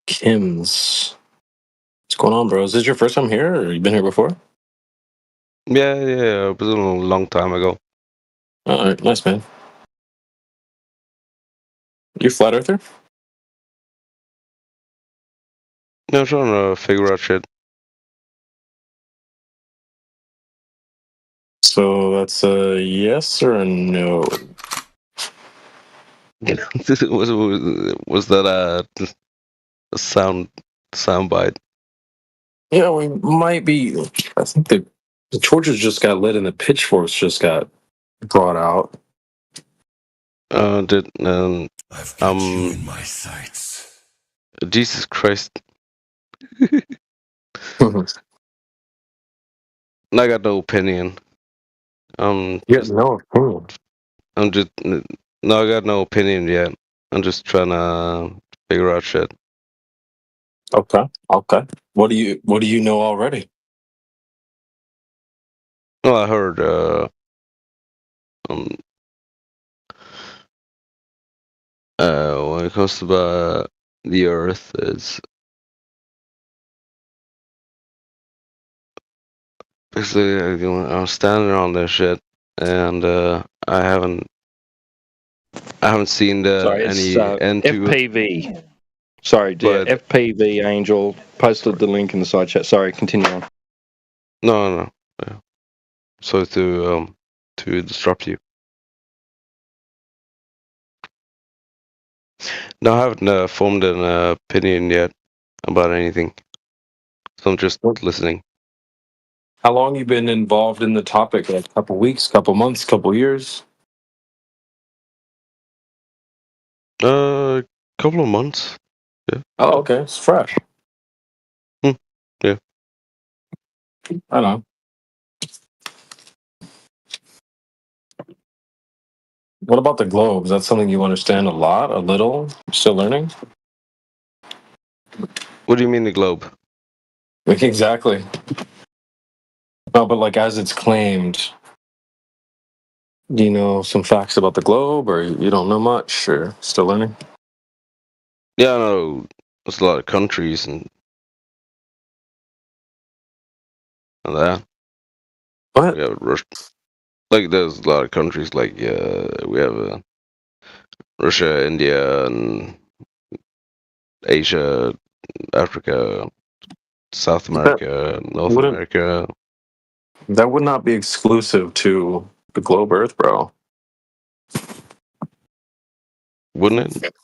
Kim's. What's going on, bro? Is this your first time here, or you been here before? Yeah, it was a long time ago. All right, nice, man. You flat earther? No, I'm trying to figure out shit. So that's a yes or a no? was that a sound bite? Yeah, we might be. I think the torches just got lit and the pitchforks just got brought out. I've got you in my sights. Jesus Christ. I got no opinion. Yes, no opinion. I'm just no, I got no opinion yet. I'm just trying to figure out shit. Okay. What do you know already? Well, I heard when it comes to the Earth, it's basically I'm standing on this shit, and I haven't seen Sorry, it's any end to it. FPV. Sorry, dear. But FPV Angel posted the link in the side chat. Sorry, continue on. no. Yeah. So to disrupt you. No, I haven't formed an opinion yet about anything. So I'm just listening. How long you been involved in the topic? Like a couple weeks, couple months, couple years? Couple of months. Yeah. Oh, okay. It's fresh. Yeah. I know. What about the globe? Is that something you understand a lot, a little? Still learning? What do you mean the globe? Like, exactly. No, but like as it's claimed, do you know some facts about the globe, or you don't know much, or still learning? Yeah, I know there's a lot of countries and that. What? Yeah, like there's a lot of countries like we have Russia, India, and Asia, Africa, South That America, North wouldn't. America. That would not be exclusive to the globe Earth, bro. Wouldn't it?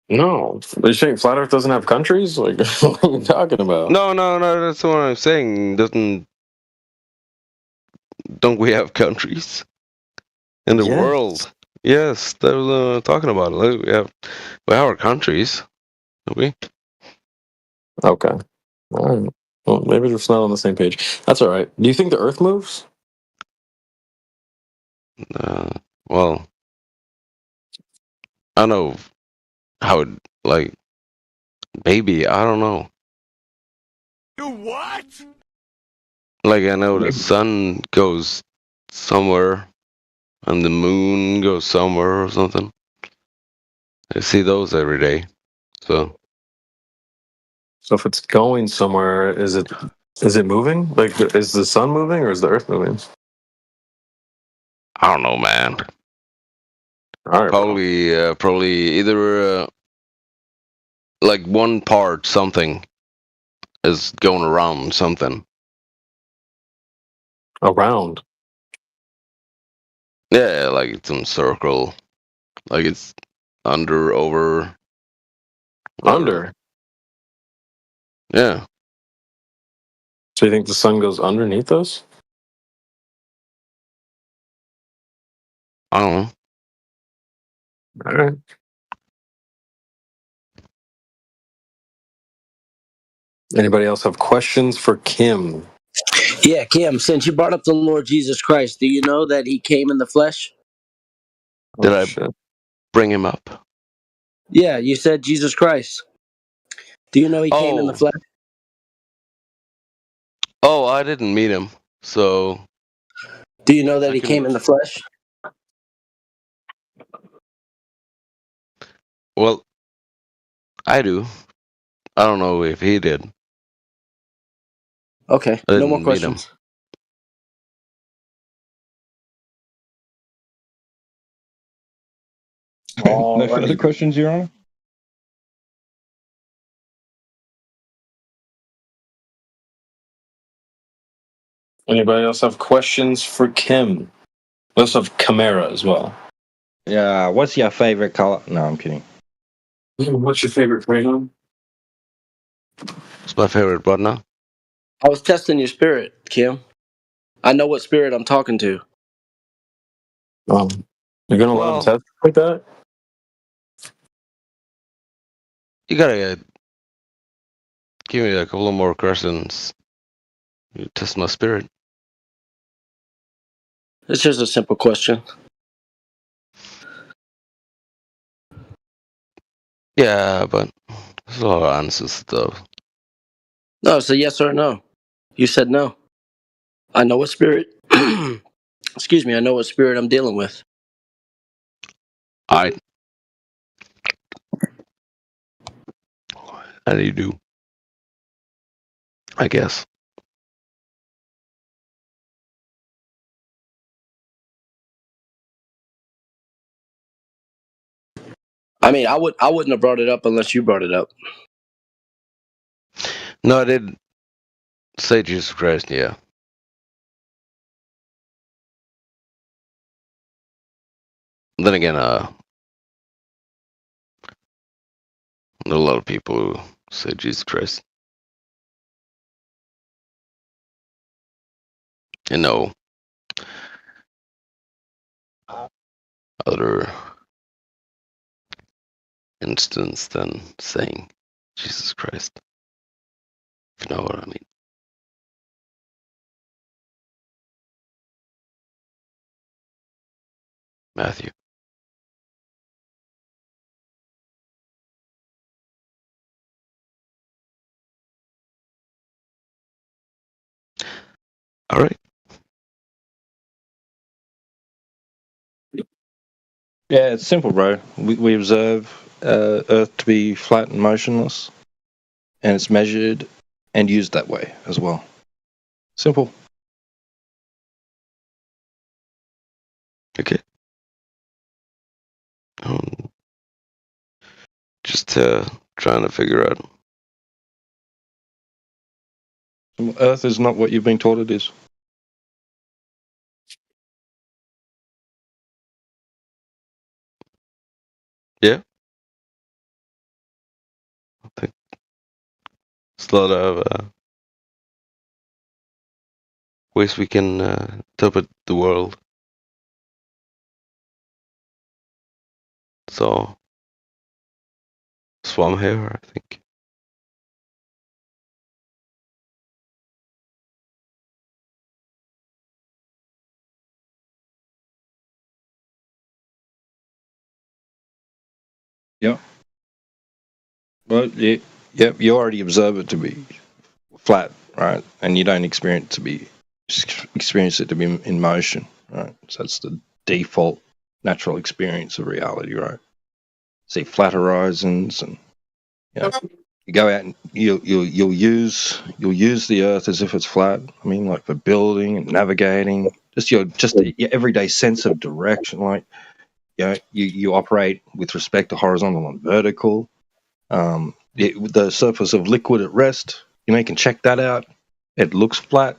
No. Are you saying flat Earth doesn't have countries? Like, what are you talking about? No. That's what I'm saying. Don't we have countries in the Yeah. world? Yes, that was talking about it. Like, we have our countries, don't we? Okay. All right. Well, maybe we're just not on the same page. That's all right. Do you think the Earth moves? Well, I don't know how it, like, maybe, I don't know. You what? Like, I know the sun goes somewhere and the moon goes somewhere or something. I see those every day. So if it's going somewhere, is it moving? Like, is the sun moving or is the Earth moving? I don't know, man. All right, Probably either like one part something is going around something. Around. Yeah, like it's in circle. Like it's under, over. Under. Yeah. So you think the sun goes underneath us? I don't know. All right. Anybody else have questions for Kim? Yeah, Kim, since you brought up the Lord Jesus Christ, do you know that he came in the flesh? Did I bring him up? Yeah, you said Jesus Christ. Do you know he came in the flesh? Oh, I didn't meet him, so. Do you know that I he can. came in the flesh? Well, I do. I don't know if he did. Okay, I no more didn't meet him. questions. No further questions, Your Honor? Anybody else have questions for Kim? We also have Chimera as well. Yeah, what's your favorite color? No, I'm kidding. What's your favorite crayon? What's my favorite what now? I was testing your spirit, Kim. I know what spirit I'm talking to. You're gonna let him test like that? You gotta give me a couple of more questions. You test my spirit. It's just a simple question. Yeah, but there's a lot of answers though. No, it's a yes or a no. You said no. I know what spirit. Excuse me, I know what spirit I'm dealing with. How do you do? I guess. I mean, I wouldn't have brought it up unless you brought it up. No, I did say Jesus Christ, yeah. Then again, there are a lot of people who say Jesus Christ. And no other instance than saying Jesus Christ. If you know what I mean. Matthew. All right. Yeah, it's simple, bro. We observe Earth to be flat and motionless, and it's measured and used that way as well. Simple. Okay. Just trying to figure out. Earth is not what you've been taught it is. Yeah. I think there's a lot of ways we can interpret the world. So that's why I'm here, I think. Yeah. Well, yeah, you already observe it to be flat, right? And you don't experience it to be in motion, right? So that's the default natural experience of reality, right? See flat horizons, and you go out and you'll use the Earth as if it's flat. I mean, like for building and navigating, just your everyday sense of direction. Like, you operate with respect to horizontal and vertical. The surface of liquid at rest, you can check that out. It looks flat,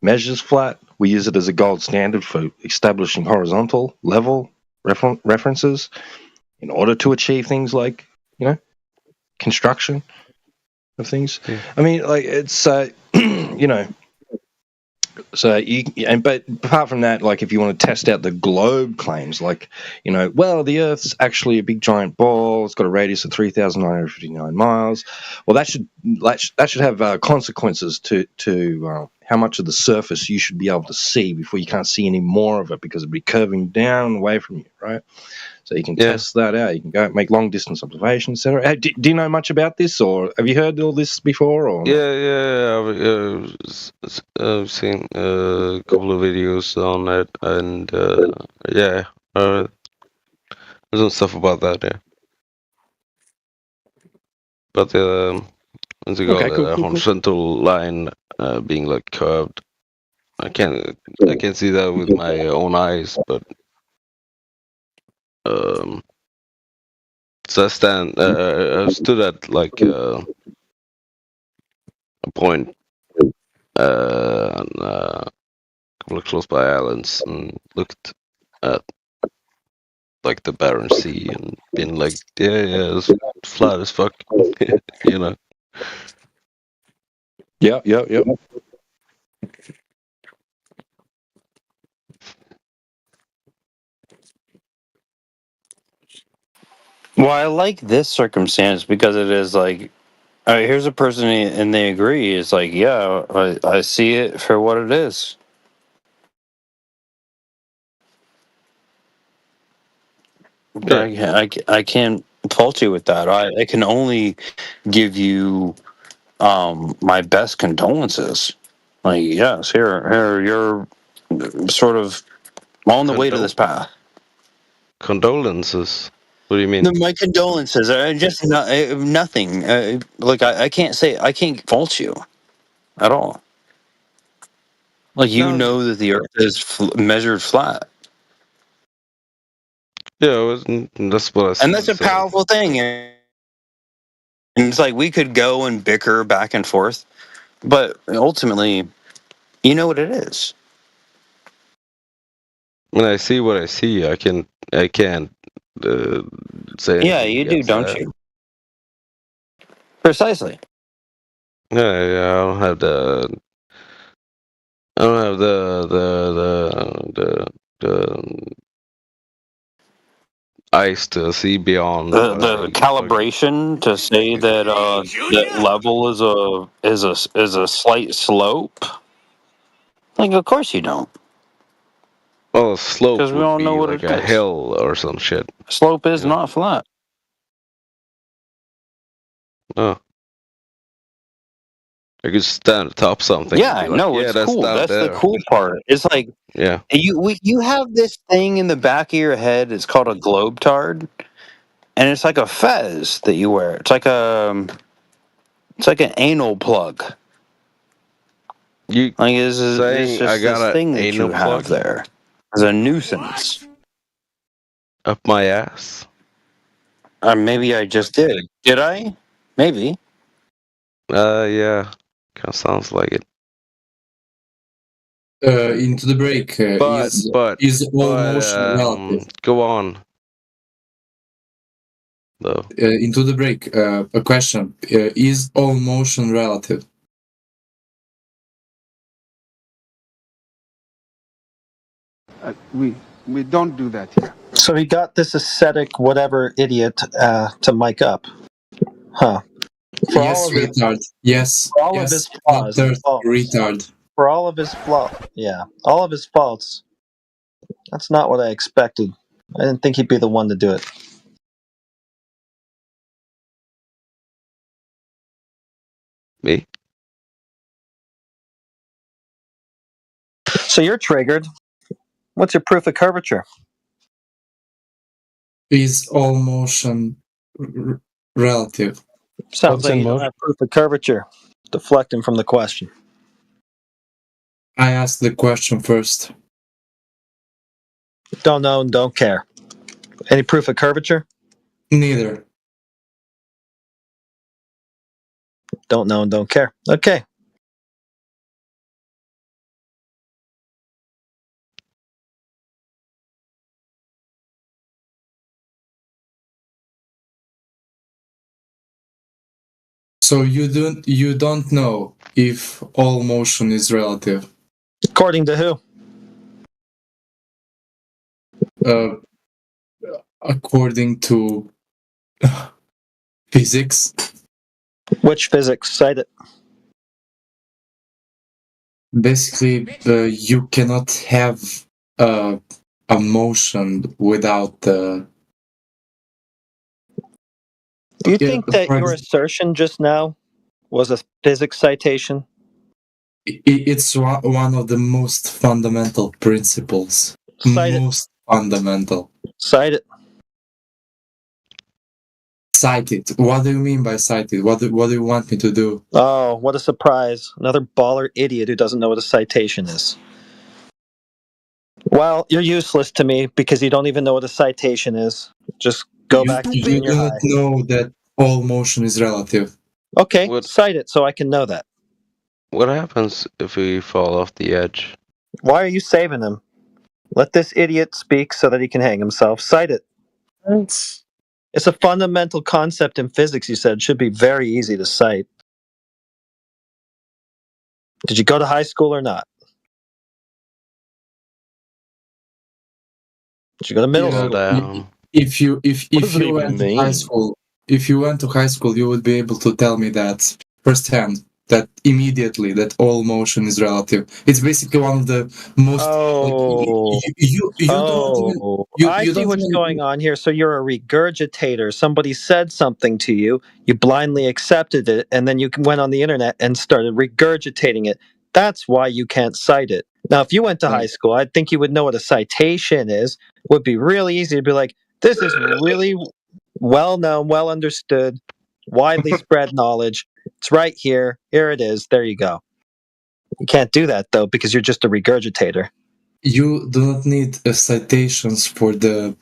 measures flat. We use it as a gold standard for establishing horizontal level references in order to achieve things like, construction of things. I mean, like, it's, So but apart from that, like if you want to test out the globe claims, like well, the Earth's actually a big giant ball. It's got a radius of 3,959 miles. Well, that should have consequences to how much of the surface you should be able to see before you can't see any more of it because it'd be curving down away from you, right? So you can test that out. You can go make long distance observations, etc. Do you know much about this, or have you heard all this before? Or not? I've seen a couple of videos on it, and there's some stuff about that. Yeah, but what's it called? Cool. Horizontal line being like curved. I can't see that with my own eyes, but so I stood at like a point on a couple of close by islands and looked at like the Barents Sea and been like, yeah, it's flat as fuck, Yep. Well, I like this circumstance because it is like, here's a person and they agree. It's like, yeah, I see it for what it is. I can't fault you with that. I can only give you my best condolences. Like, yes, here, you're sort of on the way to this path. Condolences? What do you mean? No, my condolences are just nothing. Like, I can't fault you at all. Like, you know that the Earth is measured flat. Yeah, that's what I said. And that's a powerful thing. And it's like we could go and bicker back and forth, but ultimately, you know what it is. When I see what I see, I can't say. Yeah, you do, don't you? Precisely. Yeah, I don't have the eyes to see beyond The calibration to say that that level is a slight slope. Like, of course you don't. Well, a slope Because we would all be know what like it a is. hill or some shit. Slope is not flat. Oh. I could stand atop something. Yeah, and I be like, know. yeah, It's that's cool. down That's there. the cool part. It's like Yeah. you have this thing in the back of your head. It's called a globe tard, and it's like a fez that you wear. It's like an anal plug. You like it's saying just I got this an thing that anal you have plug there. It's a nuisance. up my ass? Maybe I just did. Did I? Maybe. Yeah. Kind of sounds like it. Into the break is all motion relative. Go on. Though. Into the break, a question: is all motion relative? We don't do that here. So he got this ascetic whatever idiot to mic up, huh? For Yes, all of his, retard. Yes, for all yes, of his flaws, and faults, retard. for all of his all of his faults. That's not what I expected. I didn't think he'd be the one to do it. Me? So you're triggered. What's your proof of curvature? Is all motion relative? Sounds like you don't have proof of curvature. Deflecting from the question. I asked the question first. Don't know and don't care. Any proof of curvature? Neither. Don't know and don't care. Okay. So you don't know if all motion is relative. According to who? According to physics. Which physics? Cite it. Basically, you cannot have a motion without the. Do you think that your assertion just now was a physics citation? It's one of the most fundamental principles. Cite Fundamental. Cite it. Cite it. What do you mean by cite it? What do you want me to do? Oh, what a surprise. Another baller idiot who doesn't know what a citation is. Well, you're useless to me because you don't even know what a citation is. Just go back to You junior do high. not know that all motion is relative. Okay, cite it so I can know that. What happens if we fall off the edge? Why are you saving him? Let this idiot speak so that he can hang himself. Cite it. It's a fundamental concept in physics, you said. It should be very easy to cite. Did you go to high school or not? Did you go to middle school? If you does it went even to high mean? school, if you went to high school, you would be able to tell me that firsthand, that immediately, that all motion is relative. It's basically one of the most. I see what's going on here. So you're a regurgitator. Somebody said something to you, you blindly accepted it, and then you went on the internet and started regurgitating it. That's why you can't cite it. Now, if you went to high school, I think you would know what a citation is. It would be really easy to be like, this is really well known, well understood, widely spread knowledge. It's right here. Here it is. There you go. You can't do that, though, because you're just a regurgitator. You do not need citations for the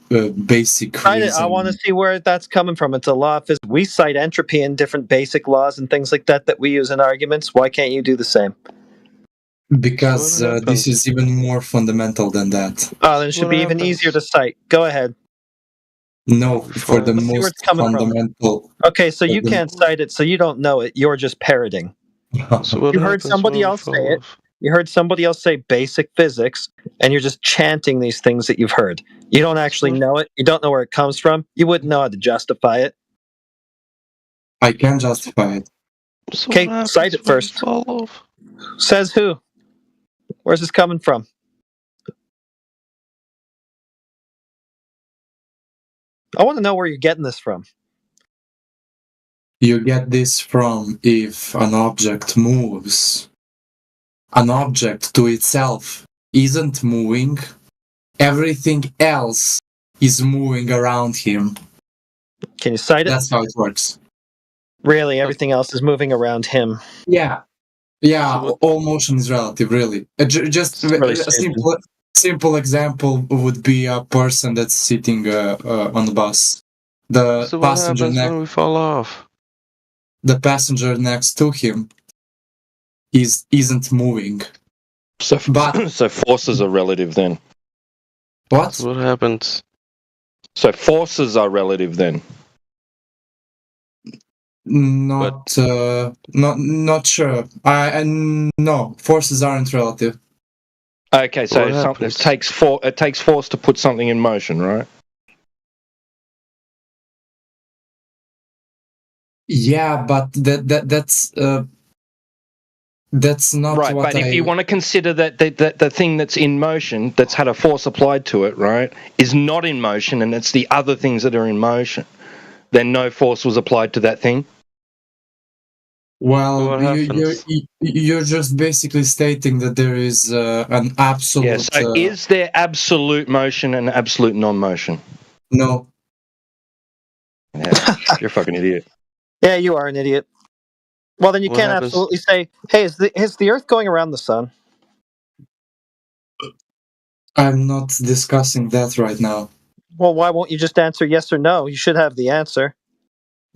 basic reason. I want to see where that's coming from. It's a law of physics. We cite entropy and different basic laws and things like that that we use in arguments. Why can't you do the same? Because this is even more fundamental than that. Oh, then it should be even easier to cite. Go ahead. No, for the Let's see where most it's coming fundamental. from. Okay, so you can't cite it, so you don't know it. You're just parroting. You heard somebody else say it. You heard somebody else say basic physics, and you're just chanting these things that you've heard. You don't actually know it. You don't know where it comes from. You wouldn't know how to justify it. I can justify it. Okay, cite it first. Says who? Where's this coming from? I want to know where you're getting this from. You get this from if an object moves. An object to itself isn't moving. Everything else is moving around him. Can you cite it? That's how it works. Really, everything else is moving around him. Yeah. Yeah, all motion is relative, really. Just really a simple example would be a person that's sitting on the bus. The So what passenger happens when we fall off? The passenger next to him isn't moving. So forces are relative then. What? So what happens? So forces are relative then. Not sure. No, forces aren't relative. Okay, so it takes force to put something in motion, right? Yeah, but that's not right. what But if you want to consider that the thing that's in motion, that's had a force applied to it, right, is not in motion, and it's the other things that are in motion, then no force was applied to that thing. Well, you're just basically stating that there is an absolute. Yeah. So is there absolute motion and absolute non-motion? No. Yeah, you're a fucking idiot. Yeah, you are an idiot. Well, then you can't absolutely say, hey, is the Earth going around the sun? I'm not discussing that right now. Well, why won't you just answer yes or no? You should have the answer.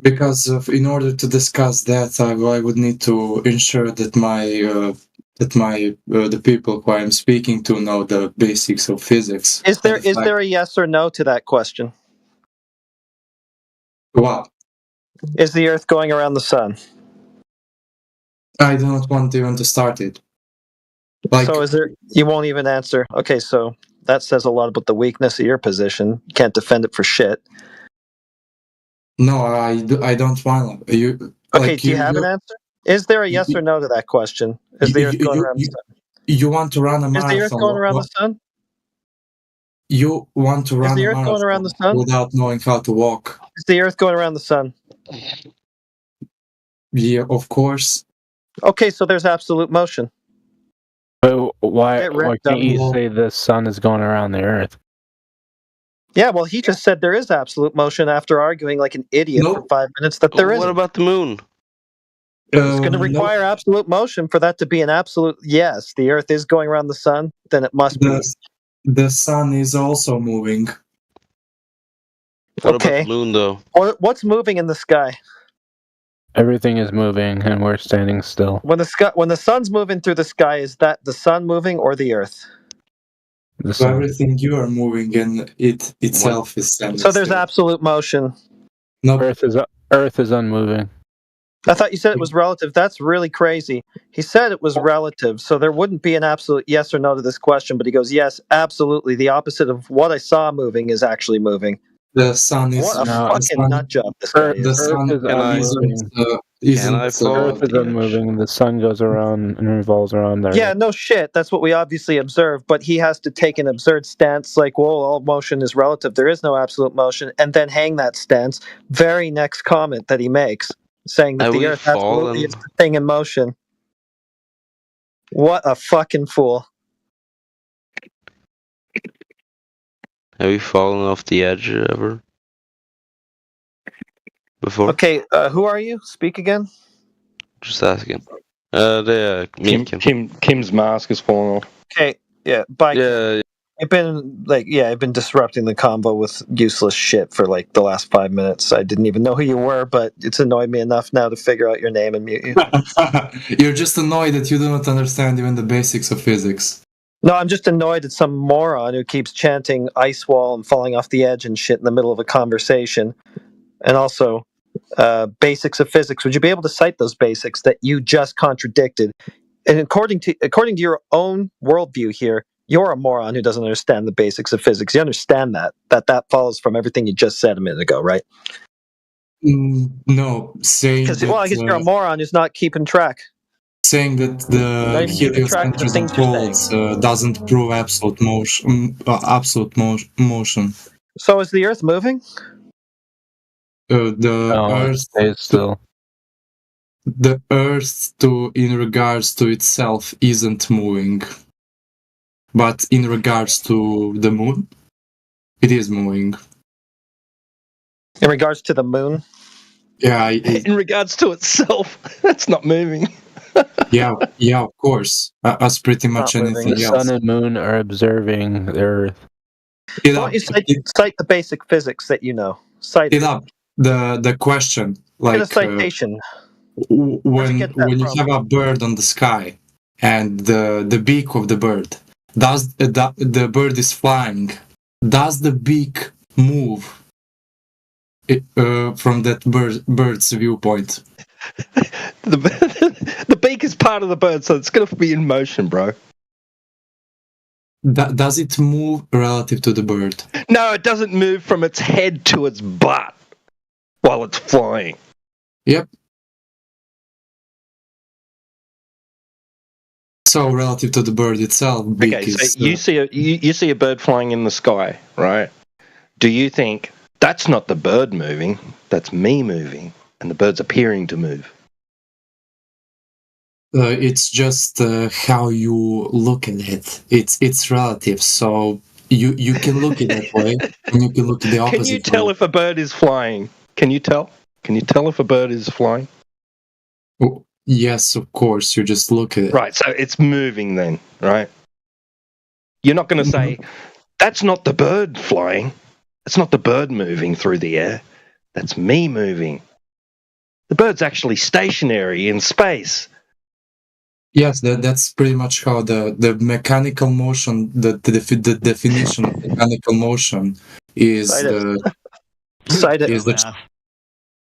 Because in order to discuss that, I would need to ensure that the people who I'm speaking to know the basics of physics. Is there a yes or no to that question? What? Is the Earth going around the sun? I do not want even to start it. Like, so is there? You won't even answer. Okay, so that says a lot about the weakness of your position. You can't defend it for shit. no, I don't want you. Okay, Like do you have an answer? Is there a yes or no to that question? Is the Earth going around the sun? you want to run a Is the Earth marathon? going around the sun? You want to Is run the a Earth going around the sun? without knowing how to walk? Is the Earth going around the sun? Yeah, of course. Okay, so there's absolute motion. But why Get wrecked, can't you dumb. say the sun is going around the Earth? Yeah, well, he just said there is absolute motion after arguing like an idiot for 5 minutes that there What isn't. about the moon? It's going to require absolute motion for that to be an absolute yes. The Earth is going around the sun, then it must be. The sun is also moving. What Okay. about the moon, though? What's moving in the sky? Everything is moving, and we're standing still. When the sun's moving through the sky, is that the sun moving or the Earth? The So sun. everything you are moving, and it itself is standing So there's still. absolute motion. No, Earth is unmoving. I thought you said it was relative. That's really crazy. He said it was relative, so there wouldn't be an absolute yes or no to this question, but he goes, yes, absolutely. The opposite of what I saw moving is actually moving. The sun is What a fucking nut job this guy is. The sun is Earth is unmoving. The sun goes around and revolves around there. Yeah, no shit. That's what we obviously observe, but he has to take an absurd stance like, well, all motion is relative. There is no absolute motion, and then hang that stance. Very next comment that he makes, saying that Have the we Earth absolutely fallen? is the thing in motion. What a fucking fool. Have you fallen off the edge ever? Before? Okay, who are you? Speak again. Just asking. Me and Kim. Kim's mask is falling off. Okay, yeah, bye. Yeah, I've been disrupting the combo with useless shit for like the last 5 minutes. I didn't even know who you were, but it's annoyed me enough now to figure out your name and mute you. You're just annoyed that you do not understand even the basics of physics. No, I'm just annoyed at some moron who keeps chanting ice wall and falling off the edge and shit in the middle of a conversation. And also, basics of physics. Would you be able to cite those basics that you just contradicted? And according to your own worldview here, you're a moron who doesn't understand the basics of physics. You understand that follows from everything you just said a minute ago, right? No, saying that, Well, I guess you're a moron who's not keeping track. saying that the heliocentrism faults doesn't prove absolute motion. Motion. So is the Earth moving? Earth stays still. The Earth, in regards to itself, isn't moving, but in regards to the Moon, it is moving. In regards to the Moon? Yeah. In regards to itself, that's not moving. yeah, of course. As pretty much anything The else. sun and moon are observing the Earth. Why don't you cite the basic physics that you know? Cite it. Up. The question, like Get a citation. When you have a bird on the sky and the beak of the bird, does the bird is flying? Does the beak move from that bird's viewpoint? The beak is part of the bird, so it's going to be in motion, bro. Does it move relative to the bird? No, it doesn't move from its head to its butt while it's flying. Yep. So relative to the bird itself, beak Okay, is, so you see a bird flying in the sky, right? Do you think that's not the bird moving, that's me moving, and the bird's appearing to move? It's just how you look at it. It's relative, so you can look at it that way, and you can look at the opposite. Can you tell if a bird is flying? Can you tell? Can you tell if a bird is flying? Oh, yes, of course. You just look at it. Right, so it's moving then, right? You're not going to say, that's not the bird flying. It's not the bird moving through the air. That's me moving. The bird's actually stationary in space. Yes, that's pretty much how the mechanical motion, the definition of mechanical motion is Cite it.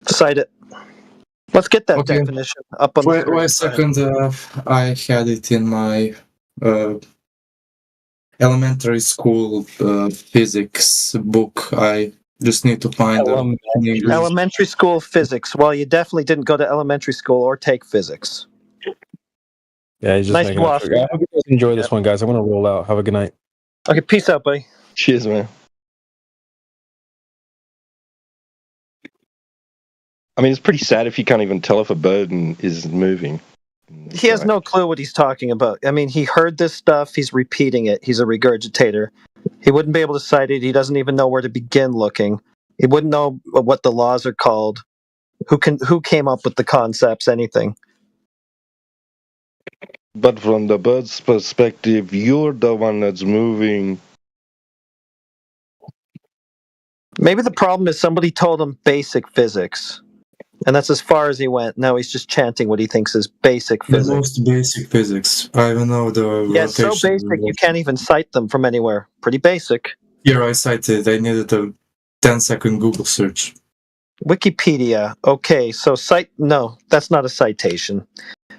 Cite it. Let's get that Okay. definition up on the Wait screen. a second. I had it in my elementary school physics book. I just need to find them in English. Elementary school physics. Well, you definitely didn't go to elementary school or take physics. Yeah, he's just Nice making up bluff. for it. I hope you guys enjoy this one, guys. I'm gonna roll out. Have a good night. Okay, peace out, buddy. Cheers, man. I mean, it's pretty sad if you can't even tell if a bird is moving. He has no clue what he's talking about. I mean, he heard this stuff. He's repeating it. He's a regurgitator. He wouldn't be able to cite it. He doesn't even know where to begin looking. He wouldn't know what the laws are called. Who came up with the concepts? Anything. But from the bird's perspective, you're the one that's moving. Maybe the problem is somebody told him basic physics, and that's as far as he went. Now he's just chanting what he thinks is basic The physics. most basic physics. I don't know the Yeah, it's so rotation. basic you can't even cite them from anywhere. Pretty basic. Here I cited. I needed a 10-second Google search. Wikipedia. Okay, so no, that's not a citation.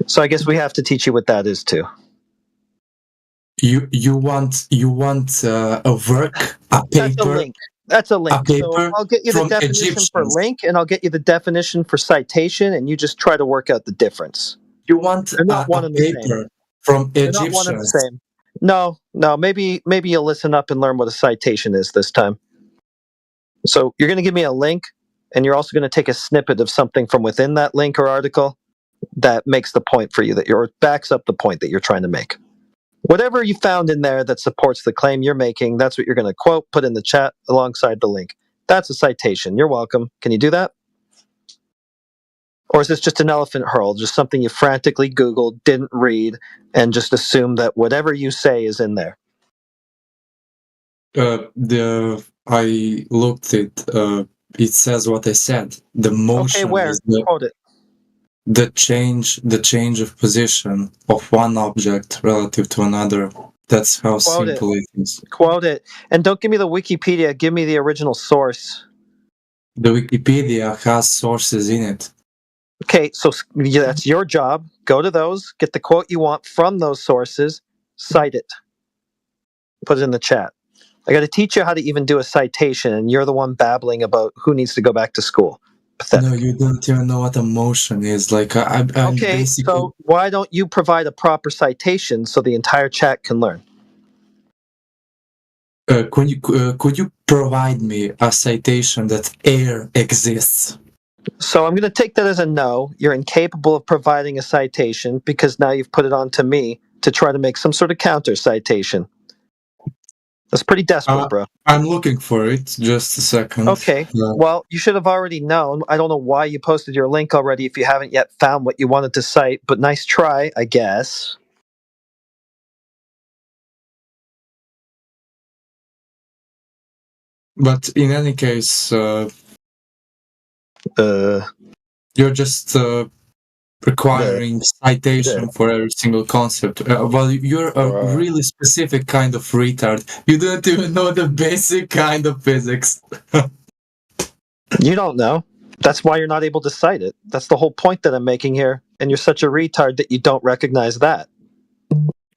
So I guess we have to teach you what that is too. You want a work, a That's a paper. link. That's a link. A paper So I'll get you the from definition for Egyptians. link, and I'll get you the definition for citation, and you just try to work out the difference. You want They're not one a and the same. paper from They're not one and the Egyptians. same. No. Maybe you'll listen up and learn what a citation is this time. So you're going to give me a link, and you're also going to take a snippet of something from within that link or article that makes the point for you or backs up the point that you're trying to make. Whatever you found in there that supports the claim you're making, that's what you're going to quote, put in the chat alongside the link. That's a citation. You're welcome. Can you do that? Or is this just an elephant hurl, just something you frantically Googled, didn't read, and just assume that whatever you say is in there? I looked it. It says what I said. The motion Okay, where? is Quote it. the change of position of one object relative to another. That's how Quote it. simple it is. Quote it. And don't give me the Wikipedia, give me the original source. The Wikipedia has sources in it. Okay, so that's your job. Go to those, get the quote you want from those sources, cite it. Put it in the chat. I got to teach you how to even do a citation, and you're the one babbling about who needs to go back to school. Pathetic. No, you don't even know what a motion is. Like I'm Okay, basically. so why don't you provide a proper citation so the entire chat can learn? Could you provide me a citation that air exists? So I'm going to take that as a no. You're incapable of providing a citation because now you've put it on to me to try to make some sort of counter citation. That's pretty desperate, bro. I'm looking for it. Just a second. Okay. Well, you should have already known. I don't know why you posted your link already if you haven't yet found what you wanted to cite, but nice try, I guess. But in any case, you're just requiring citation for every single concept. Well, you're a really specific kind of retard. You don't even know the basic kind of physics. You don't know. That's why you're not able to cite it. That's the whole point that I'm making here. And you're such a retard that you don't recognize that.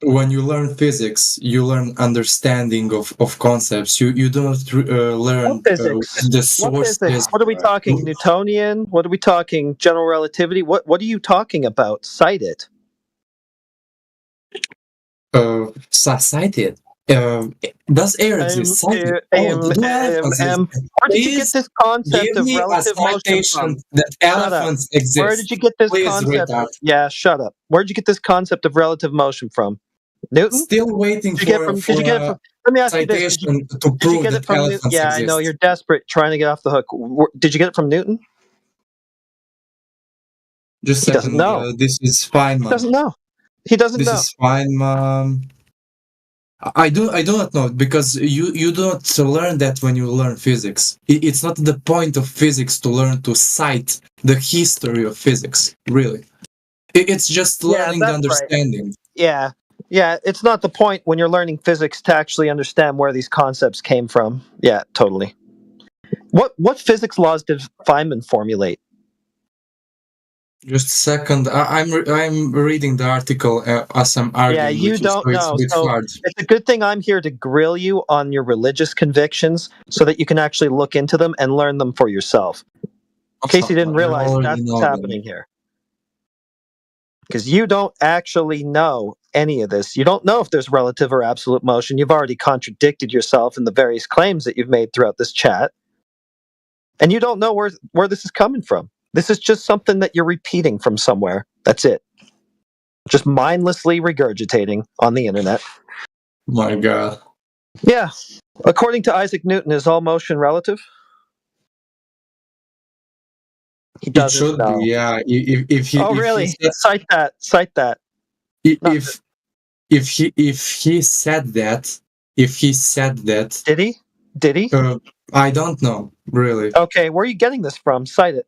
When you learn physics, you learn understanding of concepts. You don't learn the sources. What are we talking? Newtonian? What are we talking? General relativity? What are you talking about? Cite it. Cite it. Does air exist? Cite it. Where did you get this concept of relative motion from? That elephants exist. Where did you get this Please, concept? retard. Yeah, shut up. Where did you get this concept of relative motion from? Newton? Still waiting Did you get it from, let me ask you this. citation to Did you prove get that it from Newton? elephants Yeah, exist. I know you're desperate trying to get off the hook. Did you get it from Newton? Just He a doesn't second. know. This is Feynman. He doesn't know. He doesn't This know. is Feynman. I do not know because you don't learn that when you learn physics. It's not the point of physics to learn to cite the history of physics. Really, it's just learning the that's understanding. Right. Yeah, it's not the point when you're learning physics to actually understand where these concepts came from. Yeah, totally. What physics laws did Feynman formulate? Just a second. I'm reading the article as I'm arguing Yeah, you with you, so don't it's a know. bit So hard. it's a good thing I'm here to grill you on your religious convictions so that you can actually look into them and learn them for yourself. In case you didn't I realize, already that's what's know them. happening here. Because you don't actually know any of this. You don't know if there's relative or absolute motion. You've already contradicted yourself in the various claims that you've made throughout this chat. And you don't know where this is coming from. This is just something that you're repeating from somewhere. That's it. Just mindlessly regurgitating on the internet. My God. Yeah. According to Isaac Newton, is all motion relative? He It doesn't should know. be, yeah. If he Oh, if he really? said, Cite that. Cite that. if he said that, Did he? Did he? I don't know really. Okay, where are you getting this from? Cite it.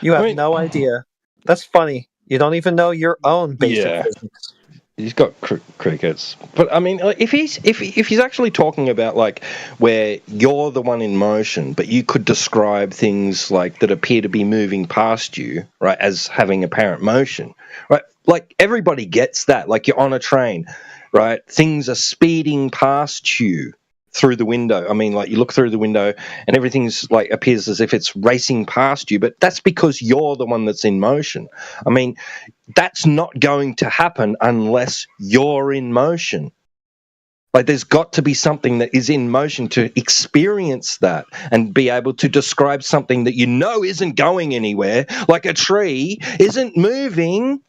You have no idea. That's funny. You don't even know your own basic Yeah. physics. He's got crickets, but I mean, if he's actually talking about like where you're the one in motion, but you could describe things like that appear to be moving past you, right, as having apparent motion, right? Like everybody gets that. Like you're on a train, right? Things are speeding past you through the window. I mean, like you look through the window and everything's like appears as if it's racing past you, but that's because you're the one that's in motion. I mean, that's not going to happen unless you're in motion. Like there's got to be something that is in motion to experience that and be able to describe something that you know isn't going anywhere, like a tree isn't moving,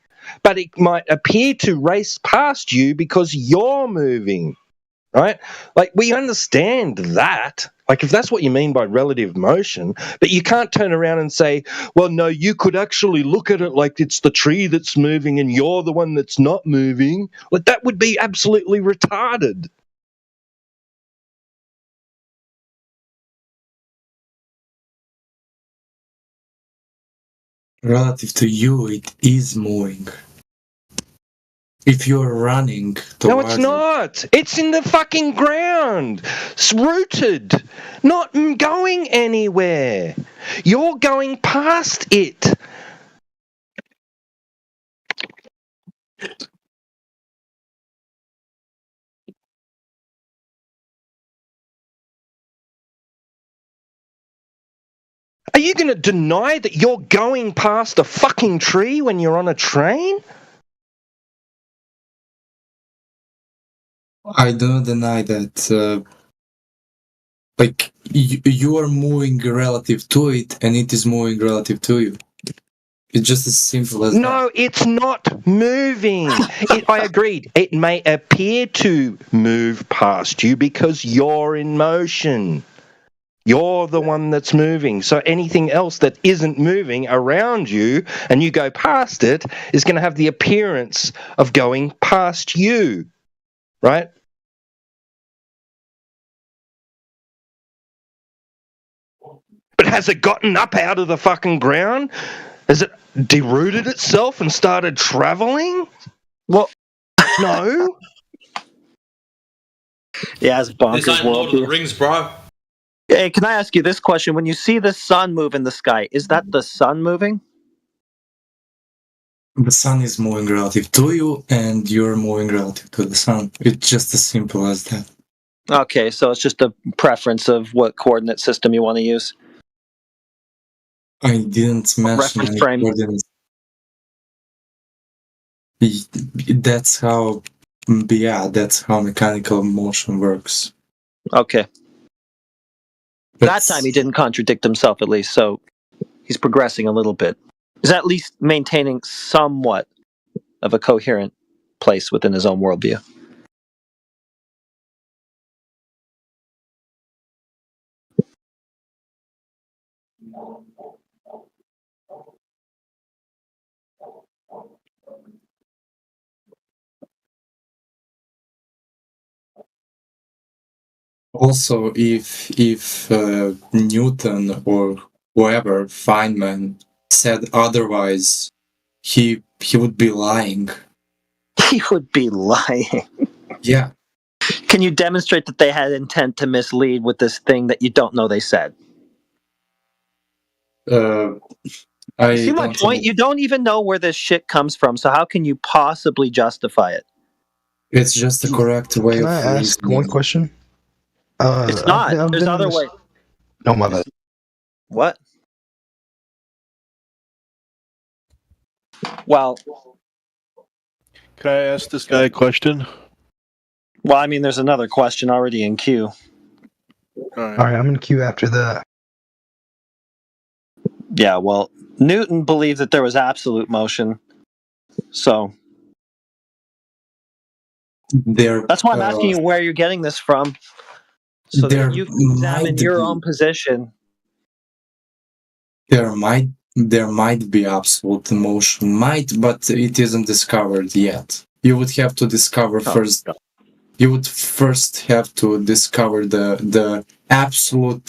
but it might appear to race past you because you're moving. Right? Like, we understand that. Like, if that's what you mean by relative motion, but you can't turn around and say, well, no, you could actually look at it like it's the tree that's moving and you're the one that's not moving. Like, that would be absolutely retarded. Relative to you, it is moving. If you're running towards No, it's not. It's in the fucking ground. It's rooted, not going anywhere. You're going past it. Are you going to deny that you're going past a fucking tree when you're on a train? I don't deny that. Like you are moving relative to it, and it is moving relative to you. It's just as simple as that. No, it's not moving. I agreed. It may appear to move past you because you're in motion. You're the one that's moving. So anything else that isn't moving around you and you go past it is going to have the appearance of going past you. Right? But has it gotten up out of the fucking ground? Has it derooted itself and started traveling? Well, no. Yeah, it's bonkers. This ain't Lord of the Rings, bro. Hey, can I ask you this question? When you see the sun move in the sky, is that the sun moving? The sun is moving relative to you, and you're moving relative to the sun. It's just as simple as that. Okay, so it's just a preference of what coordinate system you want to use. I didn't mention Reference any frame. coordinates. That's how, that's how mechanical motion works. Okay. That time he didn't contradict himself, at least, so he's progressing a little bit. He's at least maintaining somewhat of a coherent place within his own worldview. Also, if Newton or whoever, Feynman, said otherwise, he would be lying. He would be lying. Yeah. Can you demonstrate that they had intent to mislead with this thing that you don't know they said? I You see my don't point? know. You don't even know where this shit comes from, so how can you possibly justify it? It's just the correct way Can of I ask one reasoning. question? It's not. I've There's been in other this. ways. No, my bad. What? Well, Can I ask this guy a question? well, I mean, there's another question already in queue. All right, I'm in queue after that. Yeah, well, Newton believed that there was absolute motion, so that's why I'm asking you where you're getting this from, so that you can examine your own position. There might be absolute motion, but it isn't discovered yet. You would have to discover first. You would first have to discover the absolute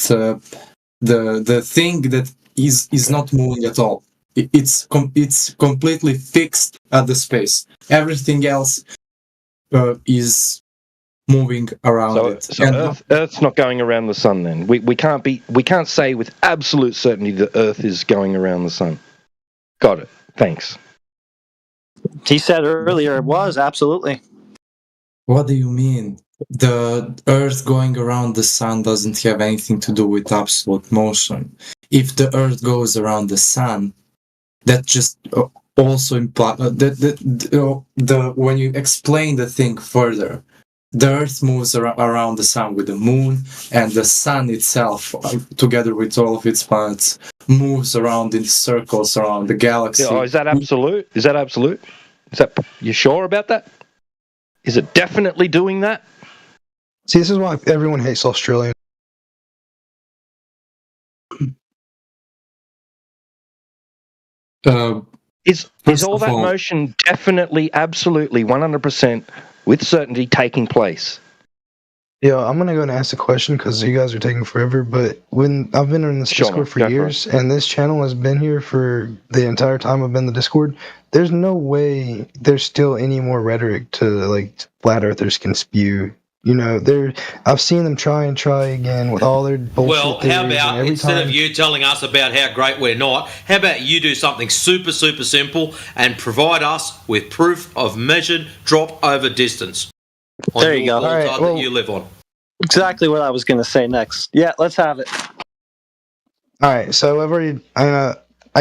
the thing that is not moving at all. It's completely fixed at the space. Everything else is moving around it. So Earth's not going around the sun. Then we can't say with absolute certainty that Earth is going around the sun. Got it. Thanks. He said earlier it was, absolutely. What do you mean? The Earth going around the sun doesn't have anything to do with absolute motion. If the Earth goes around the sun, that just also implies that when you explain the thing further, the Earth moves around the sun with the moon, and the sun itself, together with all of its planets, moves around in circles around the galaxy. Yeah, is that absolute? Is that absolute? Is that you sure about that? Is it definitely doing that? See, this is why everyone hates Australia. Is all that motion definitely, absolutely, 100% with certainty taking place? Yeah, I'm gonna go and ask the question because you guys are taking forever. But when I've been in this Discord for years, and this channel has been here for the entire time I've been in the Discord, there's no way there's still any more rhetoric to like flat earthers can spew. You know, I've seen them try again with all their bullshit. Well, how about instead of you telling us about how great we're not, how about you do something super simple and provide us with proof of measured drop over distance on There you your go. All right, type well, that you live on. Exactly what I was going to say next. Yeah, let's have it. All right, so I've already,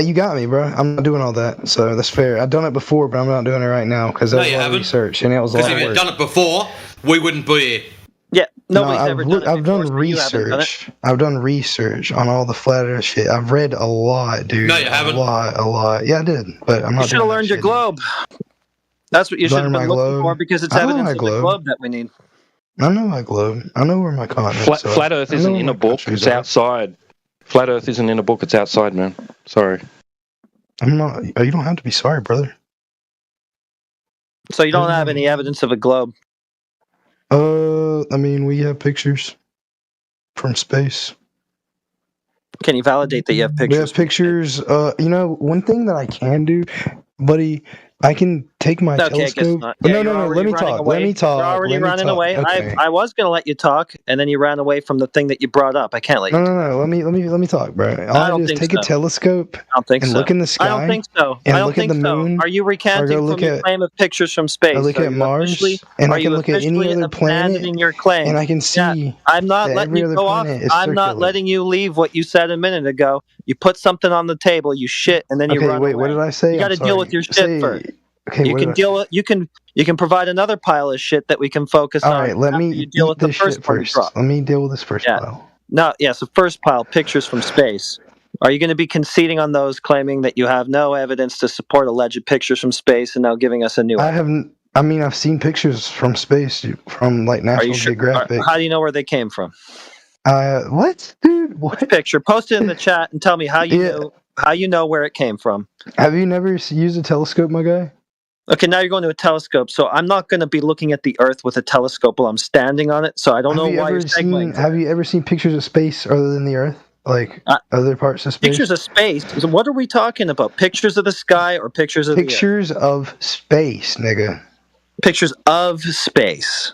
you got me, bro. I'm not doing all that, so that's fair. I've done it before, but I'm not doing it right now because that was a lot of research and it was a lot Because of if work. you'd done it before, we wouldn't be here. Yeah, nobody's No, ever done it. I've done research. I've done research on all the flat earth shit. I've read a lot, dude. No, you haven't. A lot. Yeah, I did, but I'm not. You should have learned your globe. That's what you should have been looking for because it's evidence of the globe that we need. I know my globe. I know where my continents are. Flat Earth isn't in a book. It's outside. Flat Earth isn't in a book. It's outside, man. Sorry. I'm not. You don't have to be sorry, brother. So you don't have any evidence of a globe? I mean, we have pictures from space. Can you validate that you have pictures? We have pictures. You know, one thing that I can do, buddy, I can take my telescope. Yeah, No. Let me talk. Let me talk. You're already running away. Okay. I was going to let you talk, and then you ran away from the thing that you brought up. I can't let you. No. Let me talk, bro. All I do is take a telescope and look in the sky. I don't think so. And I don't look think at the moon. Are you recanting from your claim of pictures from space? I look at Mars, and I can look at any other planet, your claim? and I can see. Yeah, I'm not letting you go off. I'm not letting you leave what you said a minute ago. You put something on the table, you shit, and then you run away. Wait, what did I say? You got to deal with your shit first. Okay, you can deal with you can provide another pile of shit that we can focus on. All right, let me you deal with the first first. Let me deal with this first pile. No, yes, the first pile, pictures from space. Are you going to be conceding on those, claiming that you have no evidence to support alleged pictures from space, and now giving us a new? I haven't. I mean, I've seen pictures from space from like National Geographic. How do you know where they came from? What, dude? What picture? Post it in the chat and tell me how you know where it came from. Have you never used a telescope, my guy? Okay, now you're going to a telescope. So I'm not going to be looking at the Earth with a telescope while I'm standing on it. So I don't know why you're segueing. Have you ever seen pictures of space other than the Earth? Like other parts of space? Pictures of space? So what are we talking about? Pictures of the sky or pictures of pictures of space, nigga? Pictures of space.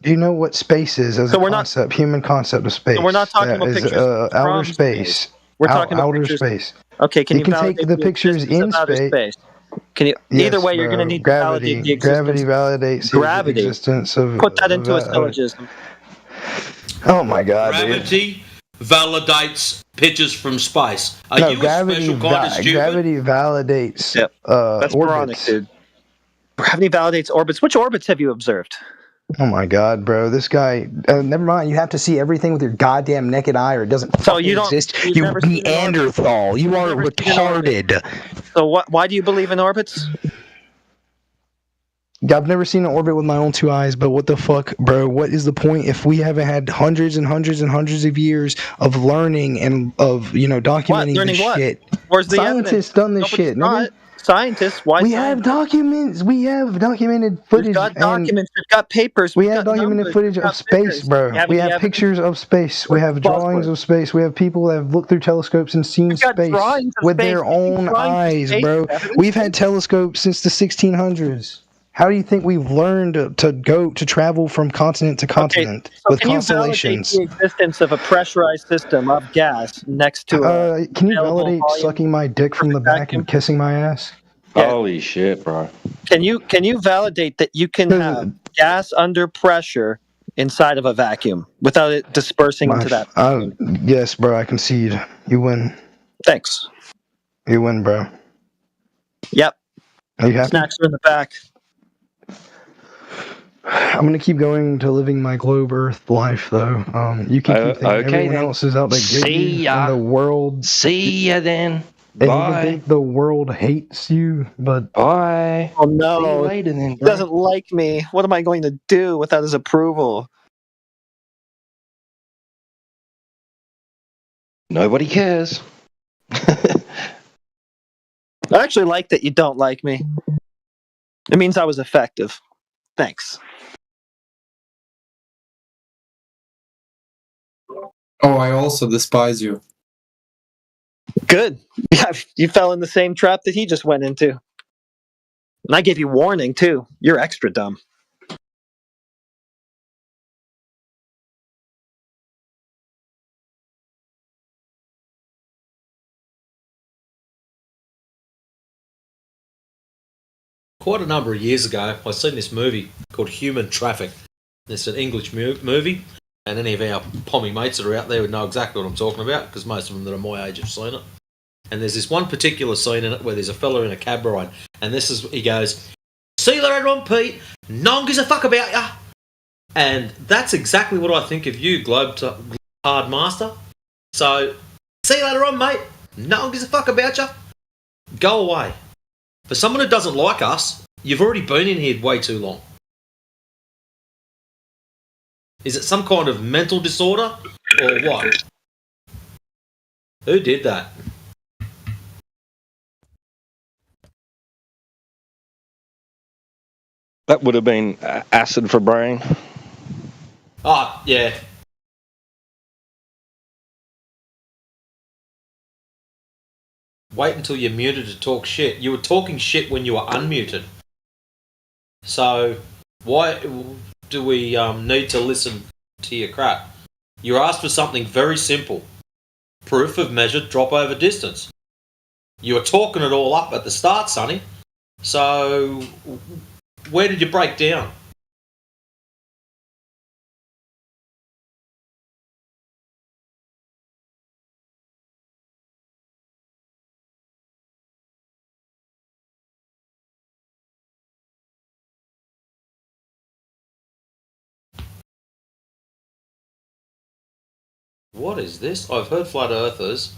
Do you know what space is as So a we're not- concept, human concept of space? So we're not talking That about is, pictures outer from space. We're talking about outer pictures. space. Okay, can You you can validate take the pictures existence in of outer space. Can you? Yes, Either way, you're bro. going to need gravity. to validate the existence. Gravity validates the Gravity. existence of. Put that into a of syllogism. Oh my god, dude. Gravity validates pictures from space. Are No, you gravity. a special kind of stupid? Gravity validates. Yep. That's moronic, orbits. dude. Gravity validates orbits. Which orbits have you observed? Oh my god, bro! This guy. Never mind. You have to see everything with your goddamn naked eye, or it doesn't fucking exist. you've You never seen an orbit? Neanderthal. You are never seen an orbit. retarded. So why do you believe in orbits? I've never seen an orbit with my own two eyes, but what the fuck, bro? What is the point if we haven't had hundreds and hundreds and hundreds of years of learning and of documenting Learning this what? shit? Where's the Scientists evidence? done this No, but shit, it's not. nigga. Scientists. Why? We have documents. We have documented footage. We've got documents. We've got papers. We We've have got documented numbers, footage we've of got space, figures. bro. You have We any have evidence? pictures of space. We have drawings of space. We have people that have looked through telescopes and seen We've got space drawings of with space. their You think own drawings of eyes, space bro. is evidence? We've had telescopes since the 1600s. How do you think we've learned to travel from continent to continent So with can constellations? you validate the existence of a pressurized system of gas next to a Can you available validate volume? sucking my dick from the back and kissing my ass? Holy shit, bro. Can you validate that you can have gas under pressure inside of a vacuum without it dispersing into that? Yes, bro. I concede. You win. Thanks. You win, bro. Yep. Are you happy? Snacks are in the back. I'm gonna keep going to living my globe Earth life, though. You can keep thinking everyone else is out to get you, and the world. See ya then. And you Bye. can think the world hates you, but Bye. Oh no! See you later then, He bro. doesn't like me. What am I going to do without his approval? Nobody cares. I actually like that you don't like me. It means I was effective. Thanks. Oh, I also despise you. Good. Yeah, you fell in the same trap that he just went into. And I gave you warning, too. You're extra dumb. Quite a number of years ago, I seen this movie called Human Traffic. It's an English movie, and any of our pommy mates that are out there would know exactly what I'm talking about, because most of them that are my age have seen it. And there's this one particular scene in it where there's a fella in a cab ride, and he goes, "See you later on, Pete. No one gives a fuck about ya." And that's exactly what I think of you, Hard Master. So, see you later on, mate. No one gives a fuck about ya. Go away. For someone who doesn't like us, you've already been in here way too long. Is it some kind of mental disorder or what? Who did that? That would have been acid for brain. Ah, yeah. Wait until you're muted to talk shit. You were talking shit when you were unmuted. So, why do we need to listen to your crap? You asked for something very simple. Proof of measured drop over distance. You were talking it all up at the start, Sonny. So, where did you break down? What is this? I've heard flat earthers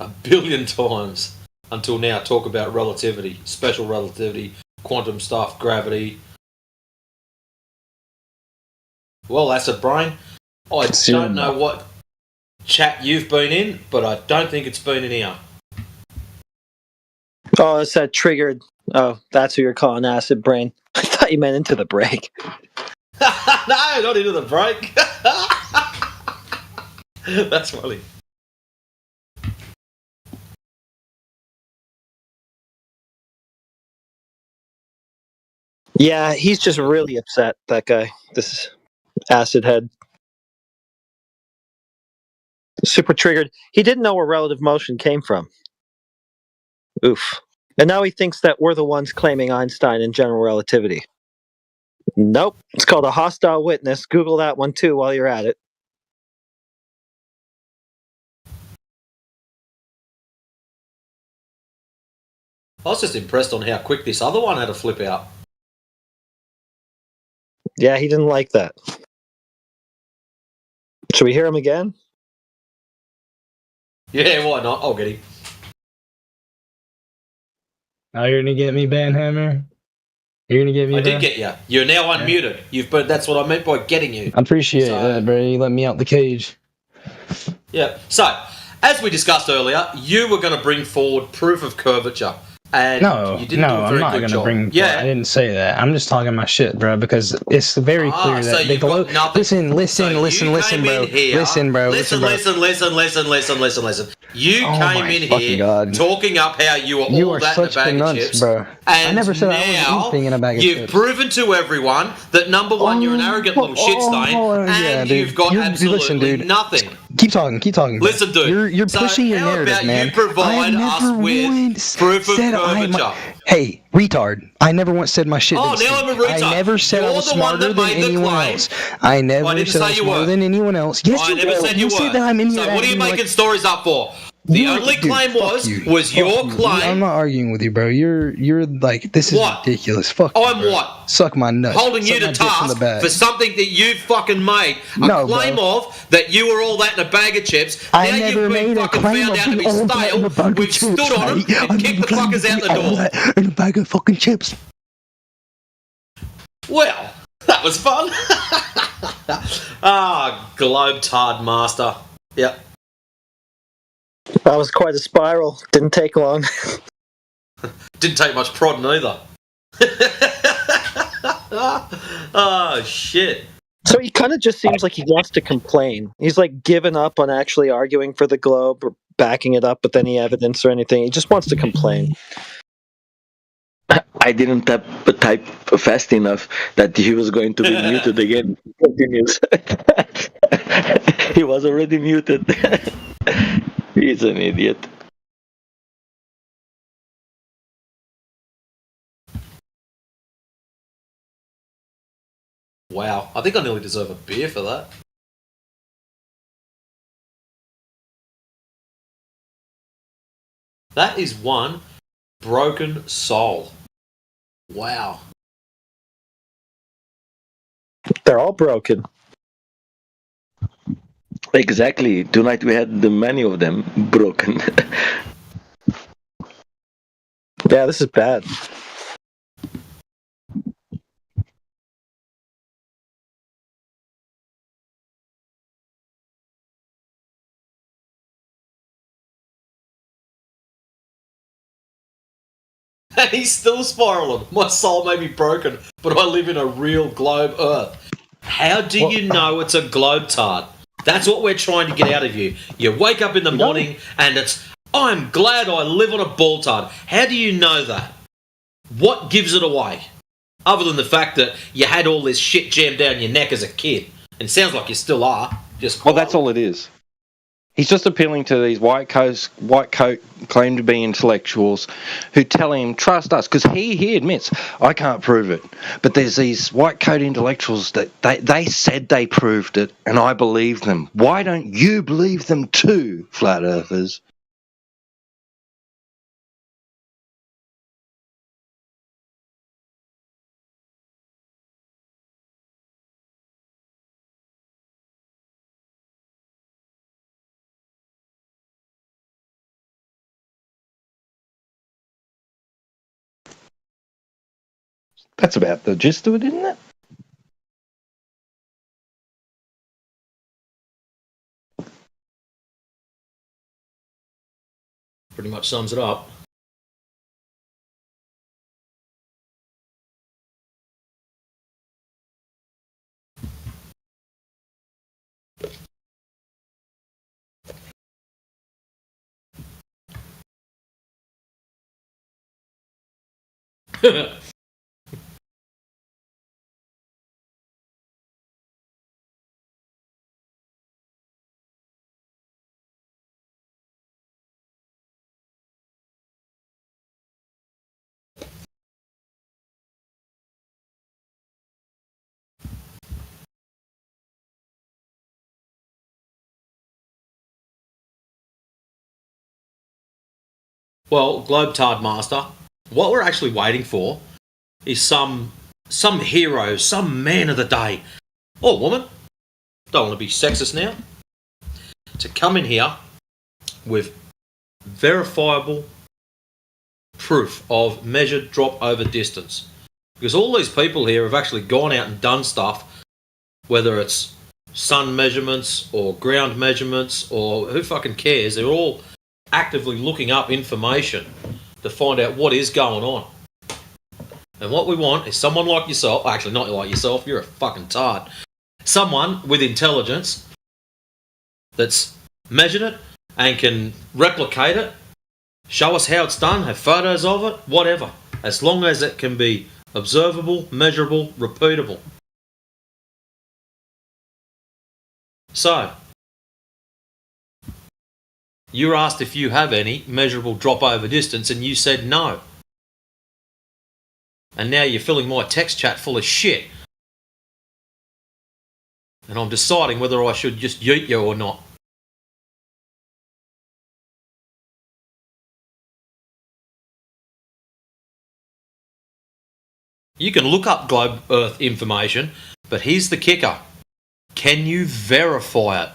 a billion times until now talk about relativity, special relativity, quantum stuff, gravity. Well, acid brain. I don't know what chat you've been in, but I don't think it's been in here. Oh, it's that triggered. Oh, that's who you're calling acid brain. I thought you meant into the break. No, not into the break. That's funny. Yeah, he's just really upset, that guy. Acid head. Super triggered. He didn't know where relative motion came from. Oof. And now he thinks that we're the ones claiming Einstein and general relativity. Nope. It's called a hostile witness. Google that one too while you're at it. I was just impressed on how quick this other one had to flip out. Yeah, he didn't like that. Should we hear him again? Yeah, why not? I'll get him. Now you're gonna get me, Banhammer? You're gonna get me, I bro? did get you. You're now unmuted. But that's what I meant by getting you. I appreciate that, bro. You let me out the cage. Yeah. So, as we discussed earlier, you were going to bring forward proof of curvature. And you didn't do a I'm very not good gonna job. bring. Yeah. I didn't say that. I'm just talking my shit, bro, because it's very clear so that the you've got globe. nothing. Listen, Listen, bro. Listen, bro. Listen. You Oh came my in fucking here God. talking up how you were You all are that in a such bag the of nuts, chips. bro. And I never said I was now anything in a bag of you've chips. proven to everyone that number one, you're an arrogant little shit stain, and dude. you've got absolutely listen, dude. nothing. Keep talking. Bro. Listen, dude. You're So pushing your how narrative, about man. you provide I us never with once proof of said curvature? Hey, retard! I never once said my shit. Oh, didn't now stink. I'm a retard. I never said I You're was the one smarter that than made the anyone claim. else. I never I didn't said I say was you smarter were. than anyone else. Yes, I you never did. said you said were. that I'm in So here what are you acting making like. stories up for? The only claim was your claim. I'm not arguing with you, bro. You're like, this is What? ridiculous. Fuck. I'm you, bro. what? Suck my nuts. Holding Suck you my to dick from the task bag. for something that you fucking made a No, claim bro. of that you were all that in a bag of chips. I now never you've been made a fucking claim found of out to be being all that in a stale. bag of We've chips, stood on mate. them and kicked the fuckers out the All door. that in a bag of fucking chips. Well, that was fun. Globetard master. Yep. That was quite a spiral. Didn't take long. Didn't take much prodding either. Oh, shit. So he kind of just seems like he wants to complain. He's like given up on actually arguing for the globe or backing it up with any evidence or anything. He just wants to complain. I didn't type fast enough that he was going to be muted again. Continues. He was already muted. He's an idiot. Wow. I think I nearly deserve a beer for that. That is one broken soul. Wow. They're all broken. Exactly. Tonight we had the many of them broken. Yeah, this is bad. And he's still spiraling. My soul may be broken, but I live in a real globe Earth. How do you know it's a globe tart? That's what we're trying to get out of you. You wake up in the morning and it's, I'm glad I live on a ball tart. How do you know that? What gives it away? Other than the fact that you had all this shit jammed down your neck as a kid. And it sounds like you still are. Well, that's all it is. He's just appealing to these white coat claim to be intellectuals who tell him, trust us, because he admits, I can't prove it. But there's these white coat intellectuals that they said they proved it, and I believe them. Why don't you believe them too, flat earthers? That's about the gist of it, isn't it? Pretty much sums it up. Well, Globetard Master, what we're actually waiting for is some hero, some man of the day, or woman, don't want to be sexist now, to come in here with verifiable proof of measured drop over distance. Because all these people here have actually gone out and done stuff, whether it's sun measurements or ground measurements or who fucking cares. They're all actively looking up information to find out what is going on. And what we want is someone like yourself, actually not like yourself, you're a fucking tard. Someone with intelligence that's measured it and can replicate it, show us how it's done, have photos of it, whatever. As long as it can be observable, measurable, repeatable. So, you were asked if you have any measurable drop over distance and you said no. And now you're filling my text chat full of shit. And I'm deciding whether I should just yeet you or not. You can look up globe Earth information, but here's the kicker. Can you verify it?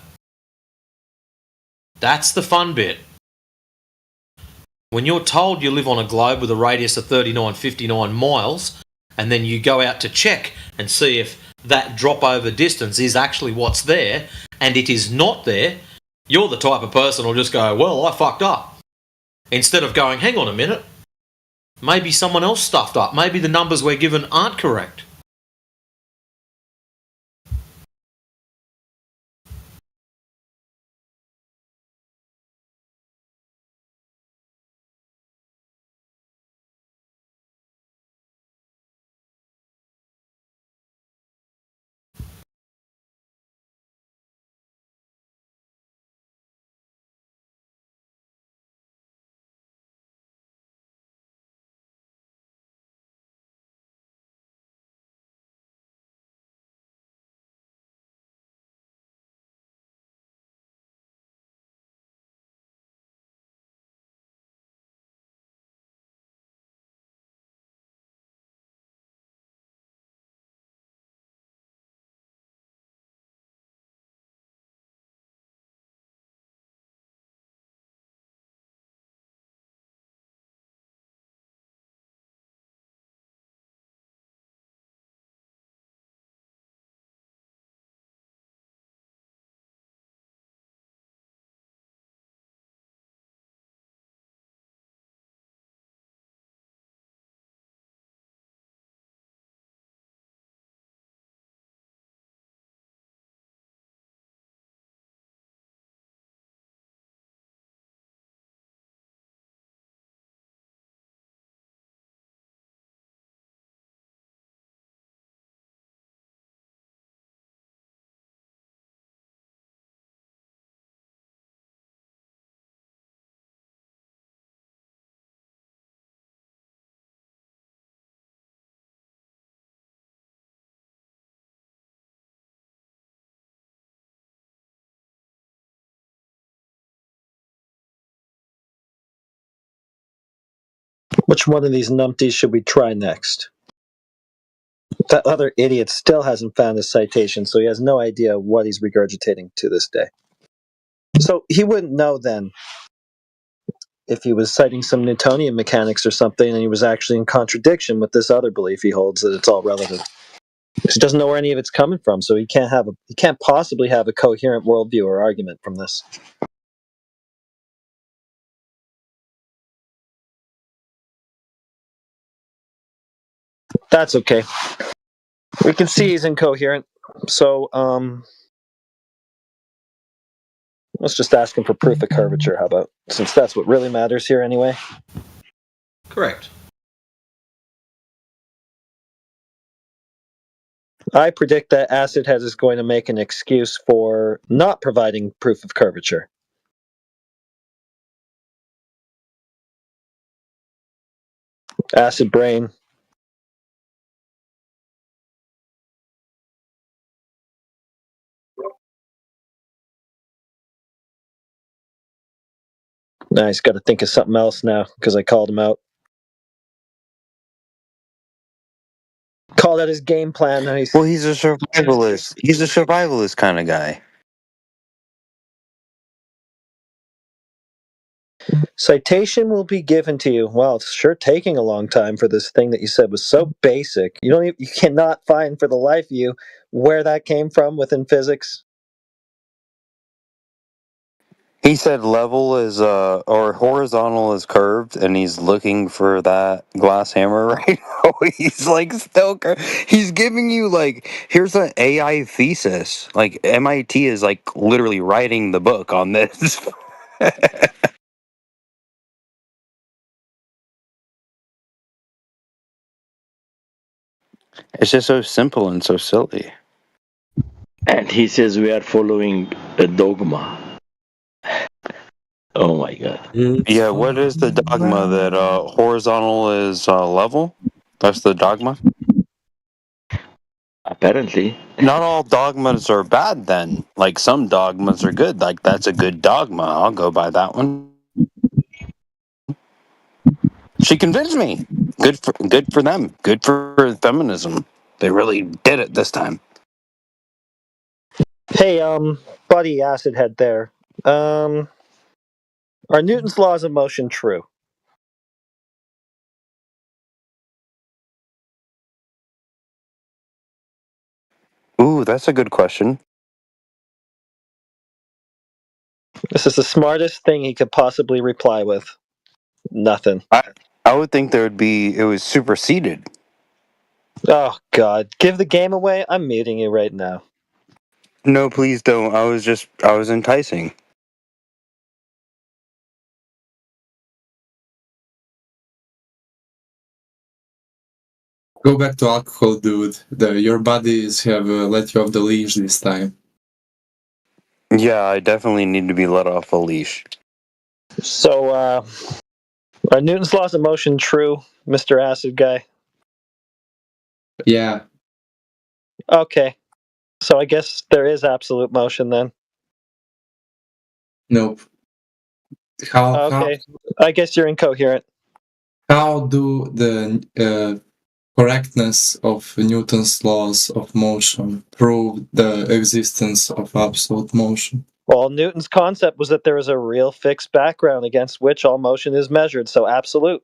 That's the fun bit. When you're told you live on a globe with a radius of 3959 miles, and then you go out to check and see if that drop over distance is actually what's there, and it is not there, you're the type of person who'll just go, well, I fucked up. Instead of going, hang on a minute, maybe someone else stuffed up. Maybe the numbers we're given aren't correct. Which one of these numpties should we try next? That other idiot still hasn't found his citation, so he has no idea what he's regurgitating to this day. So he wouldn't know then if he was citing some Newtonian mechanics or something and he was actually in contradiction with this other belief he holds that it's all relative. He doesn't know where any of it's coming from, so he can't possibly have a coherent worldview or argument from this. That's okay. We can see he's incoherent, so let's just ask him for proof of curvature, how about? Since that's what really matters here anyway. Correct. I predict that Acid Head is going to make an excuse for not providing proof of curvature. Acid Brain. Now he's got to think of something else now because I called him out. Called out his game plan. Now Well, he's a survivalist. He's a survivalist kind of guy. Citation will be given to you. Well, it's sure taking a long time for this thing that you said was so basic. You cannot find for the life of you where that came from within physics. He said level is or horizontal is curved, and he's looking for that glass hammer right now. He's like still he's giving you like, here's an AI thesis. Like MIT is like literally writing the book on this. It's just so simple and so silly. And he says we are following a dogma. Oh my god. Yeah, what is the dogma that horizontal is level? That's the dogma? Apparently. Not all dogmas are bad then. Like some dogmas are good. Like that's a good dogma. I'll go by that one. She convinced me. Good for them. Good for feminism. They really did it this time. Hey, buddy acid head there. Are Newton's laws of motion true? Ooh, that's a good question. This is the smartest thing he could possibly reply with. Nothing. I would think it was superseded. Oh God, give the game away. I'm muting you right now. No, please don't. I was enticing. Go back to alcohol, dude. Your buddies have let you off the leash this time. Yeah, I definitely need to be let off a leash. So, are Newton's laws of motion true, Mr. Acid Guy? Yeah. Okay. So I guess there is absolute motion then. Nope. Okay. I guess you're incoherent. How do the correctness of Newton's laws of motion prove the existence of absolute motion? Well, Newton's concept was that there is a real fixed background against which all motion is measured, so absolute.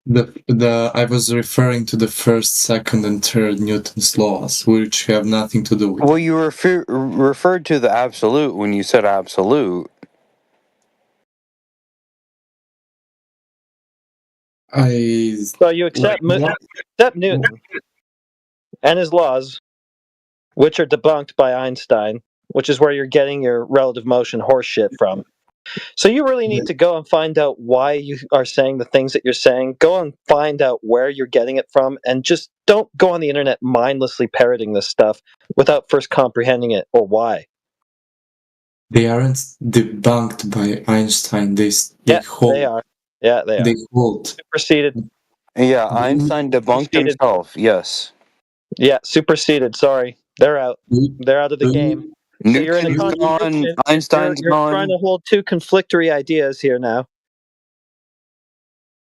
I was referring to the first, second, and third Newton's laws, which have nothing to do with. Well, you referred to the absolute when you said absolute. So you accept Newton and his laws, which are debunked by Einstein, which is where you're getting your relative motion horseshit from. So you really need to go and find out why you are saying the things that you're saying. Go and find out where you're getting it from, and just don't go on the internet mindlessly parroting this stuff without first comprehending it or why. They aren't debunked by Einstein. They hold. They are. Yeah, they are. They hold. Superseded. Yeah, Einstein debunked himself. Yes. Yeah, superseded. Sorry, they're out. They're out of the game. So you're in a contradiction. Einstein's you're gone. trying to hold two conflictory ideas here now.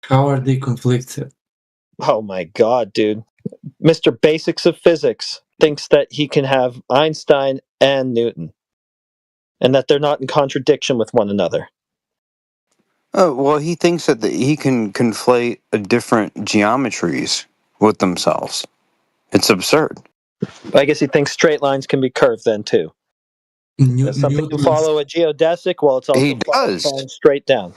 How are they conflicted? Oh my God, dude. Mr. Basics of Physics thinks that he can have Einstein and Newton, and that they're not in contradiction with one another. Oh, well, he thinks that he can conflate different geometries with themselves. It's absurd. I guess he thinks straight lines can be curved then too. Something can follow a geodesic while it's also falling straight down.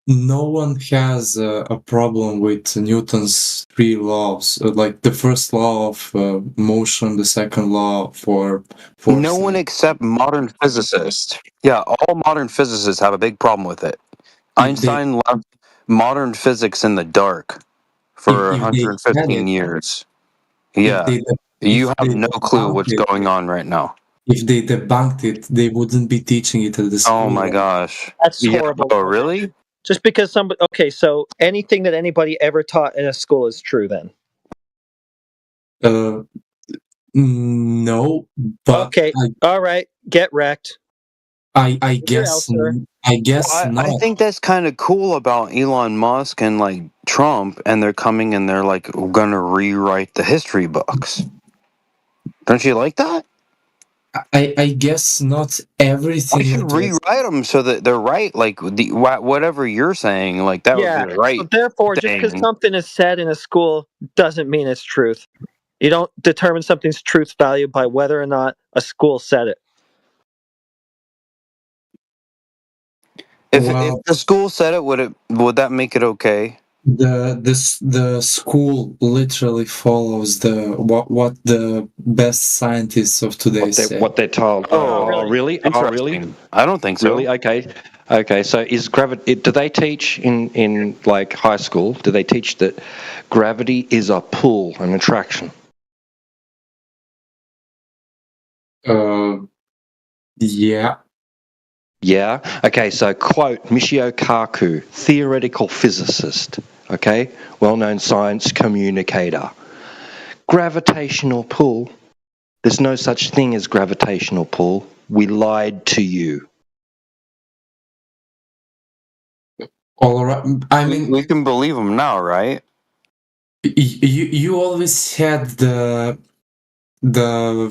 No one has a problem with Newton's three laws, like the first law of motion, the second law for force. No one except modern physicists. Yeah, all modern physicists have a big problem with it. Einstein left modern physics in the dark for 115 years. Yeah, you have no clue what's going on right now. If they debunked it, they wouldn't be teaching it at the school. Oh my gosh. That's horrible. Oh, really? Just because somebody... Okay, so anything that anybody ever taught in a school is true then? No, but... Okay, all right, get wrecked. I Your answer. guess I not. think that's kind of cool about Elon Musk and like Trump, and they're coming and they're like gonna rewrite the history books. Don't you like that? I guess not Why everything should that rewrite them so that they're right? Like whatever you're saying, like that would be Yeah. the So right therefore, just because thing. something is said in a school doesn't mean it's truth. You don't determine something's truth value by whether or not a school said it. If well the school said it, would that make it okay? the school literally follows what the best scientists of today say. What they're told. Oh, really? Oh, really? Interesting. I don't think so. Really? Okay. Okay. So is gravity? Do they teach in like high school? Do they teach that gravity is a pull, an attraction? Yeah. Yeah. Okay. So quote Michio Kaku, theoretical physicist. Okay, well-known science communicator. Gravitational pull. There's no such thing as gravitational pull. We lied to you. All right. I mean, we can believe them now, right? You always had the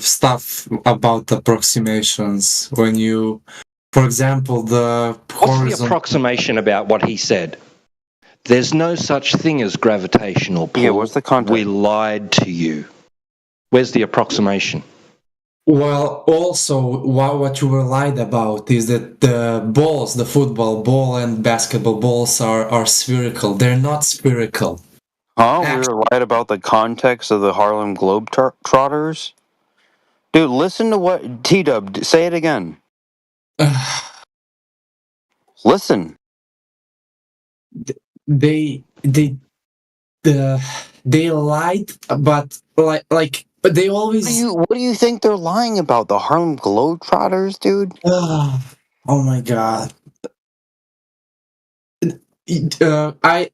stuff about approximations when you, for example, the What's the approximation about what he said? There's no such thing as gravitational pull. Yeah, what's the context? We lied to you. Where's the approximation? Well, also, what you were lied about is that the balls, the football ball and basketball balls are spherical. They're not spherical. Huh? We were lied about the context of the Harlem Globetrotters? Dude, listen to what... T-Dub, say it again. Listen. They lied, but but they always. What do you think they're lying about? The Harlem Globetrotters, dude? Oh my god. I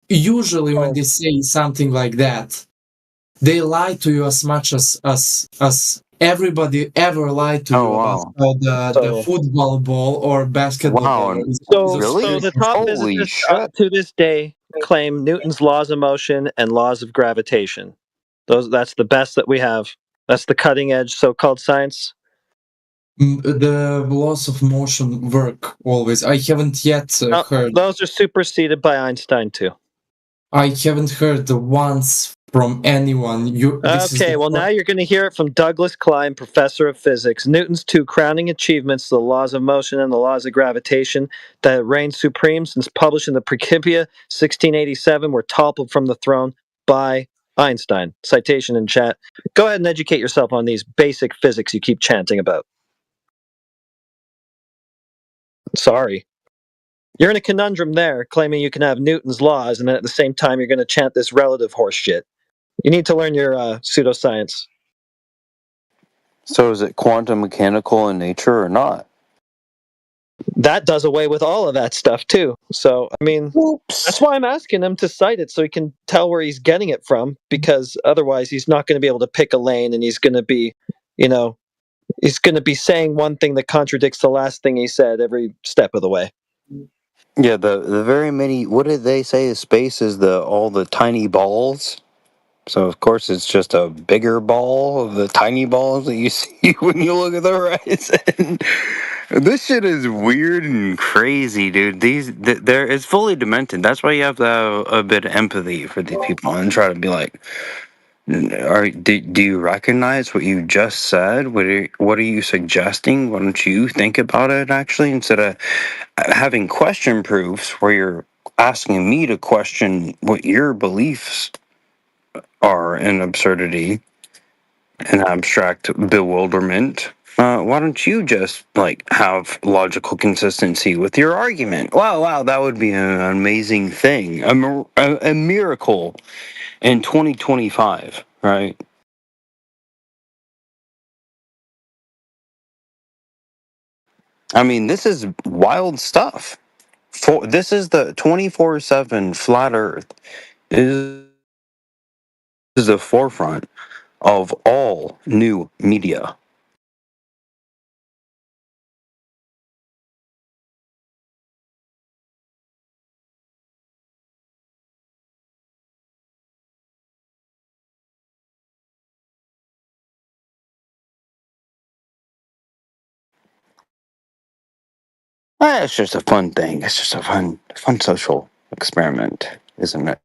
usually when they say something like that, they lie to you as much as everybody ever lied to you about the football ball or basketball ball. So the top physicists to this day claim Newton's laws of motion and laws of gravitation. That's the best that we have. That's the cutting edge so-called science. The laws of motion work always. I haven't yet heard. Those are superseded by Einstein too. I haven't heard the once from anyone. Okay, well now you're going to hear it from Douglas Klein, professor of physics. Newton's two crowning achievements, the laws of motion and the laws of gravitation, that reigned supreme since published in the Principia 1687, were toppled from the throne by Einstein. Citation in chat. Go ahead and educate yourself on these basic physics you keep chanting about. Sorry. You're in a conundrum there, claiming you can have Newton's laws, and then at the same time you're going to chant this relative horse shit. You need to learn your pseudoscience. So is it quantum mechanical in nature or not? That does away with all of that stuff too. So, I mean, that's why I'm asking him to cite it so he can tell where he's getting it from, because otherwise he's not going to be able to pick a lane, and he's going to be, he's going to be saying one thing that contradicts the last thing he said every step of the way. Yeah, the very many. What did they say? Space is all the tiny balls. So of course it's just a bigger ball of the tiny balls that you see when you look at the horizon. This shit is weird and crazy, dude. It's fully demented. That's why you have to have a bit of empathy for these people and try to be like, do you recognize what you just said? What are you suggesting? Why don't you think about it actually, instead of having question proofs where you're asking me to question what your beliefs are in absurdity and abstract bewilderment. Why don't you just have logical consistency with your argument? Wow, that would be an amazing thing, a miracle in 2025, right? I mean, this is wild stuff. This is the 24/7 flat Earth is the forefront of all new media. It's just a fun thing. It's just a fun social experiment, isn't it?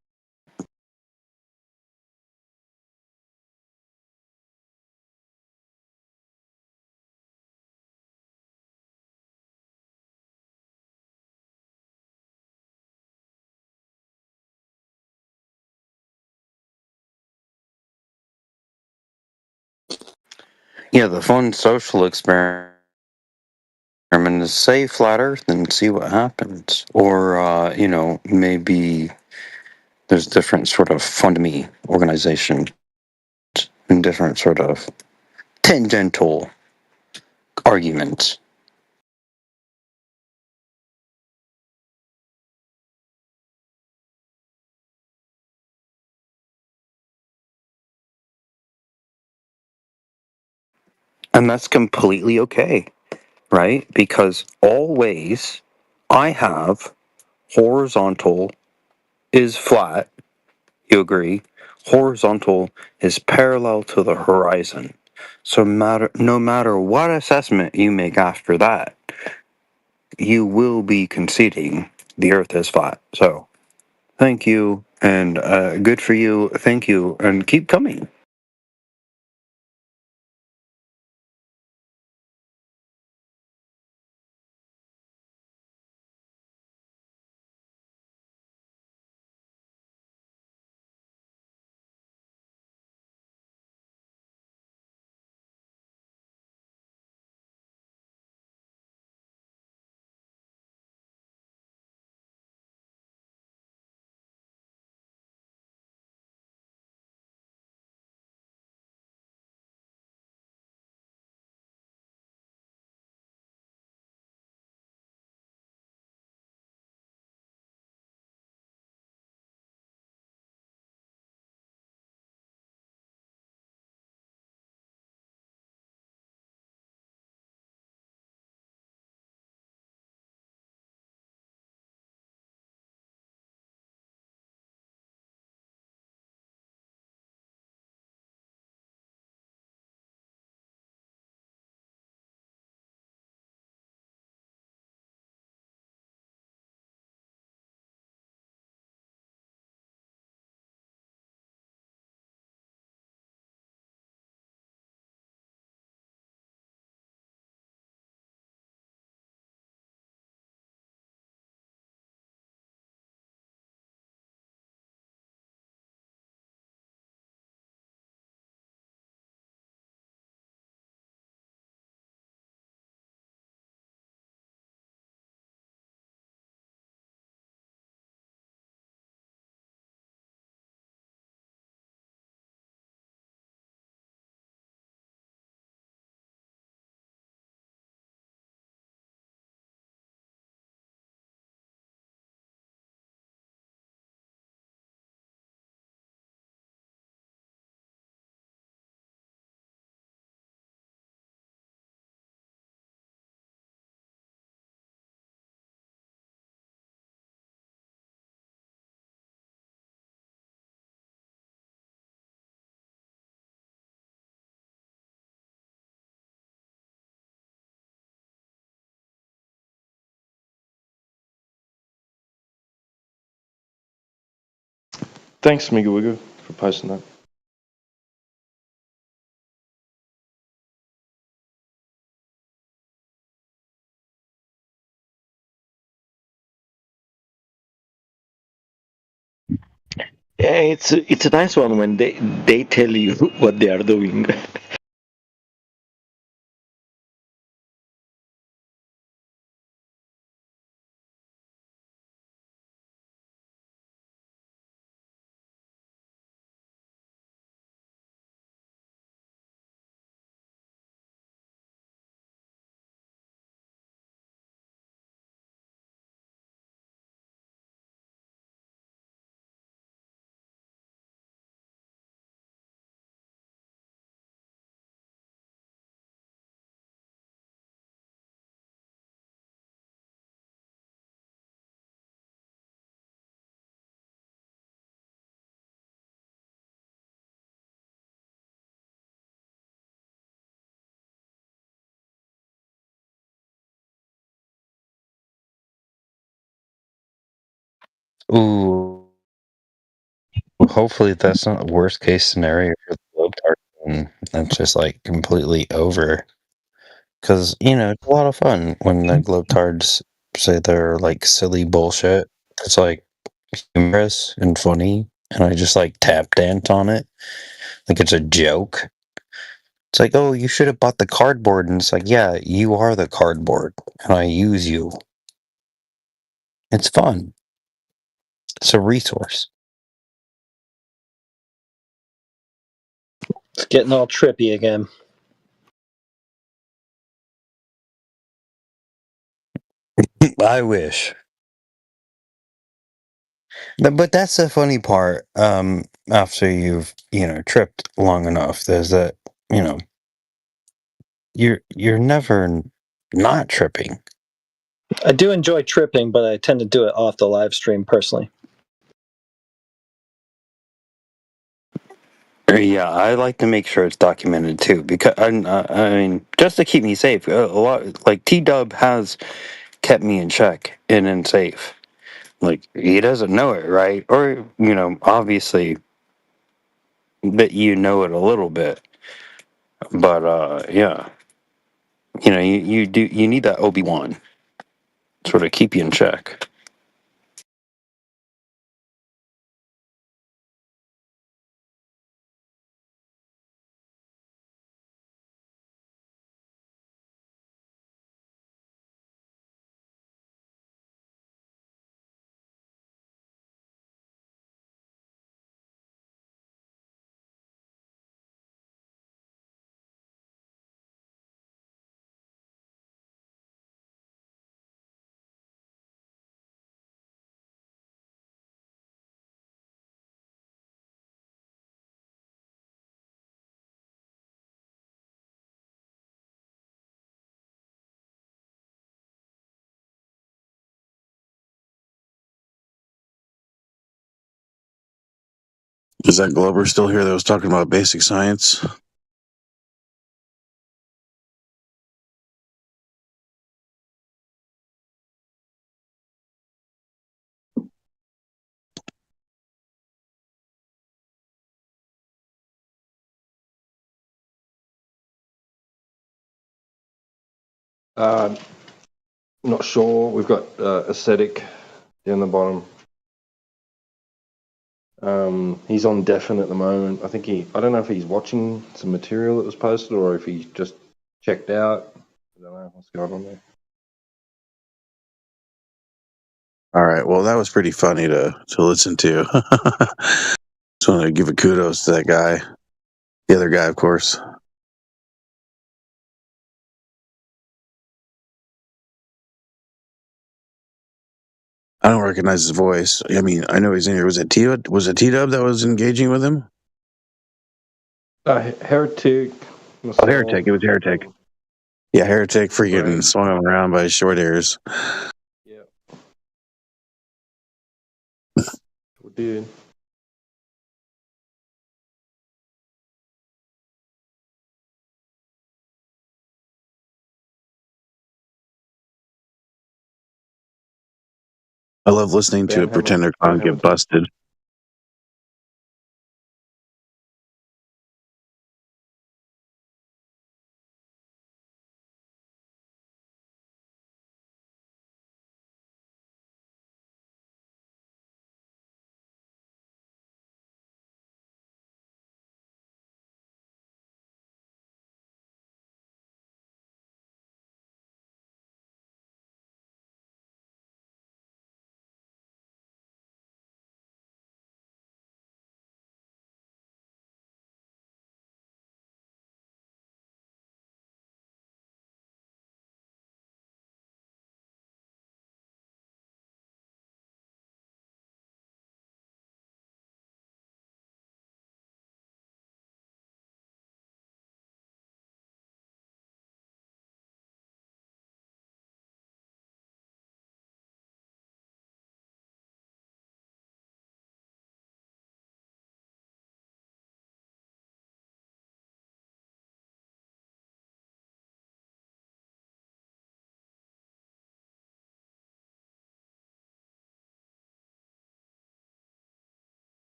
Yeah, the fun social experiment is say flat Earth and see what happens. Or, maybe there's different sort of fund me organizations and different sort of tangential arguments. And that's completely okay, right? Because always I have horizontal is flat, you agree? Horizontal is parallel to the horizon. So no matter what assessment you make after that, you will be conceding the earth is flat. So thank you, and good for you. Thank you, and keep coming. Thanks, Miguiwigu, for posting that. Yeah, it's a nice one when they tell you what they are doing. Ooh, hopefully that's not the worst case scenario for the Globetrotters, and that's just like completely over. Because it's a lot of fun when the Globetrotters say they're like silly bullshit. It's like humorous and funny, and I just like tap dance on it like it's a joke. It's like, oh, you should have bought the cardboard, and it's like, yeah, you are the cardboard, and I use you. It's fun. It's a resource. It's getting all trippy again. I wish. But that's the funny part. After you've tripped long enough, is that you know you're never not tripping. I do enjoy tripping, but I tend to do it off the live stream personally. Yeah, I like to make sure it's documented too, because I mean, just to keep me safe. A lot like T Dub has kept me in check and in safe. Like he doesn't know it, right? Or obviously, but it a little bit. But yeah, you need that Obi-Wan sort of keep you in check. Is that Glover still here that was talking about basic science? Not sure. We've got Ascetic down the bottom. He's on deafen at the moment. I don't know if he's watching some material that was posted or if he just checked out. I don't know what's going on there. All right. Well, that was pretty funny to listen to. Just want to give a kudos to that guy. The other guy, of course. I don't recognize his voice. I mean, I know he's in here. Was it T-Dub that was engaging with him? Heretic. Oh, Heretic. It was Heretic. Yeah, Heretic freaking swung him around by his short hairs. Yeah. We did. I love listening to a pretender clown get busted.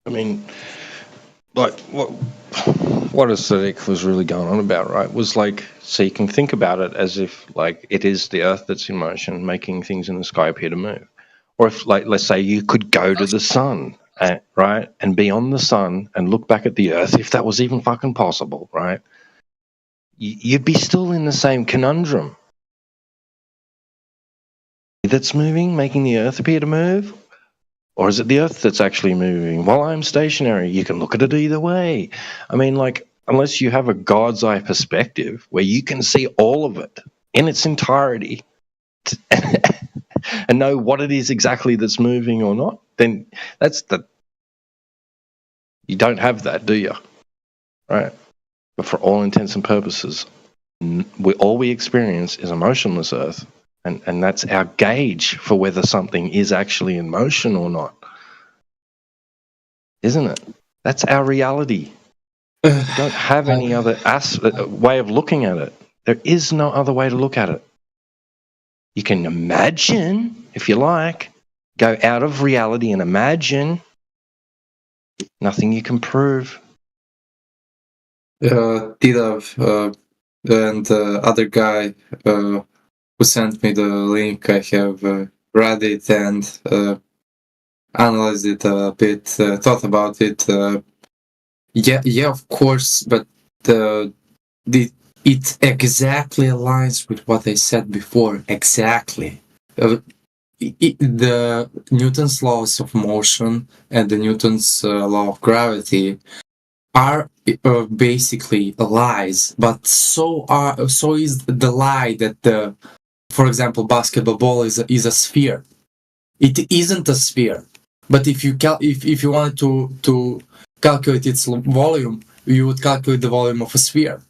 I mean, like what aesthetic was really going on about, right? Was like, so you can think about it as if like it is the Earth that's in motion, making things in the sky appear to move. Or if, like, let's say you could go to the sun, right, and be on the sun and look back at the Earth, if that was even fucking possible, right? You'd be still in the same conundrum. That's moving, making the Earth appear to move? Or is it the Earth that's actually moving while I'm stationary? You can look at it either way. I mean, like, unless you have a God's eye perspective where you can see all of it in its entirety and know what it is exactly that's moving or not, then you don't have that, do you? Right? But for all intents and purposes, all we experience is a motionless Earth. And that's our gauge for whether something is actually in motion or not. Isn't it? That's our reality. We don't have any other way of looking at it. There is no other way to look at it. You can imagine, if you like, go out of reality and imagine. Nothing you can prove. Tirav and the other guy who sent me the link, I have read it and analyzed it a bit, thought about it. Yeah, of course, but it exactly aligns with what I said before. Exactly. The Newton's laws of motion and the Newton's law of gravity are basically lies, but so is the lie that for example, basketball ball is a sphere. It isn't a sphere, but if you wanted to calculate its volume, you would calculate the volume of a sphere.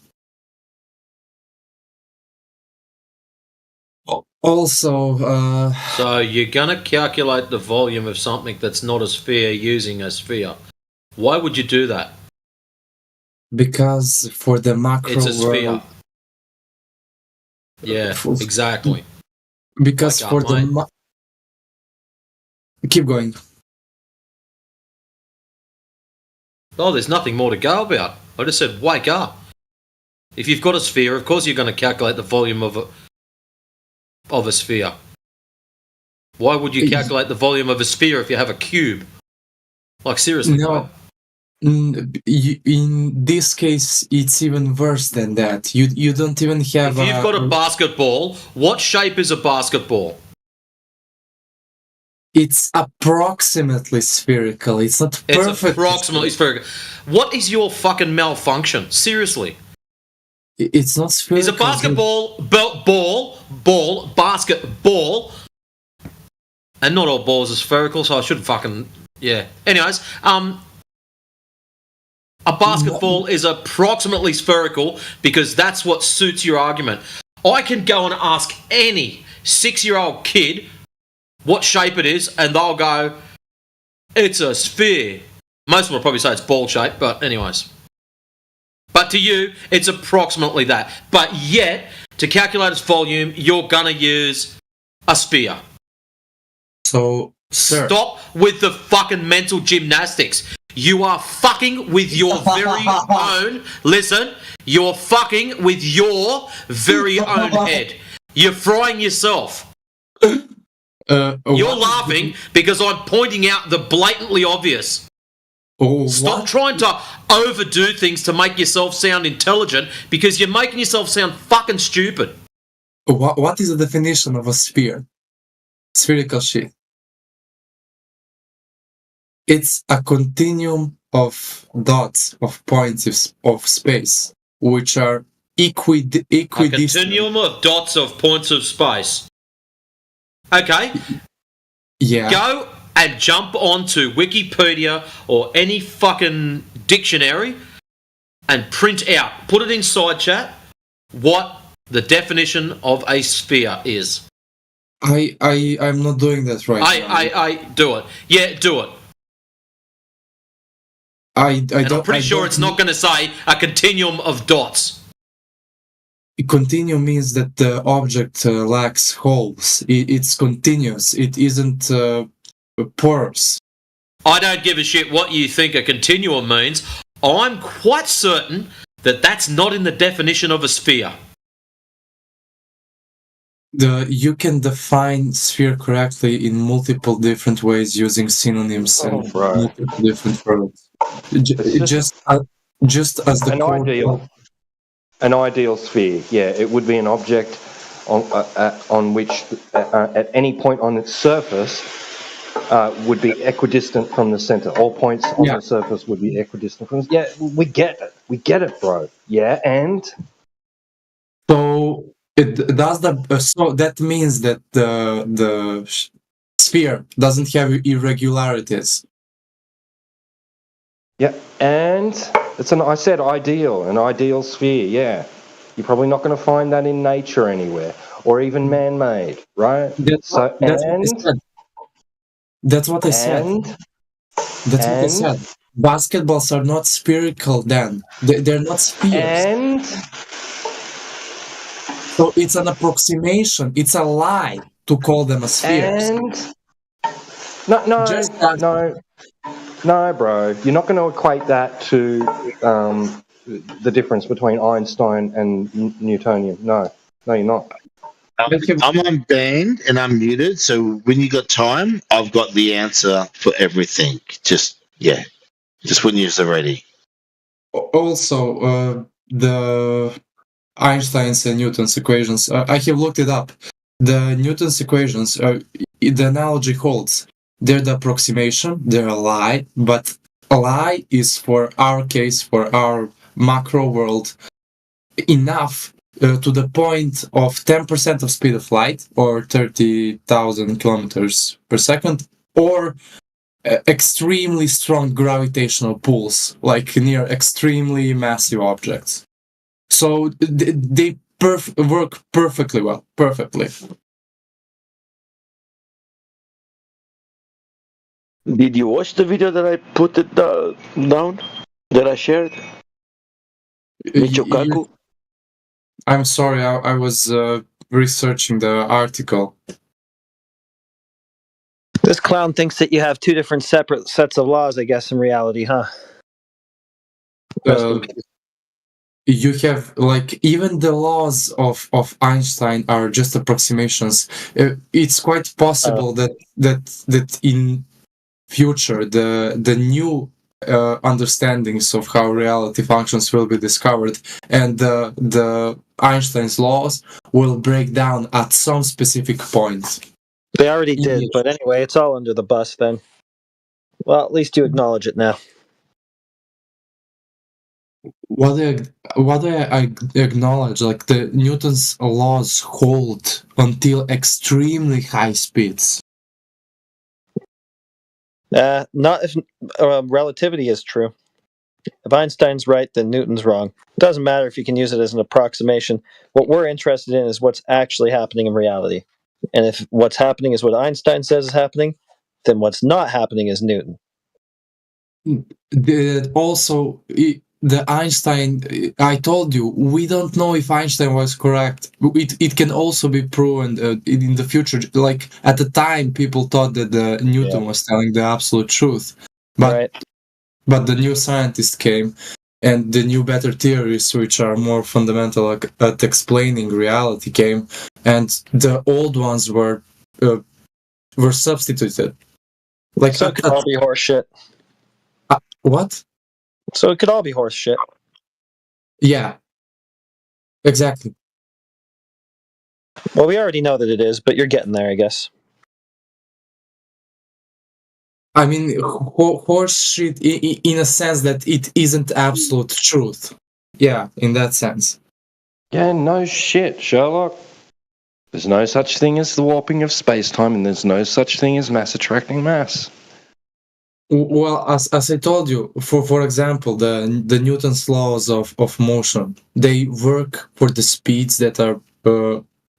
Also, so you're gonna calculate the volume of something that's not a sphere using a sphere. Why would you do that? Because for the macro it's a sphere. world, yeah, exactly. Because for the keep going. Oh, there's nothing more to go about. I just said wake up. If you've got a sphere, of course you're going to calculate the volume of a sphere. Why would you calculate the volume of a sphere if you have a cube? Like, seriously? No. In this case, it's even worse than that. You don't even have. If you've got a basketball, what shape is a basketball? It's approximately spherical. It's not perfect. It's approximately spherical. What is your fucking malfunction? Seriously. It's not spherical. Is a basketball basketball, and not all balls are spherical, so I shouldn't fucking Anyways, a basketball is approximately spherical because that's what suits your argument. I can go and ask any 6-year-old kid what shape it is, and they'll go, it's a sphere. Most of them will probably say it's ball shaped, but anyways. But to you, it's approximately that. But yet, to calculate its volume, you're going to use a sphere. So, sir. Stop with the fucking mental gymnastics. You are fucking with your very own... Listen, you're fucking with your very own head. You're frying yourself. You're laughing because I'm pointing out the blatantly obvious. Stop trying to overdo things to make yourself sound intelligent because you're making yourself sound fucking stupid. What is the definition of a sphere? Spherical shit. It's a continuum of dots, of points of space, which are equidistant. A continuum of dots of points of space. Okay. Yeah. Go and jump onto Wikipedia or any fucking dictionary and print out, put it inside chat, what the definition of a sphere is. I'm not doing that right now. I do it. Yeah, do it. I'm pretty sure it's not going to say a continuum of dots. Continuum means that the object lacks holes. It's continuous. It isn't porous. I don't give a shit what you think a continuum means. I'm quite certain that that's not in the definition of a sphere. You can define sphere correctly in multiple different ways using synonyms and multiple different words. Just as the an ideal sphere. Yeah, it would be an object on which, at any point on its surface, would be equidistant from the center. All points on the surface would be equidistant from. Yeah, we get it. We get it, bro. Yeah, and so it does so that means that the sphere doesn't have irregularities. Yeah, and I said ideal, an ideal sphere. Yeah, you're probably not going to find that in nature anywhere, or even man-made, right? That's what I said. That's what I said. Basketballs are not spherical. Then they're not spheres. And so it's an approximation. It's a lie to call them a spheres. No, bro. You're not going to equate that to the difference between Einstein and Newtonian. No, you're not. I'm unbanned and I'm muted, so when you got time, I've got the answer for everything. Just when you're ready. Also, the Einstein's and Newton's equations, I have looked it up. The Newton's equations, the analogy holds. They're the approximation, they're a lie, but a lie is for our case, for our macro world, enough to the point of 10% of speed of light, or 30,000 kilometers per second, or extremely strong gravitational pulls, like near extremely massive objects. So they work perfectly well, perfectly. Did you watch the video that I put it down? That I shared? Michokaku? I'm sorry, I was researching the article. This clown thinks that you have two different separate sets of laws, I guess, in reality, huh? You have, like, even the laws of Einstein are just approximations. It's quite possible that in future the new understandings of how reality functions will be discovered, and the Einstein's laws will break down at some specific point. They already did, but anyway, it's all under the bus then. Well, at least you acknowledge it now. What I acknowledge, like, the Newton's laws hold until extremely high speeds. Not if relativity is true. If Einstein's right, then Newton's wrong. It doesn't matter if you can use it as an approximation. What we're interested in is what's actually happening in reality. And if what's happening is what Einstein says is happening, then what's not happening is Newton. The Einstein, I told you, we don't know if Einstein was correct. It can also be proven in the future. Like, at the time, people thought that Newton was telling the absolute truth. But the new scientists came, and the new better theories, which are more fundamental at explaining reality, came, and the old ones were substituted. Like, so it could all be horse shit. What? So it could all be horse shit. Yeah. Exactly. Well, we already know that it is, but you're getting there, I guess. I mean, horse shit in a sense that it isn't absolute truth. Yeah, in that sense. Yeah, no shit, Sherlock. There's no such thing as the warping of space-time, and there's no such thing as mass attracting mass. Well, as I told you, for example, the Newton's laws of motion, they work for the speeds that are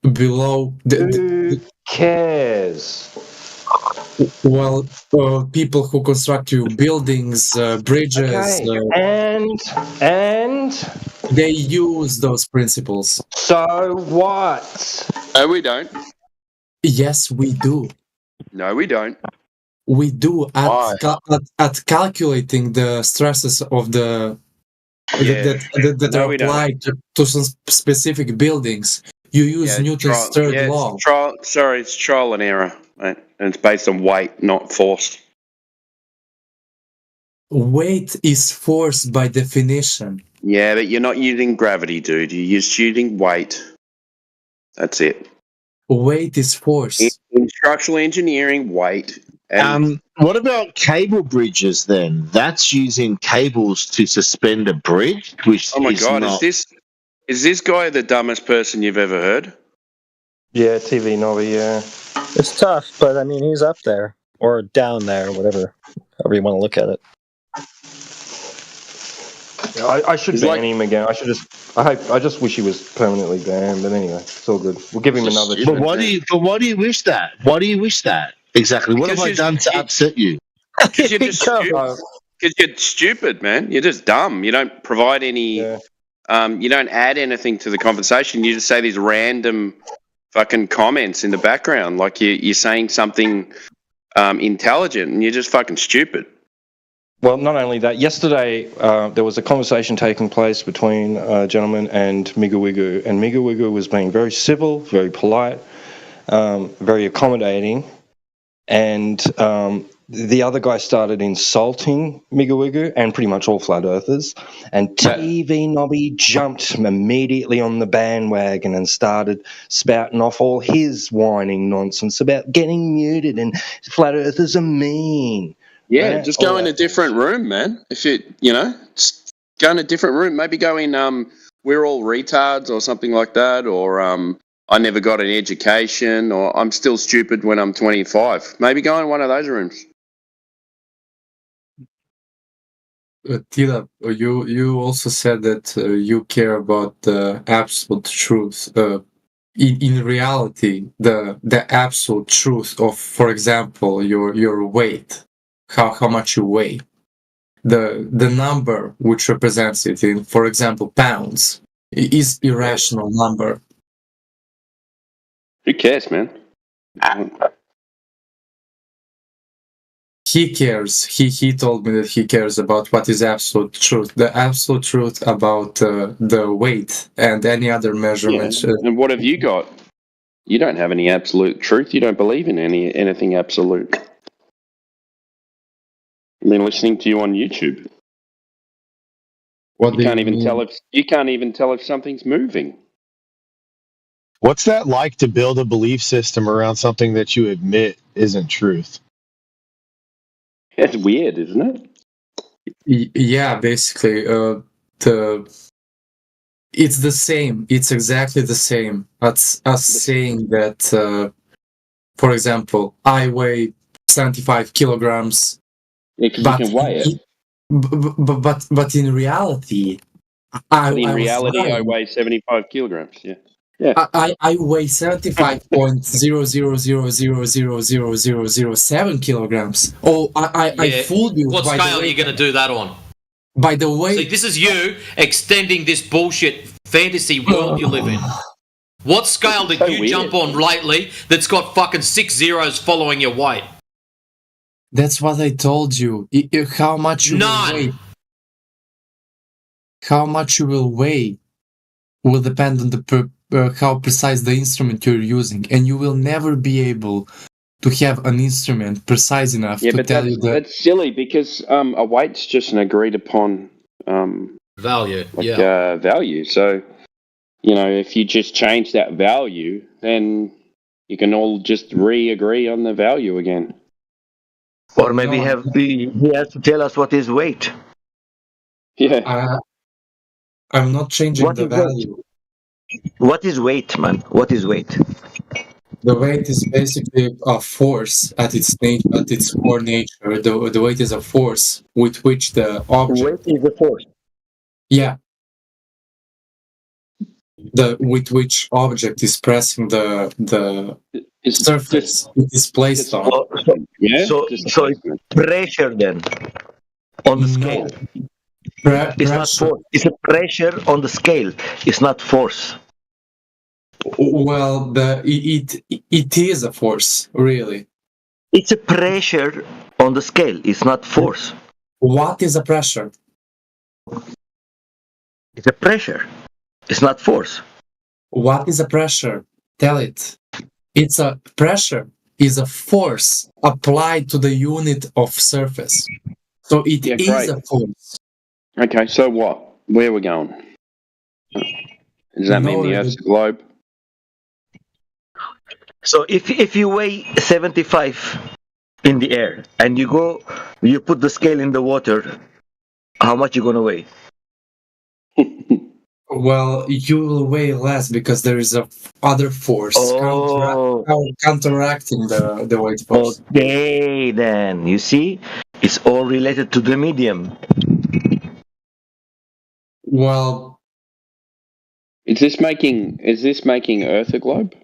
below. Who cares? Well, people who construct buildings, bridges, and they use those principles. So what? No, we don't. Yes, we do. No, we don't. we do at calculating the stresses of the that No, are we don't. applied to some specific buildings. You use Newton's third law. It's trial and error, mate. And it's based on weight, not force. Weight is force by definition. Yeah, but you're not using gravity, dude. You're using weight. That's it. Weight is force. In structural engineering, weight. What about cable bridges then? That's using cables to suspend a bridge, which Oh my is god, not... is this guy the dumbest person you've ever heard? Yeah, TV Nobby, yeah. It's tough, but I mean, he's up there or down there, however you want to look at it. Yeah, I should ban him again. I just wish he was permanently banned. But anyway, it's all good. We'll give him another chance. But why do you wish that? Why do you wish that? Exactly. What have I done to upset you? Because you're just stupid. Because you're stupid, man. You're just dumb. You don't provide any. You don't add anything to the conversation. You just say these random fucking comments in the background, like you're saying something intelligent, and you're just fucking stupid. Well, not only that, yesterday there was a conversation taking place between a gentleman and Migawigu, and Migawigu was being very civil, very polite, very accommodating, and the other guy started insulting Migawigu and pretty much all flat earthers, and TV Nobby jumped immediately on the bandwagon and started spouting off all his whining nonsense about getting muted and flat earthers are mean. Yeah, Right? just go All in that. a different room, man. If just go in a different room. Maybe go in we're all retards or something like that, or I never got an education, or I'm still stupid when I'm 25. Maybe go in one of those rooms. Tila, you also said that you care about the absolute truth. In reality, the absolute truth of, for example, your weight, how much you weigh, the number which represents it in, for example, pounds, is irrational number. Who cares, man? He cares. He told me that he cares about what is absolute truth. The absolute truth about the weight and any other measurements. Yeah. And what have you got? You don't have any absolute truth. You don't believe in anything absolute. I've been listening to you on YouTube. What you can't even tell if something's moving. What's that like to build a belief system around something that you admit isn't truth? It's weird, isn't it? Yeah, basically, it's the same. It's exactly the same. That's us saying that, for example, I weigh 75 kilograms. Yeah, because you can weigh it. But in reality, I weigh 75 kilograms. Yeah. Yeah. I weigh 75.0000007 kilograms. Oh, I fooled you. What scale are you going to do that on? By the way, see, this is you extending this bullshit fantasy world you live in. What scale did you jump on lately that's got fucking 6 zeros following your weight? That's what I told you. How much you will weigh? How much you will weigh will depend on the how precise the instrument you're using, and you will never be able to have an instrument precise enough to tell you that. That's silly because a weight's just an agreed upon value. Value. So, if you just change that value, then you can all just agree on the value again. Or maybe he has to tell us what is weight. Yeah. I'm not changing the value. What is weight, man? What is weight? The weight is basically a force at its core nature. The weight is a force with which the object. Weight is a force. Yeah. With which object is pressing the surface it is placed on. So it's pressure then on the scale. It's not force. It's a pressure on the scale. It's not force. Well, it is a force, really. It's a pressure on the scale. It's not force. What is a pressure? It's a pressure. It's not force. What is a pressure? Tell it. It's a pressure is a force applied to the unit of surface. So it is great. a force. Okay, so what? Where are we going? Does that mean the Earth's a globe? So if you weigh 75 in the air and you put the scale in the water, how much you gonna weigh? Well, you will weigh less because there is a other force counteracting the weight force. Okay, then you see, it's all related to the medium. Well, Is this making Earth a globe?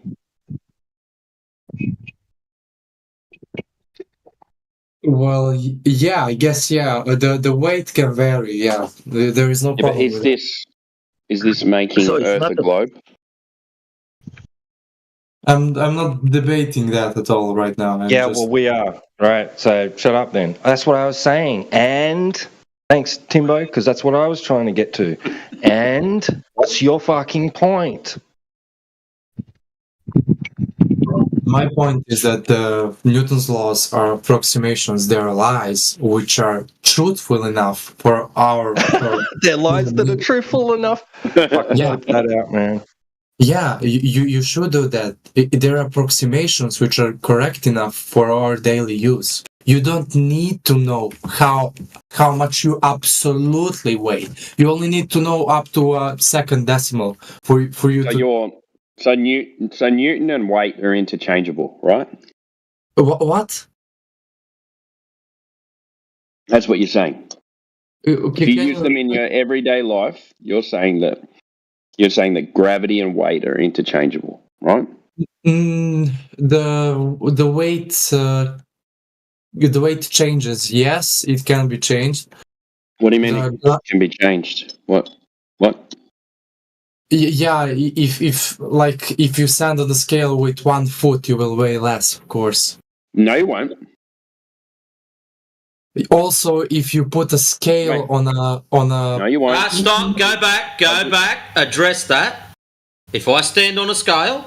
well, yeah, I guess yeah. The weight can vary. Yeah, there is no Yeah, but problem. with that. is this making Earth a globe? I'm not debating that at all right now. Well, we are. Right, so shut up then. That's what I was saying. And thanks, Timbo, because that's what I was trying to get to. And what's your fucking point? My point is that Newton's laws are approximations, they are lies, which are truthful enough for our... They're lies that are truthful enough? Fucking Yeah. flip that out, man. Yeah, you should do that. There are approximations which are correct enough for our daily use. You don't need to know how much you absolutely weigh. You only need to know up to a second decimal for you to... So Newton and weight are interchangeable, right? What? That's what you're saying. Okay, if you use them in your everyday life, you're saying that gravity and weight are interchangeable, right? The weight changes. Yes, it can be changed. What do you mean it can be changed? What? Yeah, if you stand on the scale with 1 foot, you will weigh less, of course. No, you won't. Also, if you put a scale on a no, you won't. Stop. Go back. Address that. If I stand on a scale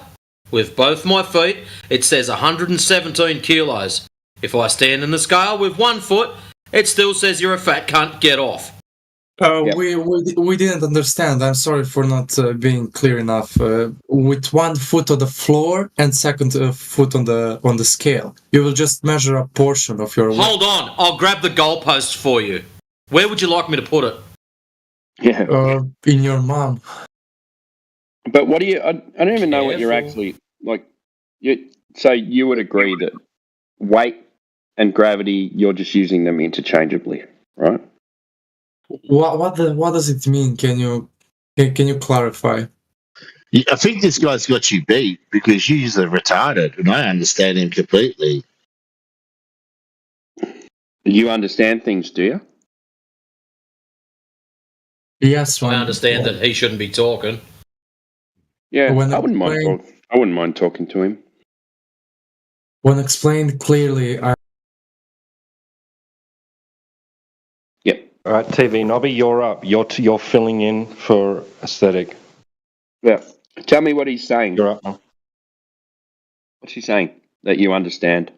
with both my feet, it says 117 kilos. If I stand in the scale with 1 foot, it still says you're a fat cunt. Get off. We didn't understand. I'm sorry for not being clear enough. With 1 foot on the floor and second foot on the scale, you will just measure a portion of your weight. Hold on. I'll grab the goalpost for you. Where would you like me to put it? Yeah. In your mom. But what do you? I don't even know what you're actually like. So you would agree that weight and gravity, you're just using them interchangeably, right? What does it mean? Can you clarify? I think this guy's got you beat because you're retarded, and I understand him completely. You understand things, do you? Yes, I understand that he shouldn't be talking. Yeah, I wouldn't mind talking to him. When explained clearly, All right, TV Nobby, you're up. You're filling in for aesthetic. Yeah. Tell me what he's saying. You're up now. What's he saying that you understand?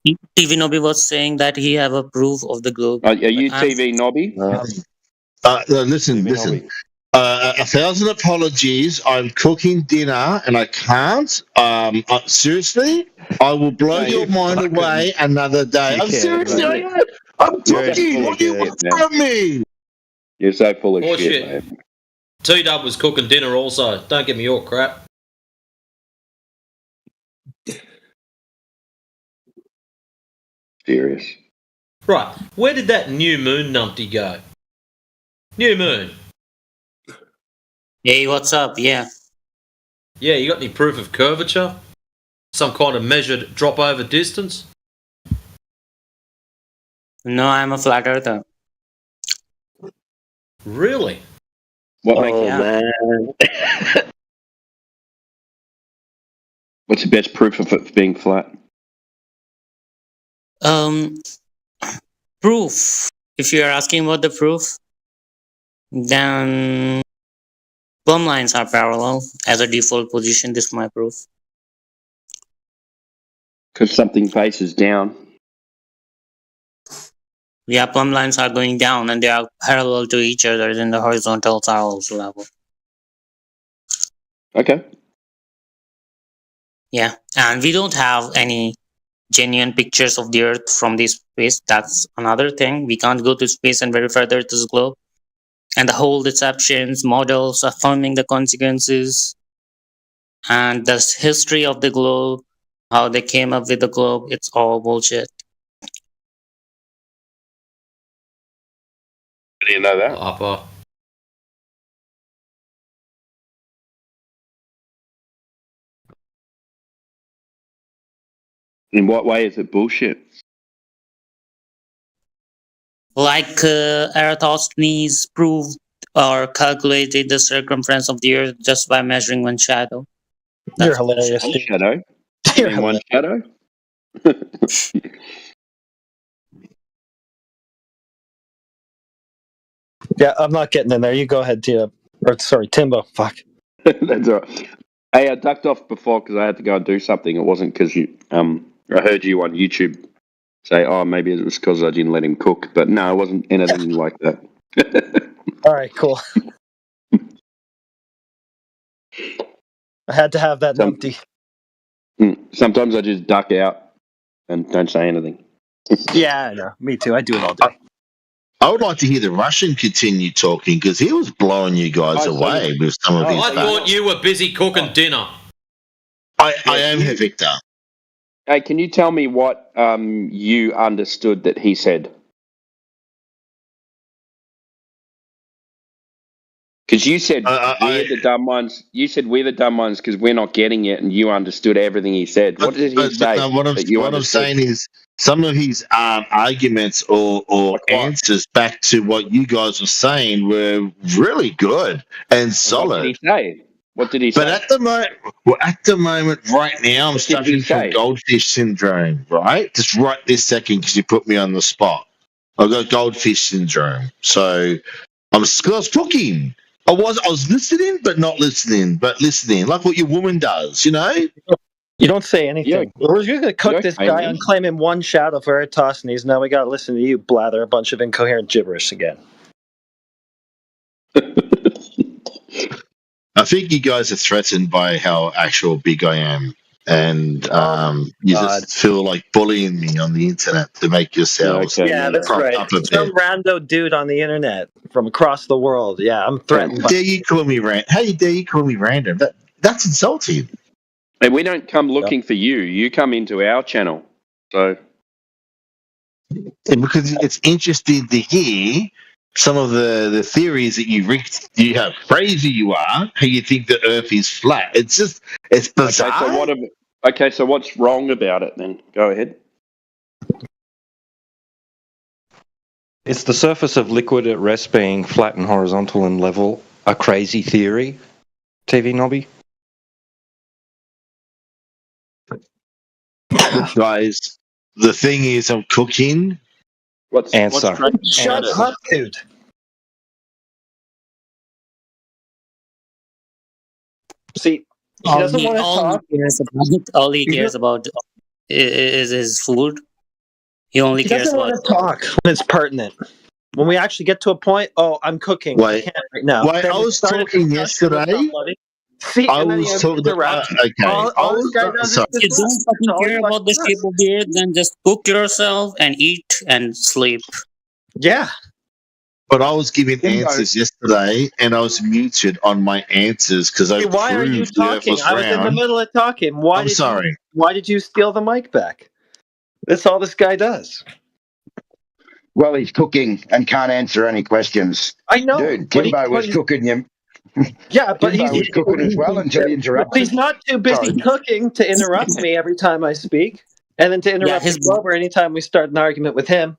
TV Nobby was saying that he have a proof of the globe. Are you TV Nobby? Listen. 1,000 apologies. I'm cooking dinner and I can't. Seriously, I will blow your mind away another day. I'm seriously. I'm cooking. What do you want from me? You're so full of Bullshit. shit, man. T-Dub was cooking dinner also. Don't give me your crap. Serious. Right. Where did that new moon numpty go? New moon. Hey, what's up? Yeah. Yeah, you got any proof of curvature? Some kind of measured drop over distance? No, I'm a flat earther. Really? What makes man. What's the best proof of it being flat? Um, proof. If you are asking about the proof, then plumb lines are parallel as a default position. This is my proof. Because something faces down. Yeah, plumb lines are going down and they are parallel to each other in the horizontal tiles level. Okay. Yeah, and we don't have any genuine pictures of the Earth from this space. That's another thing. We can't go to space and verify the Earth is a globe. And the whole deceptions, models, affirming the consequences, and the history of the globe, how they came up with the globe, it's all bullshit. How do you know that? Upper. In what way is it bullshit? Like Eratosthenes proved or calculated the circumference of the Earth just by measuring one shadow. You're hilarious, One dude. shadow? You're In one shadow? Yeah, I'm not getting in there. You go ahead, Tia. Or sorry, Timbo. Fuck. That's all right. Hey, I ducked off before because I had to go and do something. It wasn't because you. I heard you on YouTube say, "Oh, maybe it was because I didn't let him cook," but no, it wasn't anything like that. All right, cool. I had to have that numpty. Sometimes I just duck out and don't say anything. Yeah, I know. Me too. I do it all day. I would like to hear the Russian continue talking because he was blowing you guys away with some of his. I thought you were busy cooking dinner. I am here, Victor. Hey, can you tell me what you understood that he said? Because you said we're the dumb ones. You said we're the dumb ones because we're not getting it, and you understood everything he said. What did he say? No, what I'm saying is some of his arguments or answers back to what you guys were saying were really good and solid. What did he say? What did he say? But at the moment, right now, I'm suffering from goldfish syndrome. Right, just right this second because you put me on the spot. I've got goldfish syndrome, so I was cooking. I was listening, but not listening, but listening, like what your woman does, you know? You don't say anything. We're just going to cook this guy on claiming one shadow for Eratosthenes. Now we got to listen to you blather a bunch of incoherent gibberish again. I think you guys are threatened by how actual big I am. And you just feel like bullying me on the internet to make yourselves that's right. up a bit. Some rando dude on the internet from across the world. Yeah, I'm threatened. How dare you call me random? That's insulting. Hey, we don't come looking for you. You come into our channel. So and because it's interesting to hear some of the theories that how crazy you are, how you think the Earth is flat. It's bizarre. So what's wrong about it then? Go ahead. Is the surface of liquid at rest being flat and horizontal and level a crazy theory, TV Nobby? Guys, the thing is, I'm cooking. Answer. Shut up, dude. See, he doesn't want to talk. All he cares about is his food. He only cares doesn't about want to talk when it's pertinent. When we actually get to a point, I'm cooking. I Wait, can't right now. wait, I was talking yesterday. See, I and then was you talking. interrupt. Okay, All this guy does is If you don't fucking care about the shape of the Earth, then just cook yourself and eat and sleep. Yeah. But I was giving answers yesterday, and I was muted on my answers because I Why are you proved the Earth talking? was I was in the round. middle of talking. I'm sorry. Why did you steal the mic back? That's all this guy does. Well, he's cooking and can't answer any questions. I know. Dude, Timbo was cooking him. Yeah, but Timbo was cooking as well until he interrupted. But he's not too busy cooking to interrupt me every time I speak, and then to interrupt his Glover anytime we start an argument with him.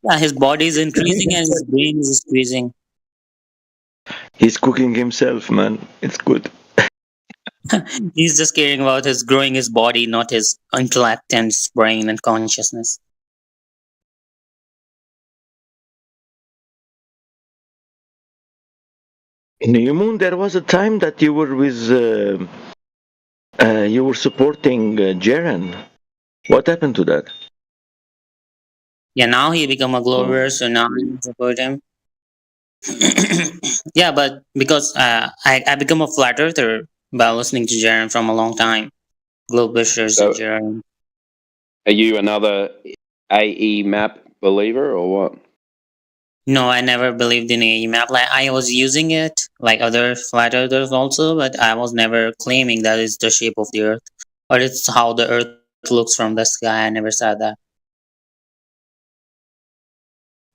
Yeah, his body is increasing and his brain is squeezing. He's cooking himself, man. It's good. He's just caring about his growing his body, not his intellect and his brain and consciousness. New Moon, there was a time that you were with, you were supporting Jaren. What happened to that? Yeah, now he become a Glover, so now I support him. Yeah, but because I become a flat earther by listening to Jaren from a long time. Globishers So- Jaren. Are you another AE map believer or what? No, I never believed in a map. Like I was using it, like other flat earthers also, but I was never claiming that it's the shape of the Earth, or it's how the Earth looks from the sky. I never said that.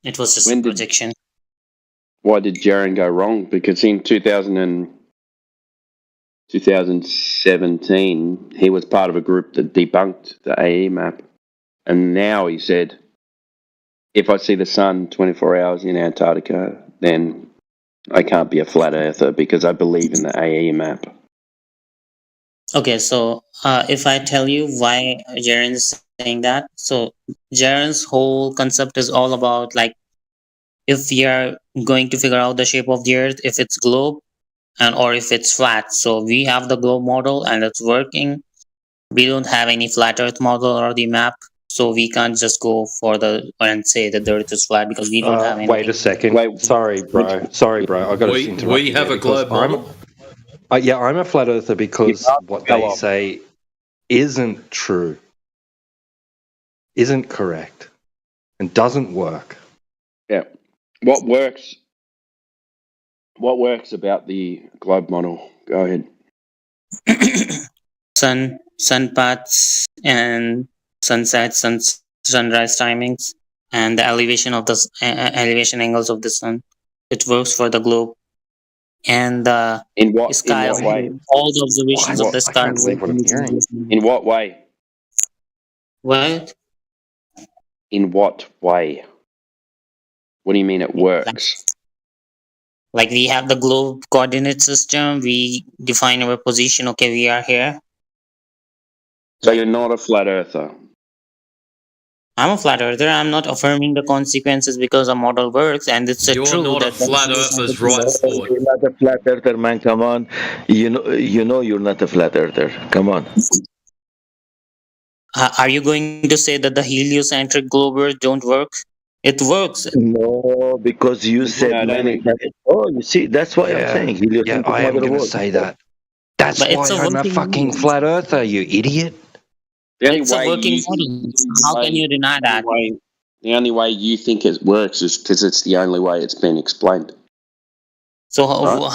It was just a projection. Why did Jaren go wrong? Because in 2017, he was part of a group that debunked the AE map. And now he said, if I see the sun 24 hours in Antarctica, then I can't be a flat earther because I believe in the AE map. Okay, so if I tell you why Jaren's saying that, so Jaren's whole concept is all about like if we are going to figure out the shape of the Earth, if it's globe and or if it's flat. So we have the globe model and it's working. We don't have any flat Earth model or the map, so we can't just go for the and say that the Earth is flat because we don't have anything. Wait a second. Sorry, bro. I got to interrupt. We have a globe model. I'm a flat earther because what they say isn't true, isn't correct, and doesn't work. Yeah. What works about the globe model? Go ahead. sun paths and sunsets, sunrise timings, and the elevation of the elevation angles of the sun. It works for the globe. And the sky, way? all the observations of the sky. In what way? What? In what way? What do you mean it works? Like we have the globe coordinate system. We define our position. Okay, we are here. So you're not a flat earther. I'm a flat earther. I'm not affirming the consequences because a model works, and it's You're true not that a flat earther's right sport. You're not a flat earther, man. Come on. You know you're not a flat earther. Come on. Are you going to say that the heliocentric globers don't work? It works. No, because you said many times. Oh, you see, that's why I'm saying heliocentric I am model going to works. say that. That's But it's why a I'm a working fucking model. flat earther, you idiot. It's a working model. How can you deny that? The only way you think it works is because it's the only way it's been explained. So Right.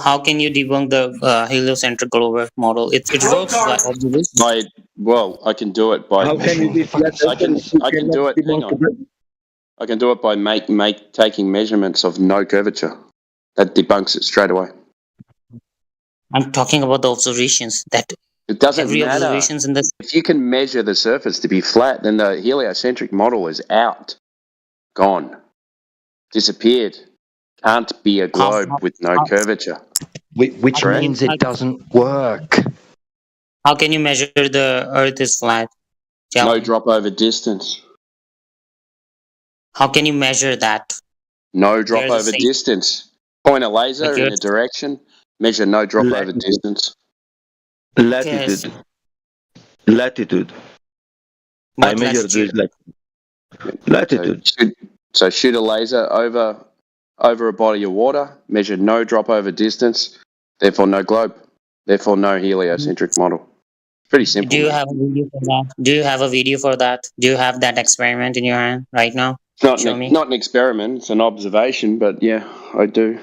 how can you debunk the heliocentric globe model? It works by observation. I can do it by. How can you be flat I can earther if you do cannot it. Hang debunk on. the- I can do it by taking measurements of no curvature. That debunks it straight away. I'm talking about the observations. That It doesn't every matter. observations in the If you can measure the surface to be flat, then the heliocentric model is out, gone, disappeared. Can't be a globe with no curvature. Which means it doesn't work. How can you measure the Earth is flat? No drop over distance. How can you measure that? No drop They're the over same. distance. Point a laser Like in you're- a direction. Measure no drop over distance. Latitude. Latitude. I What measured latitude? this latitude. So shoot a laser over a body of water. Measure no drop over distance. Therefore, no globe. Therefore, no heliocentric model. Pretty simple. Do you man. have a video for that? Do you have a video for that? Do you have that experiment in your hand right now? It's Show me. not an experiment. It's an observation. But yeah, I do.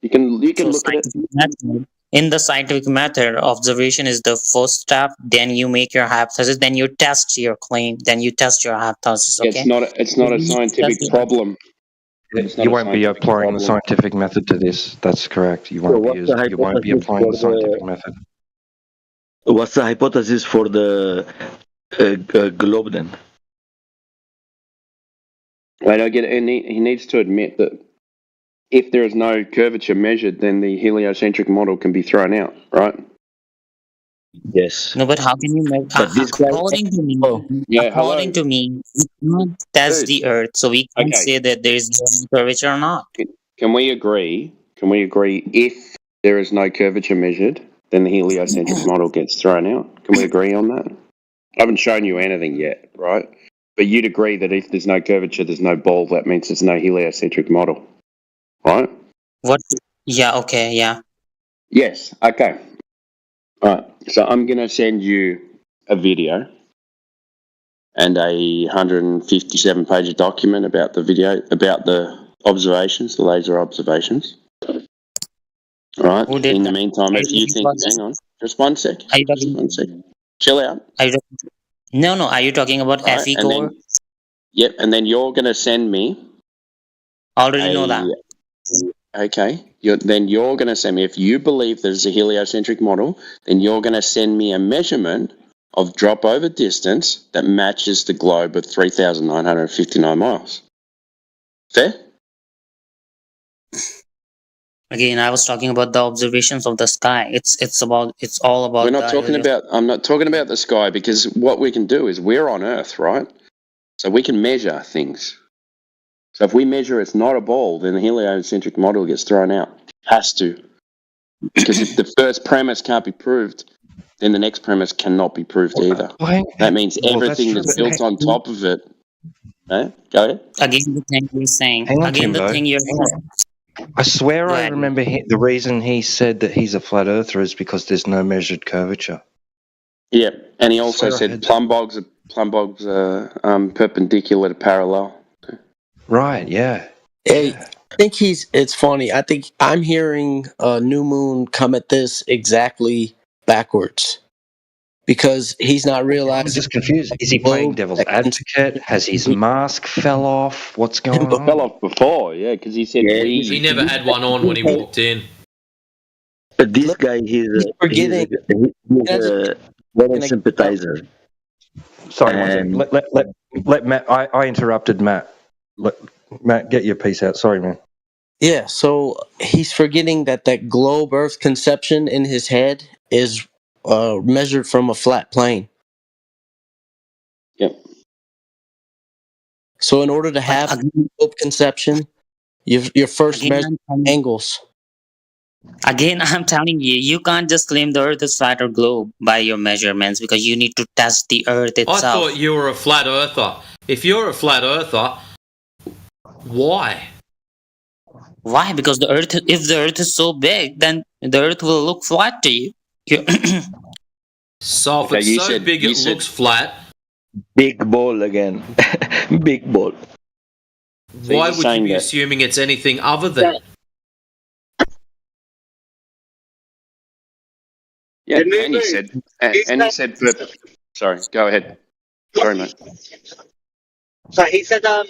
You can So look at it. in the scientific method, observation is the first step. Then you make your hypothesis. Then you test your claim. Then you test your hypothesis. Okay. It's not a scientific problem. It's not You a won't be scientific applying the problem. scientific method to this. That's correct. You won't be applying the scientific method. What's the hypothesis for the globe then? I don't get it. He needs to admit that if there is no curvature measured, then the heliocentric model can be thrown out, right? Yes. No, but how can you measure? But this guy. According to me, Yeah, according to me, we cannot test Dude. the Earth, so we can't Okay. say that there is no curvature or not. Can we agree? Can we agree if there is no curvature measured, then the heliocentric model gets thrown out? Can we agree on that? I haven't shown you anything yet, right? But you'd agree that if there's no curvature, there's no ball. That means there's no heliocentric model, right? What? Yeah. Okay. Yeah. Yes. Okay. All right. So I'm going to send you a video and a 157-page document about the video, about the observations, the laser observations. All right. Who did In the that? meantime, Are if you you talking think, about? hang on, just one sec. Are you Just talking? one sec. Chill out. Are you, no. Are you talking about All right. FE And core? then, yep. And then you're going to send me Already know that. Okay. Then you're going to send me, if you believe there's a heliocentric model, then you're going to send me a measurement of drop over distance that matches the globe of 3,959 miles. Fair? Again, I was talking about the observations of the sky. It's all about We're not the talking about, I'm not talking about the sky, because what we can do is we're on Earth, right? So we can measure things. So if we measure it's not a ball, then the heliocentric model gets thrown out. Has to. Because if the first premise can't be proved, then the next premise cannot be proved either. That means everything that's built on top of it. Eh? Go ahead. Again, the thing you're saying. Hang on, Again, the Timbo. thing you're Hang on. I swear Go I ahead. remember the reason he said that he's a flat earther is because there's no measured curvature. Yeah, and he also Swear I said heard plumbogs are perpendicular to parallel. Right, yeah. Hey, I think it's funny. I think I'm hearing New Moon come at this exactly backwards because he's not I'm realizing. just confused. Is he playing devil's advocate? Has his mask fell off? What's going It fell on? off before, yeah, because he said we. He never had one on when he walked in. But this guy, he's forgetting. a very sympathizer. Sorry, one second. Let Matt. I interrupted Matt. Let Matt get your piece out. Sorry, man. Yeah, so he's forgetting that globe Earth conception in his head is measured from a flat plane. Yep. So in order to have globe conception, your first measure angles. Again, I'm telling you, you can't just claim the Earth is flat or globe by your measurements because you need to test the Earth itself. I thought you were a flat earther. If you're a flat earther, why? Why? Because if the Earth is so big, then the Earth will look flat to you. So if Okay, it's you so said- big you it said- looks flat, Big ball again. Big ball. So why you're would you saying be that- assuming it's anything other than? Yeah, and he said, sorry, go ahead. Sorry, mate. So he said the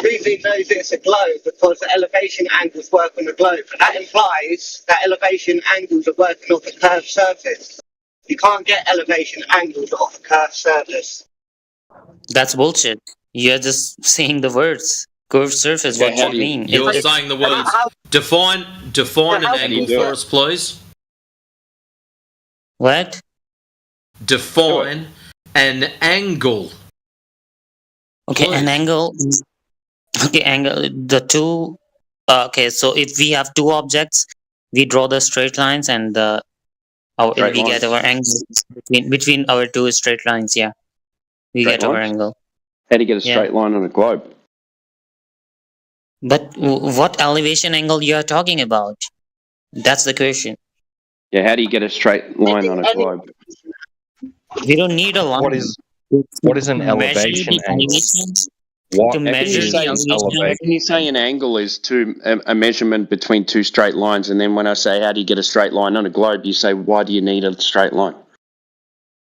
reason he knows it's a globe because the elevation angles work on the globe. And that implies that elevation angles are working off a curved surface. You can't get elevation angles off a curved surface. That's bullshit. You're just saying the words. Curved surface, Okay, what how do do you you- mean? You're It's- saying the words. Define an angle do for it? us, please. What? Define an angle. Okay, an angle. Okay, angle. The two. Okay, so if we have two objects, we draw the straight lines and Straight we get lines. our angle between our two straight lines. Yeah, we Straight get our lines? angle. How do you get a Yeah. straight line on a globe? But what elevation angle you are talking about? That's the question. Yeah, how do you get a straight line on a globe? We don't need a line. What is an To measure elevation the angle? elevation. What To How can measure you the say, elevation. elevation? how can you say an angle is a measurement between two straight lines, and then when I say how do you get a straight line on a globe, you say why do you need a straight line?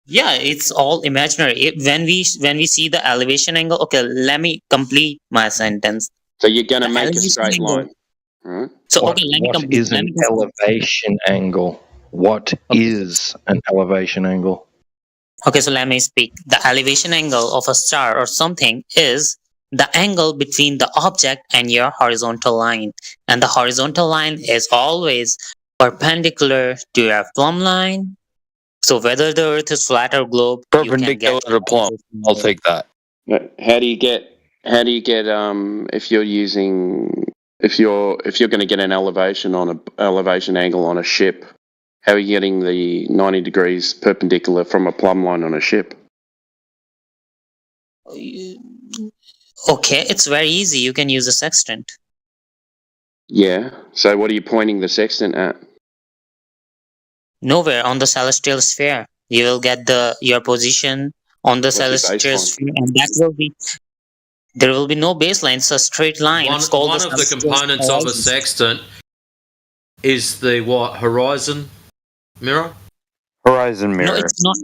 Yeah, it's all imaginary. When we see the elevation angle, okay, let me complete my sentence. So you're going to The make a elevation straight angle- line. Right? So What, okay, let me what complete. is an elevation angle? What is an elevation angle? Okay, so let me speak. The elevation angle of a star or something is the angle between the object and your horizontal line. And the horizontal line is always perpendicular to your plumb line. So whether the Earth is flat or globe, Perpendicular to plumb. I'll take that. How do you get if you're going to get an elevation on a elevation angle on a ship? How are you getting the 90 degrees perpendicular from a plumb line on a ship? Okay, it's very easy. You can use a sextant. Yeah. So what are you pointing the sextant at? Nowhere on the celestial sphere. You will get your position on the What's your celestial baseline? sphere, and there will be no baseline. It's a straight line. One, It's called one of the components of a sextant is the horizon mirror? Horizon mirror. No, it's not.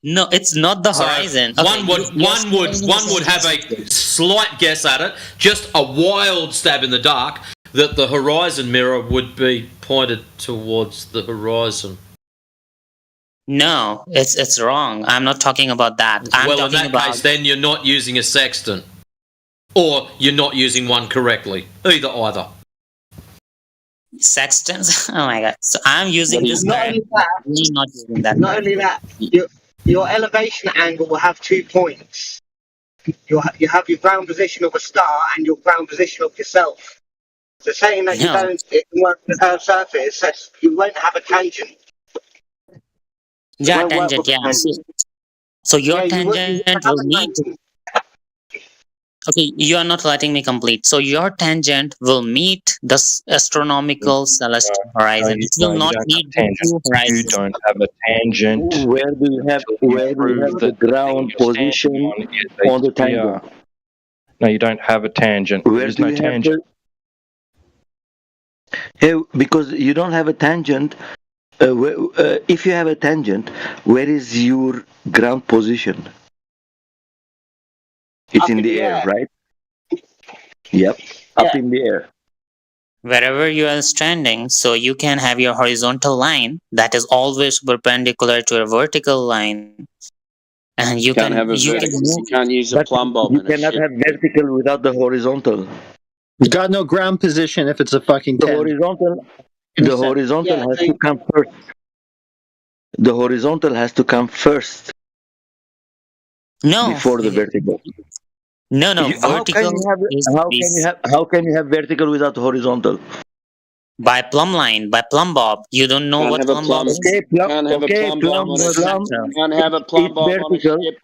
No, it's not the horizon. One would have a slight guess at it, just a wild stab in the dark, that the horizon mirror would be pointed towards the horizon. No, it's wrong. I'm not talking about that. I'm Well, in talking that about case, then you're not using a sextant, or you're not using one correctly. Either. sextants. Oh my god! So I'm using this. Not term. only that, You're not using that. not only that, your elevation angle will have 2 points. You have your ground position of a star and your ground position of yourself. So saying that you don't work on the curved surface, says you won't have a tangent. Yeah, Won't work tangent. with a Yeah. tangent. So your Yeah, you won't tangent have will a meet. tangent. Okay, you are not letting me complete. So your tangent will meet the astronomical celestial horizon. It will not meet the true You horizon. don't have a tangent. Where do you have the ground position on the tangent? No, you don't have a tangent. Where There's do no you have tangent. Because you don't have a tangent. If you have a tangent, where is your ground position? It's Up in the air, air. right? Yep, up in the air. Wherever you are standing, so you can have your horizontal line that is always perpendicular to a vertical line, and you Can't can have a you can vertical. move. You can't use a plumb bob You in a cannot ship. have vertical without the horizontal. You got no ground position if it's a fucking The 10. horizontal, the horizontal has to come first. The horizontal has to come first No, before the vertical. no, How can vertical you have is how can you have vertical without horizontal? by plumb line, by plumb bob. You don't know Can't what have a plumb bob plumb. is? Okay, Can't have a plumb bob on a ship. Can't have a plumb It's bob on a vertical. ship.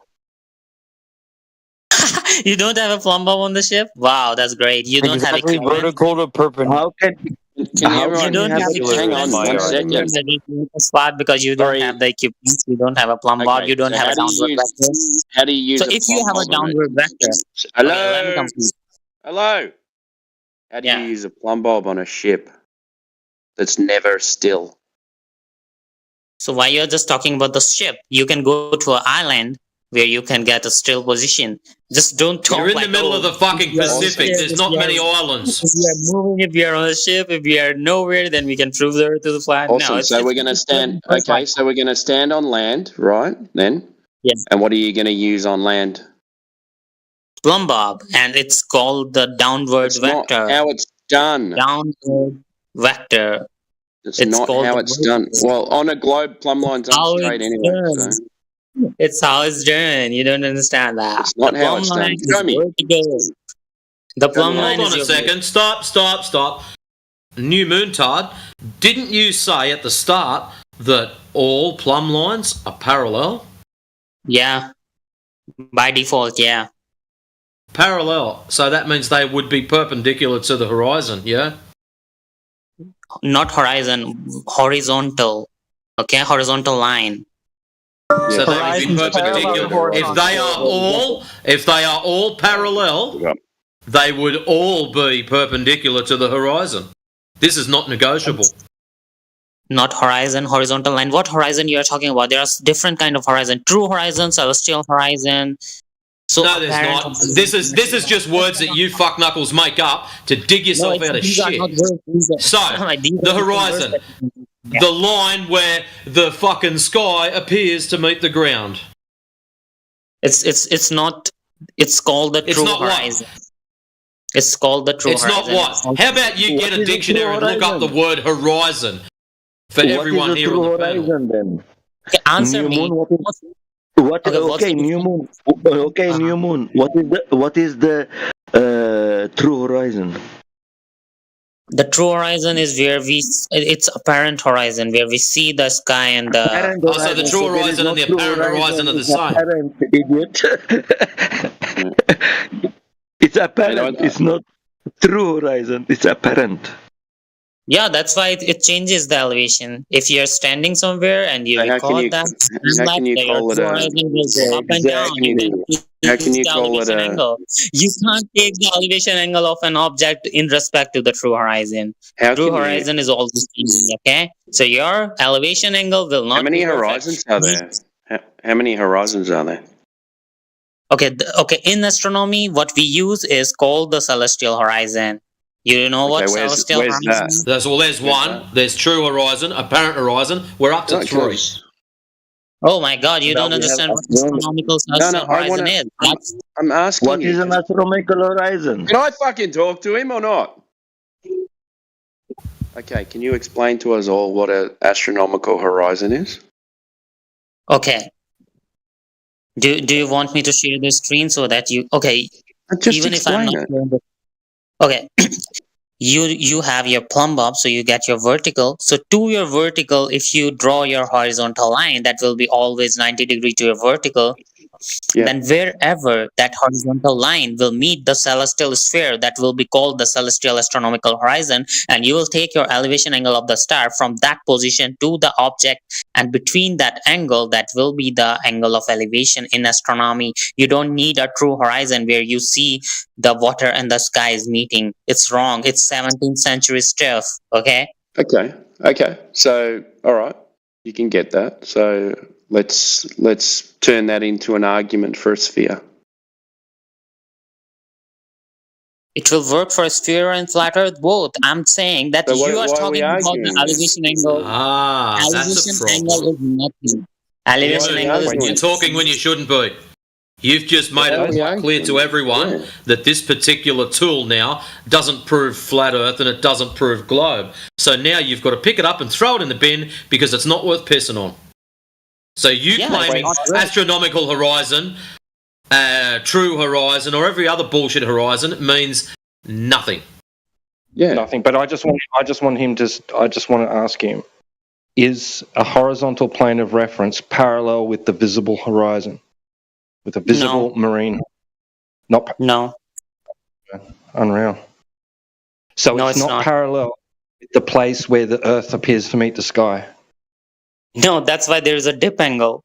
You don't have a plumb bob on the ship? Wow, that's great. You don't have Exactly equipment. vertical to perpendicular. How can Can How everyone You don't have hang on equipment. one second? Spot because you don't have the equipment. You don't have a plumb bob. Okay, You don't so have how a do you downward use- vector. How do you use So a if you plumb have a bob on downward vector, Hello? okay, let me complete. Hello? How do you use a plumb bob on a ship that's never still? So while you're just talking about the ship, you can go to an island where you can get a still position. Just don't talk You're in like, the middle of the fucking Pacific. There's not many islands. If we are moving, if we are on a ship, if we are nowhere, then we can prove the Earth is flat. Awesome. No, So we're going to stand. Okay, so we're going to stand on land, right? Then. Yes. And what are you going to use on land? plumb bob, and it's called the downward It's not vector. how it's done. Downward vector. It's It's not called how the it's done. vertical. Well, on a globe, plumb lines How aren't straight it's anyway. done. So. It's how it's done. You don't understand that. It's not the how plumb it's done. line Show is me. vertical. The plumb line Hold is on a your second. Stop. New Moontard, didn't you say at the start that all plumb lines are parallel? Yeah. By default, yeah. Parallel. So that means they would be perpendicular to the horizon, yeah? Not horizon, horizontal. Okay, horizontal line. So they would be perpendicular. If they are all parallel, they would all be perpendicular to the horizon. This is not negotiable. Not horizon, horizontal line. What horizon you are talking about? There are different kind of horizon. True horizon, celestial horizon. So No, there's not. This is just words that you fuck knuckles make up to dig yourself out of these are shit. not words, these are- So These are the different horizon, words. the line where the fucking sky appears to meet the ground. It's not It's called the It's true not what? horizon. It's called the true It's not horizon. what? How about you get a What is the dictionary true and look up the horizon? word horizon for What is everyone the here true on the panel? horizon then? Okay, answer New me. moon. What? Okay, what's Okay, the new difference? moon. Okay, new moon. What is the true horizon? The true horizon is where it's apparent horizon, where we see the sky and the. Apparent Oh, so the horizon. true So there is horizon no and the true apparent horizon horizon. are the It's same. apparent, idiot. It's apparent. It's not true horizon. It's apparent. Yeah, that's why it changes the elevation. If you're standing somewhere and you So how can record you that, how can you your call it true a horizon will go up and down. You Exactly. can how can change you the call it elevation a angle. You can't take the elevation angle of an object in respect to the true horizon. how True can you horizon is always changing, okay? So your elevation angle will how not many be perfect. horizons are there? How many horizons are there? Okay, okay. In astronomy, what we use is called the celestial horizon. You know what celestial where's horizon that? is? There's one. There's true horizon, apparent horizon. We're up to Right, 3. close. Oh my God, you Now don't we have understand what astronomy. astronomical No, celestial I horizon want is. to. I'm asking What you. is an astronomical horizon? Can I fucking talk to him or not? Okay, can you explain to us all what an astronomical horizon is? Okay. Do you want me to share the screen so that you okay? Just Even if I'm explain not it. showing the okay. You have your plumb bob, so you get your vertical. So to your vertical, if you draw your horizontal line, that will be always 90 degree to your vertical. Yeah. Then wherever that horizontal line will meet the celestial sphere, that will be called the celestial astronomical horizon, and you will take your elevation angle of the star from that position to the object, and between that angle, that will be the angle of elevation in astronomy. You don't need a true horizon where you see the water and the sky is meeting. It's wrong. It's 17th century stuff. Okay. Okay. So, all right, you can get that. So let's turn that into an argument for a sphere. It will work for a sphere and flat earth both. I'm saying that So you are why are we talking about the arguing then? elevation angle. That's a Elevation problem. angle is nothing. Elevation Human, angle is you're nothing. talking when you shouldn't be. You've just made it quite clear to everyone that this particular tool now doesn't prove flat earth and it doesn't prove globe. So now you've got to pick it up and throw it in the bin because it's not worth pissing on. So you claiming astronomical horizon, true horizon, or every other bullshit horizon means nothing. Yeah, nothing. But I just want to ask him: is a horizontal plane of reference parallel with the visible horizon, with a visible marine? No. Unreal. So No, it's it's not not. parallel with the place where the Earth appears to meet the sky. No, that's why there is a dip angle.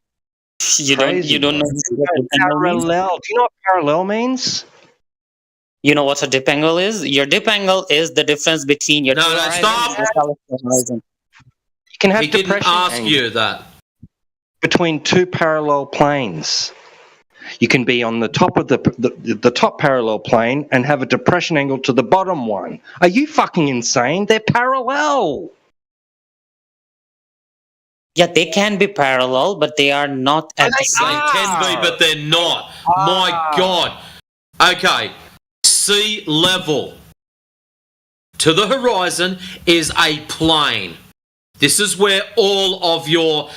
You Crazy, don't know what dip angle means? Parallel. Do you know what parallel means? You know what a dip angle is? Your dip angle is the difference between your true horizon and the celestial horizon. You can have He didn't depression ask angles you that. between two parallel planes. You can be on the top of the top parallel plane and have a depression angle to the bottom one. Are you fucking insane? They're parallel. Yeah, they can be parallel, but they are not at the same. They can be, but they're not. My God. Okay. Sea level to the horizon is a plane. This is where all of your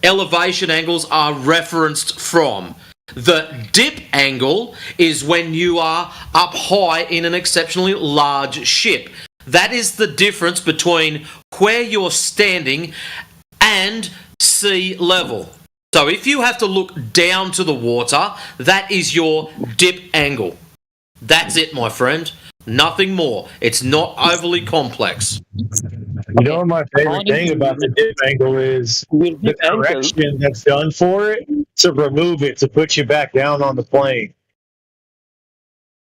elevation angles are referenced from. The dip angle is when you are up high in an exceptionally large ship. That is the difference between where you're standing and sea level. So if you have to look down to the water, that is your dip angle. That's it, my friend. Nothing more. It's not overly complex. You know what my favorite thing about the dip angle is the correction that's done for it to remove it to put you back down on the plane.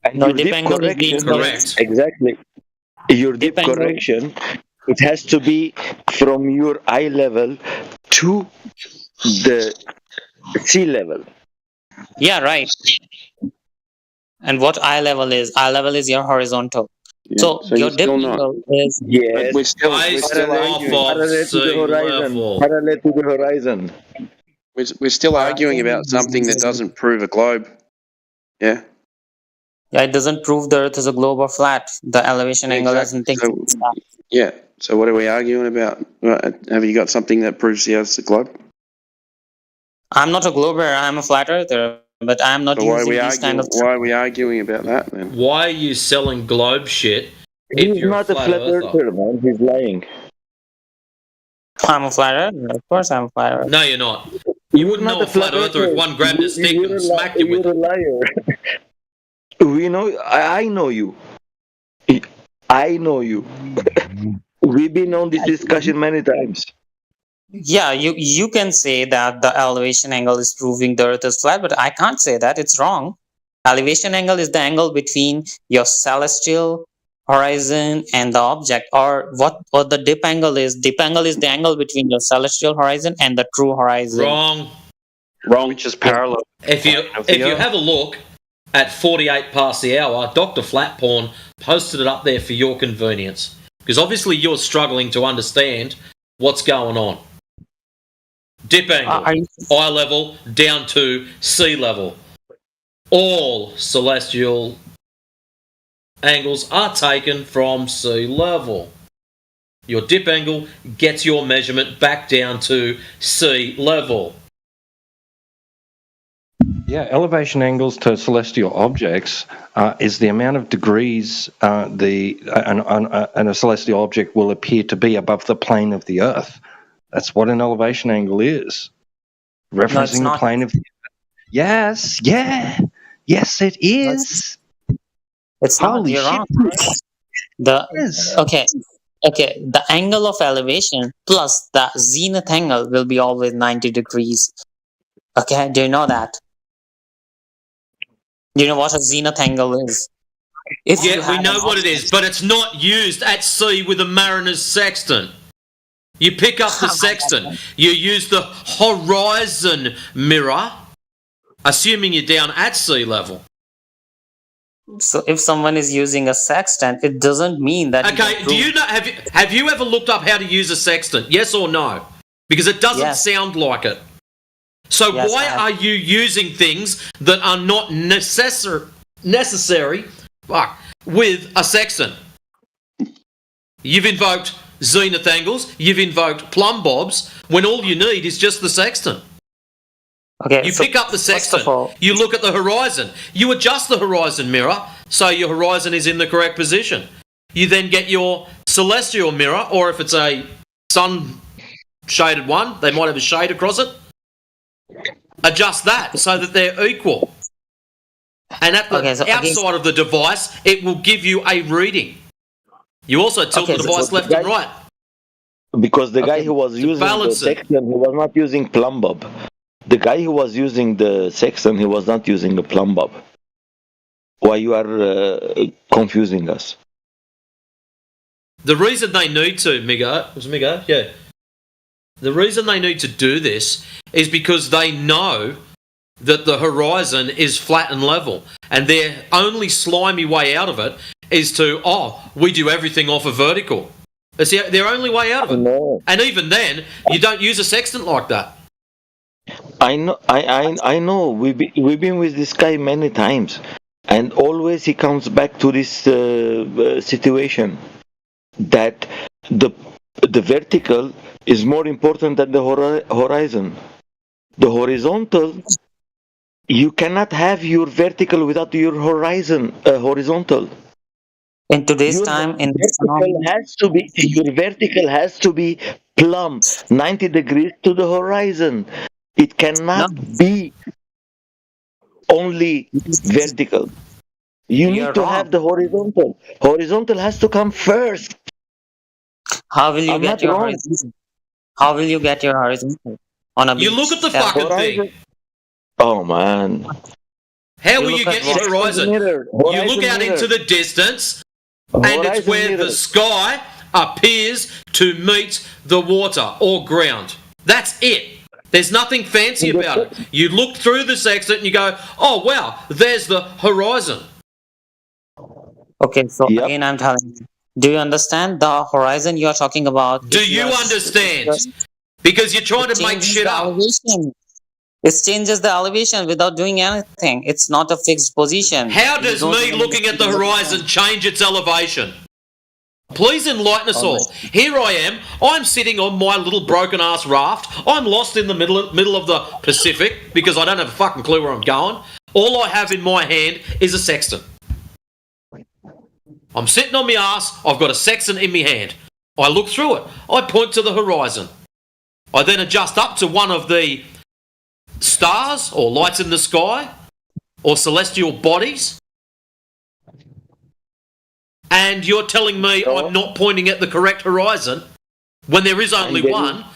And your dip correction, correct. Exactly. Your dip correction, it has to be from your eye level to the sea level. Yeah, right. And what eye level is? Eye level is your horizontal. So your dip angle is. Yes, we're still parallel to the horizon. Parallel to the horizon. We're still arguing about something that doesn't prove a globe. Yeah. Yeah, it doesn't prove the Earth is a globe or flat. The elevation angle doesn't think. Yeah. So what are we arguing about? Have you got something that proves the Earth's a globe? I'm not a glober. I'm a flat earther, but I'm not So why are using we these kind of. Why are we arguing about that then? Why are you selling globe shit if He's you're not a flat earther, man. He's lying. I'm a flat earther. Of course, I'm a flat earther. No, you're not. You wouldn't know a flat earther if one grabbed a stick and smacked you with it. You're a liar. We know. I know you. I know you. We've been on this discussion many times. Yeah, you can say that the elevation angle is proving the Earth is flat, but I can't say that. It's wrong. Elevation angle is the angle between your celestial horizon and the object, or what the dip angle is. Dip angle is the angle between your celestial horizon and the true horizon. Wrong. Which is parallel. If you have a look at 48 past the hour, Dr. Flatporn posted it up there for your convenience, because obviously you're struggling to understand what's going on. Dip angle, eye level down to sea level. All celestial angles are taken from sea level. Your dip angle gets your measurement back down to sea level. Yeah, elevation angles to celestial objects is the amount of degrees and a celestial object will appear to be above the plane of the Earth. That's what an elevation angle is. Referencing the plane of the Earth. Yes, it is. It's not. You're wrong. Okay. The angle of elevation plus the zenith angle will be always 90 degrees. Okay, do you know that? Do you know what a zenith angle is? We know what it is, but it's not used at sea with a mariner's sextant. You pick up the sextant, you use the horizon mirror, assuming you're down at sea level. So if someone is using a sextant, it doesn't mean that. Okay, do you know? Have you ever looked up how to use a sextant? Yes or no? Because it doesn't sound like it. So why are you using things that are not necessary with a sextant? You've invoked zenith angles, you've invoked plumb bobs, when all you need is just the sextant. Okay, you pick up the sextant, you look at the horizon, you adjust the horizon mirror so your horizon is in the correct position. You then get your celestial mirror, or if it's a sun-shaded one, they might have a shade across it. Adjust that so that they're equal. And at the outside of the device, it will give you a reading. You also tilt the device left and right. Because the guy who was using the sextant, he was not using plumb bob. The guy who was using the sextant, he was not using the plumb bob. Why you are confusing us? The reason they need to, Migo? Yeah. The reason they need to do this is because they know that the horizon is flat and level, and their only slimy way out of it is to, we do everything off a vertical. It's their only way out of it. No. And even then, you don't use a sextant like that. I know. I know. We've been with this guy many times, and always he comes back to this situation that the vertical is more important than the horizon. The horizontal, you cannot have your vertical without your horizontal. In today's time, your vertical has to be plumb 90 degrees to the horizon. It cannot be only vertical. You need to have the horizontal. Horizontal has to come first. How will you get your horizontal? How will you get your horizontal on a beach? You look at the fucking thing. Oh man. How will you get your horizon? You look out into the distance, and it's where the sky appears to meet the water or ground. That's it. There's nothing fancy about it. You look through the sextant and you go, oh wow, there's the horizon. Okay, so again I'm telling you. Do you understand the horizon you're talking about? Do you understand? Because you're trying to make shit up. It changes the elevation without doing anything. It's not a fixed position. How does me looking at the horizon change its elevation? Please enlighten us all. Here I am. I'm sitting on my little broken ass raft. I'm lost in the middle of the Pacific because I don't have a fucking clue where I'm going. All I have in my hand is a sextant. I'm sitting on my ass. I've got a sextant in my hand. I look through it. I point to the horizon. I then adjust up to one of the stars or lights in the sky or celestial bodies. And you're telling me I'm not pointing at the correct horizon when there is only one,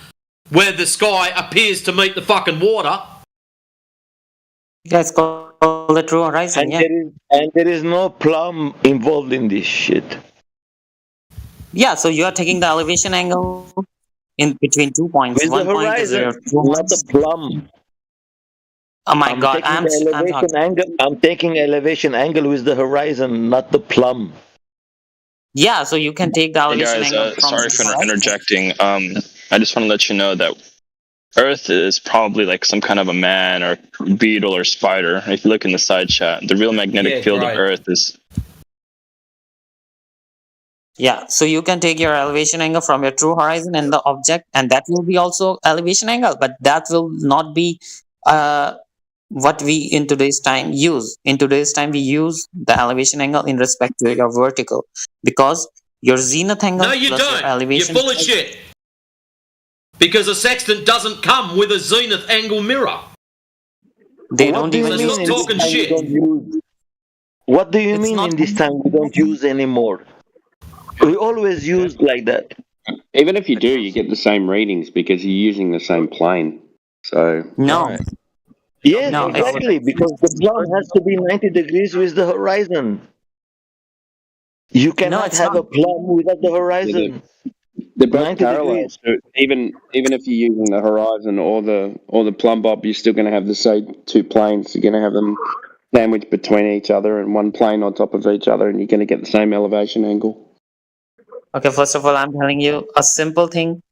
where the sky appears to meet the fucking water. Yeah, it's called the true horizon, And there is no plumb involved in this shit. Yeah, so you are taking the elevation angle in between 2 points. With One the point is horizon, your not the plumb. Oh my God, I'm taking elevation angle with the horizon, not the plumb. Yeah, so you can take the Hey elevation guys, angle from sorry the for horizon. interjecting. I just want to let you know that Earth is probably like some kind of a man or beetle or spider. If you look in the side chat, the real magnetic field of Earth is. Yeah, so you can take your elevation angle from your true horizon and the object, and that will be also elevation angle, but that will not be what we in today's time use. In today's time, we use the elevation angle in respect to your vertical, because your zenith angle No, you plus your don't. elevation. You're full of shit. Because a sextant doesn't come with a zenith angle mirror. They What don't do you even mean use in this talking time shit. we don't use? What do you mean in this time we don't use anymore? We always use like that. Even if you do, you get the same readings because you're using the same plane. So no. Yes, No, exactly, because the plumb has to be 90 degrees with the horizon. You cannot it's have not. a plumb without the horizon. they're both 90 parallel. degrees. So even if you're using the horizon or the plumb bob, you're still going to have the same two planes. You're going to have them sandwiched between each other and one plane on top of each other, and you're going to get the same elevation angle. Okay, first of all, I'm telling you a simple thing.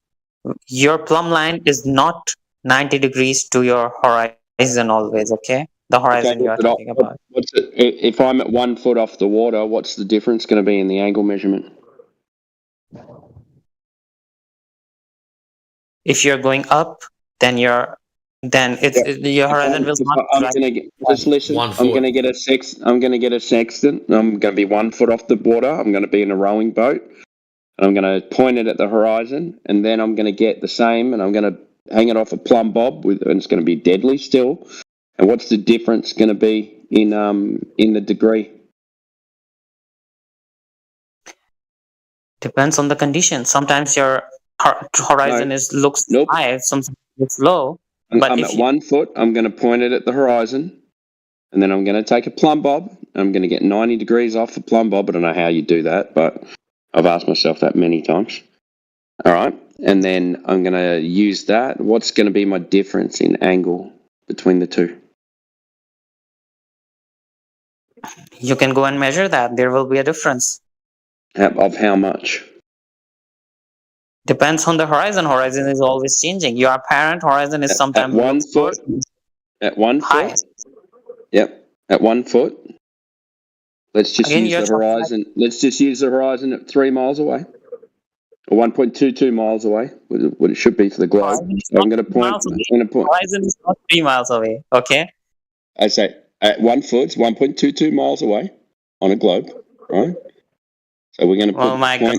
Your plumb line is not 90 degrees to your horizon always, okay? The horizon you are talking about. What's it, if I'm at 1 foot off the water, what's the difference going to be in the angle measurement? If you're going up, then your horizon will not. I'm going to get just listen. I'm going to get a sextant. I'm going to be 1 foot off the water. I'm going to be in a rowing boat. And I'm going to point it at the horizon, and then I'm going to get the same, and I'm going to hang it off a plumb bob, and it's going to be deadly still. And what's the difference going to be in the degree? Depends on the condition. Sometimes your horizon looks high, sometimes it's low. But I'm at 1 foot. I'm going to point it at the horizon, and then I'm going to take a plumb bob. I'm going to get 90 degrees off the plumb bob. I don't know how you do that, but I've asked myself that many times. All right. And then I'm going to use that. What's going to be my difference in angle between the two? You can go and measure that. There will be a difference. Of how much? Depends on the horizon. Horizon is always changing. Your apparent horizon is sometimes at 1 foot. At 1 foot. Yep. At 1 foot. Let's just use the horizon. Let's just use the horizon at 3 miles away, or 1.22 miles away. What it should be for the globe. So I'm going to point. Horizon is not 3 miles away. Okay. I say at 1 foot, it's 1.22 miles away on a globe, right? So we're going to put. Oh my God.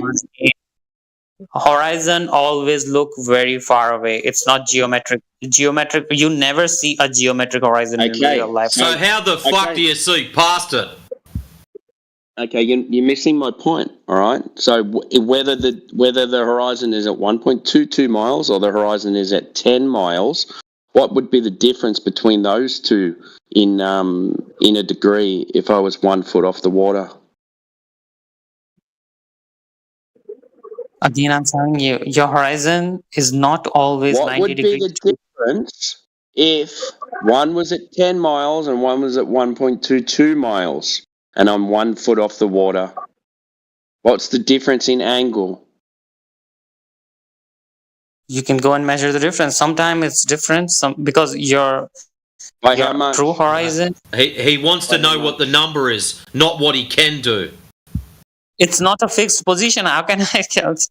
Horizon always look very far away. It's not geometric. You never see a geometric horizon in real life. So how the fuck do you see past it? Okay, you're missing my point. All right. So whether the horizon is at 1.22 miles or the horizon is at 10 miles, what would be the difference between those two in a degree if I was 1 foot off the water? Again, I'm telling you, your horizon is not always 90 degrees. What would be the difference if one was at 10 miles and one was at 1.22 miles and I'm 1 foot off the water? What's the difference in angle? you can go and measure the difference. Sometimes it's different, because your how much? true horizon. He wants to know what the number is, not what he can do. It's not a fixed position. How can I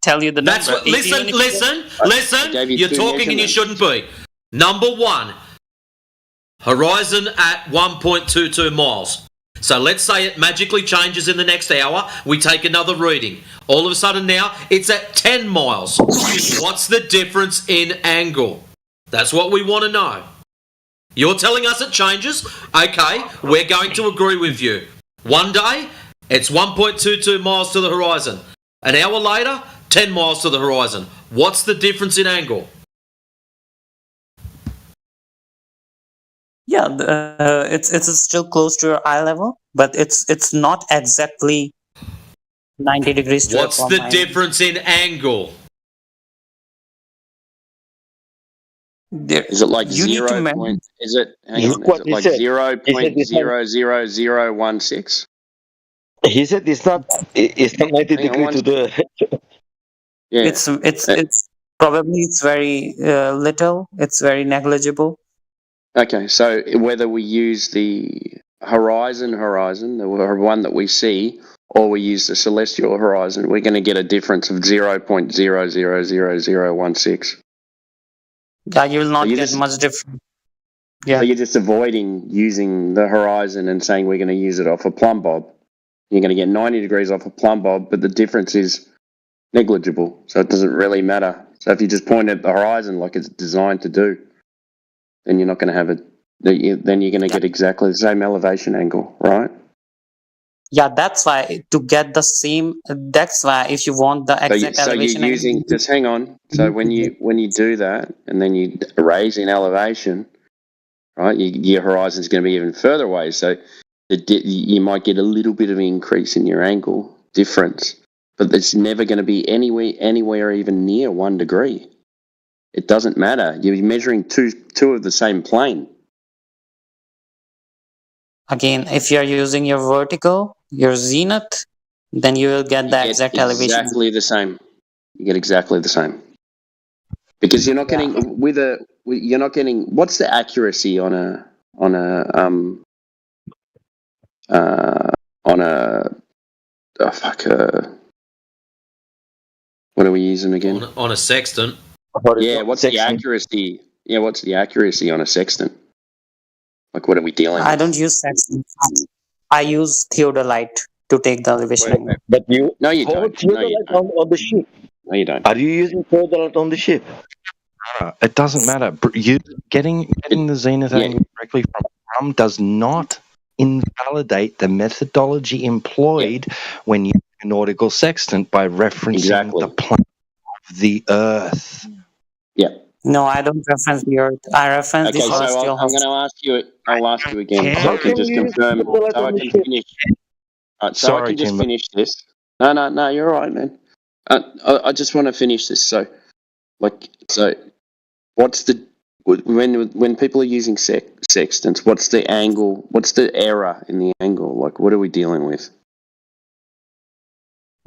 tell you the That's number? what. Listen. You're talking and you shouldn't be. Number one, horizon at 1.22 miles. So let's say it magically changes in the next hour. We take another reading. All of a sudden now it's at 10 miles. What's the difference in angle? That's what we want to know. You're telling us it changes? Okay, we're going to agree with you. One day, it's 1.22 miles to the horizon. An hour later, 10 miles to the horizon. What's the difference in angle? Yeah, it's still close to your eye level, but it's not exactly 90 degrees to What's the difference in angle? Is it like you need to 0. measure. Is it? Hang on. Is it like 0.00016? He said it's not 90 degrees to the. Yeah. It's probably it's very little. It's very negligible. Okay, so whether we use the horizon, the one that we see, or we use the celestial horizon, we're going to get a difference of 0.000016. Yeah, you will not get much difference. Yeah. So you're just avoiding using the horizon and saying we're going to use it off a plumb bob. You're going to get 90 degrees off a plumb bob, but the difference is negligible, so it doesn't really matter. So if you just point at the horizon like it's designed to do, then you're not going to have it. Then you're going to get exactly the same elevation angle, right? Yeah, that's why to get the same. That's why if you want the exact elevation, you're using. Just hang on. So when you do that, and then you raise in elevation, right? Your horizon's going to be even further away. So you might get a little bit of increase in your angle difference, but it's never going to be anywhere even near 1 degree. It doesn't matter. You're measuring two of the same plane. Again, if you're using your vertical, your zenith, then you will get the exact elevation. Exactly the same. You get exactly the same. Because you're not getting you're not getting. What's the accuracy on a what are we using again? On a sextant. Yeah, what's the accuracy? Yeah, what's the accuracy on a sextant? Like, what are we dealing with? I don't use sextant. I use theodolite to take the elevation. But you no, you hold don't. theodolite on the ship. No, you don't. Are you using theodolite on the ship? It doesn't matter. You getting the zenith angle directly from does not invalidate the methodology employed when you use a nautical sextant by referencing the plane of the Earth. Yeah. No, I don't reference the Earth. I reference the celestial. I'm going to ask you. I'll ask you again, so I can just confirm. So I can finish. So I can just finish this. No. You're all right, man. I just want to finish this. So, what's the when people are using sextants? What's the angle? What's the error in the angle? Like, what are we dealing with?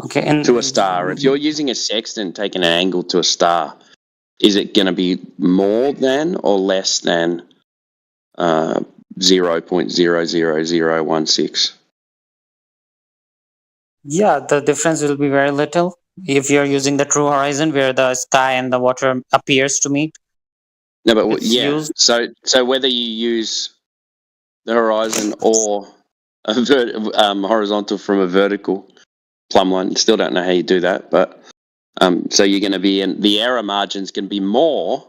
Okay, to a star. If you're using a sextant taking an angle to a star, is it going to be more than or less than 0.00016? Yeah, the difference will be very little if you're using the true horizon where the sky and the water appears to meet. No, but so whether you use the horizon or a horizontal from a vertical plumb line, still don't know how you do that, but so you're going to be in the error margin's going to be more.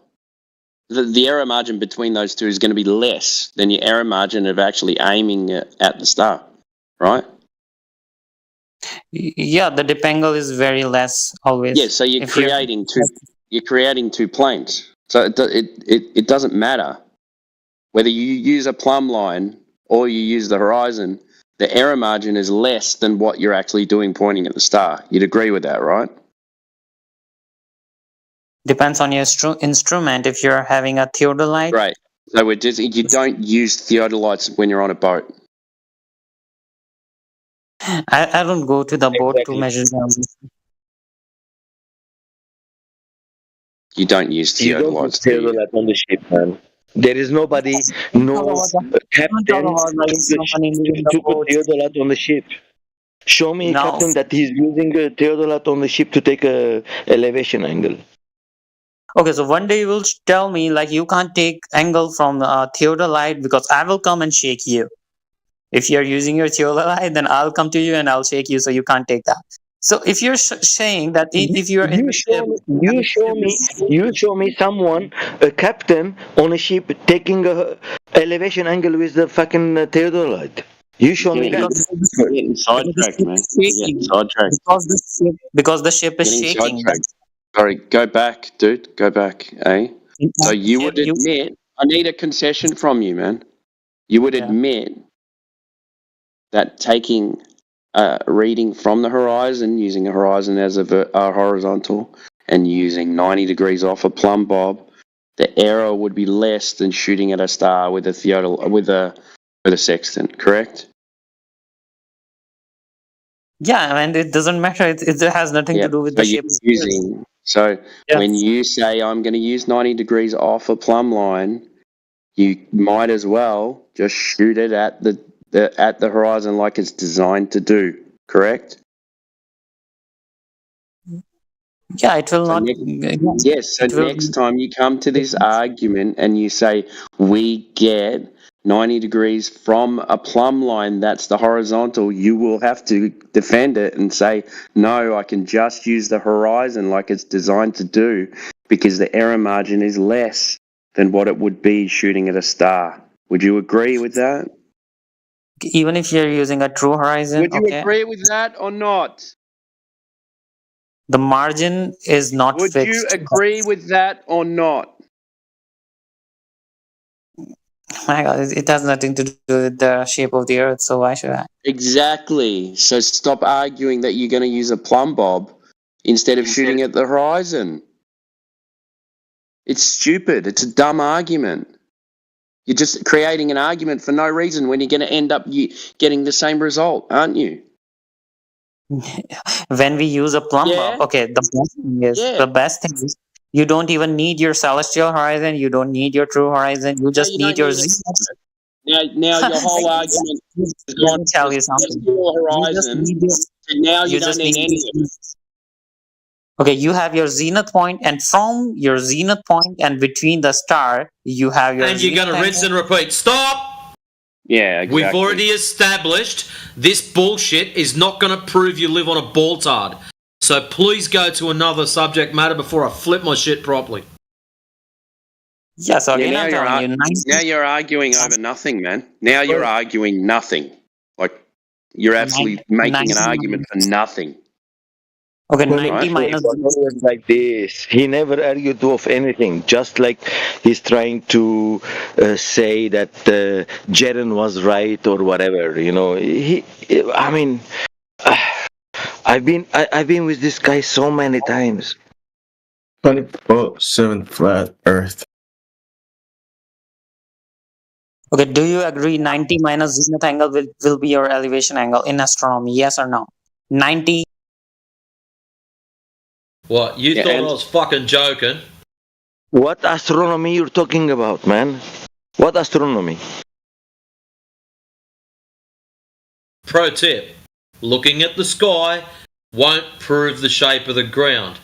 The error margin between those two is going to be less than your error margin of actually aiming at the star, right? Yeah, the dip angle is very less always. Yeah, so you're creating two planes. So it doesn't matter whether you use a plumb line or you use the horizon. The error margin is less than what you're actually doing pointing at the star. You'd agree with that, right? Depends on your instrument. If you're having a theodolite, right? So you don't use theodolites when you're on a boat. I don't go to the boat to measure them. You don't use You don't theodolites, put do you? theodolite on the ship, man. There is nobody, no captain to put theodolite on the ship. Show me a No. captain that is using a theodolite on the ship to take a elevation angle. Okay, so one day you will tell me like you can't take angle from theodolite because I will come and shake you. If you're using your theodolite, then I'll come to you and I'll shake you, so you can't take that. So if you're saying that if you're in the ship, You show me someone, a captain on a ship taking a elevation angle with the fucking theodolite. You show me that. You're getting sidetracked, man. You're getting sidetracked. because the ship is Getting shaking. sidetracked. Sorry, go back, dude. Go back, eh? So you would admit, I need a concession from you, man. You would admit that taking a reading from the horizon, using a horizon as a horizontal, and using 90 degrees off a plumb bob, the error would be less than shooting at a star with a sextant, correct? Yeah, and it doesn't matter. It has nothing to do with the shape. When you say I'm going to use 90 degrees off a plumb line, you might as well just shoot it at the horizon like it's designed to do. Correct? Yeah, it will not. Yes. So next time you come to this argument and you say we get 90 degrees from a plumb line that's the horizontal, you will have to defend it and say, no, I can just use the horizon like it's designed to do because the error margin is less than what it would be shooting at a star. Would you agree with that? Even if you're using a true horizon, would you agree with that or not? The margin is not Would fixed. you agree with that or not? My God, it has nothing to do with the shape of the earth, so why should I? Exactly. So stop arguing that you're going to use a plumb bob instead of shooting at the horizon. It's stupid. It's a dumb argument. You're just creating an argument for no reason when you're going to end up getting the same result, aren't you? When we use a plumb bob, okay, the best thing is you don't even need your celestial horizon, you don't need your true horizon, you just need your zenith. Now your whole argument is Let me tell you something. Horizon. Now you don't need any of it. Okay, you have your zenith point, and from your zenith point and between the star, you have your. And you're going to rinse and repeat. Stop! Yeah, exactly. We've already established this bullshit is not going to prove you live on a ball-tard. So please go to another subject matter before I flip my shit properly. Yeah, so again, I'm telling you. Now you're arguing over nothing, man. Now you're arguing nothing. Like, you're absolutely making an argument for nothing. Okay, Right? 90 minus. It was always like this. He never argued of anything. Just like he's trying to say that Jaren was right or whatever. You know, I mean, I've been with this guy so many times. 24/7 flat Earth. Okay, do you agree 90 minus zenith angle will be your elevation angle in astronomy? Yes or no? 90. What, you thought I was fucking joking? What astronomy you're talking about, man? What astronomy? Pro tip, looking at the sky won't prove the shape of the ground.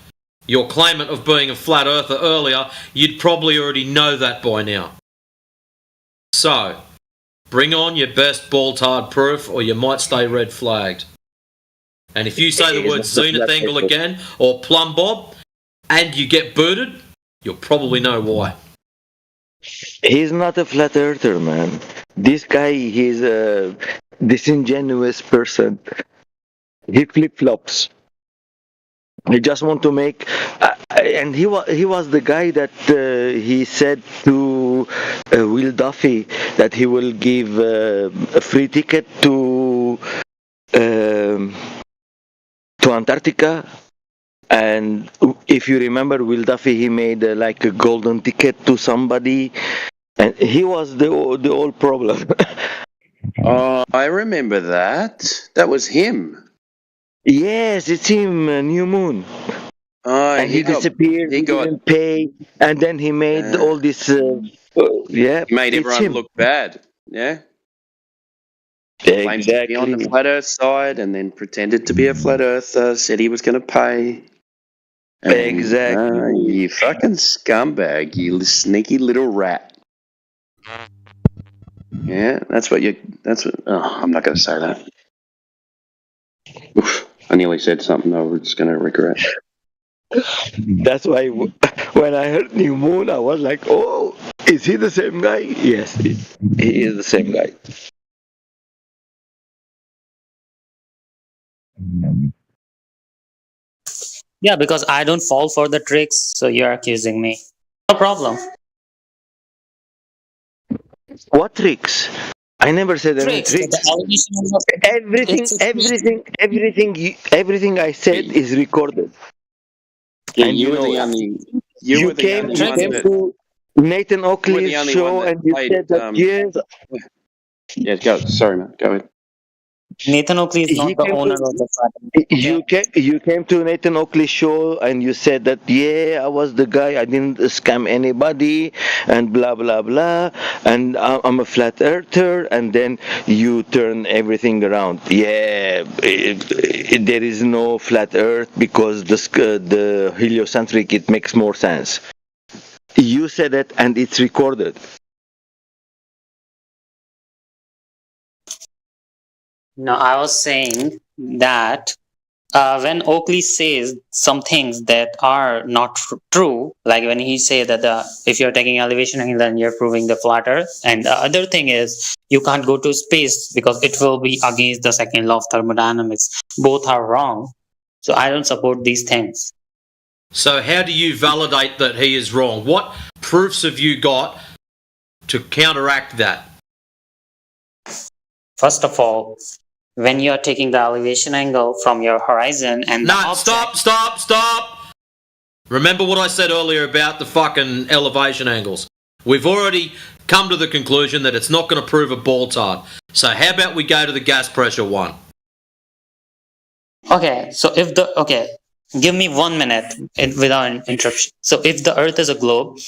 Your claimant of being a flat earther earlier, you'd probably already know that by now. So, bring on your best ball-tard proof or you might stay red flagged. And if you say the word zenith angle again or plumb bob and you get booted, you'll probably know why. He's not a flat earther, man. This guy, he's a disingenuous person. He flip-flops. He just want to make, and he was the guy that he said to Will Duffy that he will give a free ticket to Antarctica. And if you remember, Will Duffy, he made like a golden ticket to somebody, and he was the whole problem. Oh, I remember that. That was him. Yes, it's him, New Moon. and he disappeared. He didn't pay, and then he made all this. Yeah, He made it's everyone him. look bad. Yeah. Claimed to be on the Exactly. flat Earth side, and then pretended to be a flat earther. Said he was going to pay. And, Exactly. You fucking scumbag! You sneaky little rat. Yeah, that's what you. That's what. Oh, I'm not going to say that. Oof, I nearly said something I was going to regret. That's why when I heard New Moon, I was like, "Oh, is he the same guy?" Yes, he is the same guy. Yeah, because I don't fall for the tricks, so you're accusing me. No problem. What tricks? I never said any Tricks. tricks. The Everything I said is recorded. Yeah, and you were know the it. only. You were the came, only you one came that. to Nathan You were Oakley's the only show one that and you played. said that yes. Yeah, go. Sorry, man. Go ahead. Nathan Oakley is He not the came owner to- of the platform. You came to Nathan Oakley's show and you said that I was the guy, I didn't scam anybody and blah blah blah, and I'm a flat earther, and then you turn everything around. There is no flat earth because the heliocentric, it makes more sense. You said it and it's recorded. No, I was saying that when Oakley says some things that are not true, like when he say that if you're taking elevation angle, then you're proving the flat Earth, and the other thing is you can't go to space because it will be against the second law of thermodynamics. Both are wrong, so I don't support these things. So how do you validate that he is wrong? What proofs have you got to counteract that? First of all, when you're taking the elevation angle from your horizon and Stop! Remember what I said earlier about the fucking elevation angles. We've already come to the conclusion that it's not going to prove a ball tart. So how about we go to the gas pressure one? Okay, so give me 1 minute without interruption. So if the Earth is a globe,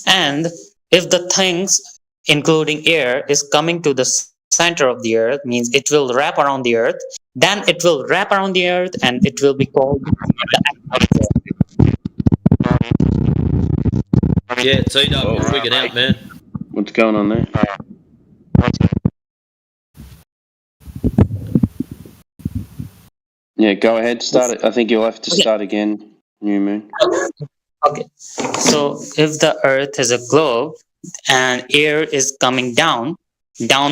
and if the things, including air, is coming to the center of the Earth, means it will wrap around the Earth, then it will wrap around the Earth, and it will be called the atmosphere. Yeah, TW, you're wigging out, man. What's going on there? Yeah, go ahead. Start it. I think you'll have to start again. New Moon. Okay, so if the Earth is a globe and air is coming down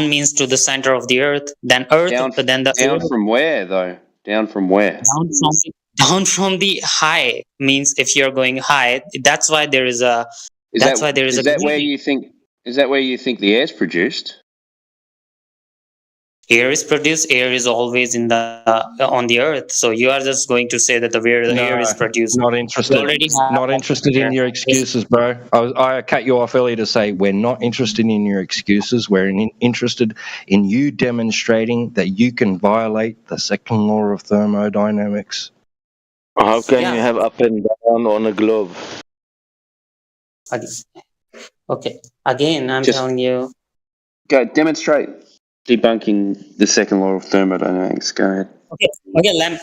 means to the center of the Earth, then Down from where though? Down from where? Down from the high means if you're going high. That's why there is a. Is that where you think? Is that where you think the air's produced? Air is produced. Air is always in the on the Earth. So you are just going to say that where the air is produced. Not interested. Not interested in your excuses, bro. I cut you off earlier to say we're not interested in your excuses. We're interested in you demonstrating that you can violate the second law of thermodynamics. How can you have up and down on a globe? Okay. Again, I'm telling you. Go demonstrate debunking the second law of thermodynamics. Go ahead. Okay.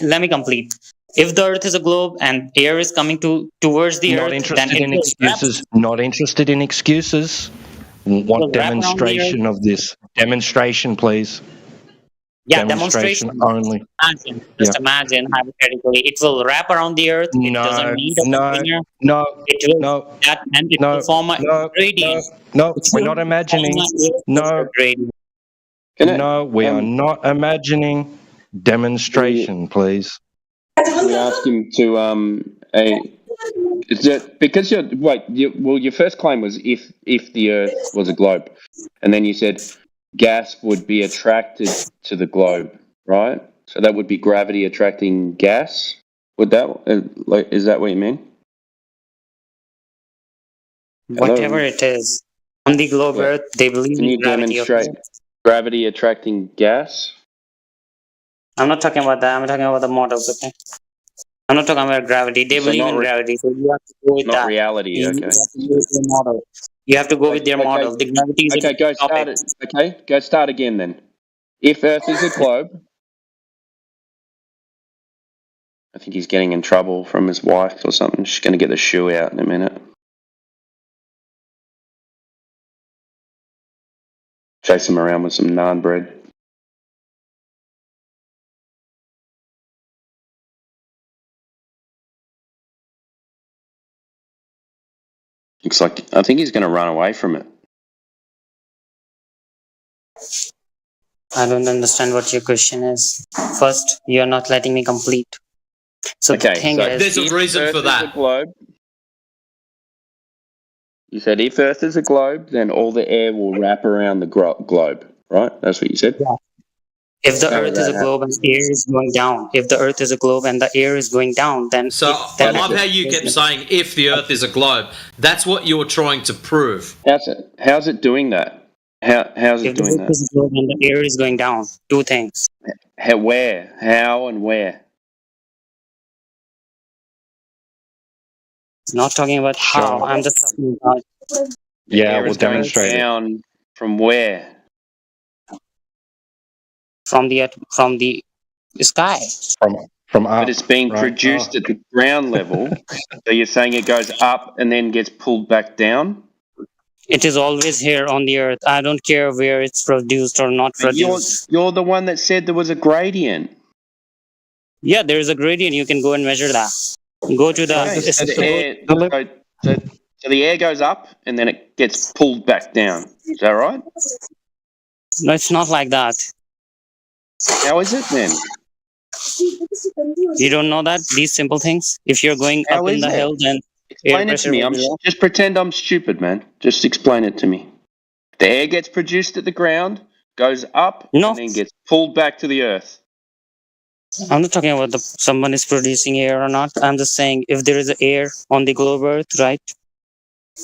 Let me complete. If the Earth is a globe and air is coming towards the Not Earth, interested then in excuses. Not interested in excuses. Want demonstration of this? Demonstration, please. Yeah, demonstration only. Imagine hypothetically, it will wrap around the Earth. It doesn't need a container. It will form a gradient. We're not imagining. No, we are not imagining. Demonstration, please. We ask him to is it because your first claim was if the Earth was a globe, and then you said gas would be attracted to the globe, right? So that would be gravity attracting gas. Would that is that what you mean? Whatever it is, on the globe Earth, they believe Can you in gravity. demonstrate gravity attracting gas? I'm not talking about that. I'm talking about the models. Okay. I'm not talking about gravity. They So believe not in re- gravity, so you have to go with not that. reality. You Okay. have to go with their model. You have to go with their Okay. model. The gravity is a Okay. Go different start topic. it. Okay. Go start again then. If Earth is a globe, I think he's getting in trouble from his wife or something. She's going to get the shoe out in a minute. Chase him around with some naan bread. Looks like I think he's going to run away from it. I don't understand what your question is. First, you're not letting me complete. So the Okay, thing so is, There's a if reason Earth for is that. a globe, you said if Earth is a globe, then all the air will wrap around the globe, right? That's what you said. yeah. If the How will Earth is that a globe happen? and the air is going down, if the Earth is a globe and the air is going down, then So I love how you kept saying if the Earth is a globe. That's what you're trying to prove. How's it doing that? How's it if the doing Earth that? is a globe and the air is going down, two things. Where? How and where? Not talking about how. I'm just talking about The Yeah, air we'll is going demonstrate it. down from where? from the sky. From up, But it's being right? produced at the ground level. So you're saying it goes up and then gets pulled back down? It is always here on the Earth. I don't care where it's produced or not But produced. you're the one that said there was a gradient. Yeah, there is a gradient. You can go and measure that. Go to the. Okay, so the air goes up and then it gets pulled back down. Is that right? No, it's not like that. How is it then? You don't know that these simple things. If you're going How up in is the it? hill, then air Explain it to pressure me. will be low. Just pretend I'm stupid, man. Just explain it to me. The air gets produced at the ground, goes up, No, and then gets pulled back to the earth. I'm not talking about someone is producing air or not. I'm just saying if there is air on the globe Earth, right?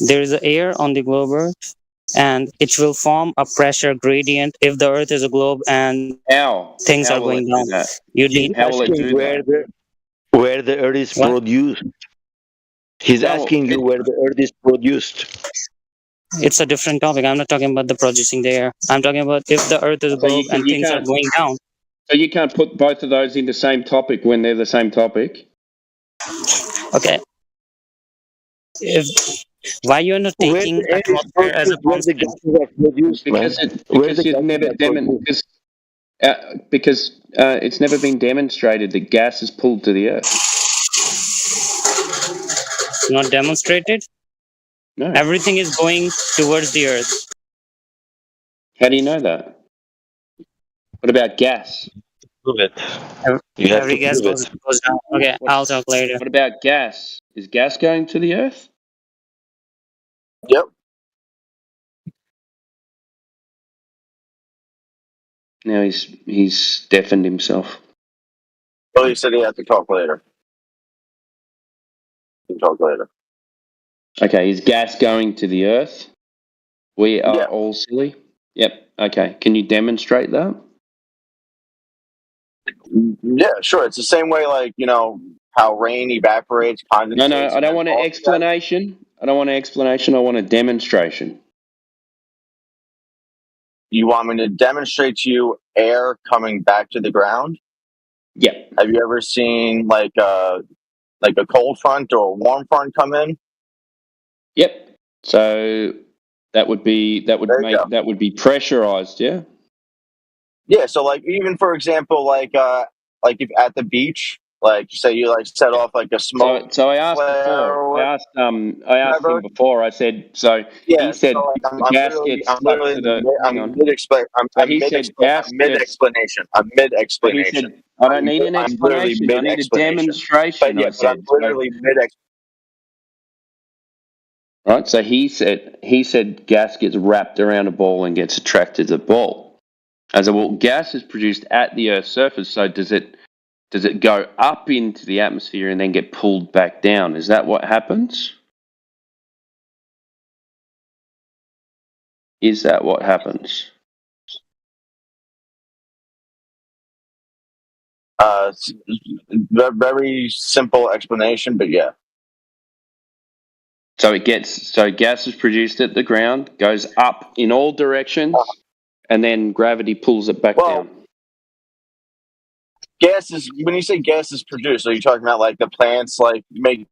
There is air on the globe Earth, and it will form a pressure gradient if the Earth is a globe and How? things How are will it going do down. that? You He's need. How will it asking do that? where the Earth is What? produced. He's No, asking you where the Earth is produced. It's a different topic. I'm not talking about the producing the air. I'm talking about if the Earth is a so globe and you things are can't. going down. So you can't put both of those in the same topic when they're the same topic. Okay. If why you're not Where taking the air is atmosphere as a produced, where the constant? gases are produced, man. Where the Because you've gases never are produced. it's never been demonstrated that gas is pulled to the earth. Not demonstrated. No. Everything is going towards the Earth. How do you know that? What about gas? Prove it. You have Every to gas prove goes, it. goes down. Okay, I'll talk later. What about gas? Is gas going to the earth? Yep. Now he's deafened himself. Well, he said he had to talk later. He can talk later. Okay, is gas going to the earth? We are Yeah. all silly. Yep. Okay. Can you demonstrate that? Yeah, sure. It's the same way, like, how rain evaporates, condensates. No, I don't want an explanation. I don't want an explanation. I want a demonstration. You want me to demonstrate to you air coming back to the ground? Yeah. Have you ever seen like a cold front or a warm front come in? Yep. So that would be pressurized, yeah? Yeah, so like even for example, like if at the beach, like say you like set off like a smoke. So I asked him before. I said so. Yeah, He said so like the gas gets stuck to the. Hang on. So he said gas I'm mid gets. explanation. I'm mid But he explanation. said, I don't need an I'm literally explanation. I mid need a explanation. demonstration. But yeah, I but said. I'm literally mid explanation. Right. So he said gas gets wrapped around a ball and gets attracted to the ball. I said, well, gas is produced at the Earth's surface. So does it go up into the atmosphere and then get pulled back down? Is that what happens? Is that what happens? Very simple explanation, but yeah. So gas is produced at the ground, goes up in all directions, and then gravity pulls it back down. Gas is, when you say gas is produced, are you talking about like the plants like making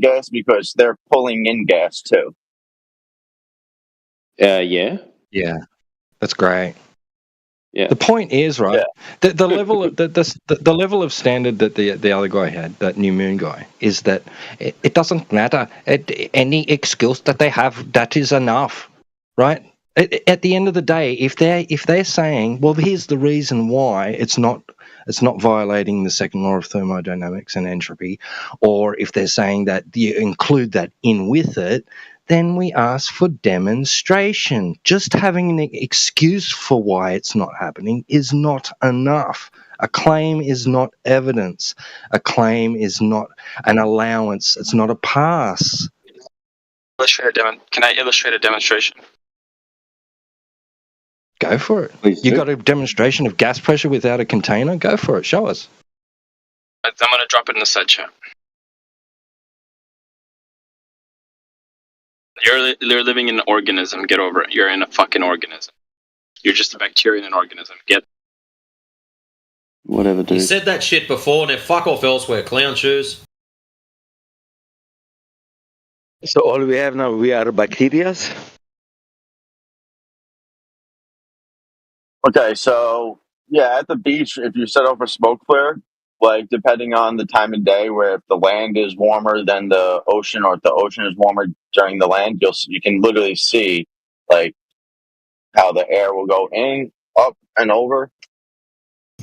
gas because they're pulling in gas too? Yeah. Yeah, that's great. Yeah. The point is, right, the level of the level of standard that the other guy had, that New Moon guy, is that it doesn't matter. Any excuse that they have, that is enough, right? At the end of the day, if they're saying, well, here's the reason why it's not violating the second law of thermodynamics and entropy, or if they're saying that you include that in with it, then we ask for demonstration. Just having an excuse for why it's not happening is not enough. A claim is not evidence. A claim is not an allowance. It's not a pass. Can I illustrate a demonstration? Go for it. Please You do. got a demonstration of gas pressure without a container? Go for it. Show us. I'm going to drop it in the side chat. You're living in an organism. Get over it. You're in a fucking organism. You're just a bacteria in an organism. Get whatever, He said that shit before, now fuck off elsewhere, clown shoes. So all we have now, we are bacterias. Okay, so yeah, at the beach, if you set up a smoke flare, like depending on the time of day, where if the land is warmer than the ocean, or if the ocean is warmer during the land, you can literally see like how the air will go in, up, and over.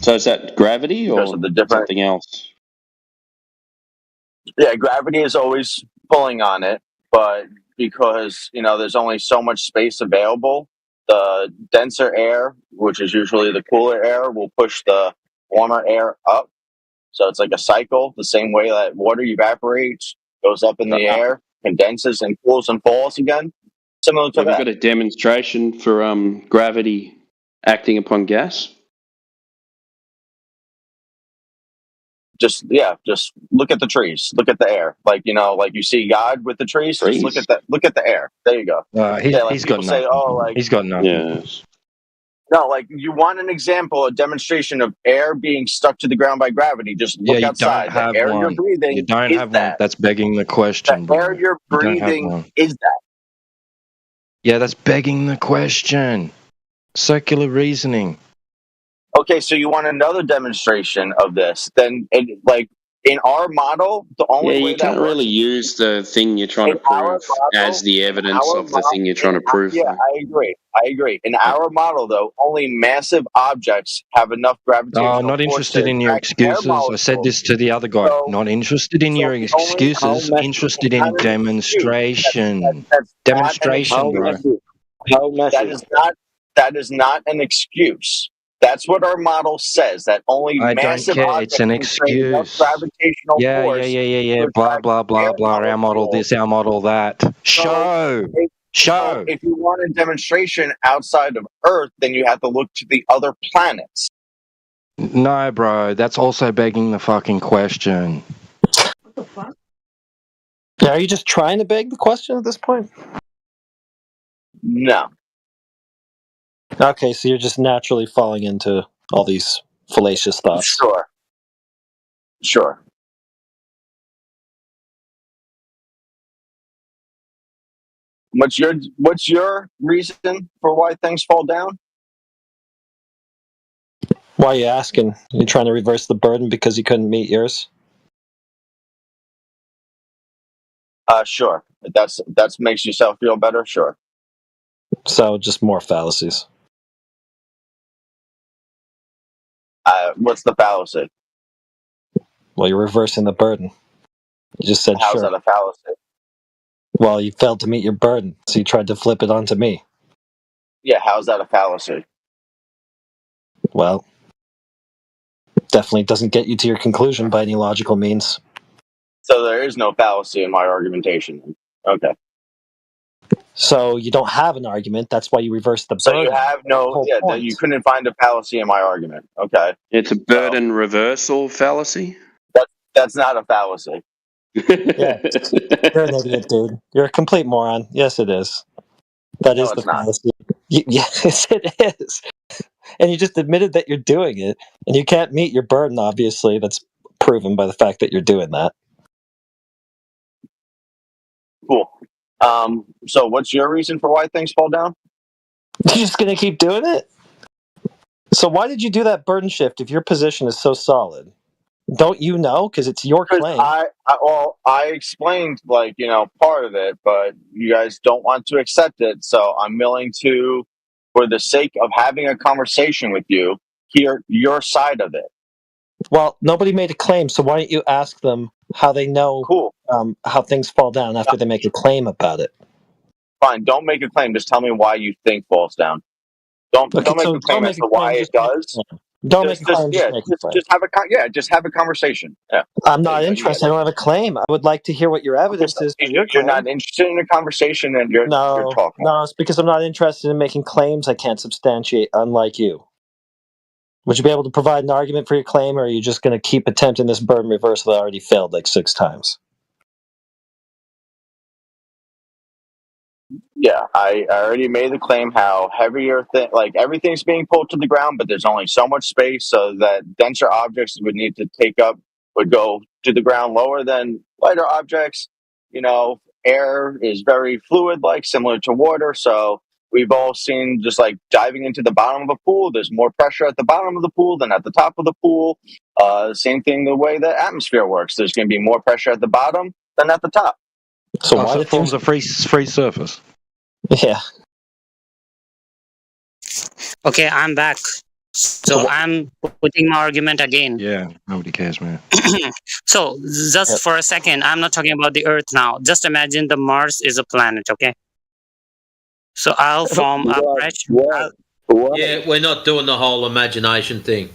So is that gravity or Because of the different, something else? yeah, gravity is always pulling on it, but because there's only so much space available, the denser air, which is usually the cooler air, will push the warmer air up. So it's like a cycle, the same way that water evaporates, goes up in the air, condenses and cools and falls again. Similar to Have you that. got a demonstration for gravity acting upon gas? Just look at the trees, look at the air. Like you see God with the trees. Just look at the air. There you go. He's got nothing. He's got nothing. Yes. No, like you want an example, a demonstration of air being stuck to the ground by gravity. Just look you outside. don't have The air one. you're breathing You don't is have that. one. That's begging the question, The bro. air you're You don't have breathing one. is that. Yeah, that's begging the question. Circular reasoning. Okay, so you want another demonstration of this? Then, in our model, the only way you that can't works, really use the thing you're trying to prove as the evidence of the thing you're trying to prove. Yeah, I agree. In our model, though, only massive objects have enough gravitational Oh, not force interested to in your attract air excuses. I molecules. said this to the other guy. So- Not interested in your the only- excuses. how Interested massive- in demonstration. That's Demonstration, bro. That is not an excuse. That's what our model says. That only I don't massive care. objects It's an can create enough excuse. gravitational force. Yeah. Blah, blah, blah, blah. Our model this, our model that. Show. So if you want a demonstration outside of Earth, then you have to look to the other planets. No, bro. That's also begging the fucking question. Yeah, are you just trying to beg the question at this point? No. Okay, so you're just naturally falling into all these fallacious thoughts. Sure. What's your reason for why things fall down? Why are you asking? You trying to reverse the burden because you couldn't meet yours? Sure. That's makes yourself feel better. Sure. So just more fallacies. What's the fallacy? Well, you're reversing the burden. You just said How's sure. that a fallacy? Well, you failed to meet your burden, so you tried to flip it onto me. Yeah, how's that a fallacy? Well, definitely doesn't get you to your conclusion by any logical means. So there is no fallacy in my argumentation. Okay. So you don't have an argument. That's why you reverse the So burden. you have no, yeah, you couldn't find a fallacy in my argument. Okay. It's a burden reversal fallacy. That's not a fallacy. Yeah, you're an idiot, dude. You're a complete moron. Yes, it is. That No, is the it's not. fallacy. Yes, it is. And you just admitted that you're doing it, and you can't meet your burden. Obviously, that's proven by the fact that you're doing that. Cool. So what's your reason for why things fall down? You're just gonna keep doing it. So why did you do that burden shift if your position is so solid? Don't you know? Because it's your claim. I explained part of it, but you guys don't want to accept it. So I'm willing to, for the sake of having a conversation with you, hear your side of it. Well, nobody made a claim, so why don't you ask them how they know how things fall down after they make a claim about it? Fine, don't make a claim. Just tell me why you think falls down. Don't make a claim as to why it does. Don't make a claim. Just have a conversation. Yeah. I'm not interested. I don't have a claim. I would like to hear what your evidence is. You're not interested in a conversation, and you're talking. No, it's because I'm not interested in making claims I can't substantiate, unlike you. Would you be able to provide an argument for your claim, or are you just going to keep attempting this burden reversal that already failed like 6 times? Yeah, I already made the claim how heavier everything's being pulled to the ground, but there's only so much space, so that denser objects would go to the ground lower than lighter objects. Air is very fluid-like, similar to water, so we've all seen just like diving into the bottom of a pool. There's more pressure at the bottom of the pool than at the top of the pool. Same thing the way the atmosphere works. There's going to be more pressure at the bottom than at the top. So why it forms a free surface? Yeah. Okay, I'm back. So I'm putting my argument again. Yeah, nobody cares, man. So just for a second, I'm not talking about the Earth now. Just imagine the Mars is a planet, okay? So I'll form a pressure. Yeah, we're not doing the whole imagination thing.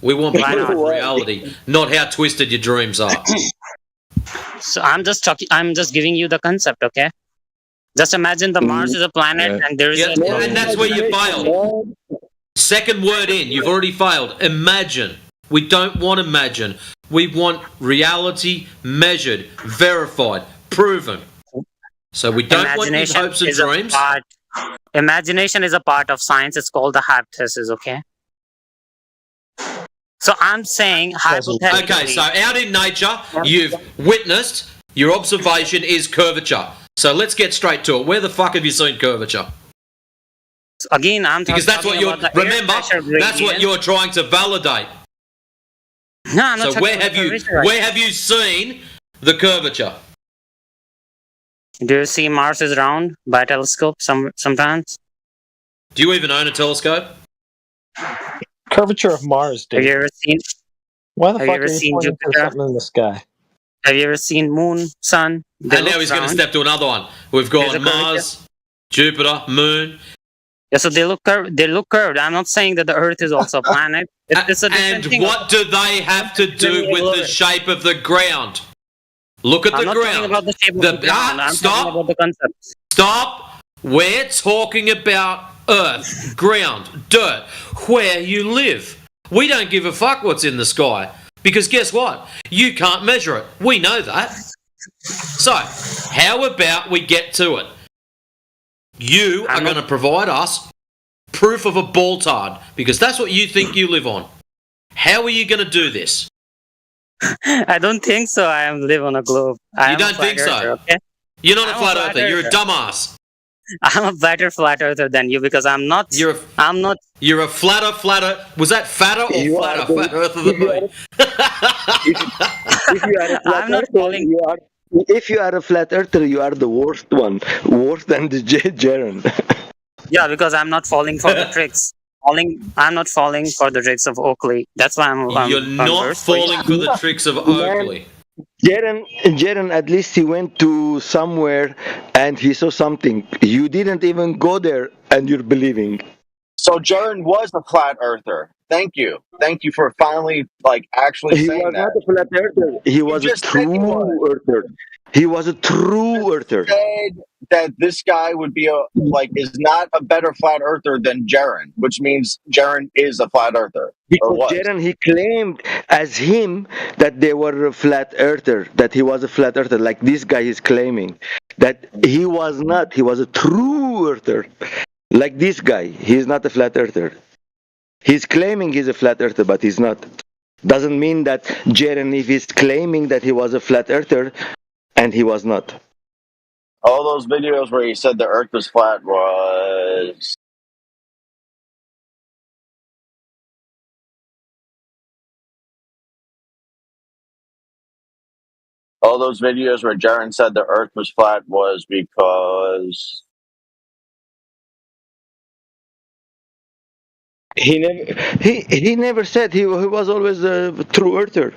We want reality, not how twisted your dreams are. So I'm just giving you the concept, okay? Just imagine the Mars is a planet and there is and that's where you failed. Second word in, you've already failed. Imagine. We don't want imagine. We want reality measured, verified, proven. So we don't want your hopes and dreams. Imagination is a part of science. It's called the hypothesis, okay? So I'm saying hypothetically. Okay, so out in nature, you've witnessed, your observation is curvature. So let's get straight to it. Where the fuck have you seen curvature? Again, because that's what you're. Remember, that's what you're trying to validate. No, I'm not so where have you seen the curvature? Do you see Mars is round by telescope sometimes? Do you even own a telescope? Curvature of Mars, dude. Have you ever seen? Why the have fuck you ever are you seen pointing to something in the sky? Have you ever seen Moon, Sun? And now he's going to step to another one. We've got Mars, Jupiter, Moon. Yeah, so they look curved. I'm not saying that the Earth is also a planet. It's a different thing. What do they have to do with the shape of the ground? Look at the ground. I'm not talking about the shape of the ground. I'm talking about the concept. Stop. We're talking about Earth, ground, dirt, where you live. We don't give a fuck what's in the sky. Because guess what? You can't measure it. We know that. So, how about we get to it? You are going to provide us proof of a balltard, because that's what you think you live on. How are you going to do this? I don't think so. I live on a globe. You don't think so? Okay? You're not a flat earther. You're a dumbass. I'm a better flat earther than you because I'm not. I'm not. You're a flatter. Was that fatter or flatter? Flat earther than me. If you are a flat earther, if you are a flat earther, you are the worst one, worse than the Jaren. Yeah, because I'm not falling for the tricks. I'm not falling for the tricks of Oakley. That's why I'm. You're not falling for the tricks of Oakley. Jaren, at least he went to somewhere and he saw something. You didn't even go there, and you're believing. So Jaren was a flat earther. Thank you for finally actually saying that. He was not a flat earther. He was a true earther. He was a true earther. that this guy would be is not a better flat earther than Jaren, which means Jaren is a flat earther or Because was. Jaren, he claimed as him that they were a flat earther, that he was a flat earther, like this guy is claiming. That he was not, he was a true earther. Like this guy, he's not a flat earther. He's claiming he's a flat earther, but he's not. Doesn't mean that Jaren, if he's claiming that he was a flat earther, and he was not. All those videos where he said the earth was flat was... All those videos where Jaren said the earth was flat was because... He never said he was always a true earther.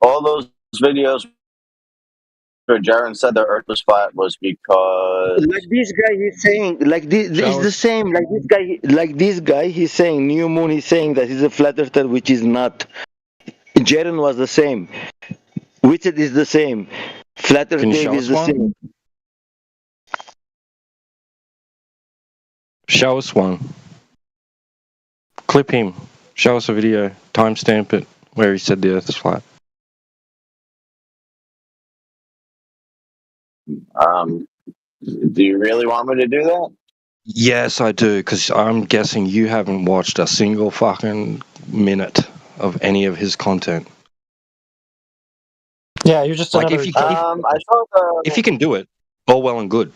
All those videos where Jaren said the earth was flat was because... Like this guy, he's saying, like this is the same. Like this guy, he's saying, New Moon, he's saying that he's a flat earther, which is not. Jaren was the same. Witted is the same. Flat Earth Dave is the same. Show us one. Clip him. Show us a video. Timestamp it where he said the earth is flat. Do you really want me to do that? Yes, I do, because I'm guessing you haven't watched a single fucking minute of any of his content. Yeah, you're just like another... if you can do it, all well and good.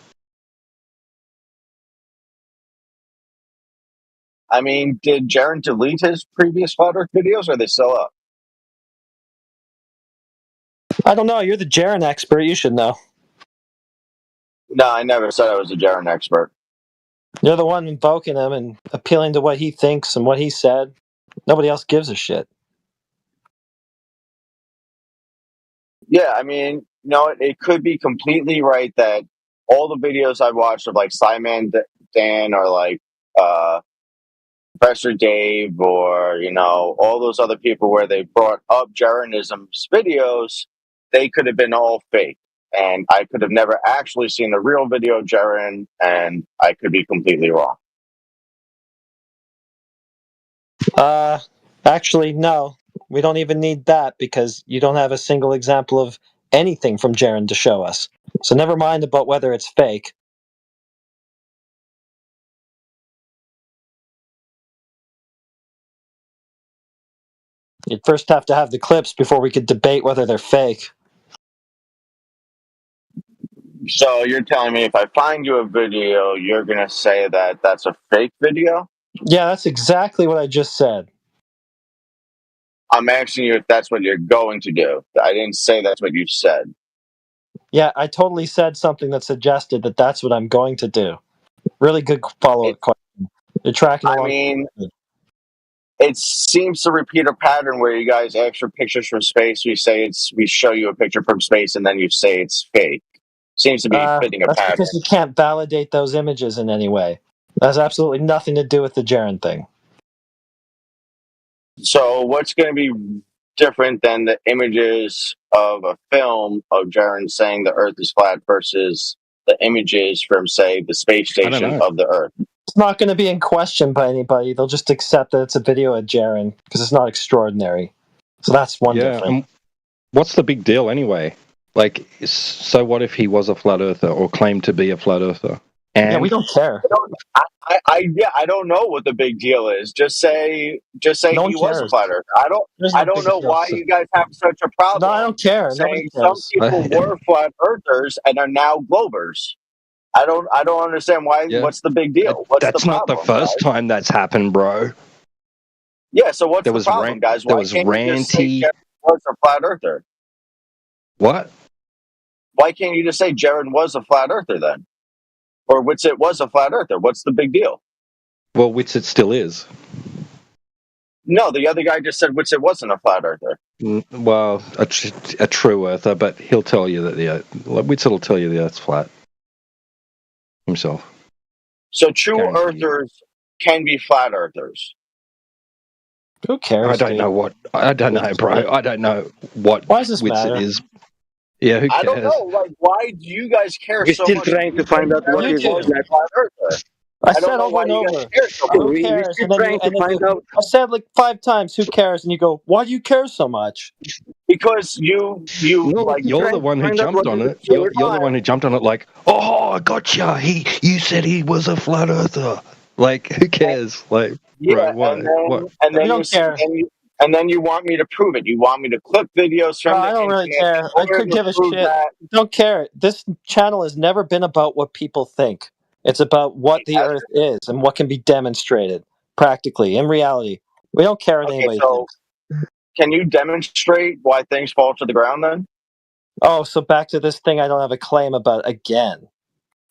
I mean, did Jaren delete his previous Flat Earth videos, or are they still up? I don't know. You're the Jaren expert. You should know. No, I never said I was a Jaren expert. You're the one invoking him and appealing to what he thinks and what he said. Nobody else gives a shit. Yeah, I mean, it could be completely right that all the videos I've watched of like Simon Dan or like Professor Dave or all those other people where they brought up Jarenism's videos, they could have been all fake, and I could have never actually seen the real video of Jaren, and I could be completely wrong. Actually, no. We don't even need that because you don't have a single example of anything from Jaren to show us. So never mind about whether it's fake. You'd first have to have the clips before we could debate whether they're fake. So you're telling me if I find you a video, you're going to say that that's a fake video? Yeah, that's exactly what I just said. I'm asking you if that's what you're going to do. I didn't say that's what you said. Yeah, I totally said something that suggested that that's what I'm going to do. Really good follow-up question. You're tracking along. I mean, it seems to repeat a pattern where you guys ask for pictures from space. We show you a picture from space, and then you say it's fake. Seems to be fitting a that's pattern. Because you can't validate those images in any way. That has absolutely nothing to do with the Jaren thing. So what's going to be different than the images of a film of Jaren saying the Earth is flat versus the images from, say, the space station of the Earth? It's not going to be in question by anybody. They'll just accept that it's a video of Jaren because it's not extraordinary. So that's one difference. What's the big deal anyway? Like, so what if he was a flat earther or claimed to be a flat earther? And yeah, we don't care. I don't know what the big deal is. Just say he was a flat earther. I don't know why you guys have such a problem. No, I don't care. Saying some people were flat earthers and are now globers. I don't understand why. Yeah. What's the big deal? That's not the first time that's happened, bro. Yeah. So what's the problem, guys? Why can't you just say Jaren was a flat earther? What? Why can't you just say Jaren was a flat earther then? Or Witsit was a flat earther? What's the big deal? Well, Witsit still is. No, the other guy just said Witsit wasn't a flat earther. Well, a true earther, but he'll tell you that Witsit will tell you the Earth's flat himself. So true earthers can be flat earthers. Who cares? I don't know, bro. I don't know what Witsit is. Yeah, who I don't cares? know. Like, why do you guys care We're so still much? trying to find out what is do. flat. Flat Earther. I I don't said know over why and you guys over. care so Who much. We're cares? still And then trying to find out. I said like 5 times, who cares? And you go, why do you care so much? Because you No, like You're the trying to one who find out jumped what on is it. the You're the one who jumped on it like, oh, I gotcha. You said he was a flat earther. Like, who cares? Like, yeah, bro, what? and then We don't care. and then you want me to prove it. You want me to clip videos from I the don't really internet care. in I order could to give a prove shit. that. Don't care. This channel has never been about what people think. It's about what the Earth is and what can be demonstrated practically in reality. We don't care what Okay, anybody so thinks. can you demonstrate why things fall to the ground then? Oh, so back to this thing I don't have a claim about again.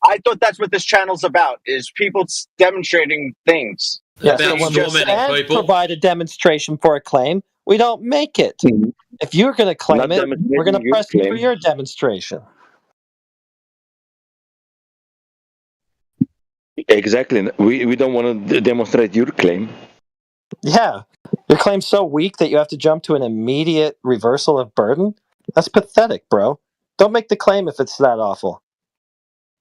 I thought that's what this channel's about, is people demonstrating things. Yeah, About so when we tormenting can people. provide a demonstration for a claim, we don't make it. If you're going to claim Not it, we're going to demonstrating your press you for claim. your demonstration. Exactly. We don't want to demonstrate your claim. Yeah. Your claim's so weak that you have to jump to an immediate reversal of burden? That's pathetic, bro. Don't make the claim if it's that awful.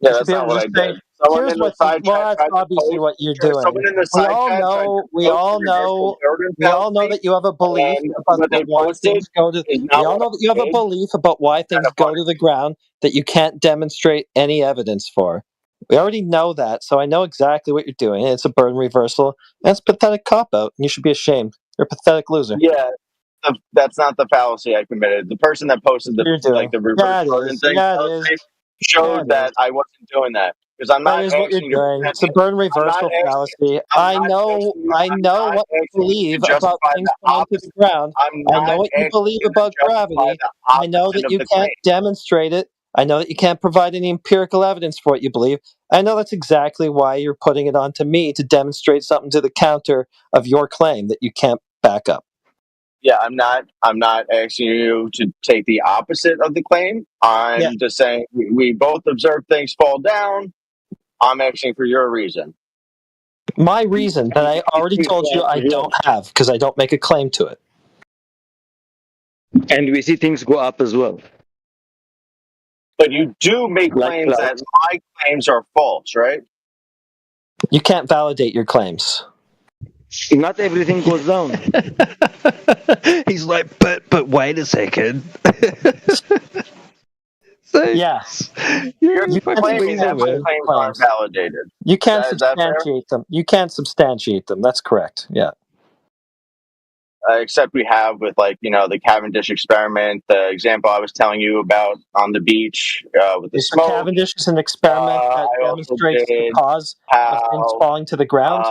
Yeah, You should that's be not able to what I just say, did. Someone here's in the what side well, chat that's tried to obviously post. what you're Someone doing. in the side chat tried to We post all the reversal know burden we all know fallacy, that you have a belief and about what they why posted things go to is we not all what know that you have I a did. belief about why things go to the ground that you can't demonstrate any evidence for. We already know that, so I know exactly what you're doing. It's a burden reversal, and it's a pathetic cop-out, and you should be ashamed. You're a pathetic loser. Yeah, that's not the fallacy I committed. The person that posted That's what you're doing. the reverse Yeah, it burden is. thing Yeah, it is. fallacy Yeah, showed it that is. I wasn't doing that, because I'm That not is what you're asking you to doing. present It's a me. burden I'm not reversal asking. fallacy. I'm I not know asking you. I I'm know not what you asking you believe to about justify things the falling to the opposite. ground. I'm I not know what you asking believe you to about justify gravity. the I know opposite that of you the can't claim. demonstrate it. I know that you can't provide any empirical evidence for what you believe. I know that's exactly why you're putting it onto me to demonstrate something to the counter of your claim that you can't back up. Yeah, I'm not asking you to take the opposite of the claim. I'm Yeah. just saying we both observe things fall down. I'm asking for your reason. My reason that I already told you I don't have because I don't make a claim to it. And we see things go up as well. But you do make Like claims that clouds. my claims are false, right? You can't validate your claims. Not everything goes down. He's like, but wait a second. Yeah. You're You can't claiming that my substantiate claims aren't claims. validated. You can't Is that fair? substantiate them. You can't substantiate them. That's correct. Yeah. Except we have with the Cavendish experiment, the example I was telling you about on the beach with the So smoke. Cavendish is an experiment that I also demonstrates the did cause of things how falling to the ground.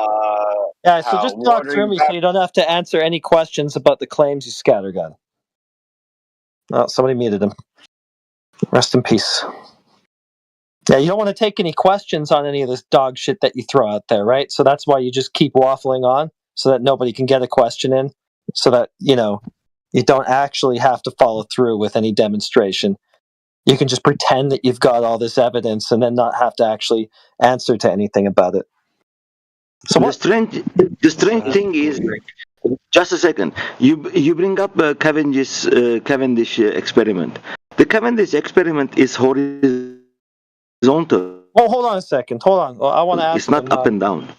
Yeah, so how just talk water through me so you don't have to answer any questions about the claims you scattergun. Oh, somebody muted him. Rest in peace. Yeah, you don't want to take any questions on any of this dog shit that you throw out there, right? So that's why you just keep waffling on so that nobody can get a question in, so that, you don't actually have to follow through with any demonstration. You can just pretend that you've got all this evidence and then not have to actually answer to anything about it. So the strange thing is, just a second. You bring up Cavendish experiment. The Cavendish experiment is horizontal. Oh, hold on a second. Hold on. Well, I want to ask. It's not up and down.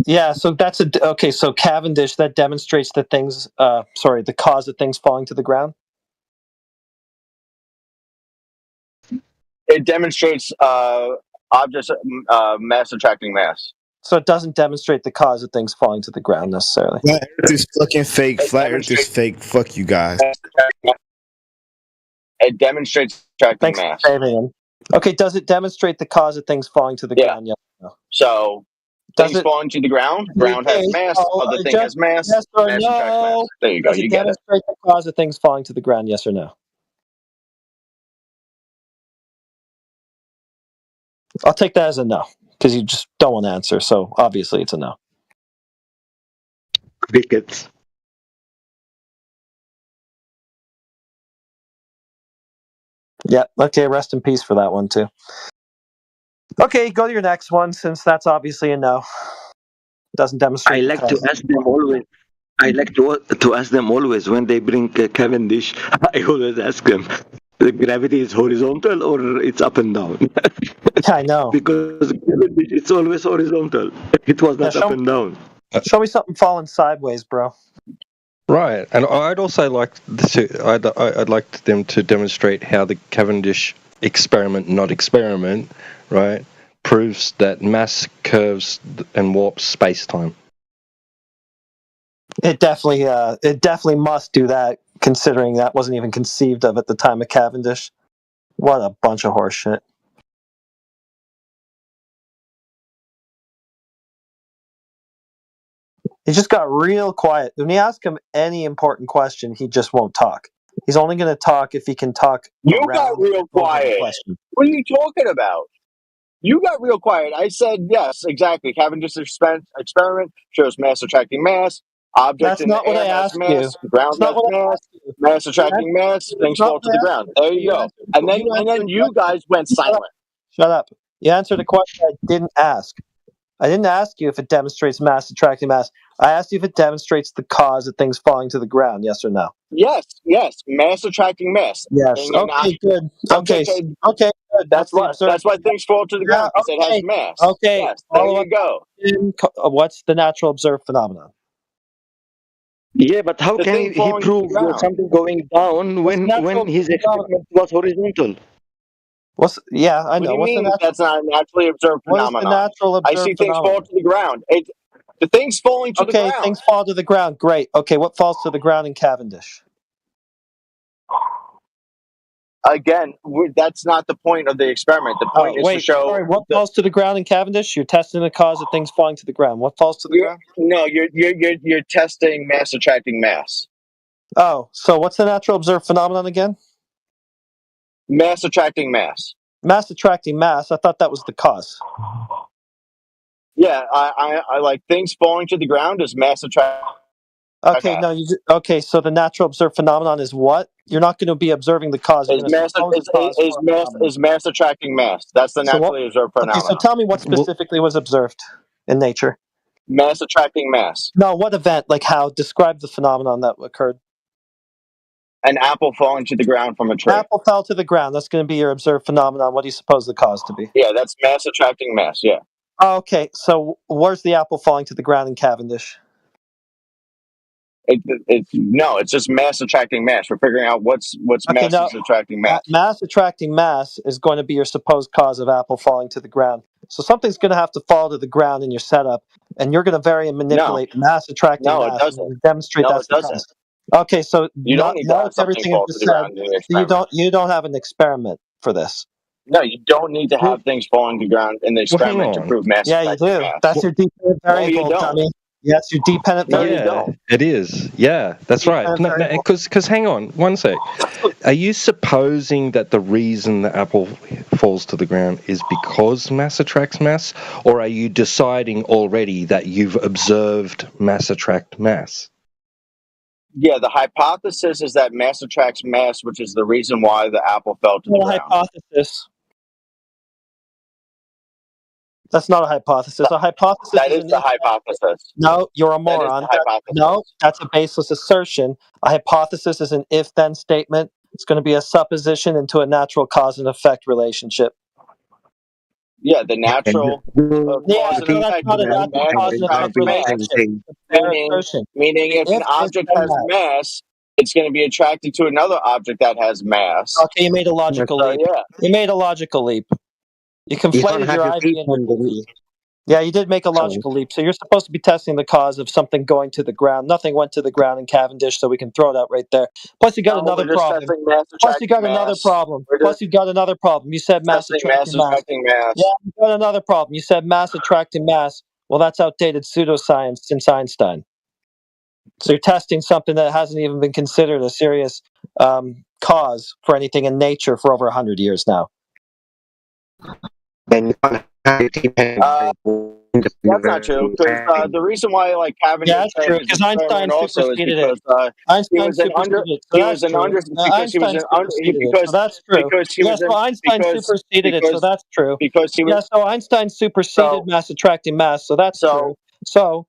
Yeah, so that's okay. So Cavendish, that demonstrates that things. The cause of things falling to the ground. it demonstrates objects mass attracting mass. So it doesn't demonstrate the cause of things falling to the ground necessarily. Flat Earth is fucking fake. Flat Earth is fake. Fuck you guys. It demonstrates attracting mass. For saving him. Okay, does it demonstrate the cause of things falling to the ground? Yes or no? So things falling to the ground. Ground has mass. Other thing has mass. Yes or mass no? attracts mass. There you go. Does it You get it. demonstrate the cause of things falling to the ground? Yes or no? I'll take that as a no, because you just don't want to answer. So obviously it's a no. Crickets. Yeah. Okay. Rest in peace for that one too. Okay, go to your next one, since that's obviously a no. Doesn't demonstrate. I like to ask them always. I like to ask them always when they bring Cavendish. I always ask them, the gravity is horizontal or it's up and down. Yeah, I know. Because it's always horizontal. It was not up and down. Show me something falling sideways, bro. Right, and I'd also like I'd like them to demonstrate how the Cavendish experiment, not experiment, right, proves that mass curves and warps space-time. It definitely must do that, considering that wasn't even conceived of at the time of Cavendish. What a bunch of horse shit. He just got real quiet. When you ask him any important question, he just won't talk. He's only going to talk if he can talk. You got real quiet. What are you talking about? You got real quiet. I said yes, exactly. Cavendish experiment shows mass attracting mass. Object That's in the not what air I has asked mass. you. Ground That's has not what I mass. asked you. Mass attracting mass. Things fall to the ground. There you go. And then you guys went silent. Shut up. You answered a question I didn't ask. I didn't ask you if it demonstrates mass attracting mass. I asked you if it demonstrates the cause of things falling to the ground. Yes or no? Yes. Mass attracting mass. Yes. Okay. Good. Okay. Okay. Good. That's why things fall to the ground because it has Okay. mass. Okay. Yes. There Follow you up go. question. What's the natural observed phenomenon? Yeah, but how The can thing he falling to the prove ground. something going down when his experiment was horizontal? Yeah, I What do know. you What's the mean natural? that's not a naturally observed What is the phenomenon? natural I observed see things phenomenon? fall to the ground. The thing's falling to the Okay, ground. things fall to the ground. Great. Okay, what falls to the ground in Cavendish? Again, that's not the point of the experiment. The point is to show. Sorry, what falls to the ground in Cavendish? You're testing the cause of things falling to the ground. What falls to the ground? No, you're testing mass attracting mass. Oh, so what's the natural observed phenomenon again? Mass attracting mass. Mass attracting mass. I thought that was the cause. Yeah, I like things falling to the ground is mass attracting. Okay, no. Okay, so the natural observed phenomenon is what? You're not going to be observing the cause. You're going to suppose the cause for a phenomenon. Is mass attracting mass. That's the So what- naturally observed Okay, phenomenon. so tell me what specifically was observed in nature. Mass attracting mass. No, what event? Like how? Describe the phenomenon that occurred. An apple falling to the ground from a tree. Apple fell to the ground. That's going to be your observed phenomenon. What do you suppose the cause to be? Yeah, that's mass attracting mass. Yeah. Oh, okay, so where's the apple falling to the ground in Cavendish? It's just mass attracting mass. We're figuring out what's Okay, mass is attracting mass. Mass attracting mass is going to be your supposed cause of apple falling to the ground. So something's going to have to fall to the ground in your setup, and you're going to vary and manipulate mass attracting No, mass. it doesn't. And demonstrate No, that's it the doesn't. cause. Okay, so You don't need to have something everything fall I to just the said. ground in the experiment. You don't have an experiment for this. No, you don't need to have things falling to the ground in the experiment to on. prove mass. Yeah, you do. Mass. That's your dependent No, you variable, don't. dummy. Yes, your dependent variable. Yeah, don't. it is. Yeah, that's right. Because hang on, one sec. Are you supposing that the reason the apple falls to the ground is because mass attracts mass, or are you deciding already that you've observed mass attract mass? Yeah, the hypothesis is that mass attracts mass, which is the reason why the apple fell to the Not a ground. hypothesis. That's not a hypothesis. A hypothesis That is is the hypothesis. No, you're a That is the moron. hypothesis. No, that's a baseless assertion. A hypothesis is an if-then statement. It's going to be a supposition into a natural cause and effect relationship. Yeah, the natural cause and so that's effect not a is natural mass cause and effect attracts mass. relationship. It's a fair assertion. Meaning if an object has mass, it's going to be attracted to another object that has mass. Okay, you made a logical So, leap. yeah. You made a logical leap. You conflated your IV and your DV. Yeah, you did make a logical leap. So you're supposed to be testing the cause of something going to the ground. Nothing went to the ground in Cavendish, so we can throw it out right there. Plus, you got another we're just problem. testing mass Plus, you got attracting another mass. problem. We're Plus, you got another problem. You said mass testing attracting mass mass. attracting mass. Yeah, you got another problem. You said mass attracting mass. Well, that's outdated pseudoscience since Einstein. So you're testing something that hasn't even been considered a serious cause for anything in nature for over 100 years now. Then That's not true. Because the reason why Cavendish Yeah, that's true. his Because Einstein experiment also is superseded because it. he Einstein was an under superseded it. So he that's was an true. under because he was Einstein an under superseded it. So that's true. because he Yeah, was so Einstein superseded it. So that's true. because he was Yeah, so Einstein superseded mass attracting mass. So that's true. So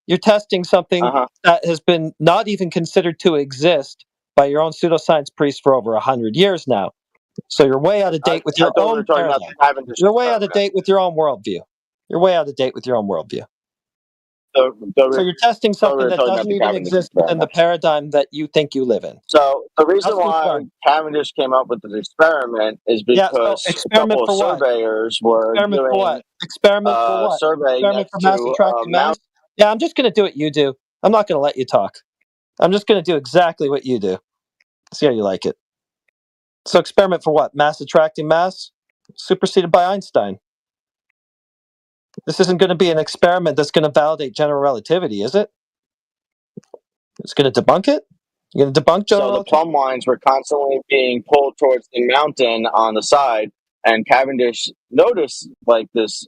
you're testing something that has been not even considered to exist by your own pseudoscience priests for over 100 years now. So you're way out of date with your I thought we own were talking about paradigm. the Cavendish You're way out of experiment. date with your own worldview. You're way out of date with your own worldview. So So you're testing we something were that talking about doesn't the even Cavendish exist within the experiment. paradigm that you think you live in. So the reason Just keep why going. Cavendish came up with this experiment is Yeah, so because a experiment couple of for what? surveyors were Experiment for doing what? Experiment for a what? survey Experiment for next mass to attracting mass? Mount. Yeah, I'm just going to do what you do. I'm not going to let you talk. I'm just going to do exactly what you do. See how you like it. So experiment for what? Mass attracting mass? Superseded by Einstein. This isn't going to be an experiment that's going to validate general relativity, is it? It's going to debunk it? You're going to debunk general So the relativity? plumb lines were constantly being pulled towards the mountain on the side, and Cavendish noticed like this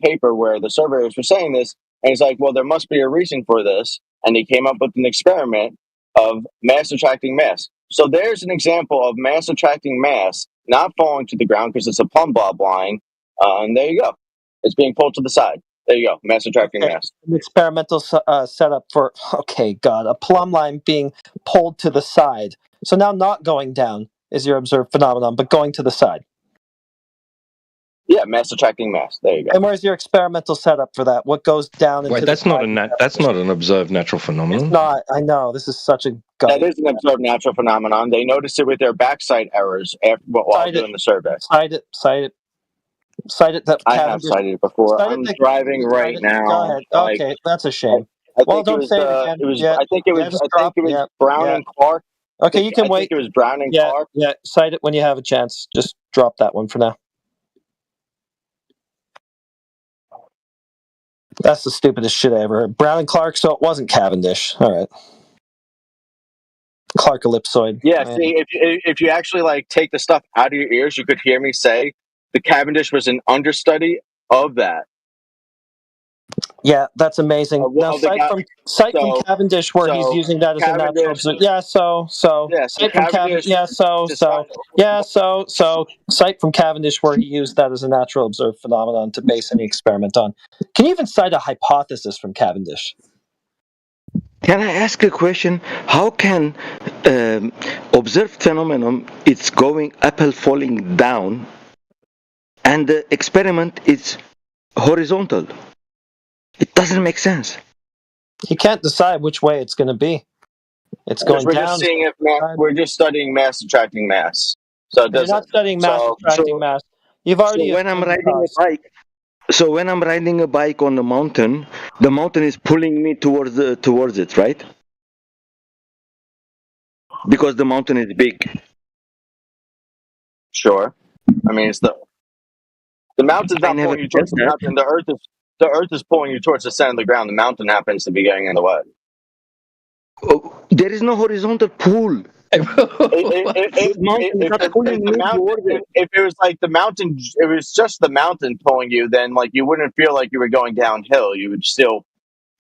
paper where the surveyors were saying this, and he's like, "Well, there must be a reason for this," and he came up with an experiment of mass attracting mass. So there's an example of mass attracting mass not falling to the ground because it's a plumb bob line, and there you go. It's being pulled to the side. There you go, mass attracting Okay, mass. an experimental setup for, okay, God, a plumb line being pulled to the side. So now not going down is your observed phenomenon, but going to the side. Yeah, mass attracting mass. There you go. And where's your experimental setup for that? What goes down into Wait, the that's not side? that's not an observed natural phenomenon. It's not. I know. This is such a That is an observed natural phenomenon. They noticed it with their backside errors after, while Cite it. doing the survey. Cite it. Cite it. Cite it that I have Cavendish. cited it before. Cite it I'm that- driving cite right it. now. Go ahead. Like, Okay, that's a shame. I Well, think it don't was say it again. it was Yeah, I think it yeah, was just I drop. think it was Yeah, Brown yeah. and Clark. Okay, you can I wait. think it was Brown and Yeah, Clark. yeah. Cite it when you have a chance. Just drop that one for now. That's the stupidest shit I ever heard. Brown and Clark, so it wasn't Cavendish. All right. Clark ellipsoid. Yeah, see, if you actually like take the stuff out of your ears, you could hear me say the Cavendish was an understudy of that. Yeah, that's amazing. Now, Of the guy. cite from Cavendish where he's So using that as a natural Cavendish. observer. Yeah, so Yeah, so cite from Cavendish. Cavendish. Yeah, so cite from Cavendish where he used that as a natural observed phenomenon to base any experiment on. Can you even cite a hypothesis from Cavendish? Can I ask a question? How can observed phenomenon it's going apple falling down, and the experiment is horizontal? It doesn't make sense. He can't decide which way it's going to be. It's Because going we're down. just seeing if we're just studying mass attracting mass. So it You're doesn't. not studying mass attracting mass. You've already. So when I'm riding a bike on the mountain is pulling me towards it, right? Because the mountain is big. Sure. I mean, it's the mountain's not pulling you towards the mountain. The earth is pulling you towards the center of the ground. The mountain happens to be getting in the way. Oh, there is no horizontal pull. If it was like the mountain, it was just the mountain pulling you, then like you wouldn't feel like you were going downhill. You would still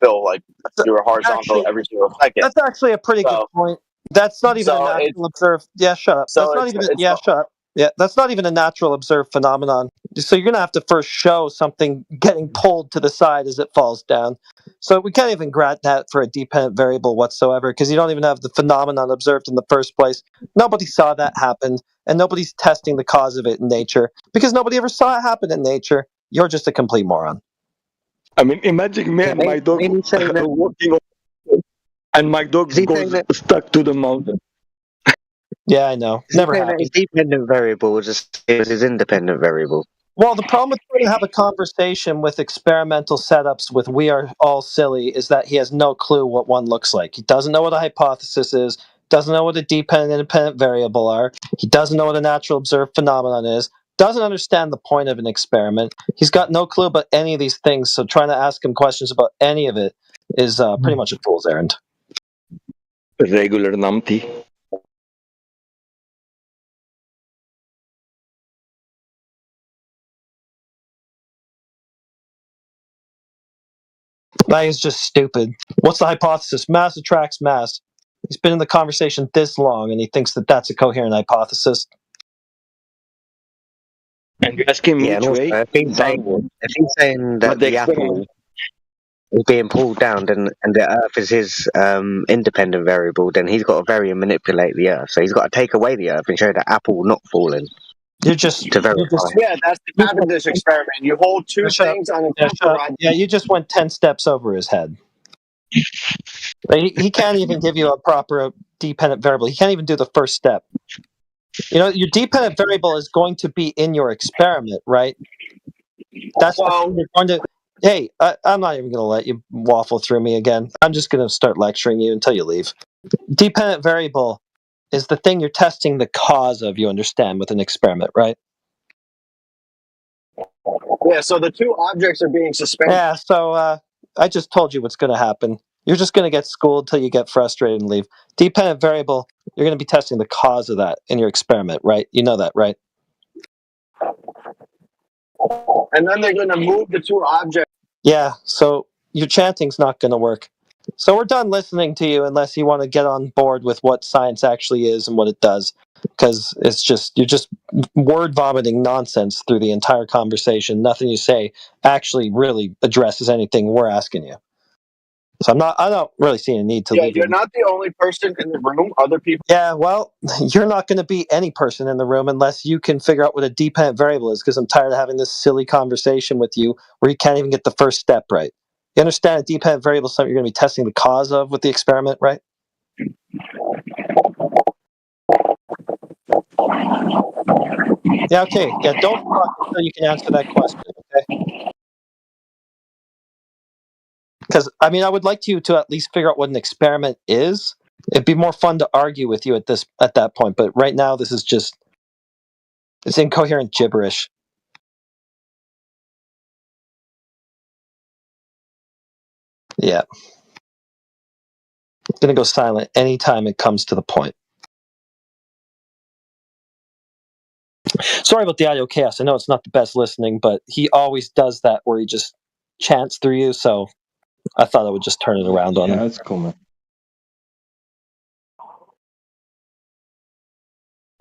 feel like you were horizontal every single second. That's actually a pretty good point. That's not even a natural observed. Yeah, shut up. So That's not even. Yeah, shut up. Yeah, that's not even a natural observed phenomenon. So you're gonna have to first show something getting pulled to the side as it falls down. So we can't even grant that for a dependent variable whatsoever because you don't even have the phenomenon observed in the first place. Nobody saw that happen, and nobody's testing the cause of it in nature because nobody ever saw it happen in nature. You're just a complete moron. I mean, imagine me and my dog walking, and my dog goes stuck to the mountain. Yeah, I know. Never happened. His dependent variable was just his independent variable. Well, the problem with trying to have a conversation with experimental setups with "we are all silly" is that he has no clue what one looks like. He doesn't know what a hypothesis is, doesn't know what a dependent and independent variable are, he doesn't know what a natural observed phenomenon is, doesn't understand the point of an experiment. He's got no clue about any of these things, so trying to ask him questions about any of it is pretty much a fool's errand. Regular numpty. That is just stupid. What's the hypothesis? Mass attracts mass. He's been in the conversation this long, and he thinks that that's a coherent hypothesis. And you ask him which way? If he's saying that the apple, is being pulled down, and the Earth is his independent variable, then he's got to vary and manipulate the Earth. So he's got to take away the Earth and show that Apple not falling. You're just to verify. Yeah, that's the Cavendish experiment. You hold two things on a temporary. Yeah, you just went 10 steps over his head. He can't even give you a proper dependent variable. He can't even do the first step. Your dependent variable is going to be in your experiment, right? That's what you're going to. Hey, I'm not even going to let you waffle through me again. I'm just going to start lecturing you until you leave. Dependent variable is the thing you're testing the cause of, you understand, with an experiment, right? Yeah, so the two objects are being suspended. Yeah, so I just told you what's going to happen. You're just going to get schooled till you get frustrated and leave. Dependent variable, you're going to be testing the cause of that in your experiment, right? You know that, right? And then they're going to move the two objects. Yeah, so your chanting's not going to work. So we're done listening to you unless you want to get on board with what science actually is and what it does. Because you're just word vomiting nonsense through the entire conversation. Nothing you say actually really addresses anything we're asking you. So I don't really see a need to leave You're you. not the only person in the room. Other people. Yeah, well, you're not going to be any person in the room unless you can figure out what a dependent variable is, because I'm tired of having this silly conversation with you where you can't even get the first step right. You understand a dependent variable is something you're going to be testing the cause of with the experiment, right? Yeah, okay. Yeah, don't talk until you can answer that question, okay? Because, I would like you to at least figure out what an experiment is. It'd be more fun to argue with you at that point, but right now this is just, it's incoherent gibberish. Yeah. I'm going to go silent anytime it comes to the point. Sorry about the audio chaos. I know it's not the best listening, but he always does that where he just chants through you, so I thought I would just turn it around on him. Yeah, that's cool, man.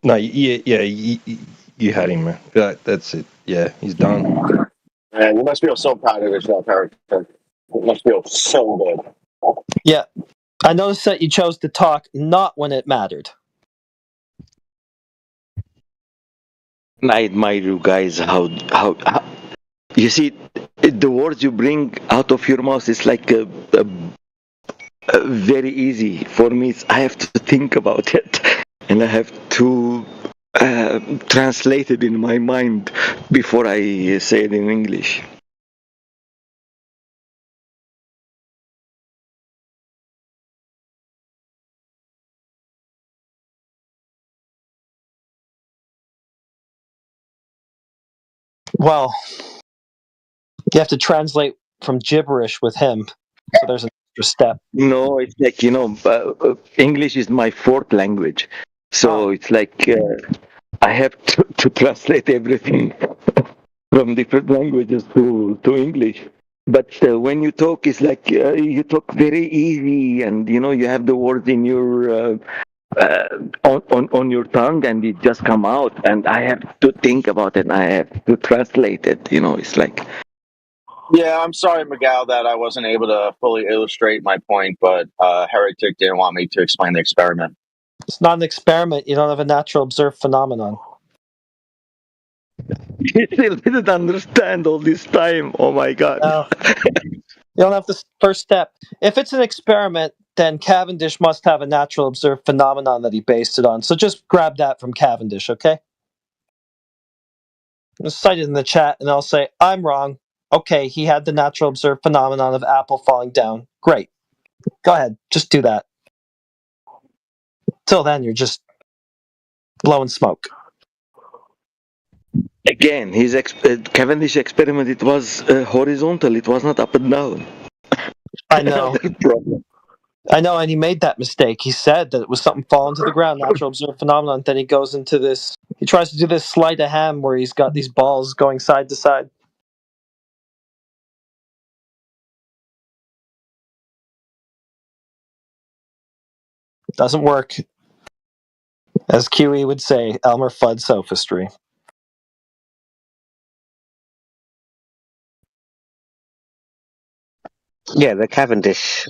No, you had him, man. That's it. Yeah, he's done. Man, you must feel so proud of yourself, Eric. You must feel so good. Yeah. I noticed that you chose to talk not when it mattered. I admire you guys. How you see the words you bring out of your mouth is like a very easy for me. I have to think about it, and I have to translate it in my mind before I say it in English. Well, you have to translate from gibberish with him, so there's an extra step. No, it's like English is my fourth language, so it's like I have to translate everything from different languages to English. But when you talk, it's like you talk very easy, and you have the words in your on your tongue, and it just come out. And I have to think about it. And I have to translate it. It's like. Yeah, I'm sorry, Miguel, that I wasn't able to fully illustrate my point, but Heretic didn't want me to explain the experiment. It's not an experiment. You don't have a natural observed phenomenon. You still didn't understand all this time. Oh my God. No. You don't have the first step. If it's an experiment, then Cavendish must have a natural observed phenomenon that he based it on. So just grab that from Cavendish, okay? I'm going to cite it in the chat, and I'll say, I'm wrong. Okay, he had the natural observed phenomenon of Apple falling down. Great. Go ahead. Just do that. Till then, you're just blowing smoke. Again, his Cavendish experiment, it was horizontal. It was not up and down. I know. I know, and he made that mistake. He said that it was something falling to the ground, natural observed phenomenon. Then he goes into this. He tries to do this sleight of hand where he's got these balls going side to side. Doesn't work. As QE would say, Elmer Fudd sophistry. Yeah, the Cavendish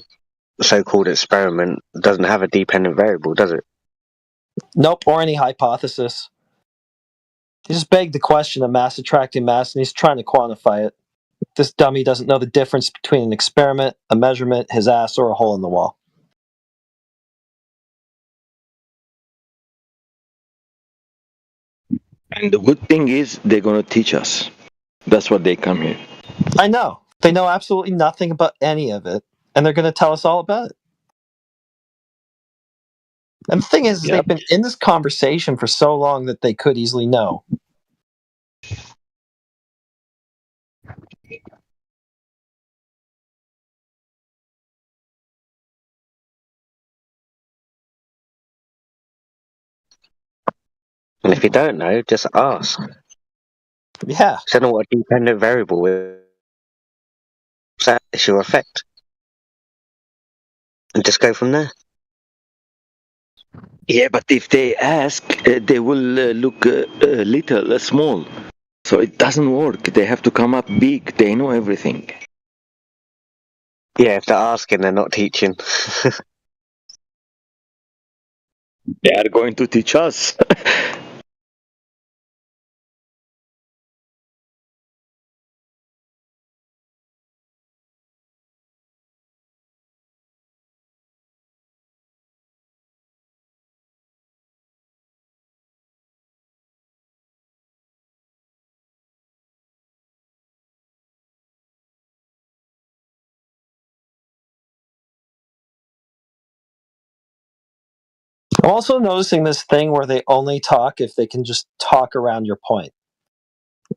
so-called experiment doesn't have a dependent variable, does it? Nope, or any hypothesis. He just begged the question of mass attracting mass, and he's trying to quantify it. This dummy doesn't know the difference between an experiment, a measurement, his ass, or a hole in the wall. And the good thing is they're going to teach us. That's what they come here. I know. They know absolutely nothing about any of it, and they're going to tell us all about it. And the thing is, they've been in this conversation for so long that they could easily know. And if you don't know, just ask. Yeah. So know what a dependent variable is. That is your effect. And just go from there. Yeah, but if they ask, they will look little, small. So it doesn't work. They have to come up big. They know everything. Yeah, if they're asking, they're not teaching. They are going to teach us. I'm also noticing this thing where they only talk if they can just talk around your point.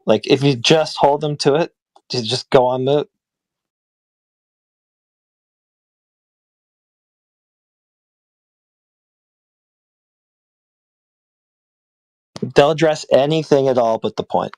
Like, if you just hold them to it, to just go on moot. They'll address anything at all but the point.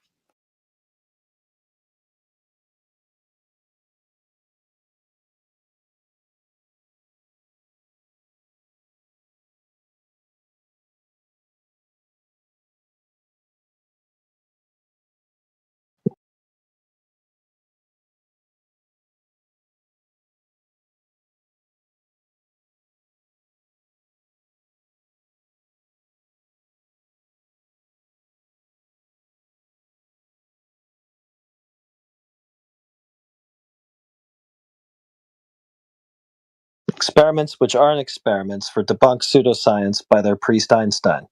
Experiments which aren't experiments for debunk pseudoscience by their priest Einstein.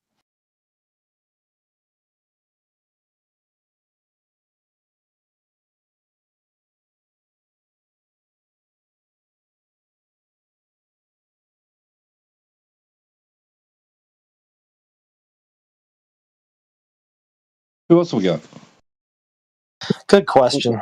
Who else have we got? Good question.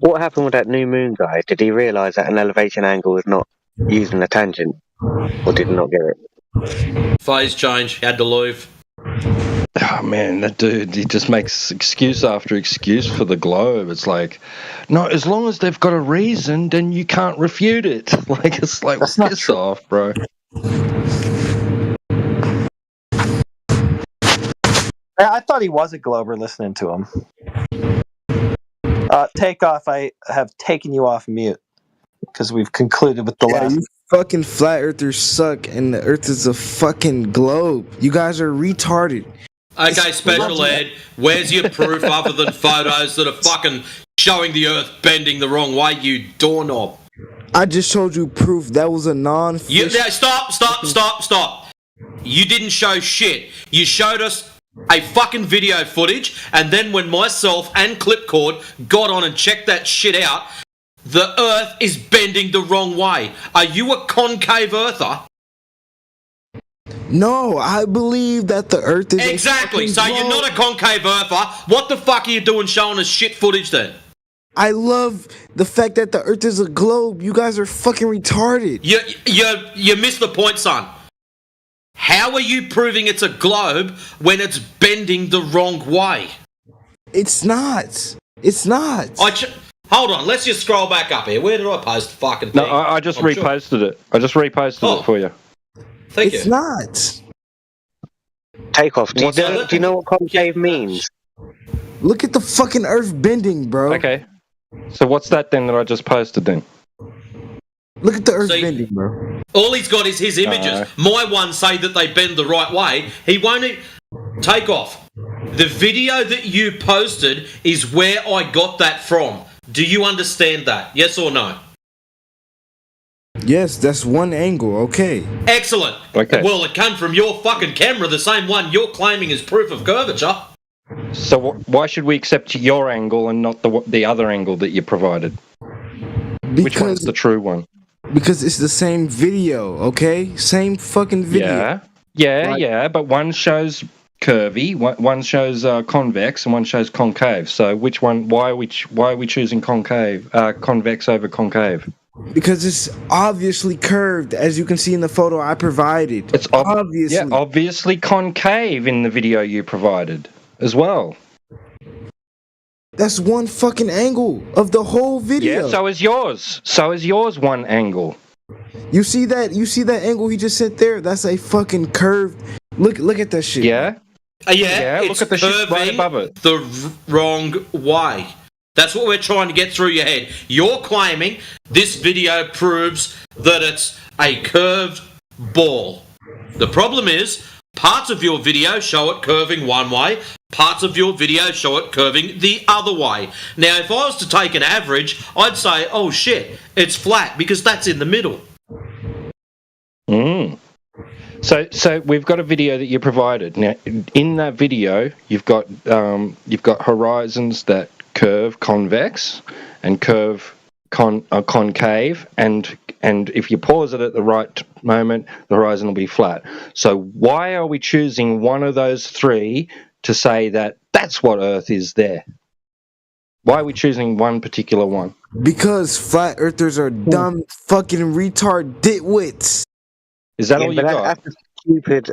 What happened with that new moon guy? Did he realise that an elevation angle is not using a tangent? Or did he not get it? Phase change, had to leave. Oh man, that dude, he just makes excuse after excuse for the globe. It's like, no, as long as they've got a reason, then you can't refute it. Like, it's like, piss off, bro. I thought he was a Glober listening to him. Takeoff, I have taken you off mute because we've concluded with the last. You fucking flat earthers suck, and the earth is a fucking globe. You guys are retarded. Okay, Special Ed, where's your proof other than photos that are fucking showing the earth bending the wrong way, you doorknob? I just showed you proof that was a non-fish. Stop. You didn't show shit. You showed us a fucking video footage, and then when myself and Clipcord got on and checked that shit out, the earth is bending the wrong way. Are you a concave earther? No, I believe that the earth is exactly. So you're not a concave earther. What the fuck are you doing showing us shit footage then? I love the fact that the earth is a globe. You guys are fucking retarded. You missed the point, son. How are you proving it's a globe when it's bending the wrong way? It's not. It's not. Hold on, let's just scroll back up here. Where did I post the fucking thing? No, I just reposted it. I just reposted it for you. Thank you. It's not. Takeoff. Do you know what concave means? Look at the fucking earth bending, bro. Okay. So what's that then that I just posted then? Look at the Earth bending, bro. All he's got is his images. My ones say that they bend the right way. He won't take off. The video that you posted is where I got that from. Do you understand that? Yes or no? Yes, that's one angle. Okay. Excellent. Okay. Well, it came from your fucking camera, the same one you're claiming is proof of curvature. So why should we accept your angle and not the other angle that you provided? Which one's the true one? Because it's the same video, okay? Same fucking video. Yeah, but one shows curvy, one shows convex, and one shows concave. So which one? Why are we choosing convex over concave? Because it's obviously curved, as you can see in the photo I provided. It's obviously concave in the video you provided as well. That's one fucking angle of the whole video. Yeah, so is yours. So is yours one angle. You see that? You see that angle he just sent there? That's a fucking curved. Look at that shit. Yeah. Yeah, look at the shit right above it. The wrong way. That's what we're trying to get through your head. You're claiming this video proves that it's a curved ball. The problem is, parts of your video show it curving one way, parts of your video show it curving the other way. Now, if I was to take an average, I'd say, oh shit, it's flat, because that's in the middle. So we've got a video that you provided. Now, in that video, you've got horizons that curve convex and curve concave, and if you pause it at the right moment, the horizon will be flat. So why are we choosing one of those three to say that that's what Earth is there? Why are we choosing one particular one? Because flat earthers are dumb fucking retard ditwits. Is that all you got?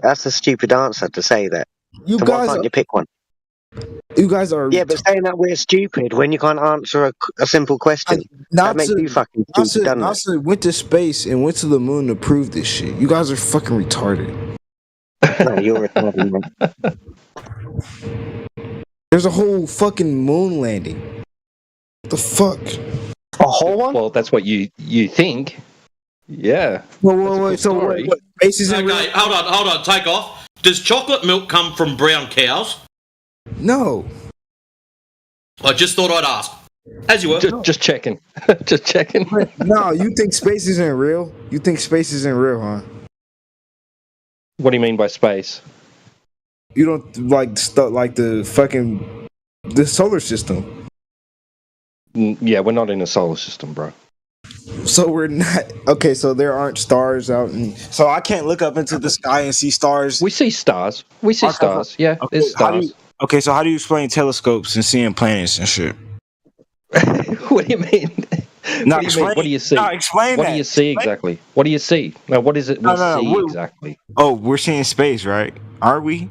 That's a stupid answer to say that. You so guys why can't you pick one? You guys are... Yeah, but saying that we're stupid when you can't answer a simple question, that makes you fucking stupid, doesn't it? NASA went to space and went to the moon to prove this shit. You guys are fucking retarded. No, you're retarded, man. There's a whole fucking moon landing. What the fuck? A whole one? Well, that's what you think. Yeah. Wait, so what? Space isn't real? Okay, hold on, take off. Does chocolate milk come from brown cows? No. I just thought I'd ask. As you were. Just checking. Just checking. No, you think space isn't real? You think space isn't real, huh? What do you mean by space? You don't like stuff like the solar system. Yeah, we're not in a solar system, bro. So we're not okay. So there aren't stars out, and so I can't look up into the sky and see stars. We see stars. We see stars. Yeah, okay, there's stars. So how do you explain telescopes and seeing planets and shit? What do you mean? No, what do you see? No, explain what that. do you see exactly? What do you see? No, what is it we see exactly? Oh, we're seeing space, right? Are we?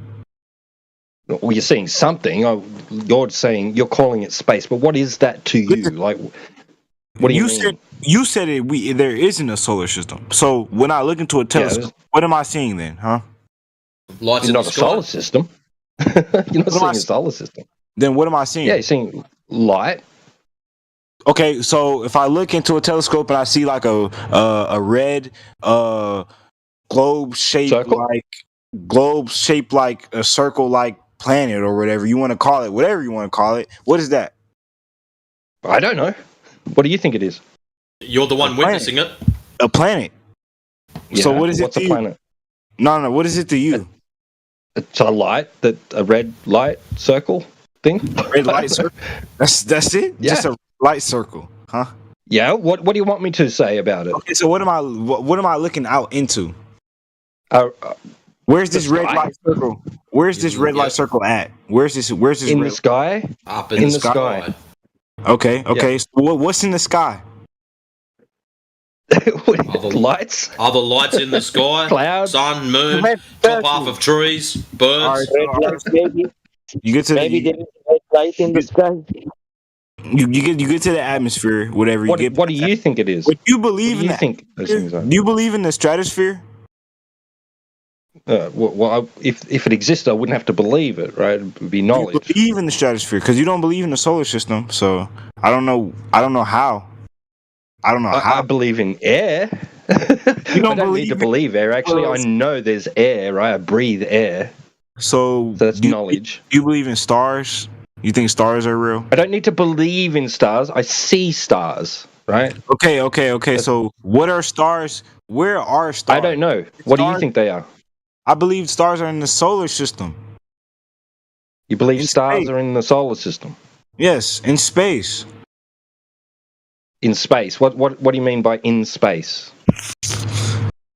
Well, you're seeing something. You're calling it space, but what is that to you? Like, what do you mean? You said there isn't a solar system. So when I look into a telescope, what am I seeing then, huh? Lights You're not a solar system. You're not seeing a solar system. Then what am I seeing? Yeah, you're seeing light. Okay, so if I look into a telescope and I see like a red globe shaped like a circle like planet or whatever you want to call it, what is that? I don't know. What do you think it is? You're the one witnessing it. A planet. Yeah, so what is it to you? Planet? No, what is it to you? It's a red light circle thing. Red light circle. That's it. Yeah. Just a light circle, huh? Yeah. What do you want me to say about it? Okay, so what am I looking out into? Where's this red light circle? Where's this red light circle at? Where's this in red the sky? Up in the sky. Okay. Yeah. So what's in the sky? Lights? Are the lights in the sky? Clouds? Sun, moon, top half of trees, birds. You get to there is light in the sky. You get to the atmosphere, whatever. What do you think it is? What you believe in? Do you believe in the stratosphere? If it existed, I wouldn't have to believe it, right? It would be knowledge. You believe in the stratosphere because you don't believe in the solar system. So I don't know how. I don't know how. I believe in air. You don't I don't need to believe air. Actually, I know there's air, right? I breathe air. So that's knowledge. You believe in stars? You think stars are real? I don't need to believe in stars. I see stars, right? Okay. So what are stars? Where are stars? I don't know. What do you think they are? I believe stars are in the solar system. You believe stars are in the solar system? Yes, in space. In space? What do you mean by in space?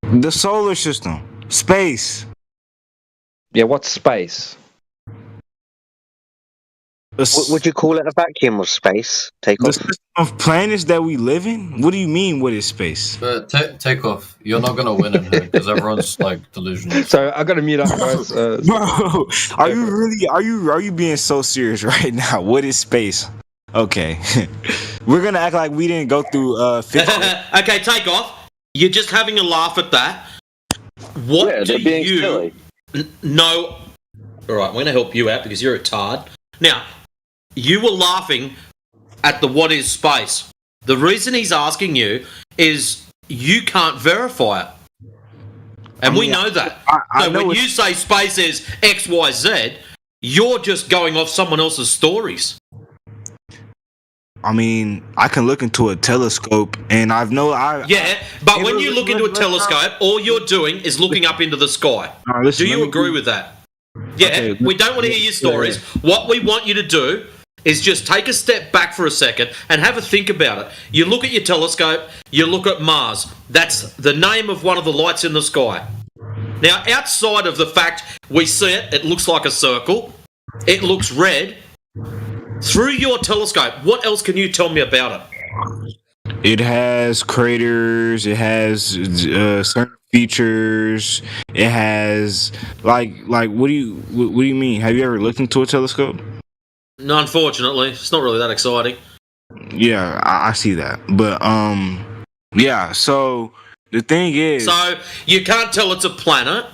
The solar system. Space. Yeah, what's space? Would you call it a vacuum of space? Take The off. system of planets that we live in? What do you mean, what is space? But take off. You're not gonna win in here because everyone's like delusional. So I got to mute up, guys. Bro, are you really? Are you being so serious right now? What is space? Okay, we're gonna act like we didn't go through. Okay, take off. You're just having a laugh at that. What do you know? All right, I'm going to help you out because you're a tard. Now, you were laughing at the what is space. The reason he's asking you is you can't verify it. And we know that. So when you say space is X, Y, Z, you're just going off someone else's stories. I mean, I can look into a telescope, and but when you look into a telescope, all you're doing is looking up into the sky. Do you agree with that? Yeah, okay, we don't want to hear your stories. What we want you to do is just take a step back for a second and have a think about it. You look at your telescope, you look at Mars. That's the name of one of the lights in the sky. Now, outside of the fact we see it, it looks like a circle. It looks red. Through your telescope, what else can you tell me about it? It has craters. It has certain features. It has like what do you mean? Have you ever looked into a telescope? No, unfortunately, it's not really that exciting. Yeah, I see that, but yeah. So the thing is, so you can't tell it's a planet.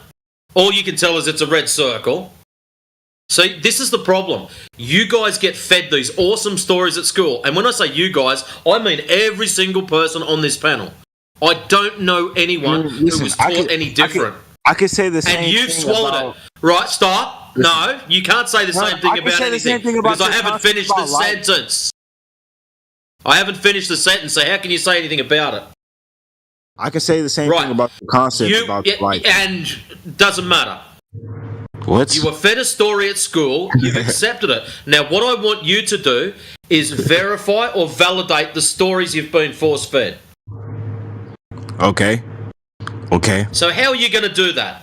All you can tell is it's a red circle. See, this is the problem. You guys get fed these awesome stories at school. And when I say you guys, I mean every single person on this panel. I don't know anyone who was taught any different. I could say the same thing. And you've swallowed it. Right, stop. No, you can't say the same thing about anything. Because I haven't finished the sentence. I haven't finished the sentence, so how can you say anything about it? I can say the same thing about the concept about light. And doesn't matter. What? You were fed a story at school, you've accepted it. Now, what I want you to do is verify or validate the stories you've been force-fed. Okay. So how are you going to do that?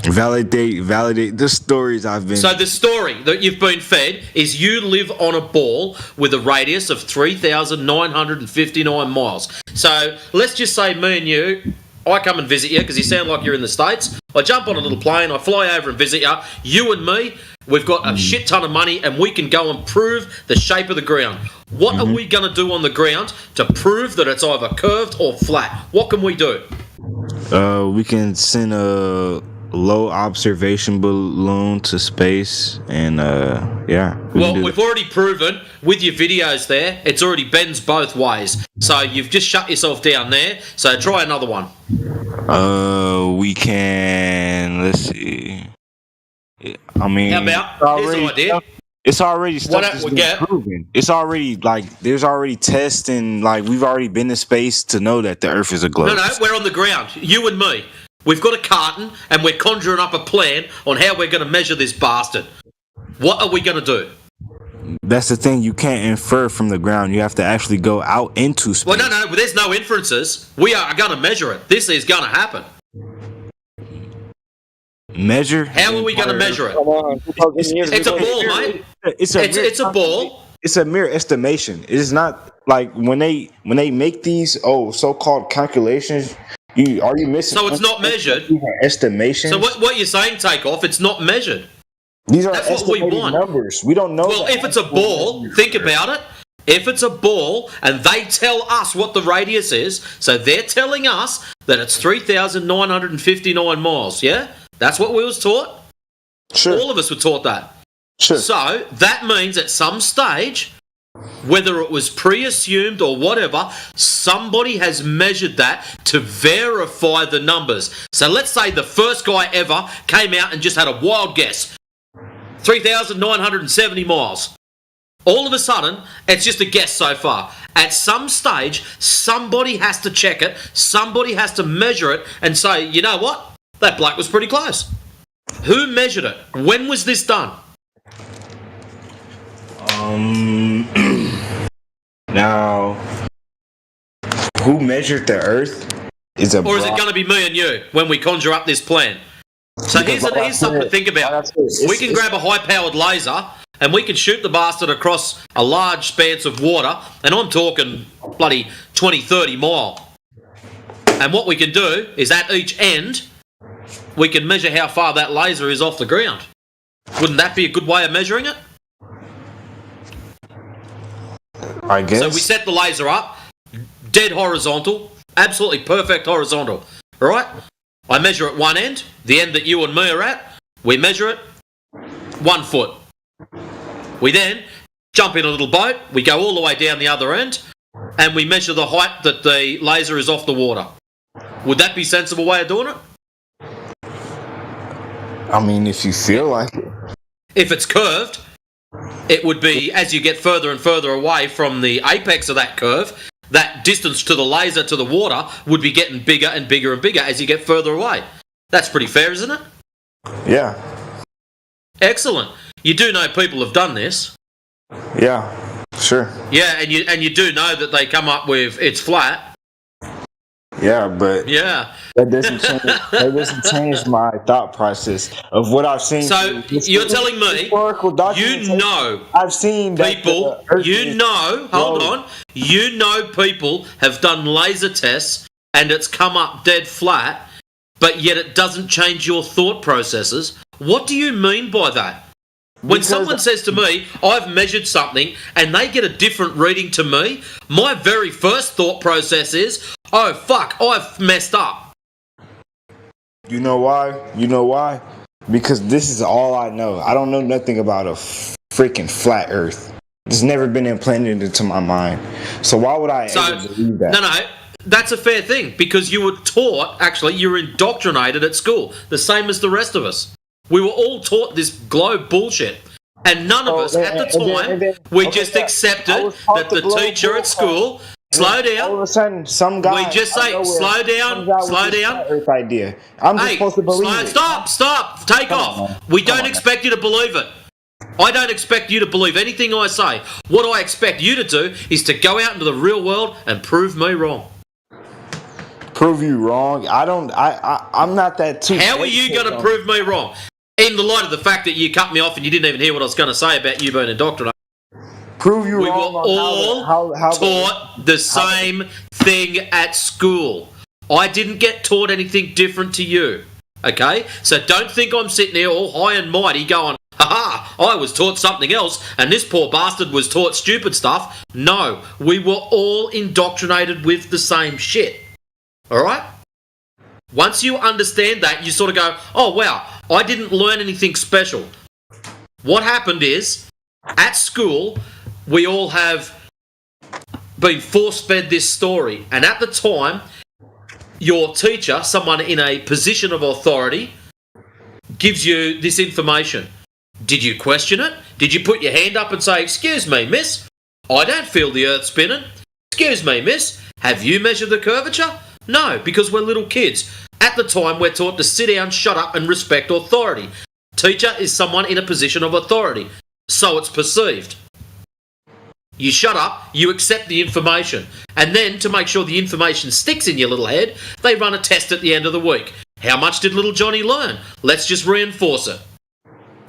Validate the stories I've been... So the story that you've been fed is you live on a ball with a radius of 3,959 miles. So let's just say me and you... I come and visit you because you sound like you're in the States. I jump on a little plane, I fly over and visit you. You and me, we've got a shit ton of money and we can go and prove the shape of the ground. What are we going to do on the ground to prove that it's either curved or flat? What can we do? We can send a low observation balloon to space and we've already proven with your videos there, it's already bends both ways. So you've just shut yourself down there. So try another one. We can. Let's see. I mean, how about here's an idea? It's already stuff that's been proven. It's already there's already tests and we've already been to space to know that the Earth is a globe. No, we're on the ground. You and me. We've got a carton and we're conjuring up a plan on how we're going to measure this bastard. What are we going to do? That's the thing. You can't infer from the ground. You have to actually go out into space. Well, no. There's no inferences. We are going to measure it. This is going to happen. Measure? How are we going to measure it? It's a ball, mate. It's a ball. It's a mere estimation. It is not like when they make these so-called calculations. Are you missing? So it's not measured. Estimation. So what you're saying, Takeoff? It's not measured. These are That's what we want. Numbers. We don't know. Well, if it's a ball, think about it. If it's a ball and they tell us what the radius is, so they're telling us that it's 3,959 miles. Yeah, That's what we was taught. Sure. All of us were taught that. Sure. So that means at some stage, whether it was pre-assumed or whatever, somebody has measured that to verify the numbers. So let's say the first guy ever came out and just had a wild guess. 3,970 miles. All of a sudden, it's just a guess so far. At some stage, somebody has to check it, somebody has to measure it and say, you know what? That bloke was pretty close. Who measured it? When was this done? Now, who measured the Earth is a. Or is it going to be me and you when we conjure up this plan? So here's something to think about. We can grab a high-powered laser and we can shoot the bastard across a large expanse of water, and I'm talking bloody 20, 30 mile. And what we can do is at each end, we can measure how far that laser is off the ground. Wouldn't that be a good way of measuring it? I guess. So we set the laser up, dead horizontal, absolutely perfect horizontal, right? I measure at one end, the end that you and me are at, we measure it 1 foot. We then jump in a little boat, we go all the way down the other end, and we measure the height that the laser is off the water. Would that be a sensible way of doing it? I mean, if you feel like it. If it's curved, it would be, as you get further and further away from the apex of that curve, that distance to the laser to the water would be getting bigger and bigger and bigger as you get further away. That's pretty fair, isn't it? Yeah. Excellent. You do know people have done this. Yeah, sure. Yeah, and you do know that they come up with it's flat. Yeah, but yeah, that doesn't change my thought process of what I've seen. So you're telling me you know I've seen people. You know, hold on. You know people have done laser tests and it's come up dead flat, but yet it doesn't change your thought processes. What do you mean by that? When someone says to me, I've measured something, and they get a different reading to me, my very first thought process is, oh, fuck, I've messed up. You know why? You know why? Because this is all I know. I don't know nothing about a freaking flat earth. It's never been implanted into my mind. So why would I ever believe that? No, that's a fair thing, because you were taught, actually, you were indoctrinated at school, the same as the rest of us. We were all taught this globe bullshit. And none of us, at the time, we just accepted that the teacher at school, slow down. All of a sudden, some guy... We just say, slow down. Earth idea. I'm just supposed to believe it. Stop, take off. We don't expect you to believe it. I don't expect you to believe anything I say. What I expect you to do is to go out into the real world and prove me wrong. Prove you wrong? I'm not that too... How are you going to prove me wrong? In the light of the fact that you cut me off and you didn't even hear what I was going to say about you being indoctrinated. Prove you wrong. We were all taught the same thing at school. I didn't get taught anything different to you. Okay? So don't think I'm sitting there all high and mighty going, ha, I was taught something else and this poor bastard was taught stupid stuff. No, we were all indoctrinated with the same shit. Alright? Once you understand that, you sort of go, oh wow, I didn't learn anything special. What happened is, at school, we all have been force-fed this story. And at the time, your teacher, someone in a position of authority, gives you this information. Did you question it? Did you put your hand up and say, excuse me, miss, I don't feel the earth spinning. Excuse me, miss, have you measured the curvature? No, because we're little kids. At the time, we're taught to sit down, shut up, and respect authority. Teacher is someone in a position of authority. So it's perceived. You shut up, you accept the information. And then, to make sure the information sticks in your little head, they run a test at the end of the week. How much did little Johnny learn? Let's just reinforce it.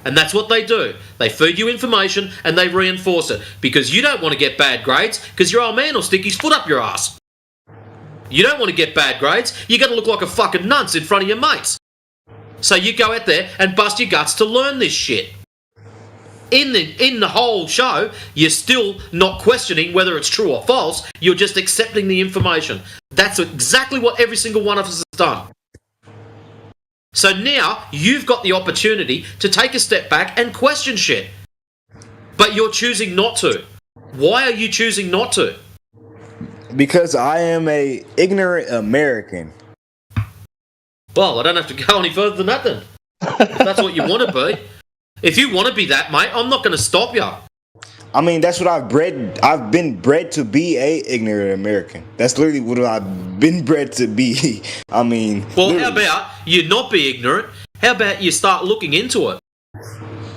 And that's what they do. They feed you information and they reinforce it. Because you don't want to get bad grades, because your old man will stick his foot up your ass. You don't want to get bad grades. You got to look like a fucking nunce in front of your mates. So you go out there and bust your guts to learn this shit. In the whole show, you're still not questioning whether it's true or false. You're just accepting the information. That's exactly what every single one of us has done. So now you've got the opportunity to take a step back and question shit. But you're choosing not to. Why are you choosing not to? Because I am a ignorant American. Well, I don't have to go any further than that then. If that's what you want to be. If you want to be that, mate, I'm not going to stop you. I mean, that's what I've been bred to be, a ignorant American. That's literally what I've been bred to be. I mean, well, literally. How about you not be ignorant? How about you start looking into it?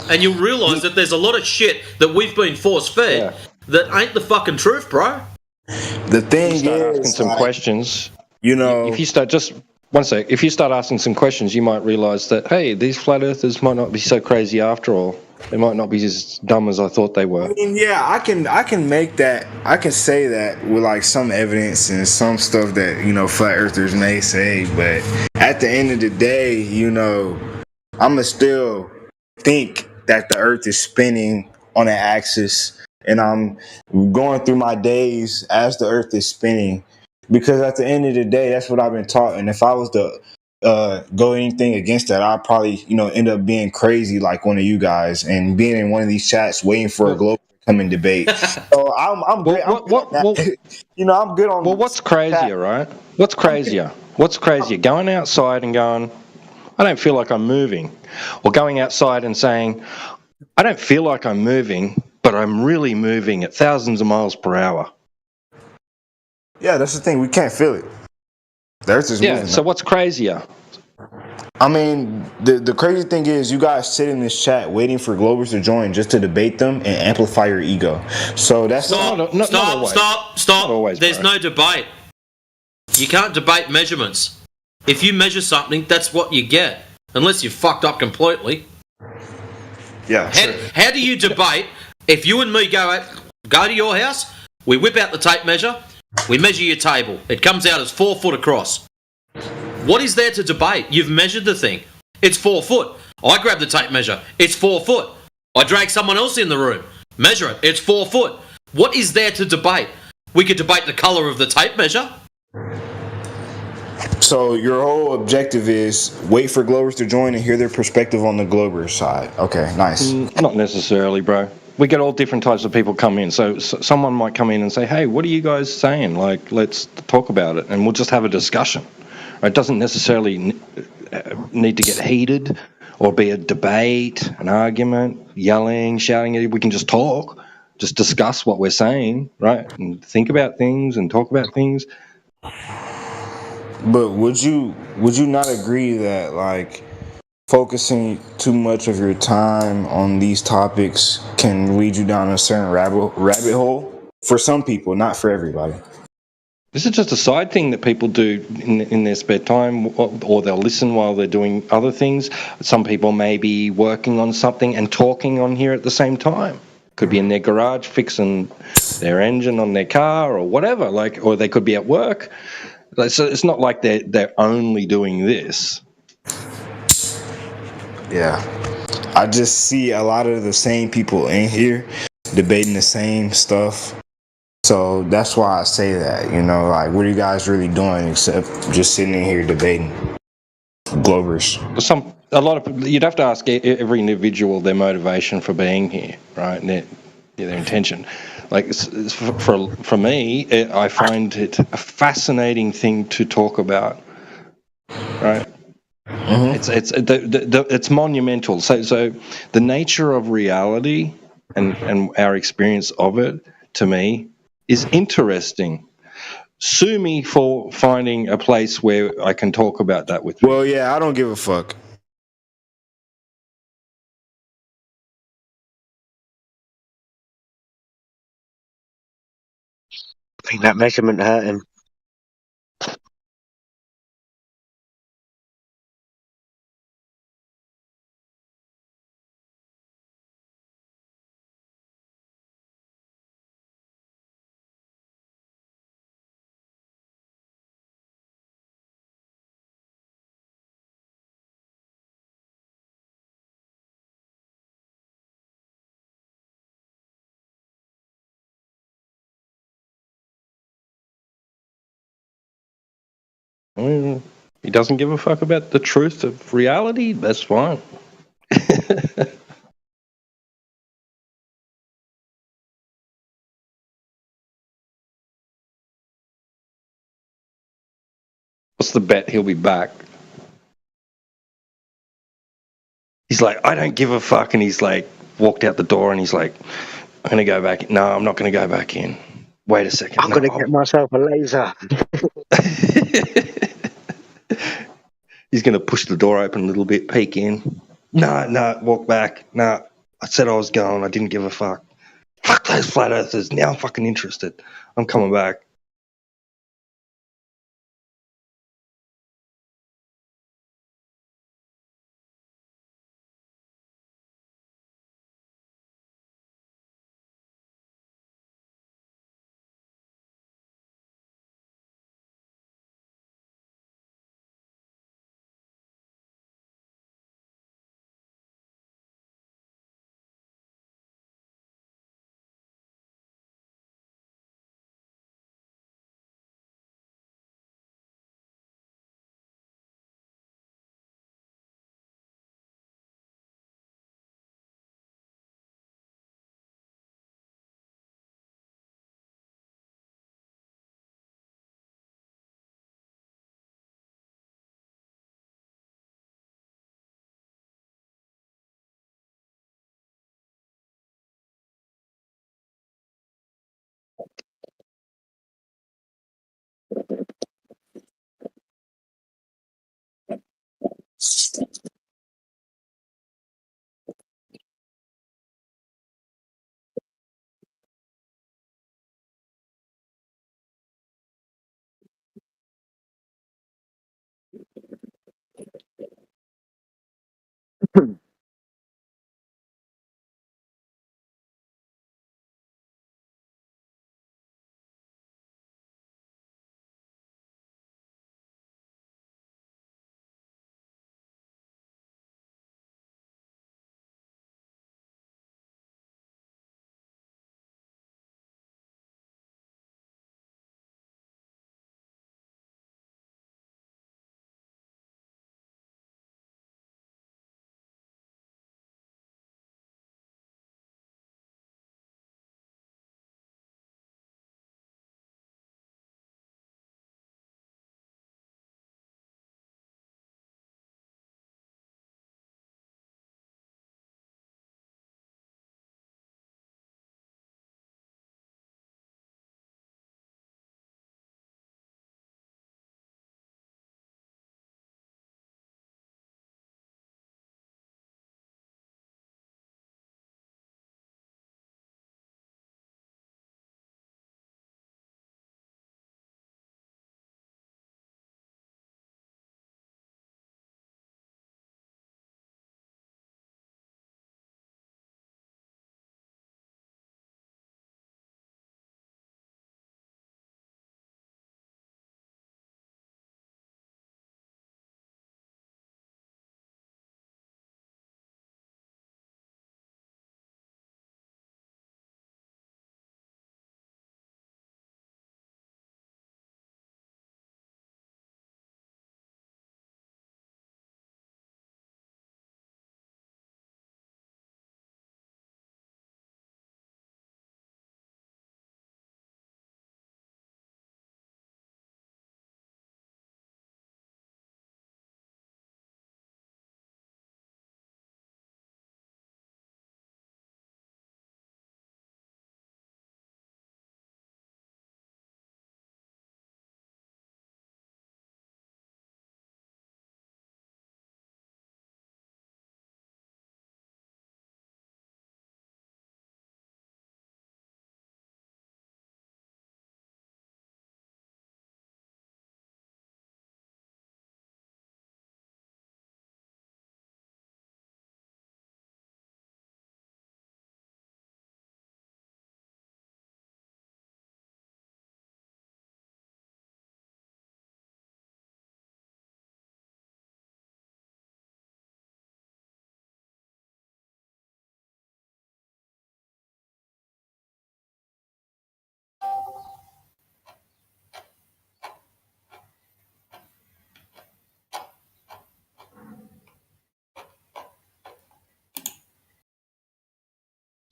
And you'll realise that there's a lot of shit that we've been force-fed that ain't the fucking truth, bro. The thing you start is, asking some questions. You know, if you start just one sec, if you start asking some questions, you might realise that hey, these flat earthers might not be so crazy after all. They might not be as dumb as I thought they were. I mean, yeah, I can make that. I can say that with like some evidence and some stuff that, you know, flat earthers may say, but at the end of the day, you know, I'ma still think that the earth is spinning on an axis, and I'm going through my days as the earth is spinning, because at the end of the day, that's what I've been taught. And if I was to go anything against that, I'd probably, you know, end up being crazy like one of you guys and being in one of these chats waiting for a global to come and debate. So I'm good. You know, I'm good on. Well, what's crazier, right? What's crazier? What's crazier? Going outside and going, I don't feel like I'm moving, or going outside and saying, I don't feel like I'm moving, but I'm really moving at thousands of miles per hour. Yeah, that's the thing. We can't feel it. The earth is moving. So what's crazier? I mean, the crazy thing is you guys sit in this chat waiting for Globers to join just to debate them and amplify your ego. So that's Stop. Not always, There's no debate. You can't debate measurements. If you measure something, that's what you get. Unless you're fucked up completely. Yeah. How do you debate if you and me go to your house, we whip out the tape measure, we measure your table. It comes out as 4 foot across. What is there to debate? You've measured the thing. It's 4 foot. I grab the tape measure. It's 4 foot. I drag someone else in the room. Measure it. It's 4 foot. What is there to debate? We could debate the colour of the tape measure. So your whole objective is wait for Globers to join and hear their perspective on the Globers side. Okay, nice. Not necessarily, bro. We get all different types of people come in. So someone might come in and say, hey, what are you guys saying? Like, let's talk about it. And we'll just have a discussion. It doesn't necessarily need to get heated or be a debate, an argument, yelling, shouting. We can just talk, just discuss what we're saying, right? And think about things and talk about things. But would you not agree that, like, focusing too much of your time on these topics can lead you down a certain rabbit hole? For some people, not for everybody. This is just a side thing that people do in their spare time, or they'll listen while they're doing other things. Some people may be working on something and talking on here at the same time. Could be in their garage fixing their engine on their car or whatever, or they could be at work. So it's not like they're only doing this. Yeah. I just see a lot of the same people in here debating the same stuff. So that's why I say that, you know, like, what are you guys really doing except just sitting in here debating? Globers. A lot of people, you'd have to ask every individual their motivation for being here, right? And their intention. Like for me, I find it a fascinating thing to talk about, right? Mm-hmm. It's monumental. So the nature of reality and our experience of it, to me, is interesting. Sue me for finding a place where I can talk about that with you. Well, yeah, I don't give a fuck. I think that measurement hurt him. He doesn't give a fuck about the truth of reality. That's fine. What's the bet he'll be back? He's like, I don't give a fuck. And he's like, walked out the door and he's like, I'm going to go back. No, I'm not going to go back in. Wait a second. I'm gonna get myself a laser. He's going to push the door open a little bit, peek in. No, walk back. No, I said I was going. I didn't give a fuck. Fuck those flat earthers. Now I'm fucking interested. I'm coming back.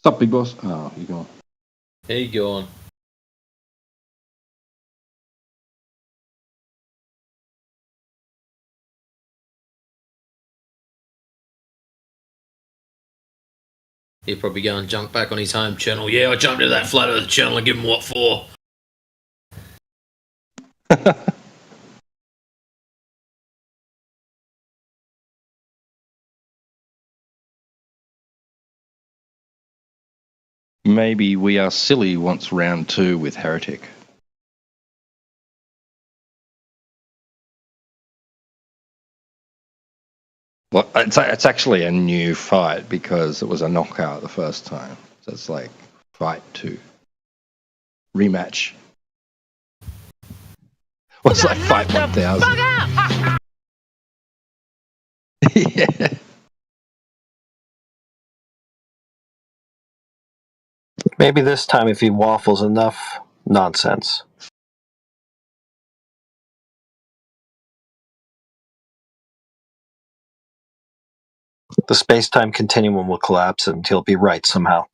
What's up, big boss? Oh, you gone. There you go on. He'll probably go and jump back on his home channel. Yeah, I jumped into that Flat Earth channel and give him what for. Maybe We Are Silly wants round 2 with Heretic. Well, it's actually a new fight because it was a knockout the first time. So it's like fight 2. Rematch. Well, it's like fight 1000. Yeah. Maybe this time if he waffles enough nonsense. The space-time continuum will collapse and he'll be right somehow.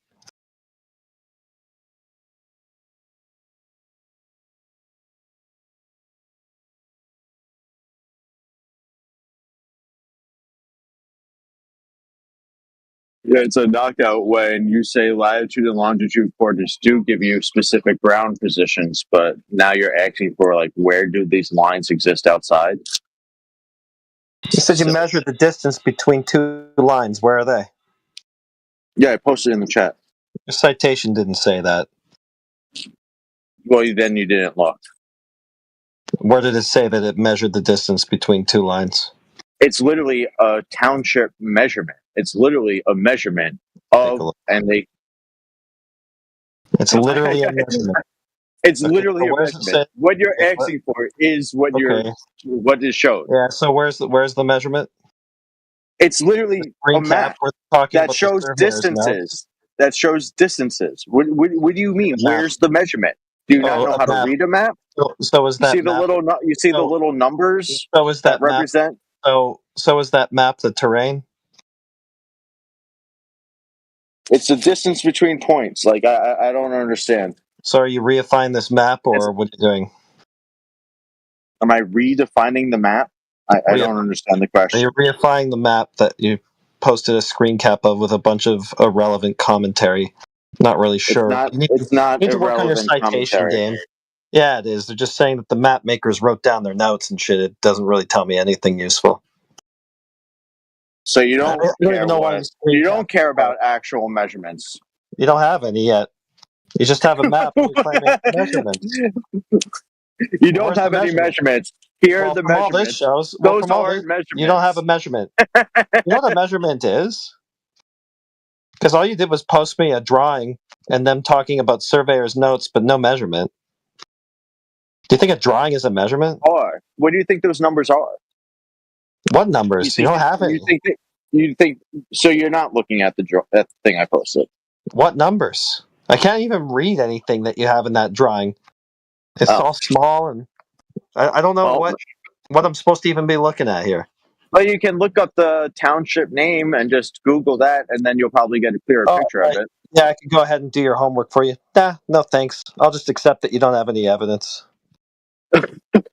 Yeah, it's a knockout when you say latitude and longitude coordinates do give you specific ground positions, but now you're asking for like where do these lines exist outside? You said you measured the distance between two lines. Where are they? Yeah, I posted in the chat. Your citation didn't say that. Well, then you didn't look. Where did it say that it measured the distance between two lines? It's literally a township measurement. It's literally a measurement of, and they. It's literally a measurement. It's Okay, literally so a where's it measurement. say- What you're asking for is what Okay. what is showed. Yeah. So where's the measurement? It's literally a map We're talking that about shows the surveyor's map. distances. That shows distances. What do you mean? Where's the measurement? Do you not know a how to map. read a map? So is You that see the map? little you see the little numbers So is that map? represent. So is that map the terrain? It's the distance between points. Like I don't understand. So are you reifying this map, or what are you doing? Am I redefining the map? I don't understand the question. Are you reifying the map that you posted a screen cap of with a bunch of irrelevant commentary? Not really sure. It's not you need to work on your irrelevant citation commentary. game. Yeah, it is. They're just saying that the map makers wrote down their notes and shit. It doesn't really tell me anything useful. So you don't I don't care even know why you don't care about actual measurements. You don't have any yet. You just have a map. And you're claiming measurements. You don't have any measurements. Here are the From all measurements. this shows, Those from all aren't this, measurements. you don't have a measurement. You know what a measurement is? Because all you did was post me a drawing and them talking about surveyor's notes, but no measurement. Do you think a drawing is a measurement? Are. What do you think those numbers are? What numbers? You don't have any. You think so? You're not looking at the thing I posted. What numbers? I can't even read anything that you have in that drawing. It's all small, and I don't know what I'm supposed to even be looking at here. Well, you can look up the township name and just Google that, and then you'll probably get a clearer picture of it. Yeah, I can go ahead and do your homework for you. Nah, no thanks. I'll just accept that you don't have any evidence.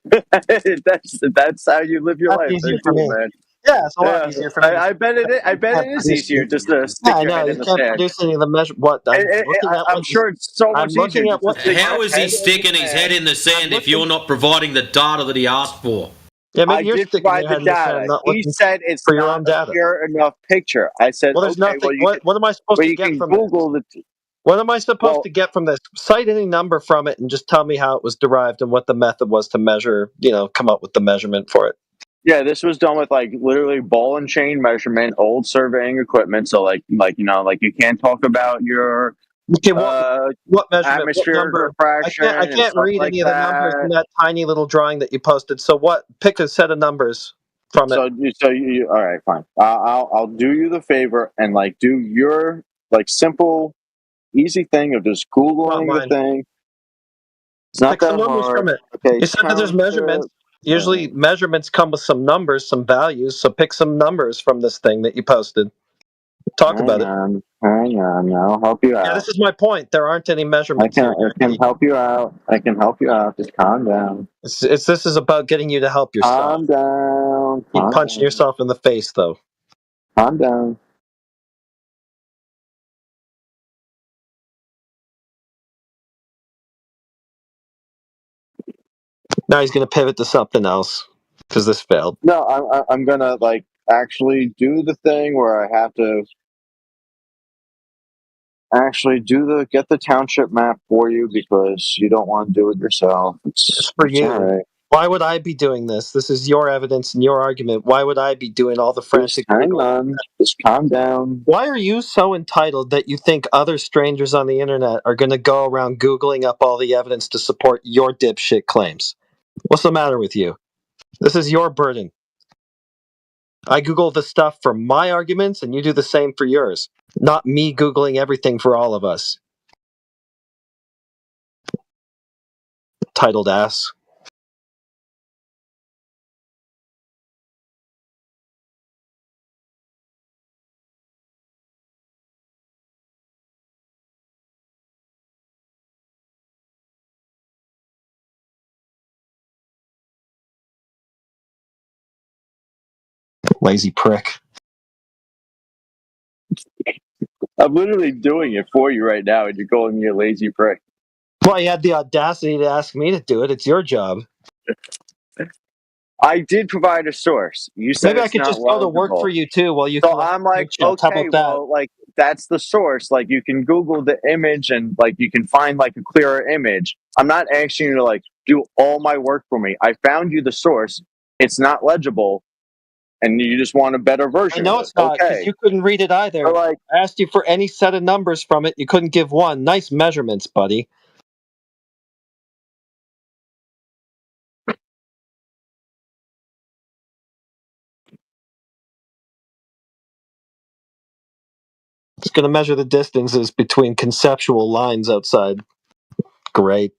that's how you live your life. Easier That's for cool, me. man. Yeah, it's a lot easier for me. I bet it is easier just to stick I your know head you in the can't sand. produce any of the measure. What I'm sure it's so much easier. How is he sticking his head in the sand if you're not providing the data that he asked for? Yeah, maybe I you're did sticking provide your head the in the sand, data. not He looking said it's for your not own data. a clear enough picture. I said, Well, there's okay, nothing. well, you What am I supposed to get can from Google this? the. What am I supposed to get from this? Cite any number from it and just tell me how it was derived and what the method was to measure. Come up with the measurement for it. Yeah, this was done with like literally ball and chain measurement, old surveying equipment. So like you can't talk about your what measurement? atmospheric What refraction. I can't read any of the numbers in that tiny little drawing that you posted. So pick a set of numbers from it. So you all right, fine. I'll do you the favor and like do your like simple, easy thing of just Googling the thing. It's not Pick some that numbers hard. from it. Okay, You said that there's measurements. Usually measurements come with some numbers, some values. So pick some numbers from this thing that you posted. Talk about it. Hang on. I'll help you out. Yeah, this is my point. There aren't any measurements here. I can help you out. I can help you out. Just calm down. This is about getting you to help yourself. Calm down. Keep punching yourself in the face, though. Calm down. Now he's going to pivot to something else because this failed. No, I'm gonna actually do the thing where I have to actually get the township map for you because you don't want to do it yourself. It's for you. all right. Why would I be doing this? This is your evidence and your argument. Why would I be doing all the frantic? Just hang on. Just calm down. Why are you so entitled that you think other strangers on the internet are going to go around Googling up all the evidence to support your dipshit claims? What's the matter with you? This is your burden. I Google the stuff for my arguments and you do the same for yours. Not me Googling everything for all of us. Titled ass. Lazy prick. I'm literally doing it for you right now, and you're calling me a lazy prick. Well, you had the audacity to ask me to do it. It's your job. I did provide a source. You said maybe I it's could not just go to work legible. for you too while you. So I'm like, okay, well, that's the source. Like, you can Google the image and you can find a clearer image. I'm not asking you to do all my work for me. I found you the source. It's not legible, and you just want a better version. I know it's not because you couldn't read it either. I asked you for any set of numbers from it. You couldn't give one. Nice measurements, buddy. It's going to measure the distances between conceptual lines outside. Great.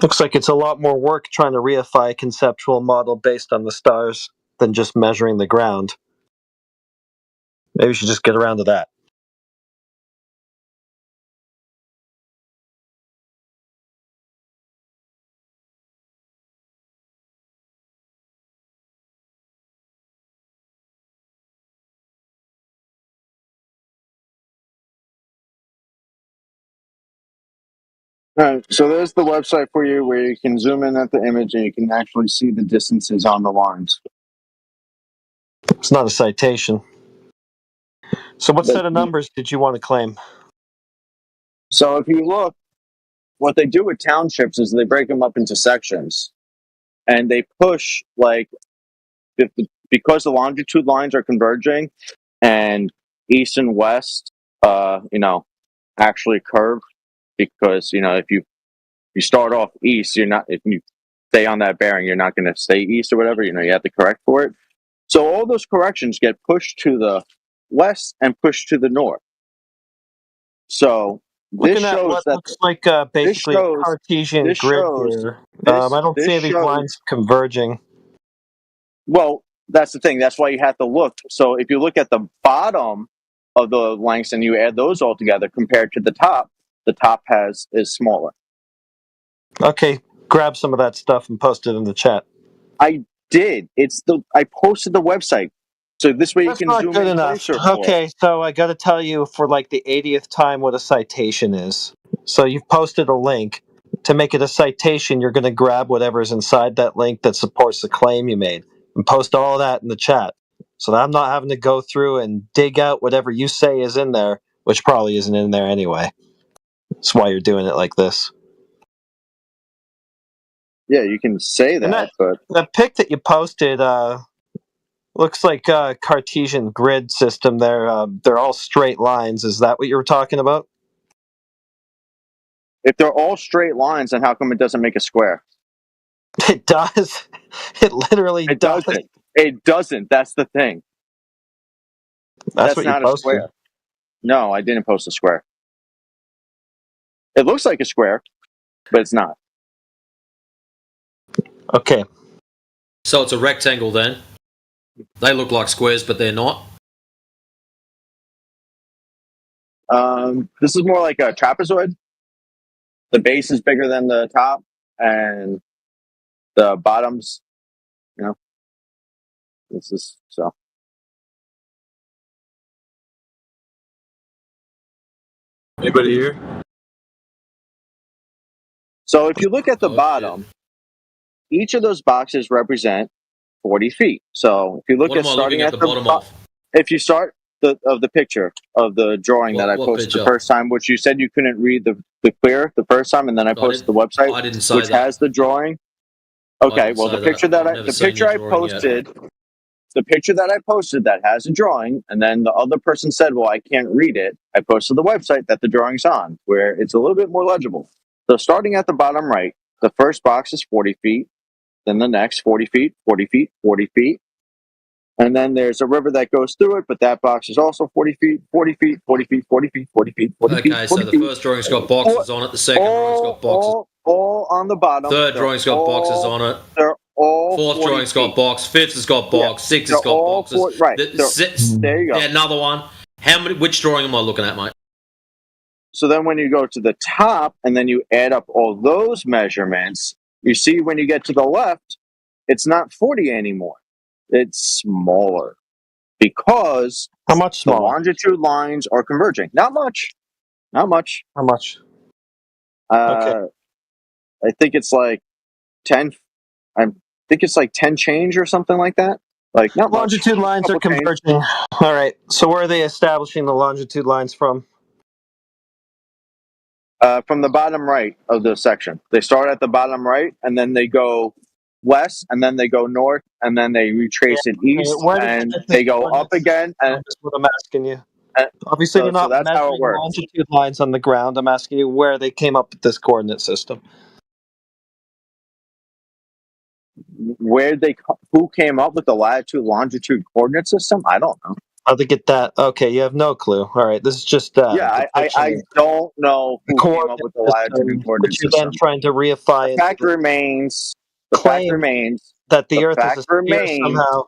Looks like it's a lot more work trying to reify a conceptual model based on the stars than just measuring the ground. Maybe we should just get around to that. All right, so there's the website for you where you can zoom in at the image and you can actually see the distances on the lines. It's not a citation. So what set of numbers did you want to claim? So if you look, what they do with townships is they break them up into sections, and they push because the longitude lines are converging, and east and west, actually curve. Because if you start off east, if you stay on that bearing, you're not going to stay east or whatever. You have to correct for it. So all those corrections get pushed to the west and pushed to the north. So this Looking at shows what that looks like basically a Cartesian grid here. I don't see these lines converging. Well, that's the thing. That's why you have to look. So if you look at the bottom of the lengths and you add those all together compared to the top is smaller. Okay, grab some of that stuff and post it in the chat. I did. I posted the website. So this way That's you can not zoom good in enough. closer. Okay, so I got to tell you for like the 80th time what a citation is. So you've posted a link. To make it a citation, you're going to grab whatever's inside that link that supports the claim you made and post all that in the chat. So that I'm not having to go through and dig out whatever you say is in there, which probably isn't in there anyway. That's why you're doing it like this. Yeah, you can say that, but the pic that you posted looks like a Cartesian grid system. They're all straight lines. Is that what you were talking about? if they're all straight lines, then how come it doesn't make a square? It does. It literally does. It doesn't. That's the thing. That's what you not posted. a square. No, I didn't post a square. It looks like a square, but it's not. Okay. So it's a rectangle then. They look like squares, but they're not. This is more like a trapezoid. The base is bigger than the top, and the bottoms, this is so. Anybody here? So if you look at the bottom, each of those boxes represent 40 feet. So if you look What am I starting looking at the bottom of? if you start the picture of the drawing that I posted the first time, which you said you couldn't read the clear the first time, and then I posted the website, I didn't say which that. has the drawing. Okay, well the picture that I posted. The picture that I posted that has a drawing, and then the other person said, well, I can't read it. I posted the website that the drawing's on, where it's a little bit more legible. So starting at the bottom right, the first box is 40 feet, then the next 40 feet, 40 feet, 40 feet. And then there's a river that goes through it, but that box is also 40 feet, 40 feet, 40 feet, 40 feet, 40 feet, 40 feet. Okay, so the first drawing's got boxes on it, the second drawing's got boxes. All on the bottom. Third drawing's got boxes on it. They're all Fourth drawing's got box. Fifth has got box. Sixth has got boxes. Right. There you go. Yeah, another one. Which drawing am I looking at, mate? So then when you go to the top and then you add up all those measurements, you see when you get to the left, it's not 40 anymore. It's smaller because how much smaller? The longitude lines are converging. Not much. How much? Okay. I think it's like 10. I think it's like 10 change or something like that. Like not longitude much. Lines are converging. All right. So where are they establishing the longitude lines from? From the bottom right of the section. They start at the bottom right, and then they go west, and then they go north, and then they retrace it east, and they go up again. And that's what I'm asking you. Obviously, you're not measuring longitude lines on the ground. I'm asking you where they came up with this coordinate system. Who came up with the latitude longitude coordinate system? I don't know. How'd they get that? Okay, you have no clue. All right, this is just I don't know who came up with the latitude coordinate system. You're then trying to reify. The fact remains that the Earth is a sphere somehow,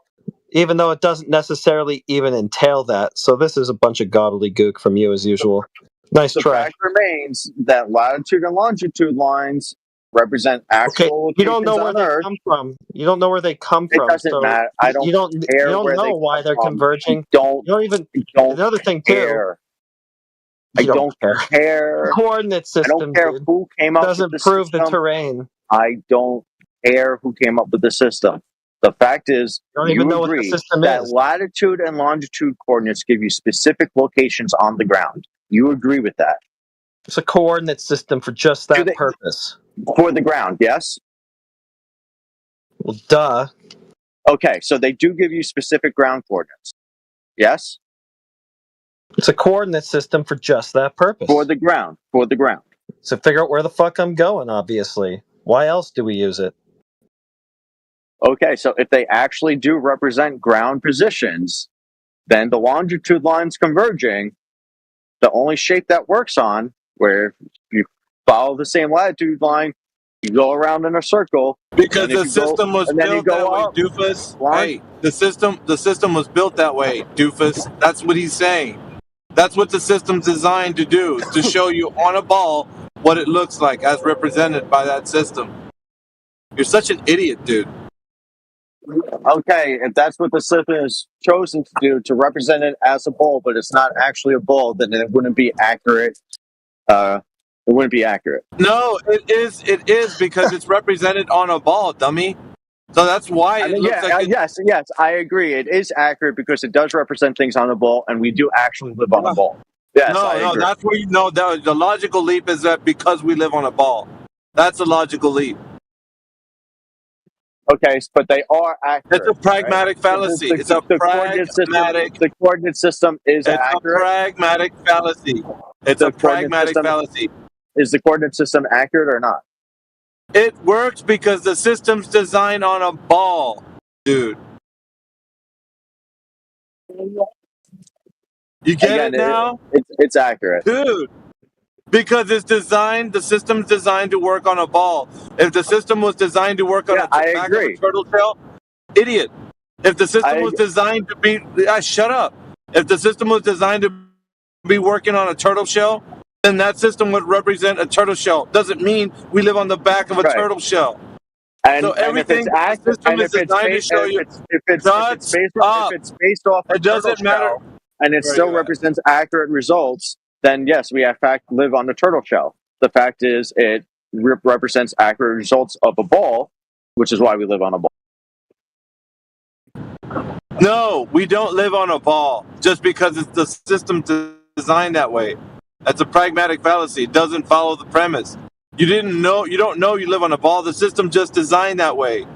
even though it doesn't necessarily even entail that. So this is a bunch of gobbledygook from you as usual. Nice try. The fact remains that latitude and longitude lines represent actual locations you don't know where on they Earth. come from. You don't know where they come from. It doesn't matter. I don't. You don't know why they're converging. You don't even. Another thing too. I don't care. Coordinate I don't system, care dude. who came up Doesn't with the prove the system. terrain. I don't care who came up with the system. The fact is, You don't even know what the agree system that is. latitude and longitude coordinates give you specific locations on the ground. You agree with that? It's a coordinate system for just that purpose. For the ground, yes? Well, duh. Okay, so they do give you specific ground coordinates. Yes? It's a coordinate system for just that purpose. For the ground. For the ground. So figure out where the fuck I'm going, obviously. Why else do we use it? Okay, so if they actually do represent ground positions, then the longitude lines converging, the only shape that works on, where you follow the same latitude line, you go around in a circle. Because the system was built that way, doofus. Hey, the system was built that way, doofus. That's what he's saying. That's what the system's designed to do, is to show you on a ball what it looks like as represented by that system. You're such an idiot, dude. Okay, if that's what the system is chosen to do, to represent it as a ball, but it's not actually a ball, then it wouldn't be accurate. It wouldn't be accurate. No, it is. It is because it's represented on a ball, dummy. So that's why it looks like yes, I agree. It is accurate because it does represent things on a ball, and we do actually live on a ball. Yes, I agree. That's where you know that the logical leap is that because we live on a ball. That's a logical leap. Okay, but they are accurate. It's a pragmatic fallacy. It's a pragmatic. The coordinate system is accurate. It's a pragmatic fallacy. It's a pragmatic fallacy. Is the coordinate system accurate or not? It works because the system's designed on a ball, dude. You get it now? It's accurate. Dude, because it's designed, the system's designed to work on a ball. If the system was designed to work on back of a turtle shell, idiot. If the system was designed to be, shut up. If the system was designed to be working on a turtle shell, then that system would represent a turtle shell. Doesn't mean we live on the back of a turtle shell. And, so everything if the system is designed to show you. If it's based off a it doesn't turtle matter. shell, and it still represents accurate results, then yes, we in fact live on the turtle shell. The fact is, it represents accurate results of a ball, which is why we live on a ball. No, we don't live on a ball just because it's the system designed that way. That's a pragmatic fallacy. It doesn't follow the premise. You don't know you live on a ball. The system just designed that way.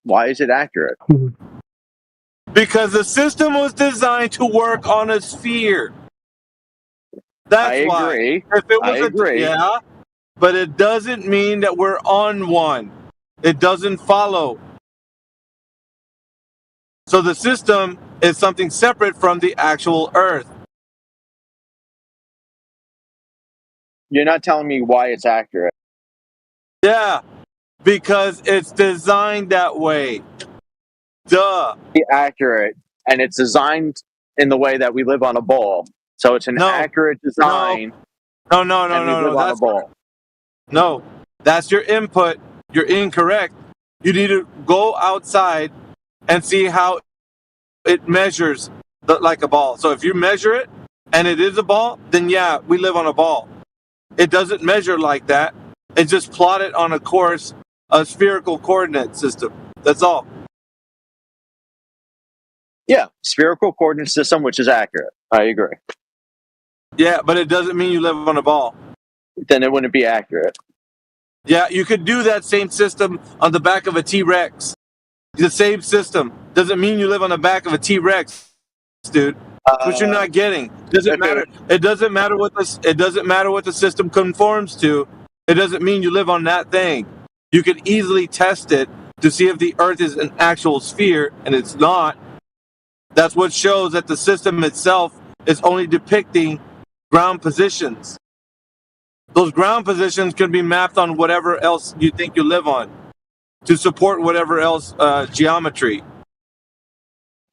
Why is it accurate? Because the system was designed to work on a sphere. That's why. Agree. If it was I agree. Yeah, but it doesn't mean that we're on one. It doesn't follow. So the system is something separate from the actual Earth. You're not telling me why it's accurate. Yeah, because it's designed that way. Duh. Accurate, and it's designed in the way that we live on a ball. So it's an accurate design. No. No, that's your input. You're incorrect. You need to go outside and see how it measures like a ball. So if you measure it and it is a ball, then yeah, we live on a ball. It doesn't measure like that. It's just plotted on a course, a spherical coordinate system. That's all. Yeah, spherical coordinate system, which is accurate. I agree. Yeah, but it doesn't mean you live on a ball. Then it wouldn't be accurate. Yeah, you could do that same system on the back of a T-Rex. The same system doesn't mean you live on the back of a T-Rex, dude. Which you're not getting. Doesn't matter. It doesn't matter what this. It doesn't matter what the system conforms to. It doesn't mean you live on that thing. You can easily test it to see if the Earth is an actual sphere, and it's not. That's what shows that the system itself is only depicting ground positions. Those ground positions can be mapped on whatever else you think you live on to support whatever else geometry.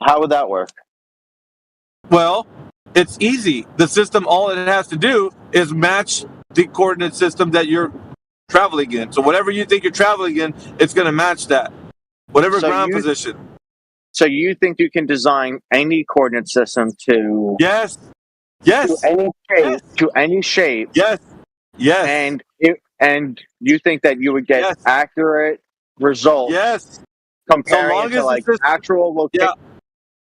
How would that work? Well, it's easy. The system, all it has to do is match the coordinate system that you're traveling in. So whatever you think you're traveling in, it's going to match that. Whatever ground position. So you think you can design any coordinate system to Yes. to any shape, Yes. and you think that you would get accurate results? Yes. Comparing So long it to as the like system, actual location.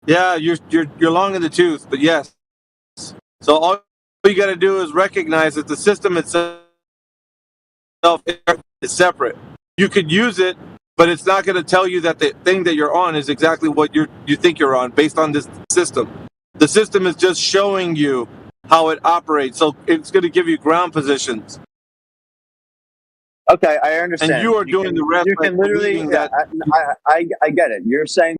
Yeah, you're long in the tooth, but yes. So all you got to do is recognize that the system itself is separate. You could use it, but it's not going to tell you that the thing that you're on is exactly what you think you're on based on this system. The system is just showing you how it operates. So it's going to give you ground positions. Okay, I understand. And you are doing the rest. You can literally. Yeah, I get it. You're saying.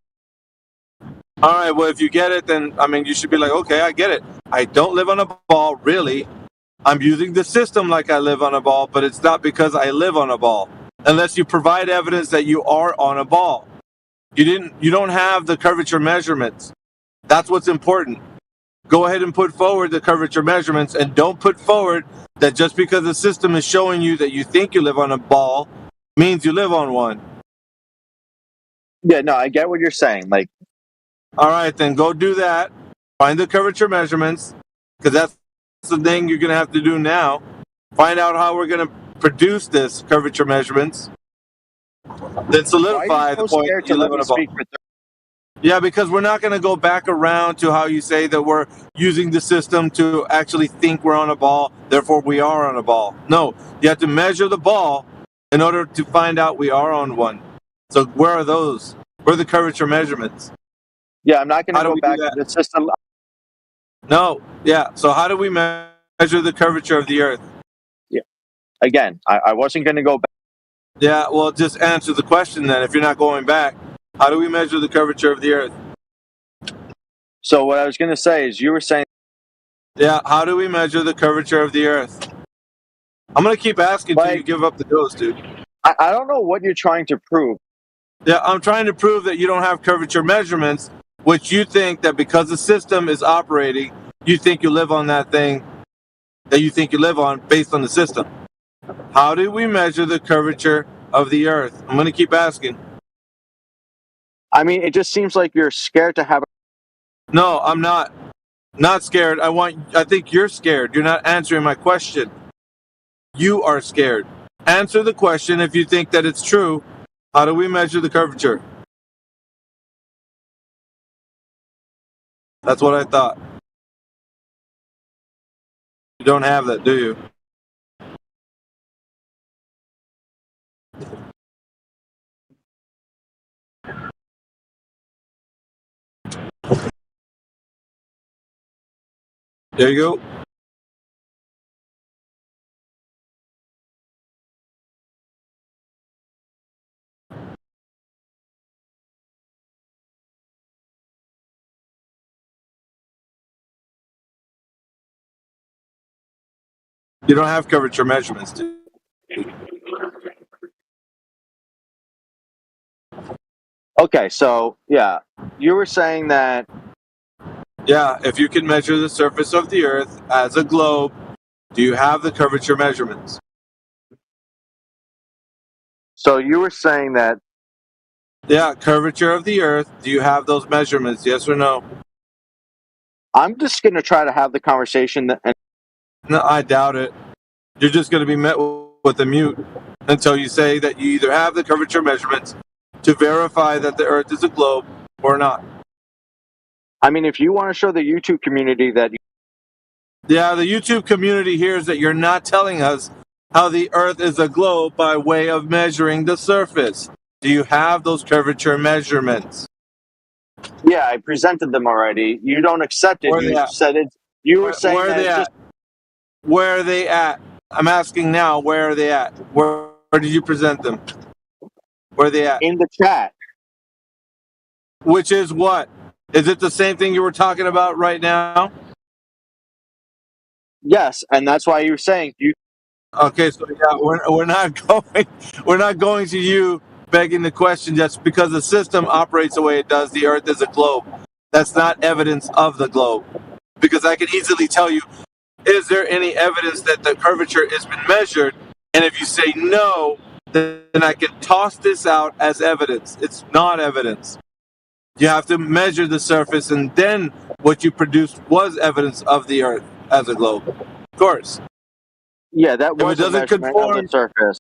All right. Well, if you get it, then I mean, you should be like, okay, I get it. I don't live on a ball, really. I'm using the system like I live on a ball, but it's not because I live on a ball. Unless you provide evidence that you are on a ball. You don't have the curvature measurements. That's what's important. Go ahead and put forward the curvature measurements, and don't put forward that just because the system is showing you that you think you live on a ball means you live on one. Yeah, no, I get what you're saying. Like, all right, then go do that. Find the curvature measurements, because that's the thing you're going to have to do now. Find out how we're going to produce this curvature measurements. Then solidify the point that you live on a ball. Yeah, because we're not going to go back around to how you say that we're using the system to actually think we're on a ball, therefore we are on a ball. No, you have to measure the ball in order to find out we are on one. So where are those? Where are the curvature measurements? Yeah, I'm not going to go back to the system. No, yeah. So how do we measure the curvature of the Earth? Yeah. Again, I wasn't going to go back. Yeah, well, just answer the question then. If you're not going back, how do we measure the curvature of the Earth? So what I was going to say is you were saying... Yeah, how do we measure the curvature of the Earth? I'm going to keep asking until you give up the ghost, dude. I don't know what you're trying to prove. Yeah, I'm trying to prove that you don't have curvature measurements, which you think that because the system is operating, you think you live on that thing that you think you live on based on the system. How do we measure the curvature of the Earth? I'm going to keep asking. I mean, it just seems like you're scared to have... No, I'm not. Not scared. I think you're scared. You're not answering my question. You are scared. Answer the question if you think that it's true. How do we measure the curvature? That's what I thought. You don't have that, do you? There you go. You don't have curvature measurements, do you? Okay, so, yeah, you were saying that... Yeah, if you can measure the surface of the Earth as a globe, do you have the curvature measurements? So you were saying that... Yeah, curvature of the Earth, do you have those measurements, yes or no? I'm just going to try to have the conversation... No, I doubt it. You're just going to be met with a mute until you say that you either have the curvature measurements to verify that the Earth is a globe or not. I mean, if you want to show the YouTube community that... Yeah, the YouTube community hears that you're not telling us how the Earth is a globe by way of measuring the surface. Do you have those curvature measurements? Yeah, I presented them already. You don't accept it. You said it. You were saying where that... Are they at? Where are they at? I'm asking now, where are they at? Where did you present them? Where are they at? In the chat. Which is what? Is it the same thing you were talking about right now? Yes, and that's why you were saying you... Okay, so yeah, we're not going to you begging the question just because the system operates the way it does. The Earth is a globe. That's not evidence of the globe, because I can easily tell you, is there any evidence that the curvature has been measured? And if you say no, then I can toss this out as evidence. It's not evidence. You have to measure the surface, and then what you produced was evidence of the Earth as a globe. Of course. Yeah, that If it was a doesn't measurement of the conform, surface.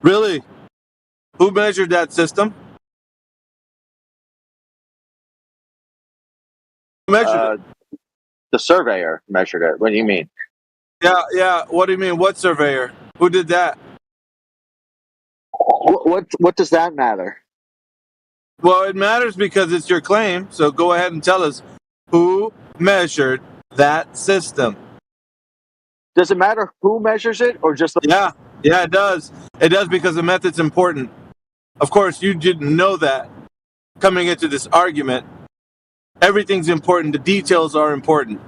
really, who measured that system? Who measured it? The surveyor measured it. What do you mean? Yeah. What do you mean? What surveyor? Who did that? What does that matter? Well, it matters because it's your claim. So go ahead and tell us who measured that system. Does it matter who measures it, or just Yeah, it does. It does because the method's important. Of course, you didn't know that coming into this argument. Everything's important. The details are important.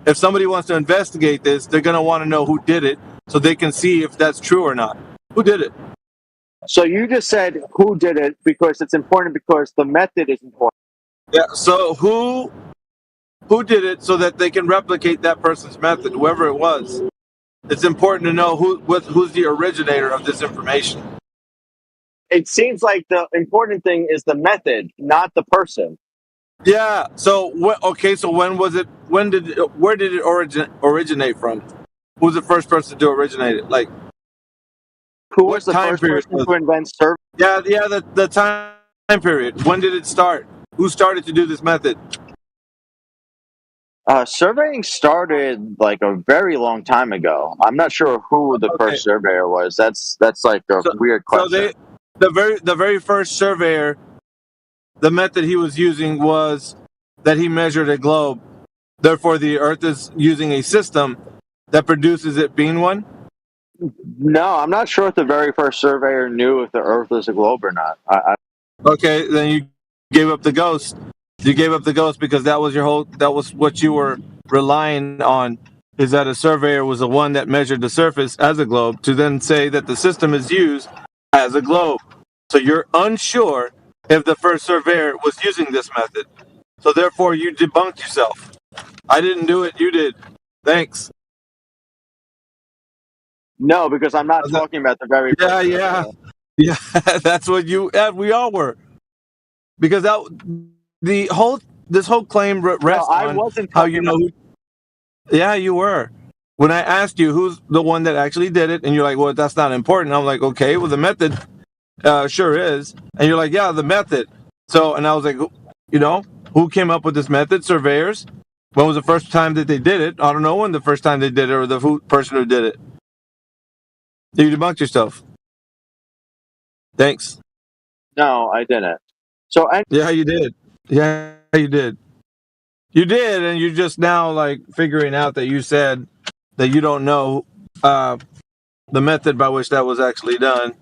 If somebody wants to investigate this, they're going to want to know who did it so they can see if that's true or not. Who did it? So you just said who did it because it's important because the method is important. Yeah. So who did it so that they can replicate that person's method, whoever it was? It's important to know who's the originator of this information. It seems like the important thing is the method, not the person. Yeah. So So when was it? Where did it originate from? Who was the first person to originate it? Like, who was the time first period person to invent survey? Yeah. The time period. When did it start? Who started to do this method? Surveying started like a very long time ago. I'm not sure who the first surveyor was. That's like a weird question. So the very first surveyor, the method he was using was that he measured a globe. Therefore, the Earth is using a system that produces it being one. No, I'm not sure if the very first surveyor knew if the Earth was a globe or not. Okay, then you gave up the ghost. You gave up the ghost because that was what you were relying on, is that a surveyor was the one that measured the surface as a globe to then say that the system is used as a globe. So you're unsure if the first surveyor was using this method. So therefore you debunked yourself. I didn't do it, you did. Thanks. No, because I'm not talking about the very first surveyor. Yeah, that's what we all were. Because this whole claim rests on how you know. Yeah, you were. When I asked you who's the one that actually did it, and you're like, "Well, that's not important." I'm like, "Okay, well, the method sure is." And you're like, "Yeah, the method." So, and I was like, who came up with this method? Surveyors. When was the first time that they did it? I don't know when the first time they did it, or the person who did it. You debunked yourself. Thanks. No, I didn't. So yeah, you did. Yeah, you did. You did, and you're just now like figuring out that you said that you don't know the method by which that was actually done.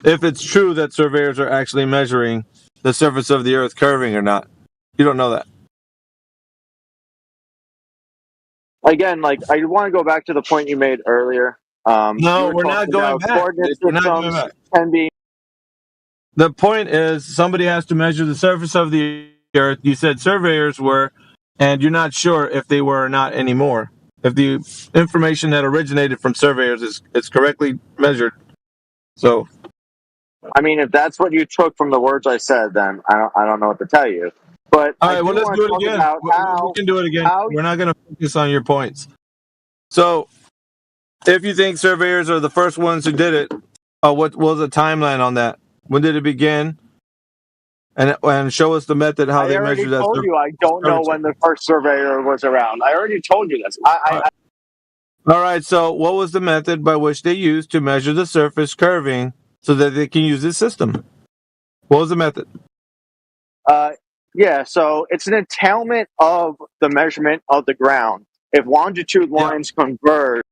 If it's true that surveyors are actually measuring the surface of the Earth curving or not, you don't know that. Again, like I want to go back to the point you made earlier. No, we're not going back. We're not going back. Can be. The point is, somebody has to measure the surface of the Earth. You said surveyors were, and you're not sure if they were or not anymore. If the information that originated from surveyors is correctly measured. So, I mean, if that's what you took from the words I said, then I don't know what to tell you. But all right, well, let's do it again. We can do it again. We're not going to focus on your points. So, if you think surveyors are the first ones who did it, what was the timeline on that? When did it begin? And show us the method how they measure that. I already told you I don't know when the first surveyor was around. I already told you this. All right, so what was the method by which they used to measure the surface curving so that they can use this system? What was the method? Yeah, so it's an entailment of the measurement of the ground. If longitude lines converge.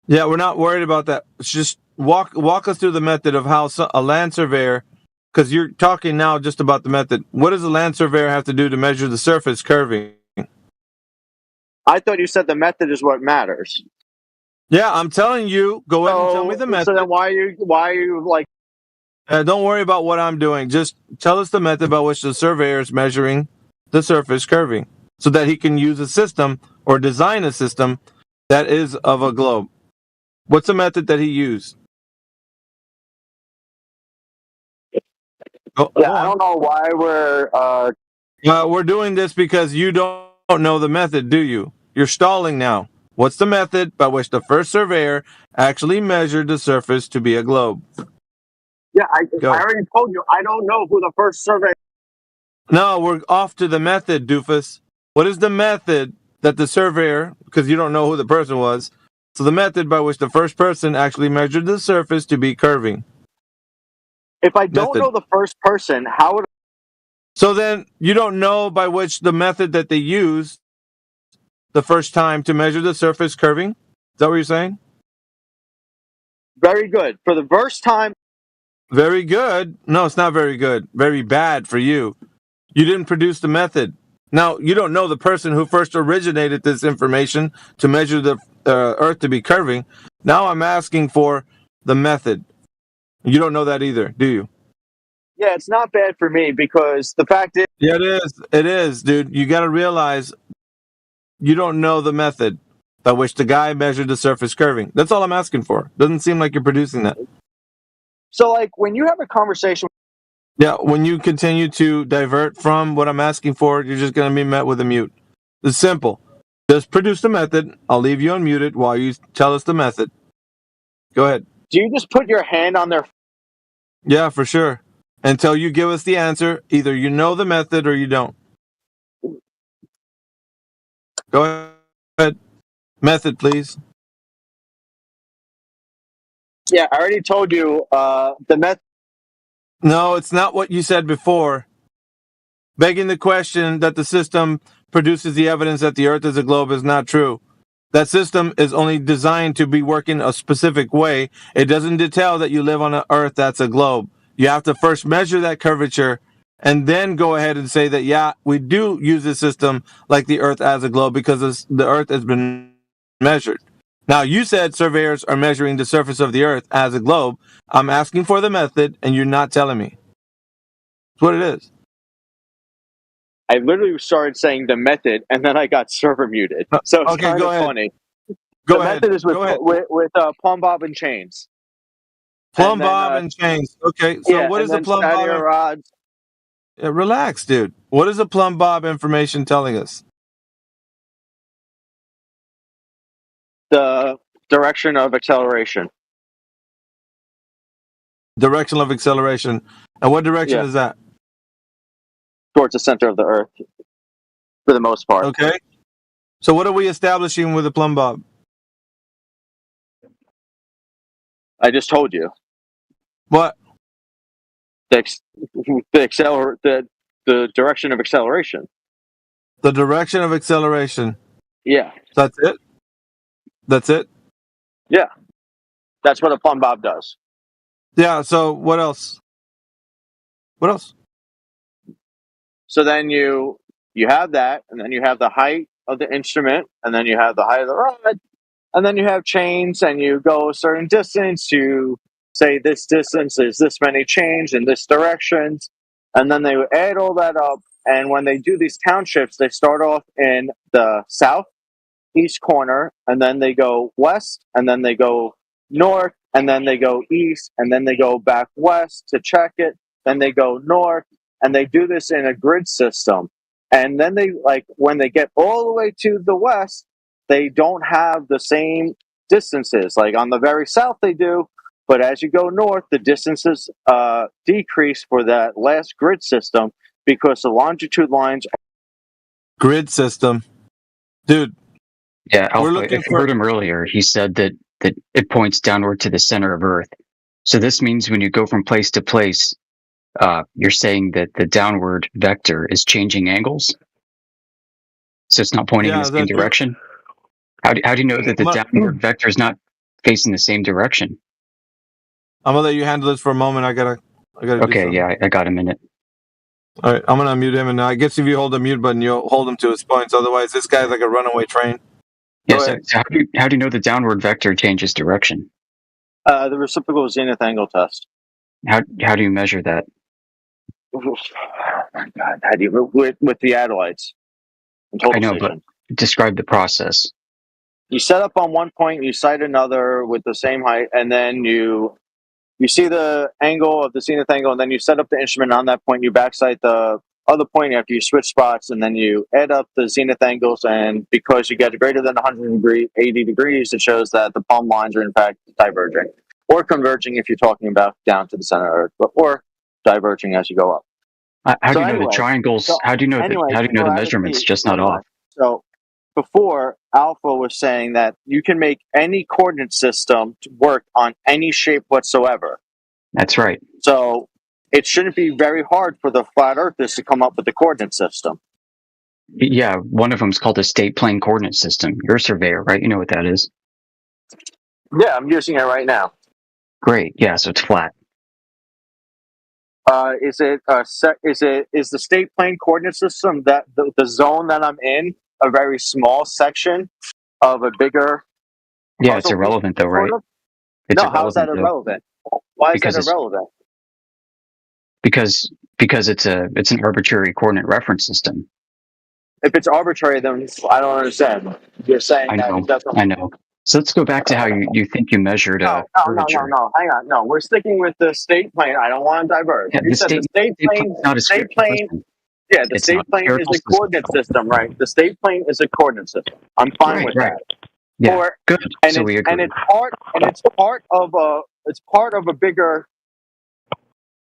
Yeah, we're not worried about that. It's just walk us through the method of how a land surveyor, because you're talking now just about the method. What does a land surveyor have to do to measure the surface curving? I thought you said the method is what matters. Yeah, I'm telling you. Go ahead and tell me the method. So then why are you like? Don't worry about what I'm doing. Just tell us the method by which the surveyor is measuring the surface curving so that he can use a system or design a system that is of a globe. What's the method that he used? Go I on. don't know why We're doing this because you don't know the method, do you? You're stalling now. What's the method by which the first surveyor actually measured the surface to be a globe? Yeah, I Go. already told you I don't know who the first surveyor. No, we're off to the method, doofus. What is the method that the surveyor, because you don't know who the person was, so the method by which the first person actually measured the surface to be curving? If I don't Method. know the first person, how would So then you don't know by which the method that they used the first time to measure the surface curving? Is that what you're saying? Very good. For the first time. Very good. No, it's not very good. Very bad for you. You didn't produce the method. Now, you don't know the person who first originated this information to measure the Earth to be curving. Now I'm asking for the method. You don't know that either, do you? Yeah, it's not bad for me because the fact is. Yeah, it is. It is, dude. You got to realize you don't know the method by which the guy measured the surface curving. That's all I'm asking for. Doesn't seem like you're producing that. So, like, when you have a conversation. Yeah, when you continue to divert from what I'm asking for, you're just going to be met with a mute. It's simple. Just produce the method. I'll leave you unmuted while you tell us the method. Go ahead. Do you just put your hand on their. Yeah, for sure. Until you give us the answer, either you know the method or you don't. Go ahead. Method, please. Yeah, I already told you the method. No, it's not what you said before. Begging the question that the system produces the evidence that the Earth is a globe is not true. That system is only designed to be working a specific way. It doesn't detail that you live on an Earth that's a globe. You have to first measure that curvature and then go ahead and say that, yeah, we do use this system like the Earth as a globe because the Earth has been measured. Now, you said surveyors are measuring the surface of the Earth as a globe. I'm asking for the method, and you're not telling me. That's what it is. I literally started saying the method, and then I got server muted. So it's kind of funny. Go the ahead. method is with Go ahead. with plumb bob and chains. Plumb bob and chains. Okay, so what is the plumb bob? Rods. Yeah, relax, dude. What is the plumb bob information telling us? The direction of acceleration. Direction of acceleration. And what direction is that? Towards the center of the Earth, for the most part. Okay. So what are we establishing with the plumb bob? I just told you. What? The direction of acceleration. The direction of acceleration. Yeah. That's it? That's it? Yeah. That's what a plumb bob does. Yeah, so what else? What else? So then you have that, and then you have the height of the instrument, and then you have the height of the rod, and then you have chains, and you go a certain distance. You say this distance is this many chains in this direction, and then they add all that up. And when they do these townships, they start off in the southeast corner, and then they go west, and then they go north, and then they go east, and then they go back west to check it. Then they go north, and they do this in a grid system. And then they, like, when they get all the way to the west, they don't have the same distances. Like on the very south, they do, but as you go north, the distances decrease for that last grid system because the longitude lines. Grid system, dude. Yeah, Alpha, if you heard him earlier, he said that it points downward to the center of Earth. So this means when you go from place to place, you're saying that the downward vector is changing angles? So it's not pointing in the same direction? How do you know that the downward vector is not facing the same direction? I'm gonna let you handle this for a moment. I gotta. Okay, yeah, I got a minute. All right, I'm gonna unmute him, and I guess if you hold the mute button, you'll hold him to his points. Otherwise, this guy's like a runaway train. Yes. So how do you know the downward vector changes direction? The reciprocal zenith angle test. How do you measure that? Oh my God! How do you with the Adelites? I know, but describe the process. You set up on one point, you sight another with the same height, and then you you see the angle of the zenith angle, and then you set up the instrument on that point. You backsight the other point after you switch spots, and then you add up the zenith angles. And because you get greater than 180 degrees, it shows that the plumb lines are in fact diverging or converging if you're talking about down to the center of Earth, or diverging as you go up. How do you know the triangles? How do you know the measurements just not off? So before, Alpha was saying that you can make any coordinate system to work on any shape whatsoever. That's right. So it shouldn't be very hard for the flat earthers to come up with the coordinate system. Yeah, one of them is called a state plane coordinate system. You're a surveyor, right? You know what that is. Yeah, I'm using it right now. Great. Yeah, so it's flat. Is the state plane coordinate system that the zone that I'm in a very small section of a bigger? Yeah, it's irrelevant though, right? No, how is that irrelevant? Why is that irrelevant? Because it's an arbitrary coordinate reference system. If it's arbitrary, then I don't understand. You're saying that it doesn't. I know. So let's go back to how you think you measured curvature. No. Hang on. No, we're sticking with the state plane. I don't want to diverge. Yeah, you said the state plane. Yeah, the state plane is a coordinate system, right? The state plane is a coordinate system. I'm fine with that. Yeah, good. And so we agree. And it's part of a bigger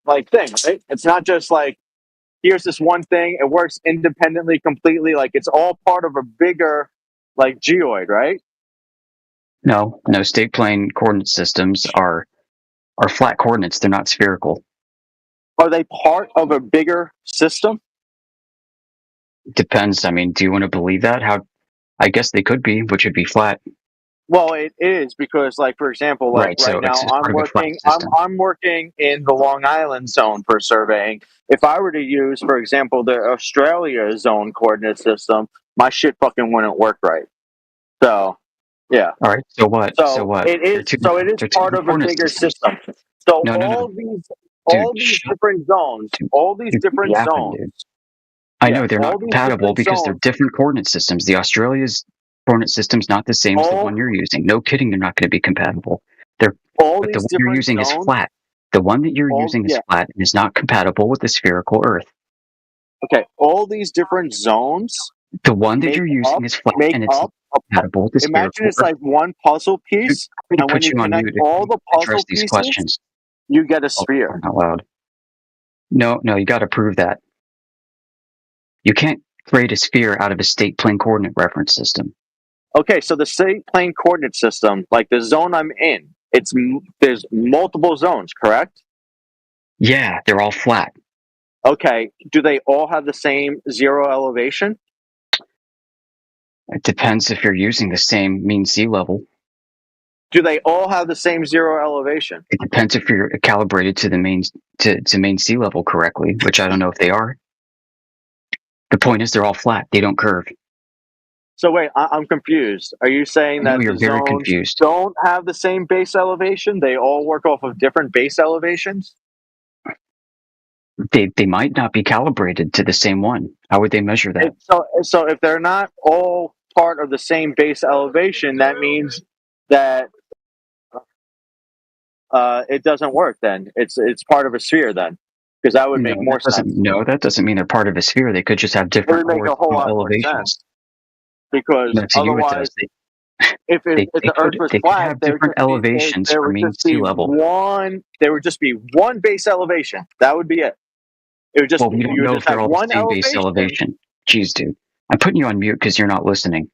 like thing, right? It's not just like here's this one thing. It works independently, completely. Like it's all part of a bigger like geoid, right? No, state plane coordinate systems are flat coordinates. They're not spherical. Are they part of a bigger system? Depends. I mean, do you want to believe that? I guess they could be, which would be flat. Well, it is because, like, for example, like right now, I'm working in the Long Island zone for surveying. If I were to use, for example, the Australia zone coordinate system, my shit fucking wouldn't work right. So. Yeah. All right. So what? So what? It is. So it is part of a bigger system. So all these different zones, I know they're not compatible because they're different coordinate systems. The Australia's coordinate system's not the same as the one you're using. No kidding, they're not going to be compatible. But the one you're using is flat. The one that you're using is flat and is not compatible with the spherical Earth. Okay. All these different zones. The one that you're using is flat and it's compatible with the spherical Imagine it's like one puzzle piece, and when you connect all the puzzle pieces, you get a sphere. Out loud. No, you got to prove that. You can't create a sphere out of a state plane coordinate reference system. Okay, so the state plane coordinate system, like the zone I'm in, there's multiple zones, correct? Yeah, they're all flat. Okay, do they all have the same zero elevation? It depends if you're using the same mean sea level. Do they all have the same zero elevation? It depends if you're calibrated to the main sea level correctly, which I don't know if they are. The point is, they're all flat; they don't curve. So wait, I'm confused. Are you saying that the zones don't have the same base elevation? They all work off of different base elevations? They might not be calibrated to the same one. How would they measure that? So if they're not all part of the same base elevation, that means that it doesn't work. Then it's part of a sphere. Then because that would make more sense. No, that doesn't mean they're part of a sphere. They could just have different elevations. Because otherwise, if the Earth was flat, have different elevations for mean sea level. There would just be one base elevation. That would be it. It would just. Well, we don't know if they're all the same base elevation. Jeez, dude, I'm putting you on mute because you're not listening.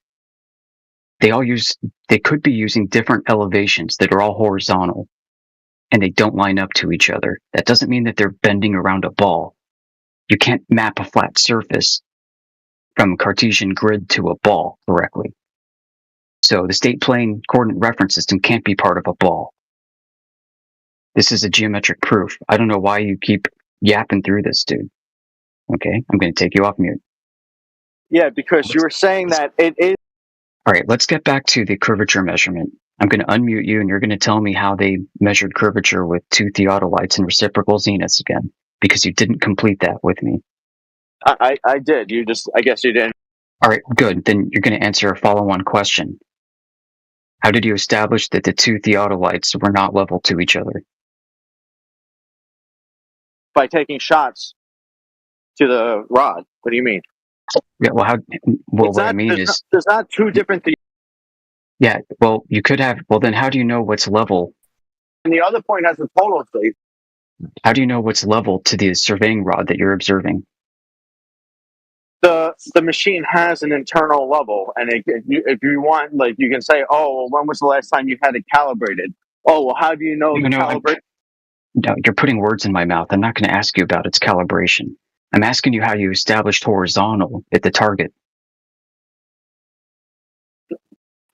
They could be using different elevations that are all horizontal, and they don't line up to each other. That doesn't mean that they're bending around a ball. You can't map a flat surface from a Cartesian grid to a ball correctly. So the state plane coordinate reference system can't be part of a ball. This is a geometric proof. I don't know why you keep yapping through this, dude. Okay, I'm going to take you off mute. Yeah, because you were saying that it is. All right, let's get back to the curvature measurement. I'm going to unmute you, and you're going to tell me how they measured curvature with two theodolites and reciprocal zeniths again, because you didn't complete that with me. I did. I guess you didn't. All right, good. Then you're going to answer a follow-on question. How did you establish that the two theodolites were not level to each other? by taking shots to the rod. What do you mean? Yeah, well, what I mean is, there's not two different things. yeah, well, you could have, well, then how do you know what's level? And the other point has a total state. How do you know what's level to the surveying rod that you're observing? The machine has an internal level, and if you want, like, you can say, oh, well, when was the last time you had it calibrated? Oh, well, how do you know the calibration? No, you're putting words in my mouth. I'm not going to ask you about its calibration. I'm asking you how you established horizontal at the target.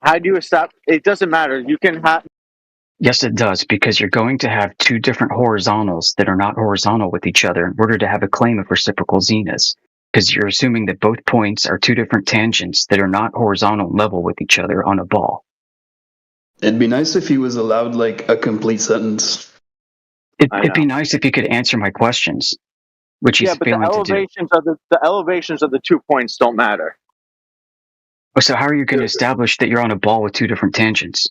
How do you establish? It doesn't matter. You can have. Yes, it does, because you're going to have two different horizontals that are not horizontal with each other in order to have a claim of reciprocal zeniths. Because you're assuming that both points are two different tangents that are not horizontal level with each other on a ball. It'd be nice if he was allowed, like, a complete sentence. It'd be nice if he could answer my questions, which he's failing to do. The elevations of the 2 points don't matter. So how are you going to establish that you're on a ball with two different tangents?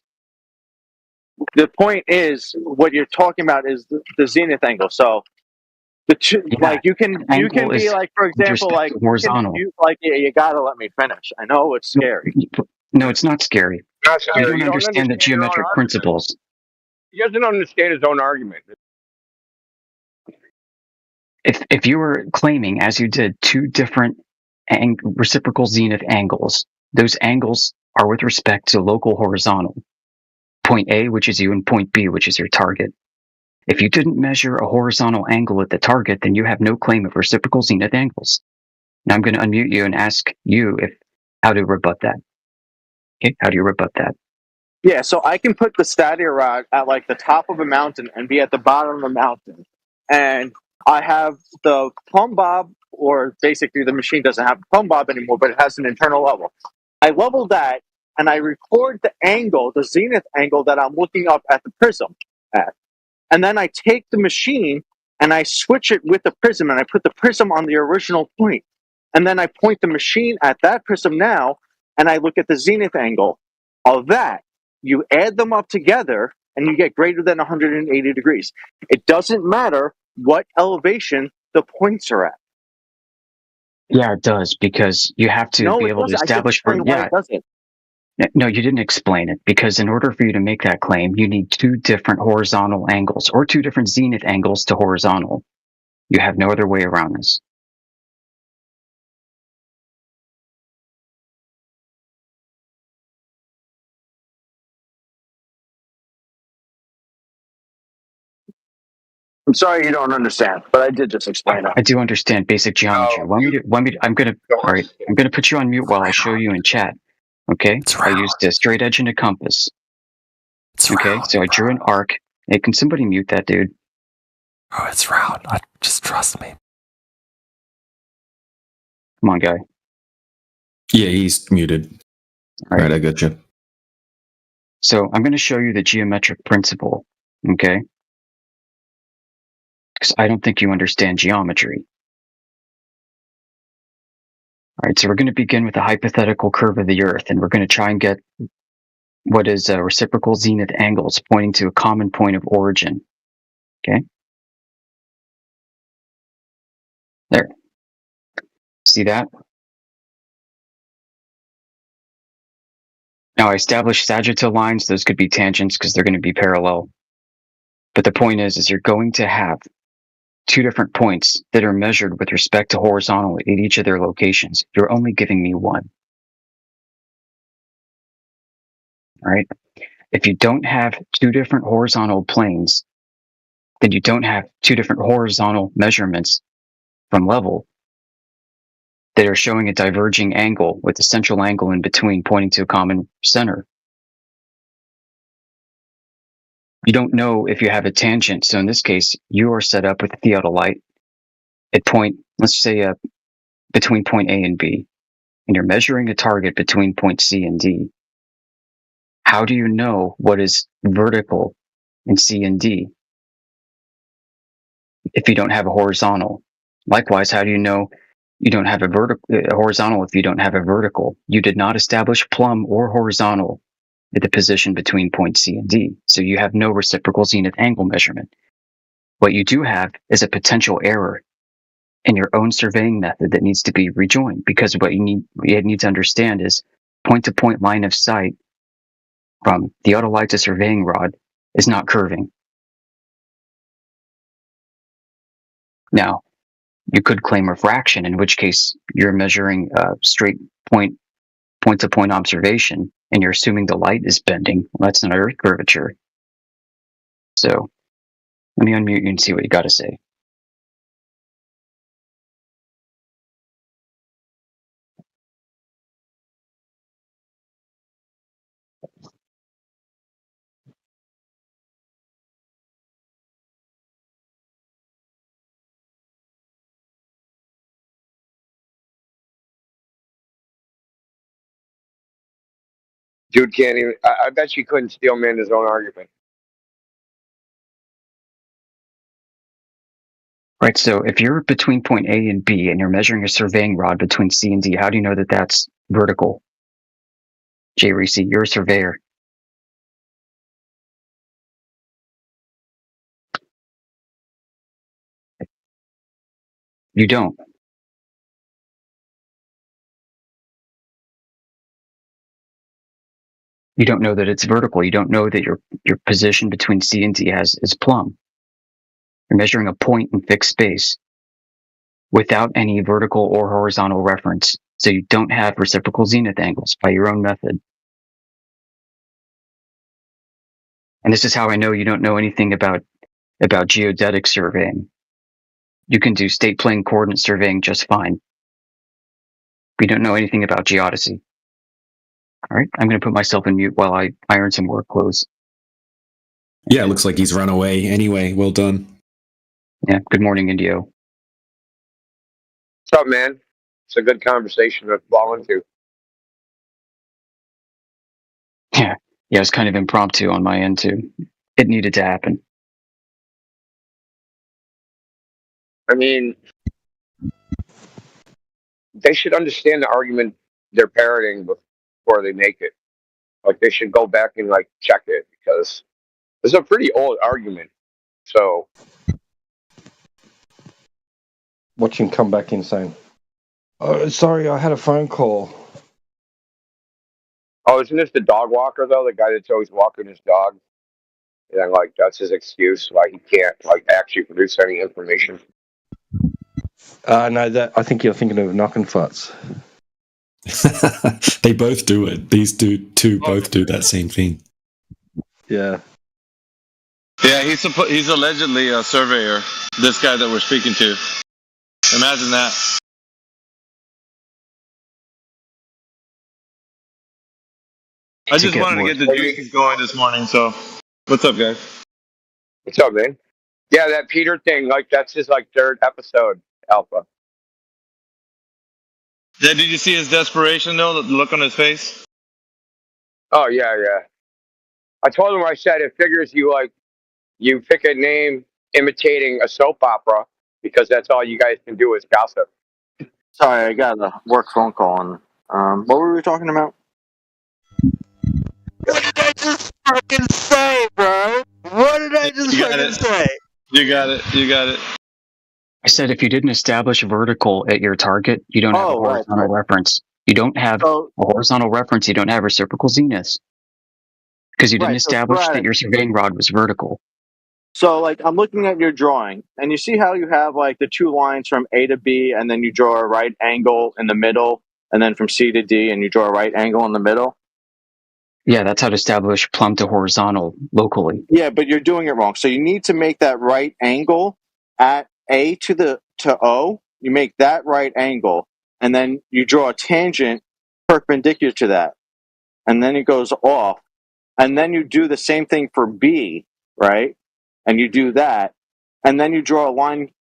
The point is, what you're talking about is the zenith angle. So the two, like, you can be like, for example, like horizontal. You gotta let me finish. I know it's scary. No, it's not scary. You don't understand the geometric principles. He doesn't understand his own argument. If you were claiming, as you did, two different reciprocal zenith angles, those angles are with respect to local horizontal. Point A, which is you, and point B, which is your target. If you didn't measure a horizontal angle at the target, then you have no claim of reciprocal zenith angles. Now I'm going to unmute you and ask you how to rebut that. Okay, how do you rebut that? Yeah, so I can put the stadia rod at like the top of a mountain and be at the bottom of the mountain, and I have the plumb bob, or basically the machine doesn't have a plumb bob anymore, but it has an internal level. I level that, and I record the angle, the zenith angle that I'm looking up at the prism at. And then I take the machine and I switch it with the prism, and I put the prism on the original point. And then I point the machine at that prism now, and I look at the zenith angle of that. You add them up together, and you get greater than 180 degrees. It doesn't matter what elevation the points are at. Yeah, it does, because you have to be able to establish. No, you didn't explain it, because in order for you to make that claim, you need two different horizontal angles, or two different zenith angles to horizontal. You have no other way around this. I'm sorry you don't understand, but I did just explain it. I do understand basic geometry. I'm gonna put you on mute while I show you in chat. Okay? I used a straight edge and a compass. Okay, so I drew an arc. Hey, can somebody mute that dude? Oh, it's round. Just trust me. Come on, guy. Yeah, he's muted. All right, I got you. So I'm going to show you the geometric principle, okay? Because I don't think you understand geometry. All right, so we're going to begin with a hypothetical curve of the Earth, and we're going to try and get what is reciprocal zenith angles pointing to a common point of origin. Okay? There. See that? Now I established sagittal lines. Those could be tangents because they're going to be parallel. But the point is you're going to have two different points that are measured with respect to horizontal at each of their locations. You're only giving me one. All right? If you don't have two different horizontal planes, then you don't have two different horizontal measurements from level that are showing a diverging angle with a central angle in between pointing to a common center. You don't know if you have a tangent. So in this case, you are set up with a theodolite at point, let's say between point A and B, and you're measuring a target between point C and D. How do you know what is vertical in C and D if you don't have a horizontal? Likewise, how do you know you don't have a horizontal if you don't have a vertical? You did not establish plumb or horizontal at the position between point C and D, so you have no reciprocal zenith angle measurement. What you do have is a potential error in your own surveying method that needs to be rejoined, because what you need to understand is point-to-point line of sight from theodolite to surveying rod is not curving. Now, you could claim refraction, in which case you're measuring a straight point-to-point observation, and you're assuming the light is bending. Well, that's not Earth curvature. So let me unmute you and see what you got to say. Dude can't even. I bet you couldn't steel man his own argument. Right, so if you're between point A and B and you're measuring a surveying rod between C and D, how do you know that that's vertical? Jay Reese, you're a surveyor. You don't. You don't know that it's vertical. You don't know that your position between C and D is plumb. You're measuring a point in fixed space without any vertical or horizontal reference. So you don't have reciprocal zenith angles by your own method. And this is how I know you don't know anything about geodetic surveying. You can do state plane coordinate surveying just fine. You don't know anything about geodesy. All right, I'm going to put myself in mute while I iron some work clothes. Yeah, it looks like he's run away. Anyway, well done. Yeah, good morning, Indio. What's up, man? It's a good conversation to fall into. Yeah, it's kind of impromptu on my end, too. It needed to happen. I mean, they should understand the argument they're parroting before they make it. Like, they should go back and, like, check it, because it's a pretty old argument. So, Watch him come back in saying, "Oh, sorry, I had a phone call." oh, isn't this the dog walker, though? The guy that's always walking his dog? And then, like, that's his excuse why he can't, like, actually produce any information. No, that I think you're thinking of Knockin' Futz. They both do it. These two both do that same thing. Yeah. Yeah, he's allegedly a surveyor. This guy that we're speaking to. Imagine that. I just wanted to get the juices going this morning. So, what's up, guys? What's up, man? Yeah, that Peter thing, like, that's his, like, third episode, Alpha. Yeah, did you see his desperation though? The look on his face. Oh, yeah. I told him, I said, it figures you pick a name imitating a soap opera because that's all you guys can do is gossip. Sorry, I got a work phone call. And what were we talking about? What did I just fucking say, bro? What did I just fucking say? You got it. I said if you didn't establish a vertical at your target, you don't have a horizontal reference. You don't have a horizontal reference. You don't have reciprocal zeniths because you didn't establish that your surveying rod was vertical. So, like, I'm looking at your drawing, and you see how you have, like, the two lines from A to B, and then you draw a right angle in the middle, and then from C to D, and you draw a right angle in the middle? Yeah, that's how to establish plumb to horizontal locally. Yeah, but you're doing it wrong. So you need to make that right angle at A to O. You make that right angle, and then you draw a tangent perpendicular to that, and then it goes off. And then you do the same thing for B, right? And you do that, and then you draw a line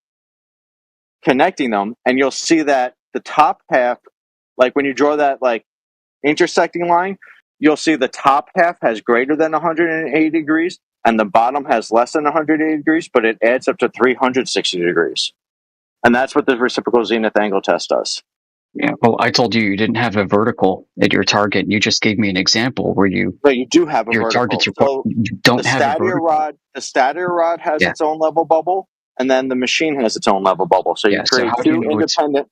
connecting them, and you'll see that the top half, like when you draw that like intersecting line, you'll see the top half has greater than 180 degrees, and the bottom has less than 180 degrees, but it adds up to 360 degrees. And that's what the reciprocal zenith angle test does. Yeah, well, I told you didn't have a vertical at your target. You just gave me an example where But you do have a your vertical. targets So you the don't have a stadia vertical. rod has Yeah, its own level bubble, and then the machine has its own level bubble. So you yeah. So create how do you two know it's independent.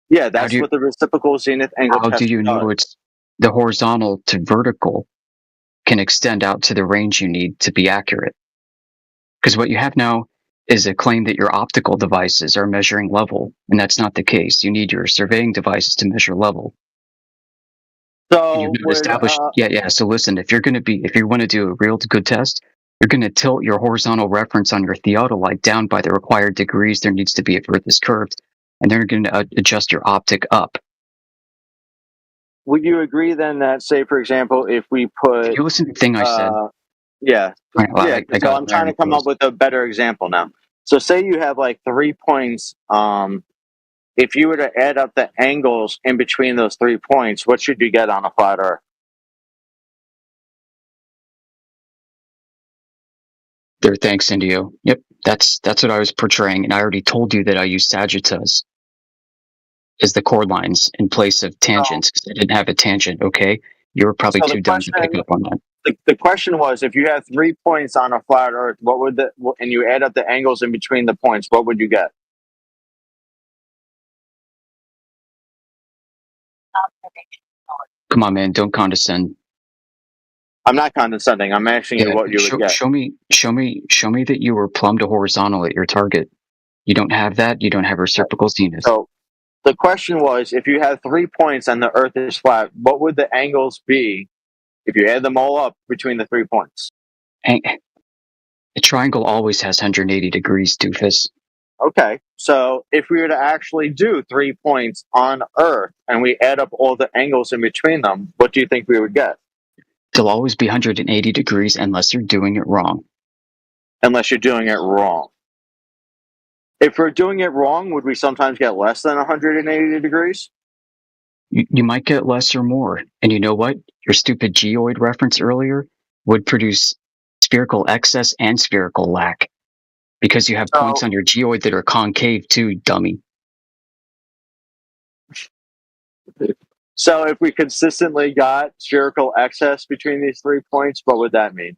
Yeah, how do that's you what the reciprocal zenith angle how do test you know does. it's the horizontal to vertical can extend out to the range you need to be accurate? Because what you have now is a claim that your optical devices are measuring level, and that's not the case. You need your surveying devices to measure level. And you've So not would established, yeah. So listen, if you want to do a real good test, you're going to tilt your horizontal reference on your theodolite down by the required degrees there needs to be if Earth is curved, and then you're going to adjust your optic up. would you agree then that, say, for example, if we put, Did you listen to the thing I said? yeah, Right, well, yeah. I So got I'm it trying to iron come up closed. with a better example now. So say you have like 3 points. If you were to add up the angles in between those 3 points, what should you get on a flat Earth? There, thanks, Indio. Yep, that's what I was portraying, and I already told you that I use sagittas as the chord lines in place of tangents because I didn't have a tangent. Okay, you were probably So the too dumb to pick question, up on that. the question was, if you have 3 points on a flat Earth, what would and you add up the angles in between the points, what would you get? Come on, man, don't condescend. I'm not condescending. I'm asking you Yeah, what you would get. show me that you were plumb to horizontal at your target. You don't have that. You don't have reciprocal zenith. So the question was, if you have 3 points and the Earth is flat, what would the angles be if you add them all up between the 3 points? A triangle always has 180 degrees, doofus. Okay, so if we were to actually do 3 points on Earth and we add up all the angles in between them, what do you think we would get? They'll always be 180 degrees unless you're doing it wrong. Unless you're doing it wrong. If we're doing it wrong, would we sometimes get less than 180 degrees? You might get less or more. And you know what? Your stupid geoid reference earlier would produce spherical excess and spherical lack because you have points on your geoid that are concave too, dummy. So if we consistently got spherical excess between these 3 points, what would that mean?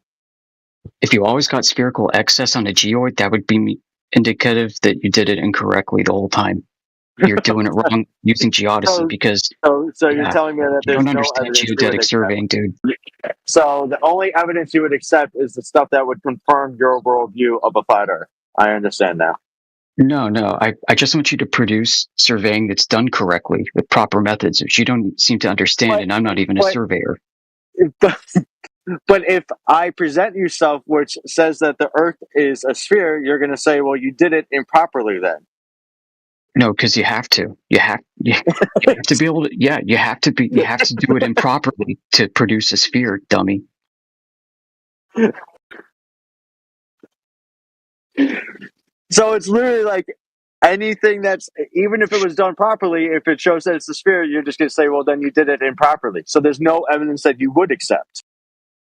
If you always got spherical excess on a geoid, that would be indicative that you did it incorrectly the whole time. You're doing it wrong using geodesy because So you're telling me that you there's don't no understand evidence you would geodetic accept. surveying, dude. So the only evidence you would accept is the stuff that would confirm your worldview of a flat Earth. I understand now. No. I just want you to produce surveying that's done correctly with proper methods, which you don't seem to understand, and I'm not even a surveyor. But if I present you stuff which says that the Earth is a sphere, you're going to say, well, you did it improperly then. No, because you have to. You have to be able to. Yeah, you have to do it improperly to produce a sphere, dummy. So it's literally like anything that's, even if it was done properly, if it shows that it's a sphere, you're just going to say, well, then you did it improperly. So there's no evidence that you would accept.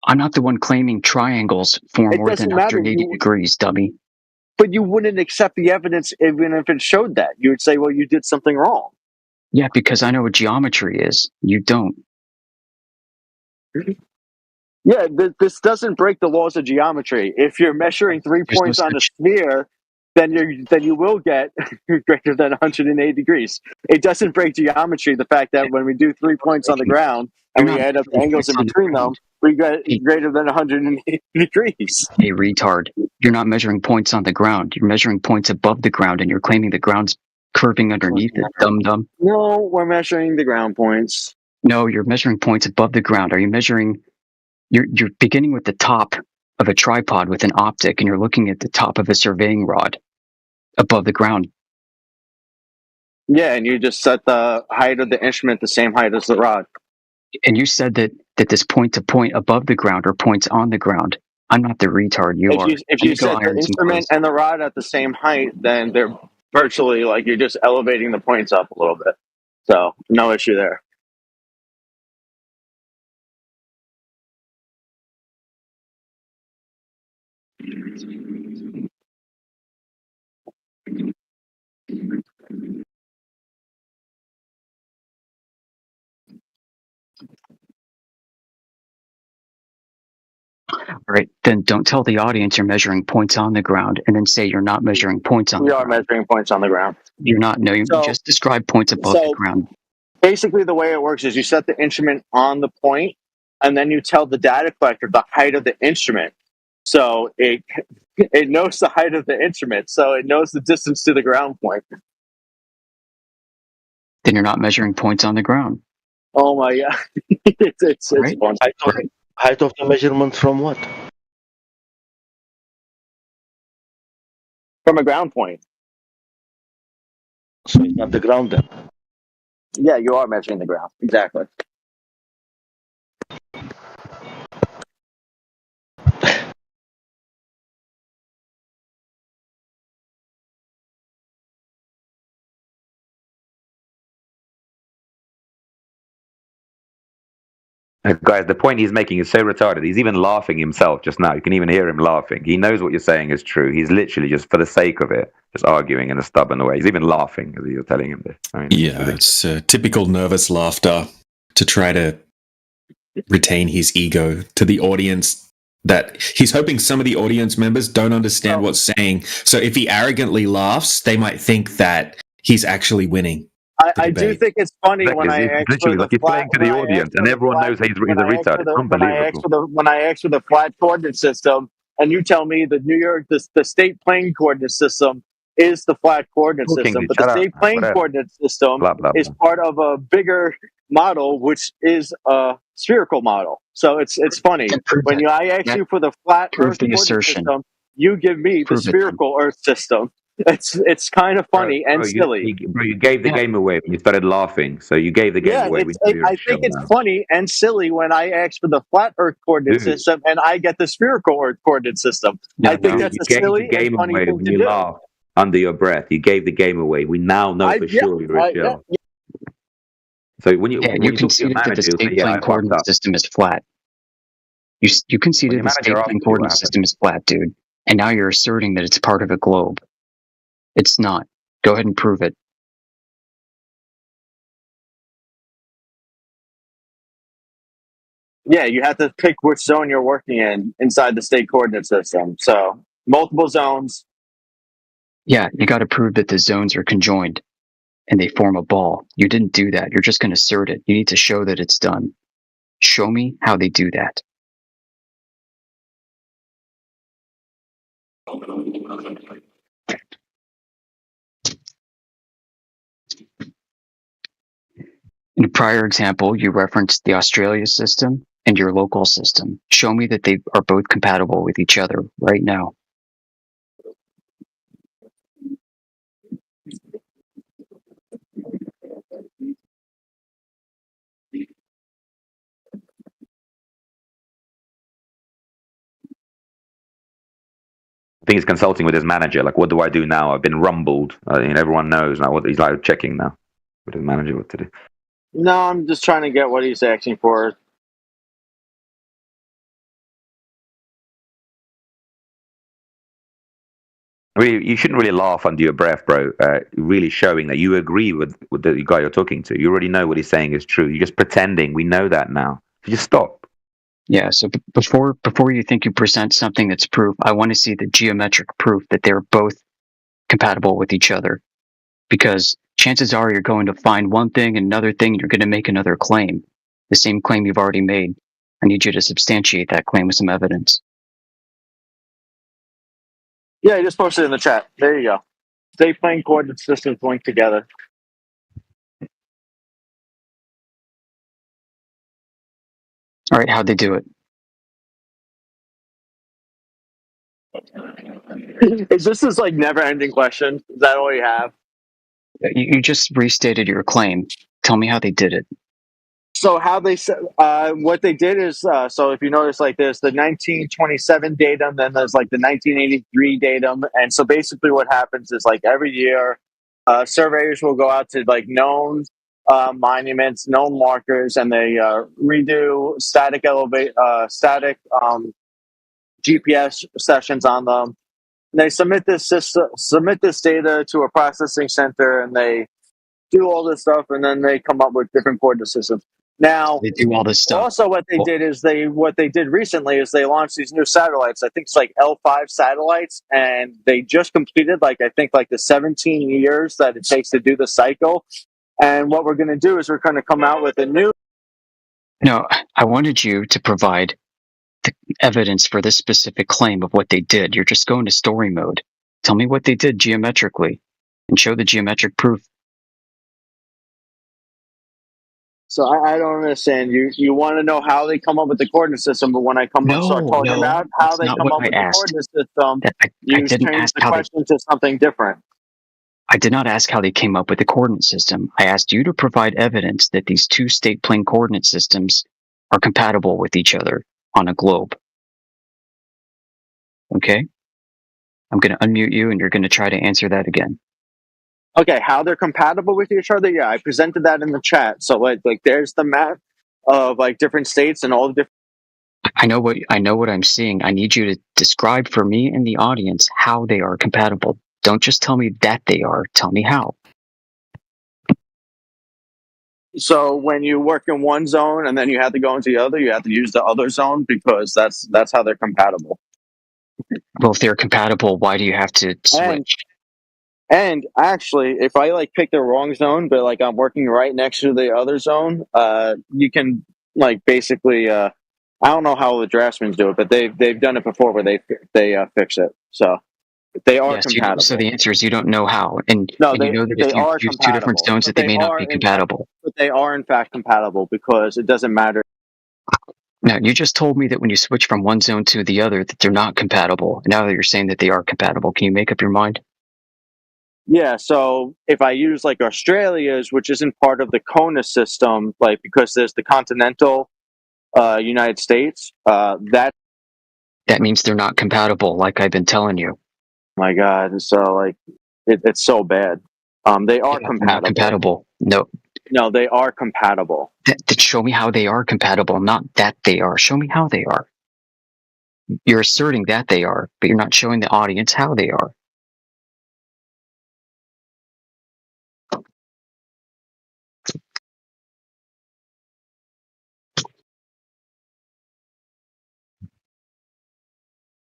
I'm not the one claiming triangles form It more than doesn't matter. 180 degrees, dummy. But you wouldn't accept the evidence even if it showed that. You would say, well, you did something wrong. Yeah, because I know what geometry is. You don't. Yeah, this doesn't break the laws of geometry. If you're measuring 3 There's no points on a such. sphere, then you will get greater than 180 degrees. It doesn't break geometry. The fact that when we do 3 points on the ground and we add up the angles in between them, we get greater than 180 degrees. Hey, retard! You're not measuring points on the ground. You're measuring points above the ground, and you're claiming the ground's curving underneath it. Dum. No, we're measuring the ground points. No, you're measuring points above the ground. Are you measuring? You're beginning with the top of a tripod with an optic, and you're looking at the top of a surveying rod above the ground. Yeah, and you just set the height of the instrument the same height as the rod. And you said that this point to point above the ground or points on the ground. I'm not the retard you are. If you set the instrument and the rod at the same height, then they're virtually like you're just elevating the points up a little bit. So no issue there. right, then don't tell the audience you're measuring points on the ground and then say you're not measuring points on We the are ground. measuring points on the ground. You're not. No, you So, just describe points above the so ground. basically, the way it works is you set the instrument on the point, and then you tell the data collector the height of the instrument. So it knows the height of the instrument, so it knows the distance to the ground point. Then you're not measuring points on the ground. Oh my god, it's Right? fun. Height of the measurement from what? From a ground point. So it's not the ground then. Yeah, you are measuring the ground. Exactly. Guys, the point he's making is so retarded. He's even laughing himself just now. You can even hear him laughing. He knows what you're saying is true. He's literally just, for the sake of it, just arguing in a stubborn way. He's even laughing as you're telling him this. I mean, Yeah, it's typical nervous laughter to try to retain his ego to the audience, that he's hoping some of the audience members don't understand what's saying. So if he arrogantly laughs, they might think that he's actually winning. I do think it's funny when I ask literally for like the he's playing to the audience, and everyone knows he's a retard. It's unbelievable. when I ask for the flat coordinate system, and you tell me the the state plane coordinate system is the flat coordinate Talking system, to but shut the up, state plane whatever. coordinate system Blah, blah, is blah. part of a bigger model, which is a spherical model. So it's funny when I ask you for the flat Prove Earth the coordinate assertion. system, you give me Prove the it then. spherical Earth system. It's kind of funny and silly. You gave the game away when you started laughing. So you gave the game Yeah, away. We know you're I think it's funny and silly when I ask for the flat Earth coordinate Dude. system and I get the spherical Earth coordinate system. I think that's you a gave silly the game and funny away thing when to you do. laughed under your breath. You gave the game away. We now know for sure you're a shell. So when you Yeah, when you you talk to your conceded that manager, the you'll say, state "Yeah, I plane fucked coordinate up." system is flat. You conceded your the state manager plane asks you what coordinate happened. system is flat, dude. And now you're asserting that it's part of a globe. It's not. Go ahead and prove it. Yeah, you have to pick which zone you're working in inside the state coordinate system. So multiple zones. Yeah, you got to prove that the zones are conjoined and they form a ball. You didn't do that. You're just going to assert it. You need to show that it's done. Show me how they do that. In a prior example, you referenced the Australia system and your local system. Show me that they are both compatible with each other right now. I think he's consulting with his manager. Like, what do I do now? I've been rumbled. Everyone knows now. What he's like checking now with his manager what to do. No, I'm just trying to get what he's asking for. Really, you shouldn't really laugh under your breath, bro. Really showing that you agree with the guy you're talking to. You already know what he's saying is true. You're just pretending. We know that now. You just stop. Yeah, so before you think you present something that's proof, I want to see the geometric proof that they're both compatible with each other. Because chances are you're going to find one thing and another thing, and you're going to make another claim. The same claim you've already made. I need you to substantiate that claim with some evidence. Yeah, I just posted it in the chat. There you go. State plane coordinate systems linked together. All right, how'd they do it? Is this like never-ending question? Is that all you have? You just restated your claim. Tell me how they did it. So how they what they did is so if you notice, like, there's the 1927 datum, then there's like the 1983 datum, and so basically what happens is, like, every year surveyors will go out to like known monuments, known markers, and they redo static GPS sessions on them. And they submit this data to a processing center, and they do all this stuff, and then they come up with different coordinate systems. Now, They do all this stuff. also what they did is what they did recently is they launched these new satellites. I think it's like L5 satellites, and they just completed I think the 17 years that it takes to do the cycle. And what we're going to do is we're going to come out with a new. No, I wanted you to provide the evidence for this specific claim of what they did. You're just going to story mode. Tell me what they did geometrically and show the geometric proof. So I don't understand. You want to know how they come up with the coordinate system, but when I start talking about how they come up with the coordinate system, you change the question to something different. I did not ask how they came up with the coordinate system. I asked you to provide evidence that these two state plane coordinate systems are compatible with each other on a globe. Okay? I'm going to unmute you and you're going to try to answer that again. Okay, how they're compatible with each other? Yeah, I presented that in the chat. So like there's the map of different states and all the different. I know what I'm seeing. I need you to describe for me and the audience how they are compatible. Don't just tell me that they are. Tell me how. So when you work in one zone and then you have to go into the other, you have to use the other zone because that's how they're compatible. Well, if they're compatible, why do you have to switch? And actually, if I pick the wrong zone, but I'm working right next to the other zone, you can basically. I don't know how the draftsmen do it, but they've done it before where they fix it. So they are compatible. So the answer is you don't know how, and no, you know that if you use two different zones, that they may not be compatible. But they are in fact compatible because it doesn't matter. Now, you just told me that when you switch from one zone to the other, that they're not compatible. Now that you're saying that they are compatible, can you make up your mind? Yeah, so if I use Australia's, which isn't part of the CONUS system, because there's the continental United States, that means they're not compatible, like I've been telling you. My God, so it's so bad. They are compatible. No, they are compatible. Show me how they are compatible, not that they are. Show me how they are. You're asserting that they are, but you're not showing the audience how they are.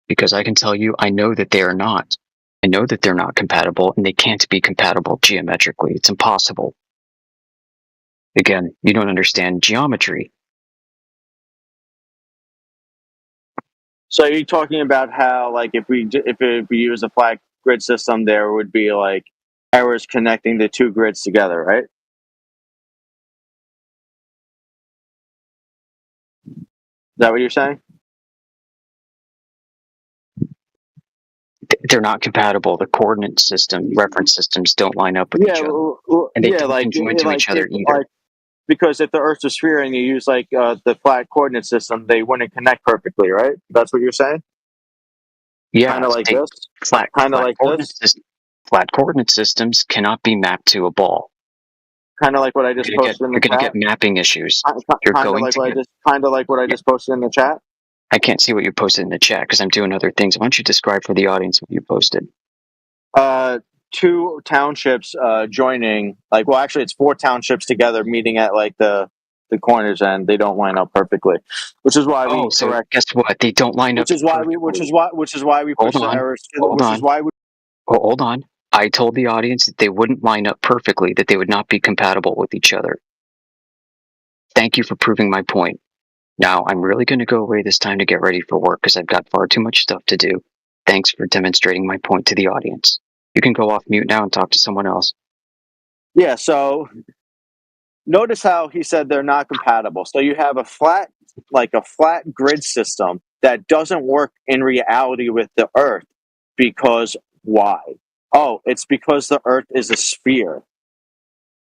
Because I can tell you, I know that they are not. I know that they're not compatible, and they can't be compatible geometrically. It's impossible. Again, you don't understand geometry. So you're talking about how, if we use a flat grid system, there would be errors connecting the two grids together, right? Is that what you're saying? They're not compatible. The coordinate system, reference systems don't line up with each other. And they don't conjoin to each other either. Because if the Earth's a sphere and you use the flat coordinate system, they wouldn't connect perfectly, right? That's what you're saying? Yeah. Kind of like this? Flat coordinate systems cannot be mapped to a ball. Kind of like what I just posted in the chat? You're going to get mapping issues. Kind of like what I just posted in the chat? I can't see what you posted in the chat because I'm doing other things. Why don't you describe for the audience what you posted? 2 townships joining, actually it's 4 townships together meeting at the corners, and they don't line up perfectly, which is why we correct. Guess what? They don't line up. Which is why we push the errors. Hold on. I told the audience that they wouldn't line up perfectly, that they would not be compatible with each other. Thank you for proving my point. Now, I'm really going to go away this time to get ready for work because I've got far too much stuff to do. Thanks for demonstrating my point to the audience. You can go off mute now and talk to someone else. Yeah, so notice how he said they're not compatible. So you have a flat grid system that doesn't work in reality with the Earth. Because why? Oh, it's because the Earth is a sphere.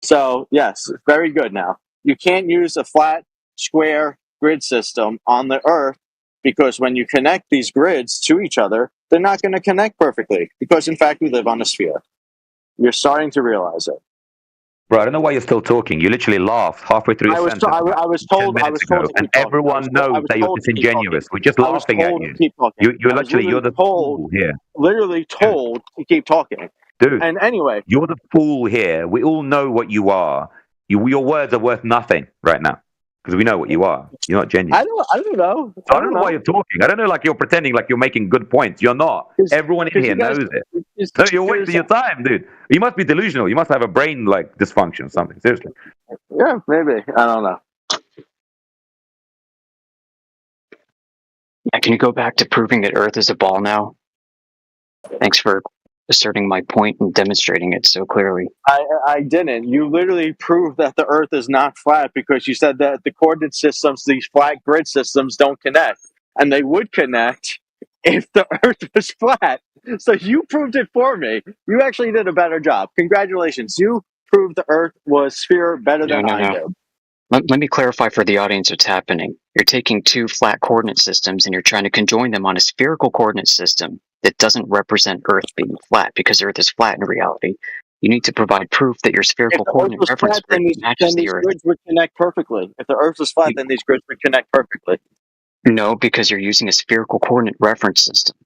So, yes, very good now. You can't use a flat, square grid system on the Earth because when you connect these grids to each other, they're not going to connect perfectly because, in fact, we live on a sphere. You're starting to realize it. Bro, I don't know why you're still talking. You literally laughed halfway through your sentence. I was told and everyone knows that you're disingenuous. We're just laughing at you. You're the fool here. Literally told to keep talking. Dude, and anyway, you're the fool here. We all know what you are. Your words are worth nothing right now. because we know what you are. You're not genuine. I don't know. So I don't know why you're talking. I don't know, like you're pretending like you're making good points. You're not. Everyone in 'cause here you guys- knows it. it's No, you're wasting because- your time, dude. You must be delusional. You must have a brain like dysfunction or something. Seriously. Yeah, maybe. I don't know. Yeah, can you go back to proving that Earth is a ball now? Thanks for asserting my point and demonstrating it so clearly. I didn't. You literally proved that the Earth is not flat because you said that the coordinate systems, these flat grid systems, don't connect, and they would connect if the Earth was flat. So you proved it for me. You actually did a better job. Congratulations. You proved the Earth was sphere better than I did. Let me clarify for the audience what's happening. You're taking two flat coordinate systems and you're trying to conjoin them on a spherical coordinate system that doesn't represent Earth being flat because Earth is flat in reality. You need to provide proof that your If spherical the Earth coordinate was reference flat, grid then matches the these Earth. grids would connect perfectly. If the Earth was flat, then these grids would connect perfectly. No, because you're using a spherical coordinate reference system.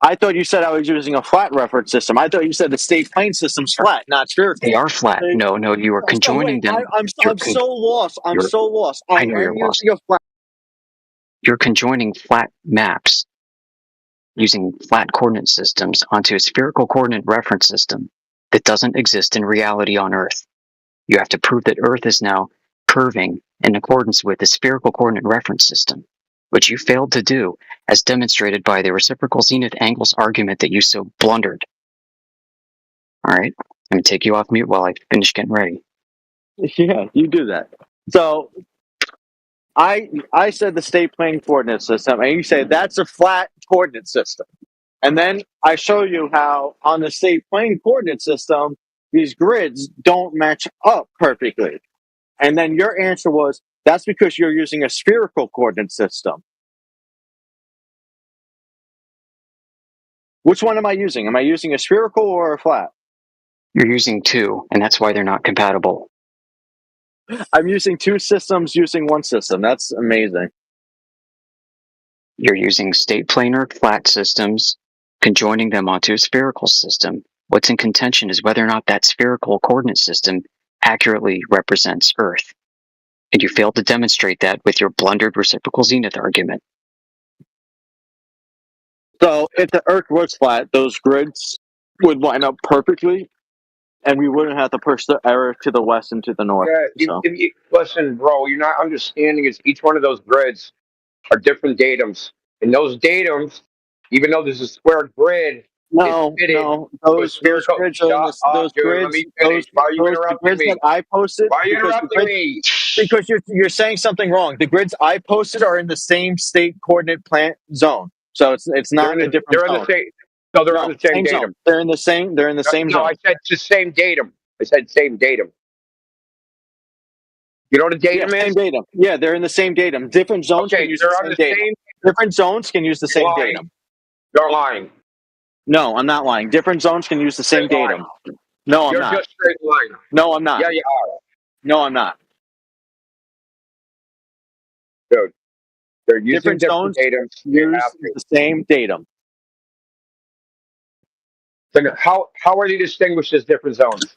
I thought you said I was using a flat reference system. I thought you said the state plane system's flat, not spherical. They are flat. No, you are conjoining them. I'm so lost. I'm so lost. I know you're lost. Using a flat. You're conjoining flat maps using flat coordinate systems onto a spherical coordinate reference system that doesn't exist in reality on Earth. You have to prove that Earth is now curving in accordance with the spherical coordinate reference system, which you failed to do, as demonstrated by the reciprocal zenith angles argument that you so blundered. All right, I'm going to take you off mute while I finish getting ready. Yeah, you do that. So I said the state plane coordinate system, and you say that's a flat coordinate system. And then I show you how on the state plane coordinate system, these grids don't match up perfectly. And then your answer was, that's because you're using a spherical coordinate system. Which one am I using? Am I using a spherical or a flat? You're using two, and that's why they're not compatible. I'm using two systems using one system. That's amazing. You're using state planar flat systems, conjoining them onto a spherical system. What's in contention is whether or not that spherical coordinate system accurately represents Earth. And you failed to demonstrate that with your blundered reciprocal zenith argument. So if the Earth was flat, those grids would line up perfectly, and we wouldn't have to push the Earth to the west and to the north. Yeah, listen, bro, you're not understanding is each one of those grids are different datums. And those datums, even though there's a square grid, No, those grids are in the, those grids. Those grids that I posted. Why are you because the interrupting grids- me? Because you're saying something wrong. The grids I posted are in the same state coordinate plant zone, so it's not a different. They're in the zone. same. No, they're on the same zone. datum. They're in the same. They're in the same No, zone. I said just same datum. I said same datum. You know what a datum is? Same datum. Yeah, they're in the same datum. Different zones Okay, can use they're the on same the datum. same. Different zones can use the same Lying. datum. You're lying. No, I'm not lying. Different zones can use the same You're datum. No, I'm You're not. just straight lying. No, I'm not. Yeah, you are. No, I'm not. Dude, they're using Different zones datums. use the same datum. Then how are they distinguished as different zones?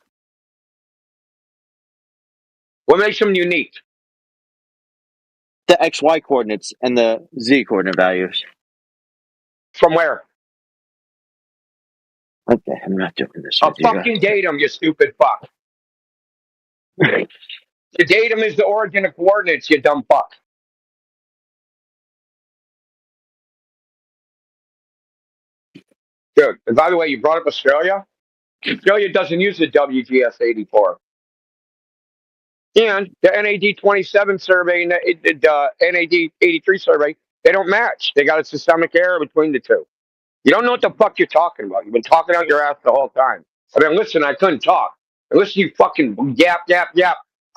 What makes them unique? The XY coordinates and the Z coordinate values. From where? Okay, I'm not doing this. A with you guys. fucking datum, you stupid fuck. The datum is the origin of coordinates, you dumb fuck. Dude, and by the way, you brought up Australia. Australia doesn't use the WGS 84. And the NAD 27 survey and the NAD 83 survey, they don't match. They got a systemic error between the two. You don't know what the fuck you're talking about. You've been talking out your ass the whole time. I mean, listen, I couldn't talk. And listen, you fucking yap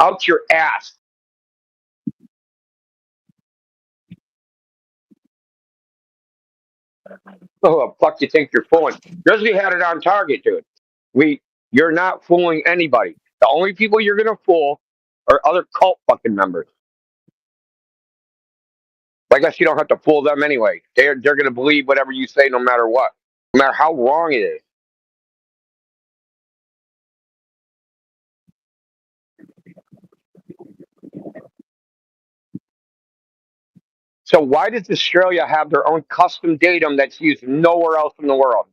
out your ass. Oh, fuck you think you're fooling? Grizzly had it on target, dude. You're not fooling anybody. The only people you're gonna fool are other cult fucking members. I guess you don't have to fool them anyway. They're gonna believe whatever you say, no matter what, no matter how wrong it is. So why does Australia have their own custom datum that's used nowhere else in the world?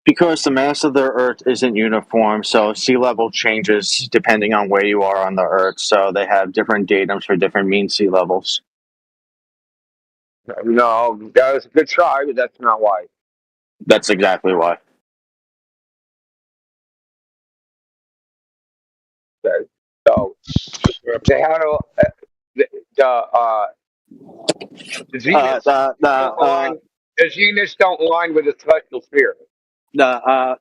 Because the mass of the Earth isn't uniform, so sea level changes depending on where you are on the Earth. So they have different datums for different mean sea levels. No, that was a good try, but that's not why. That's exactly why. Okay. So they had the Zeniths the Zeniths don't align with the celestial sphere. Yeah,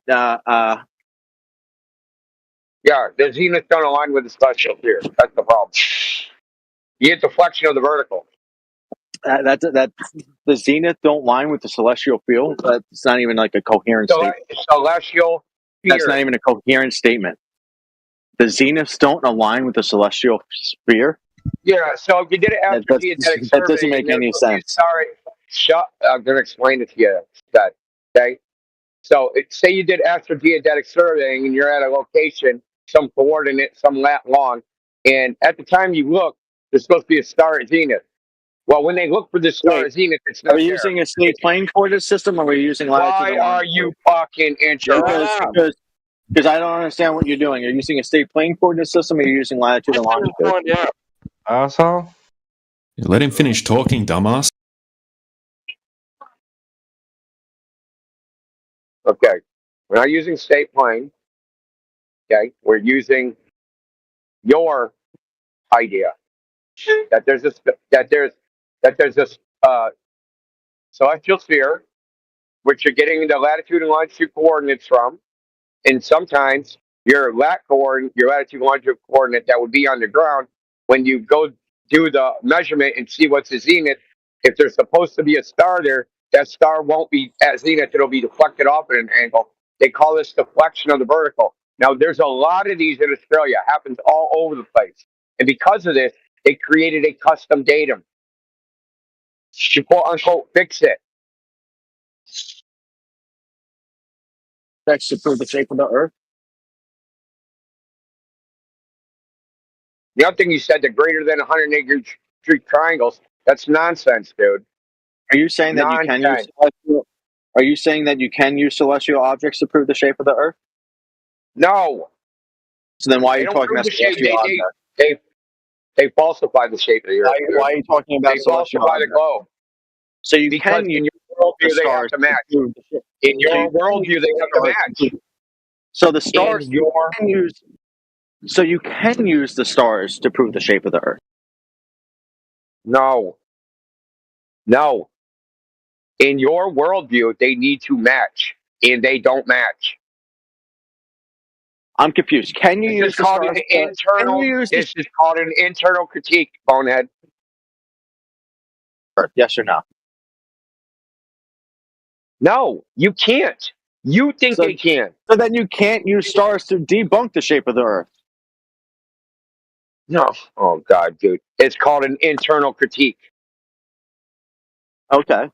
the Zeniths don't align with the celestial sphere. That's the problem. You get deflection of the vertical. That the zenith don't line with the celestial field. That's not even like a coherent statement. Celestial sphere. That's not even a coherent statement. The zeniths don't align with the celestial sphere. Yeah, so if you did it after geodetic survey, that doesn't make any sense. Sorry, I'm going to explain it to you. That okay. So say you did astrogeodetic surveying and you're at a location, some coordinate, some lat long, and at the time you look, there's supposed to be a star at zenith. Well, when they look for the star at zenith, it's not Are we there. using a state plane coordinate system, or are we using latitude? Why are you fucking interrupting? Because I don't understand what you're doing. Are you using a state plane coordinate system, or are you using latitude and longitude? Asshole. Let him finish talking, dumbass. Okay, we're not using state plane. Okay, we're using your idea that there's this celestial sphere which you're getting the latitude and longitude coordinates from, and sometimes your latitude and longitude coordinate that would be on the ground, when you go do the measurement and see what's the zenith, if there's supposed to be a star there, that star won't be at zenith, it'll be deflected off at an angle. They call this deflection of the vertical. Now, there's a lot of these in Australia, happens all over the place. And because of this, they created a custom datum to quote unquote fix it. That's to prove the shape of the Earth. The other thing you said, the greater than 180 degree triangles, that's nonsense, dude. Are you saying that you can use celestial? Are you saying that you can use celestial objects to prove the shape of the Earth? No. So then why are you talking about celestial objects? They falsify the shape of the Earth. Why are you talking about they celestial falsify objects? the globe? So you because can in use your worldview the they have stars to match. prove In your worldview they have to match. So the stars In your you can use. So you can use the stars to prove the shape of the Earth. No. In your worldview, they need to match, and they don't match. I'm confused. Can you use This is called an internal? This is called an internal critique, bonehead. Yes or no? No, you can't. You think they can. So then you can't use stars to debunk the shape of the Earth. No. Oh God, dude. It's called an internal critique. Okay.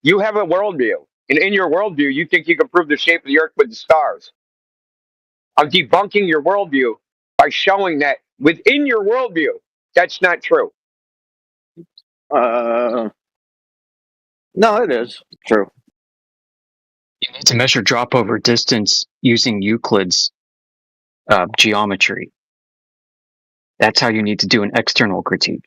You have a worldview, and in your worldview, you think you can prove the shape of the Earth with the stars. I'm debunking your worldview by showing that within your worldview, that's not true. No, it is true. You need to measure drop over distance using Euclid's geometry. That's how you need to do an external critique.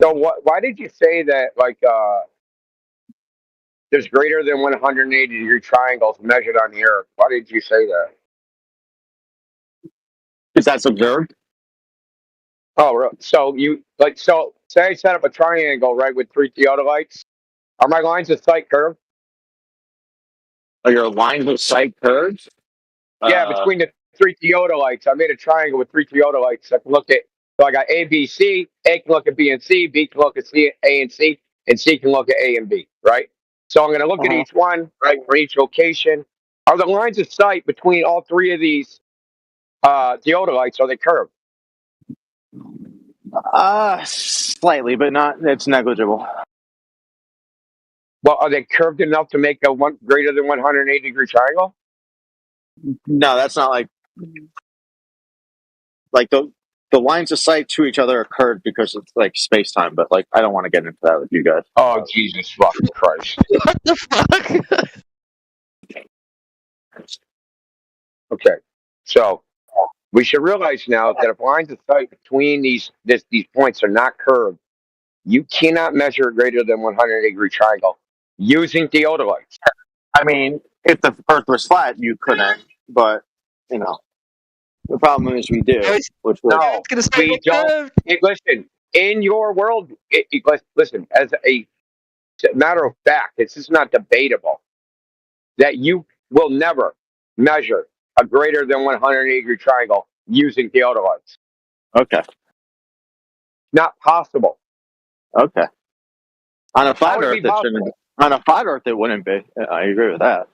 So why did you say that, like, there's greater than 180 degree triangles measured on the Earth? Why did you say that? Because that's observed. Oh, so say I set up a triangle, right, with 3 theodolites. Are my lines of sight curved? Are your lines of sight curved? Yeah, between the 3 theodolites, I made a triangle with 3 theodolites. I can look at, so I got A, B, C. A can look at B and C. B can look at C, A and C, and C can look at A and B, right? So I'm going to look at each one, right, for each location. Are the lines of sight between all 3 of these theodolites, are they curved? Slightly, but not. It's negligible. Well, are they curved enough to make a greater than 180 degree triangle? No, that's not like the lines of sight to each other are curved because it's like space time. But like, I don't want to get into that with you guys. Oh Jesus fucking Christ! What the fuck? Okay, so we should realize now that if lines of sight between these points are not curved, you cannot measure a greater than 100-degree triangle using theodolites. I mean, if the Earth was flat, you couldn't. But you know, the problem is we do, which No, we don't. Listen, in your world, listen. As a matter of fact, this is not debatable that you will never measure a greater than 100-degree triangle using theodolites. Okay. Not possible. Okay. On a How flat would it Earth, be it shouldn't. possible? On a flat Earth, it wouldn't be. I agree with that.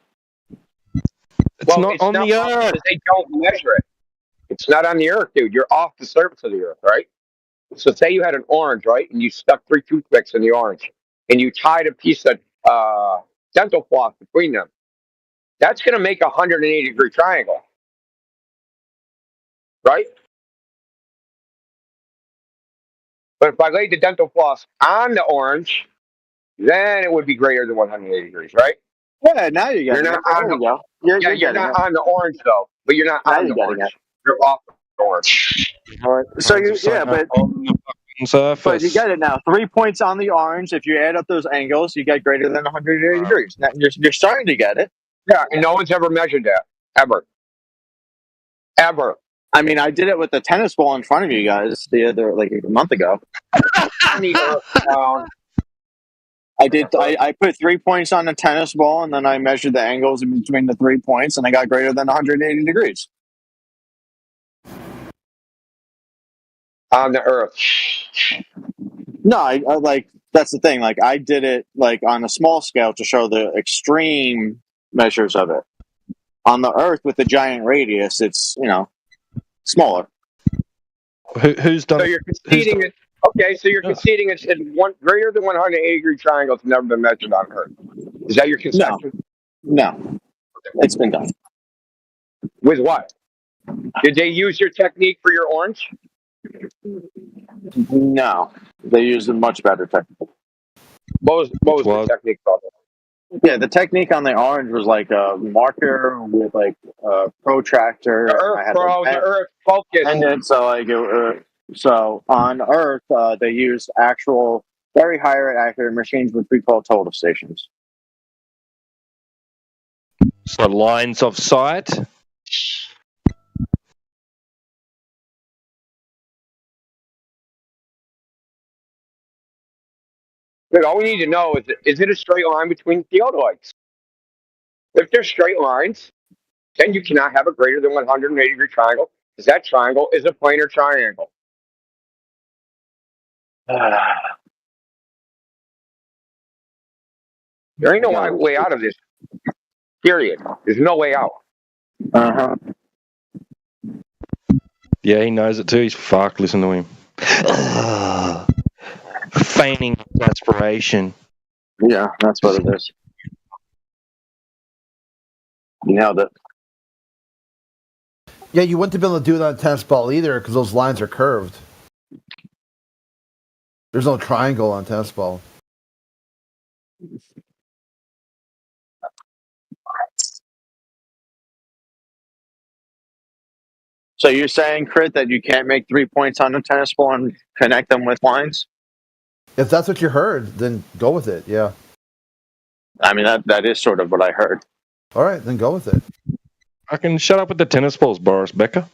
It's not on the Earth. They don't measure it. It's not on the Earth, dude. You're off the surface of the Earth, right? So say you had an orange, right, and you stuck 3 toothpicks in the orange, and you tied a piece of dental floss between them. That's going to make a 180-degree triangle, right? But if I laid the dental floss on the orange, then it would be greater than 180 degrees, right? Yeah, now you're You're getting not it. on There the you go. You're you're getting not it. on the orange though, but you're not Now on the you're getting orange. it. You're off the orange. All right. So you, yeah, but surface. but you get it now. 3 points on the orange. If you add up those angles, you get greater than 180 degrees. Now you're starting to get it. Yeah, and no one's ever measured that ever. I mean, I did it with the tennis ball in front of you guys the other like a month ago. On the Earth down. I did. I put 3 points on the tennis ball, and then I measured the angles in between the 3 points, and I got greater than 180 degrees. On the Earth. No, I like that's the thing. Like I did it like on a small scale to show the extreme measures of it. On the Earth with the giant radius, it's smaller. Who's done? So you're conceding it. Okay, so you're conceding it's one greater than 180-degree triangle has never been measured on Earth. Is that your concession? No, it's been done. With what? Did they use your technique for your orange? No, they used a much better technique. What was the technique called? Yeah, the technique on the orange was like a marker with like a protractor. The Earth, bro. The Earth focus. And then so on Earth, they use actual very higher accurate machines, which we call total stations. So lines of sight. Look, all we need to know is it a straight line between theodolites? If they're straight lines, then you cannot have a greater than 180-degree triangle, because that triangle is a planar triangle. There ain't no way out of this. Period. There's no way out. Yeah, he knows it too. He's fucked. Listen to him. Feigning desperation. Yeah, that's what it is. You nailed it. Yeah, you wouldn't have been able to do that on a tennis ball either because those lines are curved. There's no triangle on a tennis ball. So you're saying, Crit, that you can't make 3 points on a tennis ball and connect them with lines? If that's what you heard, then go with it. Yeah. I mean, that is sort of what I heard. All right, then go with it. I can shut up with the tennis balls, Boris Becker.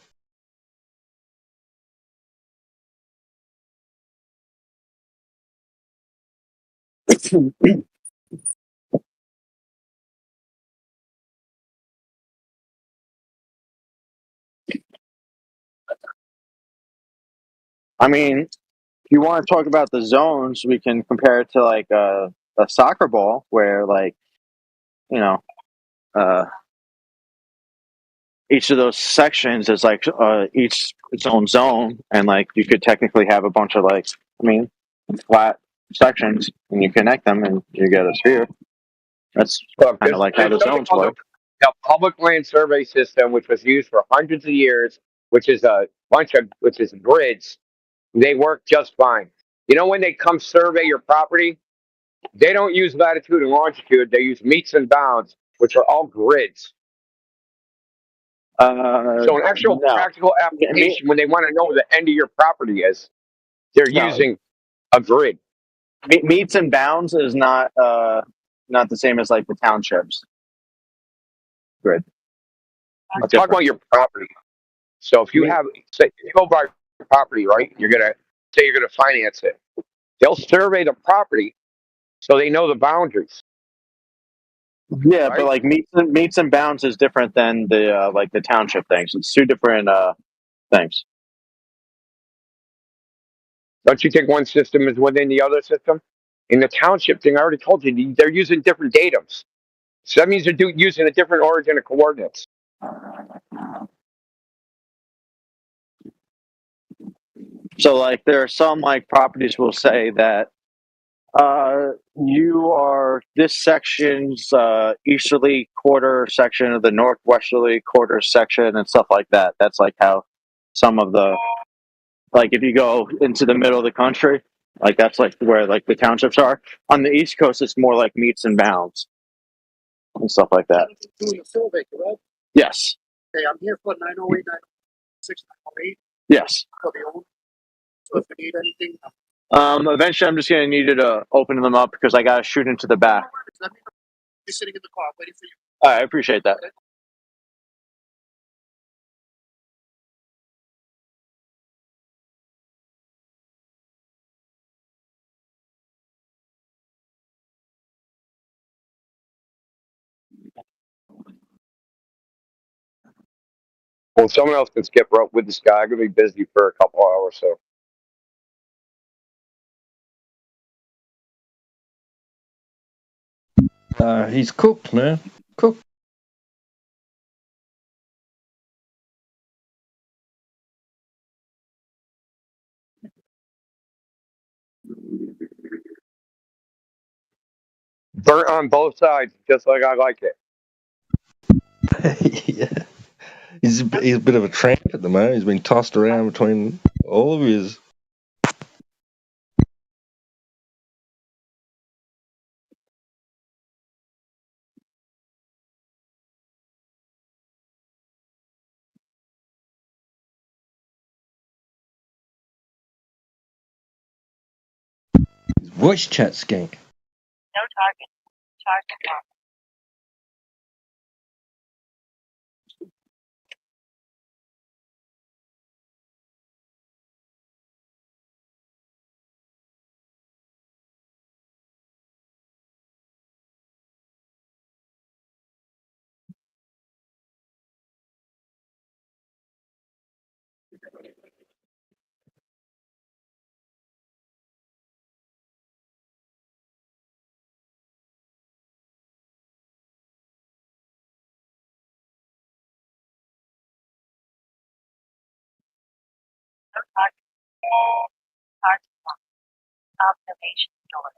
I mean, if you want to talk about the zones, we can compare it to like a soccer ball where like, each of those sections is like each its own zone, and like you could technically have a bunch of like, flat sections, and you connect them, and you get a sphere. That's kind of like how the zones work. the public land survey system, which was used for hundreds of years, which is grids, they work just fine. You know, when they come survey your property, they don't use latitude and longitude. They use meets and bounds, which are all grids. So an actual No. practical application, when they want to know where the end of your property is, they're No. using a grid. Meets and bounds is not the same as like the townships grid. I'm talking about your property. So if you have, say, if you go buy your property, right? You're gonna finance it. They'll survey the property so they know the boundaries. Yeah, but like meets and bounds is different than the like the township things. It's two different things. Don't you think one system is within the other system? In the township thing, I already told you, they're using different datums. So that means they're using a different origin of coordinates. So like there are some like properties will say that you are this section's easterly quarter section of the northwesterly quarter section and stuff like that. That's like how some of the like if you go into the middle of the country, like that's like where like the townships are. On the East Coast, it's more like meets and bounds and stuff like that. Doing a survey, correct? Yes. Okay, I'm here for 908, 906, 908. Yes. For the old. So if you need anything, Eventually, I'm just gonna need you to open them up because I gotta shoot into the back. let me know. You're sitting in the car waiting for you. All right, I appreciate that. Well, someone else can skip rope with this guy. I'm gonna be busy for a couple hours, so. He's cooked, man. Cooked. Burnt on both sides, just like I like it. Yeah. He's a bit of a tramp at the moment. He's been tossed around between all of his. His voice chat skank. No target. Target locked. No target. Target locked. Observation door.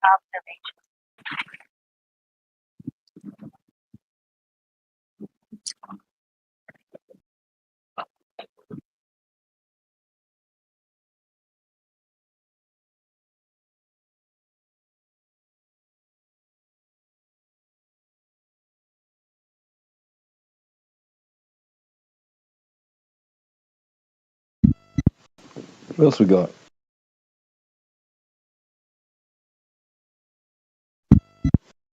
Observation. What else we got?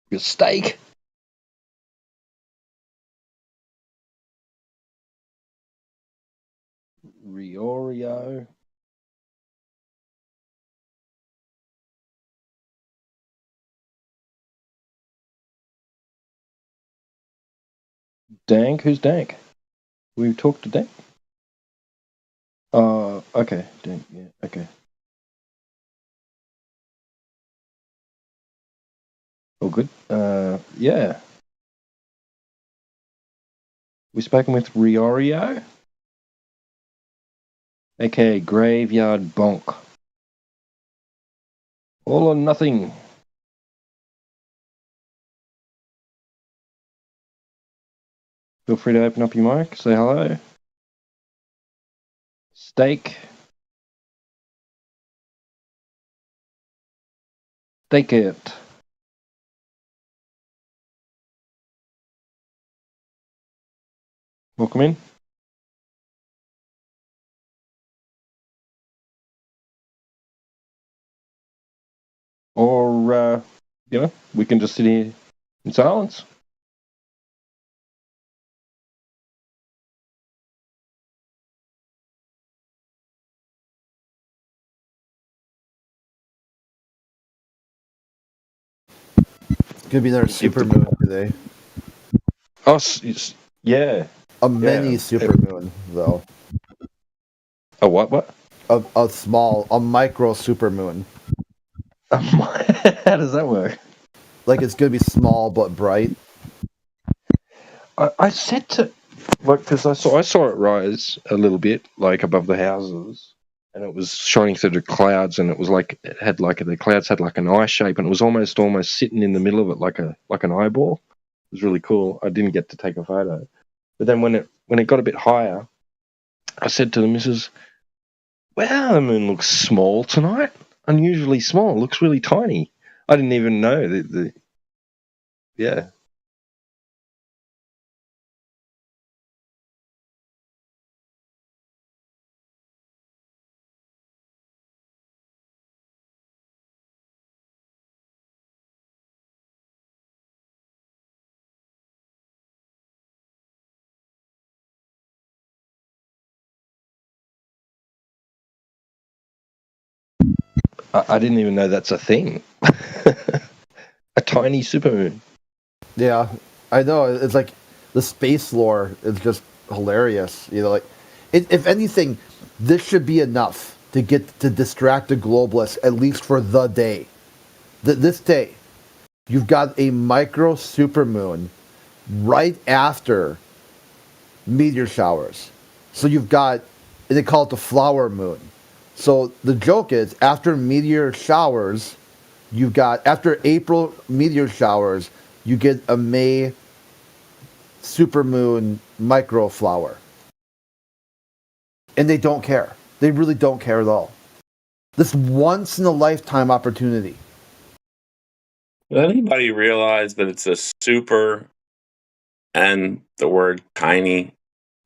Your steak. Riorio. Dank? Who's Dank? We talked to Dank? Okay. Dank, yeah, okay. All good. Yeah. We spoken with Riorio? Okay, Graveyard Bonk. All or nothing. Feel free to open up your mic, say hello. Steak. Steak it. Welcome in. Or, we can just sit here in silence. It's gonna be another super moon today. Oh, yeah. A mini Yeah. super moon, though. A what? A micro super moon. How does that work? Like it's gonna be small but bright. I said to, because I saw it rise a little bit, like above the houses, and it was shining through the clouds, and it was like the clouds had like an eye shape, and it was almost sitting in the middle of it, like an eyeball. It was really cool. I didn't get to take a photo, but then when it got a bit higher, I said to the missus, "Wow, the moon looks small tonight. Unusually small. It looks really tiny." I didn't even know the yeah. I didn't even know that's a thing. A tiny supermoon. Yeah, I know. It's like the space lore is just hilarious. Like if anything, this should be enough to distract the globalists at least for the day. This day, you've got a micro supermoon right after meteor showers. So you've got, and they call it the flower moon. So the joke is, after meteor showers, after April meteor showers, you get a May supermoon micro flower. And they don't care. They really don't care at all. This once in a lifetime opportunity. Does anybody realize that it's a super and the word tiny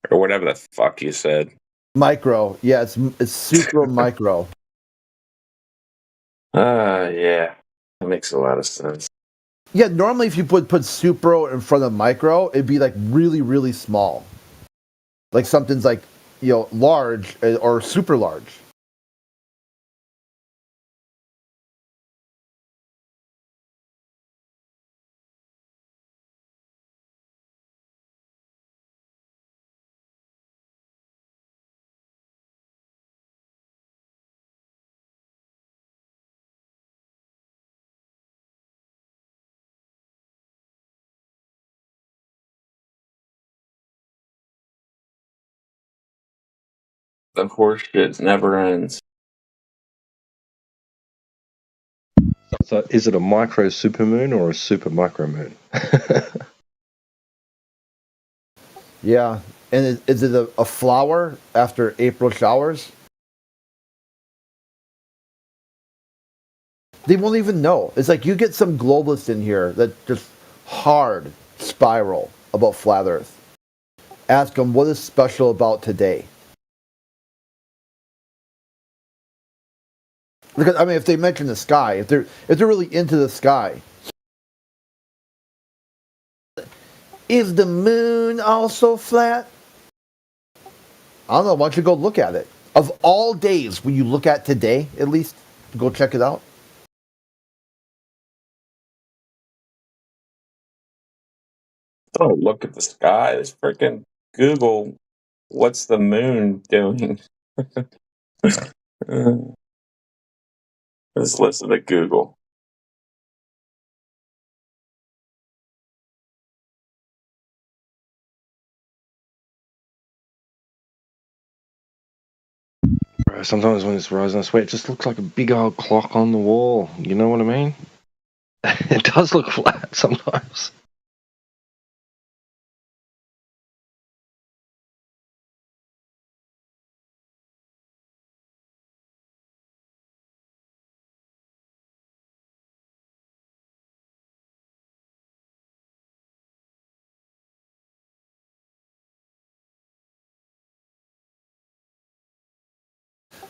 or whatever the fuck you said? Micro. Yeah, it's super micro. Yeah. That makes a lot of sense. Yeah, normally if you put super in front of micro, it'd be like really, really small. Like something's like, large or super large. The horse shit never ends. So is it a micro supermoon or a super micro moon? Yeah. And is it a flower after April showers? They won't even know. It's like you get some globalists in here that just hard spiral about flat Earth. Ask them what is special about today. Because if they mention the sky, if they're really into the sky, is the moon also flat? I don't know. Why don't you go look at it? Of all days, when you look at today, at least go check it out. Oh, look at the sky. This freaking Google. What's the moon doing? Let's listen to Google. bro. Sometimes when it's rising, I swear it just looks like a big old clock on the wall. You know what I mean? It does look flat sometimes.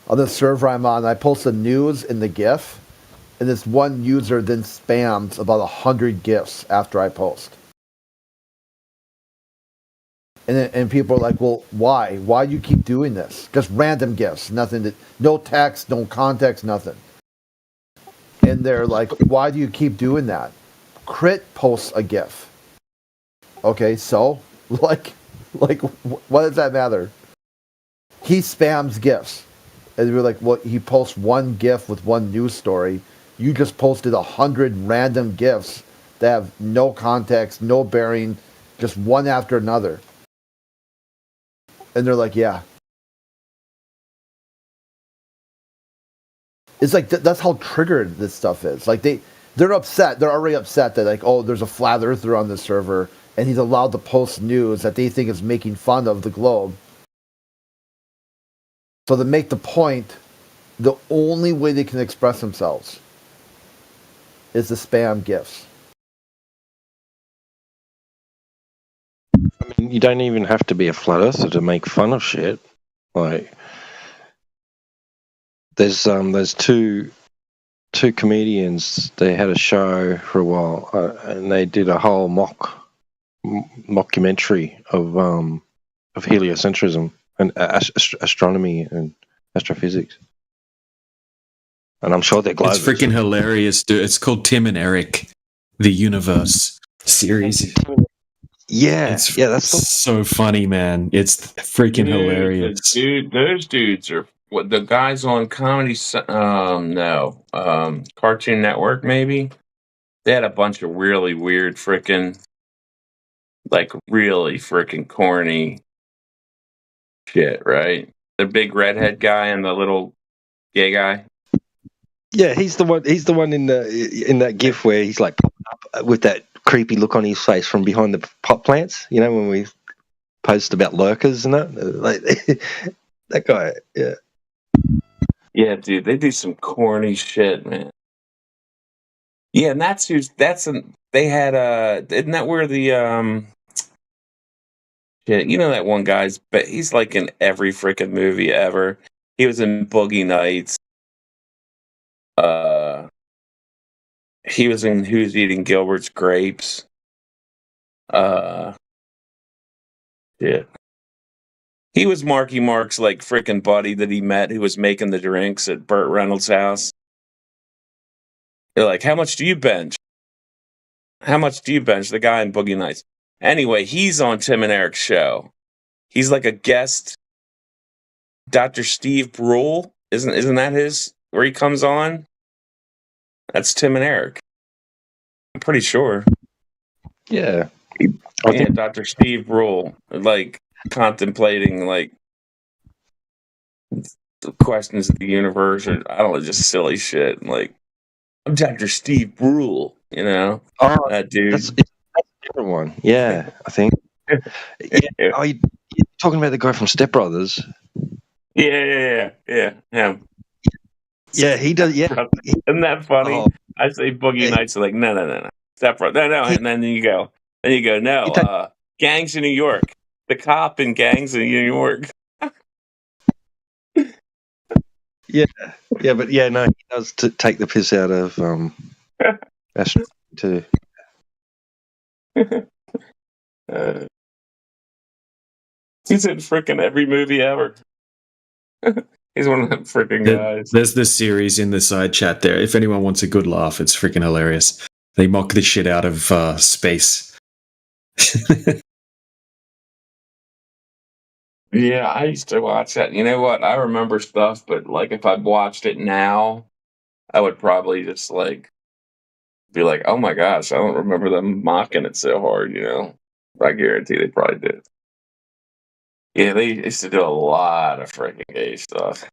On the server I'm on, I post the news in the GIF, and this one user then spams about 100 GIFs after I post. And people are like, well, why? Why do you keep doing this? Just random GIFs, no text, no context, nothing. And they're like, why do you keep doing that? Crit posts a GIF. Okay, so like, what does that matter? He spams GIFs. And we're like, well, he posts one GIF with one news story. You just posted 100 random GIFs that have no context, no bearing, just one after another. And they're like, yeah. It's like, that's how triggered this stuff is. Like, they're upset. They're already upset that, like, oh, there's a flat earther on the server, and he's allowed to post news that they think is making fun of the globe. So to make the point, the only way they can express themselves is to spam GIFs. I mean, you don't even have to be a flat earther to make fun of shit. Like, there's two comedians. They had a show for a while, and they did a whole mockumentary of heliocentrism and astronomy and astrophysics. And I'm sure they're global. It's freaking hilarious, dude. It's called Tim and Eric, the Universe series. Yeah, that's so funny, man. It's freaking hilarious. Those dudes are what the guys on Comedy. Cartoon Network, maybe. They had a bunch of really weird, freaking, like really freaking corny shit, right? The big redhead guy and the little gay guy. Yeah, he's the one. He's the one in that GIF where he's like popping up with that creepy look on his face from behind the pot plants. You know, when we post about lurkers and that, like, that guy. Yeah. Yeah, dude, they do some corny shit, man. Yeah, and they had isn't that where the yeah, you know that one guy's, but he's like in every freaking movie ever. He was in Boogie Nights. He was in Who's Eating Gilbert's Grapes. Yeah. He was Marky Mark's like freaking buddy that he met who was making the drinks at Burt Reynolds' house. They're like, how much do you bench? How much do you bench? The guy in Boogie Nights. Anyway, he's on Tim and Eric's show. He's like a guest. Dr. Steve Brule, isn't that his where he comes on? That's Tim and Eric. I'm pretty sure. Yeah. Yeah, Dr. Steve Brule, like contemplating like the questions of the universe, or I don't know, just silly shit. Like, I'm Dr. Steve Brule, you know? Oh, that dude. That's a different one. Yeah, I think. Yeah. Oh, you're talking about the guy from Step Brothers? Yeah, him. Yeah, he does. Yeah, isn't that funny? Oh. I say Boogie Nights, are like, no, Step Brothers, no, and then you go, no, Gangs in New York, the cop in Gangs in New York. Yeah, but yeah, no, he does take the piss out of Astro too. He's in freaking every movie ever. He's one of them freaking guys. There's this series in the side chat there. If anyone wants a good laugh, it's freaking hilarious. They mock the shit out of space. Yeah, I used to watch that. You know what? I remember stuff, but like if I watched it now, I would probably just like be like, "Oh my gosh, I don't remember them mocking it so hard." You know, I guarantee they probably did. Yeah, they used to do a lot of freaking gay stuff.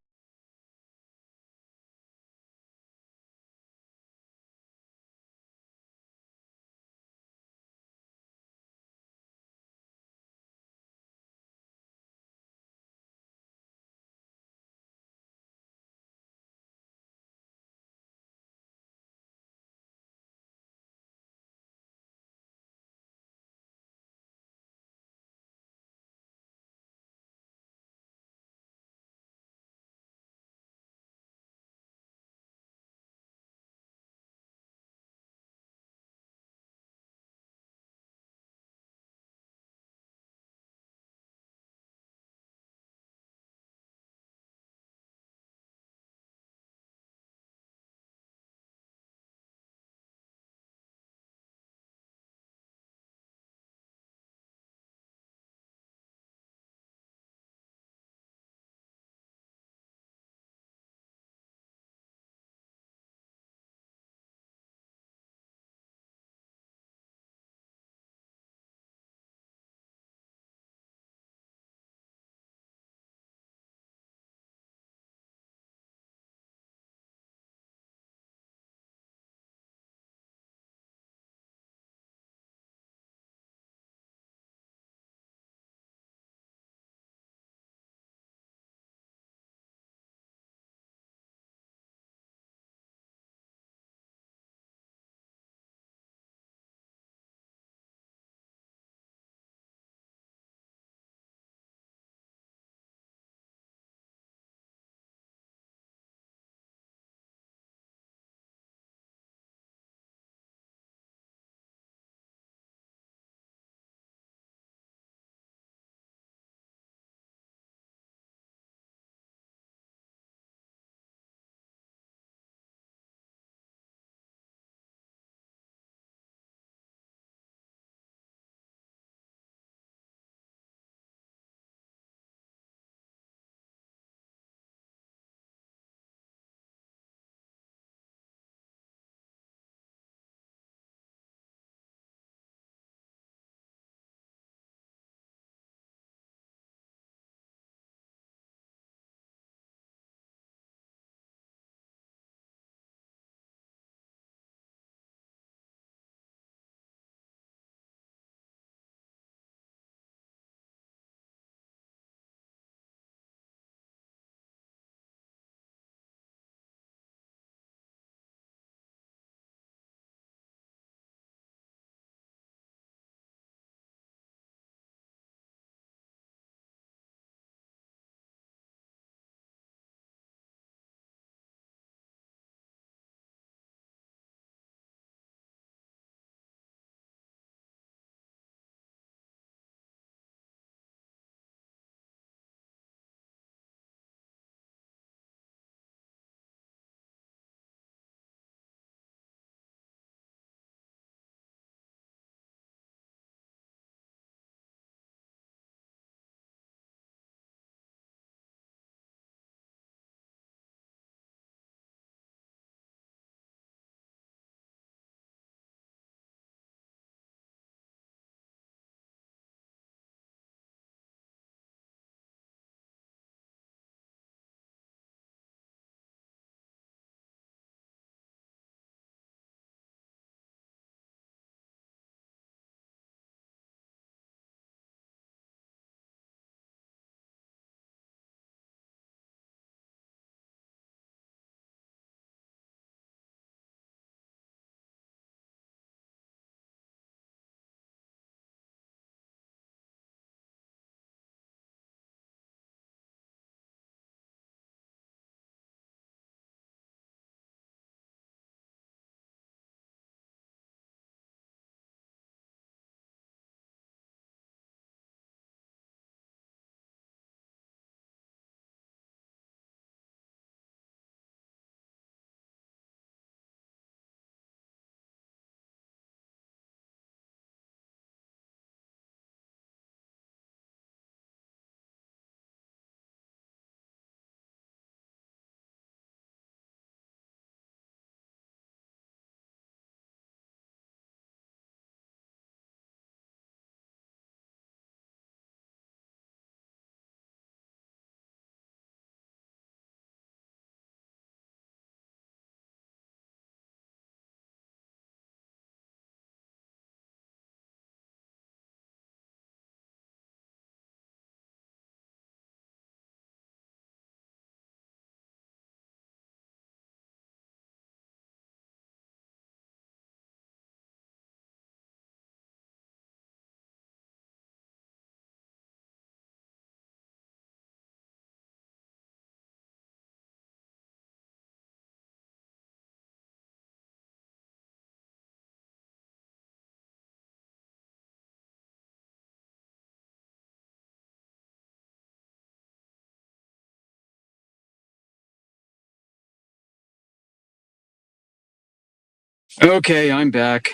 Okay, I'm back.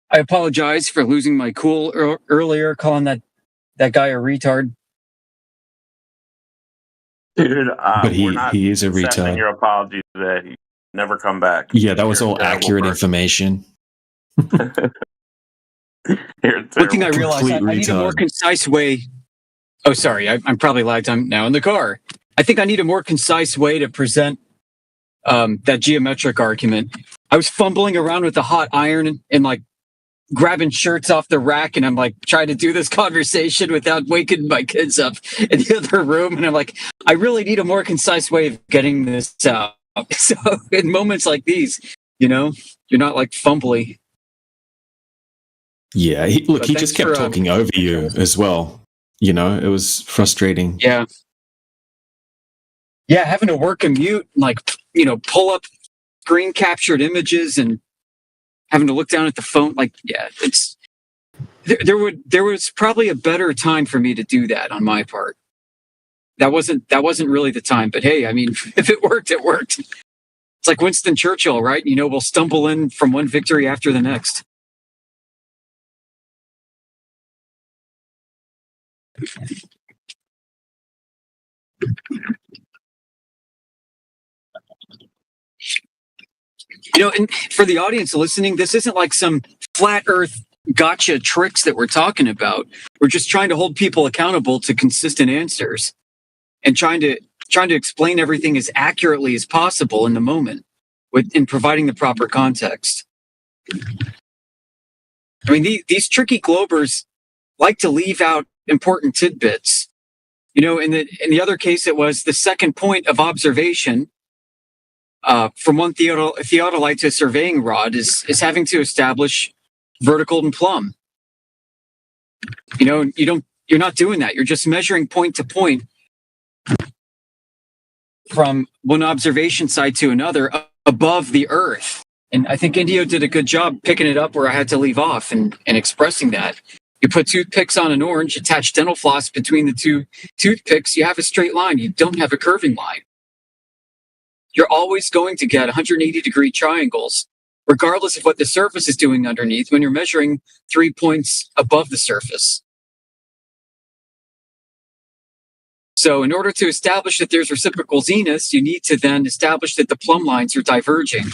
I apologize for losing my cool earlier, calling that guy a retard. Dude, But we're he not he is a accepting retard. your apology today. Never come back. Yeah, that was You're a all terrible accurate person. information. You're a One thing terrible I realized, Complete I need a more retard. concise way. Oh, sorry, I'm probably lagged. I'm now in the car. I think I need a more concise way to present that geometric argument. I was fumbling around with the hot iron and like grabbing shirts off the rack, and I'm like trying to do this conversation without waking my kids up in the other room. And I'm like, I really need a more concise way of getting this out. So in moments like these, you're not like fumbly. Yeah, But he thanks just kept for talking over you as well. It was frustrating. yeah, having to work a mute, like pull up screen captured images and having to look down at the phone. Like, yeah, it's there was probably a better time for me to do that on my part. That wasn't really the time. But hey, I mean, if it worked, it worked. It's like Winston Churchill, right? We'll stumble in from one victory after the next. And for the audience listening, this isn't like some flat earth gotcha tricks that we're talking about. We're just trying to hold people accountable to consistent answers and trying to explain everything as accurately as possible in the moment in providing the proper context. I mean, these tricky globers like to leave out important tidbits. In the other case, it was the second point of observation from one theodolite to a surveying rod is having to establish vertical and plumb. You're not doing that. You're just measuring point to point from one observation site to another above the Earth. And I think Indio did a good job picking it up where I had to leave off and expressing that. You put toothpicks on an orange, attach dental floss between the two toothpicks, you have a straight line. You don't have a curving line. You're always going to get 180-degree triangles, regardless of what the surface is doing underneath when you're measuring 3 points above the surface. So in order to establish that there's reciprocal zeniths, you need to then establish that the plumb lines are diverging.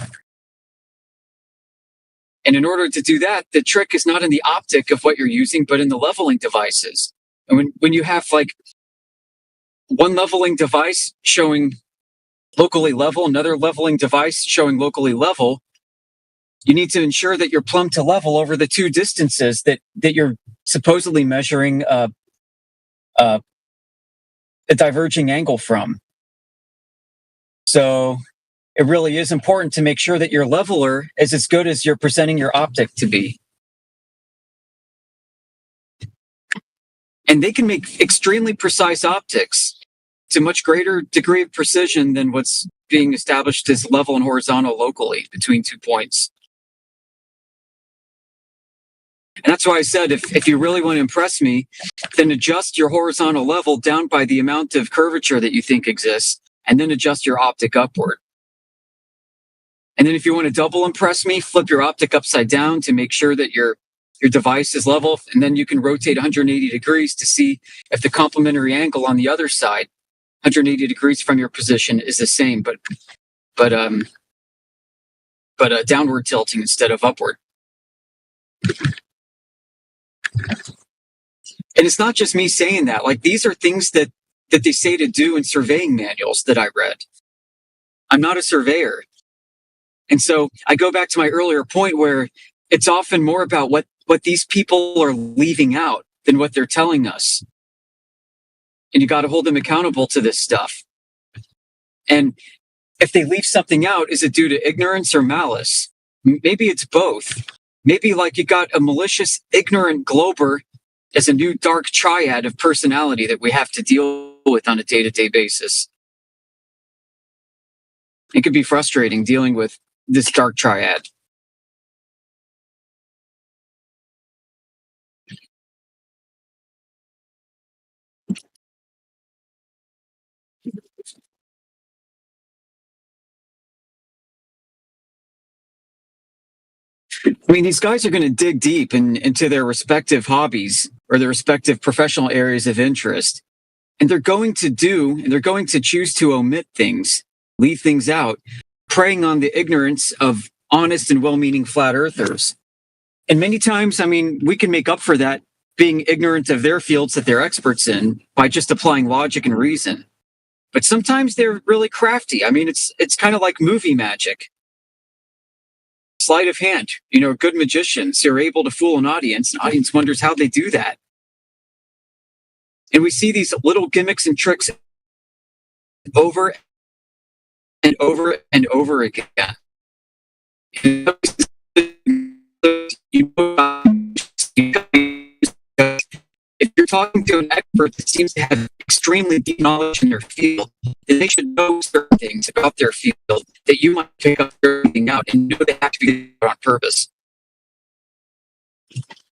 And in order to do that, the trick is not in the optic of what you're using, but in the leveling devices. And when you have like one leveling device showing locally level, another leveling device showing locally level, you need to ensure that you're plumb to level over the two distances that you're supposedly measuring a diverging angle from. So it really is important to make sure that your leveler is as good as you're presenting your optic to be. And they can make extremely precise optics to much greater degree of precision than what's being established as level and horizontal locally between 2 points. And that's why I said, if you really want to impress me, then adjust your horizontal level down by the amount of curvature that you think exists, and then adjust your optic upward. And then if you want to double impress me, flip your optic upside down to make sure that your device is level, and then you can rotate 180 degrees to see if the complementary angle on the other side, 180 degrees from your position, is the same, but downward tilting instead of upward. And it's not just me saying that. Like, these are things that they say to do in surveying manuals that I read. I'm not a surveyor. And so I go back to my earlier point where it's often more about what these people are leaving out than what they're telling us. And you got to hold them accountable to this stuff. And if they leave something out, is it due to ignorance or malice? Maybe it's both. Maybe like you got a malicious, ignorant glober as a new dark triad of personality that we have to deal with on a day-to-day basis. It could be frustrating dealing with this dark triad. I mean, these guys are going to dig deep into their respective hobbies or their respective professional areas of interest. And they're going to choose to omit things, leave things out, preying on the ignorance of honest and well-meaning flat earthers. And many times, I mean, we can make up for that being ignorant of their fields that they're experts in by just applying logic and reason. But sometimes they're really crafty. I mean, it's kind of like movie magic. Sleight of hand, good magicians who are able to fool an audience. An audience wonders how they do that. And we see these little gimmicks and tricks over and over and over again. If you're talking to an expert that seems to have extremely deep knowledge in their field, then they should know certain things about their field that you might pick up everything out and know they have to be on purpose.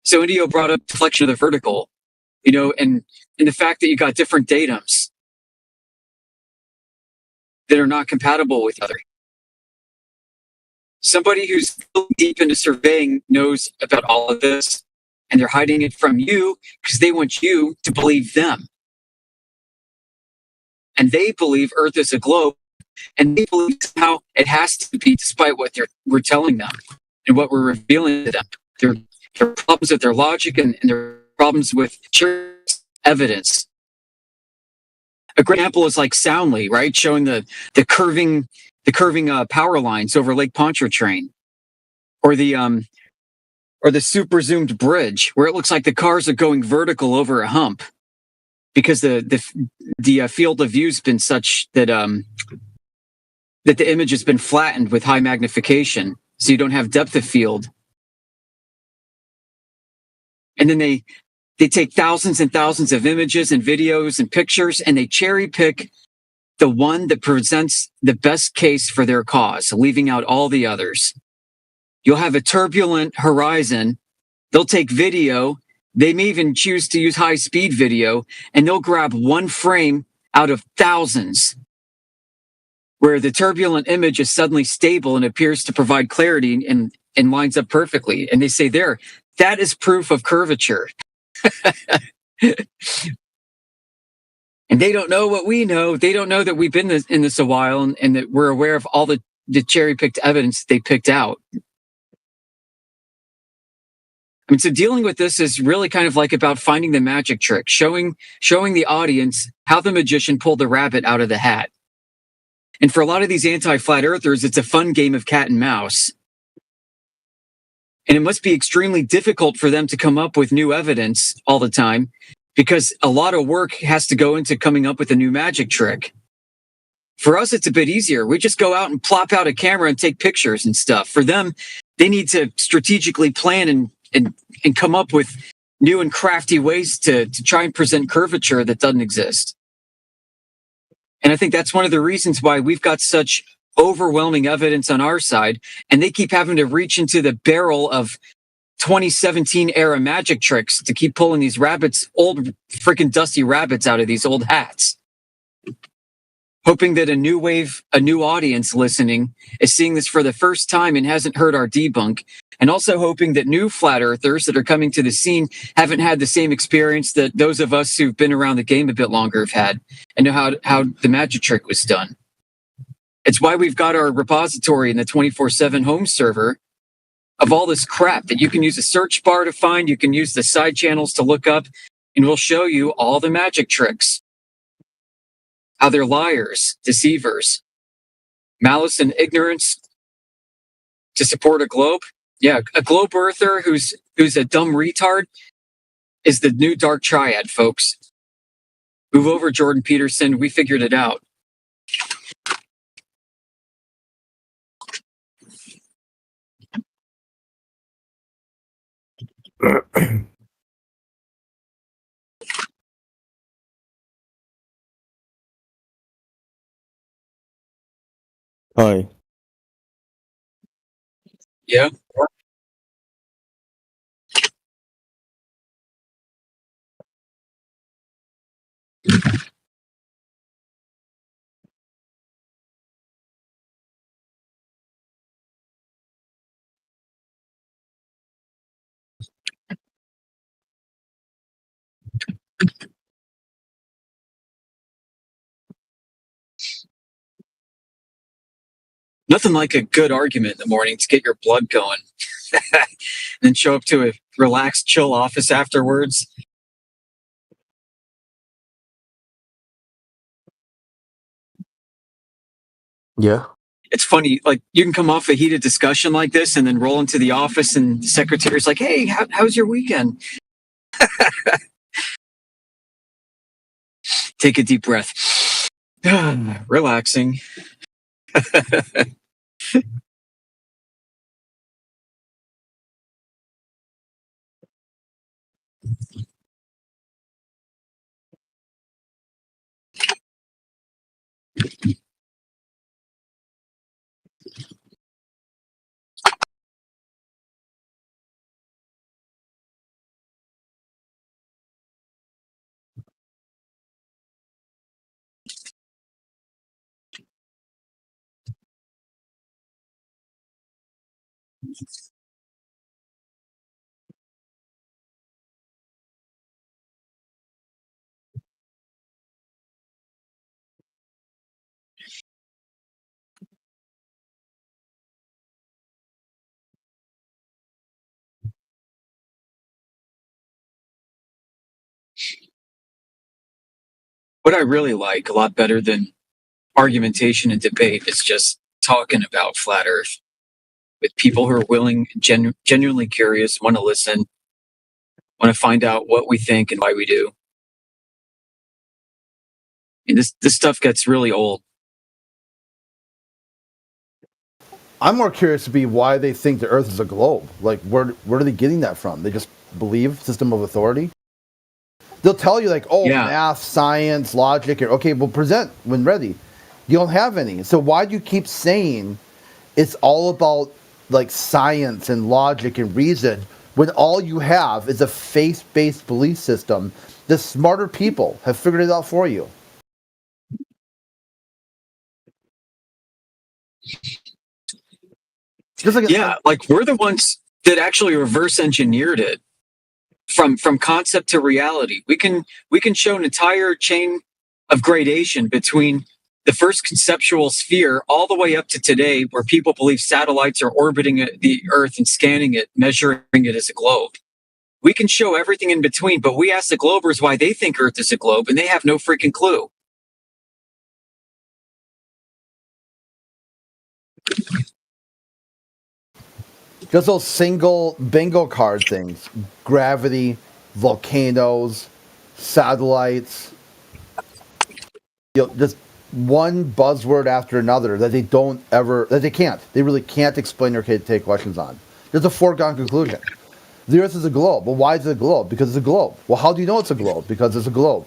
So Indio brought up deflection of the vertical, and the fact that you got different datums that are not compatible with each other. Somebody who's deep into surveying knows about all of this, and they're hiding it from you because they want you to believe them. And they believe Earth is a globe, and they believe somehow it has to be, despite what we're telling them and what we're revealing to them. There are problems with their logic and there are problems with evidence. A great example is like Soundly, right? Showing the curving power lines over Lake Pontchartrain, or the super zoomed bridge where it looks like the cars are going vertical over a hump because the field of view's been such that that the image has been flattened with high magnification, so you don't have depth of field. And then they take thousands and thousands of images and videos and pictures, and they cherry pick the one that presents the best case for their cause, leaving out all the others. You'll have a turbulent horizon. They'll take video. They may even choose to use high-speed video, and they'll grab one frame out of thousands where the turbulent image is suddenly stable and appears to provide clarity and lines up perfectly. And they say that is proof of curvature. And they don't know what we know. They don't know that we've been in this a while and that we're aware of all the cherry-picked evidence they picked out. I mean, so dealing with this is really kind of like about finding the magic trick, showing the audience how the magician pulled the rabbit out of the hat. And for a lot of these anti-flat earthers, it's a fun game of cat and mouse. And it must be extremely difficult for them to come up with new evidence all the time because a lot of work has to go into coming up with a new magic trick. For us, it's a bit easier. We just go out and plop out a camera and take pictures and stuff. For them, they need to strategically plan and come up with new and crafty ways to try and present curvature that doesn't exist. And I think that's one of the reasons why we've got such overwhelming evidence on our side, and they keep having to reach into the barrel of 2017 era magic tricks to keep pulling these old freaking dusty rabbits out of these old hats. Hoping that a new audience listening is seeing this for the first time and hasn't heard our debunk, and also hoping that new flat earthers that are coming to the scene haven't had the same experience that those of us who've been around the game a bit longer have had and know how the magic trick was done. It's why we've got our repository in the 24/7 home server of all this crap that you can use a search bar to find, you can use the side channels to look up, and we'll show you all the magic tricks. How they're liars, deceivers, malice and ignorance to support a globe. Yeah, a globe earther who's a dumb retard is the new dark triad, folks. Move over, Jordan Peterson. We figured it out. Hi. Yeah. Nothing like a good argument in the morning to get your blood going. Then show up to a relaxed, chill office afterwards. Yeah. It's funny, like you can come off a heated discussion like this and then roll into the office and the secretary's like, hey, how's your weekend? Take a deep breath. Relaxing. What I really like a lot better than argumentation and debate is just talking about flat Earth with people who are willing, genuinely curious, want to listen, want to find out what we think and why we do. And this stuff gets really old. I'm more curious to be why they think the Earth is a globe. Like, where are they getting that from? They just believe system of authority? They'll tell you, like, oh, Yeah. math, science, logic. Okay, well, present when ready. You don't have any. So why do you keep saying it's all about, like, science and logic and reason when all you have is a faith-based belief system? The smarter people have figured it out for you. Just like Yeah, like we're the ones that actually reverse engineered it from concept to reality. We can show an entire chain of gradation between the first conceptual sphere all the way up to today, where people believe satellites are orbiting the Earth and scanning it, measuring it as a globe. We can show everything in between, but we ask the Globers why they think Earth is a globe, and they have no freaking clue. Just those single bingo card things. Gravity, volcanoes, satellites. Just one buzzword after another that they really can't explain or take questions on. There's a foregone conclusion. The Earth is a globe. Well, why is it a globe? Because it's a globe. Well, how do you know it's a globe? Because it's a globe.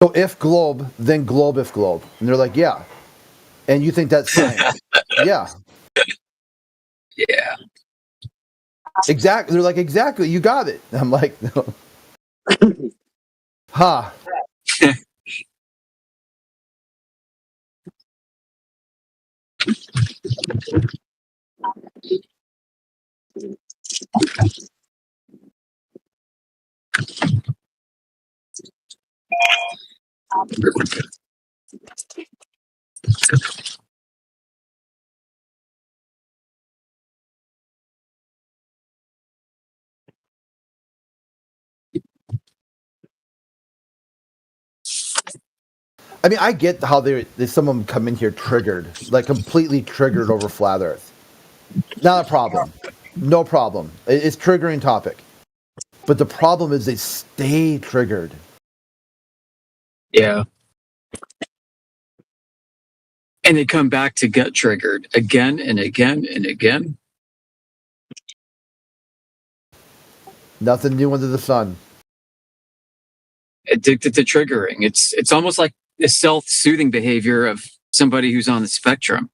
So if globe, then globe if globe. And they're like, yeah. And you think that's science. Yeah. Yeah. Exactly. They're like, exactly. You got it. I'm like, no. Huh. I mean, I get how some of them come in here triggered, like completely triggered over flat Earth. Not a problem. No problem. It's triggering topic. But the problem is they stay triggered. Yeah. And they come back to get triggered again and again and again. Nothing new under the sun. Addicted to triggering. It's almost like a self-soothing behavior of somebody who's on the spectrum.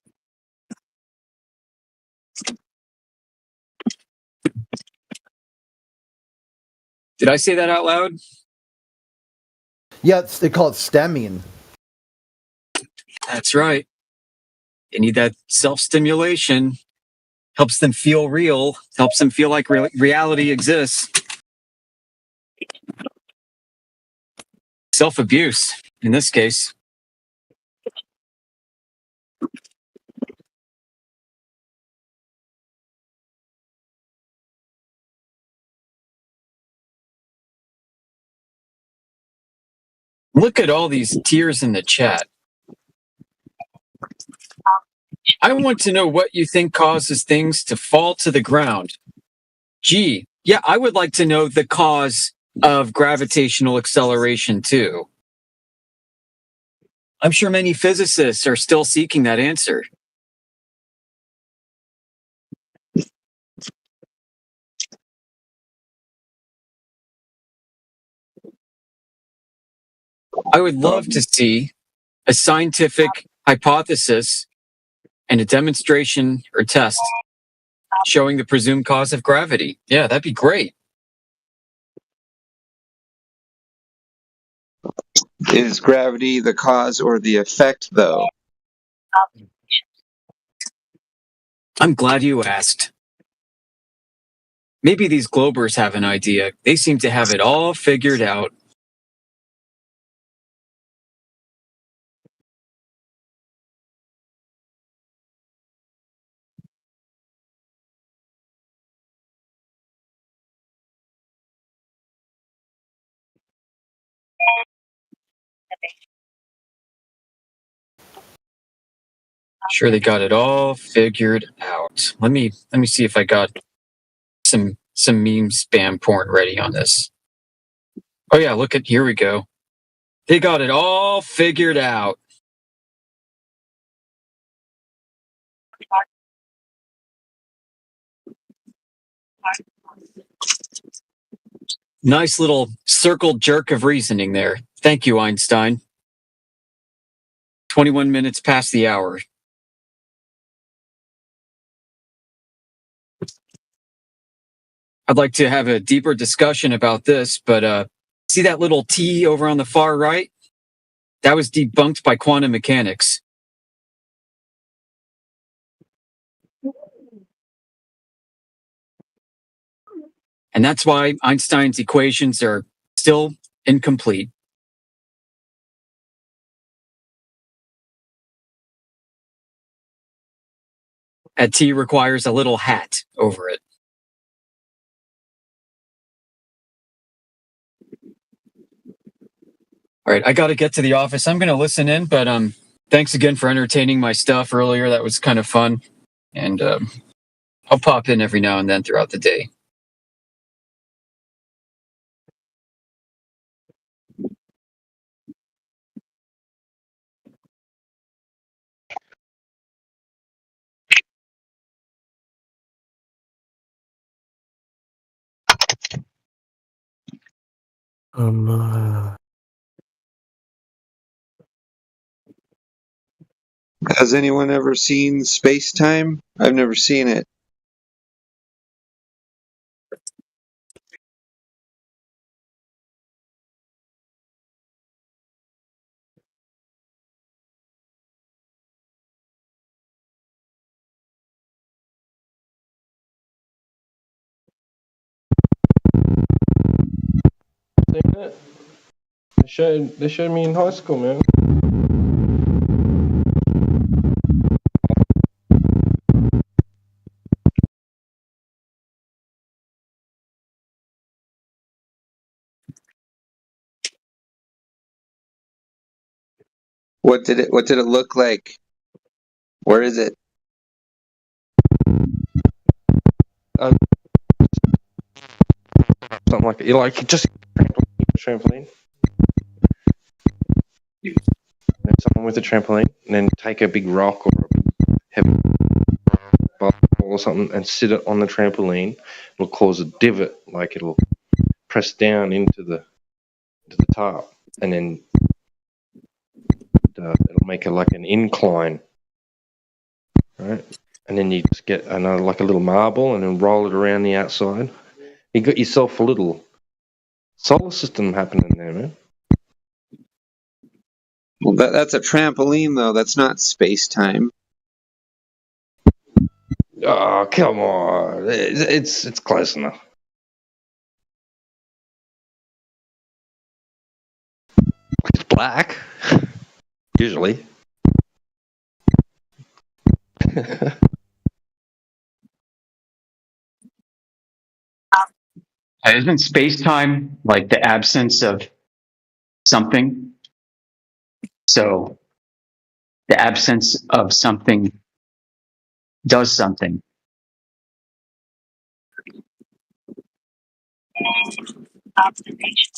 Did I say that out loud? Yeah, they call it stemming. That's right. They need that self-stimulation. Helps them feel real. Helps them feel like reality exists. Self-abuse, in this case. Look at all these tears in the chat. I want to know what you think causes things to fall to the ground. Gee, yeah, I would like to know the cause of gravitational acceleration too. I'm sure many physicists are still seeking that answer. I would love to see a scientific hypothesis and a demonstration or test showing the presumed cause of gravity. Yeah, that'd be great. Is gravity the cause or the effect, though? I'm glad you asked. Maybe these Globers have an idea. They seem to have it all figured out. Sure, they got it all figured out. Let me see if I got some meme spam porn ready on this. Oh yeah, look at, here we go. They got it all figured out. Nice little circle jerk of reasoning there. Thank you, Einstein. 21 minutes past the hour. I'd like to have a deeper discussion about this, but see that little T over on the far right? That was debunked by quantum mechanics. And that's why Einstein's equations are still incomplete. A T requires a little hat over it. All right, I got to get to the office. I'm going to listen in, but thanks again for entertaining my stuff earlier. That was kind of fun. And I'll pop in every now and then throughout the day. Has anyone ever seen Space Time? I've never seen it. Seen it? They showed me in high school, man. What did it look like? Where is it? Something like you like just trampoline. And someone with a trampoline, and then take a big rock or a heavy ball or something and sit it on the trampoline. It'll cause a divot, like it'll press down into the top, and then it'll make it like an incline, right? And then you just get another like a little marble, and then roll it around the outside. You got yourself a little solar system happening there, man. Well, that's a trampoline, though. That's not Space Time. Oh, come on. It's close enough. It's black, usually. Isn't space-time like the absence of something? So the absence of something does something. Observation.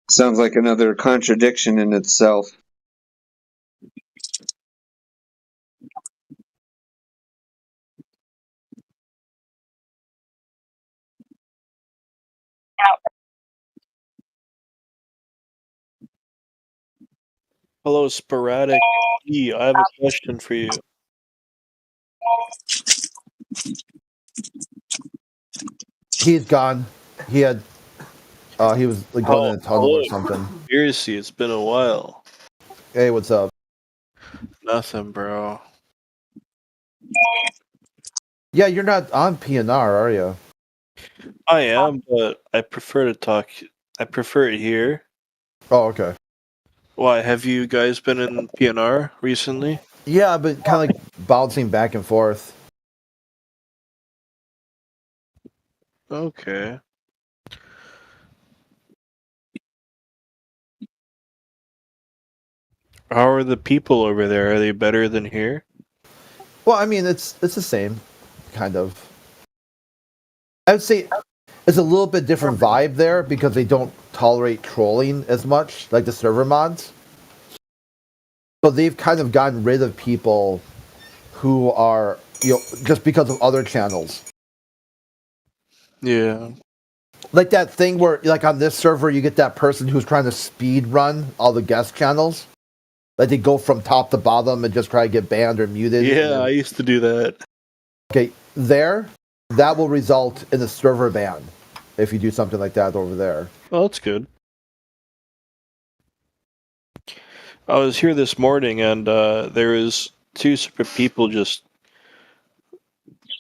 Sounds like another contradiction in itself. Hello, Sporadic E. I have a question for you. He's gone. He had. He was like going in a tunnel or something. Seriously, it's been a while. Hey, what's up? Nothing, bro. Yeah, you're not on PNR, are you? I am, but I prefer to talk. I prefer it here. Oh, okay. Why, have you guys been in PNR recently? Yeah, I've been kind of like bouncing back and forth. Okay. How are the people over there? Are they better than here? Well, I mean, it's the same, kind of. I would say it's a little bit different vibe there because they don't tolerate trolling as much, like the server mods. So they've kind of gotten rid of people who are, just because of other channels. Yeah. Like that thing where, like on this server, you get that person who's trying to speed run all the guest channels. Like they go from top to bottom and just try to get banned or muted. Yeah, I used to do that. Okay, that will result in a server ban if you do something like that over there. Oh, that's good. I was here this morning, and there was two separate people just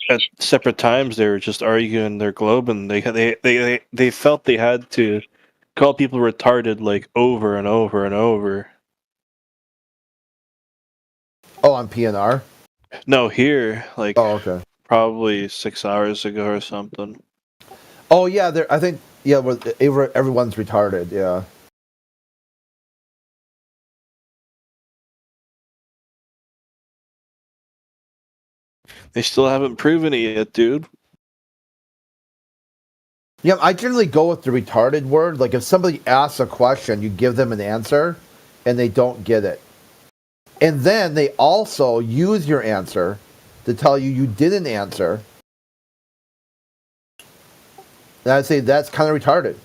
at separate times. They were just arguing their globe, and they felt they had to call people retarded like over and over and over. Oh, on PNR? No, here, like, oh, okay, probably 6 hours ago or something. Oh yeah, I think well, everyone's retarded. Yeah. They still haven't proven it yet, dude. Yeah, I generally go with the retarded word. Like if somebody asks a question, you give them an answer, and they don't get it, and then they also use your answer to tell you didn't answer. And I'd say that's kind of retarded.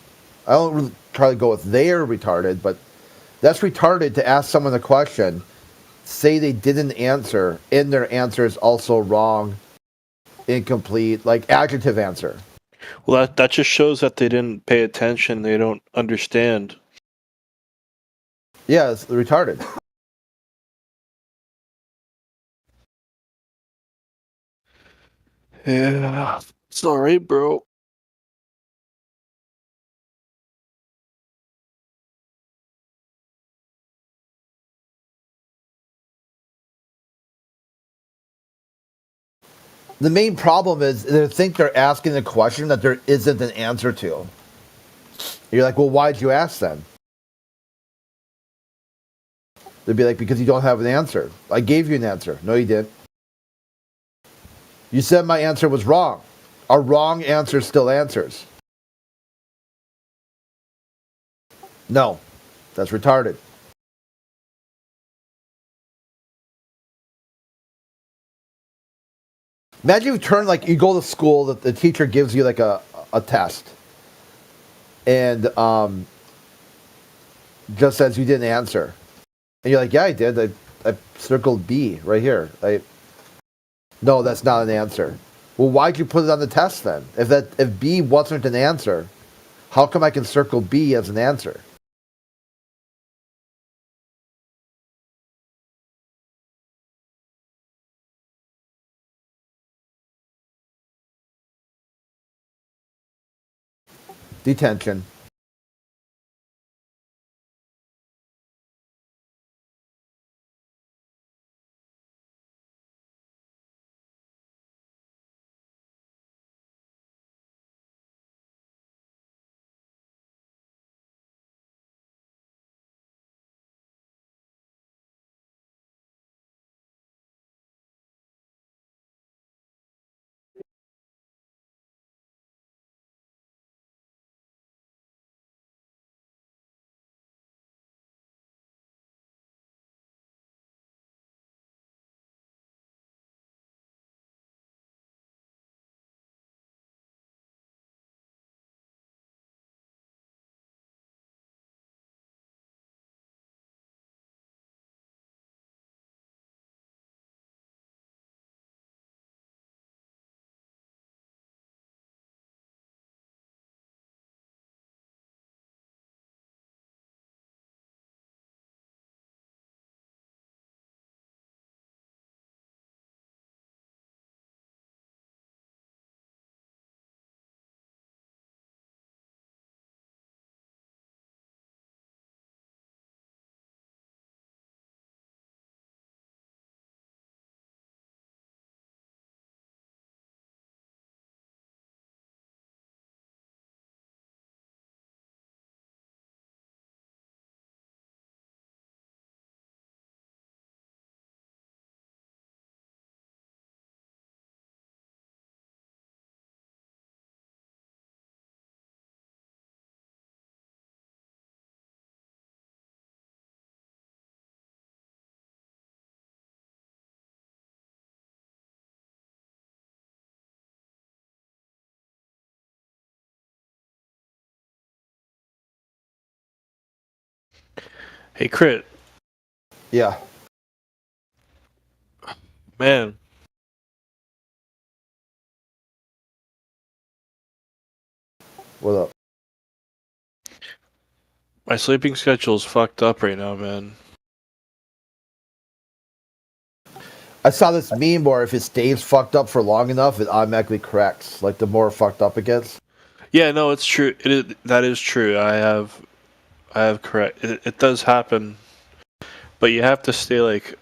I don't really try to go with they're retarded, but that's retarded to ask someone a question, say they didn't answer, and their answer is also wrong, incomplete, like adjective answer. Well, that just shows that they didn't pay attention. They don't understand. Yeah, it's retarded. Yeah, it's alright, bro. The main problem is they think they're asking a question that there isn't an answer to. You're like, well, why'd you ask then? They'd be like, because you don't have an answer. I gave you an answer. No, you didn't. You said my answer was wrong. A wrong answer still answers. No, that's retarded. Imagine you go to school, the teacher gives you like a test. And just says you didn't answer. And you're like, yeah, I did. I circled B right here. No, that's not an answer. Well, why'd you put it on the test then? If B wasn't an answer, how come I can circle B as an answer? Detention. Hey, Crit. Yeah. Man. What up? My sleeping schedule's fucked up right now, man. I saw this meme where if it stays fucked up for long enough, it automatically corrects. Like the more fucked up it gets. Yeah, no, it's true. That is true. I have correct. It does happen, but you have to stay like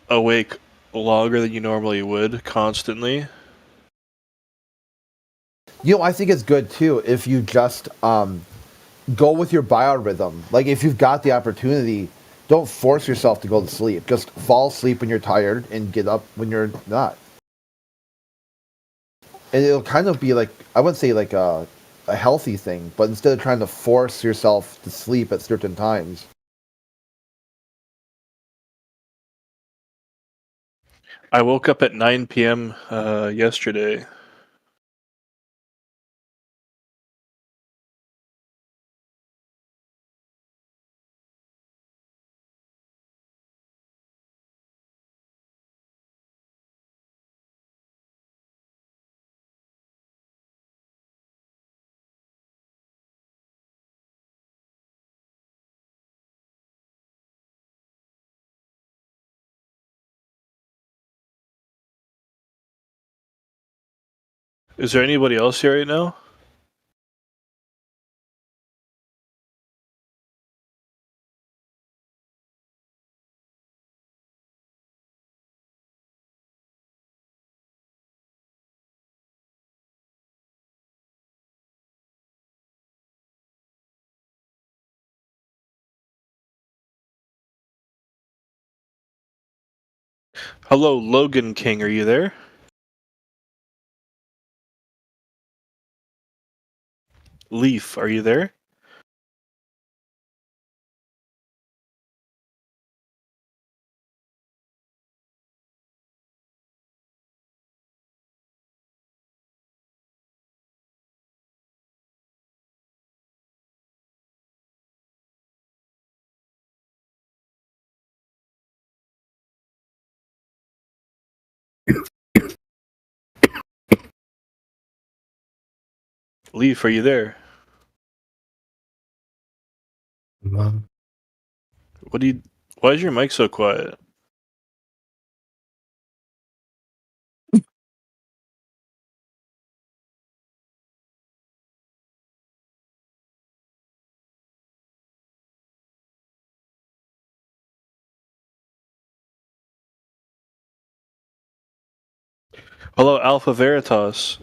awake longer than you normally would constantly. You know, I think it's good too if you just go with your biorhythm. Like if you've got the opportunity, don't force yourself to go to sleep. Just fall asleep when you're tired and get up when you're not. And it'll kind of be like, I wouldn't say like a healthy thing, but instead of trying to force yourself to sleep at certain times. I woke up at 9 p.m. Yesterday. Is there anybody else here right now? Hello, Logan King. Are you there? Leaf, are you there? Leaf, are you there? Mom. What do you? Why is your mic so quiet? Hello, Alpha Veritas.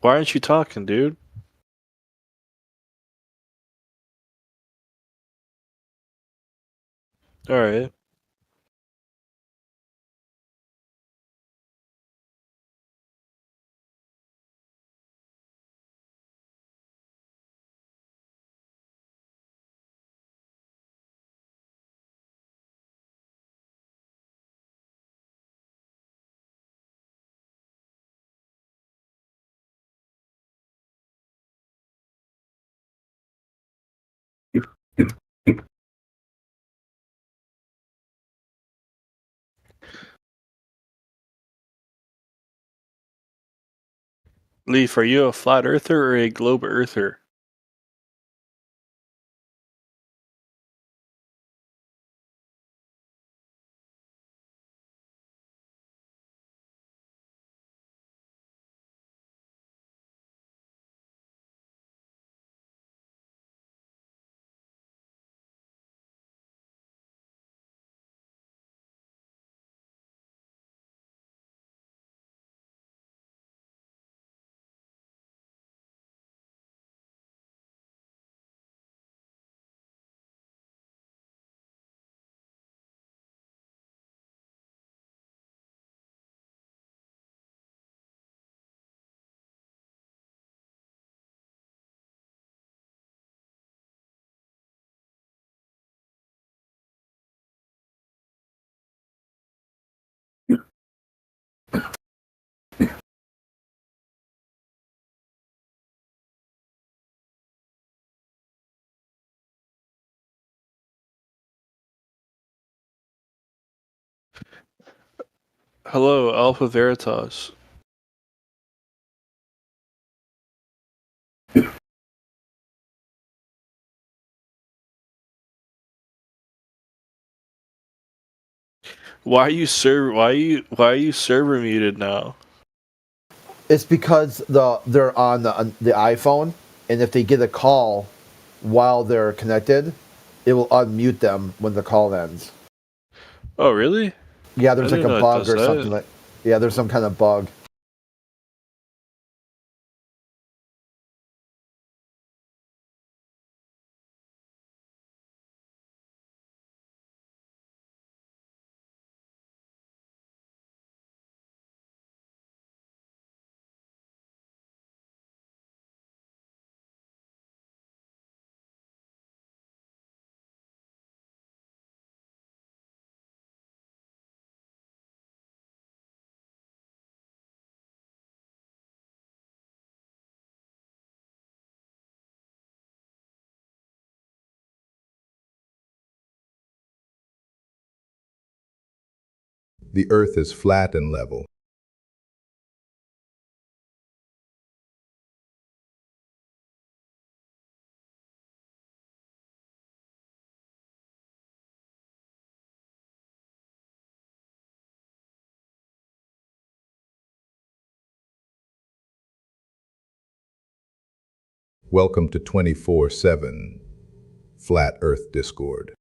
Why aren't you talking, dude? Alright. Leaf, are you a flat earther or a globe earther? Hello, Alpha Veritas. Why are you server muted now? It's because they're on the iPhone, and if they get a call while they're connected, it will unmute them when the call ends. Oh, really? Yeah, there's I like a didn't know it bug does or that. something like. Yeah, there's some kind of bug. The Earth is flat and level. Welcome to 24/7 Flat Earth Discord.